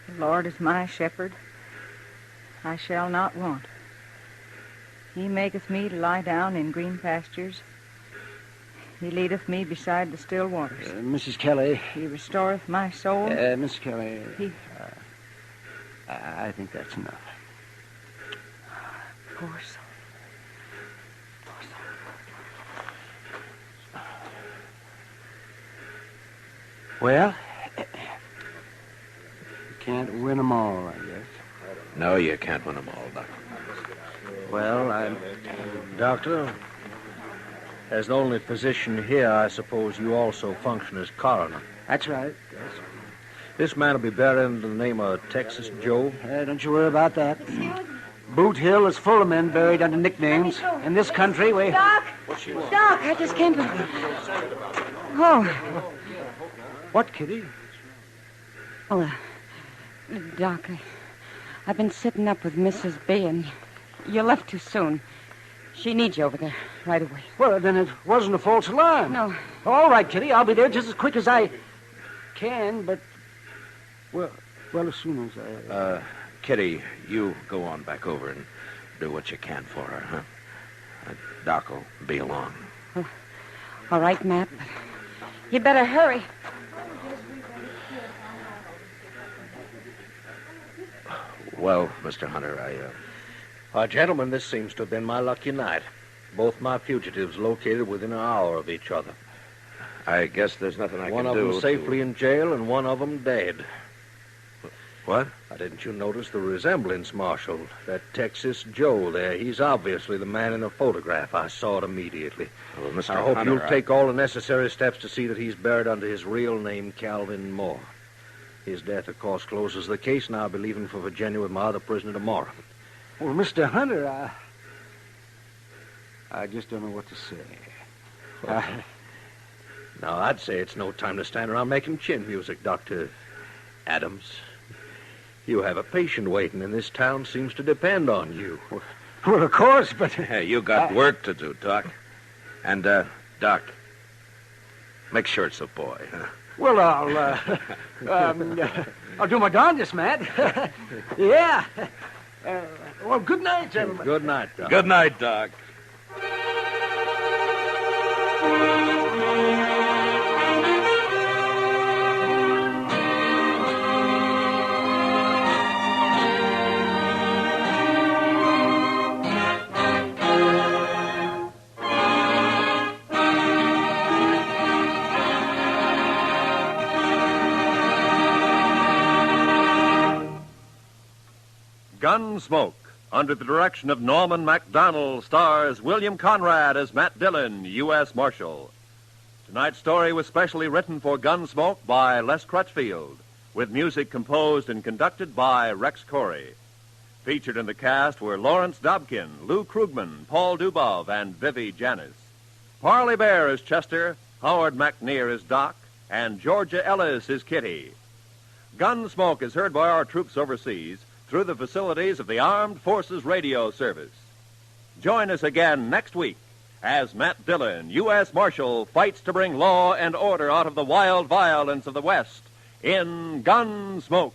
The Lord is my shepherd. I shall not want. He maketh me to lie down in green pastures. He leadeth me beside the still waters. Mrs. Kelly. He restoreth my soul. Miss Kelly. I think that's enough. Poor soul. Well, you can't win them all, I guess. No, you can't win them all, Doctor. Well, Doctor, as the only physician here, I suppose you also function as coroner. That's right, yes. This man will be buried in the name of Texas Joe. Don't you worry about that. Boot Hill is full of men buried under nicknames. In this country, we... Doc! Doc, I just came from... Oh. What, Kitty? Oh, Doc, I've been sitting up with Mrs. B, and you left too soon. She needs you over there right away. Well, then it wasn't a false alarm. No. All right, Kitty, I'll be there just as quick as I can, but... Well, as soon as I... Kitty, you go on back over and do what you can for her, huh? Doc will be along. Oh, all right, Matt, but you better hurry. Well, Mr. Hunter, Gentlemen, this seems to have been my lucky night. Both my fugitives located within an hour of each other. I guess there's nothing I one can do. One of them safely in jail and one of them dead. What? Didn't you notice the resemblance, Marshal? That Texas Joe there, he's obviously the man in the photograph. I saw it immediately. Well, Mr. I hope Hunter, you'll take all the necessary steps to see that he's buried under his real name, Calvin Moore. His death, of course, closes the case, and I'll be leaving for Virginia with my other prisoner tomorrow. Well, Mr. Hunter, I just don't know what to say. Now, I'd say it's no time to stand around making chin music, Dr. Adams. You have a patient waiting, and this town seems to depend on you. Well, of course, but... Hey, you got work to do, Doc. And, Doc, make sure it's a boy, huh? Well, I'll do my darndest, Matt. Yeah. Well, good night, gentlemen. Good night, Doc. Good night, Doc. Gunsmoke, under the direction of Norman MacDonald, stars William Conrad as Matt Dillon, U.S. Marshal. Tonight's story was specially written for Gunsmoke by Les Crutchfield, with music composed and conducted by Rex Corey. Featured in the cast were Lawrence Dobkin, Lou Krugman, Paul Dubov, and Vivi Janis. Parley Bear is Chester, Howard McNear is Doc, and Georgia Ellis is Kitty. Gunsmoke is heard by our troops overseas through the facilities of the Armed Forces Radio Service. Join us again next week as Matt Dillon, U.S. Marshal, fights to bring law and order out of the wild violence of the West in Gunsmoke.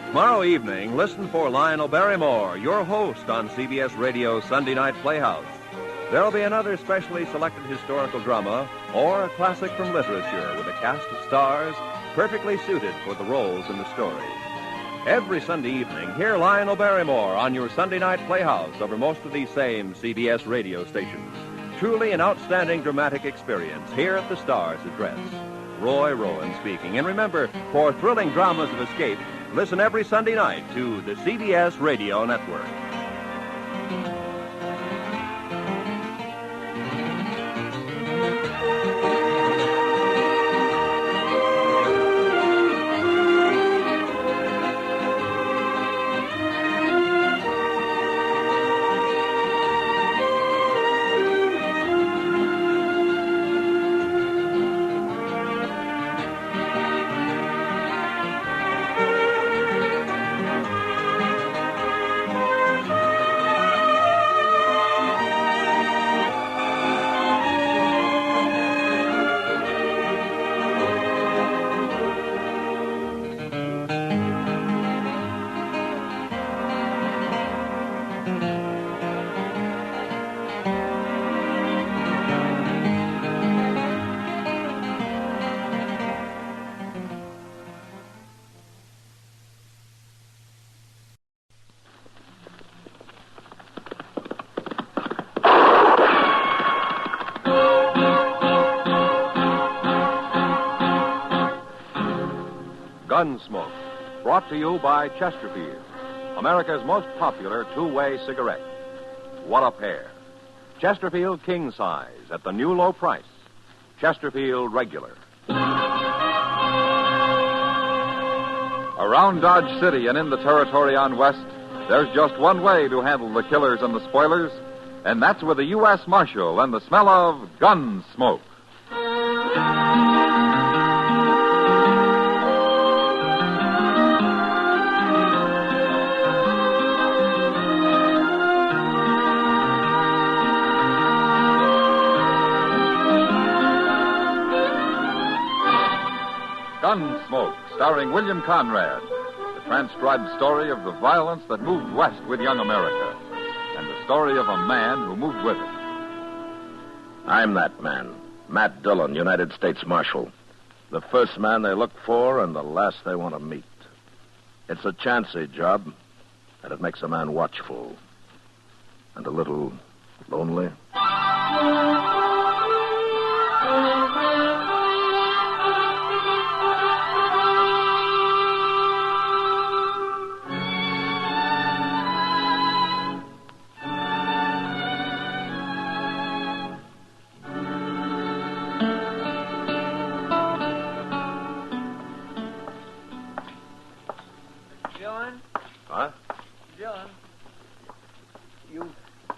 Tomorrow evening, evening, listen for Lionel Barrymore, your host on CBS Radio's Sunday Night Playhouse. There'll be another specially selected historical drama or a classic from literature with a cast of stars perfectly suited for the roles in the story. Every Sunday evening, hear Lionel Barrymore on your Sunday Night Playhouse over most of these same CBS radio stations. Truly an outstanding dramatic experience here at the Star's address. Roy Rowan speaking. And remember, for thrilling dramas of escape, listen every Sunday night to the CBS Radio Network. Gunsmoke, brought to you by Chesterfield, America's most popular two-way cigarette. What a pair. Chesterfield King Size at the new low price. Chesterfield Regular. Around Dodge City and in the territory on West, there's just one way to handle the killers and the spoilers, and that's with a U.S. Marshal and the smell of Gunsmoke. Gunsmoke, starring William Conrad, the transcribed story of the violence that moved west with young America, and the story of a man who moved with it. I'm that man, Matt Dillon, United States Marshal. The first man they look for and the last they want to meet. It's a chancy job, and it makes a man watchful and a little lonely.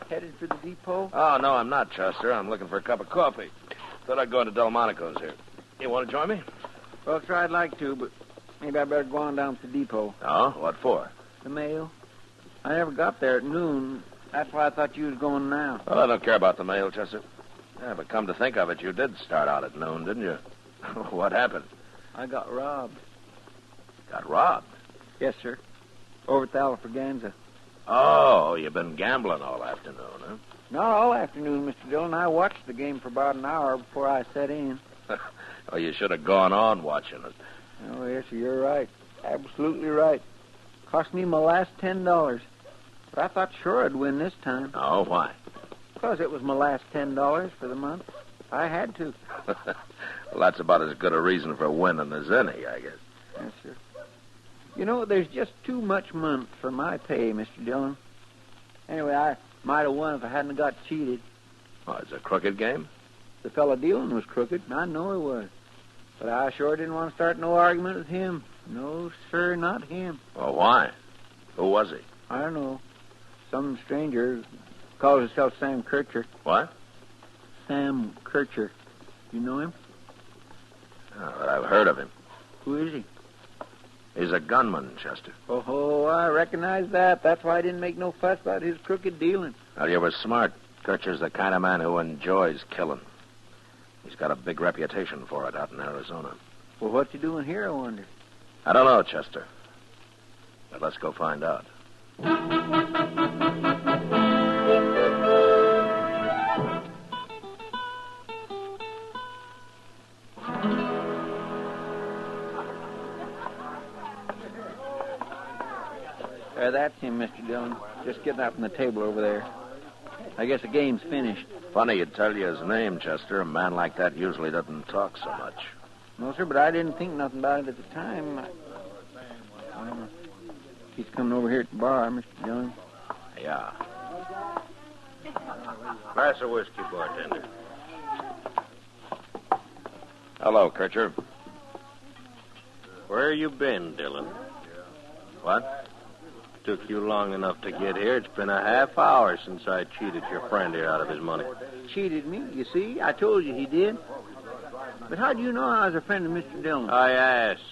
Headed for the depot? Oh, no, I'm not, Chester. I'm looking for a cup of coffee. Thought I'd go into Delmonico's here. You want to join me? Well, sure, I'd like to, but maybe I better go on down to the depot. Oh, what for? The mail. I never got there at noon. That's why I thought you was going now. Well, I don't care about the mail, Chester. Yeah, but come to think of it, you did start out at noon, didn't you? What happened? I got robbed. Got robbed? Yes, sir. Over at the Alfraganza. Oh, you've been gambling all afternoon, huh? Not all afternoon, Mr. Dillon. I watched the game for about an hour before I set in. Oh, you should have gone on watching it. Oh, yes, sir, you're right. Absolutely right. Cost me my last $10. But I thought sure I'd win this time. Oh, why? Because it was my last $10 for the month. I had to. Well, that's about as good a reason for winning as any, I guess. Yes, sir. You know, there's just too much month for my pay, Mr. Dillon. Anyway, I might have won if I hadn't got cheated. Oh, it's a crooked game? The fellow dealing was crooked, and I know he was. But I sure didn't want to start no argument with him. No, sir, not him. Well, why? Who was he? I don't know. Some stranger calls himself Sam Kircher. What? Sam Kircher. You know him? Oh, but I've heard of him. Who is he? He's a gunman, Chester. Oh, I recognize that. That's why I didn't make no fuss about his crooked dealing. Well, you were smart. Kircher's the kind of man who enjoys killing. He's got a big reputation for it out in Arizona. Well, what's he doing here, I wonder? I don't know, Chester. But let's go find out. That's him, Mr. Dillon. Just getting up from the table over there. I guess the game's finished. Funny you'd tell you his name, Chester. A man like that usually doesn't talk so much. No, sir, but I didn't think nothing about it at the time. He's coming over here at the bar, Mr. Dillon. Yeah. Pass a whiskey, bartender. Hello, Kircher. Where you been, Dillon? What? Took you long enough to get here. It's been a half hour since I cheated your friend here out of his money. Cheated me, you see? I told you he did. But how do you know I was a friend of Mr. Dillon? I asked.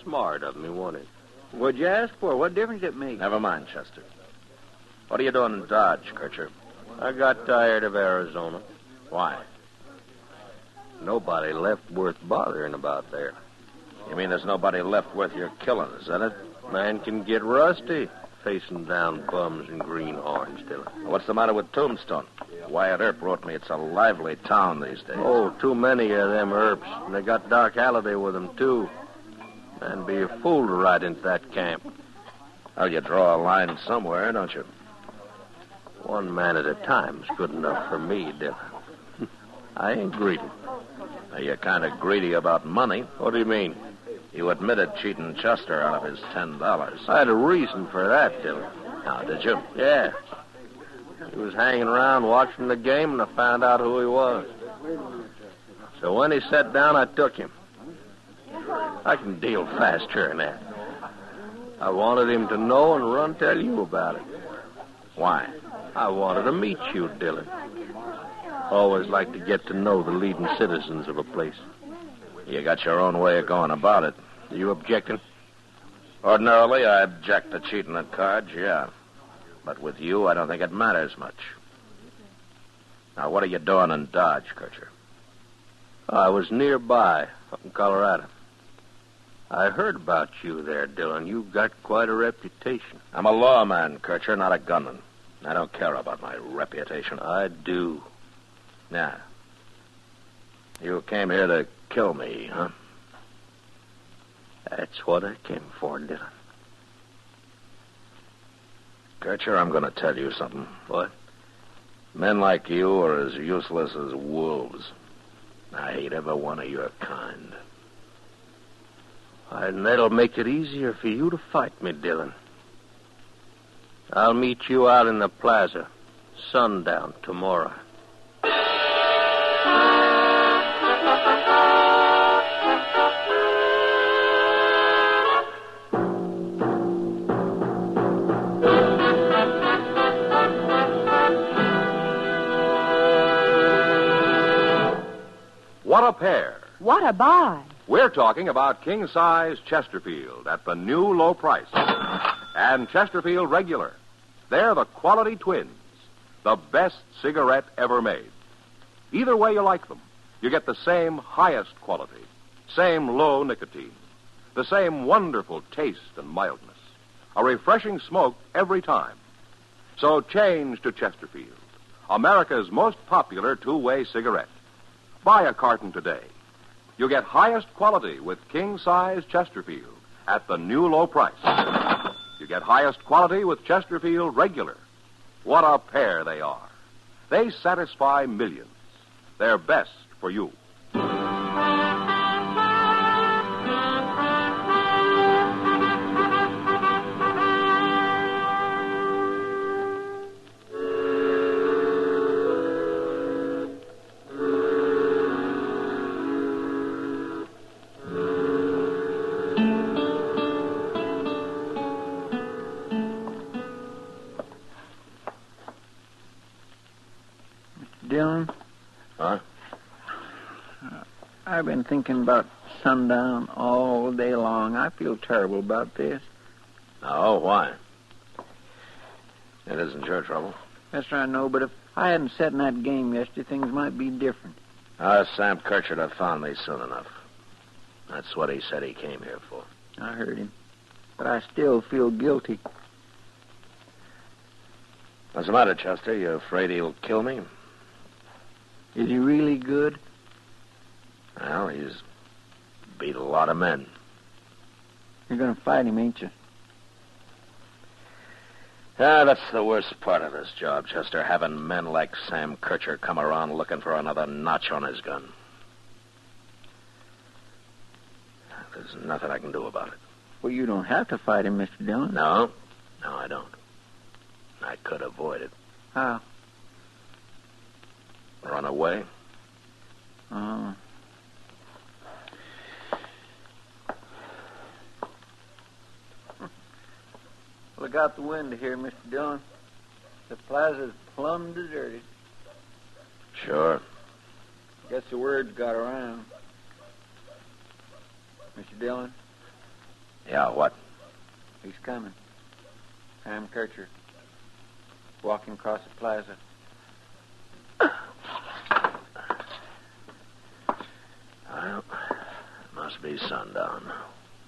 Smart of me, wasn't it? What'd you ask for? What difference it make? Never mind, Chester. What are you doing in Dodge, Kircher? I got tired of Arizona. Why? Nobody left worth bothering about there. You mean there's nobody left worth your killing, is that it? Man can get rusty facing down bums and greenhorns, Dillon. What's the matter with Tombstone? Wyatt Earp wrote me it's a lively town these days. Oh, too many of them Earps. And they got Doc Halliday with them, too. Man, be a fool to ride into that camp. Well, you draw a line somewhere, don't you? One man at a time's good enough for me, Dillon. I ain't greedy. Now, you're kind of greedy about money. What do you mean? You admitted cheating Chester out of his $10. I had a reason for that, Dillon. Now, did you? Yeah. He was hanging around watching the game, and I found out who he was. So when he sat down, I took him. I can deal faster than that. I wanted him to know and run tell you about it. Why? I wanted to meet you, Dillon. Always like to get to know the leading citizens of a place. You got your own way of going about it. You objecting? Ordinarily, I object to cheating at cards, yeah. But with you, I don't think it matters much. Now, what are you doing in Dodge, Kircher? I was nearby, up in Colorado. I heard about you there, Dillon. You've got quite a reputation. I'm a lawman, Kircher, not a gunman. I don't care about my reputation. I do. Yeah. You came here to kill me, huh? That's what I came for, Dillon. Kircher, I'm going to tell you something. What? Men like you are as useless as wolves. I hate every one of your kind. And that'll make it easier for you to fight me, Dillon. I'll meet you out in the plaza, sundown tomorrow. What a pair. What a buy. We're talking about king-size Chesterfield at the new low price. And Chesterfield Regular. They're the quality twins. The best cigarette ever made. Either way you like them, you get the same highest quality, same low nicotine, the same wonderful taste and mildness. A refreshing smoke every time. So change to Chesterfield, America's most popular two-way cigarette. Buy a carton today. You get highest quality with king-size Chesterfield at the new low price. You get highest quality with Chesterfield Regular. What a pair they are. They satisfy millions. They're best for you. Dillon? Huh? I've been thinking about sundown all day long. I feel terrible about this. Oh, why? It isn't your trouble. Yes, sir, I know, but if I hadn't sat in that game yesterday, things might be different. Sam Kirchard found me soon enough. That's what he said he came here for. I heard him. but I still feel guilty. What's the matter, Chester? You afraid he'll kill me? Is he really good? Well, he's beat a lot of men. You're going to fight him, ain't you? Yeah, that's the worst part of this job, Chester, having men like Sam Kircher come around looking for another notch on his gun. There's nothing I can do about it. Well, you don't have to fight him, Mr. Dillon. No, I don't. I could avoid it. How? Run away. Oh. Look out the window here, Mr. Dillon. The plaza's plumb deserted. Sure. Guess the word's got around. Mr. Dillon? Yeah, what? He's coming. Sam Kircher. Walking across the plaza. Well, it must be sundown.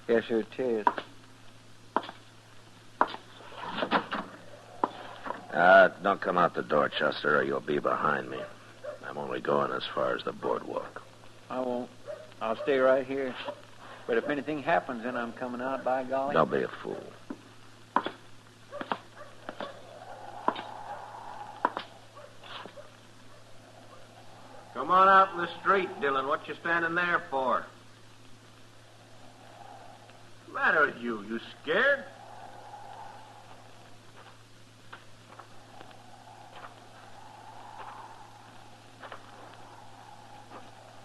Yes, sir, it is. Don't come out the door, Chester, or you'll be behind me. I'm only going as far as the boardwalk. I won't. I'll stay right here. But if anything happens, then I'm coming out, by golly. Don't be a fool. Come on out in the street, Dillon. What you standing there for? What's the matter with you? You scared?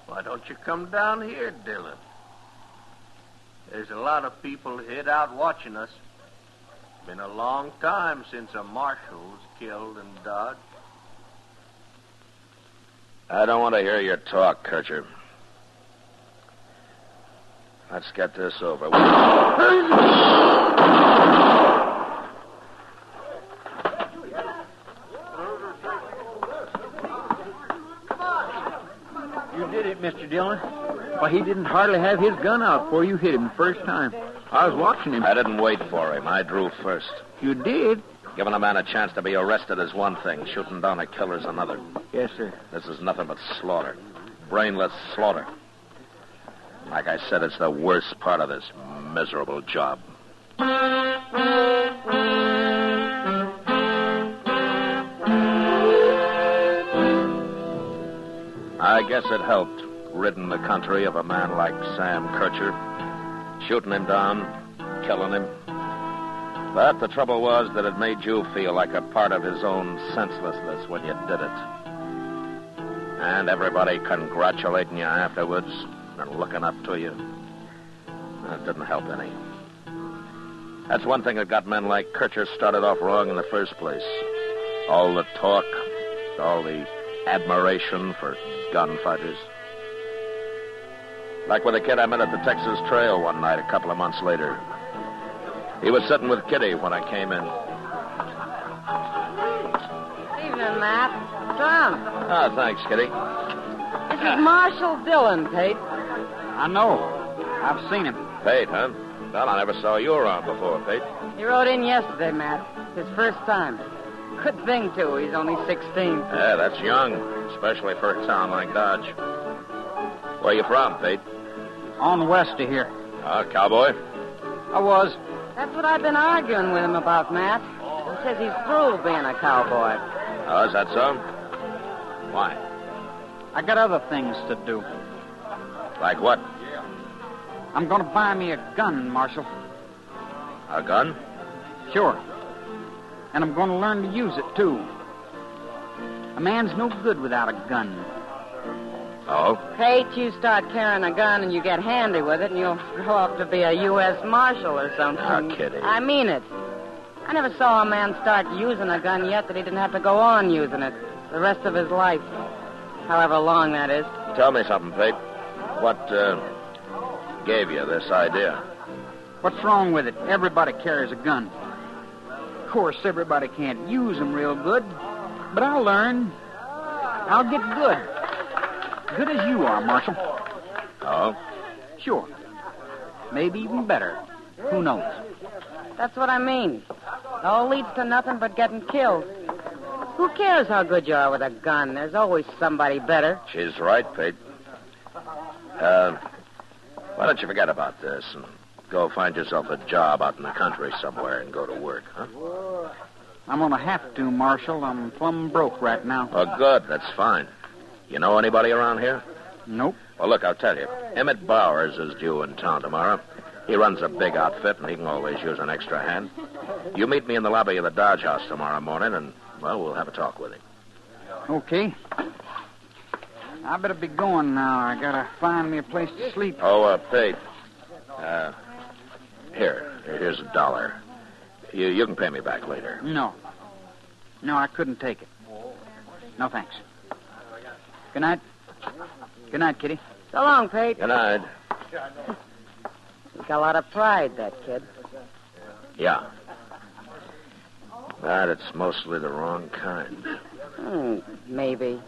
Why don't you come down here, Dillon? There's a lot of people hid out watching us. Been a long time since a marshal was killed in Dodge. I don't want to hear your talk, Kircher. Let's get this over with. You did it, Mr. Dillon. Why, he didn't hardly have his gun out before you hit him the first time. I was watching him. I didn't wait for him. I drew first. You did? Giving a man a chance to be arrested is one thing. Shooting down a killer's another. Yes, sir. This is nothing but slaughter. Brainless slaughter. Like I said, it's the worst part of this miserable job. I guess it helped, ridding the country of a man like Sam Kircher. Shooting him down, killing him. But the trouble was that it made you feel like a part of his own senselessness when you did it. And everybody congratulating you afterwards and looking up to you. That didn't help any. That's one thing that got men like Kircher started off wrong in the first place. All the talk, all the admiration for gunfighters. Like with a kid I met at the Texas Trail one night a couple of months later. He was sitting with Kitty when I came in. Evening, Matt. Tom. Ah, thanks, Kitty. This is Marshal Dillon, Pate. I know. I've seen him. Pate, huh? Well, I never saw you around before, Pate. He rode in yesterday, Matt. His first time. Good thing, too. He's only 16. Yeah, that's young, especially for a town like Dodge. Where you from, Pete? On west of here. Cowboy? I was. That's what I've been arguing with him about, Matt. He says he's through being a cowboy. Oh, is that so? Why? I got other things to do. Like what? I'm going to buy me a gun, Marshal. A gun? Sure. And I'm going to learn to use it, too. A man's no good without a gun. Oh? Pate, you start carrying a gun and you get handy with it and you'll grow up to be a U.S. Marshal or something. Ah, Kitty. I mean it. I never saw a man start using a gun yet that he didn't have to go on using it the rest of his life. However long that is. Tell me something, Pate. What, gave you this idea? What's wrong with it? Everybody carries a gun. Of course, everybody can't use them real good, but I'll learn. I'll get good. Good as you are, Marshal. Oh? Sure. Maybe even better. Who knows? That's what I mean. It all leads to nothing but getting killed. Who cares how good you are with a gun? There's always somebody better. She's right, Pete. Why don't you forget about this and go find yourself a job out in the country somewhere and go to work, huh? I'm gonna have to, Marshal. I'm plumb broke right now. Oh, good. That's fine. You know anybody around here? Nope. Well, look, I'll tell you. Emmett Bowers is due in town tomorrow. He runs a big outfit, and he can always use an extra hand. You meet me in the lobby of the Dodge House tomorrow morning, and, well, we'll have a talk with him. Okay. I better be going now. I gotta find me a place to sleep. Oh, Pete. Here's $1. You can pay me back later. No, I couldn't take it. No, thanks. Good night. Good night, Kitty. So long, Pete. Good night. He's got a lot of pride, that kid. Yeah. But it's mostly the wrong kind. Maybe.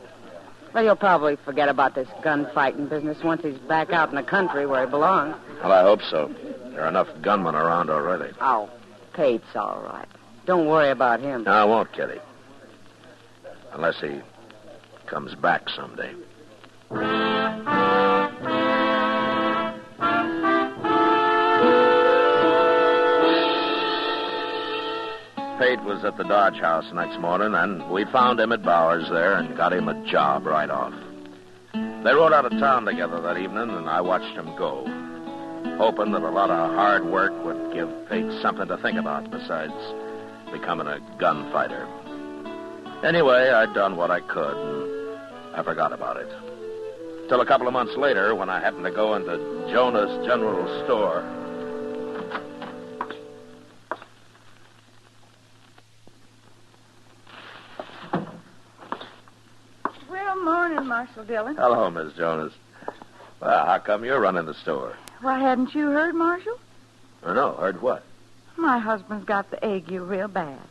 Well, he'll probably forget about this gunfighting business once he's back out in the country where he belongs. Well, I hope so. There are enough gunmen around already. Oh, Pete's all right. Don't worry about him. No, I won't, Kitty. Unless he comes back someday. Pate was at the Dodge House next morning, and we found Emmett Bowers there and got him a job right off. They rode out of town together that evening, and I watched him go, hoping that a lot of hard work would give Pate something to think about besides becoming a gunfighter. Anyway, I'd done what I could, and I forgot about it. Till a couple of months later, when I happened to go into Jonah's General Store. Well, morning, Marshal Dillon. Hello, Miss Jonas. Well, how come you're running the store? Why, hadn't you heard, Marshal? Oh, no, heard what? My husband's got the ague real bad.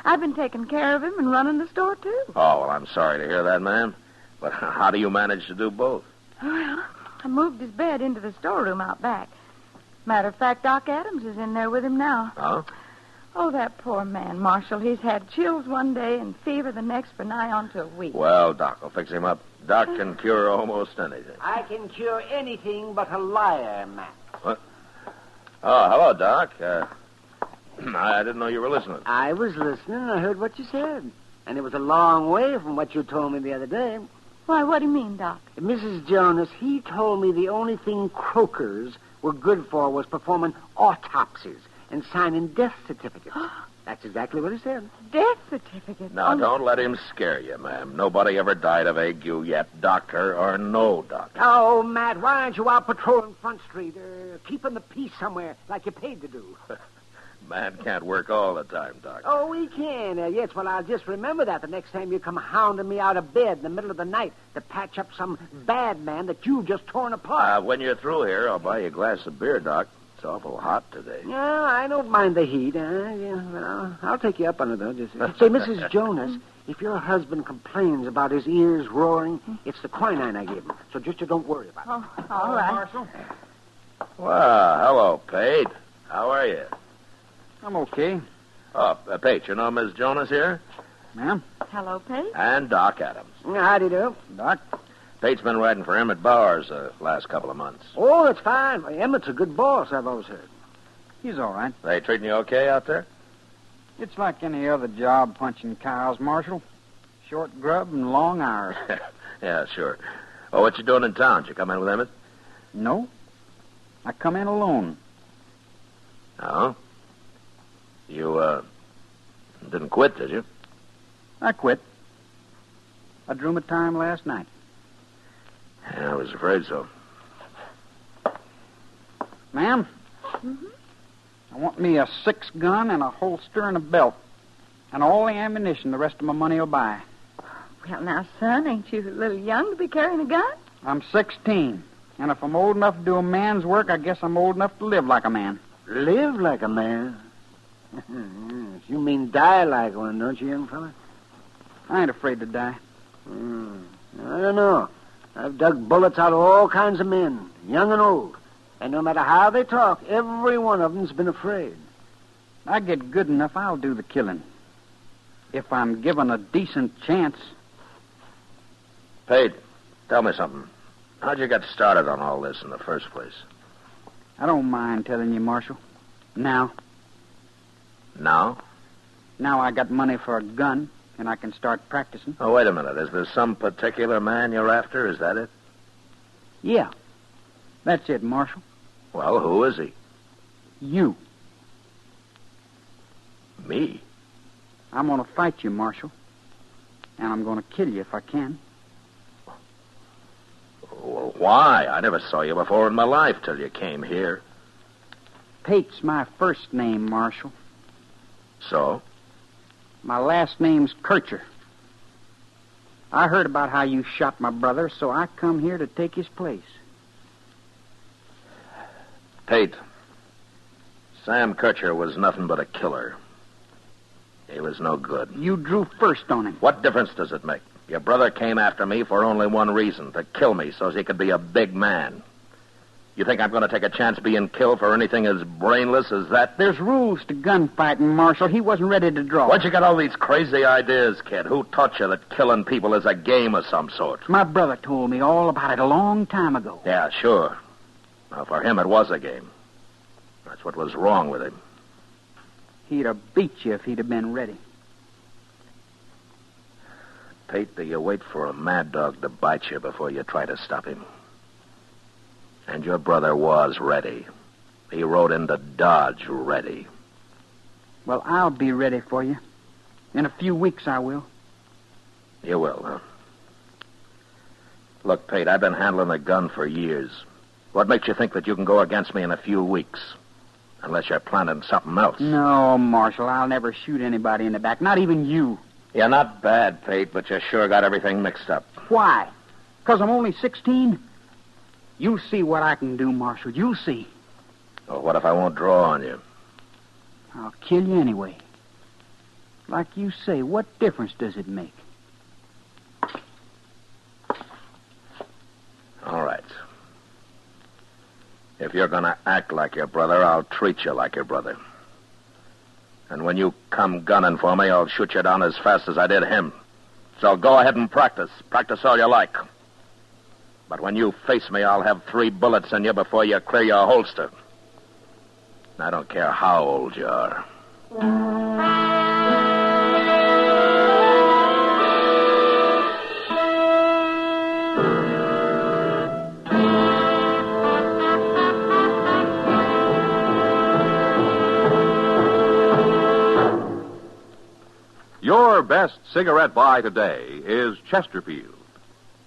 I've been taking care of him and running the store, too. Oh, well, I'm sorry to hear that, ma'am. But how do you manage to do both? Well, I moved his bed into the storeroom out back. Matter of fact, Doc Adams is in there with him now. Oh? Oh, that poor man, Marshal. He's had chills one day and fever the next for nigh on to a week. Well, Doc will fix him up. Doc can cure almost anything. I can cure anything but a liar, Matt. What? Oh, hello, Doc. I didn't know you were listening. I was listening and I heard what you said. And it was a long way from what you told me the other day. Why, what do you mean, Doc? Mrs. Jonas, he told me the only thing croakers were good for was performing autopsies and signing death certificates. That's exactly what he said. Death certificate? Now, don't let him scare you, ma'am. Nobody ever died of ague yet, doctor or no doctor. Oh, Matt, why aren't you out patrolling Front Street or keeping the peace somewhere like you're paid to do? Man can't work all the time, Doc. Oh, we can. Yes, well, I'll just remember that the next time you come hounding me out of bed in the middle of the night to patch up some bad man that you've just torn apart. When you're through here, I'll buy you a glass of beer, Doc. It's awful hot today. Yeah, I don't mind the heat. I'll take you up on it, though. Just say, Mrs. Jonas, if your husband complains about his ears roaring, it's the quinine I gave him. So just you don't worry about it. Oh, all right. Marshal. Well, hello, Pate. How are you? I'm okay. Oh, Pate, you know Miss Jonas here? Ma'am? Hello, Pate. And Doc Adams. Howdy do. Doc? Pate's been riding for Emmett Bowers the last couple of months. Oh, that's fine. Emmett's a good boss, I've always heard. He's all right. They treating you okay out there? It's like any other job punching cows, Marshal. Short grub and long hours. Yeah, sure. Oh, what you doing in town? Did you come in with Emmett? No. I come in alone. Oh? You, didn't quit, did you? I quit. I drew my time last night. Yeah, I was afraid so. Ma'am? Mm-hmm. I want me a 6-gun and a holster and a belt. And all the ammunition the rest of my money will buy. Well, now, son, ain't you a little young to be carrying a gun? I'm 16. And if I'm old enough to do a man's work, I guess I'm old enough to live like a man. Live like a man? You mean die like one, don't you, young fella? I ain't afraid to die. I don't know. I've dug bullets out of all kinds of men, young and old. And no matter how they talk, every one of them's been afraid. I get good enough, I'll do the killing. If I'm given a decent chance. Pate, tell me something. How'd you get started on all this in the first place? I don't mind telling you, Marshal. Now Now? Now I got money for a gun, and I can start practicing. Oh, wait a minute. Is there some particular man you're after? Is that it? Yeah. That's it, Marshal. Well, who is he? You. Me? I'm going to fight you, Marshal. And I'm going to kill you if I can. Well, why? I never saw you before in my life till you came here. Pate's my first name, Marshal. So? My last name's Kircher. I heard about how you shot my brother, so I come here to take his place. Pate, Sam Kircher was nothing but a killer. He was no good. You drew first on him. What difference does it make? Your brother came after me for only one reason, to kill me so he could be a big man. You think I'm going to take a chance being killed for anything as brainless as that? There's rules to gunfighting, Marshal. He wasn't ready to draw. Where'd you get all these crazy ideas, kid? Who taught you that killing people is a game of some sort? My brother told me all about it a long time ago. Yeah, sure. Now, for him, it was a game. That's what was wrong with him. He'd have beat you if he'd have been ready. Pate, do you wait for a mad dog to bite you before you try to stop him? And your brother was ready. He rode into Dodge ready. Well, I'll be ready for you. In a few weeks, I will. You will, huh? Look, Pate, I've been handling a gun for years. What makes you think that you can go against me in a few weeks? Unless you're planning something else. No, Marshal, I'll never shoot anybody in the back, not even you. You're not bad, Pate, but you sure got everything mixed up. Why? Because I'm only 16? You'll see what I can do, Marshal. You'll see. Well, what if I won't draw on you? I'll kill you anyway. Like you say, what difference does it make? All right. If you're going to act like your brother, I'll treat you like your brother. And when you come gunning for me, I'll shoot you down as fast as I did him. So go ahead and practice. Practice all you like. But when you face me, I'll have 3 bullets in you before you clear your holster. I don't care how old you are. Your best cigarette buy today is Chesterfield.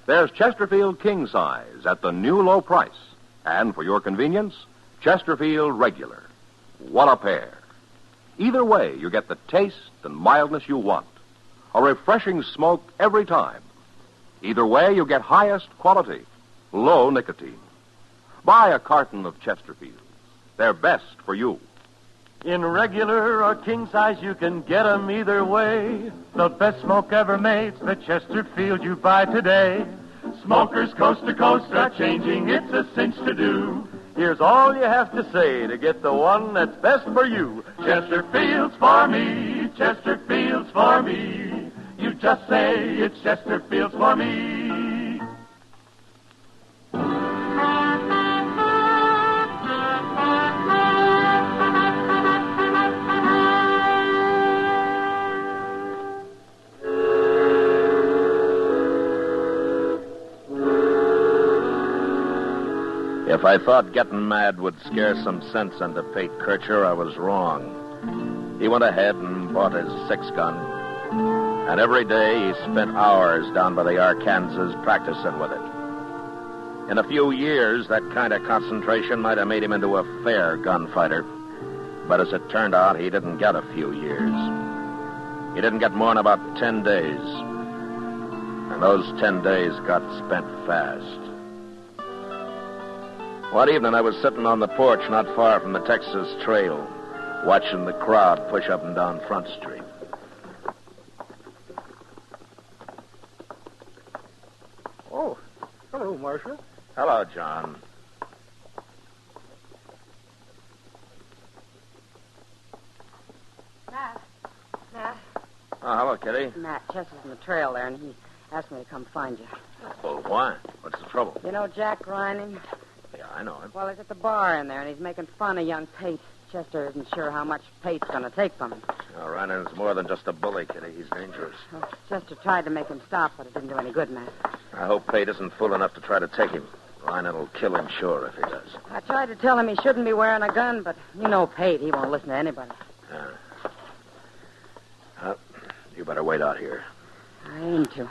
There's Chesterfield King Size at the new low price. And for your convenience, Chesterfield Regular. What a pair. Either way, you get the taste and mildness you want. A refreshing smoke every time. Either way, you get highest quality, low nicotine. Buy a carton of Chesterfield. They're best for you. In regular or king size, you can get 'em either way. The best smoke ever made's the Chesterfield you buy today. Smokers coast to coast are changing, it's a cinch to do. Here's all you have to say to get the one that's best for you. Chesterfield's for me, Chesterfield's for me. You just say it's Chesterfield's for me. If I thought getting mad would scare some sense into Pate Kircher, I was wrong. He went ahead and bought his 6-gun, and every day he spent hours down by the Arkansas practicing with it. In a few years, that kind of concentration might have made him into a fair gunfighter, but as it turned out, he didn't get a few years. He didn't get more than about 10 days, and those 10 days got spent fast. One evening, I was sitting on the porch not far from the Texas Trail, watching the crowd push up and down Front Street. Oh, hello, Marshal. Hello, John. Oh, hello, Kitty. Matt, Chester's in the trail there, and he asked me to come find you. Well, why? What's the trouble? You know Jack Reining? Yeah, I know him. Well, he's at the bar in there, and he's making fun of young Pate. Chester isn't sure how much Pate's going to take from him. Oh, Ryan's more than just a bully, Kitty. He's dangerous. Well, Chester tried to make him stop, but it didn't do any good, Matt. I hope Pate isn't fool enough to try to take him. Ryan will kill him, sure, if he does. I tried to tell him he shouldn't be wearing a gun, but you know Pate. He won't listen to anybody. You better wait out here. I aim to.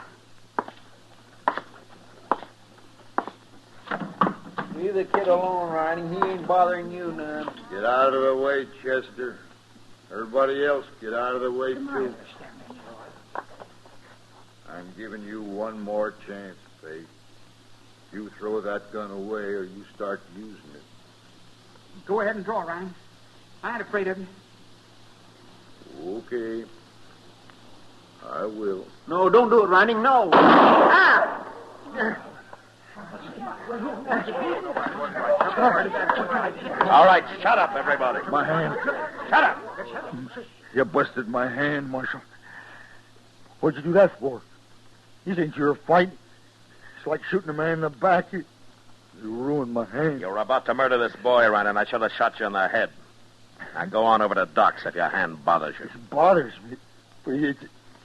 Leave the kid alone, Riding. He ain't bothering you none. Get out of the way, Chester. Everybody else, get out of the way, too. I'm giving you one more chance, Faith. You throw that gun away or you start using it. Go ahead and draw, Ryan. I ain't afraid of you. Okay. I will. No, don't do it, Riding. No. Ah! All right, shut up, everybody. My hand. Shut up. You busted my hand, Marshal. What'd you do that for? You think you're fighting? It's like shooting a man in the back. You ruined my hand. You were about to murder this boy, Ryan, and I should have shot you in the head. Now go on over to Doc's if your hand bothers you. It bothers me.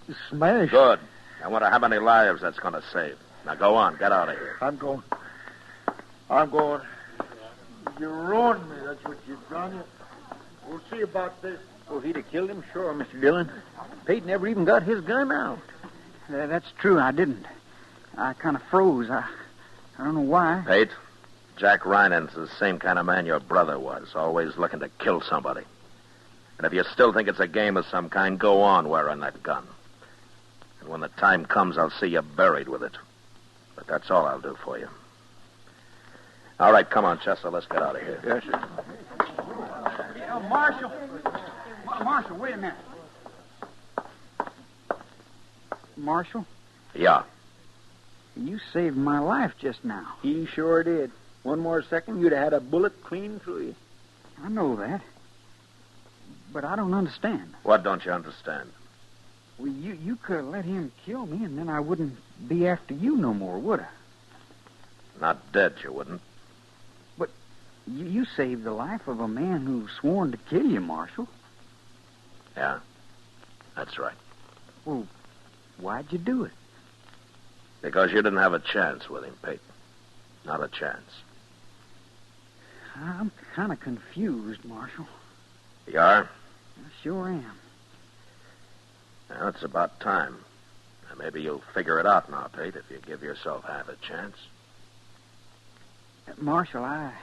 It's smashed. Good. I wonder how many lives that's going to save. Now go on. Get out of here. I'm going. I'm going. You ruined me. That's what you've done. We'll see about this. Well, if he'd have killed him, sure, Mr. Dillon. Pate never even got his gun out. That's true. I didn't. I kind of froze. I don't know why. Pate, Jack Ryan's the same kind of man your brother was, always looking to kill somebody. And if you still think it's a game of some kind, go on wearing that gun. And when the time comes, I'll see you buried with it. But that's all I'll do for you. All right, come on, Chester. Let's get out of here. Yes, sir. Marshal. Marshal, wait a minute. Marshal? Yeah. You saved my life just now. He sure did. One more second, you'd have had a bullet clean through you. I know that. But I don't understand. What don't you understand? Well, you could have let him kill me, and then I wouldn't be after you no more, would I? Not dead, you wouldn't. But you saved the life of a man who sworn to kill you, Marshal. Yeah, that's right. Well, why'd you do it? Because you didn't have a chance with him, Pate. Not a chance. I'm kind of confused, Marshal. You are? I sure am. Well, it's about time. And maybe you'll figure it out now, Pate, if you give yourself half a chance. Marshal, I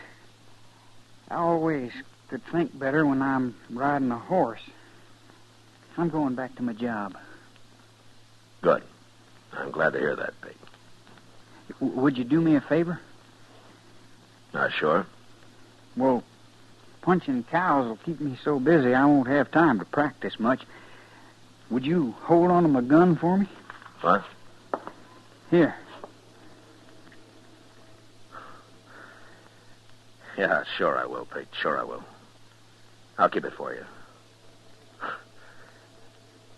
always could think better when I'm riding a horse. I'm going back to my job. Good. I'm glad to hear that, Pete. Would you do me a favor? Sure. Well, punching cows will keep me so busy I won't have time to practice much. Would you hold on to my gun for me? What? Here. Yeah, sure I will, Pete. Sure I will. I'll keep it for you.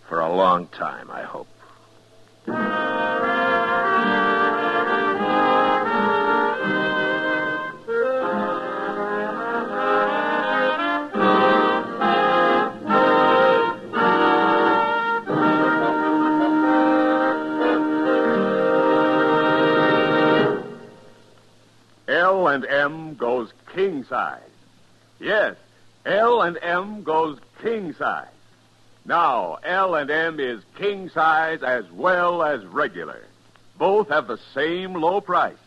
For a long time, I hope. L&M goes king size. Yes, L&M goes king size. Now, L&M is king size as well as regular. Both have the same low price.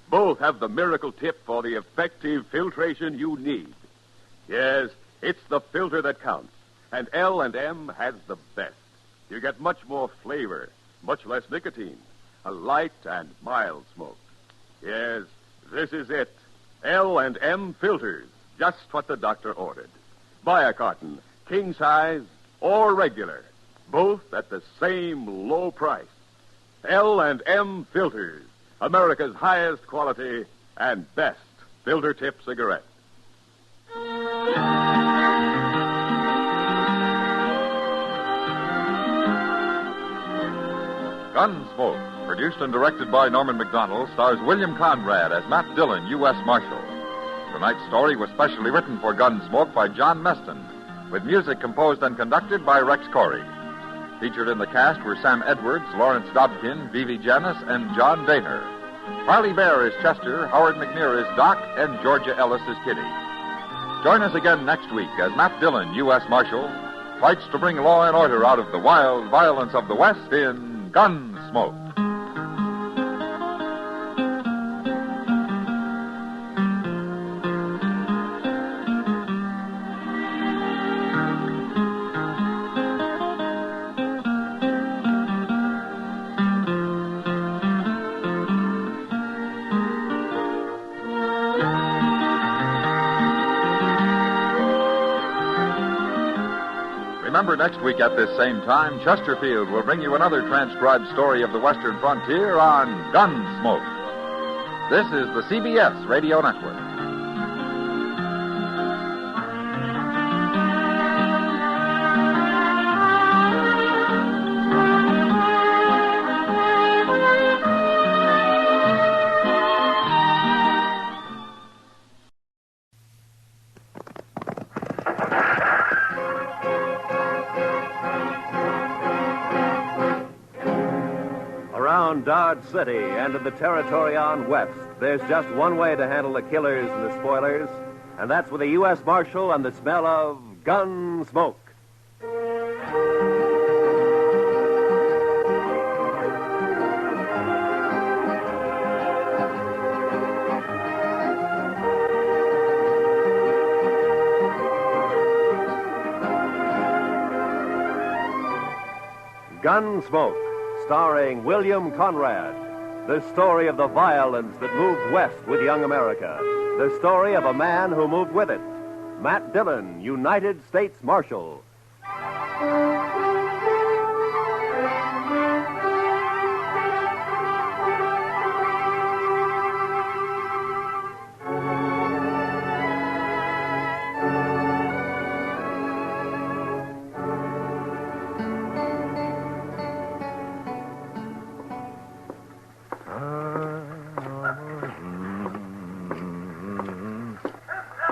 Both have the miracle tip for the effective filtration you need. Yes, it's the filter that counts. And L&M has the best. You get much more flavor, much less nicotine, a light and mild smoke. Yes, this is it. L&M filters, just what the doctor ordered. Buy a carton, king size or regular, both at the same low price. L&M filters, America's highest quality and best filter tip cigarette. Gunsmoke, produced and directed by Norman McDonald, stars William Conrad as Matt Dillon, U.S. Marshal. Tonight's story was specially written for Gunsmoke by John Meston, with music composed and conducted by Rex Corey. Featured in the cast were Sam Edwards, Lawrence Dobkin, Vivi Janis, and John Daner. Harley Bear is Chester, Howard McNear is Doc, and Georgia Ellis is Kitty. Join us again next week as Matt Dillon, U.S. Marshal, fights to bring law and order out of the wild violence of the West in Gunsmoke. Remember, next week at this same time, Chesterfield will bring you another transcribed story of the Western frontier on Gunsmoke. This is the CBS Radio Network. Dodge City and in the territory on west, there's just one way to handle the killers and the spoilers, and that's with a U.S. Marshal and the smell of Gunsmoke. Gunsmoke, starring William Conrad. The story of the violence that moved west with young America. The story of a man who moved with it. Matt Dillon, United States Marshal.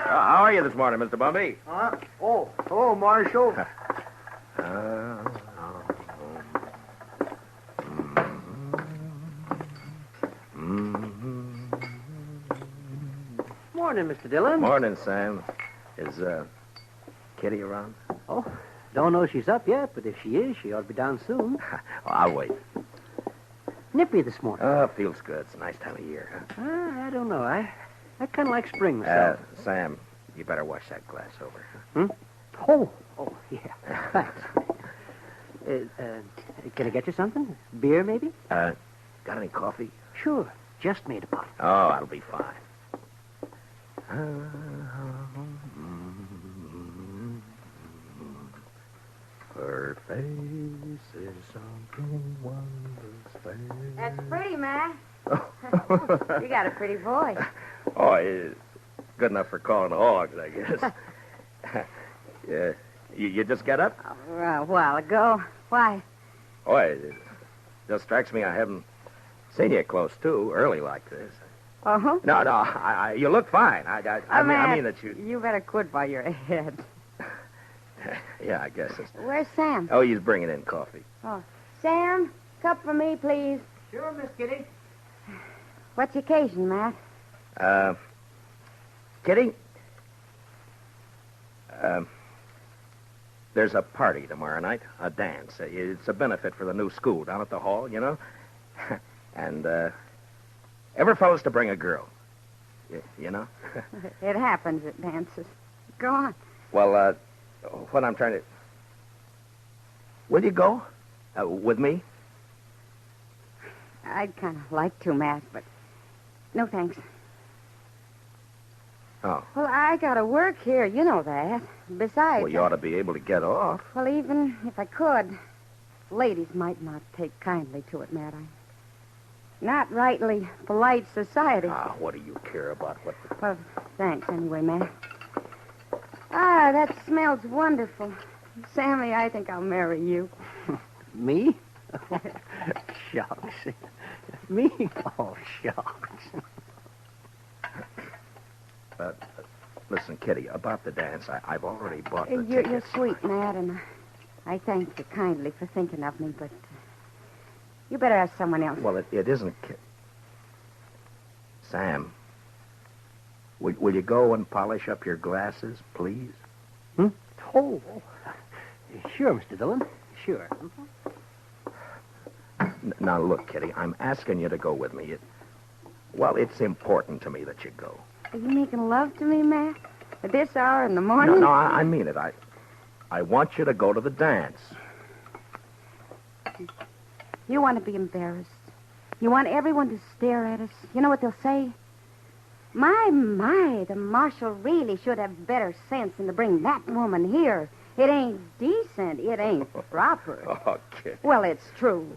How are you this morning, Mr. Bumby? Oh, Marshal. Morning, Mr. Dillon. Morning, Sam. Is Kitty around? Oh, don't know she's up yet, but if she is, she ought to be down soon. I'll wait. Nippy this morning. Oh, feels good. It's a nice time of year, huh? I don't know. I kind of like spring myself. Sam, you better wash that glass over. Oh, yeah. Thanks. Can I get you something? Beer, maybe? Got any coffee? Sure. Just made a pot. Oh, that'll be fine. Her face is something wondrous. That's pretty, Matt. You got a pretty voice. Oh, it's good enough for calling hogs, I guess. Yeah. You just get up? A while ago. Why? Oh, it just strikes me I haven't seen you close too early like this. Uh-huh. No, you look fine. I mean that you... You better quit while you're ahead. Yeah, I guess it's... Where's Sam? Oh, he's bringing in coffee. Oh, Sam, cup for me, please. Sure, Miss Kitty. What's the occasion, Matt? Kitty? There's a party tomorrow night, a dance. It's a benefit for the new school down at the hall, you know? And, every fellow's to bring a girl. You know? It happens at dances. Go on. Well, what I'm trying to... Will you go? With me? I'd kind of like to, Matt, but no thanks. Oh. Well, I gotta work here. You know that. Besides... Well, you ought to be able to get off. Well, even if I could, ladies might not take kindly to it, Matt. Not rightly polite society. What do you care about what... Well, thanks anyway, Matt. That smells wonderful. Sammy, I think I'll marry you. Me? Shucks. Me? Oh, shucks. Listen, Kitty, about the dance, I've already bought the You're tickets. sweet, Matt, and I thank you kindly for thinking of me, but you better ask someone else. Well, it isn't... Sam, will you go and polish up your glasses, please? Oh, sure, Mr. Dillon. Sure. Now, look, Kitty, I'm asking you to go with me. It's important to me that you go. Are you making love to me, Matt? At this hour in the morning? No, I mean it. I want you to go to the dance. You want to be embarrassed. You want everyone to stare at us. You know what they'll say? My, the marshal really should have better sense than to bring that woman here. It ain't decent. It ain't proper. Oh, Kitty. Well, it's true.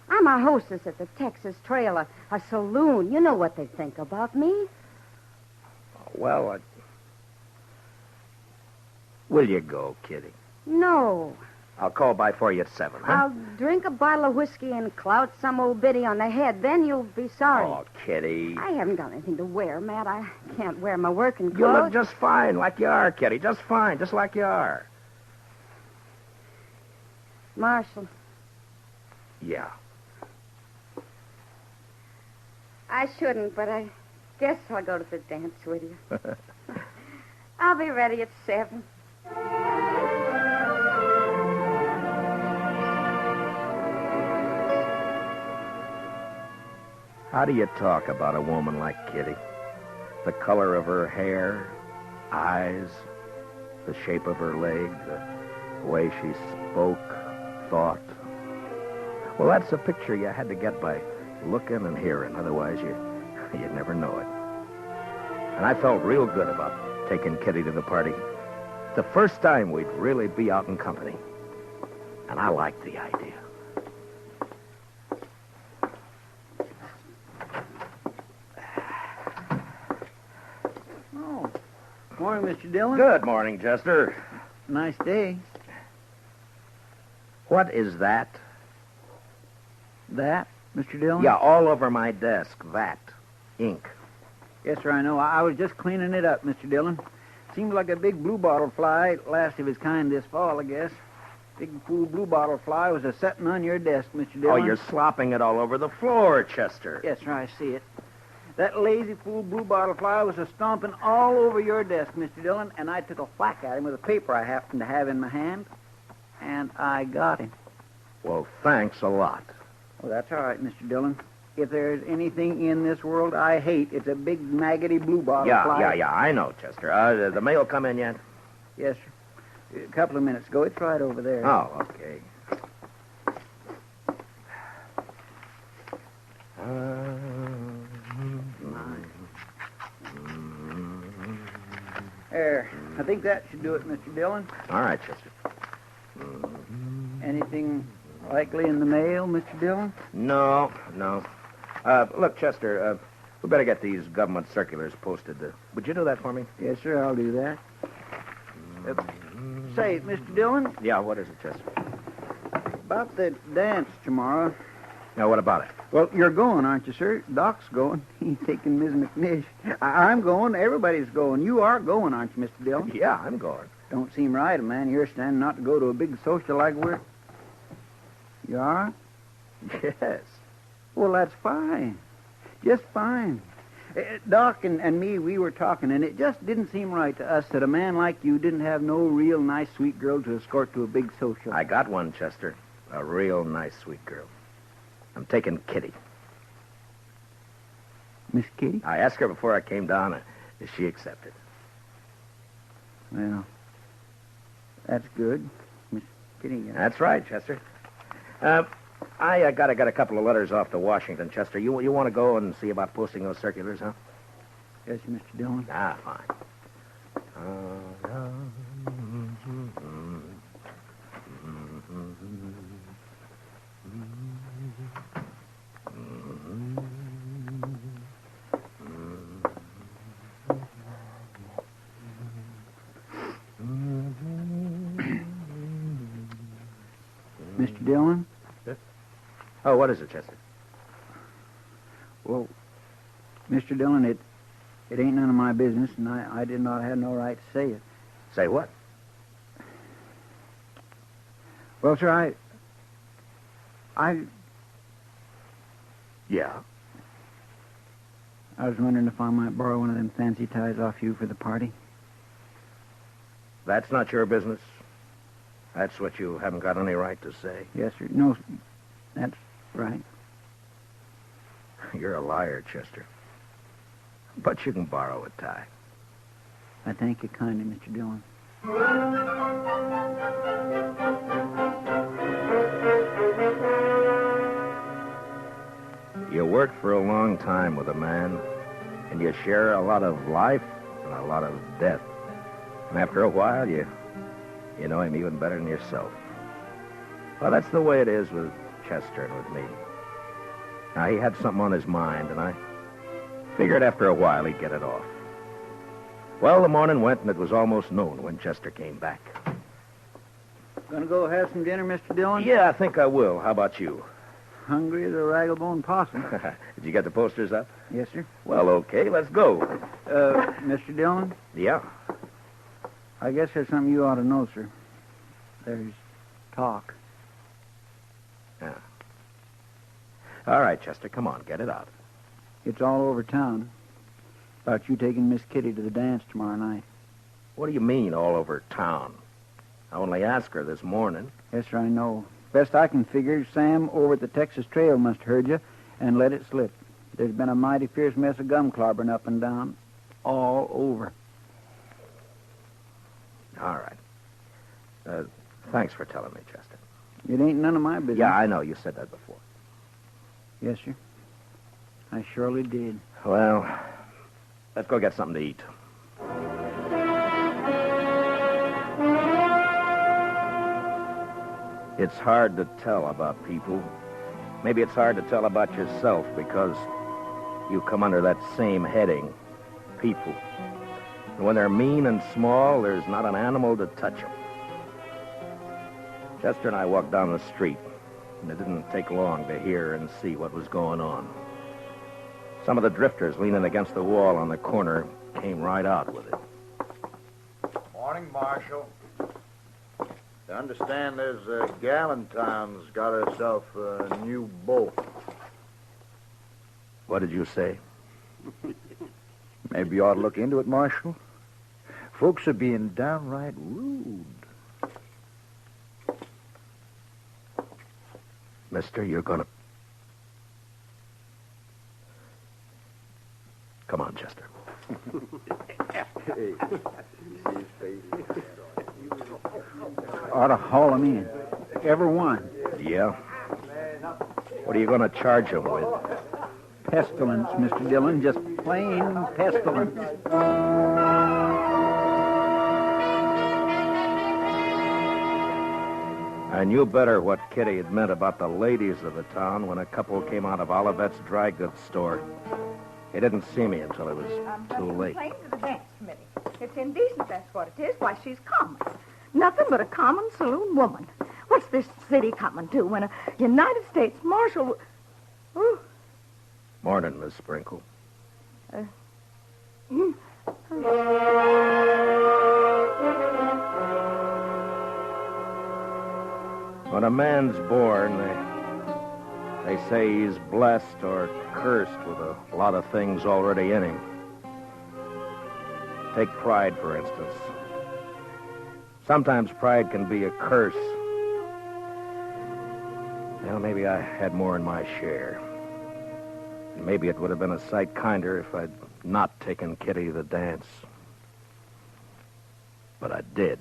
I'm a hostess at the Texas Trail, a saloon. You know what they think about me. Well, will you go, Kitty? No. I'll call by for you at 7, huh? I'll drink a bottle of whiskey and clout some old biddy on the head. Then you'll be sorry. Oh, Kitty. I haven't got anything to wear, Matt. I can't wear my working You clothes. look just fine, like you are, Kitty. Just fine, just like you are. Marshal, Yeah. I shouldn't, but I guess I'll go to the dance with you. I'll be ready at 7. How do you talk about a woman like Kitty? The color of her hair, eyes, the shape of her leg, the way she spoke, thought. Well, that's a picture you had to get by looking and hearing. Otherwise, you'd never know it. And I felt real good about taking Kitty to the party. The first time we'd really be out in company. And I liked the idea. Morning, Mr. Dillon. Good morning, Chester. Nice day. What is that? That, Mr. Dillon? Yeah, all over my desk. That. Ink. Yes, sir, I know. I was just cleaning it up, Mr. Dillon. Seems like a big bluebottle fly, last of his kind this fall, I guess. Big fool bluebottle fly was a-setting on your desk, Mr. Dillon. Oh, you're slopping it all over the floor, Chester. Yes, sir, I see it. That lazy fool bluebottle fly was a-stomping all over your desk, Mr. Dillon, and I took a whack at him with a paper I happened to have in my hand, and I got him. Well, thanks a lot. Well, that's all right, Mr. Dillon. If there's anything in this world I hate, it's a big, maggoty bluebottle fly. Yeah, I know, Chester. The mail come in yet? Yes, sir. A couple of minutes ago. It's right over there. Oh, okay. There. I think that should do it, Mr. Dillon. All right, Chester. Anything likely in the mail, Mr. Dillon? No. Look, Chester, we better get these government circulars posted. Would you do that for me? Yes, sir, I'll do that. Say, Mr. Dillon? Yeah, what is it, Chester? About the dance tomorrow. Now, what about it? Well, you're going, aren't you, sir? Doc's going. He's taking Ms. McNish. I'm going. Everybody's going. You are going, aren't you, Mr. Dillon? Yeah, I'm going. Don't seem right, a man you're standing not to go to a big social like we're... You are? Yes. Well, that's fine. Just fine. Doc and me, we were talking, and it just didn't seem right to us that a man like you didn't have no real nice, sweet girl to escort to a big social. I got one, Chester. A real nice, sweet girl. I'm taking Kitty. Miss Kitty? I asked her before I came down, and she accepted. Well, that's good. Miss Kitty. That's right, Chester. I got a couple of letters off to Washington, Chester. You want to go and see about posting those circulars, huh? Yes, Mr. Dillon. Ah, fine. Mr. Dillon? Oh, what is it, Chester? Well, Mr. Dillon, it ain't none of my business, and I did not have no right to say it. Say what? Well, sir, Yeah. I was wondering if I might borrow one of them fancy ties off you for the party. That's not your business. That's what you haven't got any right to say. Yes, sir. No, that's right. You're a liar, Chester. But you can borrow a tie. I thank you kindly, Mr. Dillon. You work for a long time with a man, and you share a lot of life and a lot of death. And after a while, you know him even better than yourself. Well, that's the way it is with Chester and with me. Now, he had something on his mind, and I figured after a while he'd get it off. Well, the morning went, and it was almost noon when Chester came back. Gonna go have some dinner, Mr. Dillon? Yeah, I think I will. How about you? Hungry as a raggle-bone possum. Did you get the posters up? Yes, sir. Well, okay, let's go. Mr. Dillon? Yeah? I guess there's something you ought to know, sir. There's talk. Yeah. All right, Chester, come on, get it out. It's all over town about you taking Miss Kitty to the dance tomorrow night. What do you mean, all over town? I only asked her this morning. Yes, sir, I know. Best I can figure, Sam over at the Texas Trail must have heard you and let it slip. There's been a mighty fierce mess of gum clobbering up and down. All over. All right. Thanks for telling me, Chester. It ain't none of my business. Yeah, I know. You said that before. Yes, sir. I surely did. Well, let's go get something to eat. It's hard to tell about people. Maybe it's hard to tell about yourself because you come under that same heading, people. And when they're mean and small, there's not an animal to touch them. Chester and I walked down the street, and it didn't take long to hear and see what was going on. Some of the drifters leaning against the wall on the corner came right out with it. Morning, Marshal. I understand there's a Galentine's got herself a new boat. What did you say? Maybe you ought to look into it, Marshal. Folks are being downright rude. Mister, you're gonna... Come on, Chester. Ought to haul them in. Every one. Yeah? What are you going to charge him with? Pestilence, Mr. Dillon. Just plain pestilence. I knew better what Kitty had meant about the ladies of the town when a couple came out of Olivet's dry goods store. They didn't see me until it was too late. Complain to the dance committee. It's indecent, that's what it is. Why, she's common. Nothing but a common saloon woman. What's this city coming to when a United States Marshal... Ooh. Morning, Miss Sprinkle. When a man's born, they say he's blessed or cursed with a lot of things already in him. Take pride, for instance. Sometimes pride can be a curse. Well, maybe I had more in my share. And maybe it would have been a sight kinder if I'd not taken Kitty to the dance. But I did.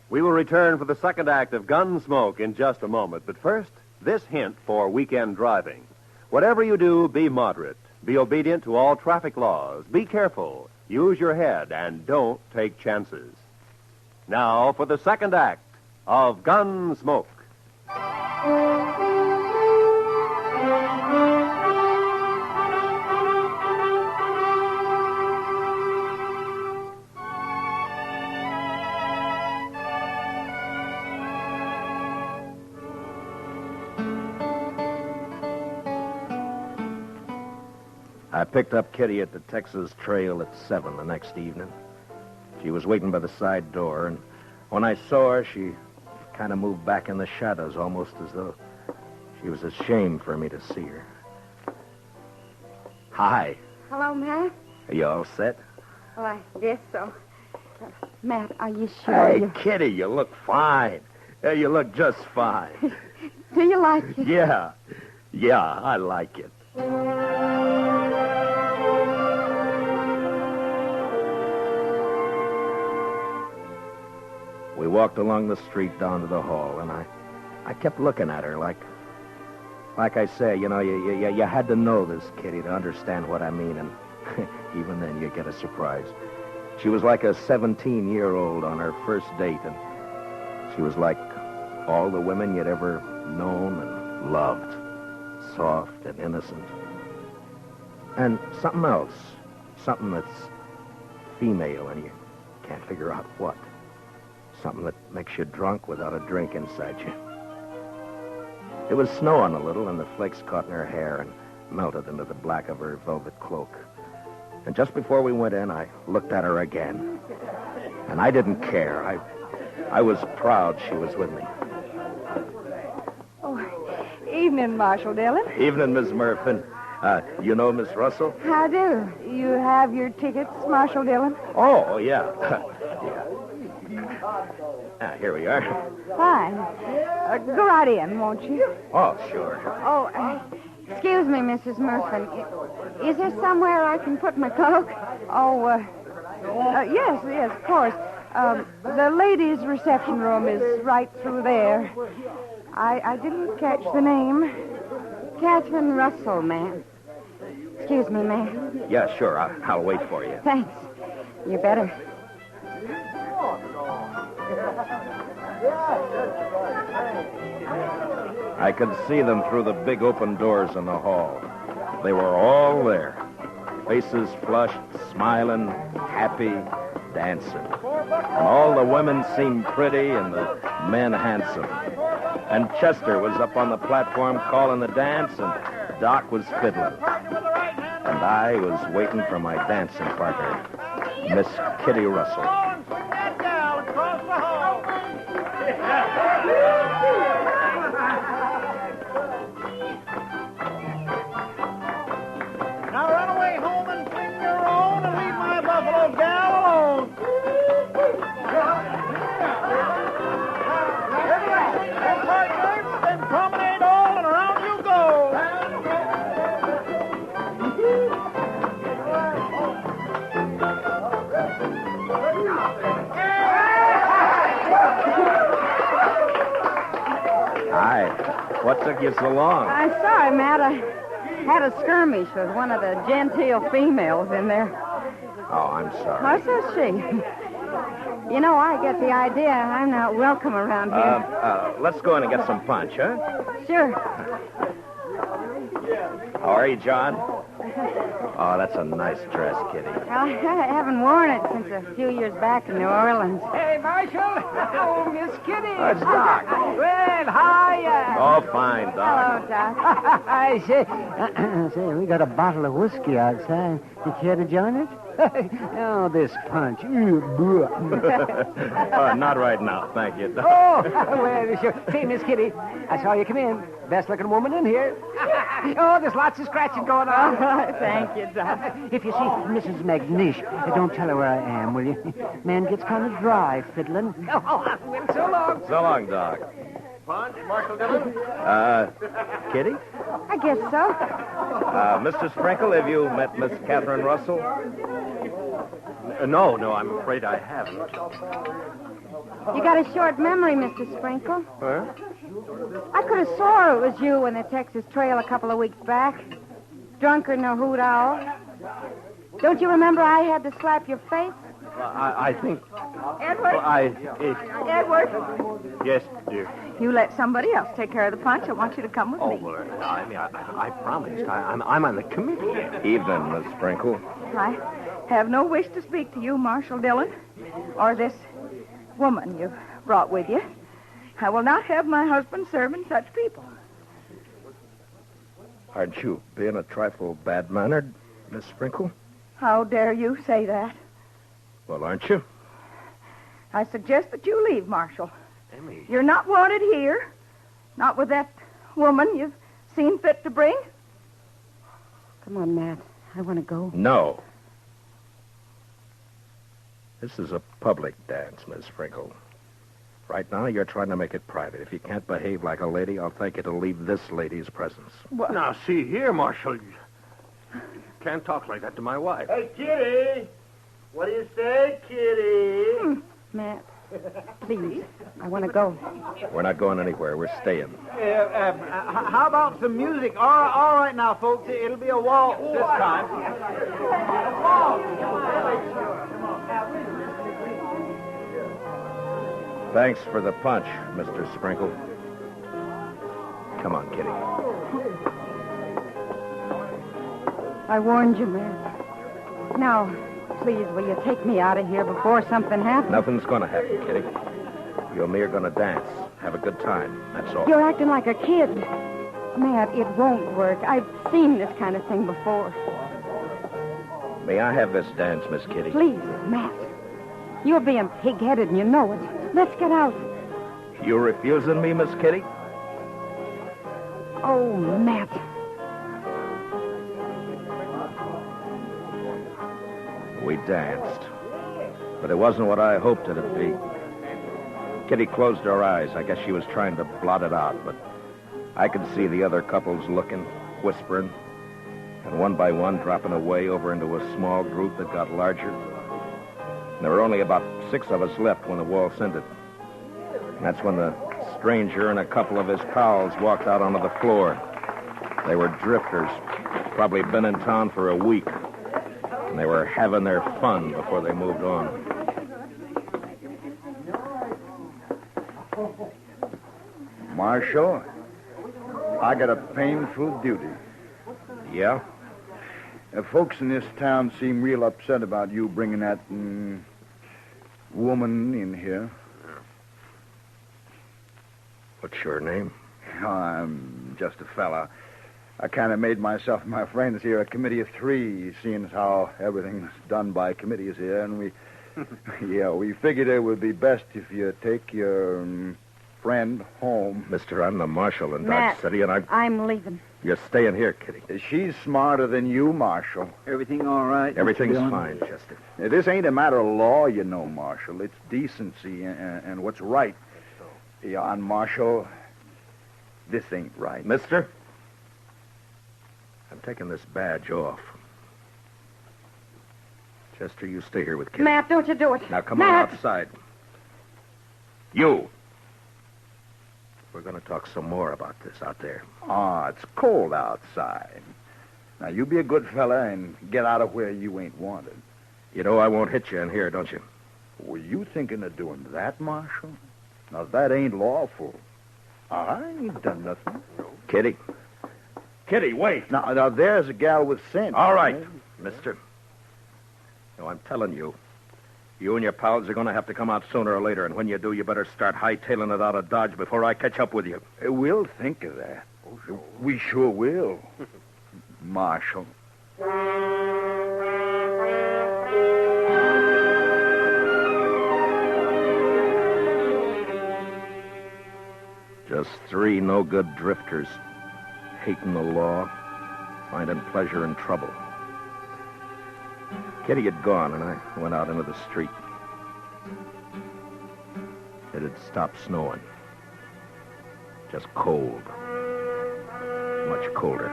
We will return for the second act of Gunsmoke in just a moment. But first, this hint for weekend driving. Whatever you do, be moderate. Be obedient to all traffic laws. Be careful. Use your head and don't take chances. Now for the second act of Gunsmoke. I picked up Kitty at the Texas Trail at 7 the next evening. She was waiting by the side door, and when I saw her, she kind of moved back in the shadows, almost as though she was ashamed for me to see her. Hi. Hello, Matt. Are you all set? Well, I guess so. Matt, are you sure? Hey, Kitty, you look fine. You look just fine. Do you like it? Yeah. Yeah, I like it. We walked along the street down to the hall, and I kept looking at her like I say, you know, you had to know this, Kitty, to understand what I mean, and even then you get a surprise. She was like a 17-year-old on her first date, and she was like all the women you'd ever known and loved, soft and innocent. And something else, something that's female, and you can't figure out what. Something that makes you drunk without a drink inside you. It was snowing a little, and the flakes caught in her hair and melted into the black of her velvet cloak. And just before we went in, I looked at her again. And I didn't care. I was proud she was with me. Oh, evening, Marshal Dillon. Evening, Miss Murphy. You know Miss Russell? How do? You have your tickets, Marshal Dillon? Oh, yeah. Here we are. Fine. Go right in, won't you? Oh, sure. Oh, excuse me, Mrs. Murphy. Is there somewhere I can put my cloak? Oh, yes, of course. The ladies' reception room is right through there. I didn't catch the name. Catherine Russell, ma'am. Excuse me, ma'am. Yeah, sure. I'll wait for you. Thanks. You better. I could see them through the big open doors in the hall. They were all there. Faces flushed, smiling, happy, dancing. And all the women seemed pretty and the men handsome. And Chester was up on the platform calling the dance, and Doc was fiddling. And I was waiting for my dancing partner, Miss Kitty Russell. Now run away home and sing your own and leave my buffalo gal alone. Then promenade all and around you go. Hi. What took you so long? I'm sorry, Matt. I had a skirmish with one of the genteel females in there. Oh, I'm sorry. What says she? You know, I get the idea I'm not welcome around here. Let's go in and get some punch, huh? Sure. How are you, John? Oh, that's a nice dress, Kitty. I haven't worn it since a few years back in New Orleans. Hey, Marshal. Oh, Miss Kitty. It's Doc. Well, hiya. Oh, fine, Doc. Hello, Doc. I say, we got a bottle of whiskey outside. You care to join us? Oh, this punch. Not right now, thank you, Doc. Oh, well, sure. Hey, Miss Kitty, I saw you come in. Best-looking woman in here. Oh, there's lots of scratching going on. Thank you, Doc. If you see Mrs. McNish, don't tell her where I am, will you? Man gets kind of dry fiddling. Oh, well, so long. So long, Doc. Punch, Marshal Dillon? Kitty? I guess so. Mr. Sprinkle, have you met Miss Catherine Russell? No, I'm afraid I haven't. You got a short memory, Mr. Sprinkle. Huh? I could have swore it was you in the Texas Trail a couple of weeks back. Drunker than a hoot owl. Don't you remember I had to slap your face? I think... Edward? Well, Edward? Yes, dear. You let somebody else take care of the punch. I want you to come with me. Well, I promised. I'm on the committee. Evening, Miss Sprinkle. I have no wish to speak to you, Marshal Dillon, or this woman you've brought with you. I will not have my husband serving such people. Aren't you being a trifle bad-mannered, Miss Sprinkle? How dare you say that? Well, aren't you? I suggest that you leave, Marshal. Emmy. You're not wanted here. Not with that woman you've seen fit to bring. Come on, Matt. I want to go. No. This is a public dance, Miss Sprinkle. Right now, you're trying to make it private. If you can't behave like a lady, I'll thank you to leave this lady's presence. What? Now, see here, Marshal. You can't talk like that to my wife. Hey, Kitty! What do you say, Kitty? Matt, please. I want to go. We're not going anywhere. We're staying. How about some music? All right now, folks. It'll be a waltz this time. Thanks for the punch, Mr. Sprinkle. Come on, Kitty. I warned you, Matt. Now, please, will you take me out of here before something happens? Nothing's going to happen, Kitty. You and me are going to dance. Have a good time. That's all. You're acting like a kid. Matt, it won't work. I've seen this kind of thing before. May I have this dance, Miss Kitty? Please, Matt. You're being pig-headed and you know it. Let's get out. You refusing me, Miss Kitty? Oh, Matt. We danced. But it wasn't what I hoped it'd be. Kitty closed her eyes. I guess she was trying to blot it out, but I could see the other couples looking, whispering, and one by one dropping away over into a small group that got larger. There were only about 6 of us left when the waltz ended. And that's when the stranger and a couple of his pals walked out onto the floor. They were drifters, probably been in town for a week. And they were having their fun before they moved on. Marshal, I got a painful duty. Yeah? Folks in this town seem real upset about you bringing that woman in here. What's your name? I'm just a fella. I kind of made myself and my friends here a committee of 3, seeing as how everything's done by committees here, and we figured it would be best if you take your friend home. Mister, I'm the marshal in Matt, Dodge City, and I'm leaving. You're staying here, Kitty. She's smarter than you, Marshal. Everything all right? Everything's Mr. Dillon? fine, Chester. This ain't a matter of law, you know, Marshal. It's decency and what's right. Yeah, and Marshal, this ain't right. Mister, I'm taking this badge off. Chester, you stay here with Kitty. Matt, don't you do it. Now come Matt. on outside. You. We're going to talk some more about this out there. It's cold outside. Now, you be a good fella and get out of where you ain't wanted. You know I won't hit you in here, don't you? Were you thinking of doing that, Marshal? Now, that ain't lawful. I ain't done nothing. Kitty. Kitty, wait. Now there's a gal with sense. All right, mister. No, I'm telling you. You and your pals are going to have to come out sooner or later, and when you do, you better start hightailing it out of Dodge before I catch up with you. We'll think of that. We sure will. Marshal. Just 3 no-good drifters, hating the law, finding pleasure in trouble. Kitty had gone, and I went out into the street. It had stopped snowing. Just cold. Much colder.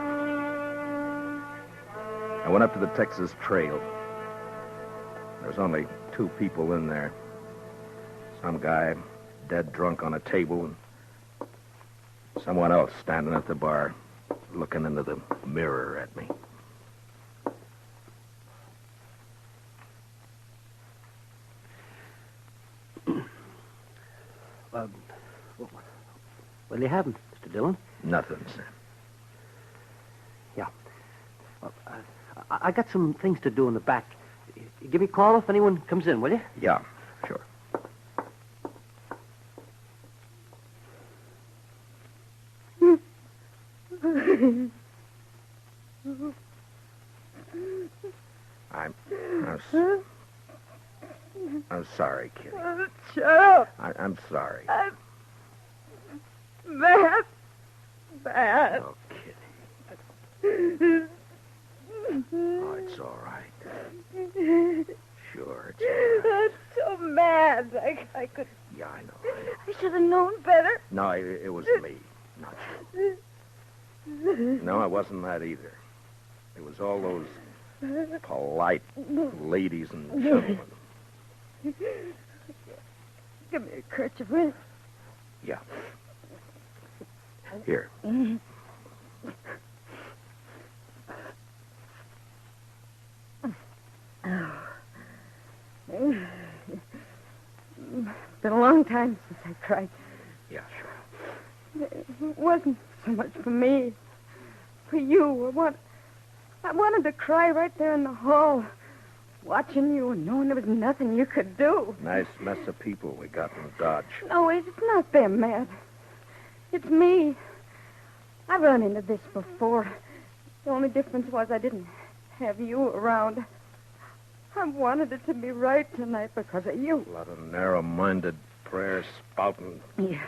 I went up to the Texas Trail. There's only 2 people in there. Some guy dead drunk on a table, and someone else standing at the bar, looking into the mirror at me. What'll you have, Mr. Dillon? Nothing, Sam. Yeah. Well, I got some things to do in the back. Give me a call if anyone comes in, will you? Yeah, sure. I'm sorry, Kitty. Shut up. I'm sorry. I'm bad. Bad. Oh, Kitty. Oh, it's all right. Sure, it's all right. I'm so mad. I could. Yeah, I know. I should have known better. No, it was me, not you. No, it wasn't that either. It was all those polite ladies and gentlemen. Give me a kerchief, will you? Yeah. Here. Been a long time since I cried. Yeah, sure. It wasn't so much for me. For you. I wanted to cry right there in the hall, watching you and knowing there was nothing you could do. Nice mess of people we got in Dodge. No, it's not them, Matt. It's me. I've run into this before. The only difference was I didn't have you around. I wanted it to be right tonight because of you. A lot of narrow-minded prayer spouting. Yeah.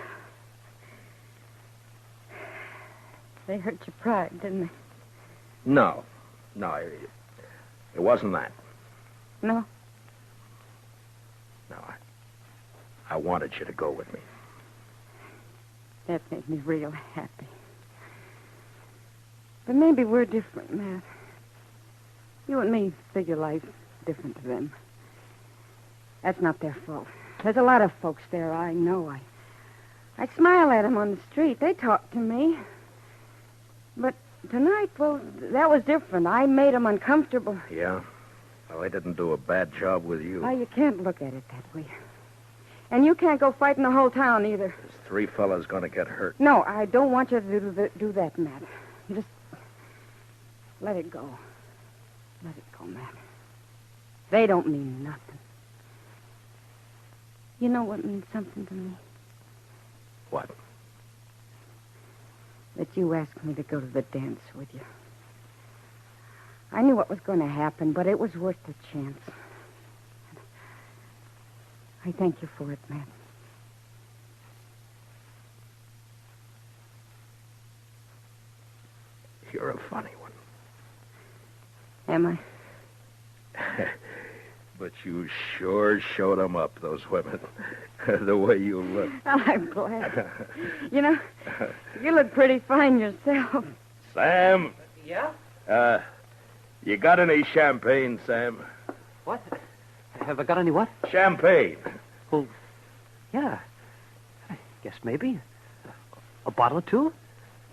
They hurt your pride, didn't they? No, it wasn't that. No? No, I wanted you to go with me. That made me real happy. But maybe we're different, Matt. You and me figure life different to them. That's not their fault. There's a lot of folks there I know. I smile at them on the street. They talk to me. But tonight, well, that was different. I made them uncomfortable. Yeah? Well, I didn't do a bad job with you. Well, you can't look at it that way. And you can't go fighting the whole town either. There's 3 fellas going to get hurt. No, I don't want you to do that, Matt. Just let it go. Let it go, Matt. They don't mean nothing. You know what means something to me? What? That you asked me to go to the dance with you. I knew what was going to happen, but it was worth the chance. I thank you for it, Matt. You're a funny one. Am I? But you sure showed them up, those women. The way you look. Oh, I'm glad. You know, you look pretty fine yourself. Sam? Yeah? You got any champagne, Sam? What? Have I got any what? Champagne. Well, yeah. I guess maybe. A bottle or two?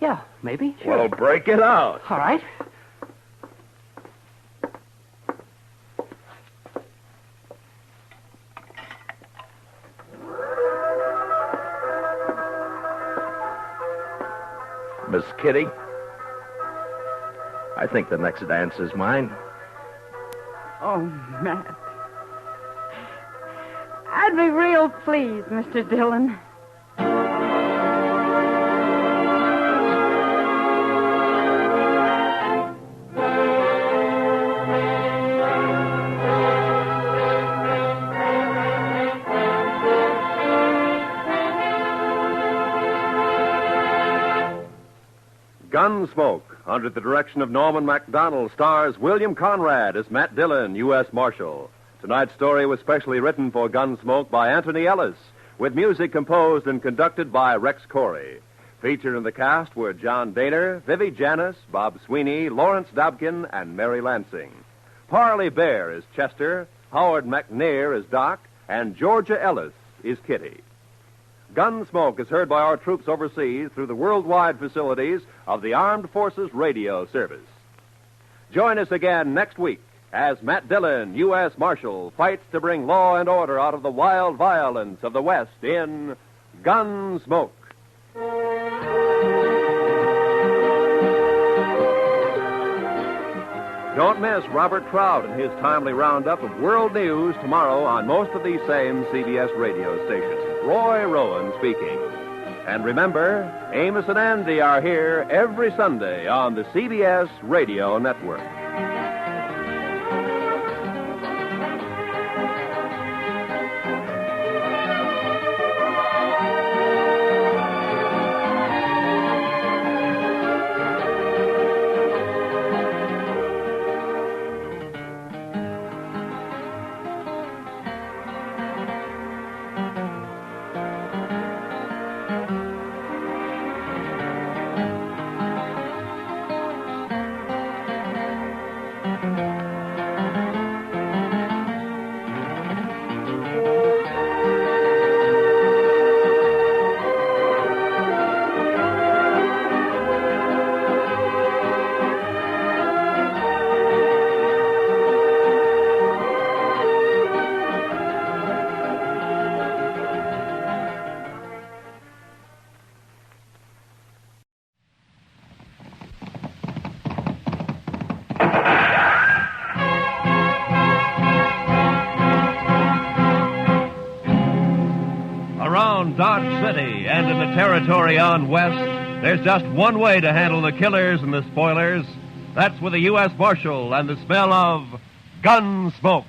Yeah, maybe. Sure. Well, break it out. All right. Miss Kitty, I think the next dance is mine. Oh, Matt. I'd be real pleased, Mr. Dillon. Gunsmoke, under the direction of Norman MacDonald, stars William Conrad as Matt Dillon, U.S. Marshal. Tonight's story was specially written for Gunsmoke by Anthony Ellis, with music composed and conducted by Rex Corey. Featured in the cast were John Daner, Vivi Janis, Bob Sweeney, Lawrence Dobkin, and Mary Lansing. Parley Bear is Chester, Howard McNair is Doc, and Georgia Ellis is Kitty. Gunsmoke is heard by our troops overseas through the worldwide facilities of the Armed Forces Radio Service. Join us again next week as Matt Dillon, U.S. Marshal, fights to bring law and order out of the wild violence of the West in Gunsmoke. Don't miss Robert Trout and his timely roundup of world news tomorrow on most of these same CBS radio stations. Roy Rowan speaking. And remember, Amos and Andy are here every Sunday on the CBS Radio Network. Dodge City and in the territory on west, there's just one way to handle the killers and the spoilers. That's with a U.S. Marshal and the smell of Gunsmoke.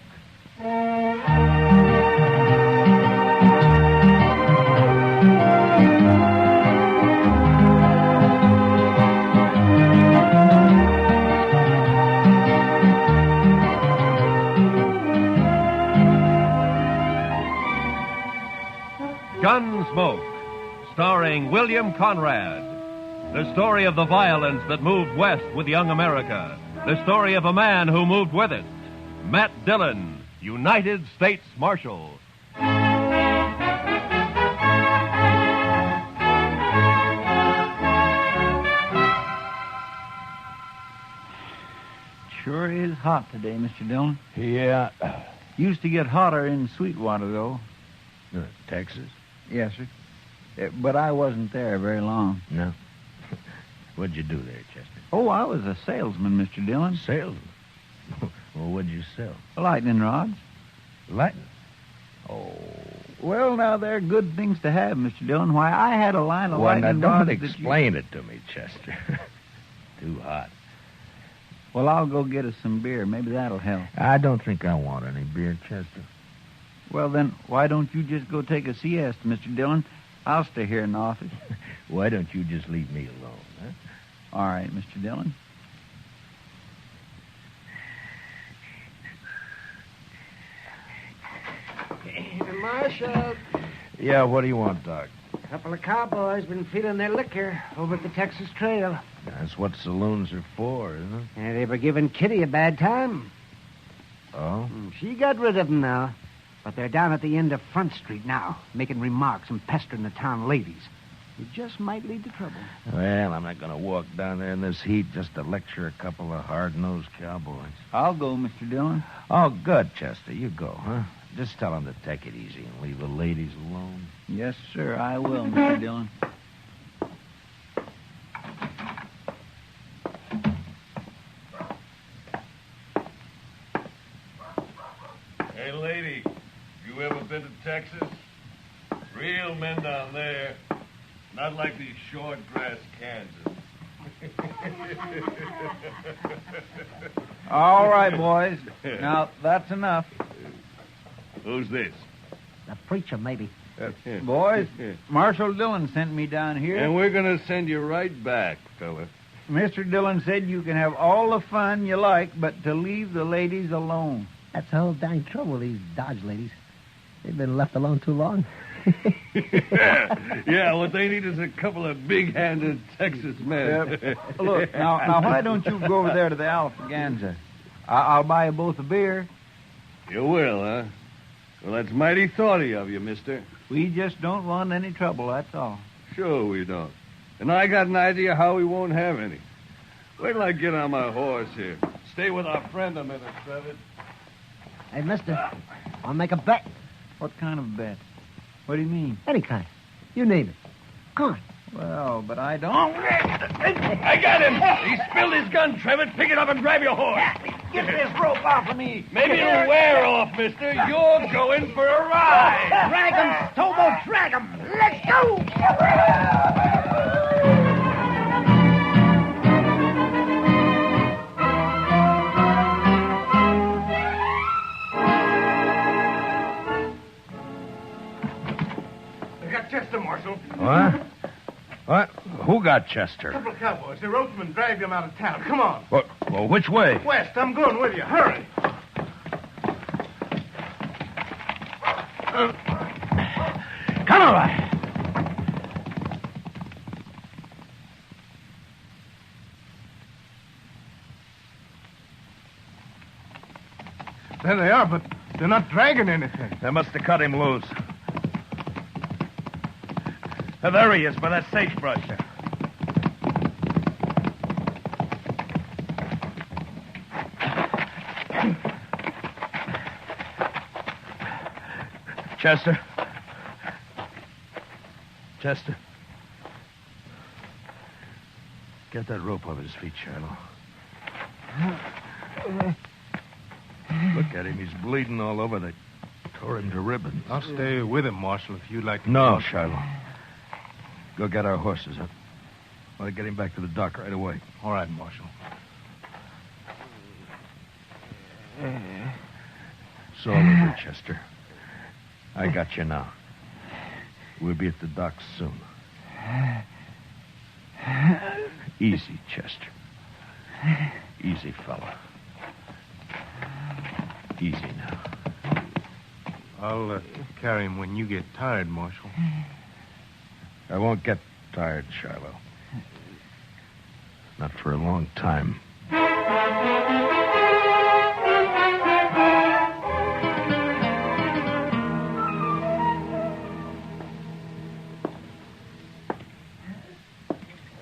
Gunsmoke, starring William Conrad. The story of the violence that moved west with young America. The story of a man who moved with it. Matt Dillon, United States Marshal. Sure is hot today, Mr. Dillon. Yeah. Used to get hotter in Sweetwater, though. Texas? Yes, sir. But I wasn't there very long. No. What'd you do there, Chester? Oh, I was a salesman, Mr. Dillon. Salesman? Well, what'd you sell? Lightning rods. Lightning? Oh, well, now, they're good things to have, Mr. Dillon. Why, I had a line of Well, lightning now, rods. don't explain it to me, Chester. Too hot. Well, I'll go get us some beer. Maybe that'll help. I don't think I want any beer, Chester. Well, then, why don't you just go take a siesta, Mr. Dillon? I'll stay here in the office. Why don't you just leave me alone, huh? All right, Mr. Dillon. Marshal. Yeah, what do you want, Doc? A couple of cowboys been feeling their liquor over at the Texas Trail. That's what saloons are for, isn't it? And they were giving Kitty a bad time. Oh? She got rid of them now. But they're down at the end of Front Street now, making remarks and pestering the town ladies. It just might lead to trouble. Well, I'm not going to walk down there in this heat just to lecture a couple of hard-nosed cowboys. I'll go, Mr. Dillon. Oh, good, Chester. You go, huh? Just tell them to take it easy and leave the ladies alone. Yes, sir, I will, Mr. Dillon. Hey, lady, you ever been to Texas? Real men down there. Not like these short grass Kansas. All right, boys. Now, that's enough. Who's this? The preacher, maybe. Boys, Marshal Dillon sent me down here. And we're going to send you right back, fella. Mr. Dillon said you can have all the fun you like, but to leave the ladies alone. That's the whole dang trouble with these Dodge ladies. They've been left alone too long. Yeah, what they need is a couple of big-handed Texas men. Look, now, why don't you go over there to the Alfaganza? I'll buy you both a beer. You will, huh? Well, that's mighty thoughty of you, mister. We just don't want any trouble, that's all. Sure we don't. And I got an idea how we won't have any. Wait till I get on my horse here. Stay with our friend a minute, Trevor. Hey, mister, I'll make a bet. What kind of bet? What do you mean? Any kind. You name it. Come on. Well, but I don't. I got him! He spilled his gun, Trevor. Pick it up and grab your horse. Get this rope off of me. Maybe it'll wear off, mister. You're going for a ride. Drag 'em, Stobo, drag 'em. Let's go. They got Chester, Marshal. What? What? Who got Chester? A couple of cowboys. The ropesman dragged them out of town. Come on. Well, which way? West, I'm going with you. Hurry. Come on. There they are, but they're not dragging anything. They must have cut him loose. There he is, by that sagebrush. Chester. Chester. Get that rope off his feet, Shiloh. Look at him. He's bleeding all over. They tore him to ribbons. I'll stay with him, Marshal, if you'd like to. No, Shiloh. Go get our horses up. I want to get him back to the dock right away. All right, Marshal. It's all over, Chester. I got you now. We'll be at the dock soon. Easy, Chester. Easy, fella. Easy now. I'll carry him when you get tired, Marshal. I won't get tired, Shiloh. Not for a long time.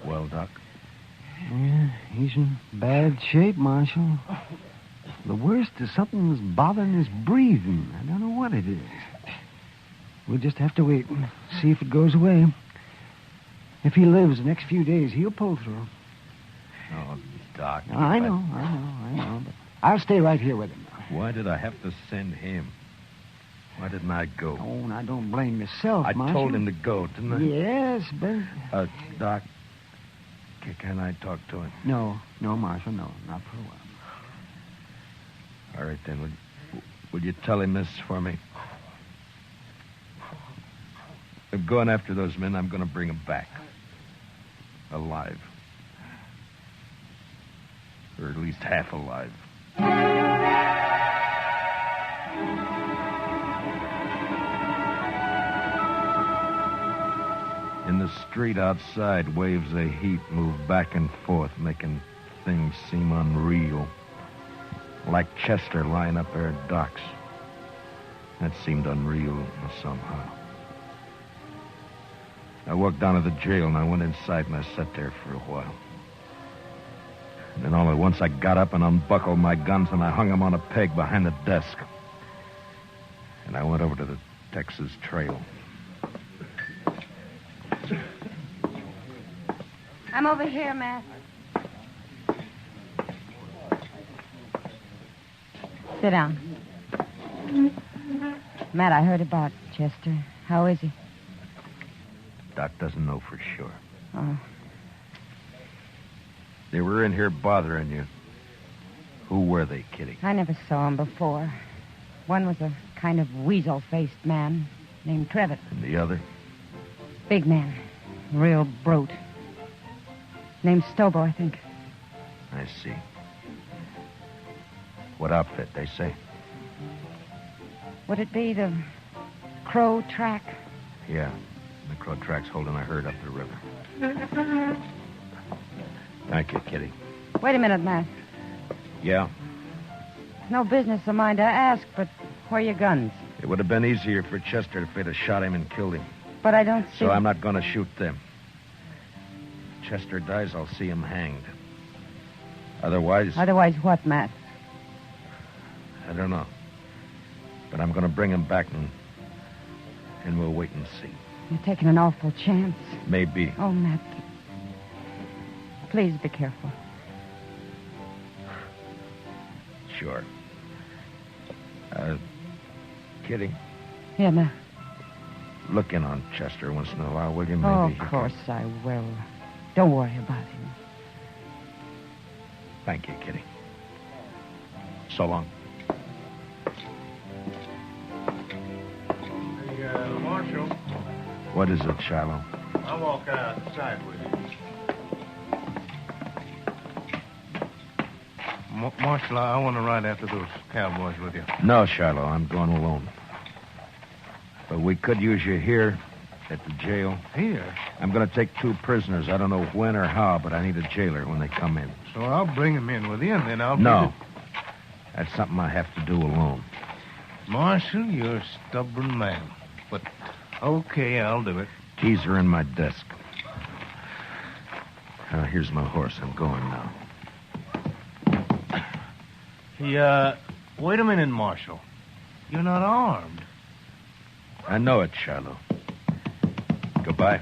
Well, Doc? Yeah, he's in bad shape, Marshal. The worst is something's bothering his breathing. I don't know what it is. We'll just have to wait and see if it goes away. If he lives the next few days, he'll pull through. Oh, Doc. I know. But I'll stay right here with him. Why did I have to send him? Why didn't I go? Oh, now don't blame yourself, I Marshal. told him to go, didn't I? Yes, but... Doc, can I talk to him? No, Marshal, no. Not for a while. All right, then. Would you tell him this for me? I'm going after those men. I'm going to bring them back. Alive. Or at least half alive. In the street outside, waves of heat move back and forth, making things seem unreal. Like Chester lying up there at docks. That seemed unreal somehow. I walked down to the jail, and I went inside, and I sat there for a while. And then all at once, I got up and unbuckled my guns, and I hung them on a peg behind the desk. And I went over to the Texas Trail. I'm over here, Matt. Sit down. Matt, I heard about Chester. How is he? Doc doesn't know for sure. Oh. They were in here bothering you. Who were they, Kitty? I never saw him before. One was a kind of weasel-faced man named Trevitt. And the other? Big man. Real brute. Named Stobo, I think. I see. What outfit, they say? Would it be the Crow Track? Yeah. The Crow Track's holding a herd up the river. Thank you, Kitty. Wait a minute, Matt. Yeah? It's no business of mine to ask, but where are your guns? It would have been easier for Chester if they'd have shot him and killed him. But I don't see... So I'm not going to shoot them. Chester dies, I'll see him hanged. Otherwise... Otherwise what, Matt? I don't know. But I'm going to bring him back and we'll wait and see. You're taking an awful chance. Maybe. Oh, Matt. Please be careful. Sure. Kitty, Yeah, ma. look in on Chester once in a while, will you? Oh, Maybe of course I will. Don't worry about him. Thank you, Kitty. So long. Hey, Marshal, What is it, Shiloh? I'll walk outside with you. Marshal, I want to ride after those cowboys with you. No, Shiloh, I'm going alone. But we could use you here at the jail. Here? I'm going to take 2 prisoners. I don't know when or how, but I need a jailer when they come in. So I'll bring them in with you, and then I'll... No. That's something I have to do alone. Marshal, you're a stubborn man. But, okay, I'll do it. Keys are in my desk. Here's my horse. I'm going now. Wait a minute, Marshal. You're not armed. I know it, Shiloh. Goodbye.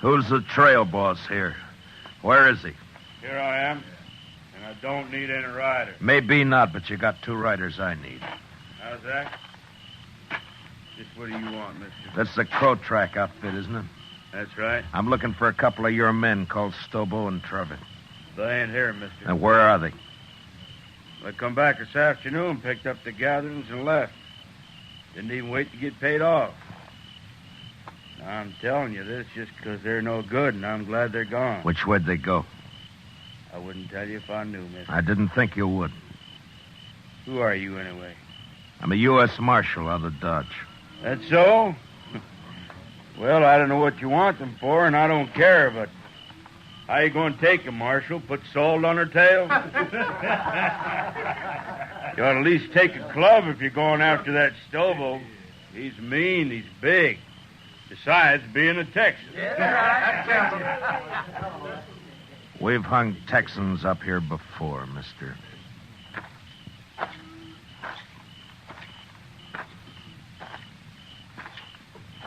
Who's the trail boss here? Where is he? Here I am, and I don't need any rider. Maybe not, but you got 2 riders I need. How's that? Just what do you want, mister? That's the Crow Track outfit, isn't it? That's right. I'm looking for a couple of your men called Stobo and Trevor. They ain't here, mister. And where are they? They come back this afternoon, picked up the gatherings, and left. Didn't even wait to get paid off. I'm telling you this just because they're no good, and I'm glad they're gone. Which way'd they go? I wouldn't tell you if I knew, mister. I didn't think you would. Who are you, anyway? I'm a U.S. Marshal out of Dodge. That's so? Well, I don't know what you want them for, and I don't care, but how you going to take them, Marshal? Put salt on her tail? You ought to at least take a club if you're going after that Stobo. He's mean, he's big. Besides being a Texan. We've hung Texans up here before, mister.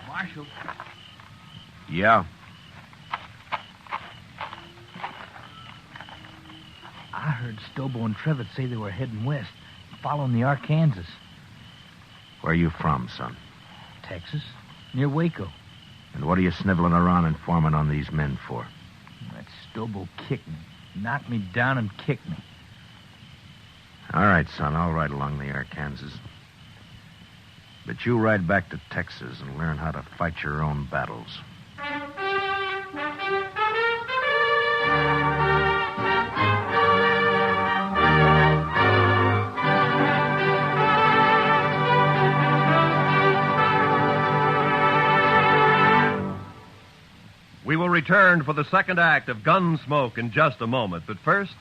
Marshal. Yeah? I heard Stobo and Trevitt say they were heading west, following the Arkansas. Where are you from, son? Texas, near Waco. And what are you sniveling around informing on these men for? That Stobo kicked me, knocked me down and kicked me. All right, son, I'll ride along the Arkansas. But you ride back to Texas and learn how to fight your own battles. We will return for the second act of Gunsmoke in just a moment. But first,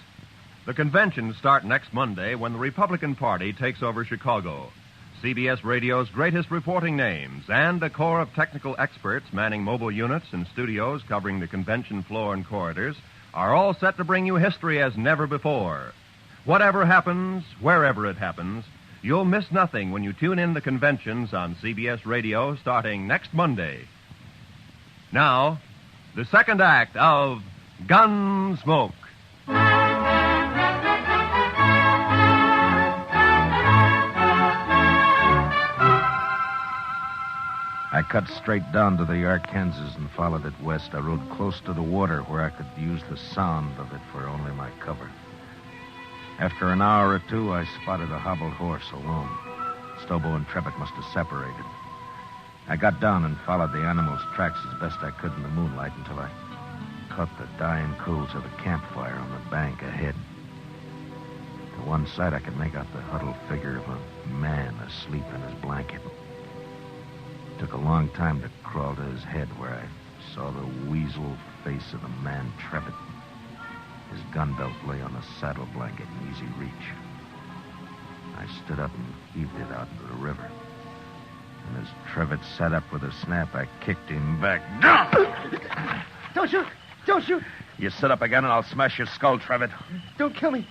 the conventions start next Monday when the Republican Party takes over Chicago. CBS Radio's greatest reporting names and a corps of technical experts manning mobile units and studios covering the convention floor and corridors are all set to bring you history as never before. Whatever happens, wherever it happens, you'll miss nothing when you tune in the conventions on CBS Radio starting next Monday. Now, the second act of Gunsmoke. I cut straight down to the Arkansas and followed it west. I rode close to the water where I could use the sound of it for only my cover. After an hour or 2, I spotted a hobbled horse alone. Stobo and Trevitt must have separated. I got down and followed the animal's tracks as best I could in the moonlight until I caught the dying coals of a campfire on the bank ahead. To one side, I could make out the huddled figure of a man asleep in his blanket. It took a long time to crawl to his head where I saw the weasel face of the man Trevitt. His gun belt lay on the saddle blanket in easy reach. I stood up and heaved it out into the river. And As Trevitt sat up with a snap, I kicked him back. Don't shoot! Don't shoot! You sit up again and I'll smash your skull, Trevitt. Don't kill me.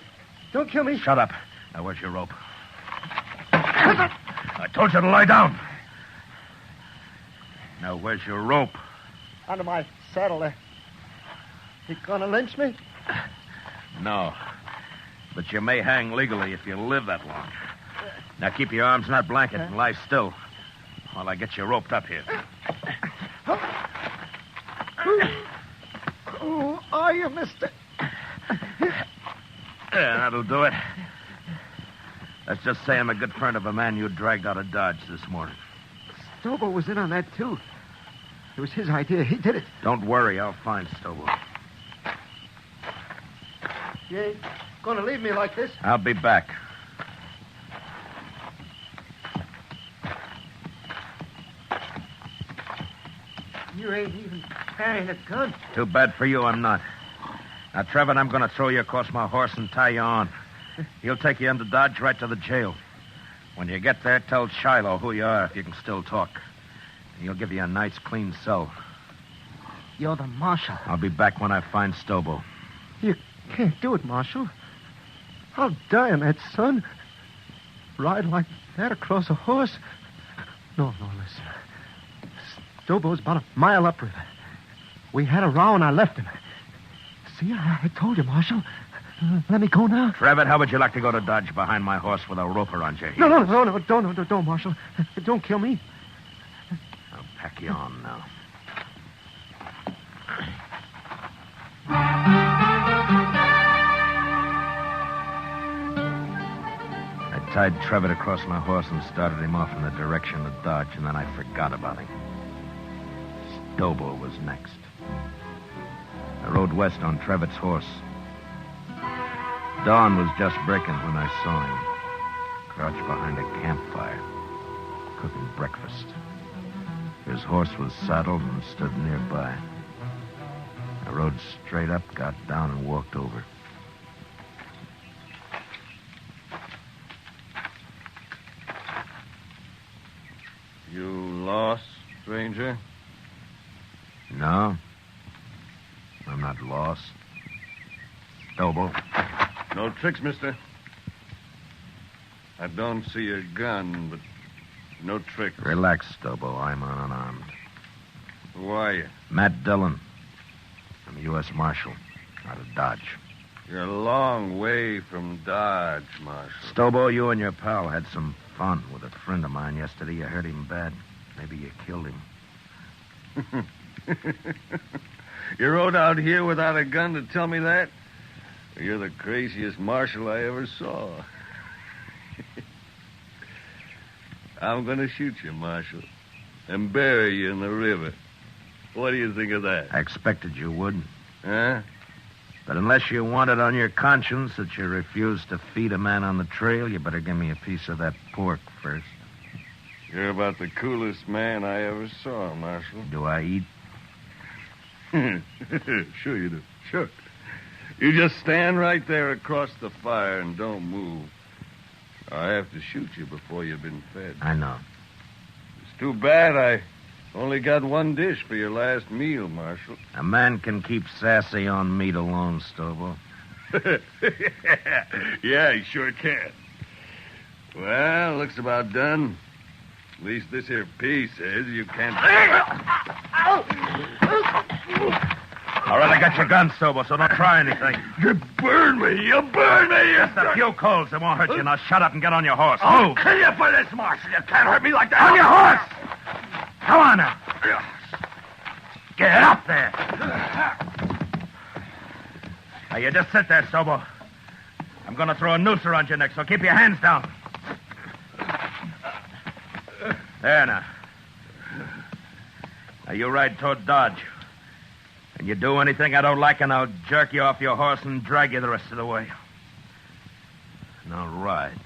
Don't kill me. Shut up. Now, where's your rope? I told you to lie down. Now, where's your rope? Under my saddle there. You gonna lynch me? No. But you may hang legally if you live that long. Now, keep your arms in that blanket and lie still while I get you roped up here. Who are you, mister? Yeah, that'll do it. Let's just say I'm a good friend of a man you dragged out of Dodge this morning. Stobo was in on that, too. It was his idea. He did it. Don't worry, I'll find Stobo. You ain't gonna leave me like this? I'll be back. You ain't even carrying a gun. Too bad for you, I'm not. Now, Trevor, I'm going to throw you across my horse and tie you on. He'll take you into Dodge right to the jail. When you get there, tell Shiloh who you are if you can still talk. And he'll give you a nice, clean cell. You're the marshal. I'll be back when I find Stobo. You can't do it, Marshal. I'll die on that, son. Ride like that across a horse. No, listen. Stobo's about a mile upriver. We had a row and I left him. See, I told you, Marshal. Let me go now. Trevor, how would you like to go to Dodge behind my horse with a rope around your heels? No, don't, Marshal. Don't kill me. I'll pack you on now. I tied Trevor across my horse and started him off in the direction of Dodge, and then I forgot about him. Stobo was next. I rode west on Trevitt's horse. Dawn was just breaking when I saw him, crouched behind a campfire, cooking breakfast. His horse was saddled and stood nearby. I rode straight up, got down, and walked over. You lost, stranger? No. I'm not lost. Stobo. No tricks, mister. I don't see a gun, but no tricks. Relax, Stobo. I'm unarmed. Who are you? Matt Dillon. I'm a U.S. Marshal out of Dodge. You're a long way from Dodge, Marshal. Stobo, you and your pal had some fun with a friend of mine yesterday. You hurt him bad. Maybe you killed him. You rode out here without a gun to tell me that? You're the craziest marshal I ever saw. I'm going to shoot you, Marshal, and bury you in the river. What do you think of that? I expected you would. Huh? But unless you want it on your conscience that you refused to feed a man on the trail, you better give me a piece of that pork first. You're about the coolest man I ever saw, Marshal. Do I eat? Sure you do. Sure. You just stand right there across the fire and don't move. I have to shoot you before you've been fed. I know. It's too bad I only got one dish for your last meal, Marshal. A man can keep sassy on meat alone, Stobo. Yeah, he sure can. Well, looks about done. At least this here piece says you can't... All right, I got your gun, Stobo, so don't try anything. You burn me! You burn me! Just a few coals. They won't hurt you. Now shut up and get on your horse. I'll kill you for this, Marshal. You can't hurt me like that. On your horse! Come on now. Get up there. Now, you just sit there, Stobo. I'm going to throw a noose around your neck, so keep your hands down. There now. Now, you ride toward Dodge. And you do anything I don't like, and I'll jerk you off your horse and drag you the rest of the way. Now, ride.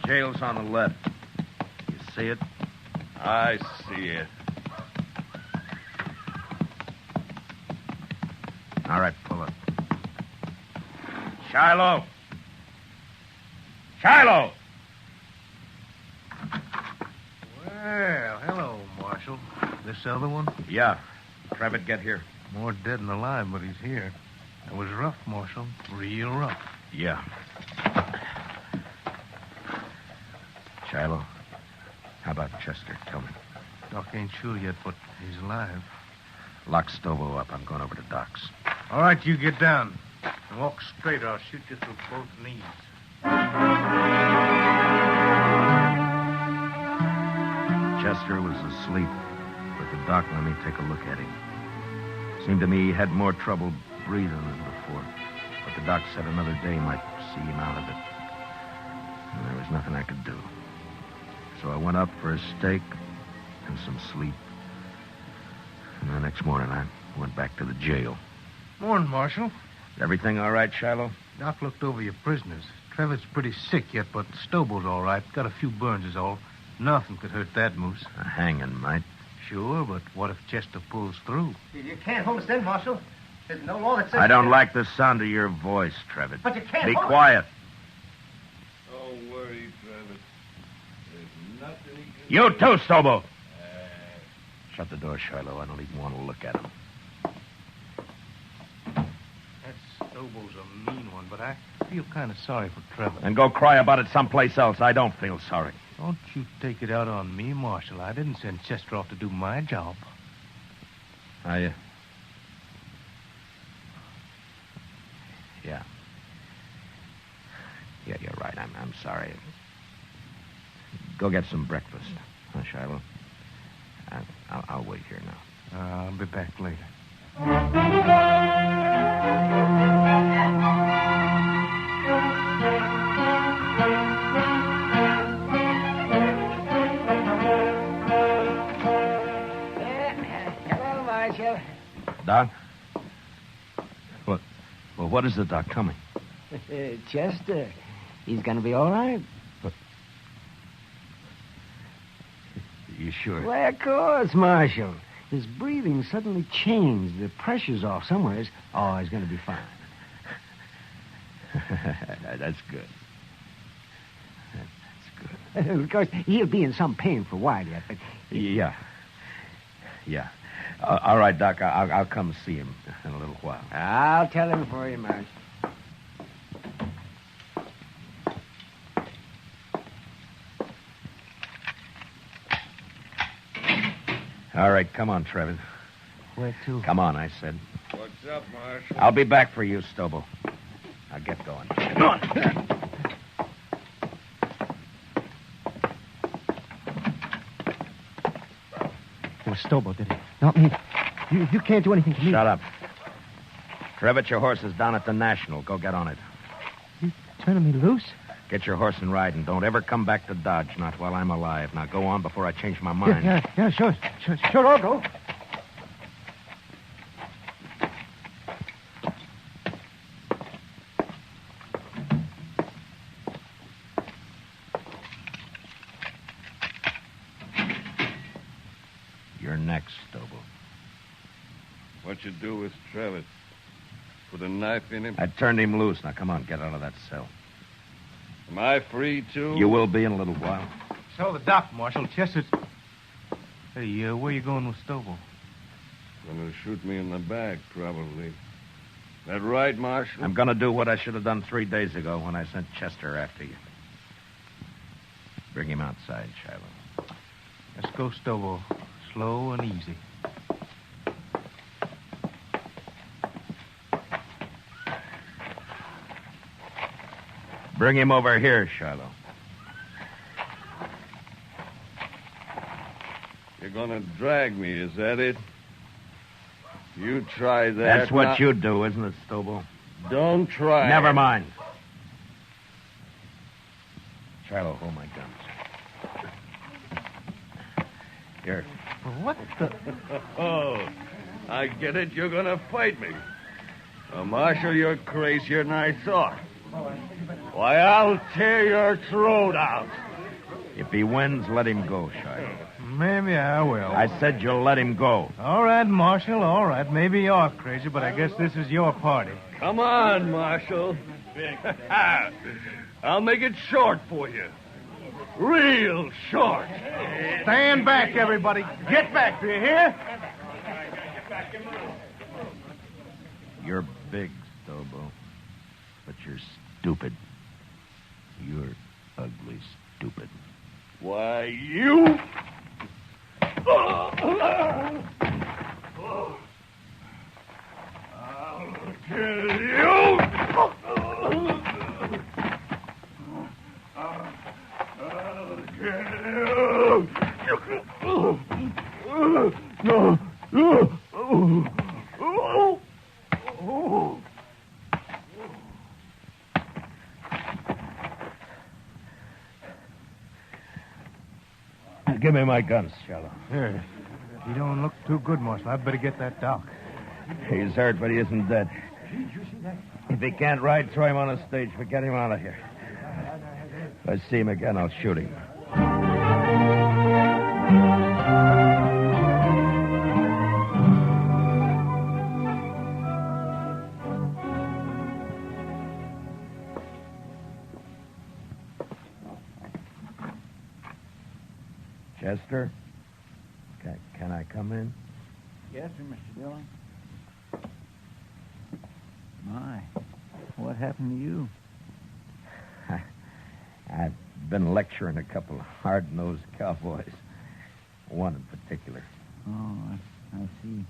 The jail's on the left. You see it? I see it. All right, pull it. Shiloh! Shiloh! Well, hello, Marshal. This other one? Yeah. Trevitt, get here. More dead than alive, but he's here. It was rough, Marshal. Real rough. Yeah. Shiloh, how about Chester? Tell me. Doc ain't sure yet, but he's alive. Lock Stobo up. I'm going over to Doc's. All right, you get down. And walk straight, or I'll shoot you through both knees. Chester was asleep, but the doc let me take a look at him. Seemed to me he had more trouble breathing than before. But the doc said another day might see him out of it. And there was nothing I could do. So I went up for a steak and some sleep. And the next morning I went back to the jail. Morning, Marshal. Everything all right, Shiloh? Doc looked over your prisoners. Trevitt's pretty sick yet, but Stobo's all right. Got a few burns is all. Nothing could hurt that moose. A hanging might. Sure, but what if Chester pulls through? You can't hold us in, Marshal. There's no law that says... I don't like the sound of your voice, Trevitt. But you can't Be hold quiet. Don't worry, Travis. There's nothing he can You do. too, Stobo. Shut the door, Shiloh. I don't even want to look at him. That Stobo's a mean one, but I feel kind of sorry for Trevor. And go cry about it someplace else. I don't feel sorry. Don't you take it out on me, Marshal. I didn't send Chester off to do my job. Yeah. Yeah, you're right. I'm sorry. Go get some breakfast, huh, Shiloh? I'll wait here now. I'll be back later. Hello, Marshal. Doc? What? Well, what is the doc coming? Chester. He's going to be all right. You sure? Why, of course, Marshal. His breathing suddenly changed. The pressure's off somewhere. Oh, he's going to be fine. That's good. That's good. Of course, he'll be in some pain for a while yet, but... Yeah. All right, Doc. I'll come see him in a little while. I'll tell him for you, Marshal. All right, come on, Trevor. Where to? Come on, I said. What's up, Marshal? I'll be back for you, Stobo. Now get going. Come on. It was Stobo, did it? Not me. You can't do anything to me. Shut up. Trevitt, your horse is down at the National. Go get on it. You turning me loose? Get your horse and ride, and don't ever come back to Dodge, not while I'm alive. Now go on before I change my mind. Yeah, sure, I'll go. You're next, Stobo. What you do with Travis? Put a knife in him? I turned him loose. Now come on, get out of that cell. Am I free, too? You will be in a little while. Tell the doc, Marshal. Chester's... Hey, where you going with Stobo? Gonna shoot me in the back, probably. That right, Marshal? I'm going to do what I should have done 3 days ago when I sent Chester after you. Bring him outside, Shiloh. Let's go, Stobo. Slow and easy. Bring him over here, Shiloh. You're gonna drag me, is that it? You try that. That's what now. you do, isn't it, Stobo? Don't try. Never mind. Shiloh, hold my guns. Here. What the... Oh, I get it. You're gonna fight me. Marshal, you're crazier than I thought. Why, I'll tear your throat out. If he wins, let him go, Shiloh. Maybe I will. I said you'll let him go. All right, Marshal, all right. Maybe you're crazy, but I guess this is your party. Come on, Marshal. I'll make it short for you. Real short. Stand back, everybody. Get back, do you hear? You're big, Stobo, but you're stupid. You're ugly stupid. Why, you... I'll kill you! Give me my guns, Shallow. Here. You don't look too good, Marshal. I'd better get that doc. He's hurt, but he isn't dead. If he can't ride, throw him on a stage, but get him out of here. If I see him again, I'll shoot him. Chester? Can I come in? Yes, sir, Mr. Dillon. My, what happened to you? I've been lecturing a couple of hard-nosed cowboys. One in particular. Oh, I see.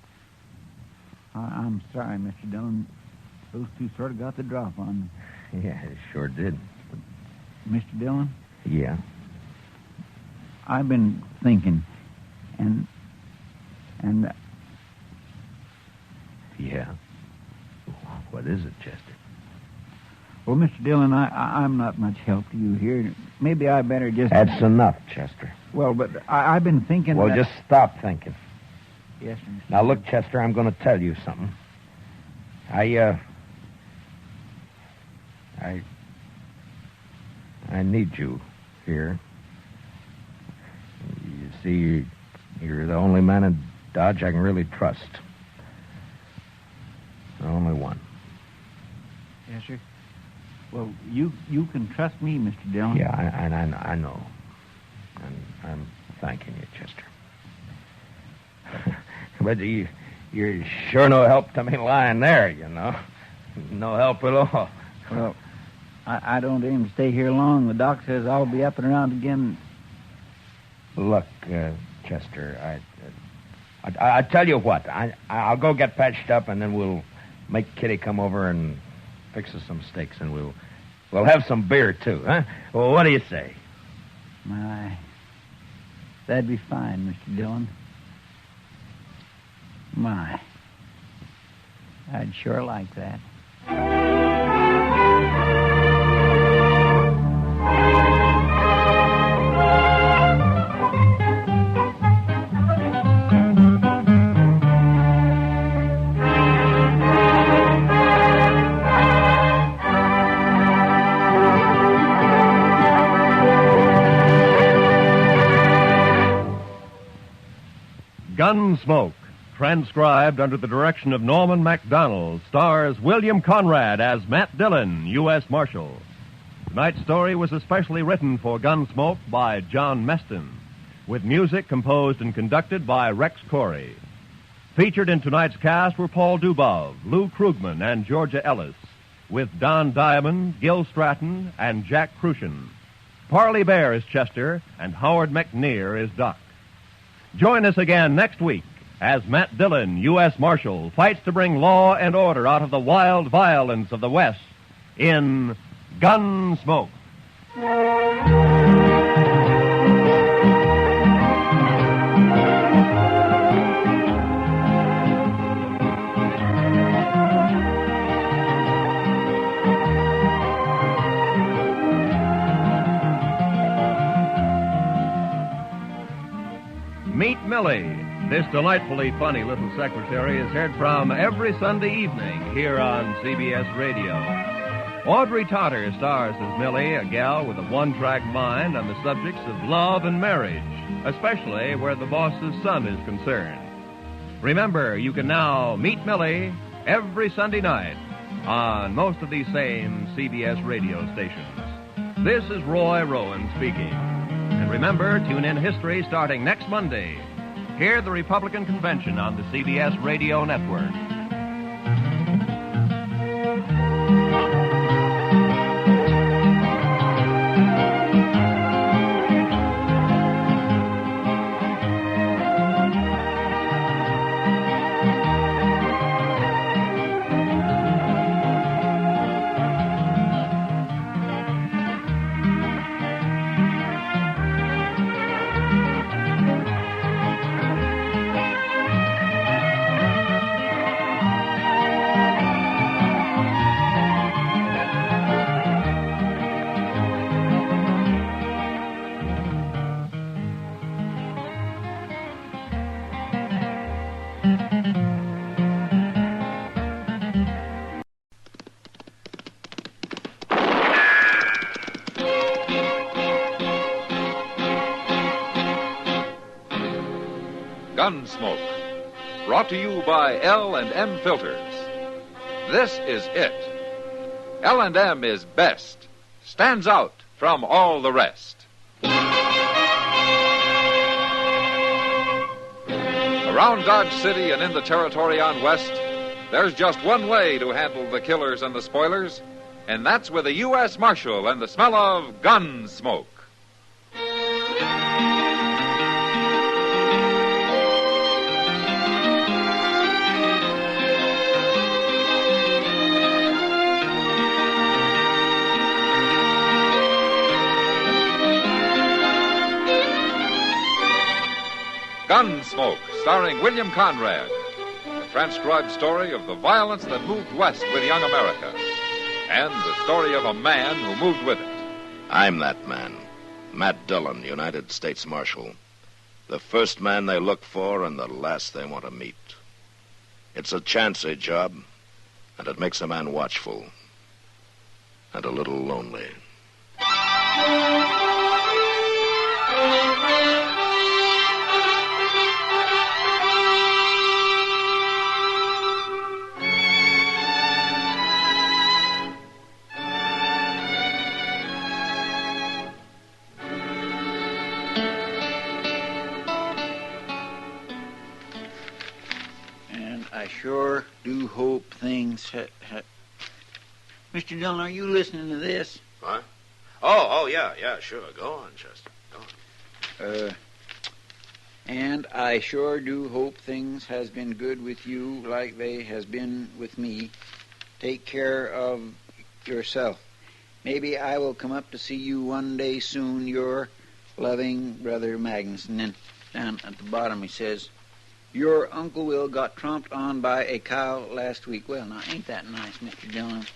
I'm sorry, Mr. Dillon. Those two sort of got the drop on me. Yeah, it sure did. Mr. Dillon? Yeah? I've been thinking, and... Yeah? What is it, Chester? Well, Mr. Dillon, I'm not much help to you here. Maybe I better just... That's enough, Chester. Well, but I've been thinking Well, that... just stop thinking. Yes, sir, Mr. Now, look, Chester, I'm going to tell you something. I need you here. You see, you're the only man in Dodge I can really trust. The only one. Yes, sir. Well, you can trust me, Mr. Dillon. Yeah, I know. And I'm thanking you, Chester. But you're sure no help to me lying there, you know. No help at all. Well, I don't aim to stay here long. The doc says I'll be up and around again. Look, Chester, I tell you what. I'll go get patched up, and then we'll make Kitty come over and fix us some steaks, and we'll have some beer, too, huh? Well, what do you say? My, that'd be fine, Mr. Dillon. My, I'd sure like that. Gunsmoke, transcribed under the direction of Norman MacDonald, stars William Conrad as Matt Dillon, U.S. Marshal. Tonight's story was especially written for Gunsmoke by John Meston, with music composed and conducted by Rex Corey. Featured in tonight's cast were Paul Dubov, Lou Krugman, and Georgia Ellis, with Don Diamond, Gil Stratton, and Jack Crucian. Parley Bear is Chester, and Howard McNear is Doc. Join us again next week as Matt Dillon, U.S. Marshal, fights to bring law and order out of the wild violence of the West in Gunsmoke. Meet Millie. This delightfully funny little secretary is heard from every Sunday evening here on CBS Radio. Audrey Totter stars as Millie, a gal with a one-track mind on the subjects of love and marriage, especially where the boss's son is concerned. Remember, you can now meet Millie every Sunday night on most of these same CBS radio stations. This is Roy Rowan speaking. And remember, tune in History starting next Monday. Hear the Republican Convention on the CBS Radio Network. Gunsmoke, brought to you by L&M Filters. This is it. L&M is best, stands out from all the rest. Around Dodge City and in the territory on West, there's just one way to handle the killers and the spoilers, and that's with a U.S. Marshal and the smell of Gunsmoke. Gunsmoke, starring William Conrad, a transcribed story of the violence that moved west with young America, and the story of a man who moved with it. I'm that man, Matt Dillon, United States Marshal. The first man they look for and the last they want to meet. It's a chancy job, and it makes a man watchful and a little lonely. I sure do hope things... Mr. Dillon, are you listening to this? What? Oh, yeah, sure. Go on, Chester. Go on. And I sure do hope things has been good with you like they has been with me. Take care of yourself. Maybe I will come up to see you one day soon. Your loving brother Magnus. And then down at the bottom he says, your Uncle Will got tromped on by a cow last week. Well, now, ain't that nice, Mr. Dillon?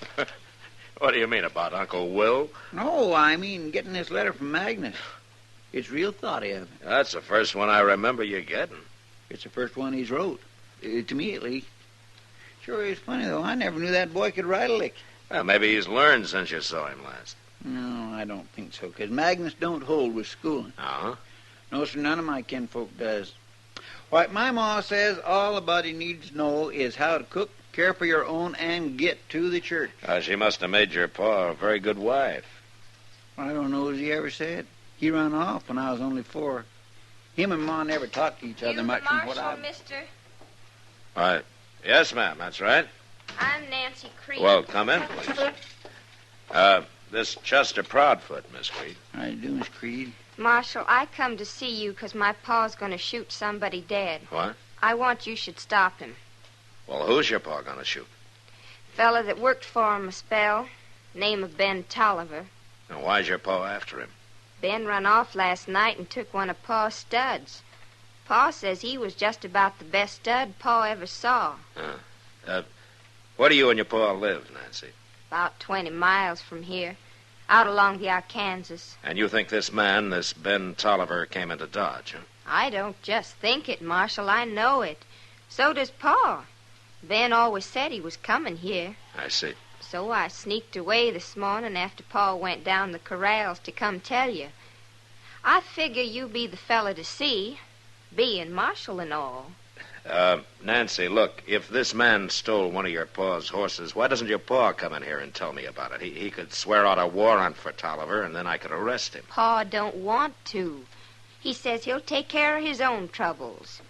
What do you mean about Uncle Will? No, I mean getting this letter from Magnus. It's real thoughty of him. That's the first one I remember you getting. It's the first one he's wrote. To me, at least. Sure is funny, though. I never knew that boy could write a lick. Well, maybe he's learned since you saw him last. No, I don't think so, because Magnus don't hold with schooling. Uh-huh. No, sir, none of my kinfolk does. Why, my ma says all a body needs to know is how to cook, care for your own, and get to the church. She must have made your pa a very good wife. I don't know as he ever said. He run off when I was only 4. Him and Ma never talked to each other much from what I... Mister? Yes, ma'am, that's right. I'm Nancy Creed. Well, come in, please. This Chester Proudfoot, Miss Creed. How you doing, Miss Creed? Marshal, I come to see you because my pa's going to shoot somebody dead. What? I want you should stop him. Well, who's your pa going to shoot? Fella that worked for him a spell, name of Ben Tolliver. Now, why's your pa after him? Ben run off last night and took one of Pa's studs. Pa says he was just about the best stud Pa ever saw. Where do you and your pa live, Nancy? About 20 miles from here, out along the Arkansas. And you think this man, this Ben Tolliver, came into Dodge, huh? I don't just think it, Marshal. I know it. So does Pa. Ben always said he was coming here. I see. So I sneaked away this morning after Pa went down the corrals to come tell you. I figure you be the fella to see, being marshal and all. Nancy, look, if this man stole one of your pa's horses, why doesn't your pa come in here and tell me about it? He could swear out a warrant for Tolliver, and then I could arrest him. Pa don't want to. He says he'll take care of his own troubles.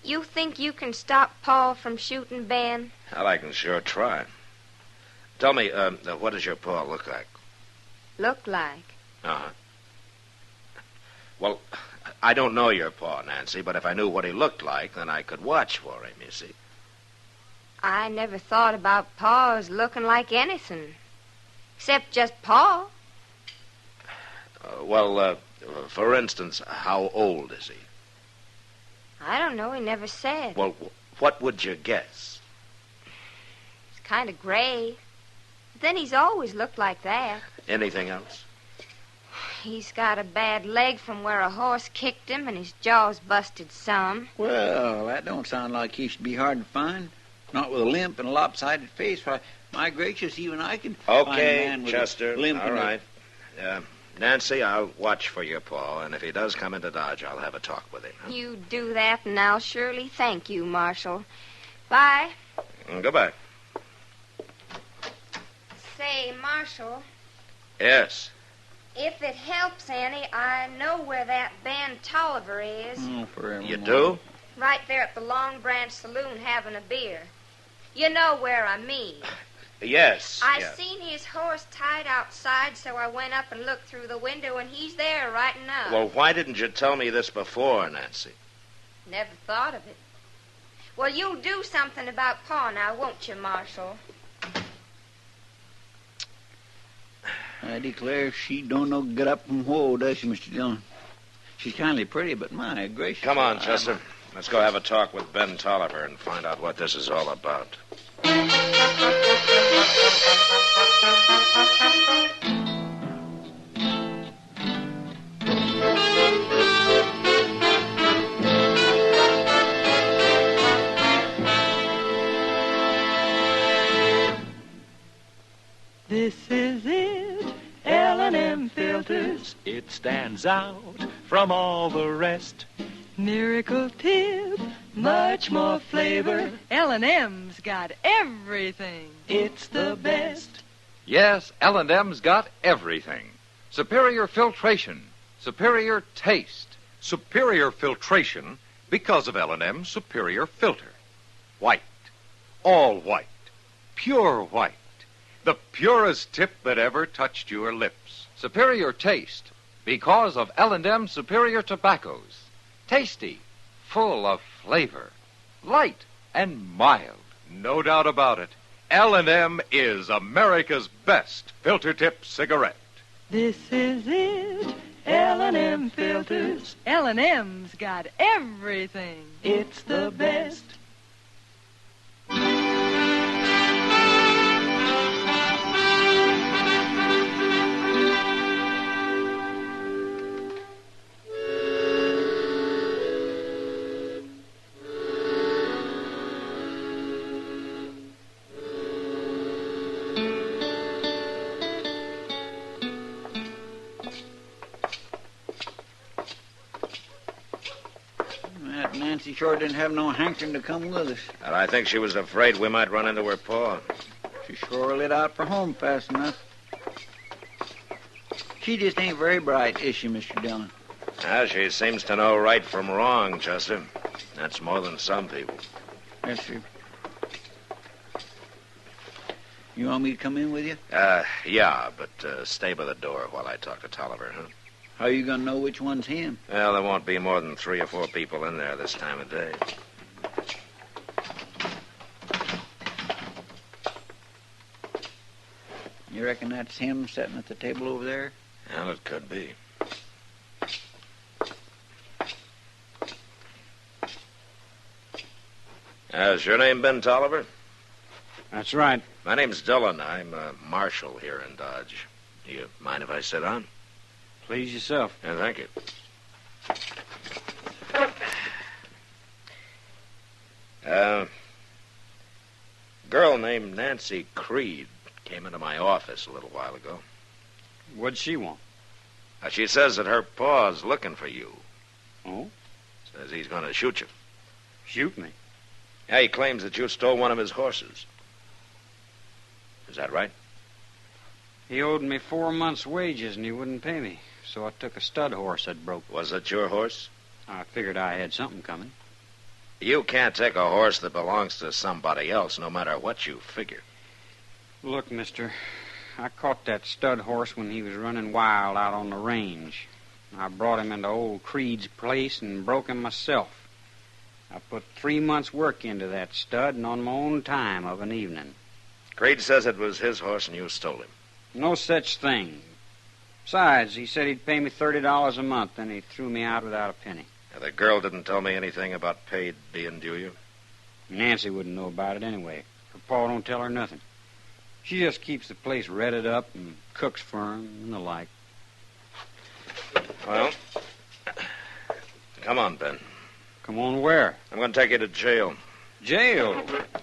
You think you can stop Pa from shooting Ben? Well, I can sure try. Tell me, what does your pa look like? Look like? Uh-huh. Well, I don't know your pa, Nancy, but if I knew what he looked like, then I could watch for him, you see. I never thought about Pa as looking like anything. Except just Pa. For instance, how old is he? I don't know. He never said. Well, what would you guess? He's kind of gray. But then he's always looked like that. Anything else? He's got a bad leg from where a horse kicked him, and his jaw's busted some. Well, that don't sound like he should be hard to find. Not with a limp and a lopsided face. Why, my gracious, even I can find a man with Chester, a limp. all right. Nancy, I'll watch for your pa, and if he does come into Dodge, I'll have a talk with him. Huh? You do that, and I'll surely thank you, Marshal. Bye. Goodbye. Say, Marshal. Yes. If it helps any, I know where that Ben Tolliver is. Oh, forever. You do? Right there at the Long Branch Saloon having a beer. You know where I mean. Yes. I seen his horse tied outside, so I went up and looked through the window, and he's there right now. Well, why didn't you tell me this before, Nancy? Never thought of it. Well, you'll do something about Pa now, won't you, Marshal? I declare she don't know get up from whoa, does she, Mr. Dillon? She's kindly pretty, but my gracious. Come on, Chester. Let's go have a talk with Ben Tolliver and find out what this is all about. This is it, L&M filters. It stands out from all the rest. Miracle tip, much more flavor. L&M's got everything. It's the best. Yes, L&M's got everything. Superior filtration, superior taste. Superior filtration because of L&M's superior filter. White, all white, pure white. The purest tip that ever touched your lips. Superior taste because of L&M's superior tobaccos. Tasty, full of flavor, light and mild. No doubt about it. L&M is America's best filter tip cigarette. This is it, L&M filters. L&M's got everything. It's the best. Nancy sure didn't have no hankering to come with us. And I think she was afraid we might run into her pa. She sure lit out for home fast enough. She just ain't very bright, is she, Mr. Dillon? She seems to know right from wrong, Chester. That's more than some people. Yes, sir. You want me to come in with you? Yeah, but stay by the door while I talk to Tolliver, huh? How are you going to know which one's him? Well, there won't be more than 3 or 4 people in there this time of day. You reckon that's him sitting at the table over there? Well, it could be. Is your name Ben Tolliver? That's right. My name's Dillon. I'm a marshal here in Dodge. Do you mind if I sit down? Please yourself. Yeah, thank you. Girl named Nancy Creed came into my office a little while ago. What'd she want? She says that her pa's looking for you. Oh? Says he's going to shoot you. Shoot me? Yeah, he claims that you stole one of his horses. Is that right? He owed me 4 months' wages and he wouldn't pay me. So I took a stud horse that broke. Was it your horse? I figured I had something coming. You can't take a horse that belongs to somebody else, no matter what you figure. Look, mister, I caught that stud horse when he was running wild out on the range. I brought him into old Creed's place and broke him myself. I put 3 months' work into that stud and on my own time of an evening. Creed says it was his horse and you stole him. No such thing. Besides, he said he'd pay me $30 a month, and he threw me out without a penny. Now, the girl didn't tell me anything about paid being due you? Nancy wouldn't know about it anyway. Her pa don't tell her nothing. She just keeps the place redded up and cooks for him and the like. Well, come on, Ben. Come on where? I'm going to take you to jail. Jail?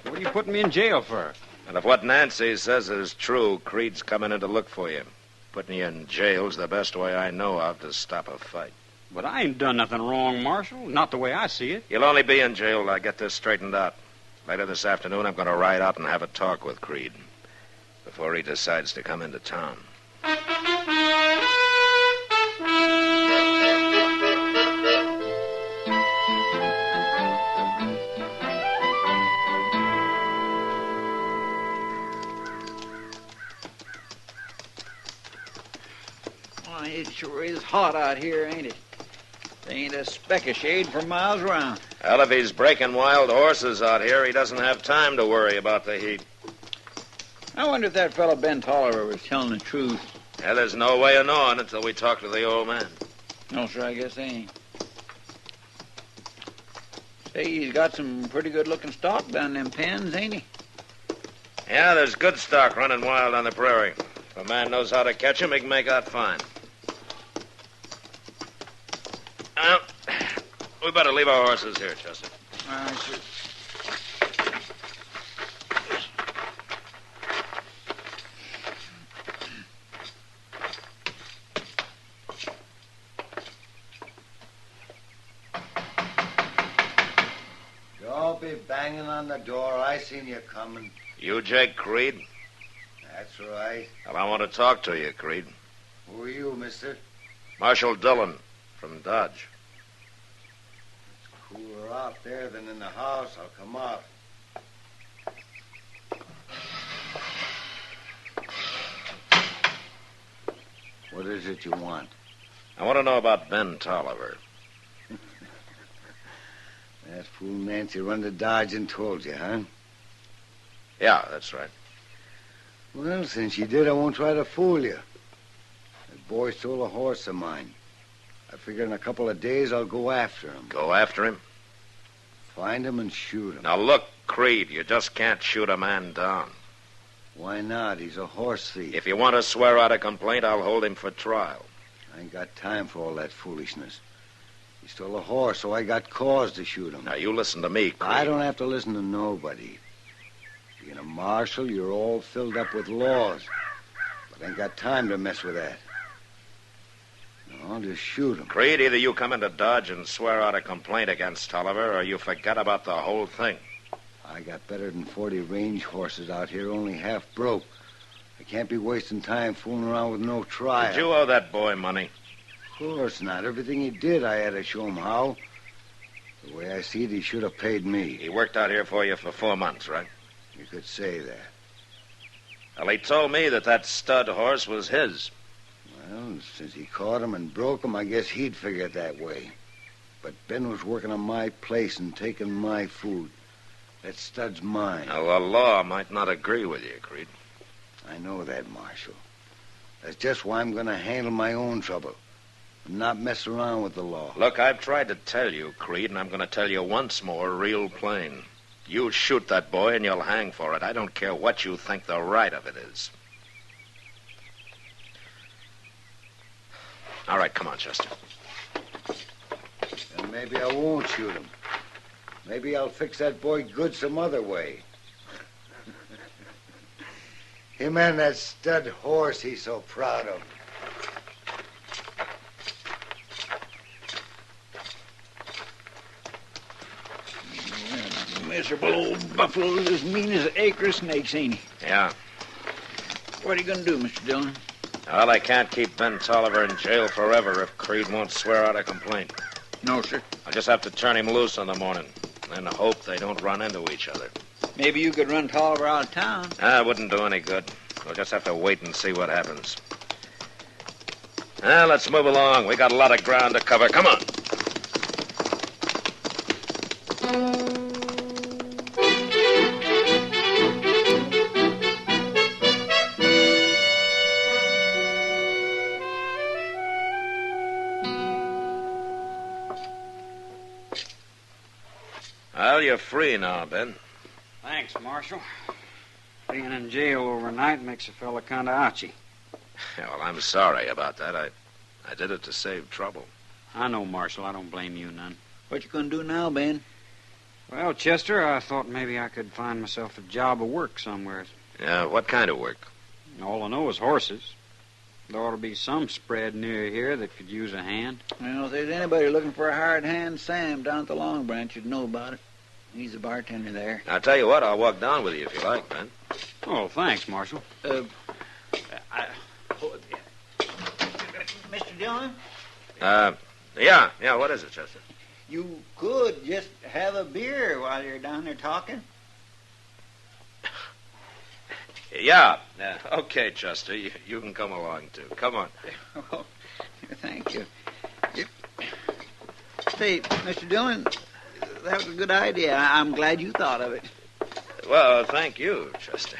What are you putting me in jail for? And if what Nancy says is true, Creed's coming in to look for you. Putting you in jail's the best way I know of to stop a fight. But I ain't done nothing wrong, Marshal. Not the way I see it. You'll only be in jail till I get this straightened out. Later this afternoon, I'm going to ride out and have a talk with Creed before he decides to come into town. It sure is hot out here, ain't it? There ain't a speck of shade for miles around. Well, if he's breaking wild horses out here, he doesn't have time to worry about the heat. I wonder if that fellow Ben Tolliver was telling the truth. Yeah, there's no way of knowing until we talk to the old man. No, sir, I guess they ain't. Say, he's got some pretty good-looking stock down them pens, ain't he? Yeah, there's good stock running wild on the prairie. If a man knows how to catch 'em, he can make out fine. Well, we better leave our horses here, Chester. All right, sir. Don't be banging on the door. I seen you coming. You Jake Creed? That's right. Well, I want to talk to you, Creed. Who are you, mister? Marshal Dillon from Dodge. It's cooler out there than in the house. I'll come out. What is it you want? I want to know about Ben Tolliver. That fool Nancy run to Dodge and told you, huh? Yeah, that's right. Well, since she did, I won't try to fool you. That boy stole a horse of mine. I figure in a couple of days I'll go after him. Go after him? Find him and shoot him. Now, look, Creed, you just can't shoot a man down. Why not? He's a horse thief. If you want to swear out a complaint, I'll hold him for trial. I ain't got time for all that foolishness. He stole a horse, so I got cause to shoot him. Now, you listen to me, Creed. I don't have to listen to nobody. Being a marshal, you're all filled up with laws. But I ain't got time to mess with that. No, just shoot him. Creed, either you come into Dodge and swear out a complaint against Tolliver, or you forget about the whole thing. I got better than 40 range horses out here, only half broke. I can't be wasting time fooling around with no trial. Did you owe that boy money? Of course not. Everything he did, I had to show him how. The way I see it, he should have paid me. He worked out here for you for 4 months, right? You could say that. Well, he told me that stud horse was his. Well, since he caught him and broke him, I guess he'd figure it that way. But Ben was working on my place and taking my food. That stud's mine. Now, the law might not agree with you, Creed. I know that, Marshal. That's just why I'm going to handle my own trouble. And not mess around with the law. Look, I've tried to tell you, Creed, and I'm going to tell you once more real plain. You shoot that boy and you'll hang for it. I don't care what you think the right of it is. All right, come on, Chester. Then maybe I won't shoot him. Maybe I'll fix that boy good some other way. Him and that stud horse he's so proud of. Miserable old buffalo's as mean as an acre of snakes, ain't he? Yeah. What are you going to do, Mr. Dillon? Well, I can't keep Ben Tolliver in jail forever if Creed won't swear out a complaint. No, sir. I'll just have to turn him loose in the morning and hope they don't run into each other. Maybe you could run Tolliver out of town. It wouldn't do any good. We'll just have to wait and see what happens. Well, let's move along. We got a lot of ground to cover. Come on. Well, you're free now, Ben. Thanks, Marshal. Being in jail overnight makes a fella kind of ouchy. Yeah, well, I'm sorry about that. I did it to save trouble. I know, Marshal. I don't blame you none. What you going to do now, Ben? Well, Chester, I thought maybe I could find myself a job of work somewhere. Yeah, what kind of work? All I know is horses. There ought to be some spread near here that could use a hand. Well, if there's anybody looking for a hired hand, Sam down at the Long Branch would know about it. He's the bartender there. I'll tell you what, I'll walk down with you if you like, Ben. Oh, thanks, Marshal. Mr. Dillon? Yeah, what is it, Chester? You could just have a beer while you're down there talking. Yeah. Okay, Chester, you can come along, too. Come on. Oh, thank you. Say, Mr. Dillon, that was a good idea. I'm glad you thought of it. Well, thank you, Chester.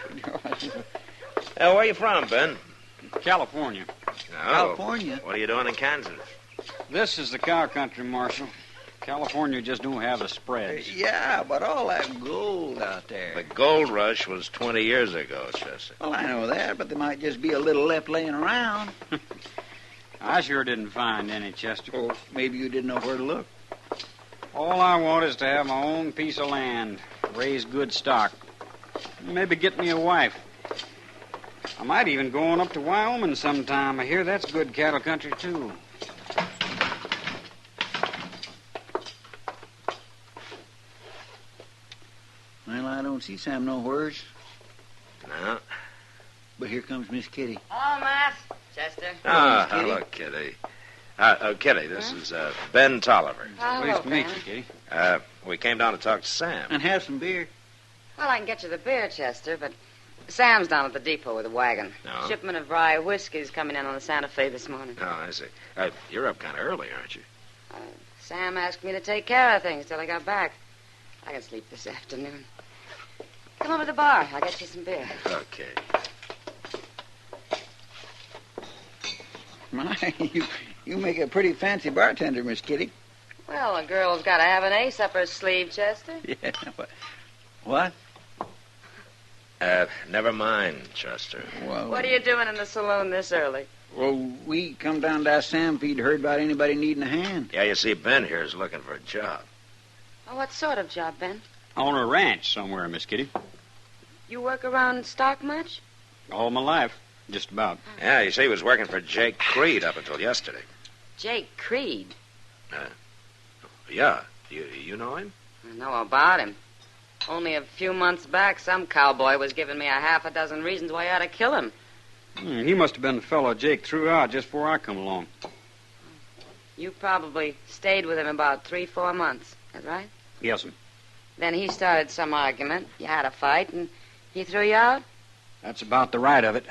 Where are you from, Ben? California. Oh, California? What are you doing in Kansas? This is the cow country, Marshal. California just don't have the spreads. Yeah, but all that gold out there. The gold rush was 20 years ago, Chester. Well, I know that, but there might just be a little left laying around. I sure didn't find any, Chester. Oh, maybe you didn't know where to look. All I want is to have my own piece of land, raise good stock, maybe get me a wife. I might even go on up to Wyoming sometime. I hear that's good cattle country, too. Well, I don't see Sam nowheres. No. But here comes Miss Kitty. Hello, Matt. Chester. Ah, hello, Kitty. Kitty, this is Ben Tolliver. Pleased to meet you, Kitty. We came down to talk to Sam. And have some beer. Well, I can get you the beer, Chester, but Sam's down at the depot with a wagon. No? Shipment of rye whiskey's coming in on the Santa Fe this morning. Oh, I see. You're up kind of early, aren't you? Sam asked me to take care of things till I got back. I can sleep this afternoon. Come over to the bar. I'll get you some beer. Okay. My, you make a pretty fancy bartender, Miss Kitty. Well, a girl's got to have an ace up her sleeve, Chester. Yeah, what? Never mind, Chester. Well, What are you doing in the saloon this early? Well, we come down to ask Sam if he'd heard about anybody needing a hand. Yeah, you see, Ben here is looking for a job. Oh, what sort of job, Ben? On a ranch somewhere, Miss Kitty. You work around stock much? All my life, just about. Yeah, you see, he was working for Jake Creed up until yesterday. Jake Creed. Yeah. You know him? I know about him. Only a few months back, some cowboy was giving me a half a dozen reasons why I ought to kill him. He must have been the fellow Jake threw out just before I come along. You probably stayed with him about 3-4 months. Is that right? Yes, ma'am. Then he started some argument. You had a fight, and he threw you out? That's about the right of it.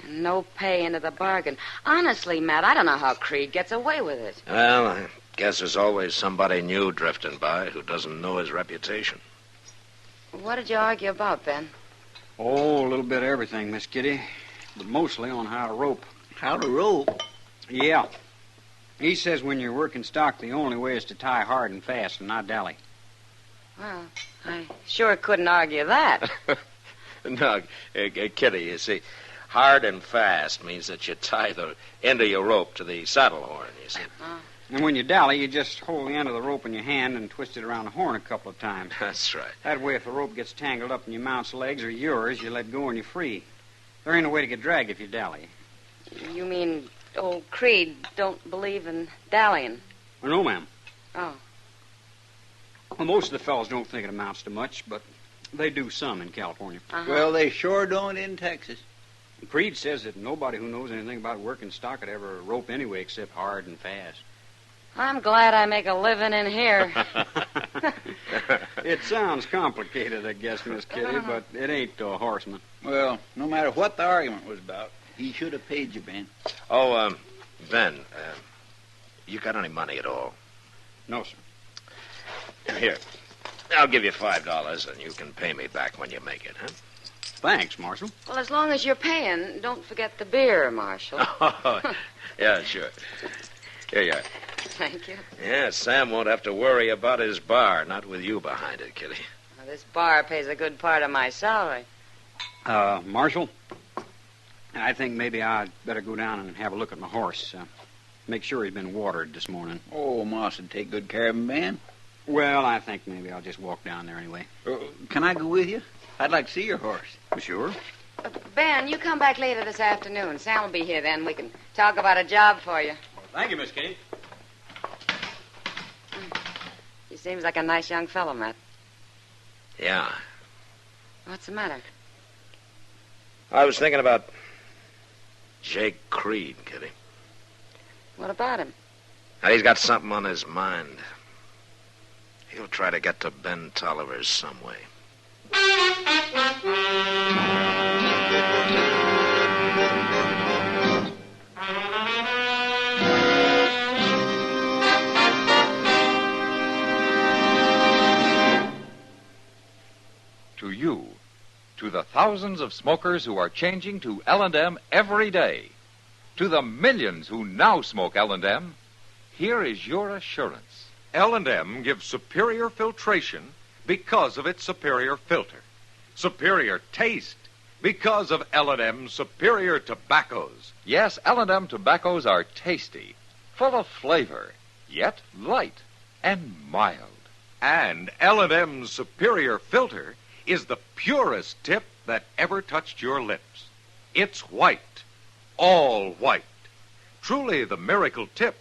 And no pay into the bargain. Honestly, Matt, I don't know how Creed gets away with it. Well, I guess there's always somebody new drifting by who doesn't know his reputation. What did you argue about, Ben? Oh, a little bit of everything, Miss Kitty. But mostly on how to rope. How to rope? Yeah. He says when you're working stock, the only way is to tie hard and fast and not dally. Well, I sure couldn't argue that. No, Kitty, you see, hard and fast means that you tie the end of your rope to the saddle horn, you see. And when you dally, you just hold the end of the rope in your hand and twist it around the horn a couple of times. That's right. That way, if the rope gets tangled up in your mount's legs or yours, you let go and you're free. There ain't no way to get dragged if you dally. You mean old Creed don't believe in dallying? Well, no, ma'am. Oh. Well, most of the fellows don't think it amounts to much, but they do some in California. Well, they sure don't in Texas. Creed says that nobody who knows anything about working stock could ever rope anyway except hard and fast. I'm glad I make a living in here. It sounds complicated, I guess, Miss Kitty, but it ain't to a horseman. Well, no matter what the argument was about, he should have paid you, Ben. Oh, Ben, you got any money at all? No, sir. Here, I'll give you $5, and you can pay me back when you make it, huh? Thanks, Marshal. Well, as long as you're paying, don't forget the beer, Marshal. Oh, yeah, sure. Here you are. Thank you. Yeah, Sam won't have to worry about his bar, not with you behind it, Kitty. Well, this bar pays a good part of my salary. Marshal, I think maybe I'd better go down and have a look at my horse. Make sure he's been watered this morning. Oh, Moss would take good care of him, Ben. Well, I think maybe I'll just walk down there anyway. Can I go with you? I'd like to see your horse. Sure. Ben, you come back later this afternoon. Sam will be here then. We can talk about a job for you. Well, thank you, Miss Kitty. He seems like a nice young fellow, Matt. Yeah. What's the matter? I was thinking about Jake Creed, Kitty. What about him? Now, he's got something on his mind. He'll try to get to Ben Tolliver's some way. To you, to the thousands of smokers who are changing to L&M every day, to the millions who now smoke L&M, here is your assurance. L&M gives superior filtration because of its superior filter. Superior taste because of L&M's superior tobaccos. Yes, L&M tobaccos are tasty, full of flavor, yet light and mild. And L&M's superior filter is the purest tip that ever touched your lips. It's white, all white. Truly the miracle tip,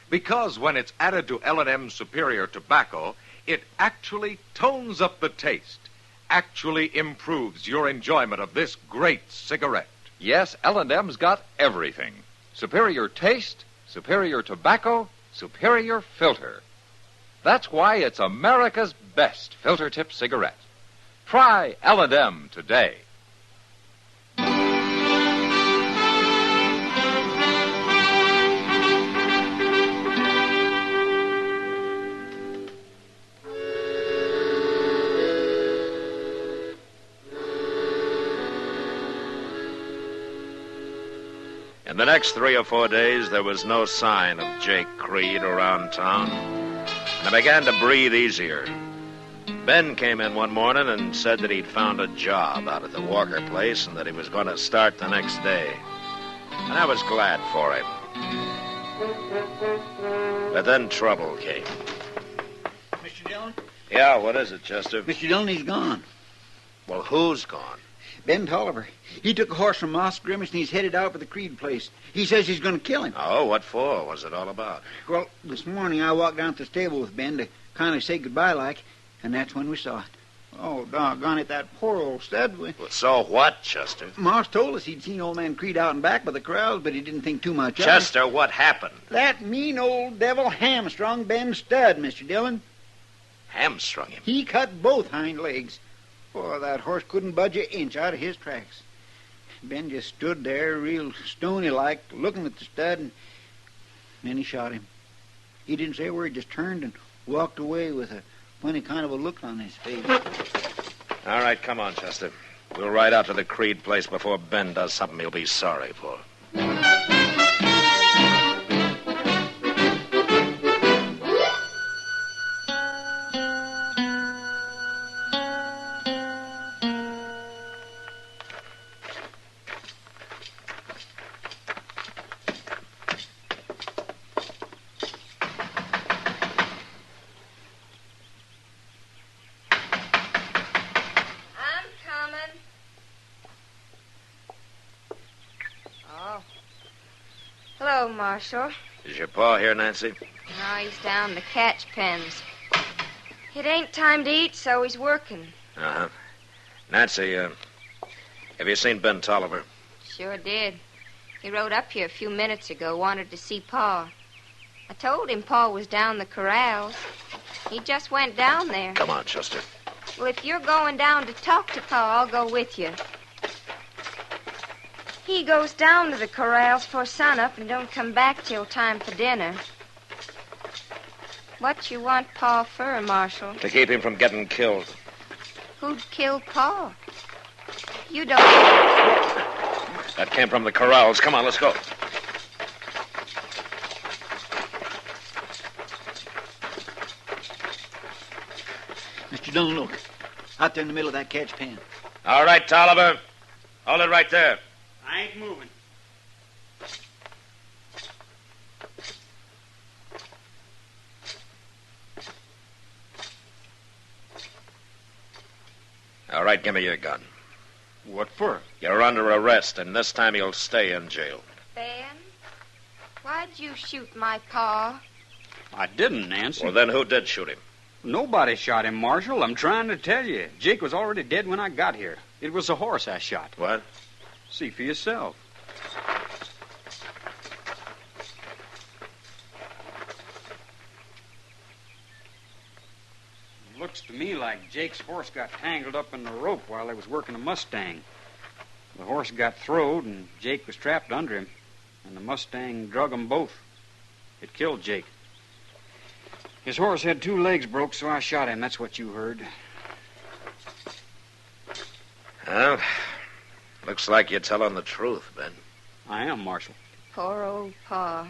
because when it's added to L&M's superior tobacco, it actually tones up the taste, actually improves your enjoyment of this great cigarette. Yes, L&M's got everything. Superior taste, superior tobacco, superior filter. That's why it's America's best filter tip cigarette. Try L&M today. In the next 3 or 4 days, there was no sign of Jake Creed around town, and I began to breathe easier. Ben came in one morning and said that he'd found a job out at the Walker place and that he was going to start the next day. And I was glad for him. But then trouble came. Mr. Dillon? Yeah, what is it, Chester? Mr. Dillon, he's gone. Well, who's gone? Ben Tolliver. He took a horse from Moss Grimace and he's headed out for the Creed place. He says he's going to kill him. Oh, what for? What's it all about? Well, this morning I walked down to the stable with Ben to kind of say goodbye like, and that's when we saw it. Oh, doggone it, that poor old stud. Well, so what, Chester? Moss told us he'd seen old man Creed out and back by the corrals, but he didn't think too much of it. Chester, what happened? That mean old devil hamstrung Ben's stud, Mr. Dillon. Hamstrung him? He cut both hind legs. Oh, that horse couldn't budge an inch out of his tracks. Ben just stood there, real stony-like, looking at the stud, and then he shot him. He didn't say a word, just turned and walked away with a funny kind of a look on his face. All right, come on, Chester. We'll ride out to the Creed place before Ben does something he'll be sorry for. Marshal. Is your pa here, Nancy? No, he's down the catch pens. It ain't time to eat, so he's working. Uh-huh. Nancy, have you seen Ben Tolliver? Sure did. He rode up here a few minutes ago, wanted to see Pa. I told him Pa was down the corrals. He just went down there. Come on, Chester. Well, if you're going down to talk to Pa, I'll go with you. He goes down to the corrals for sunup and don't come back till time for dinner. What you want Pa for, Marshal? To keep him from getting killed. Who'd kill Pa? You don't... That came from the corrals. Come on, let's go. Mr. Dillon, look. Out there in the middle of that catch pen. All right, Tolliver. Hold it right there. I ain't moving. All right, give me your gun. What for? You're under arrest, and this time you'll stay in jail. Ben, why'd you shoot my Pa? I didn't, Nancy. Well, then who did shoot him? Nobody shot him, Marshal. I'm trying to tell you. Jake was already dead when I got here. It was a horse I shot. What? See for yourself. Looks to me like Jake's horse got tangled up in the rope while they was working a Mustang. The horse got throwed, and Jake was trapped under him, and the Mustang drug 'em both. It killed Jake. His horse had 2 legs broke, so I shot him. That's what you heard. Well, looks like you're telling the truth, Ben. I am, Marshal. Poor old Pa.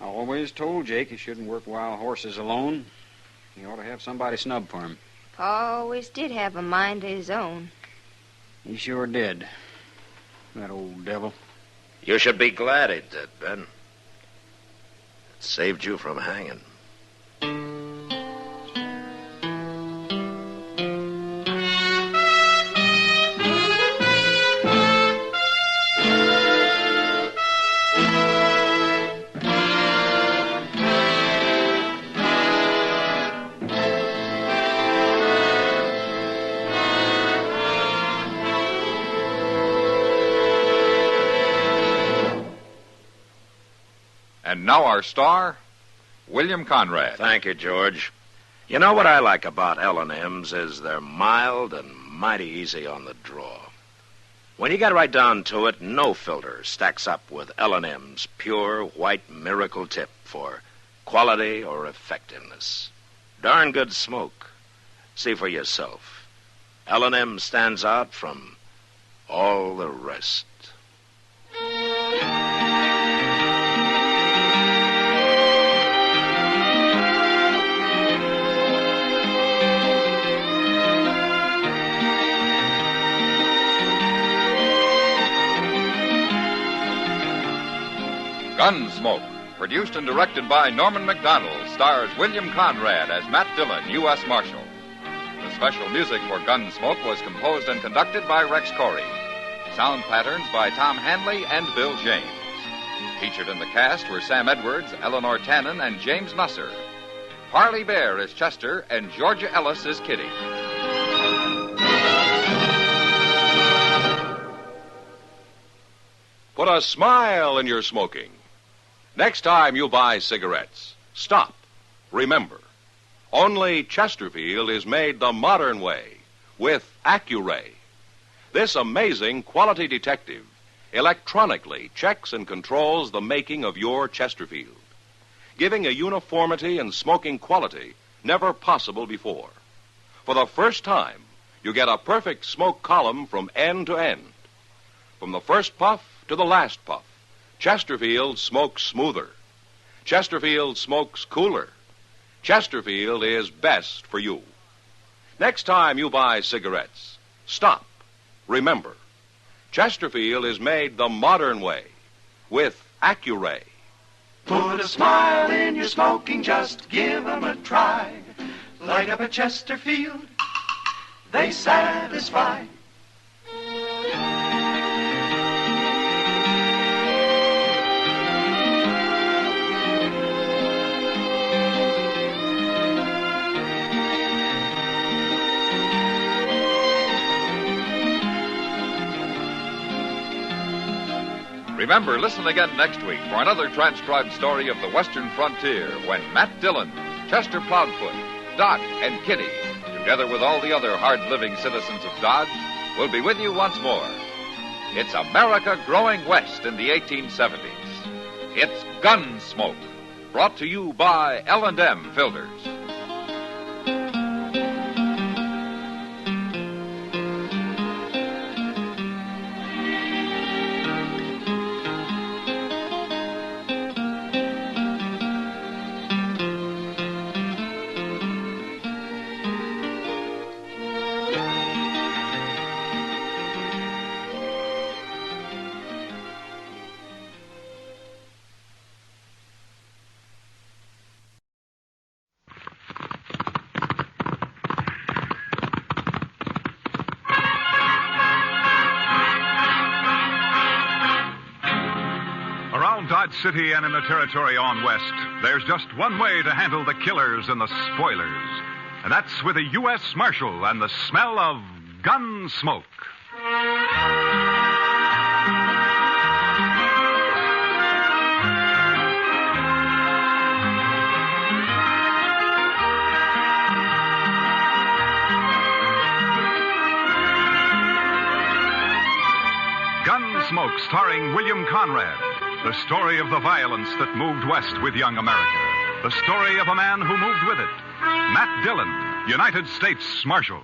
I always told Jake he shouldn't work wild horses alone. He ought to have somebody snub for him. Pa always did have a mind of his own. He sure did. That old devil. You should be glad he did, Ben. It saved you from hanging. And now our star, William Conrad. Thank you, George. You know what I like about L&M's is they're mild and mighty easy on the draw. When you get right down to it, no filter stacks up with L&M's pure white miracle tip for quality or effectiveness. Darn good smoke. See for yourself. L&M stands out from all the rest. Gunsmoke, produced and directed by Norman MacDonald, stars William Conrad as Matt Dillon, U.S. Marshal. The special music for Gunsmoke was composed and conducted by Rex Corey. Sound patterns by Tom Hanley and Bill James. Featured in the cast were Sam Edwards, Eleanor Tannen, and James Nusser. Parley Bear is Chester, and Georgia Ellis is Kitty. Put a smile in your smoking. Next time you buy cigarettes, stop. Remember, only Chesterfield is made the modern way with Accuray. This amazing quality detective electronically checks and controls the making of your Chesterfield, giving a uniformity in smoking quality never possible before. For the first time, you get a perfect smoke column from end to end. From the first puff to the last puff, Chesterfield smokes smoother. Chesterfield smokes cooler. Chesterfield is best for you. Next time you buy cigarettes, stop. Remember, Chesterfield is made the modern way with Accuray. Put a smile in your smoking, just give 'em a try. Light up a Chesterfield, they satisfy. Remember, listen again next week for another transcribed story of the Western frontier when Matt Dillon, Chester Proudfoot, Doc, and Kitty, together with all the other hard-living citizens of Dodge, will be with you once more. It's America growing west in the 1870s. It's Gunsmoke, brought to you by L&M Filters. Dodge City and in the territory on west, there's just one way to handle the killers and the spoilers. And that's with a U.S. Marshal and the smell of Gunsmoke. Gunsmoke, starring William Conrad. The story of the violence that moved west with young America. The story of a man who moved with it. Matt Dillon, United States Marshal.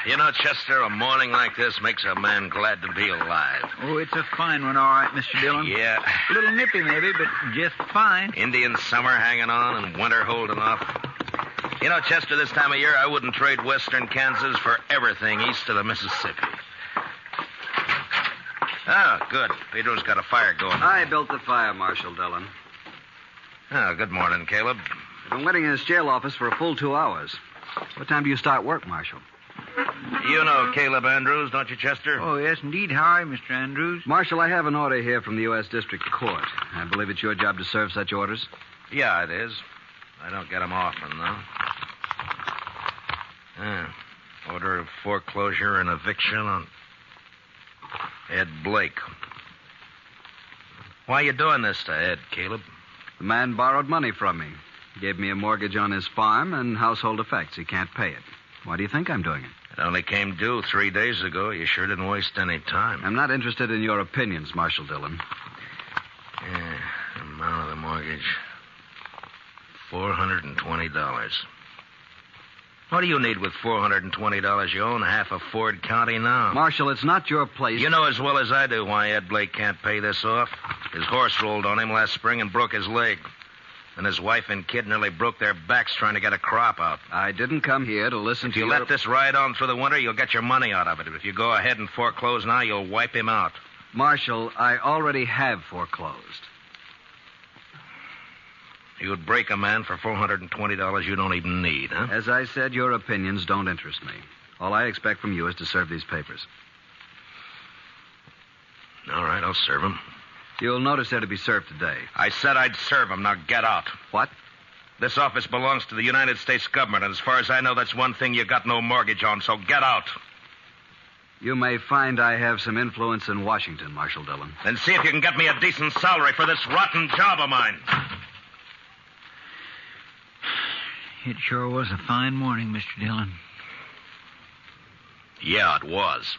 You know, Chester, a morning like this makes a man glad to be alive. Oh, it's a fine one, all right, Mr. Dillon. Yeah. A little nippy, maybe, but just fine. Indian summer hanging on and winter holding off. You know, Chester, this time of year, I wouldn't trade western Kansas for everything east of the Mississippi. Oh, good. Pedro's got a fire going. I built the fire, Marshal Dillon. Oh, good morning, Caleb. I've been waiting in this jail office for a full 2 hours. What time do you start work, Marshal? You know Caleb Andrews, don't you, Chester? Oh, yes, indeed. How are you, Mr. Andrews? Marshal, I have an order here from the U.S. District Court. I believe it's your job to serve such orders. Yeah, it is. I don't get them often, though. Order of foreclosure and eviction on Ed Blake. Why are you doing this to Ed, Caleb? The man borrowed money from me. Gave me a mortgage on his farm and household effects. He can't pay it. Why do you think I'm doing it? It only came due 3 days ago. You sure didn't waste any time. I'm not interested in your opinions, Marshal Dillon. Yeah, amount of the mortgage. $420. What do you need with $420? You own half of Ford County now. Marshal, it's not your place. You know as well as I do why Ed Blake can't pay this off. His horse rolled on him last spring and broke his leg. And his wife and kid nearly broke their backs trying to get a crop out. I didn't come here to listen if to you let this ride on through the winter, you'll get your money out of it. If you go ahead and foreclose now, you'll wipe him out. Marshal, I already have foreclosed. You'd break a man for $420 you don't even need, huh? As I said, your opinions don't interest me. All I expect from you is to serve these papers. All right, I'll serve them. You'll notice they're to be served today. I said I'd serve them. Now get out. What? This office belongs to the United States government, and as far as I know, that's one thing you got no mortgage on, so get out. You may find I have some influence in Washington, Marshal Dillon. Then see if you can get me a decent salary for this rotten job of mine. It sure was a fine morning, Mr. Dillon. Yeah, it was.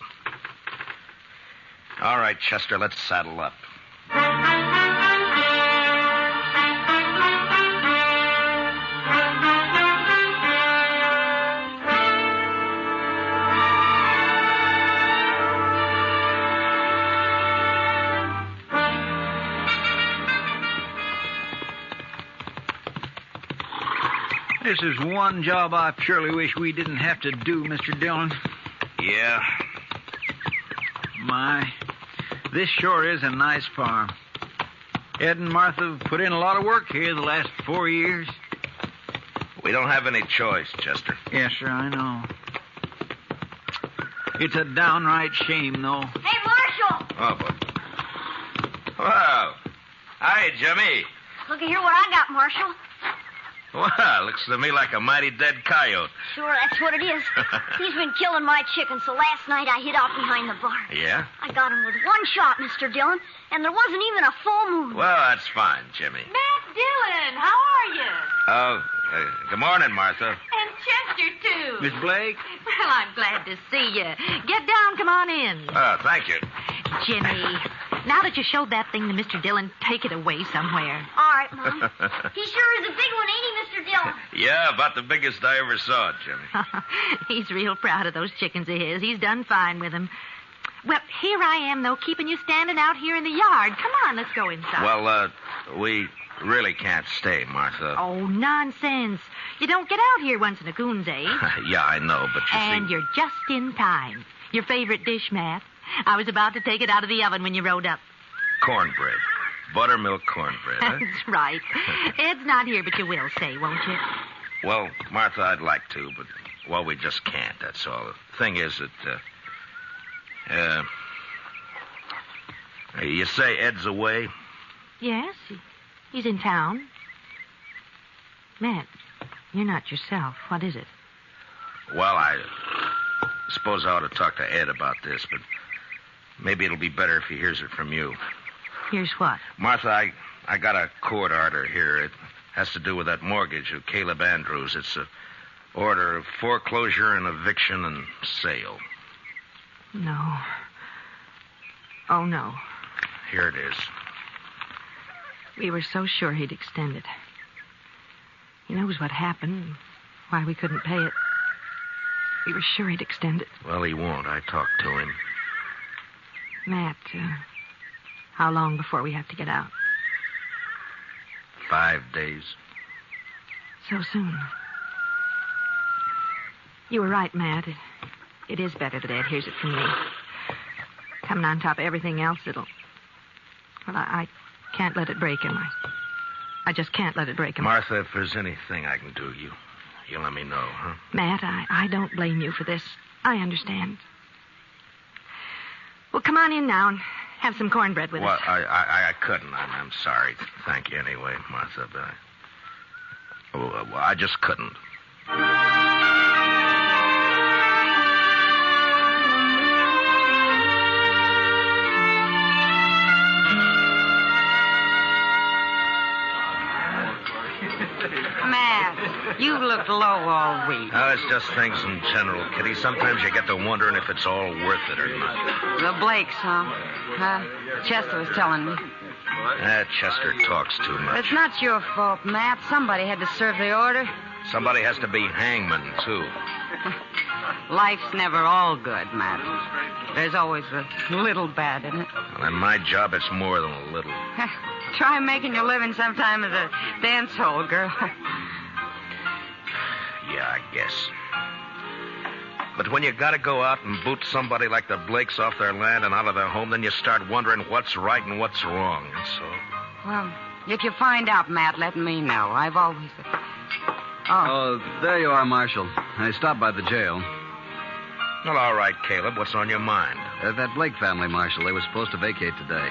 All right, Chester, let's saddle up. This is one job I purely wish we didn't have to do, Mr. Dillon. Yeah. My, this sure is a nice farm. Ed and Martha have put in a lot of work here the last 4 years. We don't have any choice, Chester. Yes, sir, I know. It's a downright shame, though. Hey, Marshal! Oh, boy. Wow. Hi, Jimmy. Looky here what I got, Marshal. Wow, looks to me like a mighty dead coyote. Sure, that's what it is. He's been killing my chickens, so last night I hid out behind the barn. Yeah? I got him with one shot, Mr. Dillon, and there wasn't even a full moon. Well, that's fine, Jimmy. Matt Dillon, how are you? Oh, good morning, Martha. And Chester, too. Miss Blake? Well, I'm glad to see you. Get down, come on in. Oh, thank you. Jimmy, now that you showed that thing to Mr. Dillon, take it away somewhere. All right, Mom. He sure is a big one, ain't he, Mr. Dillon? Yeah, about the biggest I ever saw, Jimmy. He's real proud of those chickens of his. He's done fine with them. Well, here I am, though, keeping you standing out here in the yard. Come on, let's go inside. Well, we really can't stay, Martha. Oh, nonsense. You don't get out here once in a coon's age. Yeah, I know, but you And see... you're just in time. Your favorite dish, Matt. I was about to take it out of the oven when you rode up. Cornbread. Buttermilk cornbread, huh? That's right. Ed's not here, but you will say, won't you? Well, Martha, I'd like to, but, well, we just can't, that's all. The thing is that, you say Ed's away? Yes, he's in town. Matt, you're not yourself. What is it? Well, I suppose I ought to talk to Ed about this, but maybe it'll be better if he hears it from you. Here's what? Martha, I got a court order here. It has to do with that mortgage of Caleb Andrews. It's a order of foreclosure and eviction and sale. No. Oh, no. Here it is. We were so sure he'd extend it. He knows what happened and why we couldn't pay it. We were sure he'd extend it. Well, he won't. I talked to him. Matt, how long before we have to get out? 5 days. So soon. You were right, Matt. It is better that Ed hears it from me. Coming on top of everything else, it'll... Well, I can't let it break him. I just can't let it break him. Martha, if there's anything I can do, you let me know, huh? Matt, I don't blame you for this. I understand. Well, come on in now and have some cornbread with us. Well, I couldn't. I'm sorry. Thank you anyway, Martha, but I just couldn't. Matt, you looked low all week. Oh, it's just things in general, Kitty. Sometimes you get to wondering if it's all worth it or not. The Blakes, huh? Chester was telling me. Chester talks too much. It's not your fault, Matt. Somebody had to serve the order. Somebody has to be hangman, too. Life's never all good, Matt. There's always a little bad in it. Well, in my job, it's more than a little. Try making your living sometime as a dance hall girl. Yeah, I guess. But when you gotta go out and boot somebody like the Blakes off their land and out of their home, then you start wondering what's right and what's wrong, that's all. Well, if you find out, Matt, let me know. I've always... Oh, there you are, Marshal. I stopped by the jail. Well, all right, Caleb. What's on your mind? That Blake family, Marshal, they were supposed to vacate today.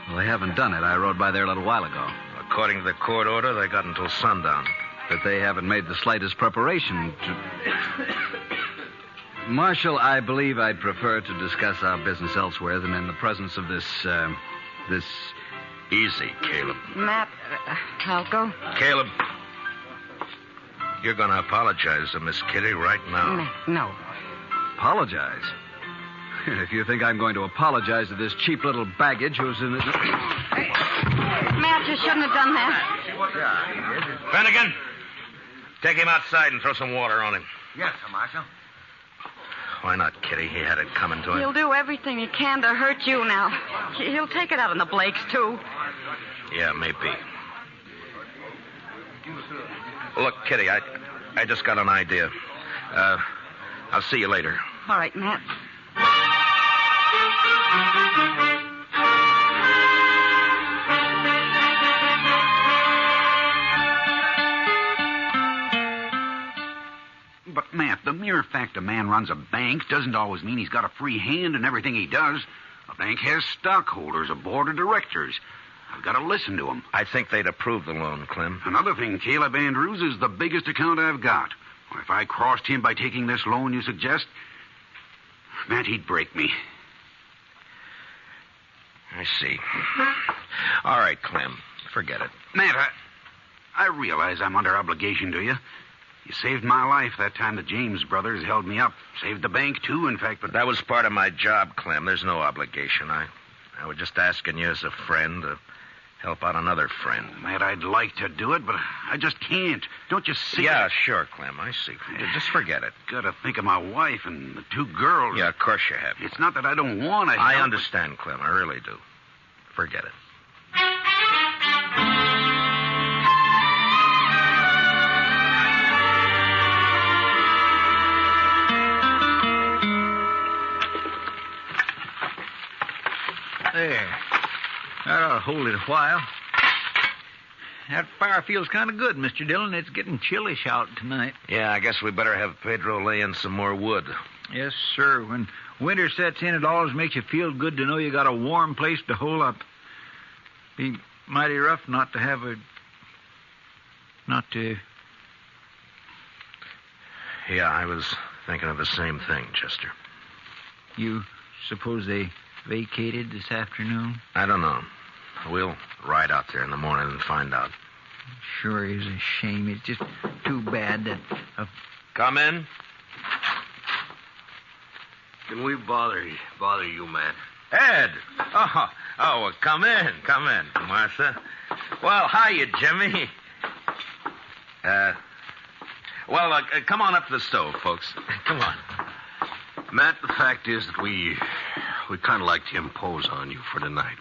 Well, they haven't done it. I rode by there a little while ago. According to the court order, they got until sundown. But they haven't made the slightest preparation to... Marshal, I believe I'd prefer to discuss our business elsewhere than in the presence of this... Easy, Caleb. Matt, I'll go. Caleb, you're going to apologize to Miss Kitty right now. No. Apologize? If you think I'm going to apologize to this cheap little baggage who's in it... Matt, you shouldn't have done that. Finnegan, take him outside and throw some water on him. Yes, sir, Marshal. Why not, Kitty? He had it coming to him. He'll do everything he can to hurt you now. He'll take it out on the Blakes, too. Yeah, maybe. Look, Kitty, I just got an idea. I'll see you later. All right, Matt. mere fact a man runs a bank doesn't always mean he's got a free hand in everything he does. A bank has stockholders, a board of directors. I've got to listen to them. I think they'd approve the loan, Clem. Another thing, Caleb Andrews is the biggest account I've got. If I crossed him by taking this loan you suggest, Matt, he'd break me. I see. All right, Clem. Forget it. Matt, I realize I'm under obligation to you. You saved my life that time the James brothers held me up. Saved the bank, too, in fact, but... That was part of my job, Clem. There's no obligation. I was just asking you as a friend to help out another friend. Matt, I'd like to do it, but I just can't. Don't you see? Yeah, sure, Clem. I see. Just forget it. Gotta think of my wife and the two girls. Yeah, of course you have. It's not that I don't want to help. I understand, Clem. I really do. Forget it. There. That'll hold it a while. That fire feels kind of good, Mr. Dillon. It's getting chillish out tonight. Yeah, I guess we better have Pedro lay in some more wood. Yes, sir. When winter sets in, it always makes you feel good to know you got a warm place to hole up. Be mighty rough not to have a... not to... Yeah, I was thinking of the same thing, Chester. You suppose they vacated this afternoon? I don't know. We'll ride out there in the morning and find out. Sure is a shame. It's just too bad that... Come in. Can we bother you, Matt? Ed! Oh, come in, Martha. Well, hiya, Jimmy. Come on up to the stove, folks. Come on. Matt, the fact is that we kind of like to impose on you for tonight.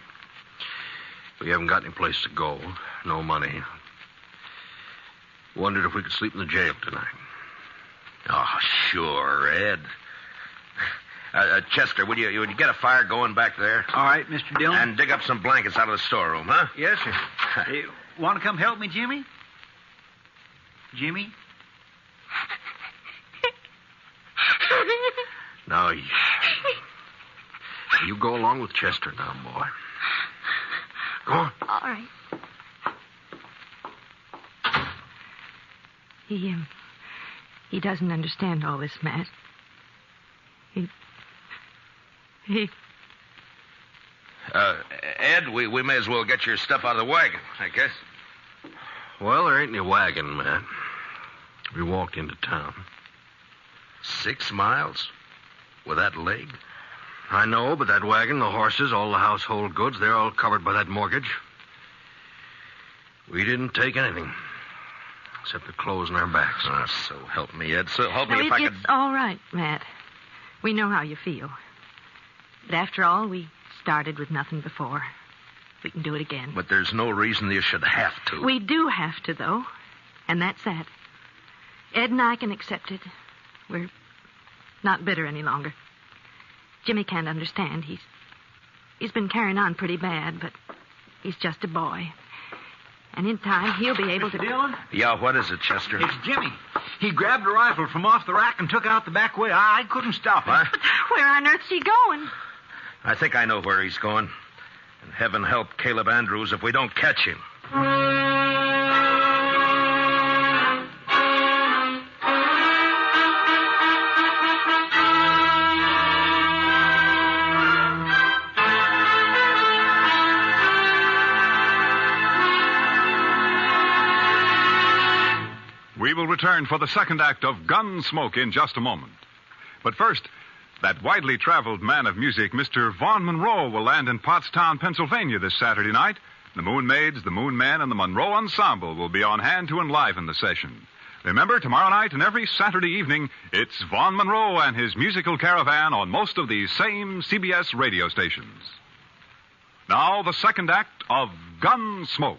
We haven't got any place to go, no money. Wondered if we could sleep in the jail tonight. Oh, sure, Ed. Chester, would you get a fire going back there? All right, Mr. Dillon. And dig up some blankets out of the storeroom, huh? Yes, sir. Hey, want to come help me, Jimmy? Jimmy? Now, you go along with Chester now, boy. Go on. All right. He doesn't understand all this, Matt. Ed, we may as well get your stuff out of the wagon, I guess. Well, there ain't any wagon, Matt. We walked into town. 6 miles? With that leg? I know, but that wagon, the horses, all the household goods, they're all covered by that mortgage. We didn't take anything. Except the clothes on our backs. So help me, Ed. So help me if I could... It's all right, Matt. We know how you feel. But after all, we started with nothing before. We can do it again. But there's no reason you should have to. We do have to, though. And that's that. Ed and I can accept it. We're not bitter any longer. Jimmy can't understand. He's been carrying on pretty bad, but he's just a boy. And in time, he'll be able to... Dillon? Yeah, what is it, Chester? It's Jimmy. He grabbed a rifle from off the rack and took out the back way. I couldn't stop him. What? Where on earth's he going? I think I know where he's going. And heaven help Caleb Andrews if we don't catch him. We will return for the second act of Gunsmoke in just a moment. But first, that widely traveled man of music, Mr. Vaughn Monroe, will land in Pottstown, Pennsylvania this Saturday night. The Moon Maids, the Moon Men, and the Monroe Ensemble will be on hand to enliven the session. Remember, tomorrow night and every Saturday evening, it's Vaughn Monroe and his musical caravan on most of these same CBS radio stations. Now, the second act of Gunsmoke.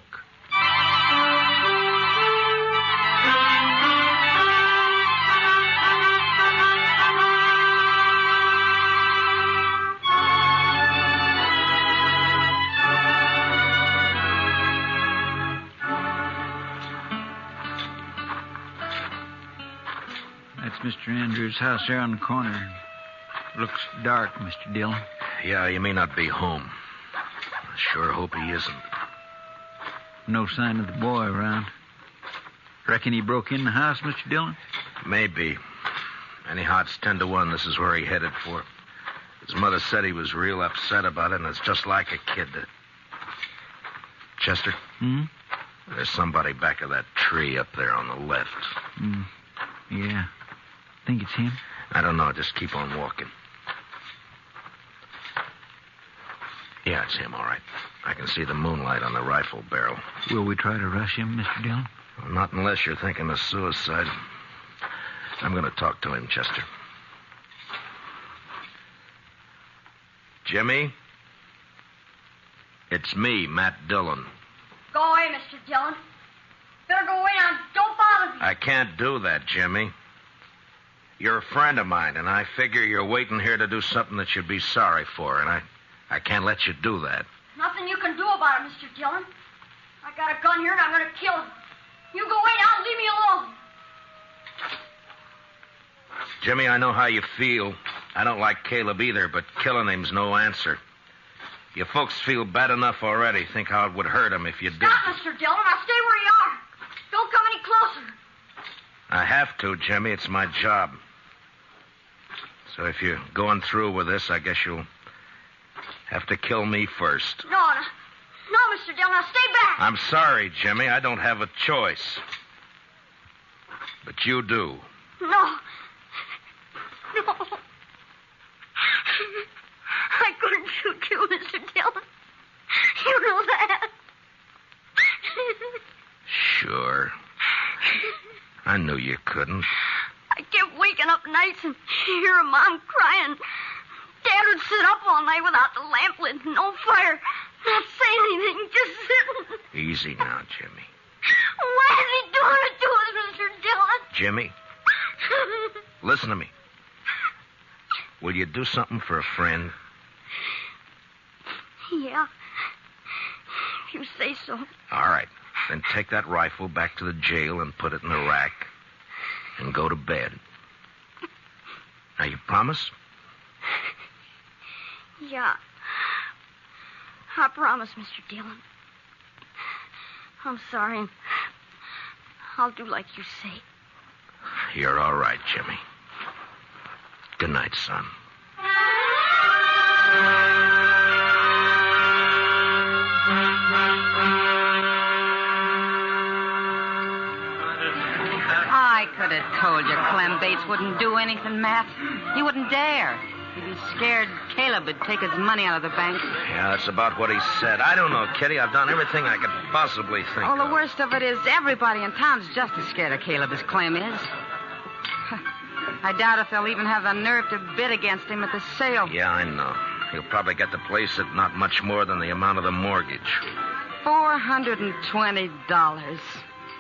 Mr. Andrews' house there on the corner. Looks dark, Mr. Dillon. Yeah, he may not be home. I sure hope he isn't. No sign of the boy around. Reckon he broke in the house, Mr. Dillon? Maybe. Anyhow, it's 10 to 1. This is where he headed for. His mother said he was real upset about it, and it's just like a kid. Chester? There's somebody back of that tree up there on the left. Yeah. Think it's him? I don't know. Just keep on walking. Yeah, it's him, all right. I can see the moonlight on the rifle barrel. Will we try to rush him, Mr. Dillon? Well, not unless you're thinking of suicide. I'm going to talk to him, Chester. Jimmy? It's me, Matt Dillon. Go away, Mr. Dillon. Better go away now. Don't bother me. I can't do that, Jimmy. You're a friend of mine, and I figure you're waiting here to do something that you'd be sorry for, and I can't let you do that. Nothing you can do about it, Mr. Dillon. I got a gun here, and I'm going to kill him. You go away now and leave me alone. Jimmy, I know how you feel. I don't like Caleb either, but killing him's no answer. You folks feel bad enough already. Think how it would hurt him if you did. Stop, Mr. Dillon. Now stay where you are. Don't come any closer. I have to, Jimmy. It's my job. So if you're going through with this, I guess you'll have to kill me first. No, Mr. Dillon. Now stay back. I'm sorry, Jimmy. I don't have a choice. But you do. No. I couldn't shoot you, Mr. Dillon. You know that. Sure. I knew you couldn't. I kept waking up nights and hearing Mom crying. Dad would sit up all night without the lamp lit, no fire, not saying anything, just sitting. Easy now, Jimmy. Why is he doing it to us, Mr. Dillon? Jimmy, listen to me. Will you do something for a friend? Yeah. If you say so. All right. Then take that rifle back to the jail and put it in the rack and go to bed. Now, you promise? Yeah. I promise, Mr. Dillon. I'm sorry, and I'll do like you say. You're all right, Jimmy. Good night, son. I could have told you Clem Bates wouldn't do anything, Matt. He wouldn't dare. He'd be scared Caleb would take his money out of the bank. Yeah, that's about what he said. I don't know, Kitty. I've done everything I could possibly think Oh, of. the worst of it is everybody in town's just as scared of Caleb as Clem is. I doubt if they'll even have the nerve to bid against him at the sale. Yeah, I know. He'll probably get the place at not much more than the amount of the mortgage. $420.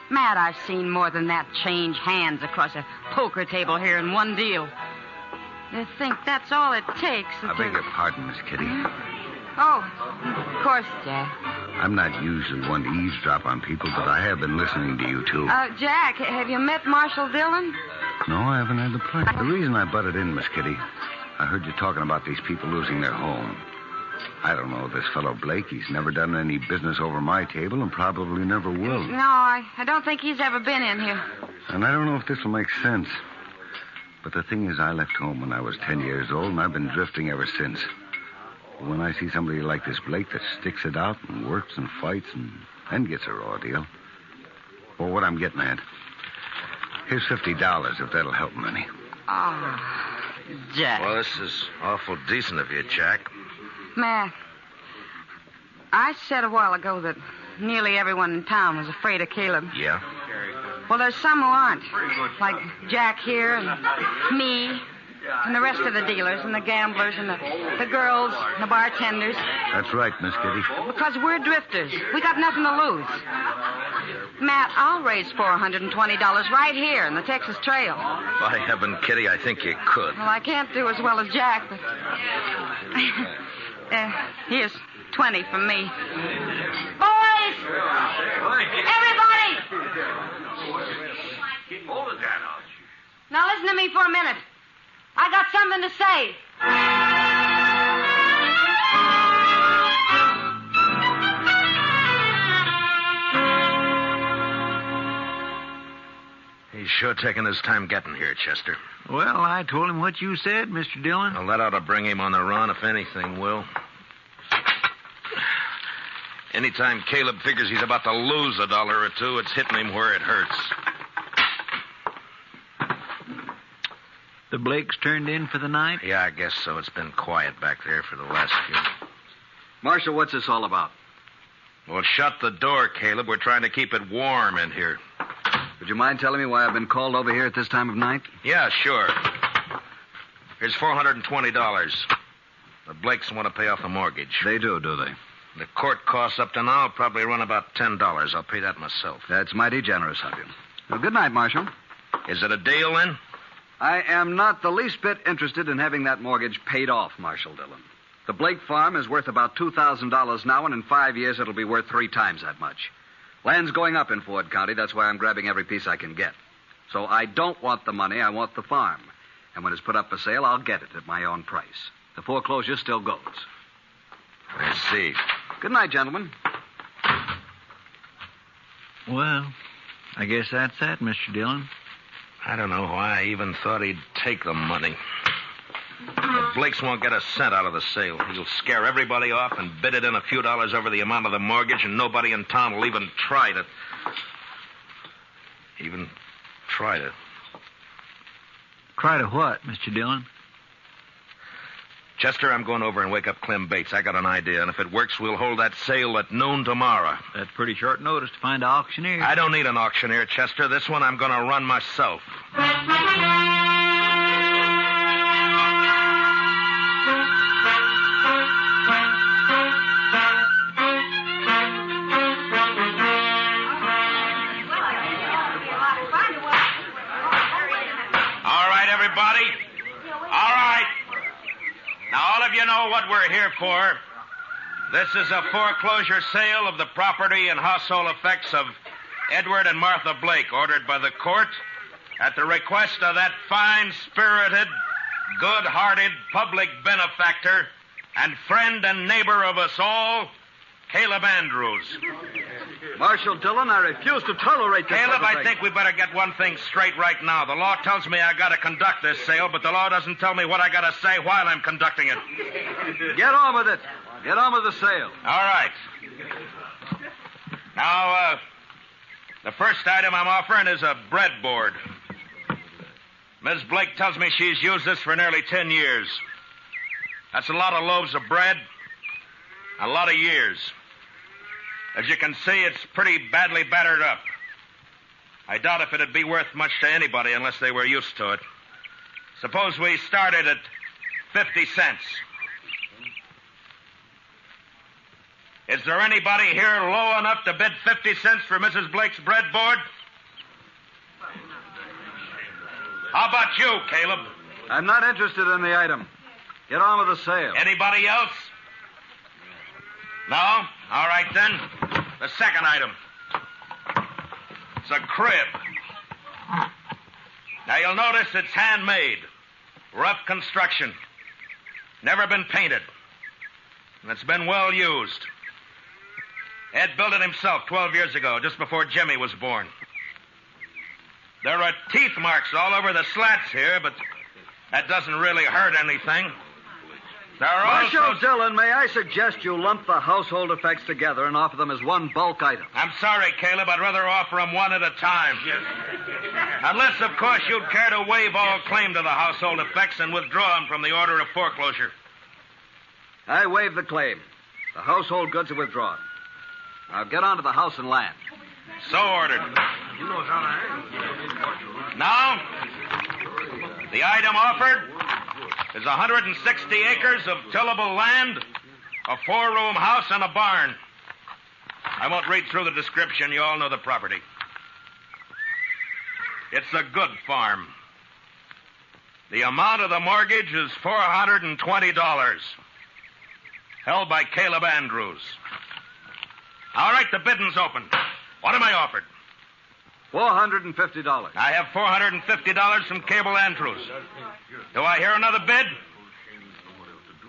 Matt, I've seen more than that change hands across a poker table here in one deal. You think that's all it takes? I beg your pardon, Miss Kitty. Oh, of course, Jack. I'm not usually one to eavesdrop on people, but I have been listening to you, too. Jack, have you met Marshal Dillon? No, I haven't had the pleasure. The reason I butted in, Miss Kitty, I heard you talking about these people losing their home. I don't know this fellow Blake. He's never done any business over my table and probably never will. No, I don't think he's ever been in here. And I don't know if this will make sense. But the thing is, I left home when I was 10 years old, and I've been drifting ever since. When I see somebody like this Blake that sticks it out and works and fights and gets a raw deal. Well, what I'm getting at, here's $50 if that'll help him any. Oh, Jack. Well, this is awful decent of you, Jack. Matt, I said a while ago that nearly everyone in town was afraid of Caleb. Yeah? Well, there's some who aren't. Like Jack here and me and the rest of the dealers and the gamblers and the girls and the bartenders. That's right, Miss Kitty. Because we're drifters. We got nothing to lose. Matt, I'll raise $420 right here in the Texas Trail. By heaven, Kitty, I think you could. Well, I can't do as well as Jack, but... here's 20 from me. Boys! Everybody! Keep holding that, Now listen to me for a minute. I got something to say. He's sure taking his time getting here, Chester. Well, I told him what you said, Mr. Dillon. Well, that ought to bring him on the run, if anything will. Anytime Caleb figures he's about to lose $1 or $2, it's hitting him where it hurts. The Blakes turned in for the night? Yeah, I guess so. It's been quiet back there for the last few. Marshal, what's this all about? Well, shut the door, Caleb. We're trying to keep it warm in here. Would you mind telling me why I've been called over here at this time of night? Yeah, sure. Here's $420. The Blakes want to pay off the mortgage. They do they? The court costs up to now will probably run about $10. I'll pay that myself. That's mighty generous of you. Well, good night, Marshal. Is it a deal, then? I am not the least bit interested in having that mortgage paid off, Marshal Dillon. The Blake farm is worth about $2,000 now, and in 5 years it'll be worth 3 times that much. Land's going up in Ford County. That's why I'm grabbing every piece I can get. So I don't want the money. I want the farm. And when it's put up for sale, I'll get it at my own price. The foreclosure still goes. I see. Good night, gentlemen. Well, I guess that's that, Mr. Dillon. I don't know why I even thought he'd take the money. The Blakes won't get a cent out of the sale. He'll scare everybody off and bid it in a few dollars over the amount of the mortgage, and nobody in town will even try to... Try to what, Mr. Dillon? Chester, I'm going over and wake up Clem Bates. I got an idea, and if it works, we'll hold that sale at noon tomorrow. That's pretty short notice to find an auctioneer. I don't need an auctioneer, Chester. This one I'm going to run myself. You know what we're here for. This is a foreclosure sale of the property and household effects of Edward and Martha Blake, ordered by the court at the request of that fine-spirited, good-hearted public benefactor and friend and neighbor of us all, Caleb Andrews. Marshal Dillon, I refuse to tolerate this. Caleb, I think we better get one thing straight right now. The law tells me I got to conduct this sale, but the law doesn't tell me what I got to say while I'm conducting it. Get on with it. Get on with the sale. All right. Now, the first item I'm offering is a breadboard. Ms. Blake tells me she's used this for nearly 10 years. That's a lot of loaves of bread, a lot of years. As you can see, it's pretty badly battered up. I doubt if it'd be worth much to anybody unless they were used to it. Suppose we started at 50 cents. Is there anybody here low enough to bid 50 cents for Mrs. Blake's breadboard? How about you, Caleb? I'm not interested in the item. Get on with the sale. Anybody else? No? All right, then. The second item. It's a crib. Now, you'll notice it's handmade. Rough construction. Never been painted. And it's been well used. Ed built it himself 12 years ago, just before Jimmy was born. There are teeth marks all over the slats here, but that doesn't really hurt anything. There are Marshal Dillon, may I suggest you lump the household effects together and offer them as one bulk item? I'm sorry, Caleb. I'd rather offer them one at a time. Yes. Unless, of course, you'd care to waive all claim to the household effects and withdraw them from the order of foreclosure. I waive the claim. The household goods are withdrawn. Now get on to the house and land. So ordered. Now, the item offered is 160 acres of tillable land, a 4-room house, and a barn. I won't read through the description. You all know the property. It's a good farm. The amount of the mortgage is $420, held by Caleb Andrews. All right, the bidding's open. What am I offered? $450. I have $450 from Cable Andrews. Do I hear another bid?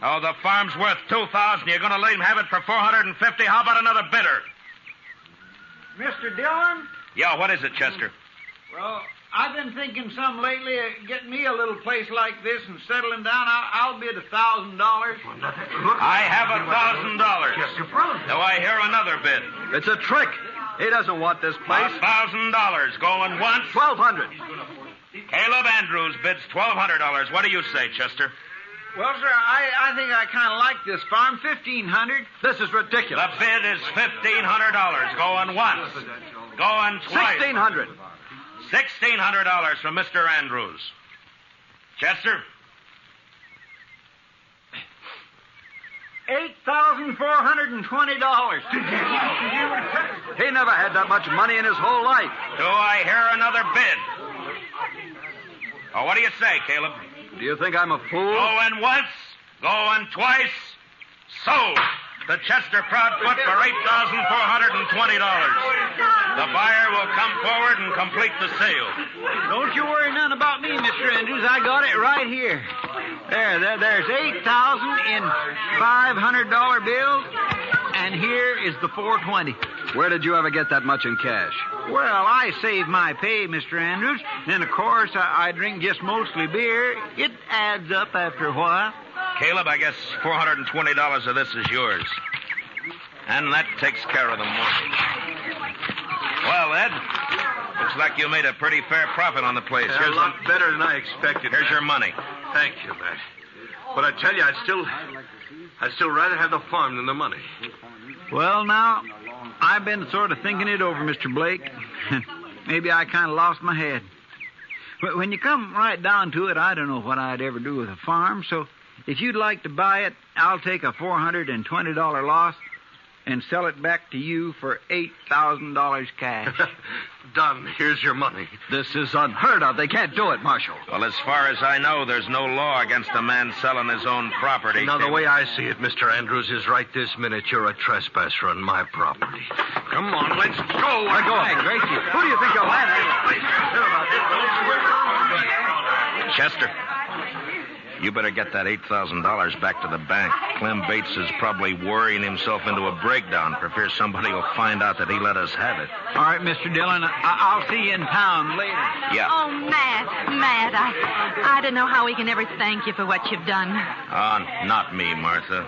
Oh, the farm's worth $2,000. You're going to let him have it for $450? How about another bidder? Mr. Dillon? Yeah, what is it, Chester? Well, I've been thinking some lately of getting me a little place like this and settling down. I'll bid $1,000. I have $1,000. Do I hear another bid? It's a trick. He doesn't want this place. $1,000. Going once? $1,200. Caleb Andrews bids $1,200. What do you say, Chester? Well, sir, I think I kind of like this farm. $1,500. This is ridiculous. The bid is $1,500. Going once. Going twice. $1,600. $1,600 from Mr. Andrews. Chester? $8,420. He never had that much money in his whole life. Do I hear another bid? Oh, what do you say, Caleb? Do you think I'm a fool? Going once, going twice, sold. The Chester Proudfoot for $8,420. The buyer will come forward and complete the sale. Don't you worry none about me, Mr. Andrews. I got it right here. There's $8,000 in $500 bills, and here is the $420. Where did you ever get that much in cash? Well, I save my pay, Mr. Andrews. Then, of course, I drink just mostly beer. It adds up after a while. Caleb, I guess $420 of this is yours. And that takes care of the mortgage. Well, Ed, looks like you made a pretty fair profit on the place. Yeah, a lot better than I expected. Here's your money. Thank you, Matt. But I tell you, I'd still rather have the farm than the money. Well, now, I've been sort of thinking it over, Mr. Blake. Maybe I kind of lost my head. But when you come right down to it, I don't know what I'd ever do with a farm, so if you'd like to buy it, I'll take a $420 loss and sell it back to you for $8,000 cash. Done. Here's your money. This is unheard of. They can't do it, Marshal. Well, as far as I know, there's no law against a man selling his own property. Now, the way I see it, Mr. Andrews, is right this minute you're a trespasser on my property. Come on, let's go. Let go of me, Gracie. Who do you think you're landing? Chester, you better get that $8,000 back to the bank. Clem Bates is probably worrying himself into a breakdown for fear somebody will find out that he let us have it. All right, Mr. Dillon, I'll see you in town later. Yeah. Oh, Matt, I don't know how we can ever thank you for what you've done. Not me, Martha.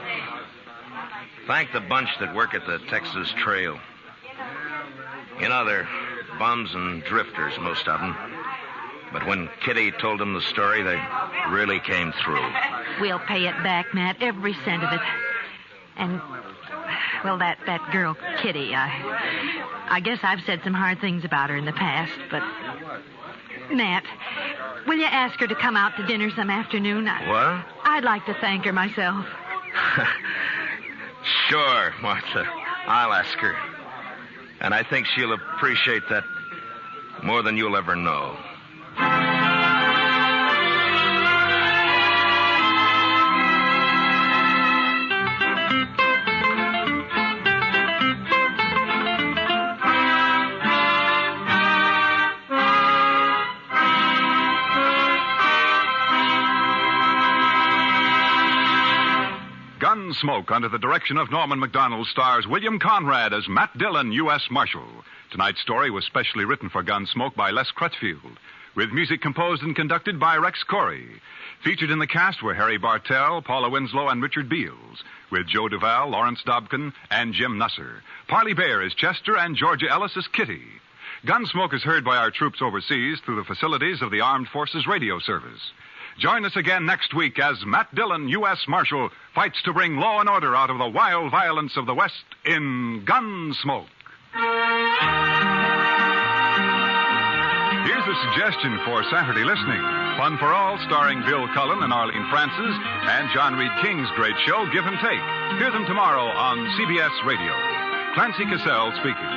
Thank the bunch that work at the Texas Trail. You know, they're bums and drifters, most of them. But when Kitty told them the story, they really came through. We'll pay it back, Matt, every cent of it. And, well, that girl, Kitty, I guess I've said some hard things about her in the past, but... Matt, will you ask her to come out to dinner some afternoon? What? I'd like to thank her myself. Sure, Martha. I'll ask her. And I think she'll appreciate that more than you'll ever know. Gunsmoke, under the direction of Norman Macdonald, stars William Conrad as Matt Dillon, U.S. Marshal. Tonight's story was specially written for Gunsmoke by Les Crutchfield, with music composed and conducted by Rex Corey. Featured in the cast were Harry Bartell, Paula Winslow, and Richard Beals, with Joe Duvall, Lawrence Dobkin, and Jim Nusser. Parley Bear is Chester, and Georgia Ellis is Kitty. Gunsmoke is heard by our troops overseas through the facilities of the Armed Forces Radio Service. Join us again next week as Matt Dillon, U.S. Marshal, fights to bring law and order out of the wild violence of the West in Gunsmoke. Here's a suggestion for Saturday listening. Fun for All, starring Bill Cullen and Arlene Francis, and John Reed King's great show, Give and Take. Hear them tomorrow on CBS Radio. Clancy Cassell speaking.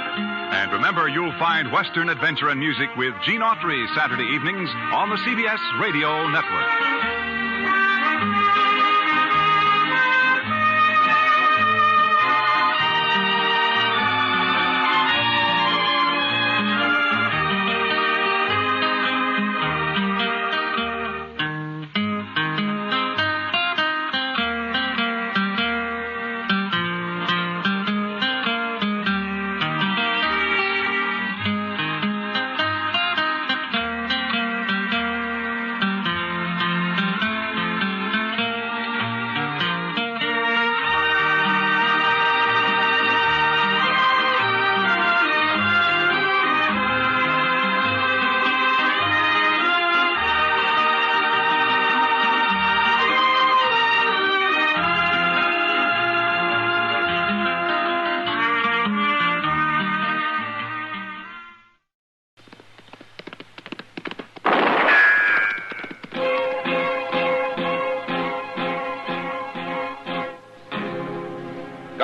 And remember, you'll find Western adventure and music with Gene Autry Saturday evenings on the CBS Radio Network.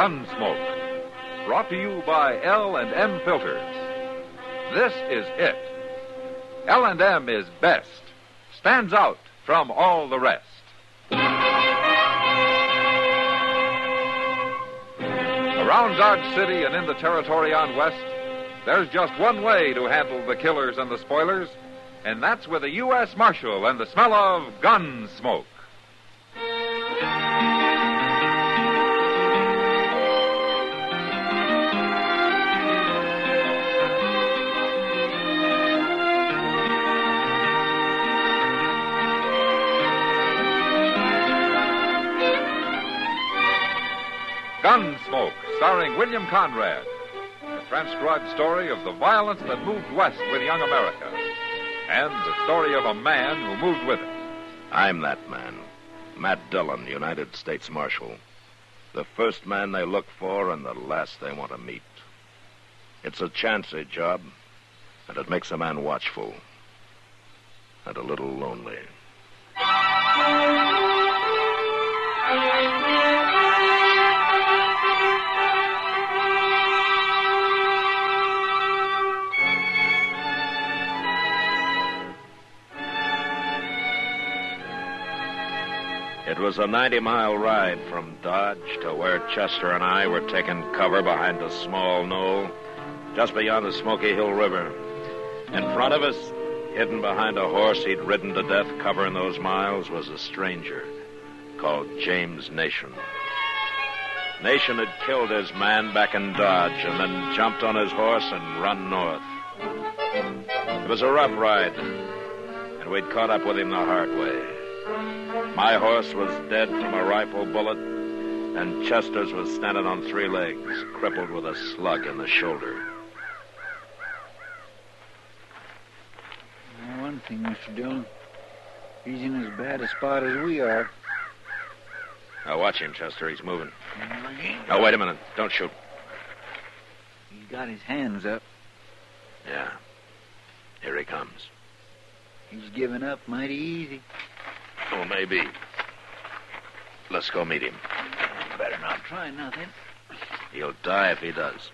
Gunsmoke, brought to you by L&M Filters. This is it. L&M is best, stands out from all the rest. Around Dodge City and in the territory on West, there's just one way to handle the killers and the spoilers, and that's with a U.S. Marshal and the smell of Gunsmoke. Gunsmoke, starring William Conrad. The transcribed story of the violence that moved west with young America. And the story of a man who moved with it. I'm that man. Matt Dillon, United States Marshal. The first man they look for and the last they want to meet. It's a chancy job, and it makes a man watchful. And a little lonely. It was a 90-mile ride from Dodge to where Chester and I were taking cover behind a small knoll just beyond the Smoky Hill River. In front of us, hidden behind a horse he'd ridden to death covering those miles, was a stranger called James Nation. Nation had killed his man back in Dodge and then jumped on his horse and run north. It was a rough ride, and we'd caught up with him the hard way. My horse was dead from a rifle bullet, and Chester's was standing on 3 legs, crippled with a slug in the shoulder. One thing, Mr. Dillon. He's in as bad a spot as we are. Now watch him, Chester. He's moving. Now, wait a minute. Don't shoot. He's got his hands up. Yeah. Here he comes. He's giving up mighty easy. Oh, maybe. Let's go meet him. Better not try nothing. He'll die if he does.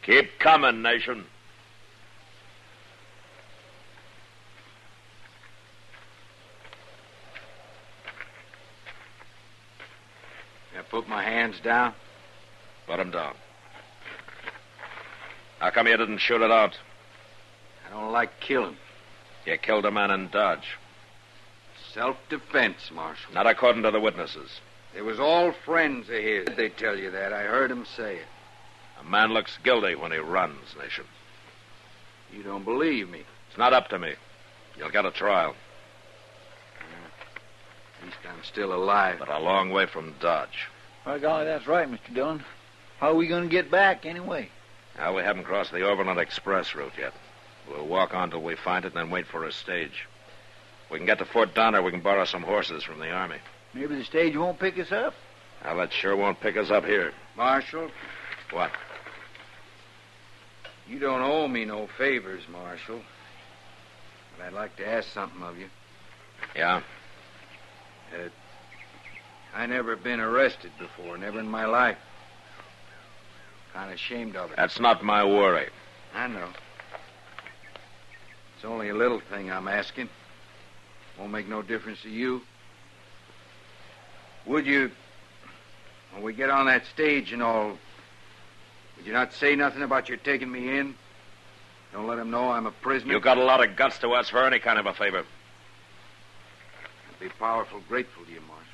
Keep coming, Nation. I put my hands down? Put them down. How come you didn't shoot it out? I don't like killing. You killed a man in Dodge. Self-defense, Marshal. Not according to the witnesses. They was all friends of his. They tell you that. I heard him say it. A man looks guilty when he runs, Nation. You don't believe me? It's not up to me. You'll get a trial. At least I'm still alive. But a long way from Dodge. By golly, that's right, Mr. Dillon. How are we going to get back, anyway? Now, we haven't crossed the Overland Express route yet. We'll walk on till we find it and then wait for a stage. We can get to Fort Donner. We can borrow some horses from the Army. Maybe the stage won't pick us up. Now, that sure won't pick us up here. Marshal? What? You don't owe me no favors, Marshal. But I'd like to ask something of you. Yeah? I never been arrested before, never in my life. Kind of ashamed of it. That's not my worry. I know. It's only a little thing I'm asking. Won't make no difference to you. Would you, when we get on that stage and all, would you not say nothing about your taking me in? Don't let them know I'm a prisoner? You got a lot of guts to ask for any kind of a favor. I'd be powerful grateful to you, Marshal.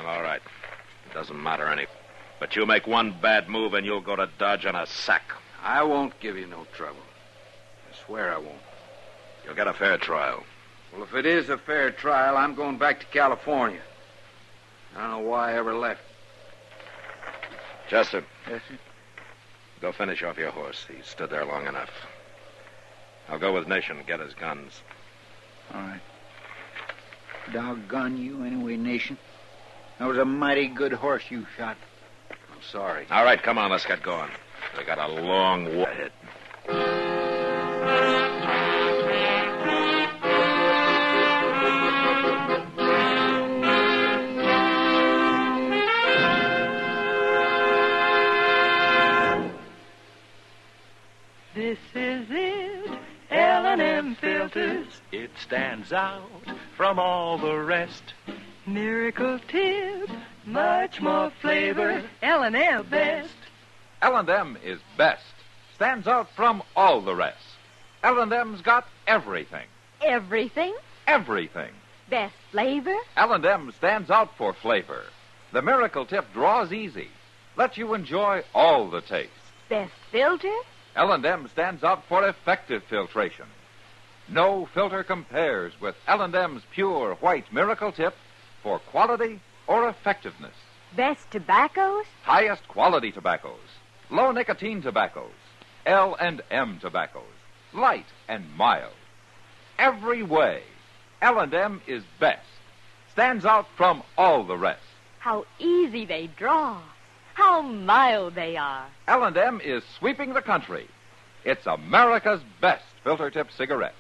Well, all right. It doesn't matter any. But you make one bad move and you'll go to Dodge on a sack. I won't give you no trouble. I swear I won't. You'll get a fair trial. Well, if it is a fair trial, I'm going back to California. I don't know why I ever left. Chester. Yes, sir? Go finish off your horse. He stood there long enough. I'll go with Nation and get his guns. All right. Doggone you anyway, Nation. That was a mighty good horse you shot. I'm sorry. All right, come on, let's get going. We got a long way ahead. L&M filters. It stands out from all the rest. Miracle tip, much more flavor. L&M best. L&M is best. Stands out from all the rest. L&M's got everything. Everything? Everything. Best flavor? L&M stands out for flavor. The Miracle Tip draws easy. Lets you enjoy all the taste. Best filter? L&M stands out for effective filtration. No filter compares with L&M's pure white Miracle Tip for quality or effectiveness. Best tobaccos? Highest quality tobaccos. Low nicotine tobaccos. L&M tobaccos. Light and mild. Every way, L&M is best. Stands out from all the rest. How easy they draw. How mild they are. L&M is sweeping the country. It's America's best filter tip cigarette.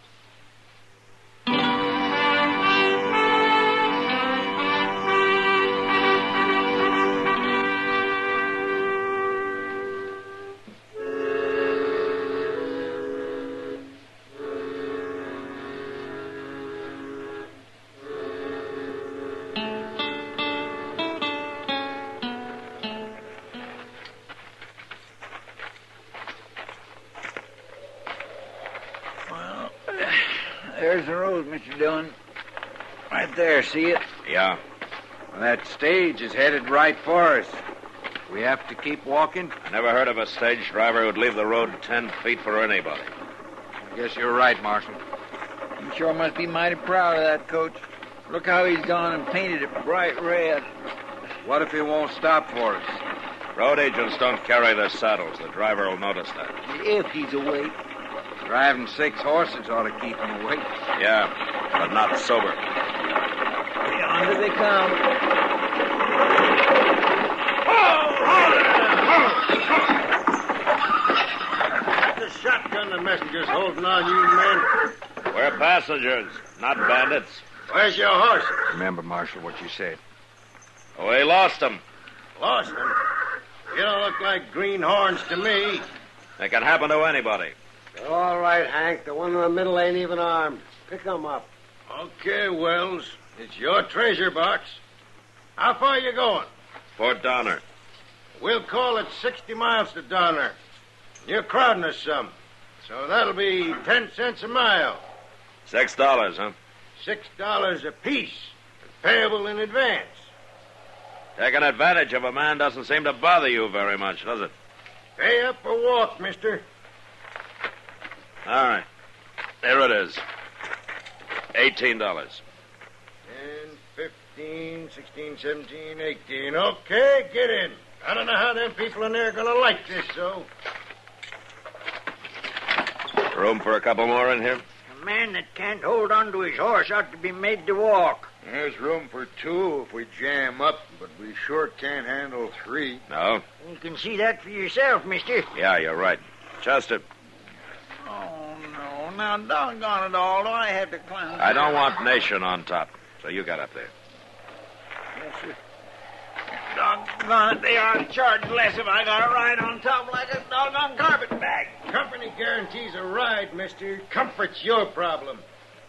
There's the road, Mr. Dillon. Right there, see it? Yeah. Well, that stage is headed right for us. We have to keep walking? I never heard of a stage driver who'd leave the road 10 feet for anybody. I guess you're right, Marshal. You sure must be mighty proud of that coach. Look how he's gone and painted it bright red. What if he won't stop for us? Road agents don't carry their saddles. The driver will notice that. If he's awake. Driving 6 horses ought to keep him awake. Yeah, but not sober. Yonder they come. That's a shotgun the messenger's holding on you men. We're passengers, not bandits. Where's your horses? Remember, Marshal, what you said. We lost them. Lost them? You don't look like greenhorns to me. It can happen to anybody. They're all right, Hank. The one in the middle ain't even armed. Pick them up. Okay, Wells. It's your treasure box. How far you going? Fort Donner. We'll call it 60 miles to Donner. You're crowding us some. So that'll be 10 cents a mile. $6, huh? $6 apiece. Payable in advance. Taking advantage of a man doesn't seem to bother you very much, does it? Pay up or walk, mister. All right. Here it is. $18. 10, 15, 16, 17, 18. Okay, get in. I don't know how them people in there are going to like this, so. Room for a couple more in here? A man that can't hold on to his horse ought to be made to walk. There's room for 2 if we jam up, but we sure can't handle 3. No? You can see that for yourself, mister. Yeah, you're right. Chester. Oh, no. Now, doggone it all. Do I have to climb? I don't want Nation on top, so you got up there. Yes, sir. Doggone it, they ought to charge less if I got a ride on top like a doggone carpet bag. Company guarantees a ride, mister. Comfort's your problem.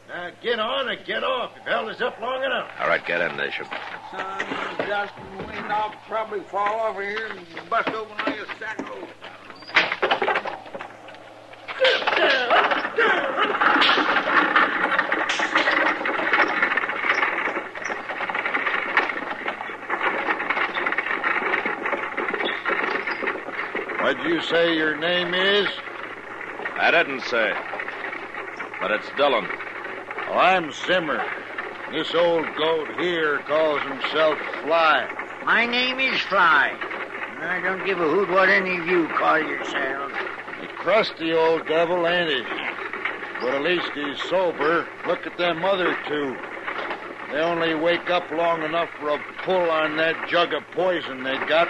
Now, get on or get off. You've held us up long enough. All right, get in, Nation. Son, just wind off, probably fall over here and bust open all your sack holes. What'd you say your name is? I didn't say. But it's Dillon. Oh, I'm Zimmer. This old goat here calls himself Fly. My name is Fly. I don't give a hoot what any of you call yourselves. A crusty old devil, ain't he? But at least he's sober. Look at them other 2. They only wake up long enough for a pull on that jug of poison they got.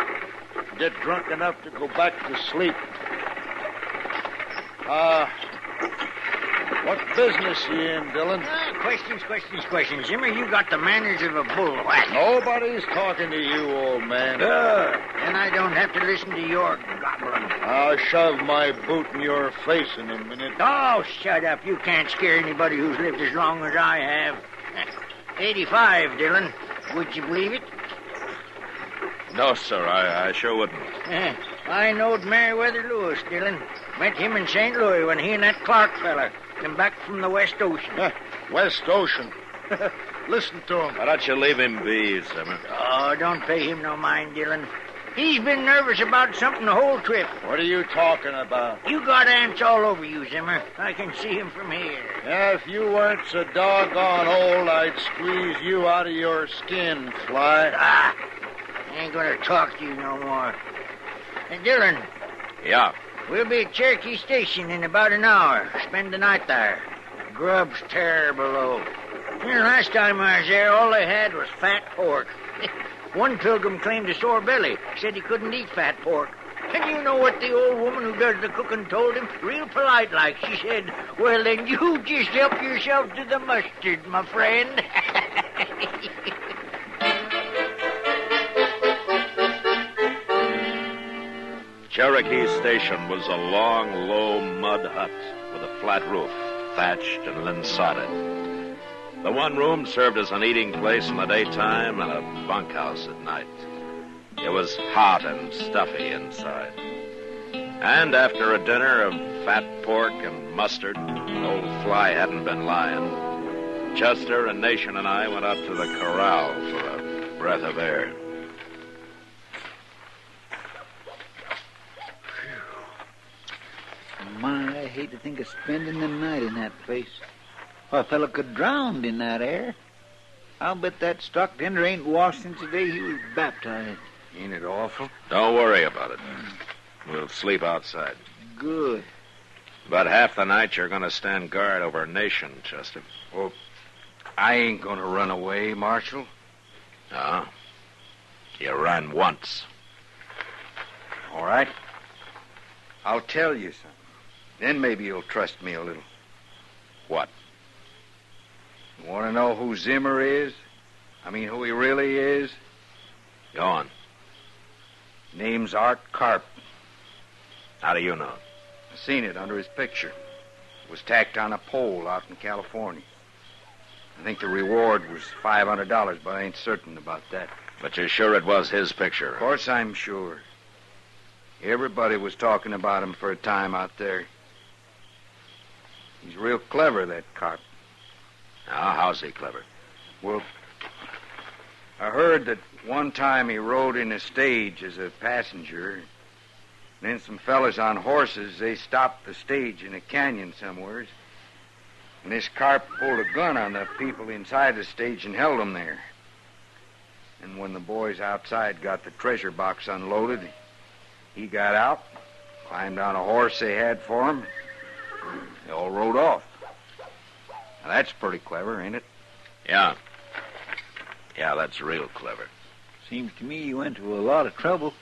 Get drunk enough to go back to sleep. What business you in, Dillon? Questions. Zimmer, you got the manners of a bullwhack. Nobody's talking to you, old man. Then I don't have to listen to your gobbling. I'll shove my boot in your face in a minute. Oh, shut up. You can't scare anybody who's lived as long as I have. 85, Dillon. Would you believe it? No, sir, I sure wouldn't. I knowed Meriwether Lewis, Dillon. Met him in St. Louis when he and that Clark fella came back from the West Ocean. West Ocean? Listen to him. Why don't you leave him be, Zimmer? Oh, don't pay him no mind, Dillon. He's been nervous about something the whole trip. What are you talking about? You got ants all over you, Zimmer. I can see him from here. Yeah, if you weren't so doggone old, I'd squeeze you out of your skin, Fly. I ain't gonna talk to you no more. Hey, Dillon. Yeah? We'll be at Cherokee Station in about an hour. Spend the night there. Grub's terrible low. Last time I was there, all they had was fat pork. One pilgrim claimed a sore belly. Said he couldn't eat fat pork. And you know what the old woman who does the cooking told him? Real polite like. She said, well, then you just help yourself to the mustard, my friend. Cherokee Station was a long, low mud hut with a flat roof, thatched and then sodded. The one room served as an eating place in the daytime and a bunkhouse at night. It was hot and stuffy inside. And after a dinner of fat pork and mustard, old Fly hadn't been lying, Chester and Nation and I went up to the corral for a breath of air. My, I hate to think of spending the night in that place. A fella could drown in that air. I'll bet that stock tender ain't washed since the day he was baptized. Ain't it awful? Don't worry about it. We'll sleep outside. Good. But half the night you're going to stand guard over Nation, Chester. Well, I ain't going to run away, Marshal. No. You ran once. All right. I'll tell you something. Then maybe you'll trust me a little. What? You want to know who Zimmer is? I mean, who he really is? Go on. Name's Art Carp. How do you know? I seen it under his picture. It was tacked on a pole out in California. I think the reward was $500, but I ain't certain about that. But you're sure it was his picture? Of course I'm sure. Everybody was talking about him for a time out there. He's real clever, that Carp. Now, how's he clever? Well, I heard that one time he rode in a stage as a passenger. Then some fellas on horses, they stopped the stage in a canyon somewheres. And this Carp pulled a gun on the people inside the stage and held them there. And when the boys outside got the treasure box unloaded, he got out, climbed on a horse they had for him. They all rode off. Now, that's pretty clever, ain't it? Yeah. Yeah, that's real clever. Seems to me he went to a lot of trouble.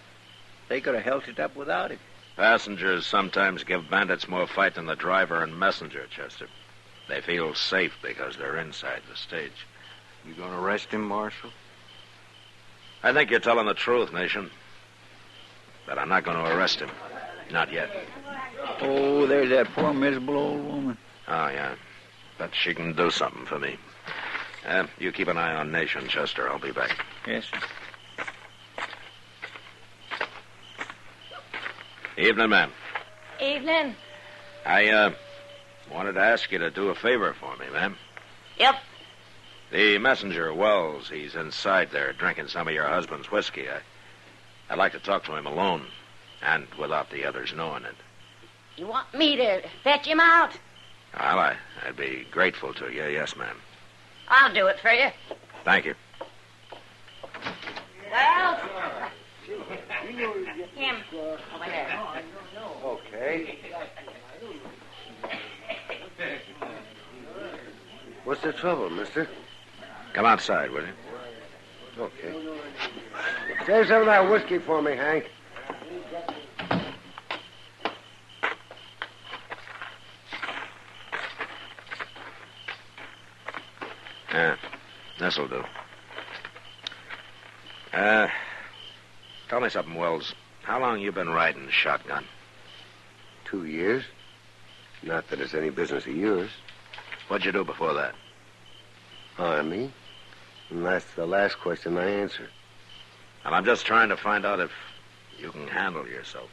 They could have held it up without him. Passengers sometimes give bandits more fight than the driver and messenger, Chester. They feel safe because they're inside the stage. You gonna arrest him, Marshal? I think you're telling the truth, Nation. But I'm not going to arrest him. Not yet. Oh, there's that poor miserable old woman. Oh, yeah. But she can do something for me. You keep an eye on Nation, Chester. I'll be back. Yes, sir. Evening, ma'am. Evening. I wanted to ask you to do a favor for me, ma'am. Yep. The messenger, Wells, he's inside there drinking some of your husband's whiskey. I'd like to talk to him alone, and without the others knowing it. You want me to fetch him out? Well, I'd be grateful to you. Yes, ma'am. I'll do it for you. Thank you. Well, him over there. Okay. What's the trouble, mister? Come outside, will you? Okay. Save some of that whiskey for me, Hank. Yeah, this'll do. Tell me something, Wells. How long you been riding shotgun? 2 years. Not that it's any business of yours. What'd you do before that? Army. And that's the last question I answer. And I'm just trying to find out if you can handle yourself.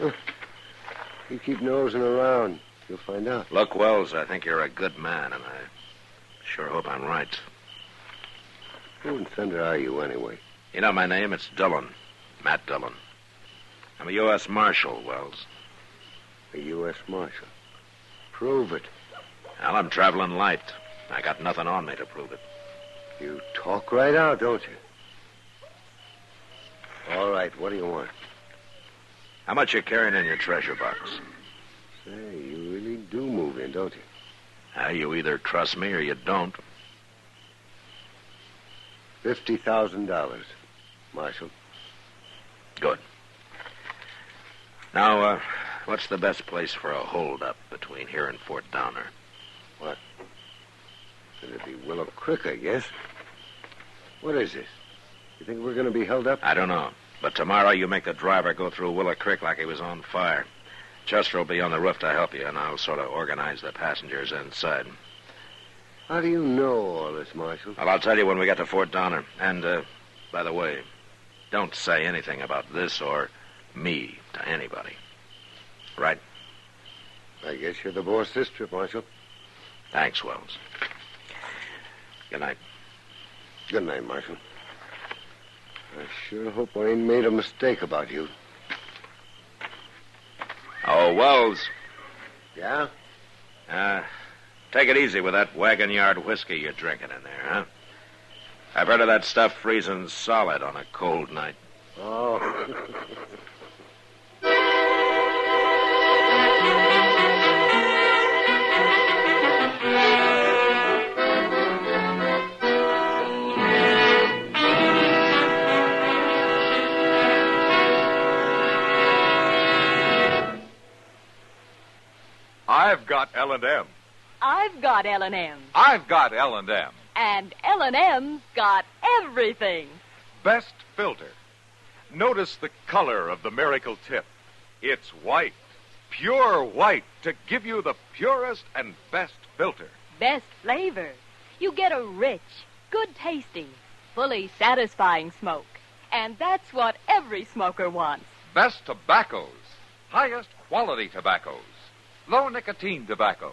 You keep nosing around. You'll find out. Look, Wells, I think you're a good man, and I sure hope I'm right. Who in thunder are you, anyway? You know my name? It's Dillon. Matt Dillon. I'm a U.S. Marshal, Wells. A U.S. Marshal? Prove it. Well, I'm traveling light. I got nothing on me to prove it. You talk right out, don't you? All right, what do you want? How much you carrying in your treasure box? Say, you really do move in, don't you? You either trust me or you don't. $50,000, Marshal. Good. Now, what's the best place for a hold-up between here and Fort Downer? What? It'd be Willow Creek, I guess. What is this? You think we're going to be held up? I don't know. But tomorrow you make the driver go through Willow Creek like he was on fire. Chester will be on the roof to help you, and I'll sort of organize the passengers inside. How do you know all this, Marshal? Well, I'll tell you when we get to Fort Downer. And, by the way, don't say anything about this or me to anybody. Right? I guess you're the boss this trip, Marshal. Thanks, Wells. Good night. Good night, Marshal. I sure hope I ain't made a mistake about you. Oh, Wells. Yeah? Take it easy with that wagon yard whiskey you're drinking in there, huh? I've heard of that stuff freezing solid on a cold night. Oh. I've got L&M. I've got L&M. I've got L&M. And L&M's got everything. Best filter. Notice the color of the Miracle Tip. It's white, pure white, to give you the purest and best filter. Best flavor. You get a rich, good-tasting, fully satisfying smoke. And that's what every smoker wants. Best tobaccos. Highest quality tobaccos. Low nicotine tobaccos.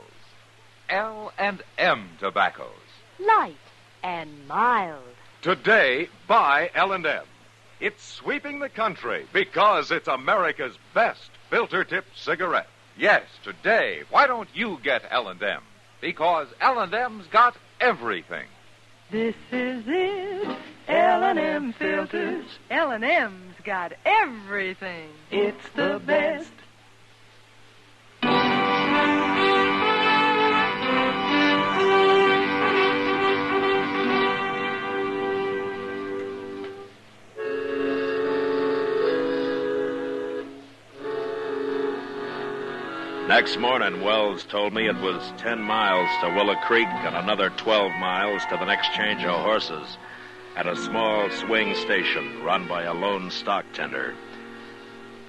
L&M tobaccos. Light and mild. Today, buy L&M. It's sweeping the country because it's America's best filter tip cigarette. Yes, today, why don't you get L&M? Because L&M's got everything. This is it. L&M filters. L&M's got everything. It's the best. Next morning, Wells told me it was 10 miles to Willow Creek and another 12 miles to the next change of horses at a small swing station run by a lone stock tender.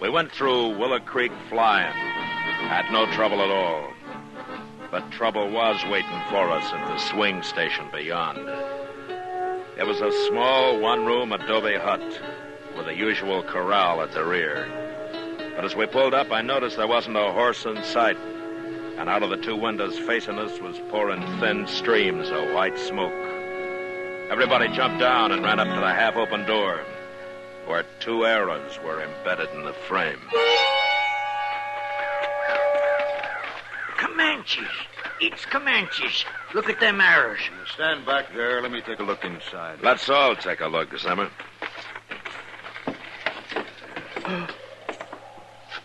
We went through Willow Creek flying. Had no trouble at all. But trouble was waiting for us at the swing station beyond. It was a small one-room adobe hut with the usual corral at the rear. But as we pulled up, I noticed there wasn't a horse in sight. And out of the two windows facing us was pouring thin streams of white smoke. Everybody jumped down and ran up to the half-open door, where two arrows were embedded in the frame. Comanches. It's Comanches. Look at them arrows. Stand back there. Let me take a look inside. Let's all take a look, Zimmer.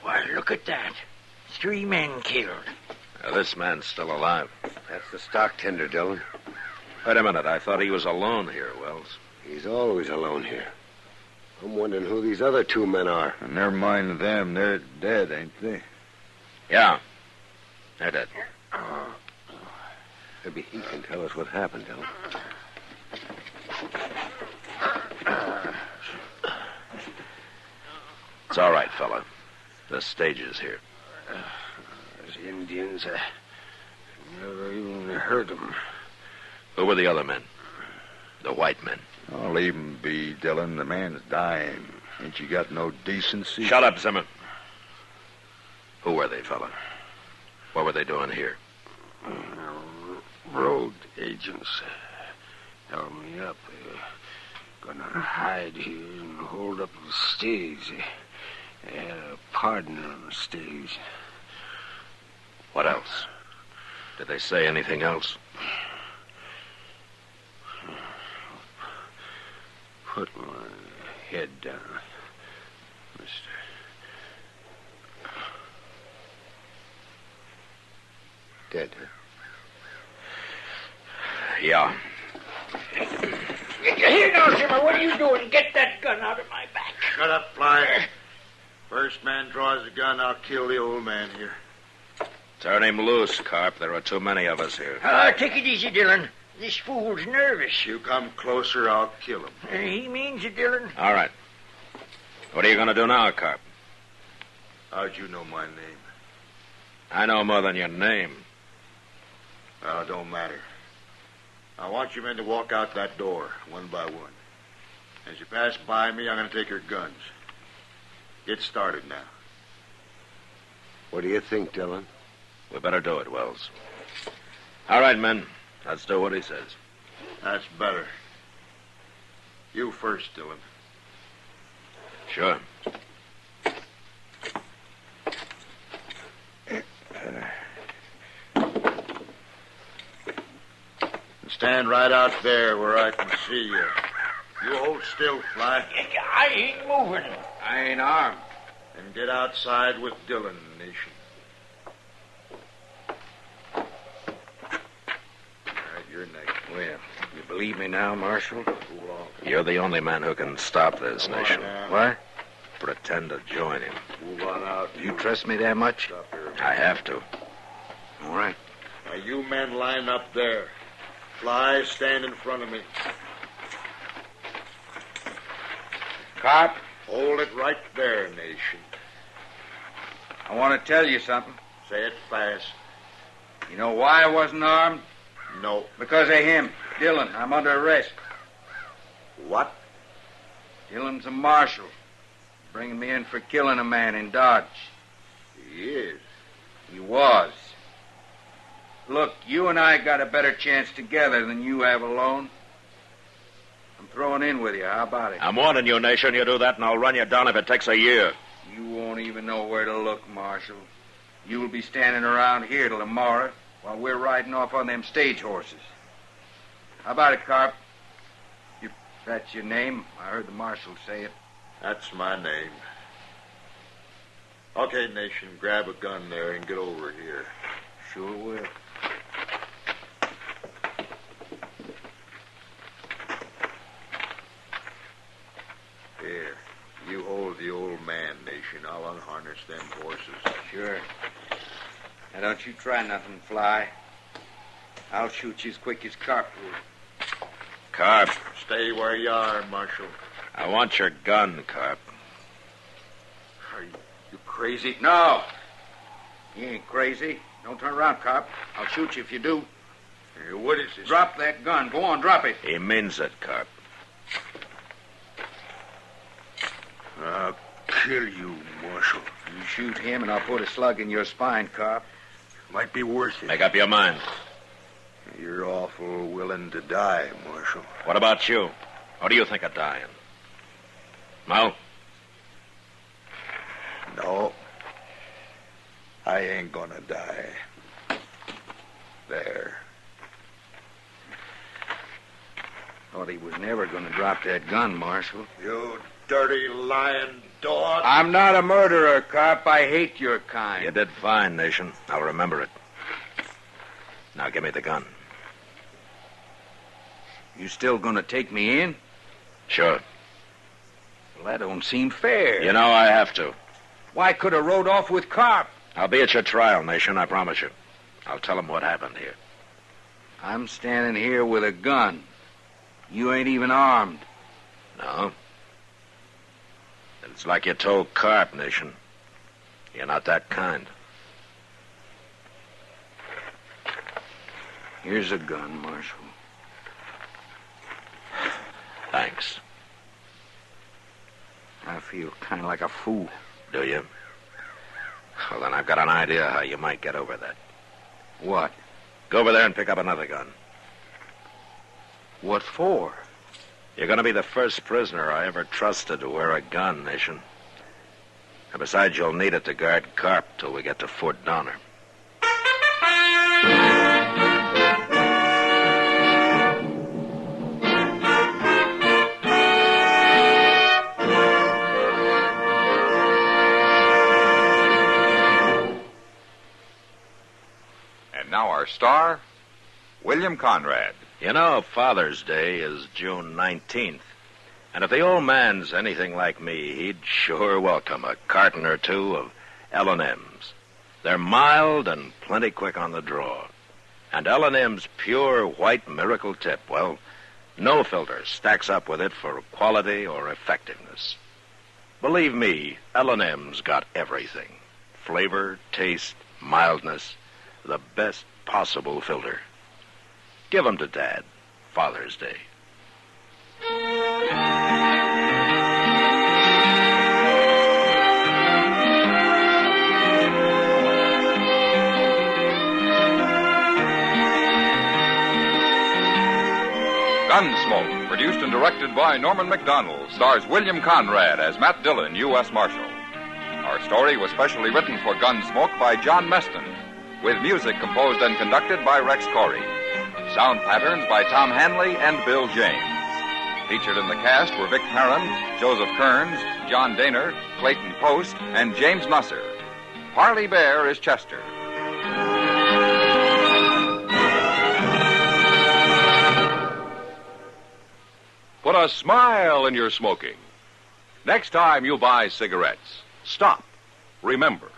Why, look at that. 3 men killed. Now, this man's still alive. That's the stock tender, Dillon. Wait a minute. I thought he was alone here, Wells. He's always alone here. I'm wondering who these other 2 men are. Never mind them. They're dead, ain't they? Yeah. They're dead. Maybe he can tell us what happened, Dillon. It's all right, fella. The stage is here. Indians. I never even heard them. Who were the other men? The white men. Oh, leave him be, Dillon. The man's dying. Ain't you got no decency? Shut up, Zimmer. Who were they, fella? What were they doing here? Road agents held me up. Gonna hide here and hold up the stage. They had a partner on the stage. What else? Did they say anything else? Put my head down, mister. Dead, huh? Yeah. Here now, Zimmer. What are you doing? Get that gun out of my back. Shut up, Fly. First man draws the gun, I'll kill the old man here. Turn him loose, Carp. There are too many of us here. Take it easy, Dillon. This fool's nervous. You come closer, I'll kill him. He means it, Dillon. All right. What are you going to do now, Carp? How'd you know my name? I know more than your name. Well, it don't matter. I want you men to walk out that door, one by one. As you pass by me, I'm going to take your guns. Get started now. What do you think, Dillon? We better do it, Wells. All right, men. Let's do what he says. That's better. You first, Dillon. Sure. Stand right out there where I can see you. You hold still, Fly. I ain't moving. I ain't armed. Then get outside with Dillon, Nation. All right, you're next. Well, you believe me now, Marshal? You're the only man who can stop this, Nation. What? Pretend to join him. Move on out. You trust me that much? I have to. All right. Now, you men line up there. Fly, stand in front of me. Carp, Hold it right there, Nation. I want to tell you something. Say it fast. You know why I wasn't armed? No. Because of him, Dillon. I'm under arrest. What? Dillon's a marshal, bringing me in for killing a man in Dodge. He is. He was. Look, you and I got a better chance together than you have alone. I'm throwing in with you. How about it? I'm warning you, Nation. You do that, and I'll run you down if it takes a year. You won't even know where to look, Marshal. You'll be standing around here till tomorrow while we're riding off on them stage horses. How about it, Carp? If that's your name, I heard the Marshal say it. That's my name. Okay, Nation, grab a gun there and get over here. Sure will. Here, you hold the old man, Nation. I'll unharness them horses. Sure. Now, don't you try nothing, Fly. I'll shoot you as quick as Carp would. Carp. Stay where you are, Marshal. I want your gun, Carp. Are you crazy? No. You ain't crazy. Don't turn around, Carp. I'll shoot you if you do. Hey, what is this? Drop that gun. Go on, drop it. He means it, Carp. I'll kill you, Marshal. You shoot him, and I'll put a slug in your spine, Carp. Might be worth it. Make up your mind. You're awful willing to die, Marshal. What about you? How do you think of dying? Mo? No. I ain't gonna die. There. Thought he was never going to drop that gun, Marshal. You dirty, lying dog. I'm not a murderer, Carp. I hate your kind. You did fine, Nation. I'll remember it. Now give me the gun. You still going to take me in? Sure. Well, that don't seem fair. You know I have to. Why could have rode off with Carp? I'll be at your trial, Nation, I promise you. I'll tell him what happened here. I'm standing here with a gun. You ain't even armed. No? It's like you told Carp, Nation. You're not that kind. Here's a gun, Marshal. Thanks. I feel kind of like a fool. Do you? Well, then I've got an idea how you might get over that. What? Go over there and pick up another gun. What for? You're going to be the first prisoner I ever trusted to wear a gun, Nation. And besides, you'll need it to guard Carp till we get to Fort Donner. And now our star, William Conrad. You know, Father's Day is June 19th. And if the old man's anything like me, he'd sure welcome a carton or two of L&M's. They're mild and plenty quick on the draw. And L&M's pure white miracle tip, well, no filter stacks up with it for quality or effectiveness. Believe me, L&M's got everything. Flavor, taste, mildness, the best possible filter. Give 'em to Dad, Father's Day. Gunsmoke, produced and directed by Norman Macdonald, stars William Conrad as Matt Dillon, U.S. Marshal. Our story was specially written for Gunsmoke by John Meston, with music composed and conducted by Rex Corey. Sound patterns by Tom Hanley and Bill James. Featured in the cast were Vic Perrin, Joseph Kearns, John Daner, Clayton Post, and James Nusser. Parley Bear is Chester. Put a smile in your smoking. Next time you buy cigarettes, stop. Remember,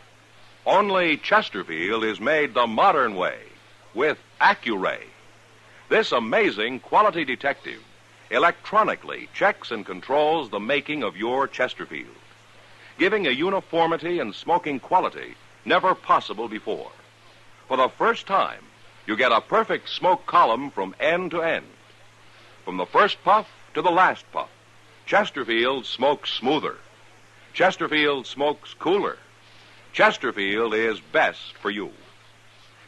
only Chesterfield is made the modern way with Accuray. This amazing quality detective electronically checks and controls the making of your Chesterfield, giving a uniformity and smoking quality never possible before. For the first time, you get a perfect smoke column from end to end. From the first puff to the last puff, Chesterfield smokes smoother. Chesterfield smokes cooler. Chesterfield is best for you.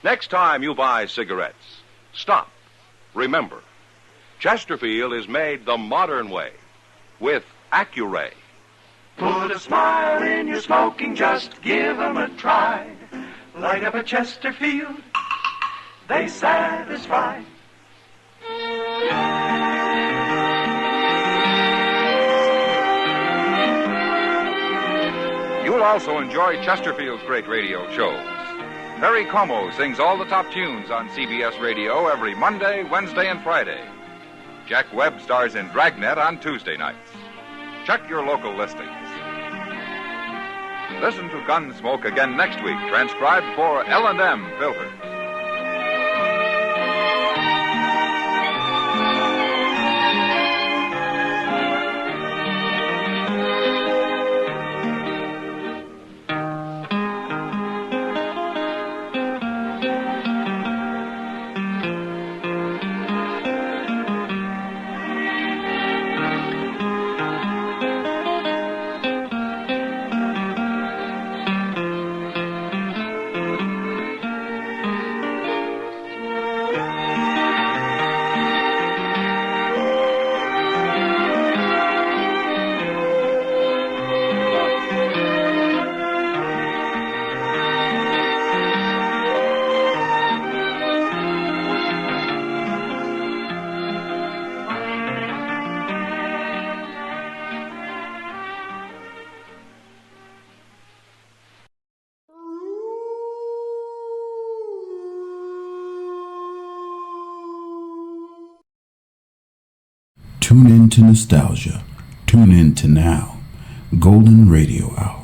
Next time you buy cigarettes, stop. Remember, Chesterfield is made the modern way with Accuray. Put a smile in your smoking, just give 'em a try. Light up a Chesterfield, they satisfy. You'll also enjoy Chesterfield's great radio shows. Perry Como sings all the top tunes on CBS Radio every Monday, Wednesday, and Friday. Jack Webb stars in Dragnet on Tuesday nights. Check your local listings. Listen to Gunsmoke again next week, transcribed for L&M Filters. Tune in to nostalgia. Tune in to now. Golden Radio Hour.